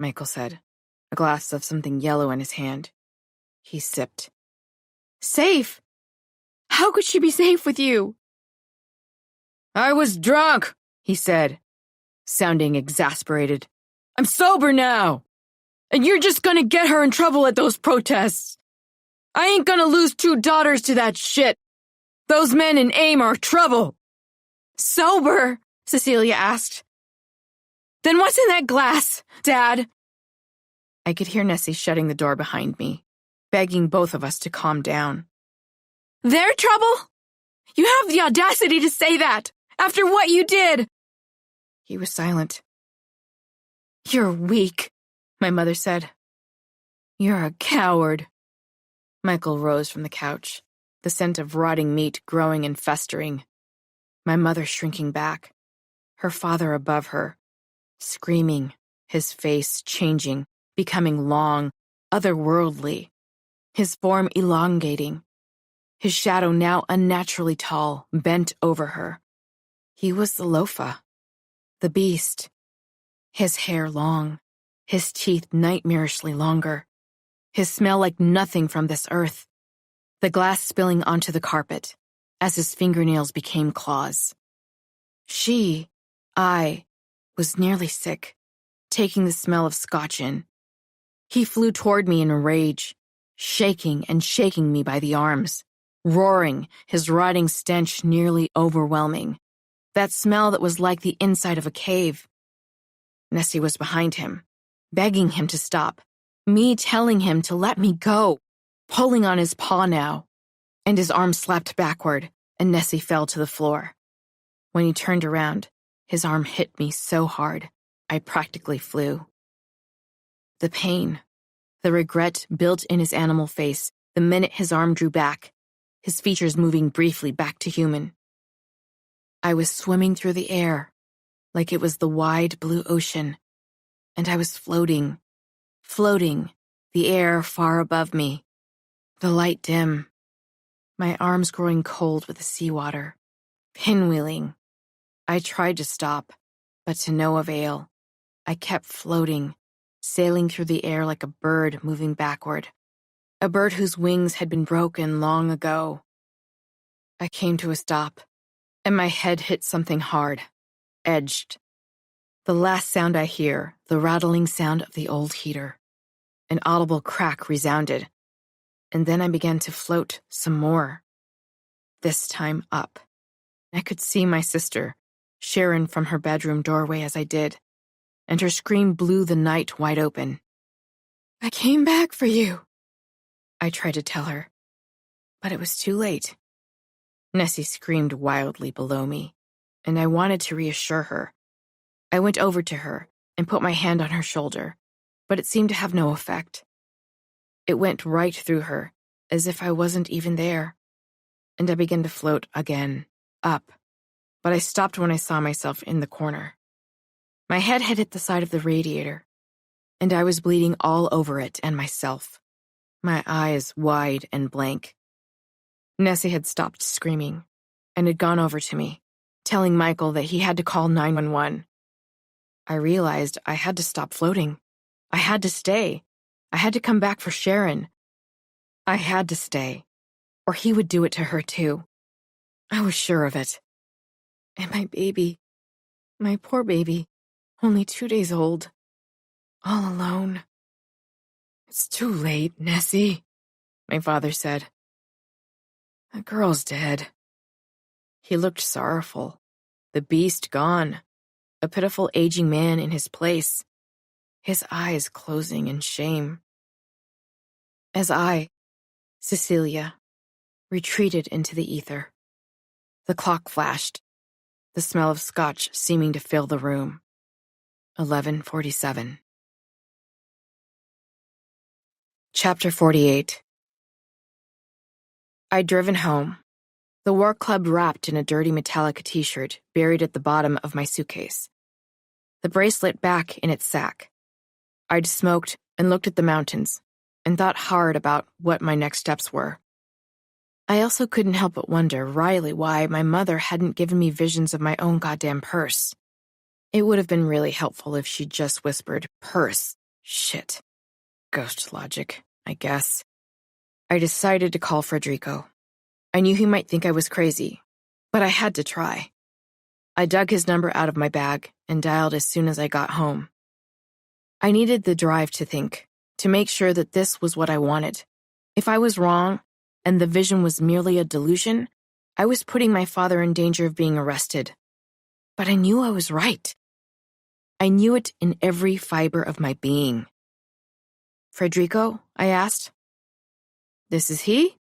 Michael said, a glass of something yellow in his hand. He sipped. Safe? How could she be safe with you? I was drunk, he said, sounding exasperated. I'm sober now, and you're just gonna get her in trouble at those protests. I ain't gonna lose 2 daughters to that shit. Those men in AIM are trouble. Sober? Cecilia asked. Then what's in that glass, Dad? I could hear Nessie shutting the door behind me, begging both of us to calm down. Their trouble? You have the audacity to say that, after what you did! He was silent. You're weak, my mother said. You're a coward. Michael rose from the couch, the scent of rotting meat growing and festering. My mother shrinking back, her father above her, screaming, his face changing, becoming long, otherworldly, his form elongating, his shadow now unnaturally tall, bent over her. He was the loafa, the beast, his hair long, his teeth nightmarishly longer, his smell like nothing from this earth, the glass spilling onto the carpet as his fingernails became claws. I, was nearly sick, taking the smell of scotch in. He flew toward me in a rage, shaking and shaking me by the arms, roaring, his rotting stench nearly overwhelming. That smell that was like the inside of a cave. Nessie was behind him, begging him to stop, me telling him to let me go, pulling on his paw now, and his arm slapped backward, and Nessie fell to the floor. When he turned around, his arm hit me so hard, I practically flew. The pain, the regret built in his animal face the minute his arm drew back, his features moving briefly back to human. I was swimming through the air, like it was the wide blue ocean, and I was floating, the air far above me, the light dim, my arms growing cold with the seawater, pinwheeling. I tried to stop, but to no avail. I kept floating, sailing through the air like a bird moving backward, a bird whose wings had been broken long ago. I came to a stop, and my head hit something hard, edged. The last sound I hear, the rattling sound of the old heater. An audible crack resounded, and then I began to float some more. This time up. I could see my sister, Sharon, from her bedroom doorway as I did, and her scream blew the night wide open. I came back for you, I tried to tell her, but it was too late. Nessie screamed wildly below me, and I wanted to reassure her. I went over to her and put my hand on her shoulder, but it seemed to have no effect. It went right through her, as if I wasn't even there, and I began to float again, up, but I stopped when I saw myself in the corner. My head had hit the side of the radiator, and I was bleeding all over it and myself, my eyes wide and blank. Nessie had stopped screaming and had gone over to me, telling Michael that he had to call 911. I realized I had to stop floating. I had to stay. I had to come back for Sharon. I had to stay, or he would do it to her too. I was sure of it. And my baby, my poor baby, only 2 days old, all alone. It's too late, Nessie, my father said. The girl's dead. He looked sorrowful, the beast gone, a pitiful aging man in his place, his eyes closing in shame. As I, Cecilia, retreated into the ether, the clock flashed, the smell of scotch seeming to fill the room. 11:47. Chapter 48. I'd driven home, the work club wrapped in a dirty metallic t-shirt buried at the bottom of my suitcase, the bracelet back in its sack. I'd smoked and looked at the mountains and thought hard about what my next steps were. I also couldn't help but wonder wryly why my mother hadn't given me visions of my own goddamn purse. It would have been really helpful if she'd just whispered, "Purse. Shit." Ghost logic, I guess. I decided to call Federico. I knew he might think I was crazy, but I had to try. I dug his number out of my bag and dialed as soon as I got home. I needed the drive to think, to make sure that this was what I wanted. If I was wrong, and the vision was merely a delusion, I was putting my father in danger of being arrested. But I knew I was right. I knew it in every fiber of my being. "Frederico?" I asked. "This is he?"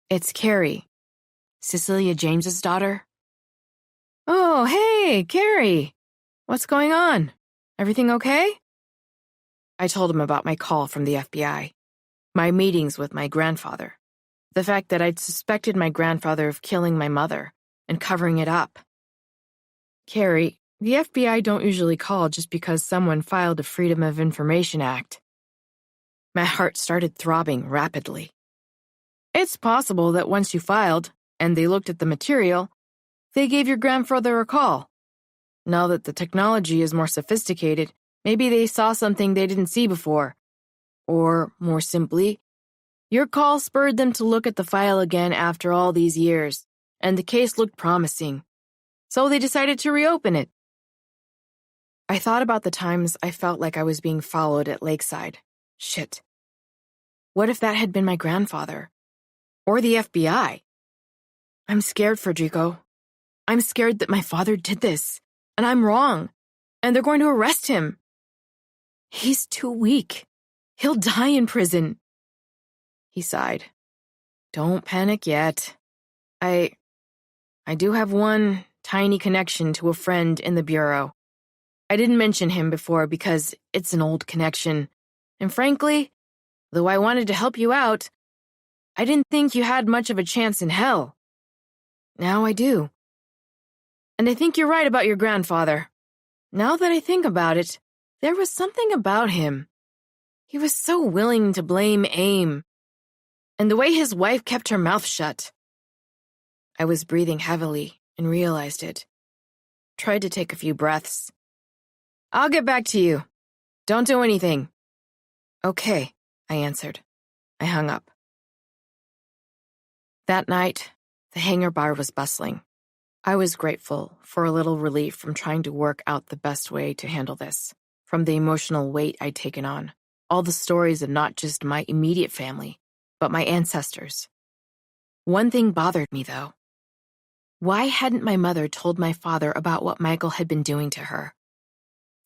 "It's Carrie, Cecilia James's daughter." "Oh, hey, Carrie. What's going on? Everything okay?" I told him about my call from the FBI, my meetings with my grandfather, the fact that I'd suspected my grandfather of killing my mother and covering it up. "Carrie, the FBI don't usually call just because someone filed a Freedom of Information Act." My heart started throbbing rapidly. "It's possible that once you filed, and they looked at the material, they gave your grandfather a call. Now that the technology is more sophisticated, maybe they saw something they didn't see before. Or, more simply, your call spurred them to look at the file again after all these years, and the case looked promising. So they decided to reopen it." I thought about the times I felt like I was being followed at Lakeside. Shit. What if that had been my grandfather? Or the FBI? "I'm scared, Frederico. I'm scared that my father did this, and I'm wrong, and they're going to arrest him. He's too weak. He'll die in prison." He sighed. "Don't panic yet. I do have one tiny connection to a friend in the Bureau. I didn't mention him before because it's an old connection, and frankly, though I wanted to help you out, I didn't think you had much of a chance in hell. Now I do. And I think you're right about your grandfather. Now that I think about it, there was something about him. He was so willing to blame AIM. And the way his wife kept her mouth shut." I was breathing heavily and realized it. Tried to take a few breaths. "I'll get back to you. Don't do anything." "Okay," I answered. I hung up. That night, the hangar bar was bustling. I was grateful for a little relief from trying to work out the best way to handle this, from the emotional weight I'd taken on, all the stories of not just my immediate family, but my ancestors. One thing bothered me, though. Why hadn't my mother told my father about what Michael had been doing to her?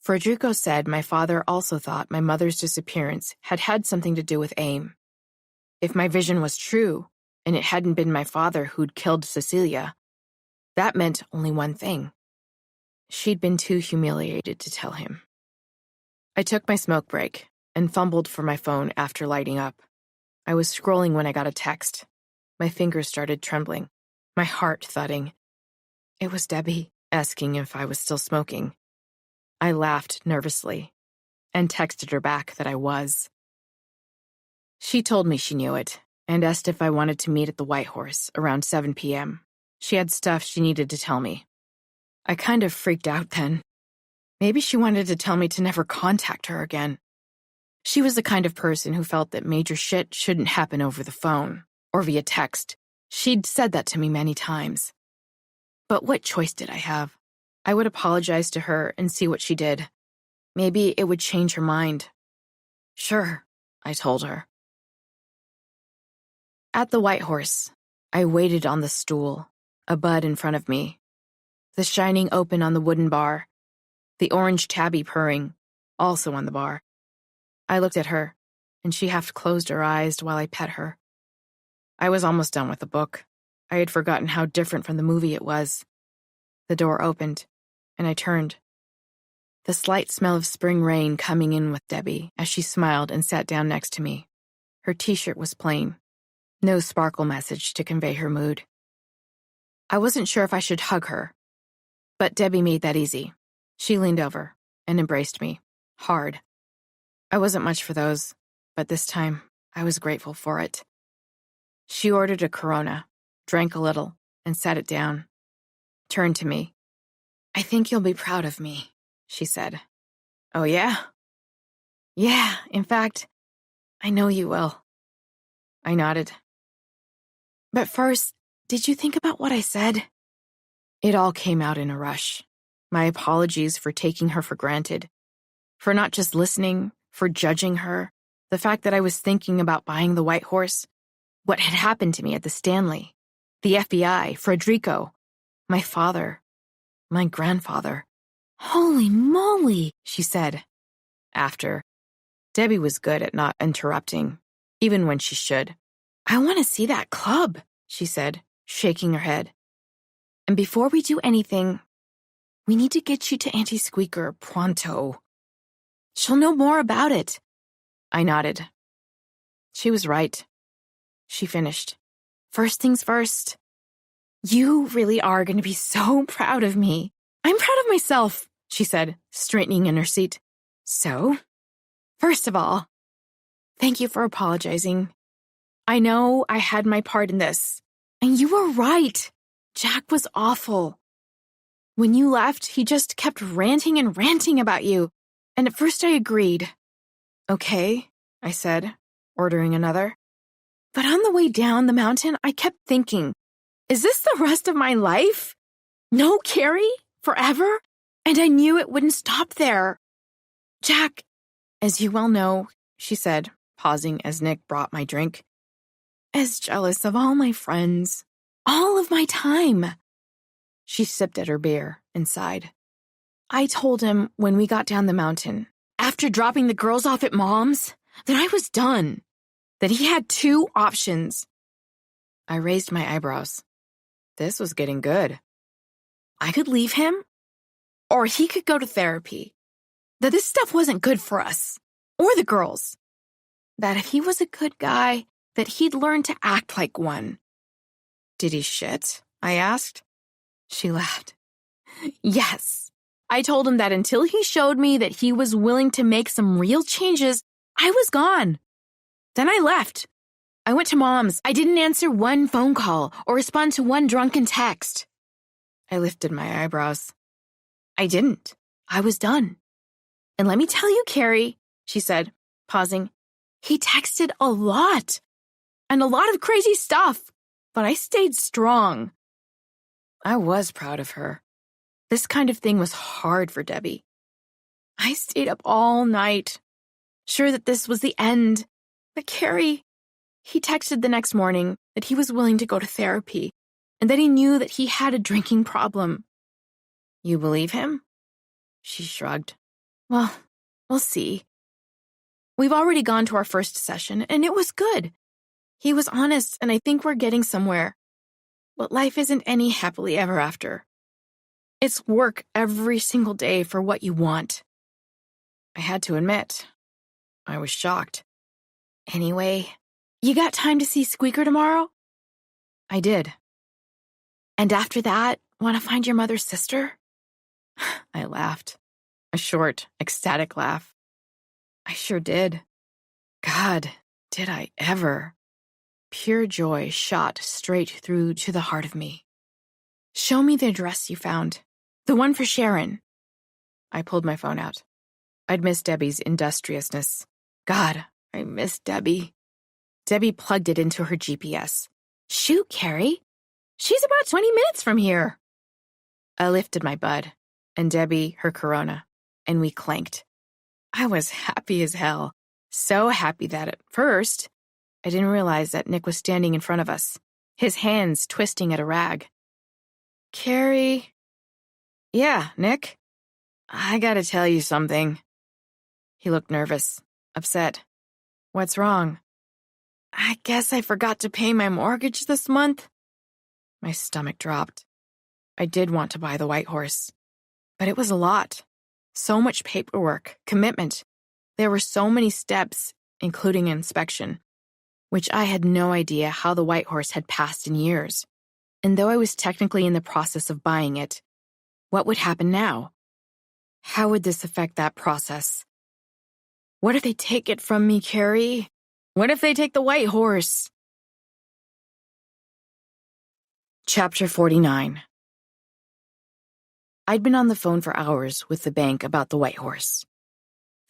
Frederico said my father also thought my mother's disappearance had had something to do with AIM. If my vision was true, and it hadn't been my father who'd killed Cecilia, that meant only one thing. She'd been too humiliated to tell him. I took my smoke break and fumbled for my phone after lighting up. I was scrolling when I got a text. My fingers started trembling, my heart thudding. It was Debbie, asking if I was still smoking. I laughed nervously and texted her back that I was. She told me she knew it and asked if I wanted to meet at the White Horse around 7 p.m. She had stuff she needed to tell me. I kind of freaked out then. Maybe she wanted to tell me to never contact her again. She was the kind of person who felt that major shit shouldn't happen over the phone or via text. She'd said that to me many times. But what choice did I have? I would apologize to her and see what she did. Maybe it would change her mind. Sure, I told her. At the White Horse, I waited on the stool, a bud in front of me, the shining open on the wooden bar, the orange tabby purring, also on the bar. I looked at her, and she half closed her eyes while I pet her. I was almost done with the book. I had forgotten how different from the movie it was. The door opened, and I turned. The slight smell of spring rain coming in with Debbie as she smiled and sat down next to me. Her t-shirt was plain. No sparkle message to convey her mood. I wasn't sure if I should hug her, but Debbie made that easy. She leaned over and embraced me, hard. I wasn't much for those, but this time I was grateful for it. She ordered a Corona, drank a little, and sat it down. Turned to me. "I think you'll be proud of me," she said. "Oh, yeah?" "Yeah, in fact, I know you will." I nodded. "But first, did you think about what I said?" It all came out in a rush. My apologies for taking her for granted, for not just listening, for judging her, the fact that I was thinking about buying the White Horse, what had happened to me at the Stanley, the FBI, Frederico, my father, my grandfather. "Holy moly," she said. After, Debbie was good at not interrupting, even when she should. "I want to see that club," she said, shaking her head. "And before we do anything, we need to get you to Auntie Squeaker pronto. She'll know more about it." I nodded. She was right. She finished. "First things first. You really are going to be so proud of me." "I'm proud of myself," she said, straightening in her seat. "So, first of all, thank you for apologizing. I know I had my part in this. And you were right. Jack was awful. When you left, he just kept ranting and ranting about you. And at first I agreed. "Okay," I said, ordering another. But on the way down the mountain, I kept thinking, is this the rest of my life? No Carrie? Forever? And I knew it wouldn't stop there. "Jack, as you well know," she said, pausing as Nick brought my drink, "is jealous of all my friends, all of my time." She sipped at her beer and sighed. "I told him when we got down the mountain, after dropping the girls off at Mom's, that I was done, that he had two options." I raised my eyebrows. This was getting good. I could leave him, or he could go to therapy. That this stuff wasn't good for us, or the girls. That if he was a good guy, that he'd learn to act like one. "Did he shit?" I asked. She laughed. "Yes. I told him that until he showed me that he was willing to make some real changes, I was gone. Then I left. I went to Mom's. I didn't answer one phone call or respond to one drunken text." I lifted my eyebrows. "I didn't. I was done. And let me tell you, Carrie," she said, pausing, "he texted a lot. And a lot of crazy stuff. But I stayed strong." I was proud of her. This kind of thing was hard for Debbie. I stayed up all night, sure that this was the end. But Carrie, he texted the next morning that he was willing to go to therapy and that he knew that he had a drinking problem. "You believe him?" She shrugged. "Well, we'll see. We've already gone to our first session, and it was good. He was honest, and I think we're getting somewhere. But life isn't any happily ever after. It's work every single day for what you want." I had to admit, I was shocked. "Anyway, you got time to see Squeaker tomorrow?" I did. "And after that, want to find your mother's sister?" I laughed. A short, ecstatic laugh. I sure did. God, did I ever. Pure joy shot straight through to the heart of me. "Show me the address you found. The one for Sharon." I pulled my phone out. I'd missed Debbie's industriousness. God, I missed Debbie. Debbie plugged it into her GPS. "Shoot, Carrie. She's about 20 minutes from here." I lifted my bud, and Debbie her Corona, and we clanked. I was happy as hell. So happy that at first, I didn't realize that Nick was standing in front of us, his hands twisting at a rag. "Carrie." "Yeah, Nick? I gotta tell you something." He looked nervous, upset. "What's wrong?" "I guess I forgot to pay my mortgage this month." My stomach dropped. I did want to buy the white horse, but it was a lot. So much paperwork, commitment. There were so many steps, including inspection, which I had no idea how the white horse had passed in years. And though I was technically in the process of buying it, what would happen now? How would this affect that process? What if they take it from me, Carrie? What if they take the white horse? Chapter 49. I'd been on the phone for hours with the bank about the white horse.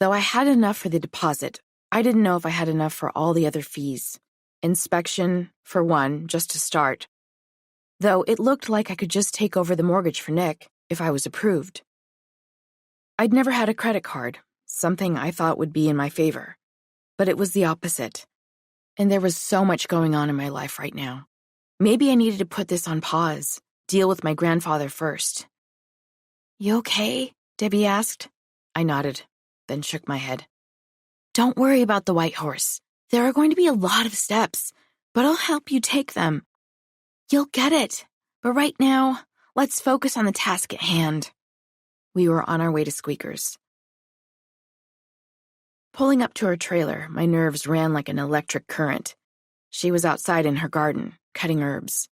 Though I had enough for the deposit, I didn't know if I had enough for all the other fees. Inspection, for one, just to start. Though it looked like I could just take over the mortgage for Nick if I was approved. I'd never had a credit card, something I thought would be in my favor. But it was the opposite. And there was so much going on in my life right now. Maybe I needed to put this on pause, deal with my grandfather first. "You okay?" Debbie asked. I nodded, then shook my head. Don't worry about the white horse. There are going to be a lot of steps, but I'll help you take them. You'll get it. But right now, let's focus on the task at hand. We were on our way to Squeaker's. Pulling up to her trailer, my nerves ran like an electric current. She was outside in her garden, cutting herbs.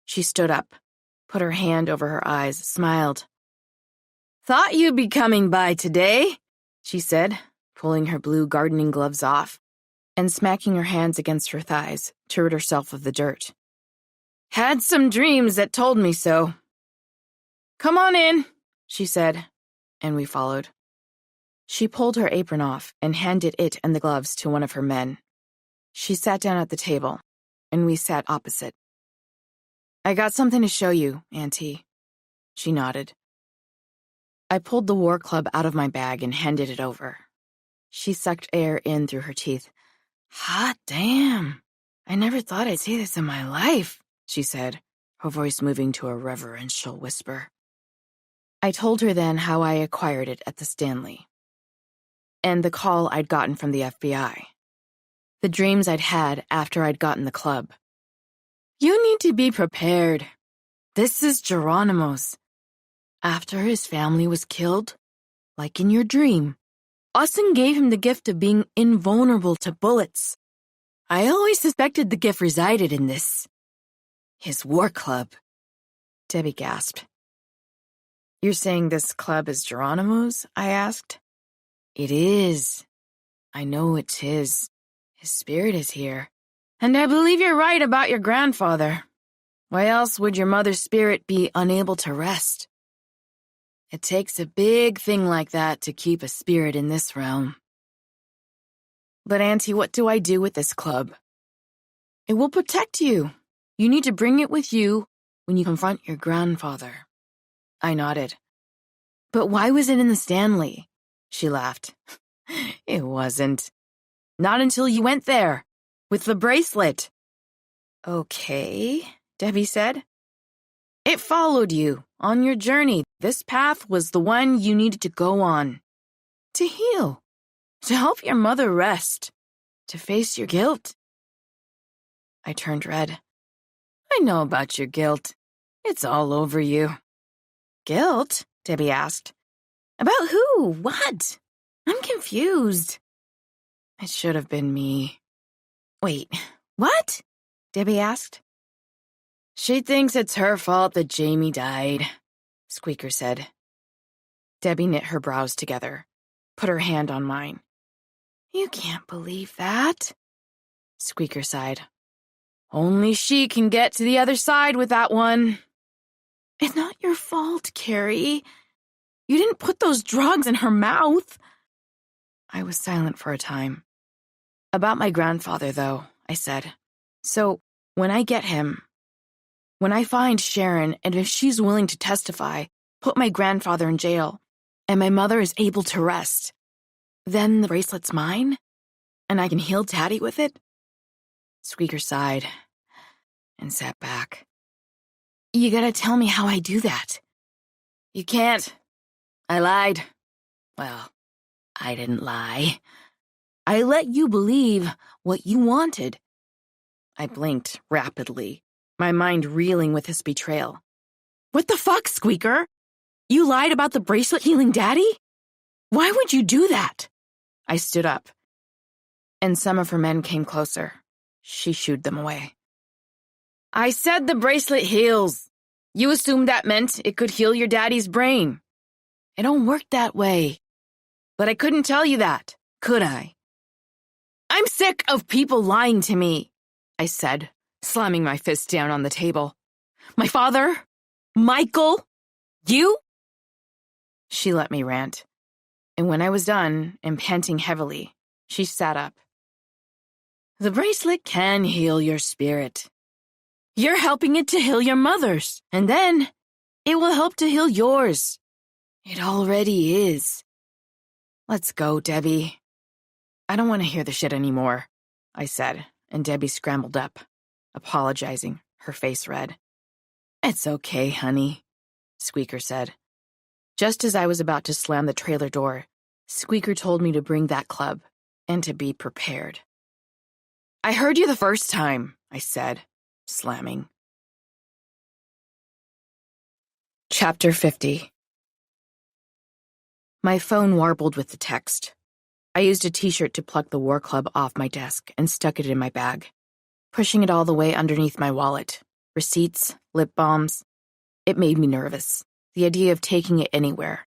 She stood up, put her hand over her eyes, smiled. Thought you'd be coming by today, she said, pulling her blue gardening gloves off and smacking her hands against her thighs to rid herself of the dirt. Had some dreams that told me so. Come on in, she said, and we followed. She pulled her apron off and handed it and the gloves to one of her men. She sat down at the table, and we sat opposite. I got something to show you, Auntie. She nodded. I pulled the war club out of my bag and handed it over. She sucked air in through her teeth. Hot damn. I never thought I'd see this in my life, she said, her voice moving to a reverential whisper. I told her then how I acquired it at the Stanley, and the call I'd gotten from the FBI, the dreams I'd had after I'd gotten the club. You need to be prepared. This is Geronimo's. After his family was killed, like in your dream, Austin gave him the gift of being invulnerable to bullets. I always suspected the gift resided in this. His war club. Debbie gasped. You're saying this club is Geronimo's? I asked. It is. I know it's his. His spirit is here. And I believe you're right about your grandfather. Why else would your mother's spirit be unable to rest? It takes a big thing like that to keep a spirit in this realm. But Auntie, what do I do with this club? It will protect you. You need to bring it with you when you confront your grandfather. I nodded. But why was it in the Stanley? She laughed. It wasn't. Not until you went there, with the bracelet. Okay, Debbie said. It followed you on your journey. This path was the one you needed to go on. To heal. To help your mother rest. To face your guilt. I turned red. I know about your guilt. It's all over you. Guilt? Debbie asked. About who? What? I'm confused. It should have been me. Wait, what? Debbie asked. She thinks it's her fault that Jamie died, Squeaker said. Debbie knit her brows together, put her hand on mine. You can't believe that, Squeaker sighed. Only she can get to the other side with that one. It's not your fault, Carrie. You didn't put those drugs in her mouth. I was silent for a time. About my grandfather, though, I said. So, when I get him, when I find Sharon, and if she's willing to testify, put my grandfather in jail, and my mother is able to rest, then the bracelet's mine, and I can heal Daddy with it? Squeaker sighed and sat back. You gotta tell me how I do that. You can't. I lied. Well, I didn't lie. I let you believe what you wanted. I blinked rapidly, my mind reeling with his betrayal. What the fuck, Squeaker? You lied about the bracelet healing Daddy? Why would you do that? I stood up, and some of her men came closer. She shooed them away. I said the bracelet heals. You assumed that meant it could heal your daddy's brain. It don't work that way. But I couldn't tell you that, could I? I'm sick of people lying to me, I said, slamming my fist down on the table. My father? Michael? You? She let me rant. And when I was done and panting heavily, she sat up. The bracelet can heal your spirit. You're helping it to heal your mother's, and then it will help to heal yours. It already is. Let's go, Debbie. I don't want to hear the shit anymore, I said, and Debbie scrambled up, apologizing, her face red. It's okay, honey, Squeaker said. Just as I was about to slam the trailer door, Squeaker told me to bring that club and to be prepared. "I heard you the first time," I said, slamming. Chapter 50. My phone warbled with the text. I used a t-shirt to pluck the war club off my desk and stuck it in my bag, pushing it all the way underneath my wallet. Receipts, lip balms. It made me nervous, the idea of taking it anywhere,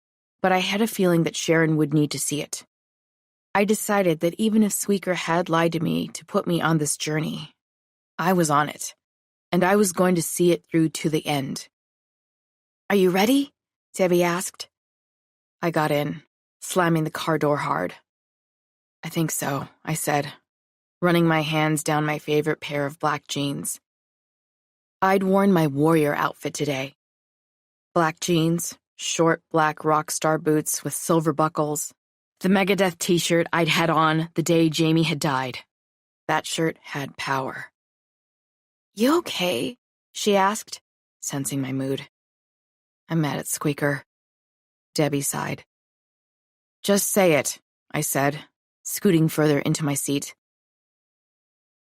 but I had a feeling that Sharon would need to see it. I decided that even if Squeaker had lied to me to put me on this journey, I was on it, and I was going to see it through to the end. "Are you ready?" Debbie asked. I got in, slamming the car door hard. "I think so," I said, running my hands down my favorite pair of black jeans. I'd worn my warrior outfit today. Black jeans, short black rock star boots with silver buckles, the Megadeth t-shirt I'd had on the day Jamie had died. That shirt had power. "You okay?" she asked, sensing my mood. "I'm mad at Squeaker." Debbie sighed. "Just say it," I said, scooting further into my seat.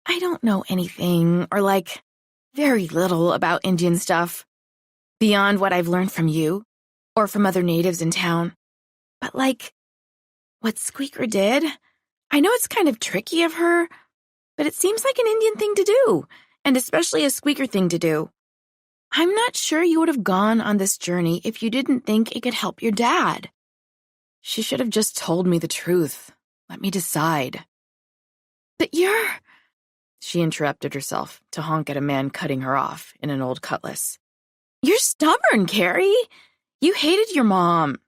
"I don't know anything, or very little about Indian stuff, beyond what I've learned from you, or from other natives in town. But what Squeaker did, I know it's kind of tricky of her, but it seems like an Indian thing to do, and especially a Squeaker thing to do. I'm not sure you would have gone on this journey if you didn't think it could help your dad. She should have just told me the truth. Let me decide." "But you're—" She interrupted herself to honk at a man cutting her off in an old cutlass. "You're stubborn, Carrie. You hated your mom.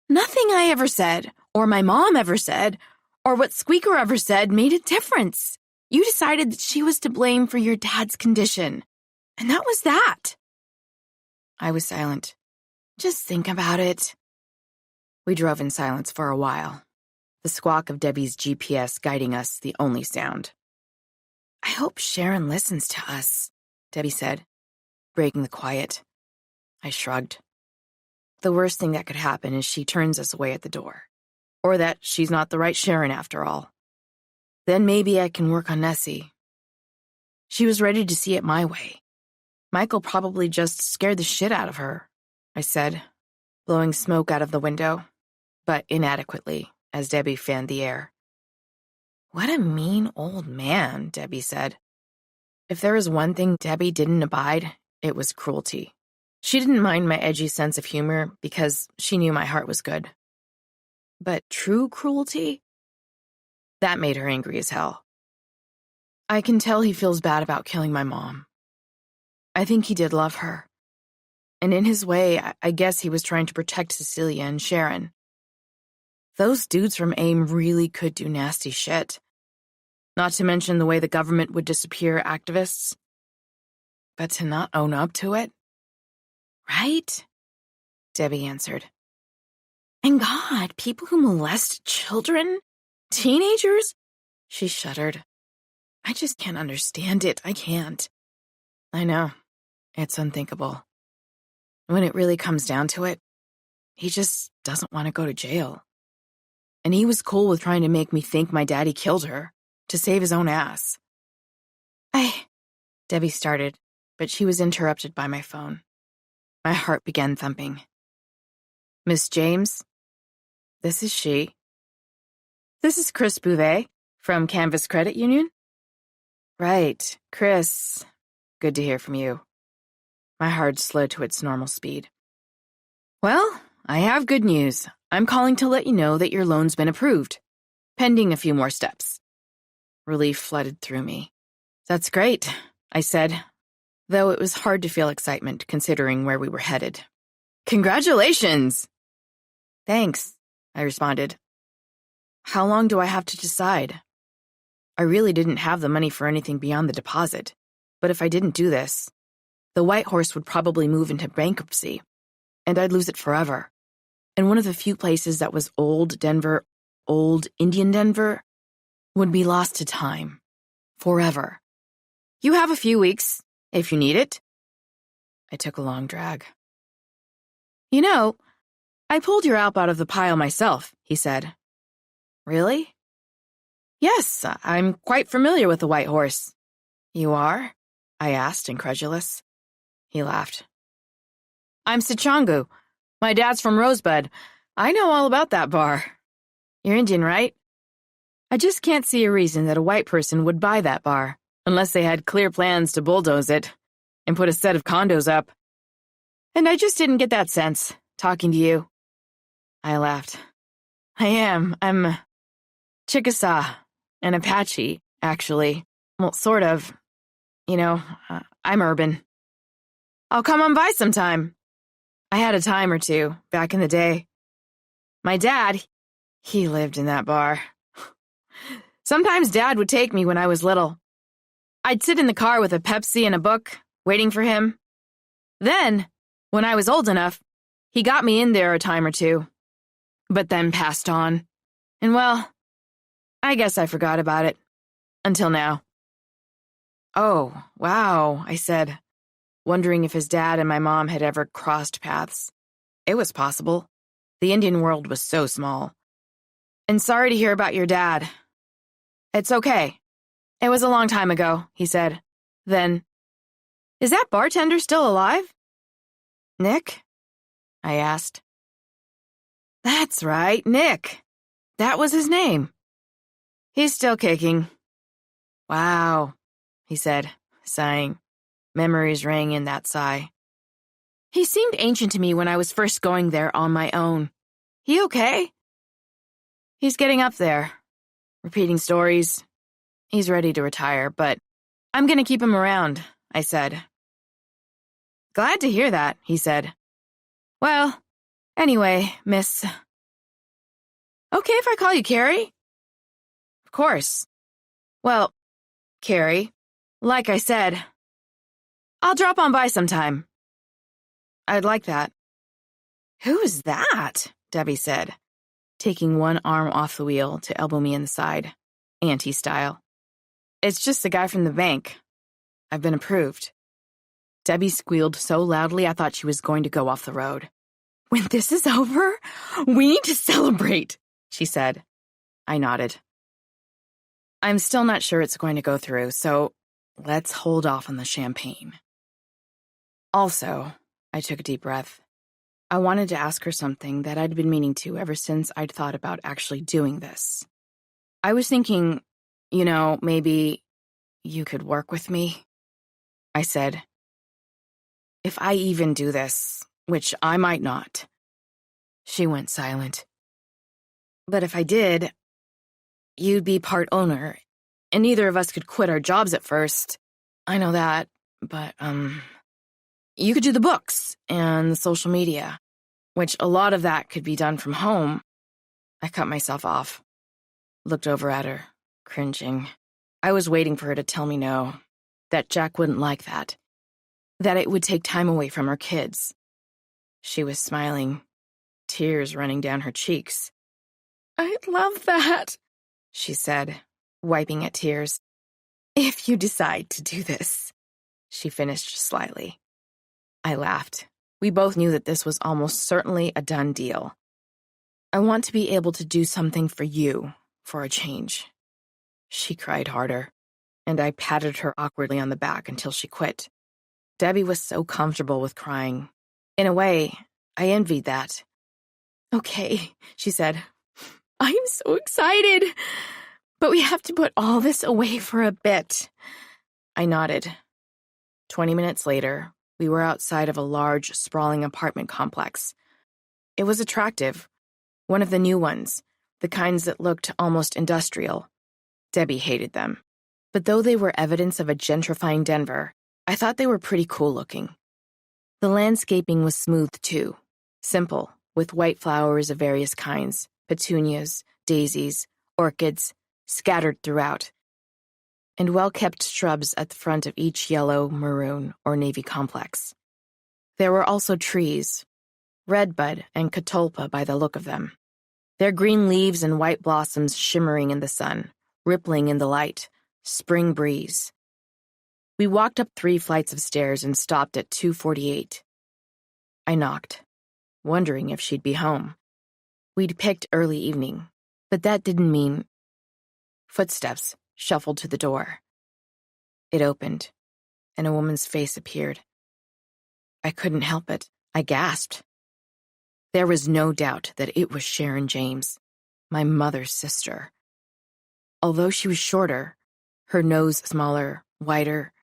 Nothing I ever said, or my mom ever said, or what Squeaker ever said made a difference. You decided that she was to blame for your dad's condition. And that was that." I was silent. "Just think about it." We drove in silence for a while, the squawk of Debbie's GPS guiding us the only sound. "I hope Sharon listens to us," Debbie said, breaking the quiet. I shrugged. The worst thing that could happen is she turns us away at the door, or that she's not the right Sharon after all. Then maybe I can work on Nessie. She was ready to see it my way. Michael probably just scared the shit out of her, I said, blowing smoke out of the window, but inadequately, as Debbie fanned the air. "What a mean old man," Debbie said. If there was one thing Debbie didn't abide, it was cruelty. She didn't mind my edgy sense of humor because she knew my heart was good. But true cruelty? That made her angry as hell. I can tell he feels bad about killing my mom. I think he did love her. And in his way, I guess he was trying to protect Cecilia and Sharon. Those dudes from AIM really could do nasty shit. Not to mention the way the government would disappear activists. But to not own up to it? Right? Debbie answered. And God, people who molest children? Teenagers? She shuddered. I just can't understand it. I can't. I know. It's unthinkable. When it really comes down to it, he just doesn't want to go to jail. And he was cool with trying to make me think my daddy killed her to save his own ass. Debbie started, but she was interrupted by my phone. My heart began thumping. Miss James? This is she. This is Chris Bouvet from Canvas Credit Union? Right, Chris. Good to hear from you. My heart slowed to its normal speed. Well, I have good news. I'm calling to let you know that your loan's been approved, pending a few more steps. Relief flooded through me. That's great, I said, though it was hard to feel excitement considering where we were headed. Congratulations! Thanks, I responded. How long do I have to decide? I really didn't have the money for anything beyond the deposit, but if I didn't do this, the White Horse would probably move into bankruptcy, and I'd lose it forever. And one of the few places that was old Indian Denver, would be lost to time. Forever. You have a few weeks, if you need it. I took a long drag. You know, I pulled your Alp out of the pile myself, he said. Really? Yes, I'm quite familiar with the white horse. You are? I asked, incredulous. He laughed. I'm Sichangu. My dad's from Rosebud. I know all about that bar. You're Indian, right? I just can't see a reason that a white person would buy that bar, unless they had clear plans to bulldoze it and put a set of condos up. And I just didn't get that sense, talking to you. I laughed. I'm Chickasaw, an Apache, actually. Well, sort of. I'm urban. I'll come on by sometime. I had a time or two back in the day. My dad, he lived in that bar. Sometimes Dad would take me when I was little. I'd sit in the car with a Pepsi and a book, waiting for him. Then, when I was old enough, he got me in there a time or two, but then passed on. And well, I guess I forgot about it. Until now. Oh, wow, I said, wondering if his dad and my mom had ever crossed paths. It was possible. The Indian world was so small. And sorry to hear about your dad. It's okay. It was a long time ago, he said. Then, is that bartender still alive? Nick? I asked. That's right, Nick. That was his name. He's still kicking. Wow, he said, sighing. Memories rang in that sigh. He seemed ancient to me when I was first going there on my own. He okay? He's getting up there, repeating stories. He's ready to retire, but I'm gonna keep him around, I said. Glad to hear that, he said. Well, anyway, miss. Okay if I call you Carrie? Of course. Well, Carrie, like I said, I'll drop on by sometime. I'd like that. Who's that? Debbie said, taking one arm off the wheel to elbow me in the side, auntie style. It's just the guy from the bank. I've been approved. Debbie squealed so loudly I thought she was going to go off the road. When this is over, we need to celebrate, she said. I nodded. I'm still not sure it's going to go through, so let's hold off on the champagne. Also, I took a deep breath. I wanted to ask her something that I'd been meaning to ever since I'd thought about actually doing this. I was thinking, maybe you could work with me, I said. If I even do this, which I might not. She went silent. But if I did, you'd be part owner, and neither of us could quit our jobs at first. I know that, but, you could do the books and the social media, which a lot of that could be done from home. I cut myself off, looked over at her, cringing. I was waiting for her to tell me no, that Jack wouldn't like that it would take time away from her kids. She was smiling, tears running down her cheeks. I'd love that, she said, wiping at tears. If you decide to do this, she finished slyly. I laughed. We both knew that this was almost certainly a done deal. I want to be able to do something for you, for a change. She cried harder, and I patted her awkwardly on the back until she quit. Debbie was so comfortable with crying. In a way, I envied that. Okay, she said. I'm so excited. But we have to put all this away for a bit. I nodded. 20 minutes later, we were outside of a large, sprawling apartment complex. It was attractive. One of the new ones, the kinds that looked almost industrial. Debbie hated them. But though they were evidence of a gentrifying Denver, I thought they were pretty cool looking. The landscaping was smooth, too. Simple, with white flowers of various kinds, petunias, daisies, orchids, scattered throughout, and well-kept shrubs at the front of each yellow, maroon, or navy complex. There were also trees, redbud and catalpa by the look of them, their green leaves and white blossoms shimmering in the sun, rippling in the light, spring breeze. We walked up 3 flights of stairs and stopped at 248. I knocked. wondering if she'd be home. We'd picked early evening, but that didn't mean... Footsteps shuffled to the door. It opened, and a woman's face appeared. I couldn't help it. I gasped. There was no doubt that it was Sharon James, my mother's sister. Although she was shorter, her nose smaller, whiter,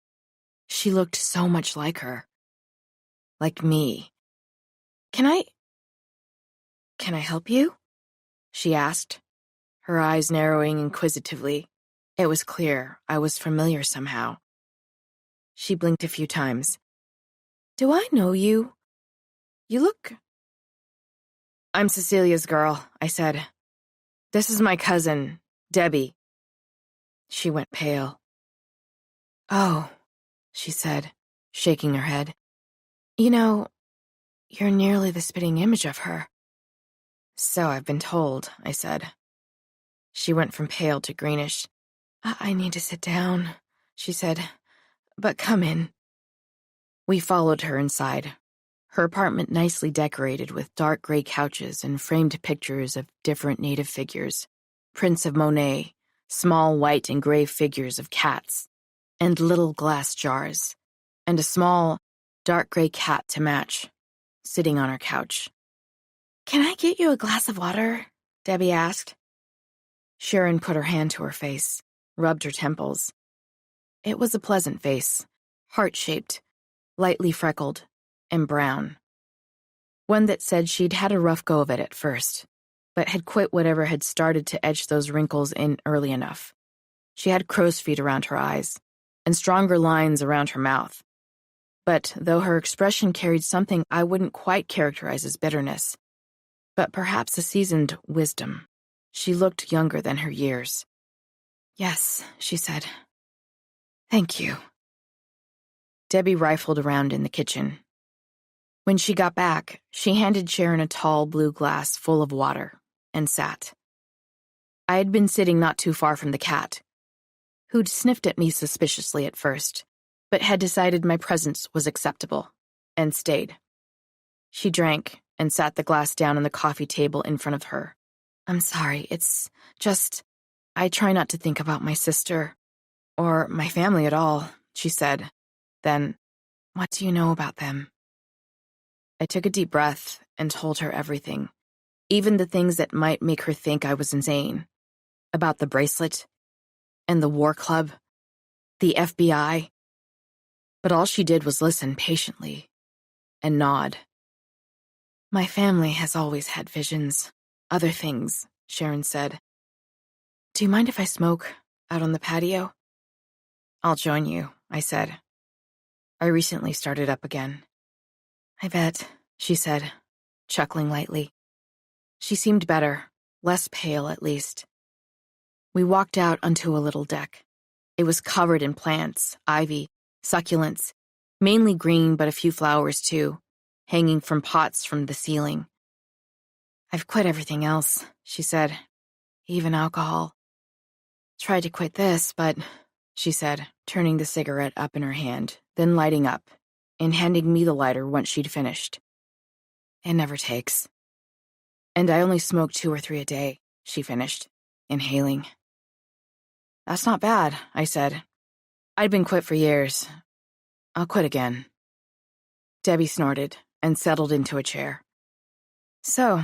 she looked so much like her. Like me. Can I help you? She asked, her eyes narrowing inquisitively. It was clear I was familiar somehow. She blinked a few times. Do I know you? You look... I'm Cecilia's girl, I said. This is my cousin, Debbie. She went pale. Oh, she said, shaking her head. You know, you're nearly the spitting image of her. So I've been told, I said. She went from pale to greenish. I need to sit down, she said, but come in. We followed her inside. Her apartment nicely decorated with dark gray couches and framed pictures of different native figures, prints of Monet, small white and gray figures of cats, and little glass jars, and a small, dark gray cat to match, sitting on her couch. Can I get you a glass of water? Debbie asked. Sharon put her hand to her face, rubbed her temples. It was a pleasant face, heart-shaped, lightly freckled, and brown. One that said she'd had a rough go of it at first, but had quit whatever had started to etch those wrinkles in early enough. She had crow's feet around her eyes, and stronger lines around her mouth. But though her expression carried something I wouldn't quite characterize as bitterness, but perhaps a seasoned wisdom, she looked younger than her years. Yes, she said. Thank you. Debbie rifled around in the kitchen. When she got back, she handed Sharon a tall blue glass full of water and sat. I had been sitting not too far from the cat, who'd sniffed at me suspiciously at first, but had decided my presence was acceptable, and stayed. She drank and sat the glass down on the coffee table in front of her. I'm sorry, it's just... I try not to think about my sister, or my family at all, she said. Then, what do you know about them? I took a deep breath and told her everything, even the things that might make her think I was insane. About the bracelet, and the war club, the FBI. But all she did was listen patiently and nod. My family has always had visions, other things, Sharon said. Do you mind if I smoke out on the patio? I'll join you, I said. I recently started up again. I bet, she said, chuckling lightly. She seemed better, less pale at least. We walked out onto a little deck. It was covered in plants, ivy, succulents, mainly green but a few flowers too, hanging from pots from the ceiling. I've quit everything else, she said, even alcohol. Tried to quit this, but, she said, turning the cigarette up in her hand, then lighting up, and handing me the lighter once she'd finished. It never takes. And I only smoke 2 or 3 a day, she finished, inhaling. That's not bad, I said. I'd been quit for years. I'll quit again. Debbie snorted and settled into a chair. So,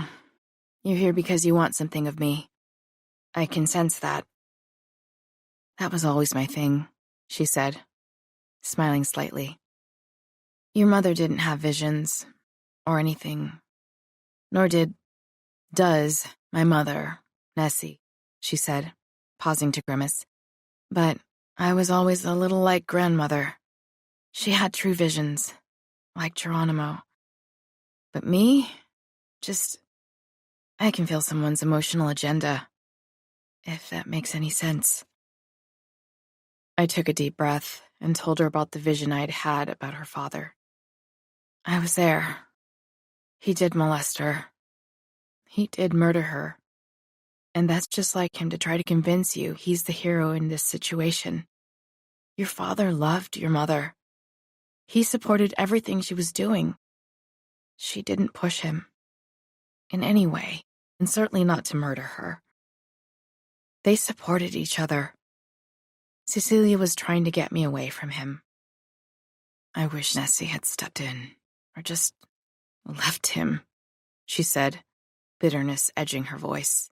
you're here because you want something of me. I can sense that. That was always my thing, she said, smiling slightly. Your mother didn't have visions, or anything. Nor does my mother, Nessie, she said, pausing to grimace. But I was always a little like grandmother. She had true visions, like Geronimo. But me, I can feel someone's emotional agenda, if that makes any sense. I took a deep breath and told her about the vision I'd had about her father. I was there. He did molest her. He did murder her. And that's just like him to try to convince you he's the hero in this situation. Your father loved your mother. He supported everything she was doing. She didn't push him. in any way, and certainly not to murder her. They supported each other. Cecilia was trying to get me away from him. I wish Nessie had stepped in, or just left him, she said, bitterness edging her voice.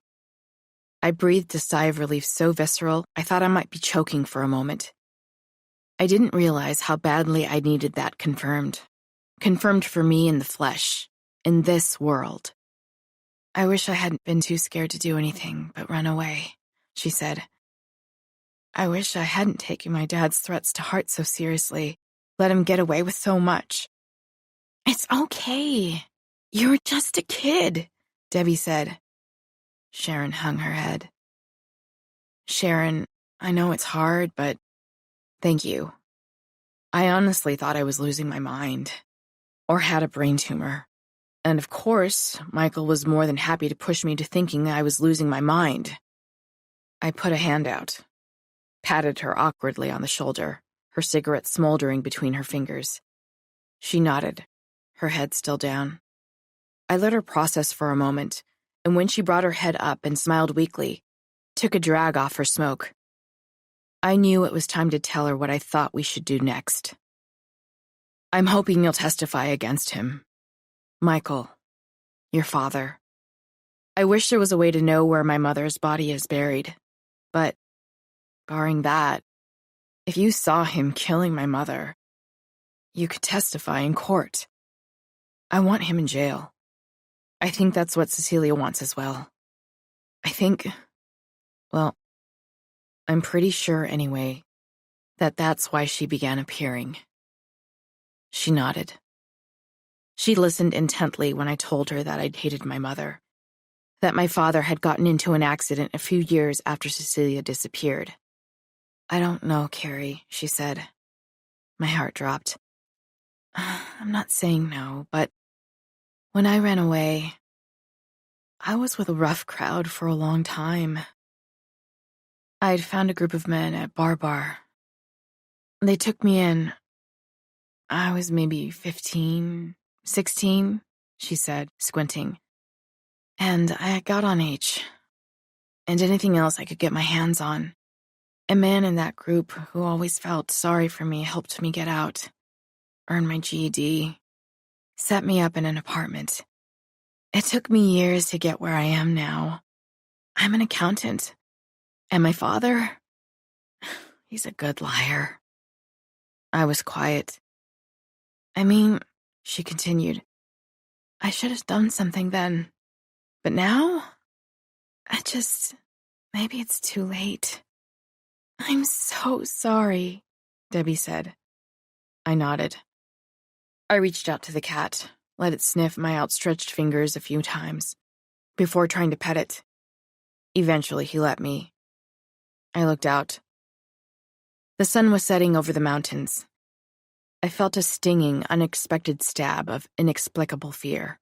I breathed a sigh of relief so visceral I thought I might be choking for a moment. I didn't realize how badly I needed that confirmed. Confirmed for me in the flesh, in this world. I wish I hadn't been too scared to do anything but run away, she said. I wish I hadn't taken my dad's threats to heart so seriously, let him get away with so much. It's okay. You're just a kid, Debbie said. Sharon hung her head. Sharon, I know it's hard, but thank you. I honestly thought I was losing my mind, or had a brain tumor. And of course, Michael was more than happy to push me to thinking I was losing my mind. I put a hand out, patted her awkwardly on the shoulder, her cigarette smoldering between her fingers. She nodded, her head still down. I let her process for a moment, and when she brought her head up and smiled weakly, took a drag off her smoke. I knew it was time to tell her what I thought we should do next. I'm hoping you'll testify against him. Michael, your father. I wish there was a way to know where my mother's body is buried, but, barring that, if you saw him killing my mother, you could testify in court. I want him in jail. I think that's what Cecilia wants as well. I'm pretty sure anyway, that that's why she began appearing. She nodded. She listened intently when I told her that I'd hated my mother, that my father had gotten into an accident a few years after Cecilia disappeared. I don't know, Carrie, she said. My heart dropped. I'm not saying no, but when I ran away, I was with a rough crowd for a long time. I'd found a group of men at Bar. They took me in. I was maybe 15, 16, she said, squinting. And I got on H. And anything else I could get my hands on. A man in that group who always felt sorry for me helped me get out, earn my GED, set me up in an apartment. It took me years to get where I am now. I'm an accountant. And my father? He's a good liar. I was quiet. I mean, she continued, I should have done something then. But now? Maybe it's too late. I'm so sorry, Debbie said. I nodded. I reached out to the cat, let it sniff my outstretched fingers a few times, before trying to pet it. Eventually, he let me. I looked out. The sun was setting over the mountains. I felt a stinging, unexpected stab of inexplicable fear.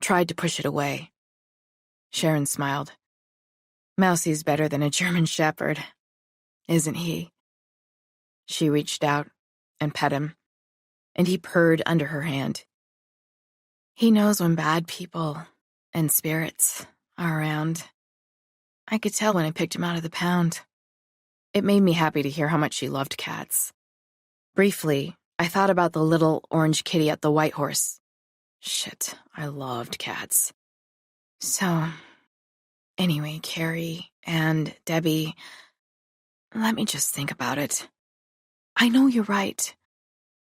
Tried to push it away. Sharon smiled. Mousie's better than a German shepherd, isn't he? She reached out and pet him, and he purred under her hand. He knows when bad people and spirits are around. I could tell when I picked him out of the pound. It made me happy to hear how much she loved cats. Briefly, I thought about the little orange kitty at the White Horse. Shit, I loved cats. So, anyway, Carrie and Debbie, let me just think about it. I know you're right.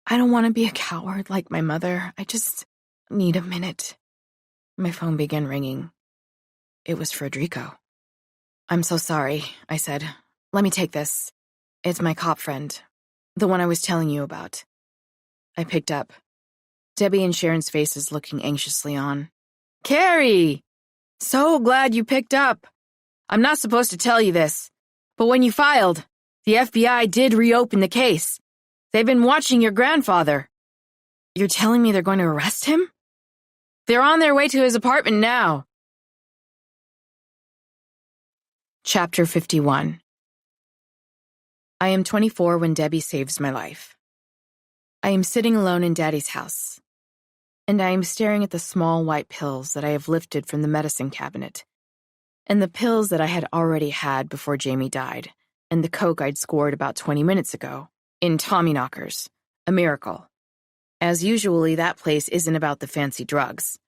I don't want to be a coward like my mother. I just need a minute. My phone began ringing. It was Frederico. I'm so sorry, I said. Let me take this. It's my cop friend, the one I was telling you about. I picked up. Debbie and Sharon's faces looking anxiously on. Carrie! So glad you picked up. I'm not supposed to tell you this, but when you filed, the FBI did reopen the case. They've been watching your grandfather. You're telling me they're going to arrest him? They're on their way to his apartment now. Chapter 51. I am 24 when Debbie saves my life. I am sitting alone in Daddy's house. and I am staring at the small white pills that I have lifted from the medicine cabinet, and the pills that I had already had before Jamie died, and the Coke I'd scored about 20 minutes ago, in Tommyknockers, a miracle. As usually, that place isn't about the fancy drugs.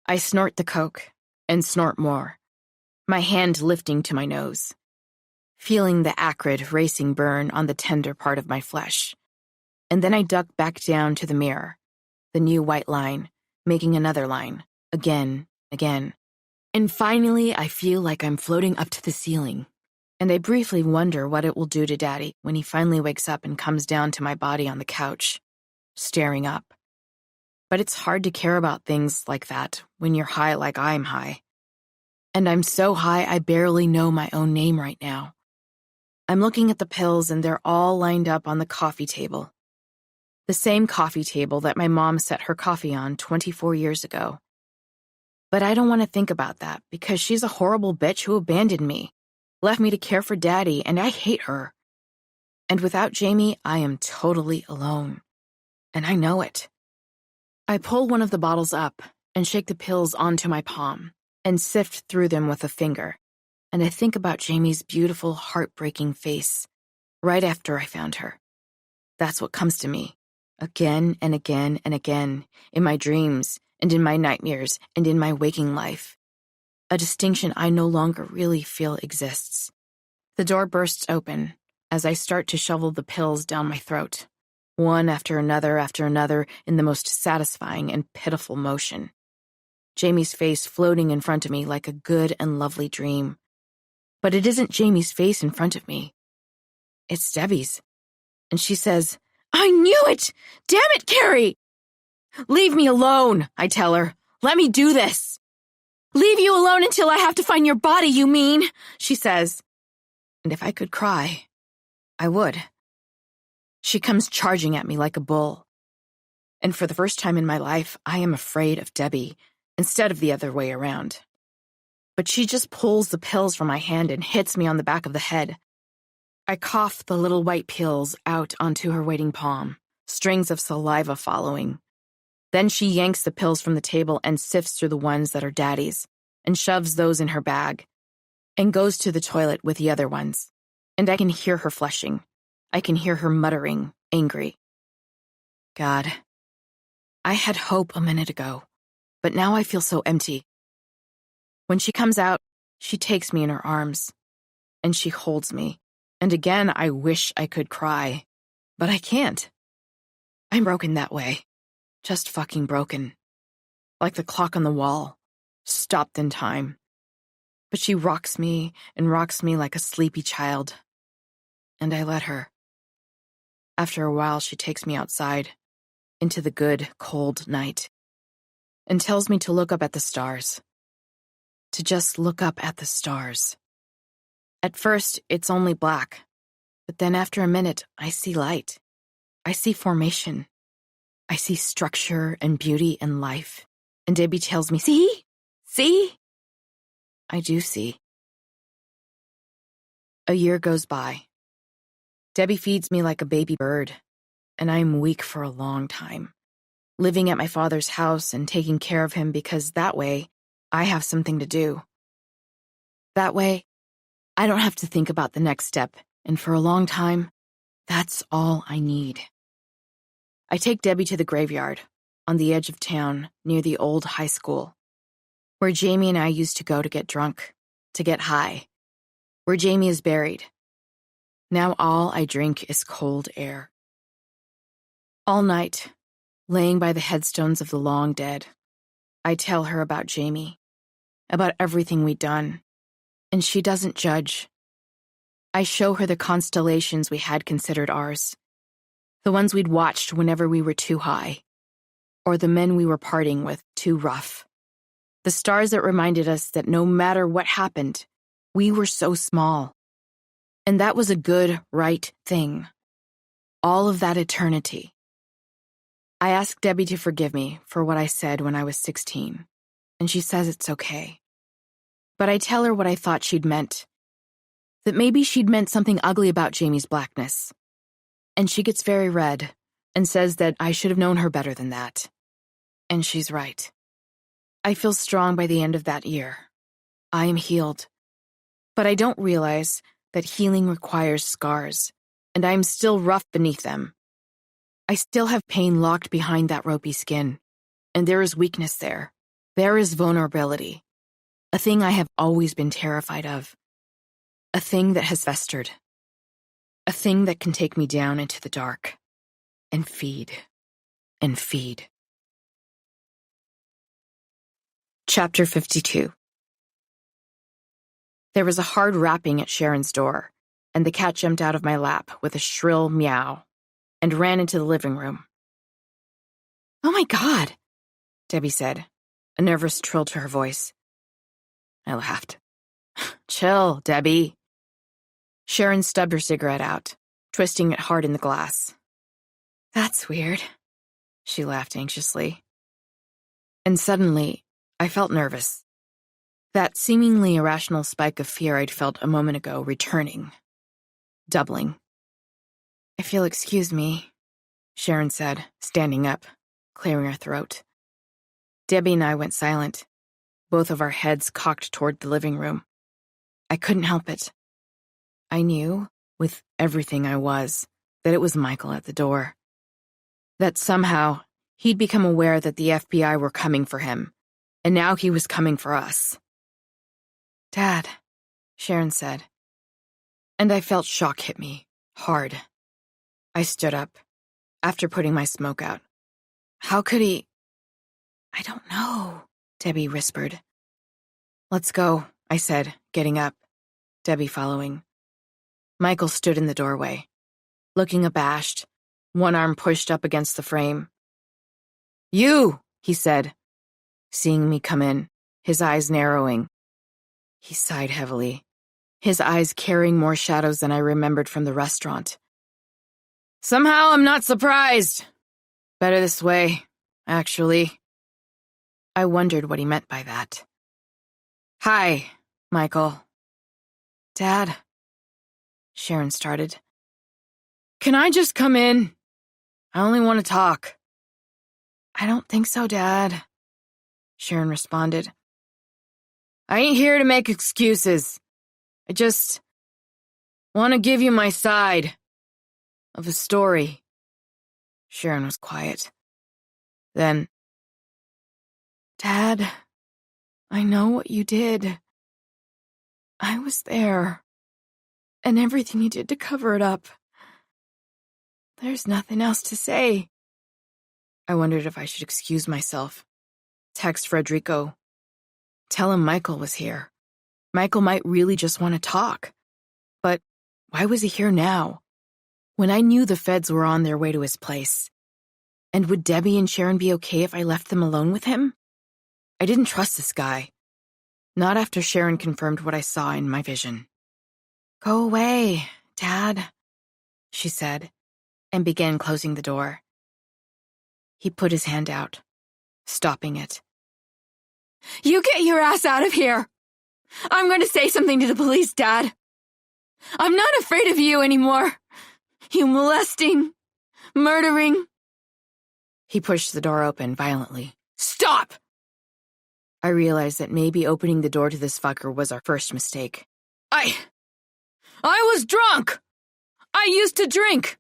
I snort the Coke, and snort more, my hand lifting to my nose, feeling the acrid, racing burn on the tender part of my flesh. And then I duck back down to the mirror, the new white line, making another line, again. And finally, I feel like I'm floating up to the ceiling, and I briefly wonder what it will do to Daddy when he finally wakes up and comes down to my body on the couch, staring up. But it's hard to care about things like that when you're high like I'm high. And I'm so high I barely know my own name right now. I'm looking at the pills and they're all lined up on the coffee table. The same coffee table that my mom set her coffee on 24 years ago. But I don't want to think about that because she's a horrible bitch who abandoned me, left me to care for Daddy, and I hate her. And without Jamie, I am totally alone. And I know it. I pull one of the bottles up and shake the pills onto my palm and sift through them with a finger. And I think about Jamie's beautiful, heartbreaking face right after I found her. That's what comes to me, again and again and again, in my dreams and in my nightmares and in my waking life. A distinction I no longer really feel exists. The door bursts open as I start to shovel the pills down my throat, one after another in the most satisfying and pitiful motion. Jamie's face floating in front of me like a good and lovely dream. But it isn't Jamie's face in front of me. It's Debbie's. And she says, "I knew it! Damn it, Carrie!" "Leave me alone," I tell her. "Let me do this." "Leave you alone until I have to find your body, you mean?" she says. And if I could cry, I would. She comes charging at me like a bull. And for the first time in my life, I am afraid of Debbie instead of the other way around. But she just pulls the pills from my hand and hits me on the back of the head. I cough the little white pills out onto her waiting palm, strings of saliva following. Then she yanks the pills from the table and sifts through the ones that are Daddy's, and shoves those in her bag, and goes to the toilet with the other ones. And I can hear her flushing. I can hear her muttering, angry. God, I had hope a minute ago, but now I feel so empty. When she comes out, she takes me in her arms, and she holds me. And again, I wish I could cry, but I can't. I'm broken that way. Just fucking broken. Like the clock on the wall, stopped in time. But she rocks me and rocks me like a sleepy child. And I let her. After a while, she takes me outside, into the good, cold night, and tells me to look up at the stars. To just look up at the stars. At first, it's only black, but then after a minute, I see light. I see formation. I see structure and beauty and life. And Debbie tells me, "See? See?" I do see. A year goes by. Debbie feeds me like a baby bird, and I am weak for a long time, living at my father's house and taking care of him because that way, I have something to do. That way, I don't have to think about the next step, and for a long time, that's all I need. I take Debbie to the graveyard, on the edge of town, near the old high school, where Jamie and I used to go to get drunk, to get high, where Jamie is buried. Now all I drink is cold air. All night, laying by the headstones of the long dead, I tell her about Jamie, about everything we'd done, and she doesn't judge. I show her the constellations we had considered ours, the ones we'd watched whenever we were too high, or the men we were parting with too rough, the stars that reminded us that no matter what happened, we were so small. And that was a good, right thing. All of that eternity. I ask Debbie to forgive me for what I said when I was 16, and she says it's okay. But I tell her what I thought she'd meant, that maybe she'd meant something ugly about Jamie's blackness. And she gets very red and says that I should have known her better than that. And she's right. I feel strong by the end of that year. I am healed. But I don't realize that healing requires scars, and I am still rough beneath them. I still have pain locked behind that ropey skin, and there is weakness there. There is vulnerability, a thing I have always been terrified of, a thing that has festered, a thing that can take me down into the dark and feed and feed. Chapter 52. There was a hard rapping at Sharon's door, and the cat jumped out of my lap with a shrill meow and ran into the living room. "Oh my God," Debbie said, a nervous trill to her voice. I laughed. "Chill, Debbie." Sharon stubbed her cigarette out, twisting it hard in the glass. "That's weird," she laughed anxiously. And suddenly, I felt nervous. That seemingly irrational spike of fear I'd felt a moment ago returning, doubling. "If you'll excuse me," Sharon said, standing up, clearing her throat. Debbie and I went silent, both of our heads cocked toward the living room. I couldn't help it. I knew, with everything I was, that it was Michael at the door. That somehow he'd become aware that the FBI were coming for him, and now he was coming for us. "Dad," Sharon said, and I felt shock hit me, hard. I stood up, after putting my smoke out. "How could he—" "I don't know," Debbie whispered. "Let's go," I said, getting up, Debbie following. Michael stood in the doorway, looking abashed, one arm pushed up against the frame. "You," he said, seeing me come in, his eyes narrowing. He sighed heavily, his eyes carrying more shadows than I remembered from the restaurant. "Somehow I'm not surprised. Better this way, actually." I wondered what he meant by that. "Hi, Michael." "Dad," Sharon started. "Can I just come in? I only want to talk." "I don't think so, Dad," Sharon responded. "I ain't here to make excuses. I just want to give you my side of the story." Sharon was quiet. Then, "Dad, I know what you did. I was there, and everything you did to cover it up. There's nothing else to say." I wondered if I should excuse myself, text Frederico, tell him Michael was here. Michael might really just want to talk. But why was he here now, when I knew the feds were on their way to his place? And would Debbie and Sharon be okay if I left them alone with him? I didn't trust this guy. Not after Sharon confirmed what I saw in my vision. "Go away, Dad," she said, and began closing the door. He put his hand out, stopping it. "You get your ass out of here! I'm going to say something to the police, Dad. I'm not afraid of you anymore. You molesting, murdering—" He pushed the door open violently. "Stop!" I realized that maybe opening the door to this fucker was our first mistake. I was drunk! I used to drink!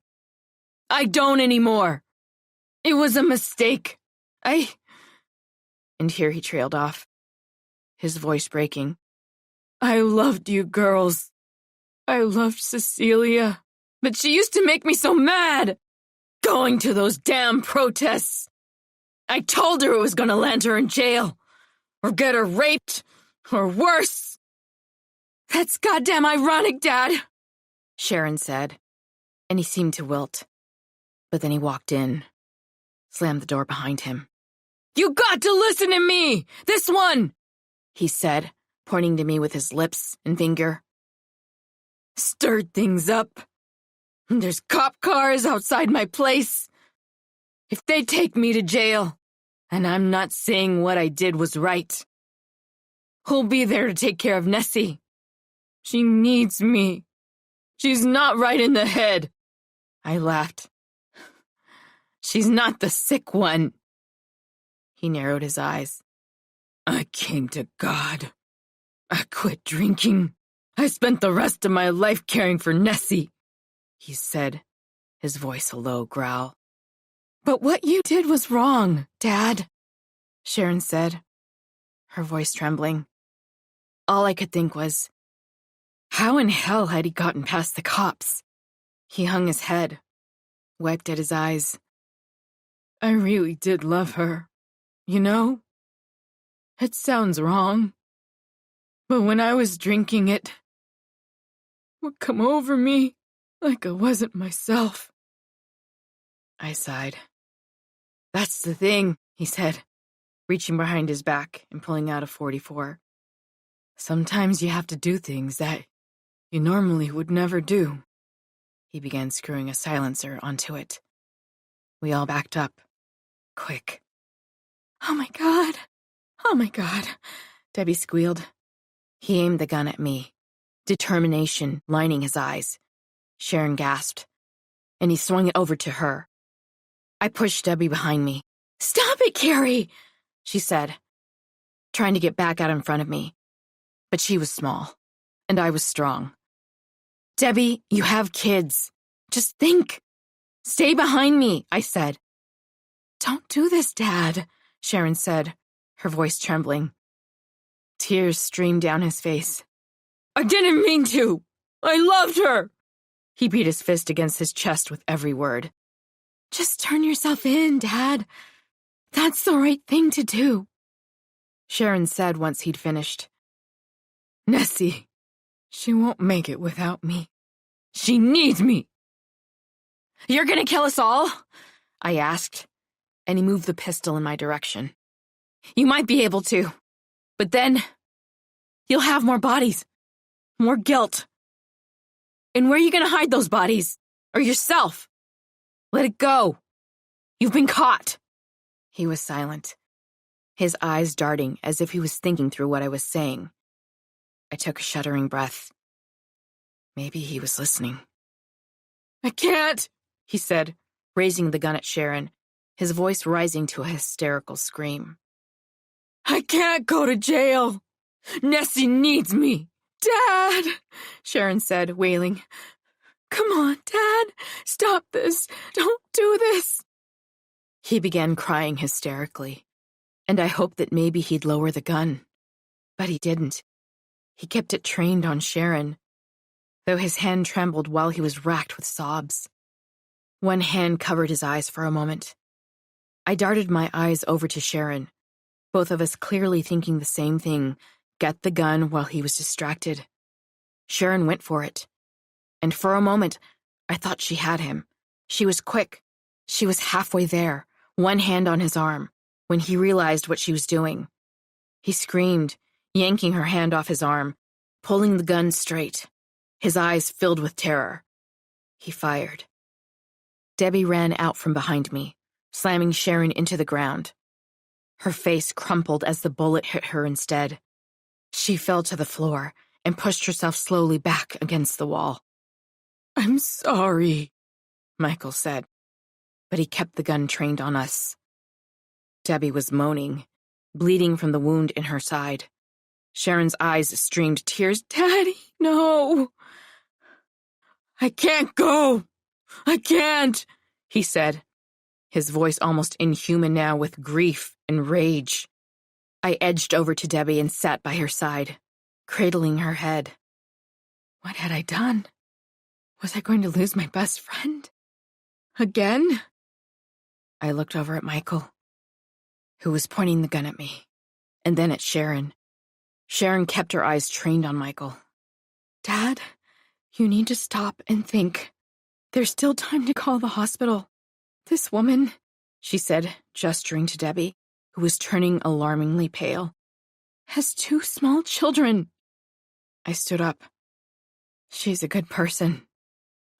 I don't anymore. It was a mistake. And here he trailed off, his voice breaking. "I loved you girls. I loved Cecilia, but she used to make me so mad. Going to those damn protests. I told her it was gonna land her in jail, or get her raped, or worse." "That's goddamn ironic, Dad," Sharon said, and he seemed to wilt. But then he walked in, slammed the door behind him. "You got to listen to me! This one!" he said, pointing to me with his lips and finger. "Stirred things up. There's cop cars outside my place. If they take me to jail, and I'm not saying what I did was right, who'll be there to take care of Nessie? She needs me. She's not right in the head." I laughed. "She's not the sick one." He narrowed his eyes. I came to God. I quit drinking. I spent the rest of my life caring for Nessie, he said, his voice a low growl. But what you did was wrong, Dad, Sharon said, her voice trembling. All I could think was, how in hell had he gotten past the cops? He hung his head, wiped at his eyes. I really did love her, you know? It sounds wrong, but when I was drinking, it would come over me like I wasn't myself. I sighed. That's the thing, he said, reaching behind his back and pulling out a .44. Sometimes you have to do things that you normally would never do. He began screwing a silencer onto it. We all backed up. Quick. Oh my God, Debbie squealed. He aimed the gun at me, determination lining his eyes. Sharon gasped, and he swung it over to her. I pushed Debbie behind me. Stop it, Carrie, she said, trying to get back out in front of me. But she was small, and I was strong. Debbie, you have kids. Just think. Stay behind me, I said. Don't do this, Dad, Sharon said, her voice trembling. Tears streamed down his face. I didn't mean to. I loved her. He beat his fist against his chest with every word. Just turn yourself in, Dad. That's the right thing to do, Sharon said once he'd finished. Nessie, she won't make it without me. She needs me. You're gonna kill us all? I asked, and he moved the pistol in my direction. You might be able to, but then you'll have more bodies, more guilt. And where are you gonna hide those bodies? Or yourself? Let it go. You've been caught. He was silent, his eyes darting as if he was thinking through what I was saying. I took a shuddering breath. Maybe he was listening. I can't, he said, raising the gun at Sharon, his voice rising to a hysterical scream. I can't go to jail. Nessie needs me. Dad, Sharon said, wailing. Come on, Dad. Stop this. Don't do this. He began crying hysterically, and I hoped that maybe he'd lower the gun. But he didn't. He kept it trained on Sharon, though his hand trembled while he was racked with sobs. One hand covered his eyes for a moment. I darted my eyes over to Sharon, both of us clearly thinking the same thing, get the gun while he was distracted. Sharon went for it, and for a moment, I thought she had him. She was quick. She was halfway there, one hand on his arm, when he realized what she was doing. He screamed, yanking her hand off his arm, pulling the gun straight, his eyes filled with terror. He fired. Debbie ran out from behind me, slamming Sharon into the ground. Her face crumpled as the bullet hit her instead. She fell to the floor and pushed herself slowly back against the wall. I'm sorry, Michael said, but he kept the gun trained on us. Debbie was moaning, bleeding from the wound in her side. Sharon's eyes streamed tears. Daddy, no. I can't go. I can't, he said, his voice almost inhuman now with grief and rage. I edged over to Debbie and sat by her side, cradling her head. What had I done? Was I going to lose my best friend? Again? I looked over at Michael, who was pointing the gun at me, and then at Sharon. Sharon kept her eyes trained on Michael. Dad, you need to stop and think. There's still time to call the hospital. This woman, she said, gesturing to Debbie, who was turning alarmingly pale, has 2 small children. I stood up. She's a good person.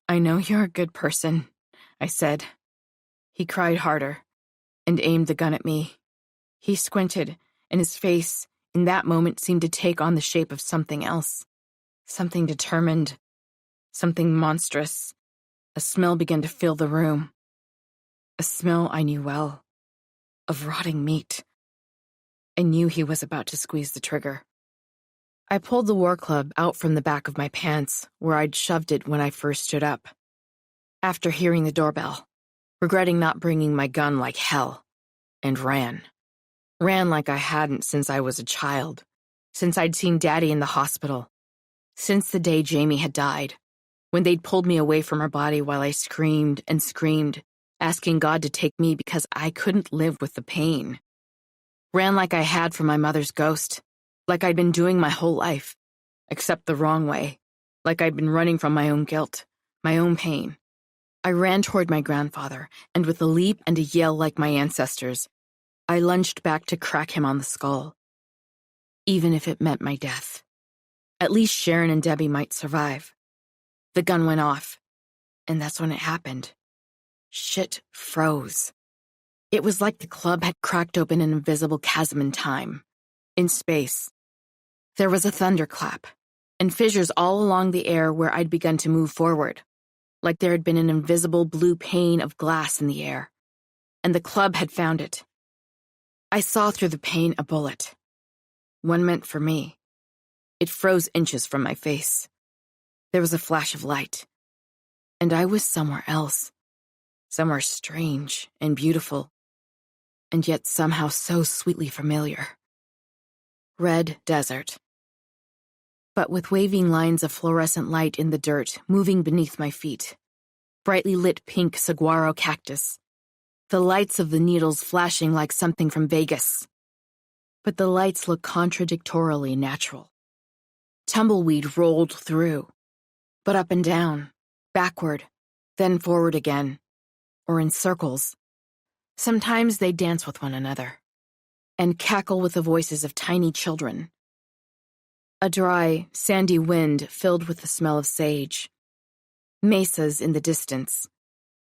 I know you're a good person, I said. He cried harder and aimed the gun at me. He squinted, and his face, in that moment, seemed to take on the shape of something else. Something determined. Something monstrous. A smell began to fill the room. A smell I knew well. Of rotting meat. I knew he was about to squeeze the trigger. I pulled the war club out from the back of my pants, where I'd shoved it when I first stood up. After hearing the doorbell, regretting not bringing my gun like hell, and ran. Ran like I hadn't since I was a child, since I'd seen Daddy in the hospital, since the day Jamie had died, when they'd pulled me away from her body while I screamed and screamed, asking God to take me because I couldn't live with the pain. Ran like I had from my mother's ghost, like I'd been doing my whole life, except the wrong way, like I'd been running from my own guilt, my own pain. I ran toward my grandfather, and with a leap and a yell like my ancestors, I lunged back to crack him on the skull. Even if it meant my death. At least Sharon and Debbie might survive. The gun went off, and that's when it happened. Shit froze. It was like the club had cracked open an invisible chasm in time, in space. There was a thunderclap, and fissures all along the air where I'd begun to move forward, like there had been an invisible blue pane of glass in the air, and the club had found it. I saw through the pane a bullet. One meant for me. It froze inches from my face. There was a flash of light, and I was somewhere else, somewhere strange and beautiful, and yet somehow so sweetly familiar. Red desert. But with waving lines of fluorescent light in the dirt moving beneath my feet. Brightly lit pink saguaro cactus. The lights of the needles flashing like something from Vegas. But the lights look contradictorily natural. Tumbleweed rolled through, but up and down, backward, then forward again, or in circles. Sometimes they dance with one another, and cackle with the voices of tiny children. A dry, sandy wind filled with the smell of sage. Mesas in the distance,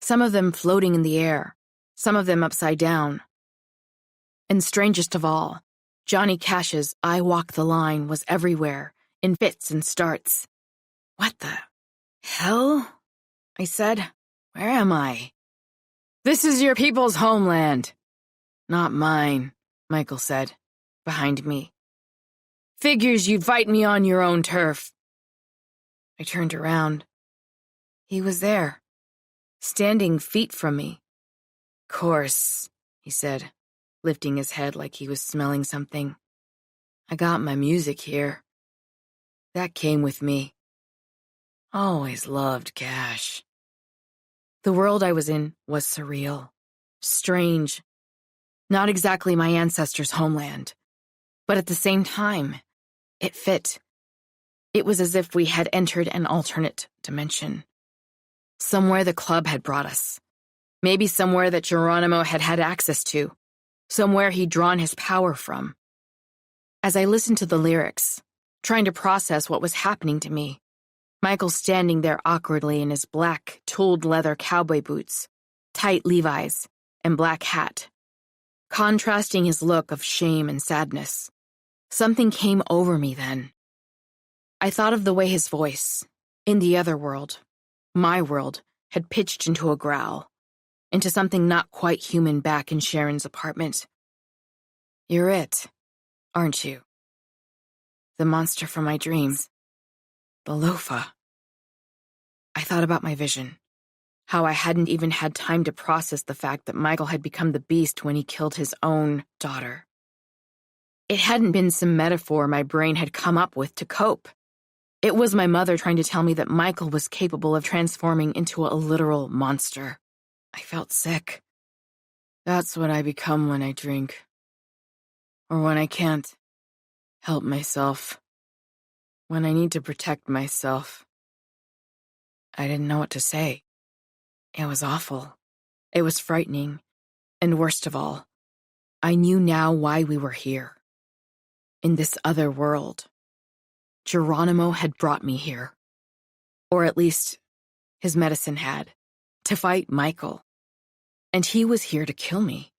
some of them floating in the air, some of them upside down. And strangest of all, Johnny Cash's I Walk the Line was everywhere, in fits and starts. What the hell? I said. Where am I? This is your people's homeland. Not mine, Michael said, behind me. Figures you'd fight me on your own turf. I turned around. He was there, standing feet from me. Course, he said, lifting his head like he was smelling something. I got my music here. That came with me. Always loved Cash. The world I was in was surreal, strange, not exactly my ancestors' homeland, but at the same time, it fit. It was as if we had entered an alternate dimension. Somewhere the club had brought us. Maybe somewhere that Geronimo had had access to. Somewhere he'd drawn his power from. As I listened to the lyrics, trying to process what was happening to me, Michael standing there awkwardly in his black, tooled leather cowboy boots, tight Levi's, and black hat, contrasting his look of shame and sadness. Something came over me then. I thought of the way his voice, in the other world, my world, had pitched into a growl, into something not quite human back in Sharon's apartment. You're it, aren't you? The monster from my dreams. The loafa. I thought about my vision, how I hadn't even had time to process the fact that Michael had become the beast when he killed his own daughter. It hadn't been some metaphor my brain had come up with to cope. It was my mother trying to tell me that Michael was capable of transforming into a literal monster. I felt sick. That's what I become when I drink. Or when I can't help myself. When I need to protect myself. I didn't know what to say. It was awful. It was frightening. And worst of all, I knew now why we were here. In this other world. Geronimo had brought me here. Or at least, his medicine had. To fight Michael. And he was here to kill me.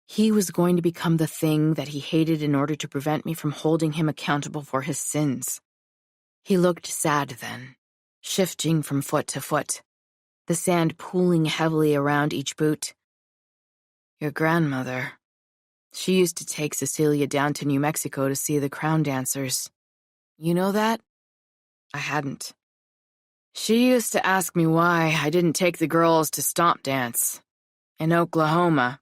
He was going to become the thing that he hated in order to prevent me from holding him accountable for his sins. He looked sad then, shifting from foot to foot, the sand pooling heavily around each boot. Your grandmother, She used to take Cecilia down to New Mexico to see the crown dancers. You know that? I hadn't. She used to ask me why I didn't take the girls to stomp dance in Oklahoma.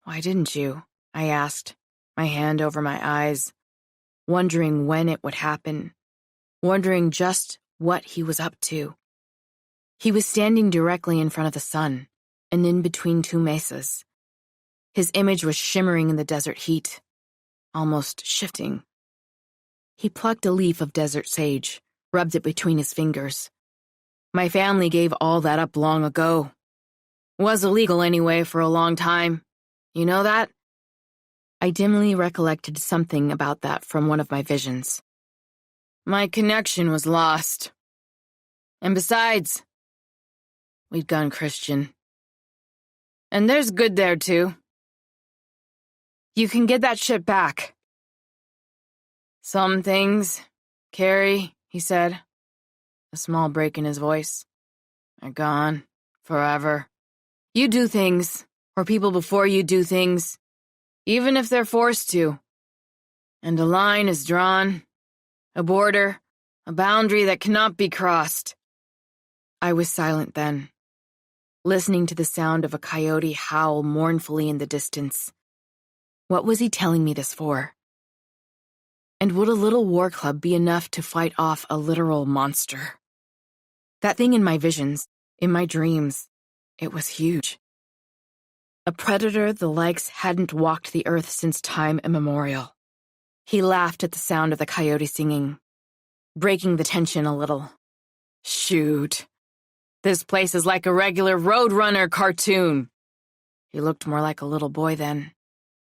Why didn't you? I asked, my hand over my eyes, wondering when it would happen, wondering just what he was up to. He was standing directly in front of the sun, and in between two mesas. His image was shimmering in the desert heat, almost shifting. He plucked a leaf of desert sage, rubbed it between his fingers. My family gave all that up long ago. Was illegal anyway for a long time. You know that? I dimly recollected something about that from one of my visions. My connection was lost. And besides, we'd gone Christian. And there's good there, too. You can get that shit back. Some things, Carrie, he said, a small break in his voice, are gone forever. You do things, or people before you do things, even if they're forced to. And a line is drawn, a border, a boundary that cannot be crossed. I was silent then, listening to the sound of a coyote howl mournfully in the distance. What was he telling me this for? And would a little war club be enough to fight off a literal monster? That thing in my visions, in my dreams, it was huge. A predator the likes hadn't walked the earth since time immemorial. He laughed at the sound of the coyote singing, breaking the tension a little. Shoot. This place is like a regular Roadrunner cartoon. He looked more like a little boy then.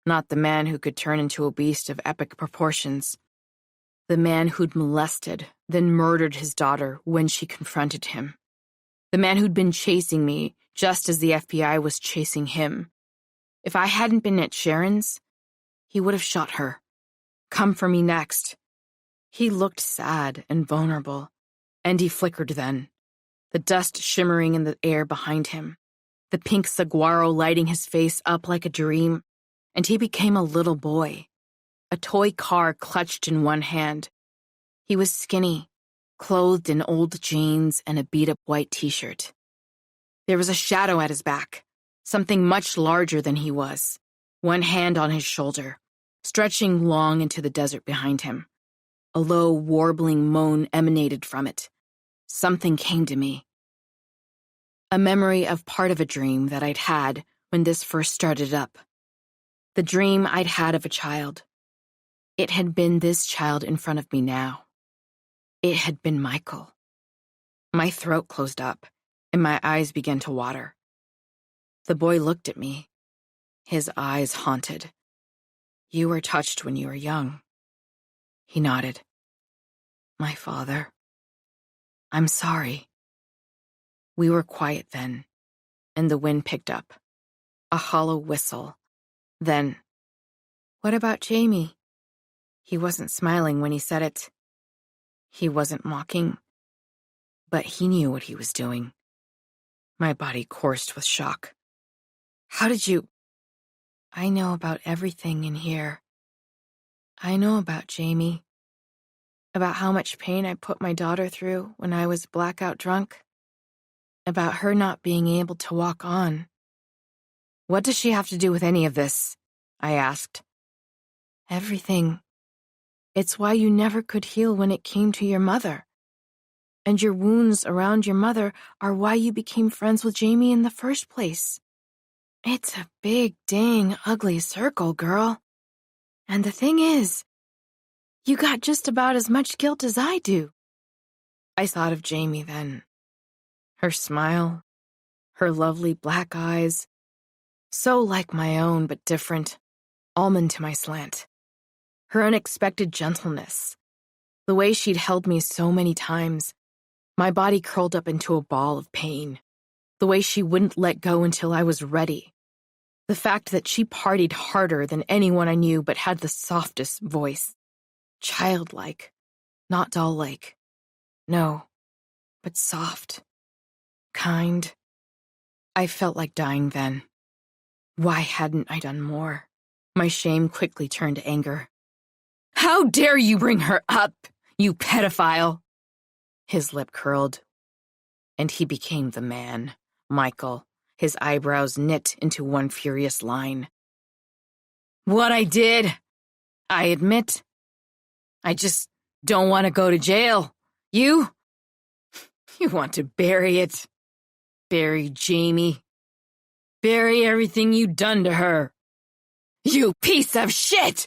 Not the man who could turn into a beast of epic proportions. The man who'd molested, then murdered his daughter when she confronted him. The man who'd been chasing me just as the FBI was chasing him. If I hadn't been at Sharon's, he would have shot her. Come for me next. He looked sad and vulnerable, and he flickered then, the dust shimmering in the air behind him, the pink saguaro lighting his face up like a dream. And he became a little boy, a toy car clutched in one hand. He was skinny, clothed in old jeans and a beat-up white t-shirt. There was a shadow at his back, something much larger than he was, one hand on his shoulder, stretching long into the desert behind him. A low, warbling moan emanated from it. Something came to me. A memory of part of a dream that I'd had when this first started up. The dream I'd had of a child. It had been this child in front of me now. It had been Michael. My throat closed up, and my eyes began to water. The boy looked at me, his eyes haunted. You were touched when you were young. He nodded. My father. I'm sorry. We were quiet then, and the wind picked up. A hollow whistle. Then, what about Jamie? He wasn't smiling when he said it. He wasn't mocking. But he knew what he was doing. My body coursed with shock. How did you... I know about everything in here. I know about Jamie. About how much pain I put my daughter through when I was blackout drunk. About her not being able to walk on. What does she have to do with any of this? I asked. Everything. It's why you never could heal when it came to your mother. And your wounds around your mother are why you became friends with Jamie in the first place. It's a big, dang, ugly circle, girl. And the thing is, you got just about as much guilt as I do. I thought of Jamie then. Her smile, her lovely black eyes, so like my own but different, almond to my slant. Her unexpected gentleness, the way she'd held me so many times, my body curled up into a ball of pain, the way she wouldn't let go until I was ready, the fact that she partied harder than anyone I knew but had the softest voice, childlike, not doll-like, no, but soft, kind. I felt like dying then. Why hadn't I done more? My shame quickly turned to anger. How dare you bring her up, you pedophile! His lip curled, and he became the man, Michael, his eyebrows knit into one furious line. What I did, I admit. I just don't want to go to jail. You want to bury it. Bury Jamie. Bury everything you done to her. You piece of shit!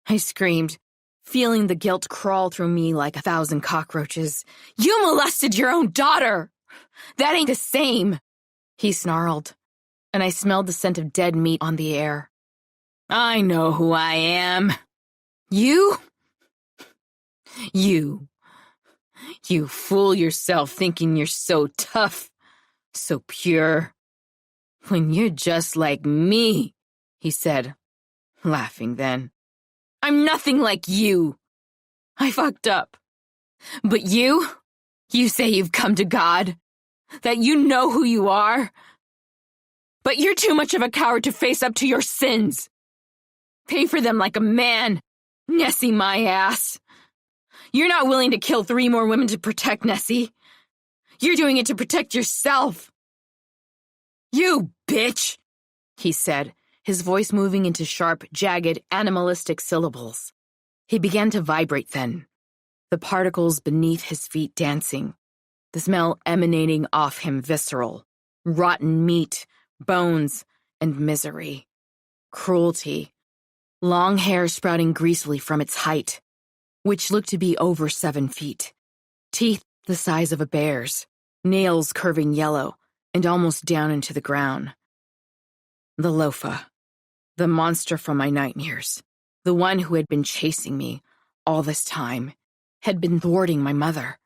I screamed, feeling the guilt crawl through me like 1,000 cockroaches. You molested your own daughter! That ain't the same, he snarled, and I smelled the scent of dead meat on the air. I know who I am. You? You fool yourself thinking you're so tough, so pure, when you're just like me, he said, laughing then. I'm nothing like you. I fucked up. But you say you've come to God, that you know who you are. But you're too much of a coward to face up to your sins. Pay for them like a man, Nessie my ass. You're not willing to kill 3 more women to protect Nessie. You're doing it to protect yourself. You bitch, he said, his voice moving into sharp, jagged, animalistic syllables. He began to vibrate then, the particles beneath his feet dancing, the smell emanating off him visceral, rotten meat, bones, and misery. Cruelty. Long hair sprouting greasily from its height, which looked to be over 7 feet. Teeth the size of a bear's, nails curving yellow and almost down into the ground. The loafa, the monster from my nightmares, the one who had been chasing me all this time, had been thwarting my mother.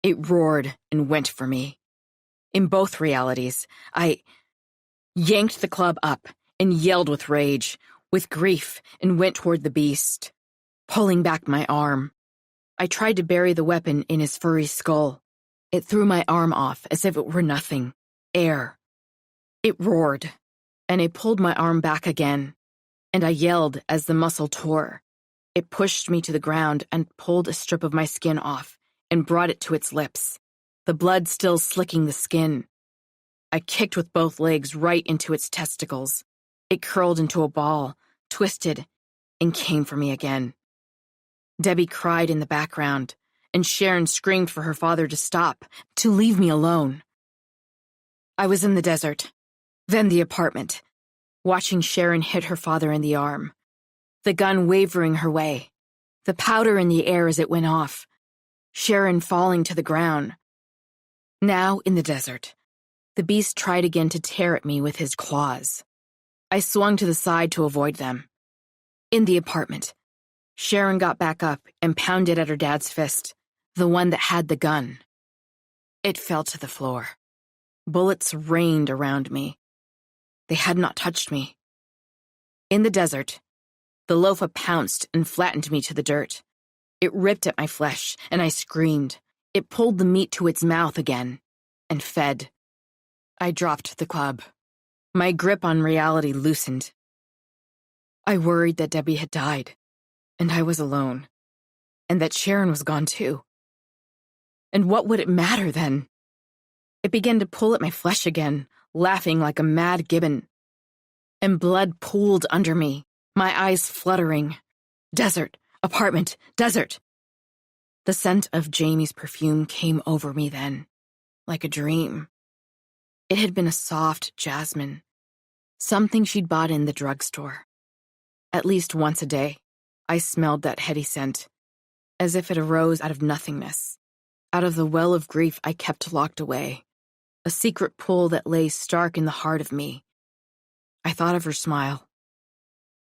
It roared and went for me. In both realities, I yanked the club up and yelled with rage, with grief, and went toward the beast, pulling back my arm. I tried to bury the weapon in his furry skull. It threw my arm off as if it were nothing. Air. It roared, and I pulled my arm back again, and I yelled as the muscle tore. It pushed me to the ground and pulled a strip of my skin off and brought it to its lips, the blood still slicking the skin. I kicked with both legs right into its testicles. It curled into a ball, twisted, and came for me again. Debbie cried in the background, and Sharon screamed for her father to stop, to leave me alone. I was in the desert, then the apartment, watching Sharon hit her father in the arm, the gun wavering her way, the powder in the air as it went off, Sharon falling to the ground. Now in the desert, the beast tried again to tear at me with his claws. I swung to the side to avoid them. In the apartment, Sharon got back up and pounded at her dad's fist, the one that had the gun. It fell to the floor. Bullets rained around me. They had not touched me. In the desert, the loafa pounced and flattened me to the dirt. It ripped at my flesh, and I screamed. It pulled the meat to its mouth again, and fed. I dropped the club. My grip on reality loosened. I worried that Debbie had died, and I was alone, and that Sharon was gone too. And what would it matter then? It began to pull at my flesh again, laughing like a mad gibbon. And blood pooled under me, my eyes fluttering. Desert, apartment, desert. The scent of Jamie's perfume came over me then, like a dream. It had been a soft jasmine, something she'd bought in the drugstore. At least once a day, I smelled that heady scent, as if it arose out of nothingness, out of the well of grief I kept locked away, a secret pull that lay stark in the heart of me. I thought of her smile,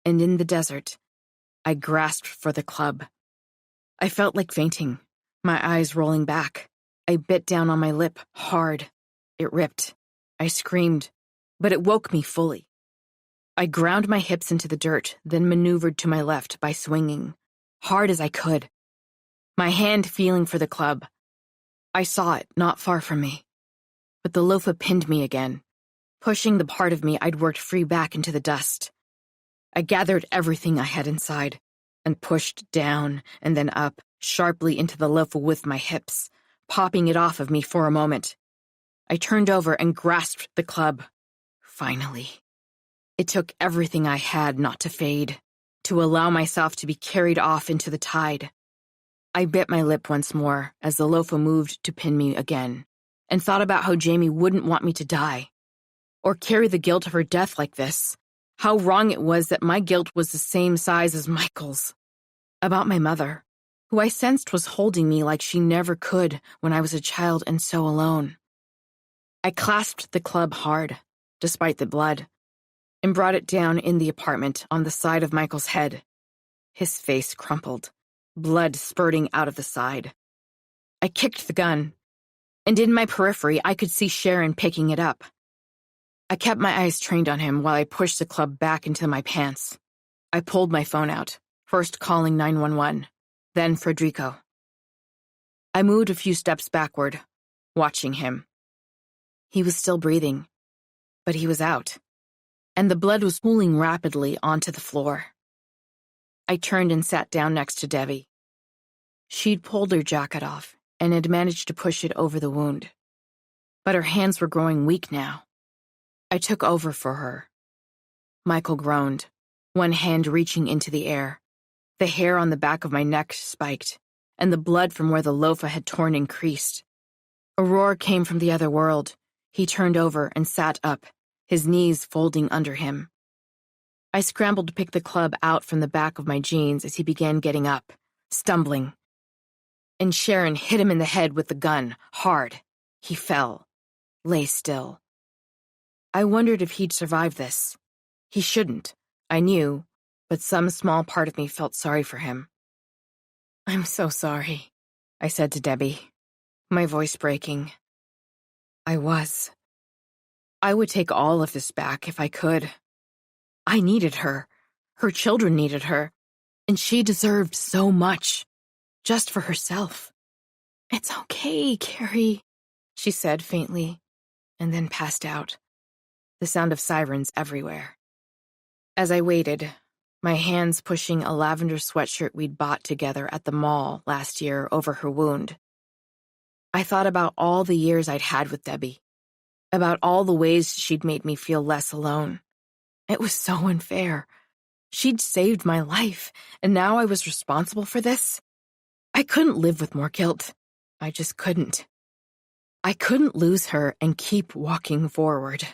and in the desert, I grasped for the club. I felt like fainting, my eyes rolling back. I bit down on my lip hard. It ripped. I screamed, but it woke me fully. I ground my hips into the dirt, then maneuvered to my left by swinging, hard as I could, my hand feeling for the club. I saw it not far from me, but the loafa pinned me again, pushing the part of me I'd worked free back into the dust. I gathered everything I had inside and pushed down and then up, sharply into the loafa with my hips, popping it off of me for a moment. I turned over and grasped the club. Finally. It took everything I had not to fade, to allow myself to be carried off into the tide. I bit my lip once more as the loafa moved to pin me again, and thought about how Jamie wouldn't want me to die, or carry the guilt of her death like this. How wrong it was that my guilt was the same size as Michael's. About my mother, who I sensed was holding me like she never could when I was a child and so alone. I clasped the club hard, despite the blood, and brought it down in the apartment on the side of Michael's head. His face crumpled, blood spurting out of the side. I kicked the gun, and in my periphery I could see Sharon picking it up. I kept my eyes trained on him while I pushed the club back into my pants. I pulled my phone out, first calling 911, then Federico. I moved a few steps backward, watching him. He was still breathing, but he was out, and the blood was pooling rapidly onto the floor. I turned and sat down next to Debbie. She'd pulled her jacket off and had managed to push it over the wound, but her hands were growing weak now. I took over for her. Michael groaned, one hand reaching into the air. The hair on the back of my neck spiked, and the blood from where the loafa had torn increased. A roar came from the other world. He turned over and sat up, his knees folding under him. I scrambled to pick the club out from the back of my jeans as he began getting up, stumbling. And Sharon hit him in the head with the gun, hard. He fell, lay still. I wondered if he'd survive this. He shouldn't, I knew, but some small part of me felt sorry for him. "I'm so sorry," I said to Debbie, my voice breaking. I was. I would take all of this back if I could. I needed her. Her children needed her. And she deserved so much, just for herself. "It's okay, Carrie," she said faintly, and then passed out. The sound of sirens everywhere. As I waited, my hands pushing a lavender sweatshirt we'd bought together at the mall last year over her wound, I thought about all the years I'd had with Debbie, about all the ways she'd made me feel less alone. It was so unfair. She'd saved my life, and now I was responsible for this? I couldn't live with more guilt. I just couldn't. I couldn't lose her and keep walking forward.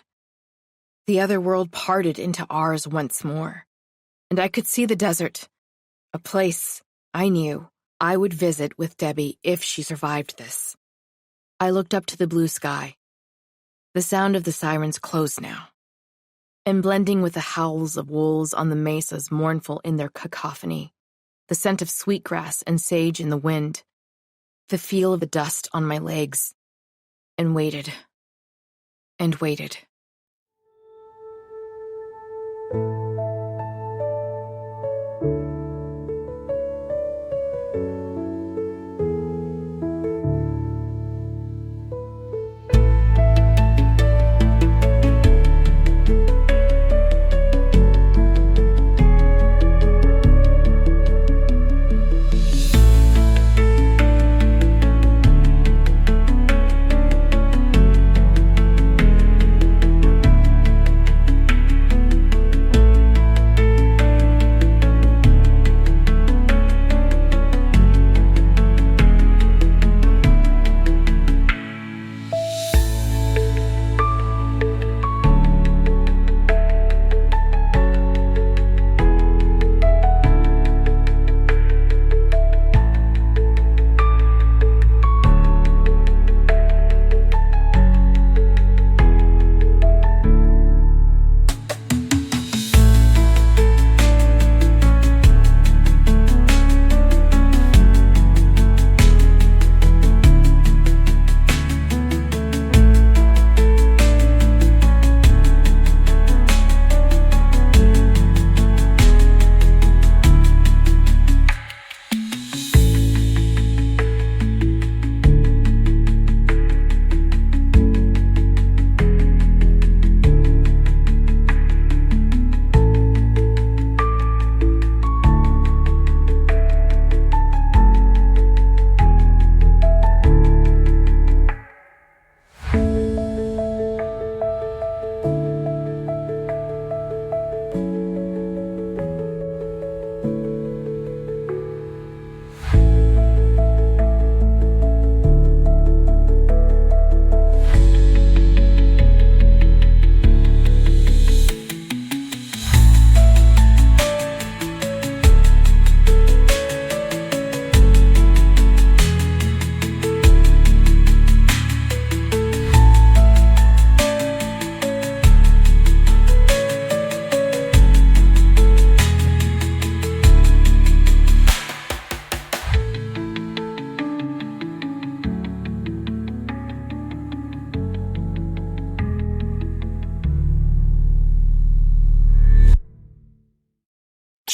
The other world parted into ours once more, and I could see the desert, a place I knew I would visit with Debbie if she survived this. I looked up to the blue sky. The sound of the sirens closed now, and blending with the howls of wolves on the mesas mournful in their cacophony, the scent of sweetgrass and sage in the wind, the feel of the dust on my legs, and waited, and waited.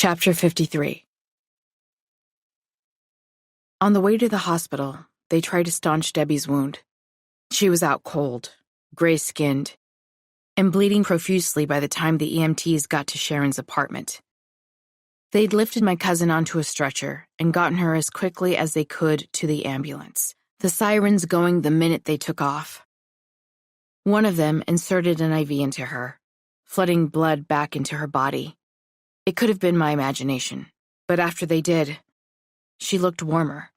Chapter 53. On the way to the hospital, they tried to staunch Debbie's wound. She was out cold, gray-skinned, and bleeding profusely by the time the EMTs got to Sharon's apartment. They'd lifted my cousin onto a stretcher and gotten her as quickly as they could to the ambulance, the sirens going the minute they took off. One of them inserted an IV into her, flooding blood back into her body. It could have been my imagination, but after they did, she looked warmer.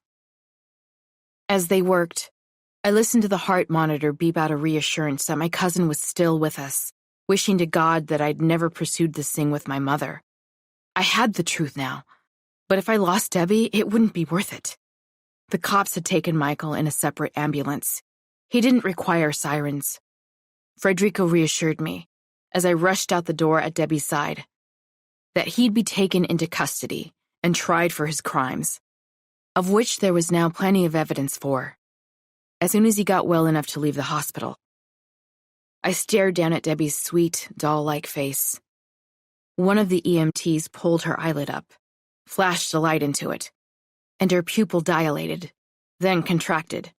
As they worked, I listened to the heart monitor beep out a reassurance that my cousin was still with us, wishing to God that I'd never pursued this thing with my mother. I had the truth now, but if I lost Debbie, it wouldn't be worth it. The cops had taken Michael in a separate ambulance. He didn't require sirens. Frederico reassured me, as I rushed out the door at Debbie's side, that he'd be taken into custody and tried for his crimes, of which there was now plenty of evidence for, as soon as he got well enough to leave the hospital. I stared down at Debbie's sweet, doll-like face. One of the EMTs pulled her eyelid up, flashed a light into it, and her pupil dilated, then contracted.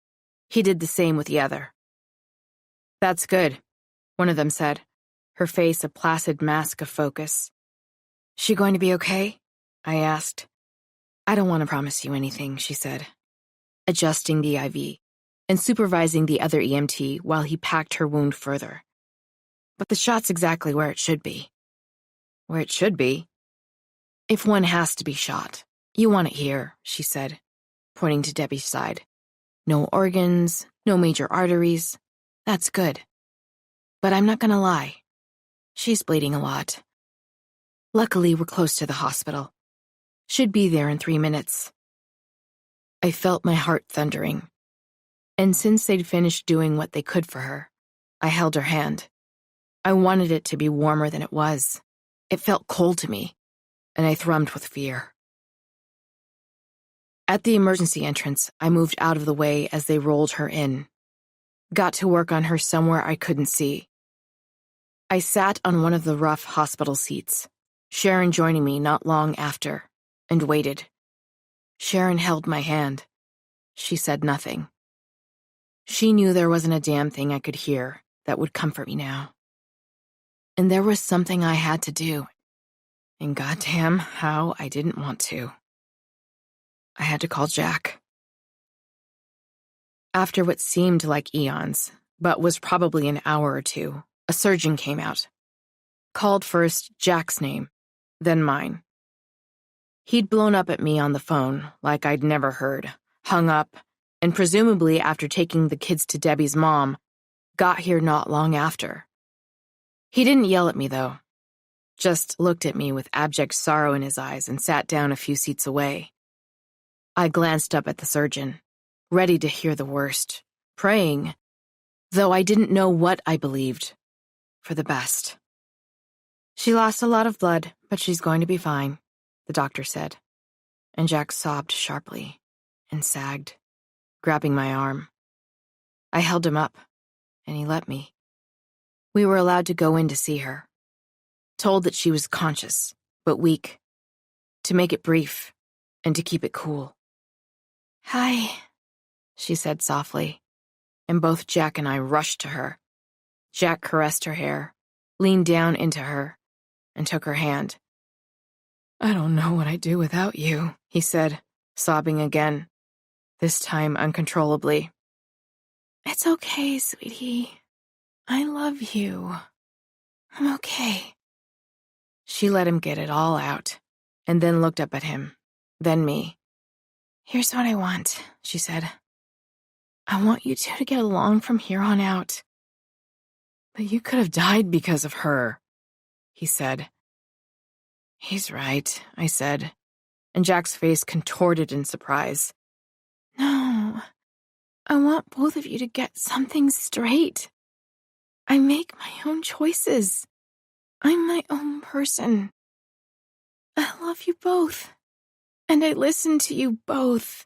He did the same with the other. "That's good," one of them said, her face a placid mask of focus. "She going to be okay?" I asked. "I don't want to promise you anything," she said, adjusting the IV and supervising the other EMT while he packed her wound further. "But the shot's exactly where it should be." "Where it should be?" "If one has to be shot, you want it here," she said, pointing to Debbie's side. "No organs, no major arteries. That's good. But I'm not gonna lie. She's bleeding a lot. Luckily, we're close to the hospital. Should be there in 3 minutes." I felt my heart thundering. And since they'd finished doing what they could for her, I held her hand. I wanted it to be warmer than it was. It felt cold to me, and I thrummed with fear. At the emergency entrance, I moved out of the way as they rolled her in. Got to work on her somewhere I couldn't see. I sat on one of the rough hospital seats, Sharon joining me not long after, and waited. Sharon held my hand. She said nothing. She knew there wasn't a damn thing I could hear that would comfort me now. And there was something I had to do, and goddamn how I didn't want to. I had to call Jack. After what seemed like eons, but was probably an hour or two, a surgeon came out. Called first Jack's name, then mine. He'd blown up at me on the phone like I'd never heard, hung up, and presumably after taking the kids to Debbie's mom, got here not long after. He didn't yell at me, though. Just looked at me with abject sorrow in his eyes and sat down a few seats away. I glanced up at the surgeon, ready to hear the worst, praying, though I didn't know what I believed, for the best. "She lost a lot of blood, but she's going to be fine," the doctor said, and Jack sobbed sharply and sagged, grabbing my arm. I held him up, and he let me. We were allowed to go in to see her, told that she was conscious, but weak, to make it brief, and to keep it cool. "Hi," she said softly, and both Jack and I rushed to her. Jack caressed her hair, leaned down into her, and took her hand. "I don't know what I'd do without you," he said, sobbing again, this time uncontrollably. "It's okay, sweetie. I love you. I'm okay." She let him get it all out, and then looked up at him, then me. "Here's what I want," she said. "I want you two to get along from here on out." "But you could have died because of her," he said. "He's right," I said, and Jack's face contorted in surprise. "No, I want both of you to get something straight. I make my own choices. I'm my own person. I love you both, and I listen to you both.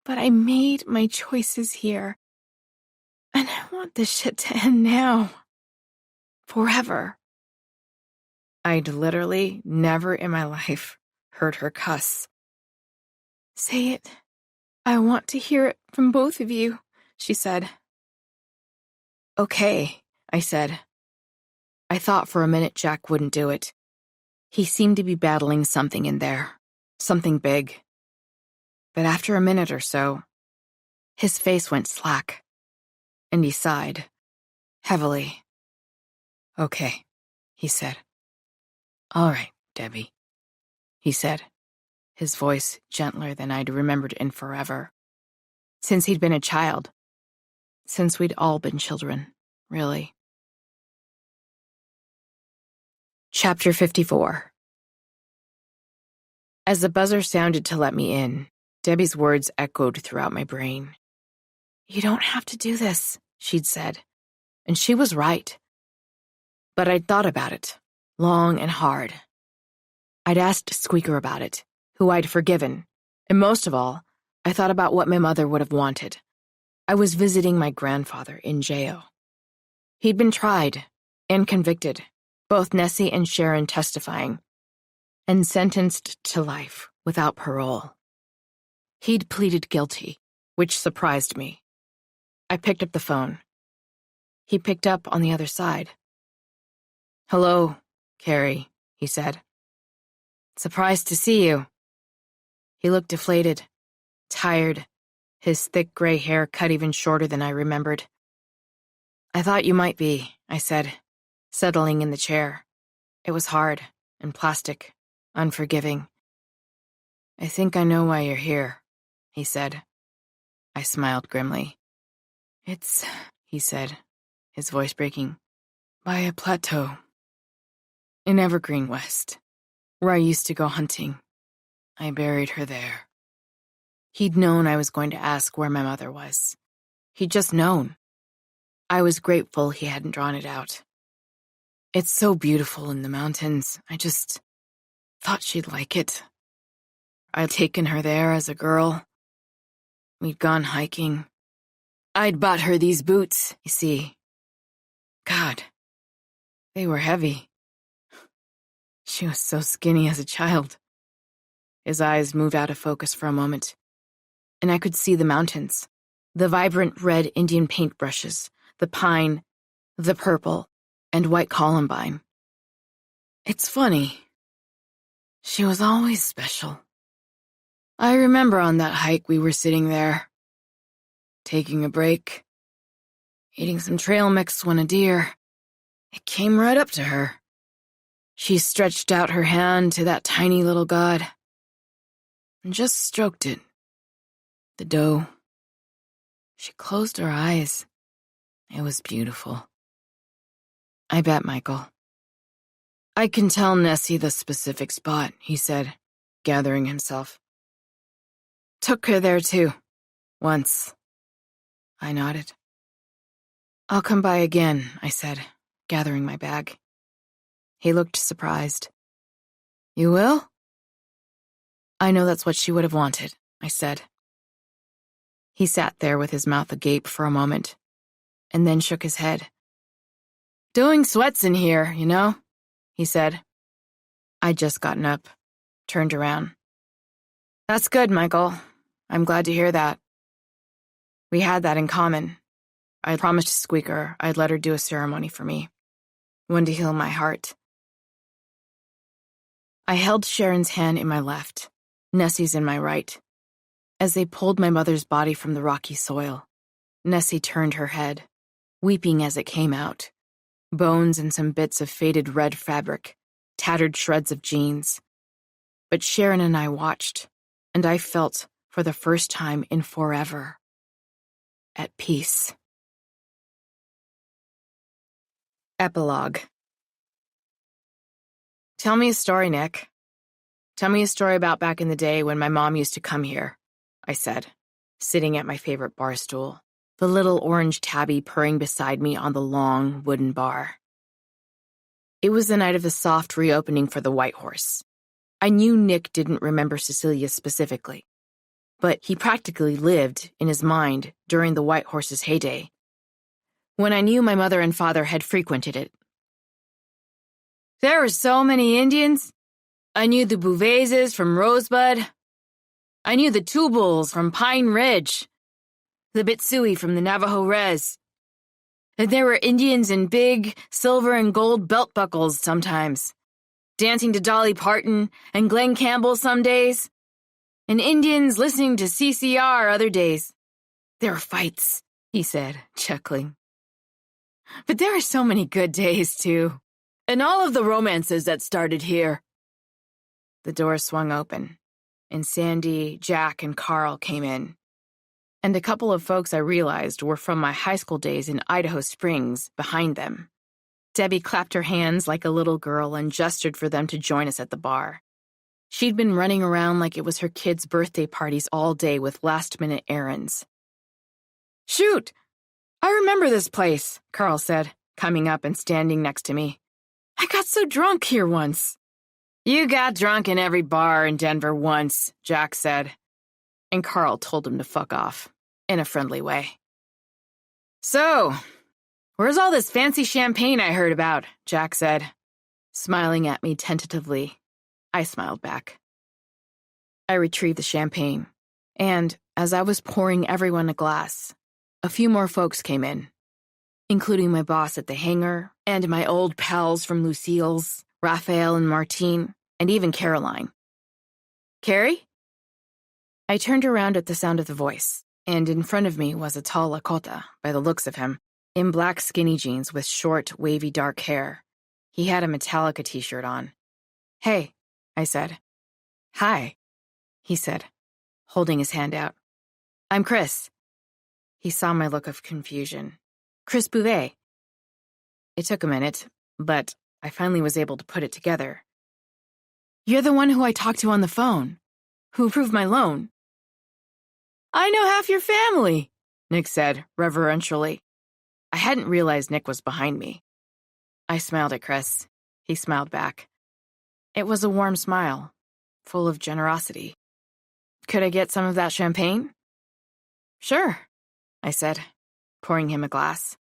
But I made my choices here, and I want this shit to end now. Forever." I'd literally never in my life heard her cuss. "Say it. I want to hear it from both of you," she said. "Okay," I said. I thought for a minute Jack wouldn't do it. He seemed to be battling something in there, something big. But after a minute or so, his face went slack, and he sighed, heavily. "Okay," he said. "All right, Debbie," he said, his voice gentler than I'd remembered in forever. Since he'd been a child. Since we'd all been children, really. Chapter 54. As the buzzer sounded to let me in, Debbie's words echoed throughout my brain. "You don't have to do this," she'd said, and she was right. But I'd thought about it, long and hard. I'd asked Squeaker about it, who I'd forgiven, and most of all, I thought about what my mother would have wanted. I was visiting my grandfather in jail. He'd been tried and convicted, both Nessie and Sharon testifying, and sentenced to life without parole. He'd pleaded guilty, which surprised me. I picked up the phone. He picked up on the other side. "Hello, Carrie," he said. "Surprised to see you." He looked deflated, tired, his thick gray hair cut even shorter than I remembered. "I thought you might be," I said, settling in the chair. It was hard and plastic, unforgiving. "I think I know why you're here," he said. I smiled grimly. "It's," he said, his voice breaking, "by a plateau in Evergreen West, where I used to go hunting. I buried her there." He'd known I was going to ask where my mother was. He'd just known. I was grateful he hadn't drawn it out. "It's so beautiful in the mountains. I just thought she'd like it. I'd taken her there as a girl. We'd gone hiking. I'd bought her these boots, you see. God, they were heavy. She was so skinny as a child." His eyes moved out of focus for a moment, and I could see the mountains, the vibrant red Indian paintbrushes, the pine, the purple, and white columbine. "It's funny. She was always special. I remember on that hike we were sitting there, taking a break, eating some trail mix when a deer, it came right up to her. She stretched out her hand to that tiny little god and just stroked it. The doe. She closed her eyes. It was beautiful. I bet, Michael. I can tell Nessie the specific spot," he said, gathering himself. "Took her there, too. Once." I nodded. "I'll come by again," I said, gathering my bag. He looked surprised. "You will?" "I know that's what she would have wanted," I said. He sat there with his mouth agape for a moment, and then shook his head. "Doing sweats in here, you know," he said. I'd just gotten up, turned around. "That's good, Michael. I'm glad to hear that. We had that in common. I promised Squeaker I'd let her do a ceremony for me, one to heal my heart." I held Sharon's hand in my left, Nessie's in my right. As they pulled my mother's body from the rocky soil, Nessie turned her head, weeping as it came out. Bones and some bits of faded red fabric, tattered shreds of jeans. But Sharon and I watched, and I felt, for the first time in forever, at peace. Epilogue. "Tell me a story, Nick. Tell me a story about back in the day when my mom used to come here," I said, sitting at my favorite bar stool, the little orange tabby purring beside me on the long wooden bar. It was the night of the soft reopening for the White Horse. I knew Nick didn't remember Cecilia specifically, but he practically lived in his mind during the White Horse's heyday, when I knew my mother and father had frequented it. There were so many Indians. I knew the Bouvezes from Rosebud. I knew the Tubuls from Pine Ridge. The Bitsui from the Navajo Res. And there were Indians in big silver and gold belt buckles sometimes, dancing to Dolly Parton and Glenn Campbell some days, and Indians listening to CCR other days. There were fights, he said, chuckling. But there are so many good days, too, and all of the romances that started here. The door swung open, and Sandy, Jack, and Carl came in. And a couple of folks I realized were from my high school days in Idaho Springs behind them. Debbie clapped her hands like a little girl and gestured for them to join us at the bar. She'd been running around like it was her kids' birthday parties all day with last-minute errands. Shoot! I remember this place, Carl said, coming up and standing next to me. I got so drunk here once. You got drunk in every bar in Denver once, Jack said. And Carl told him to fuck off, in a friendly way. So, where's all this fancy champagne I heard about? Jack said, smiling at me tentatively. I smiled back. I retrieved the champagne, and as I was pouring everyone a glass, a few more folks came in, including my boss at the hangar and my old pals from Lucille's, Raphael and Martine, and even Caroline. Carrie? I turned around at the sound of the voice, and in front of me was a tall Lakota, by the looks of him, in black skinny jeans with short, wavy dark hair. He had a Metallica t-shirt on. Hey, I said. Hi, he said, holding his hand out. I'm Chris. He saw my look of confusion. Chris Bouvet. It took a minute, but I finally was able to put it together. You're the one who I talked to on the phone, who approved my loan. I know half your family, Nick said, reverentially. I hadn't realized Nick was behind me. I smiled at Chris. He smiled back. It was a warm smile, full of generosity. Could I get some of that champagne? Sure, I said, pouring him a glass.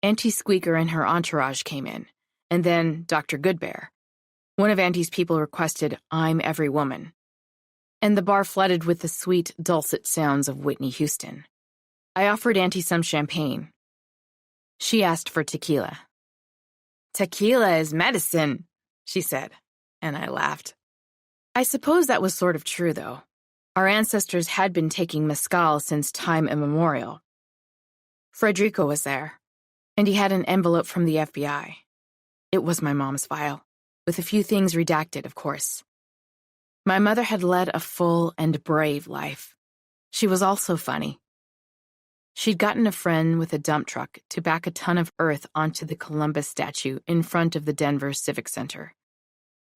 Auntie Squeaker and her entourage came in, and then Dr. Goodbear. One of Auntie's people requested I'm Every Woman, and the bar flooded with the sweet, dulcet sounds of Whitney Houston. I offered Auntie some champagne. She asked for tequila. Tequila is medicine, she said, and I laughed. I suppose that was sort of true, though. Our ancestors had been taking mezcal since time immemorial. Frederico was there, and he had an envelope from the FBI. It was my mom's file, with a few things redacted, of course. My mother had led a full and brave life. She was also funny. She'd gotten a friend with a dump truck to back a ton of earth onto the Columbus statue in front of the Denver Civic Center.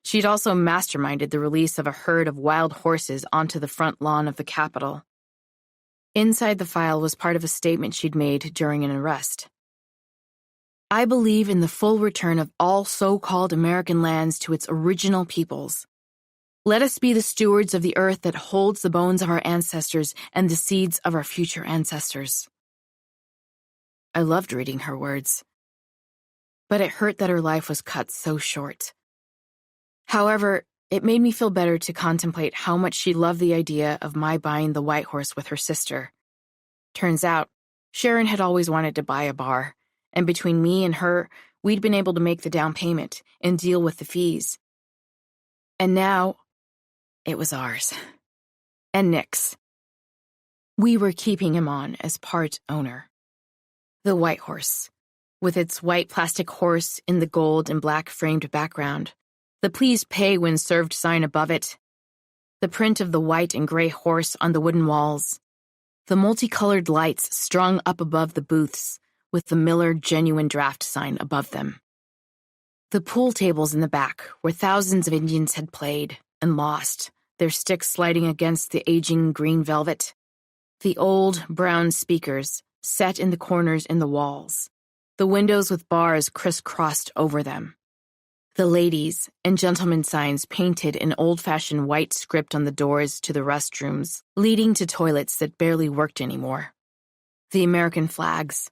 She'd also masterminded the release of a herd of wild horses onto the front lawn of the Capitol. Inside the file was part of a statement she'd made during an arrest. I believe in the full return of all so-called American lands to its original peoples. Let us be the stewards of the earth that holds the bones of our ancestors and the seeds of our future ancestors. I loved reading her words, but it hurt that her life was cut so short. However, it made me feel better to contemplate how much she loved the idea of my buying the White Horse with her sister. Turns out, Sharon had always wanted to buy a bar, and between me and her, we'd been able to make the down payment and deal with the fees. And now, it was ours. And Nick's. We were keeping him on as part owner. The White Horse, with its white plastic horse in the gold and black framed background, the please pay when served sign above it, the print of the white and gray horse on the wooden walls, the multicolored lights strung up above the booths with the Miller Genuine Draft sign above them. The pool tables in the back where thousands of Indians had played and lost, their sticks sliding against the aging green velvet. The old brown speakers set in the corners in the walls, the windows with bars crisscrossed over them. The ladies' and gentlemen signs painted in old-fashioned white script on the doors to the restrooms, leading to toilets that barely worked anymore. The American flags.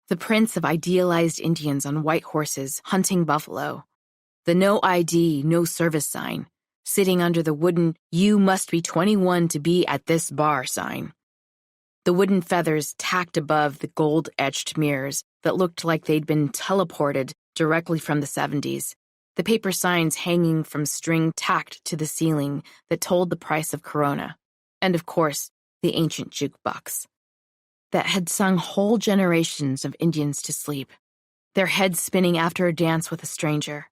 The prints of idealized Indians on white horses hunting buffalo. the no ID, no service sign, sitting under the wooden "You must be 21 to be at this bar" sign. The wooden feathers tacked above the gold-etched mirrors that looked like they'd been teleported directly from the 70s. The paper signs hanging from string tacked to the ceiling that told the price of Corona. And, of course, the ancient jukebox that had sung whole generations of Indians to sleep, their heads spinning after a dance with a stranger.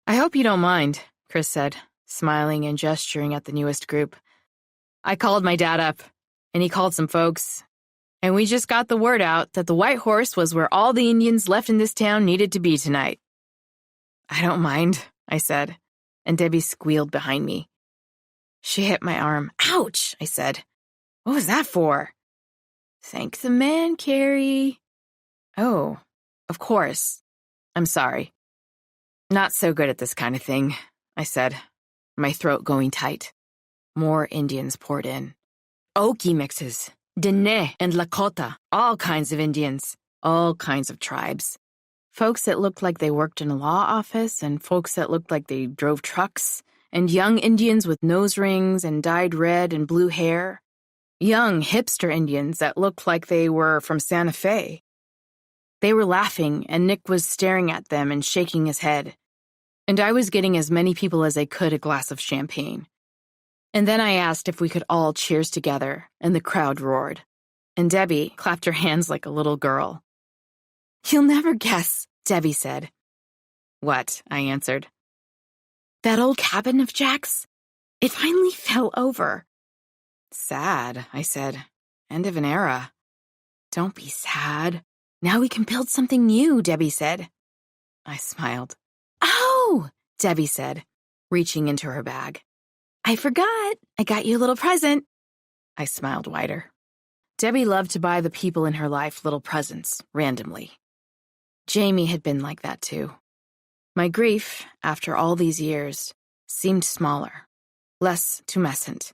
"I hope you don't mind," Chris said, smiling and gesturing at the newest group. "I called my dad up, and he called some folks, and we just got the word out that the White Horse was where all the Indians left in this town needed to be tonight." "I don't mind," I said, and Debbie squealed behind me. She hit my arm. "Ouch," I said. "What was that for?" "Thank the man, Carrie." "Oh, of course. I'm sorry. Not so good at this kind of thing," I said, my throat going tight. More Indians poured in. Okie mixes, Dene and Lakota, all kinds of Indians, all kinds of tribes. Folks that looked like they worked in a law office, and folks that looked like they drove trucks, and young Indians with nose rings and dyed red and blue hair. Young hipster Indians that looked like they were from Santa Fe. They were laughing, and Nick was staring at them and shaking his head. And I was getting as many people as I could a glass of champagne. And then I asked if we could all cheers together, and the crowd roared. And Debbie clapped her hands like a little girl. "You'll never guess," Debbie said. "What?" I answered. "That old cabin of Jack's? It finally fell over." "Sad," I said. "End of an era." "Don't be sad. Now we can build something new," Debbie said. I smiled. "Oh," Debbie said, reaching into her bag. "I forgot. I got you a little present." I smiled wider. Debbie loved to buy the people in her life little presents, randomly. Jamie had been like that too. My grief, after all these years, seemed smaller, less tumescent.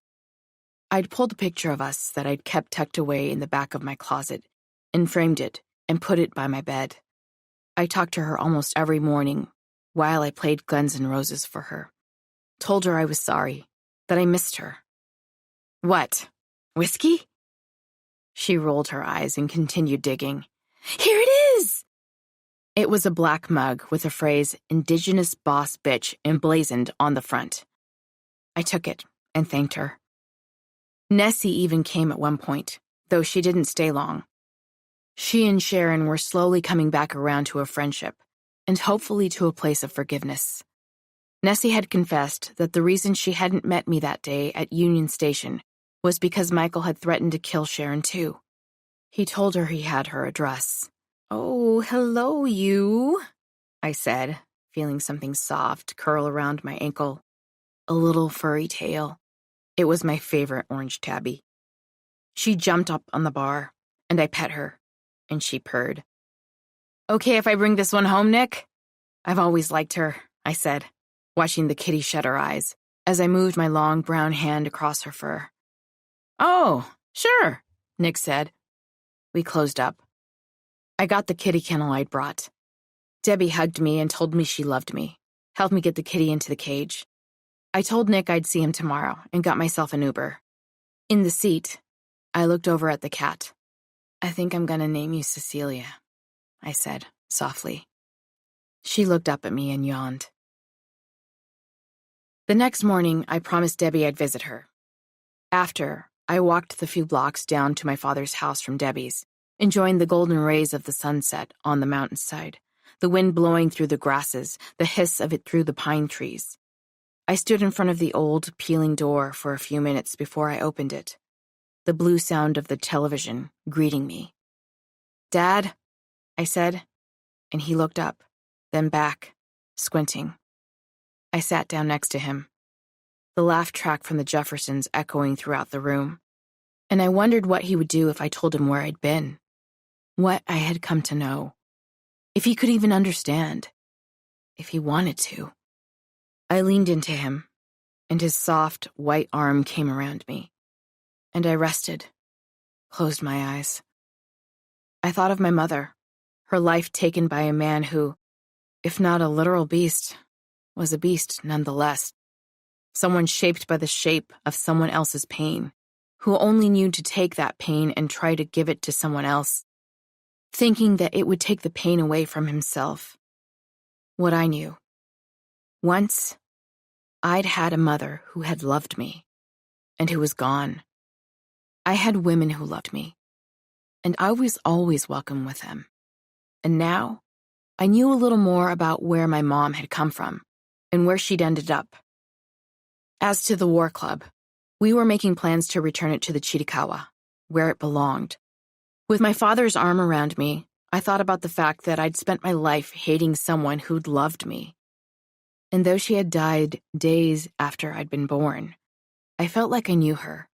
I'd pulled a picture of us that I'd kept tucked away in the back of my closet and framed it and put it by my bed. I talked to her almost every morning while I played Guns N' Roses for her. Told her I was sorry, that I missed her. "What? Whiskey?" She rolled her eyes and continued digging. "Here it is!" It was a black mug with the phrase "Indigenous Boss Bitch" emblazoned on the front. I took it and thanked her. Nessie even came at one point, though she didn't stay long. She and Sharon were slowly coming back around to a friendship, and hopefully to a place of forgiveness. Nessie had confessed that the reason she hadn't met me that day at Union Station was because Michael had threatened to kill Sharon too. He told her he had her address. "Oh, hello, you," I said, feeling something soft curl around my ankle. A little furry tail. It was my favorite orange tabby. She jumped up on the bar, and I pet her, and she purred. "Okay if I bring this one home, Nick?" "I've always liked her," I said, watching the kitty shut her eyes as I moved my long brown hand across her fur. "Oh, sure," Nick said. We closed up. I got the kitty kennel I'd brought. Debbie hugged me and told me she loved me, helped me get the kitty into the cage. I told Nick I'd see him tomorrow and got myself an Uber. In the seat, I looked over at the cat. "I think I'm gonna name you Cecilia," I said softly. She looked up at me and yawned. The next morning, I promised Debbie I'd visit her. After, I walked the few blocks down to my father's house from Debbie's, enjoying the golden rays of the sunset on the mountainside, the wind blowing through the grasses, the hiss of it through the pine trees. I stood in front of the old, peeling door for a few minutes before I opened it, the blue sound of the television greeting me. "Dad," I said, and he looked up, then back, squinting. I sat down next to him, the laugh track from the Jeffersons echoing throughout the room, and I wondered what he would do if I told him where I'd been, what I had come to know, if he could even understand, if he wanted to. I leaned into him, and his soft, white arm came around me, and I rested, closed my eyes. I thought of my mother, her life taken by a man who, if not a literal beast, was a beast nonetheless. Someone shaped by the shape of someone else's pain, who only knew to take that pain and try to give it to someone else, thinking that it would take the pain away from himself. What I knew. Once, I'd had a mother who had loved me, and who was gone. I had women who loved me, and I was always welcome with them. And now, I knew a little more about where my mom had come from, and where she'd ended up. As to the war club, we were making plans to return it to the Chirikawa, where it belonged. With my father's arm around me, I thought about the fact that I'd spent my life hating someone who'd loved me. And though she had died days after I'd been born, I felt like I knew her,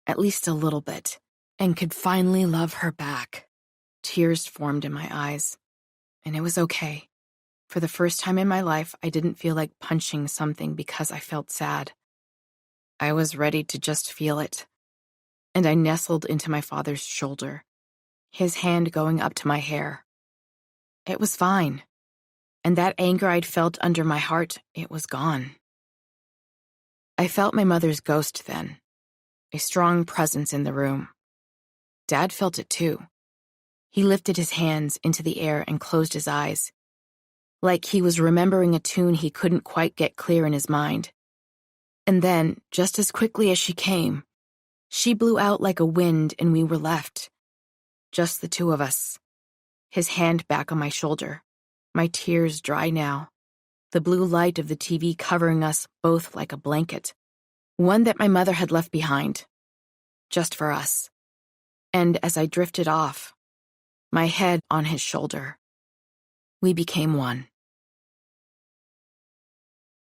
at least a little bit, and could finally love her back. Tears formed in my eyes, and it was okay. For the first time in my life, I didn't feel like punching something because I felt sad. I was ready to just feel it, and I nestled into my father's shoulder, his hand going up to my hair. It was fine, and that anger I'd felt under my heart, it was gone. I felt my mother's ghost then, a strong presence in the room. Dad felt it too. He lifted his hands into the air and closed his eyes, like he was remembering a tune he couldn't quite get clear in his mind. And then, just as quickly as she came, she blew out like a wind and we were left. Just the two of us. His hand back on my shoulder, my tears dry now, the blue light of the TV covering us both like a blanket, one that my mother had left behind, just for us. And as I drifted off, my head on his shoulder, we became one.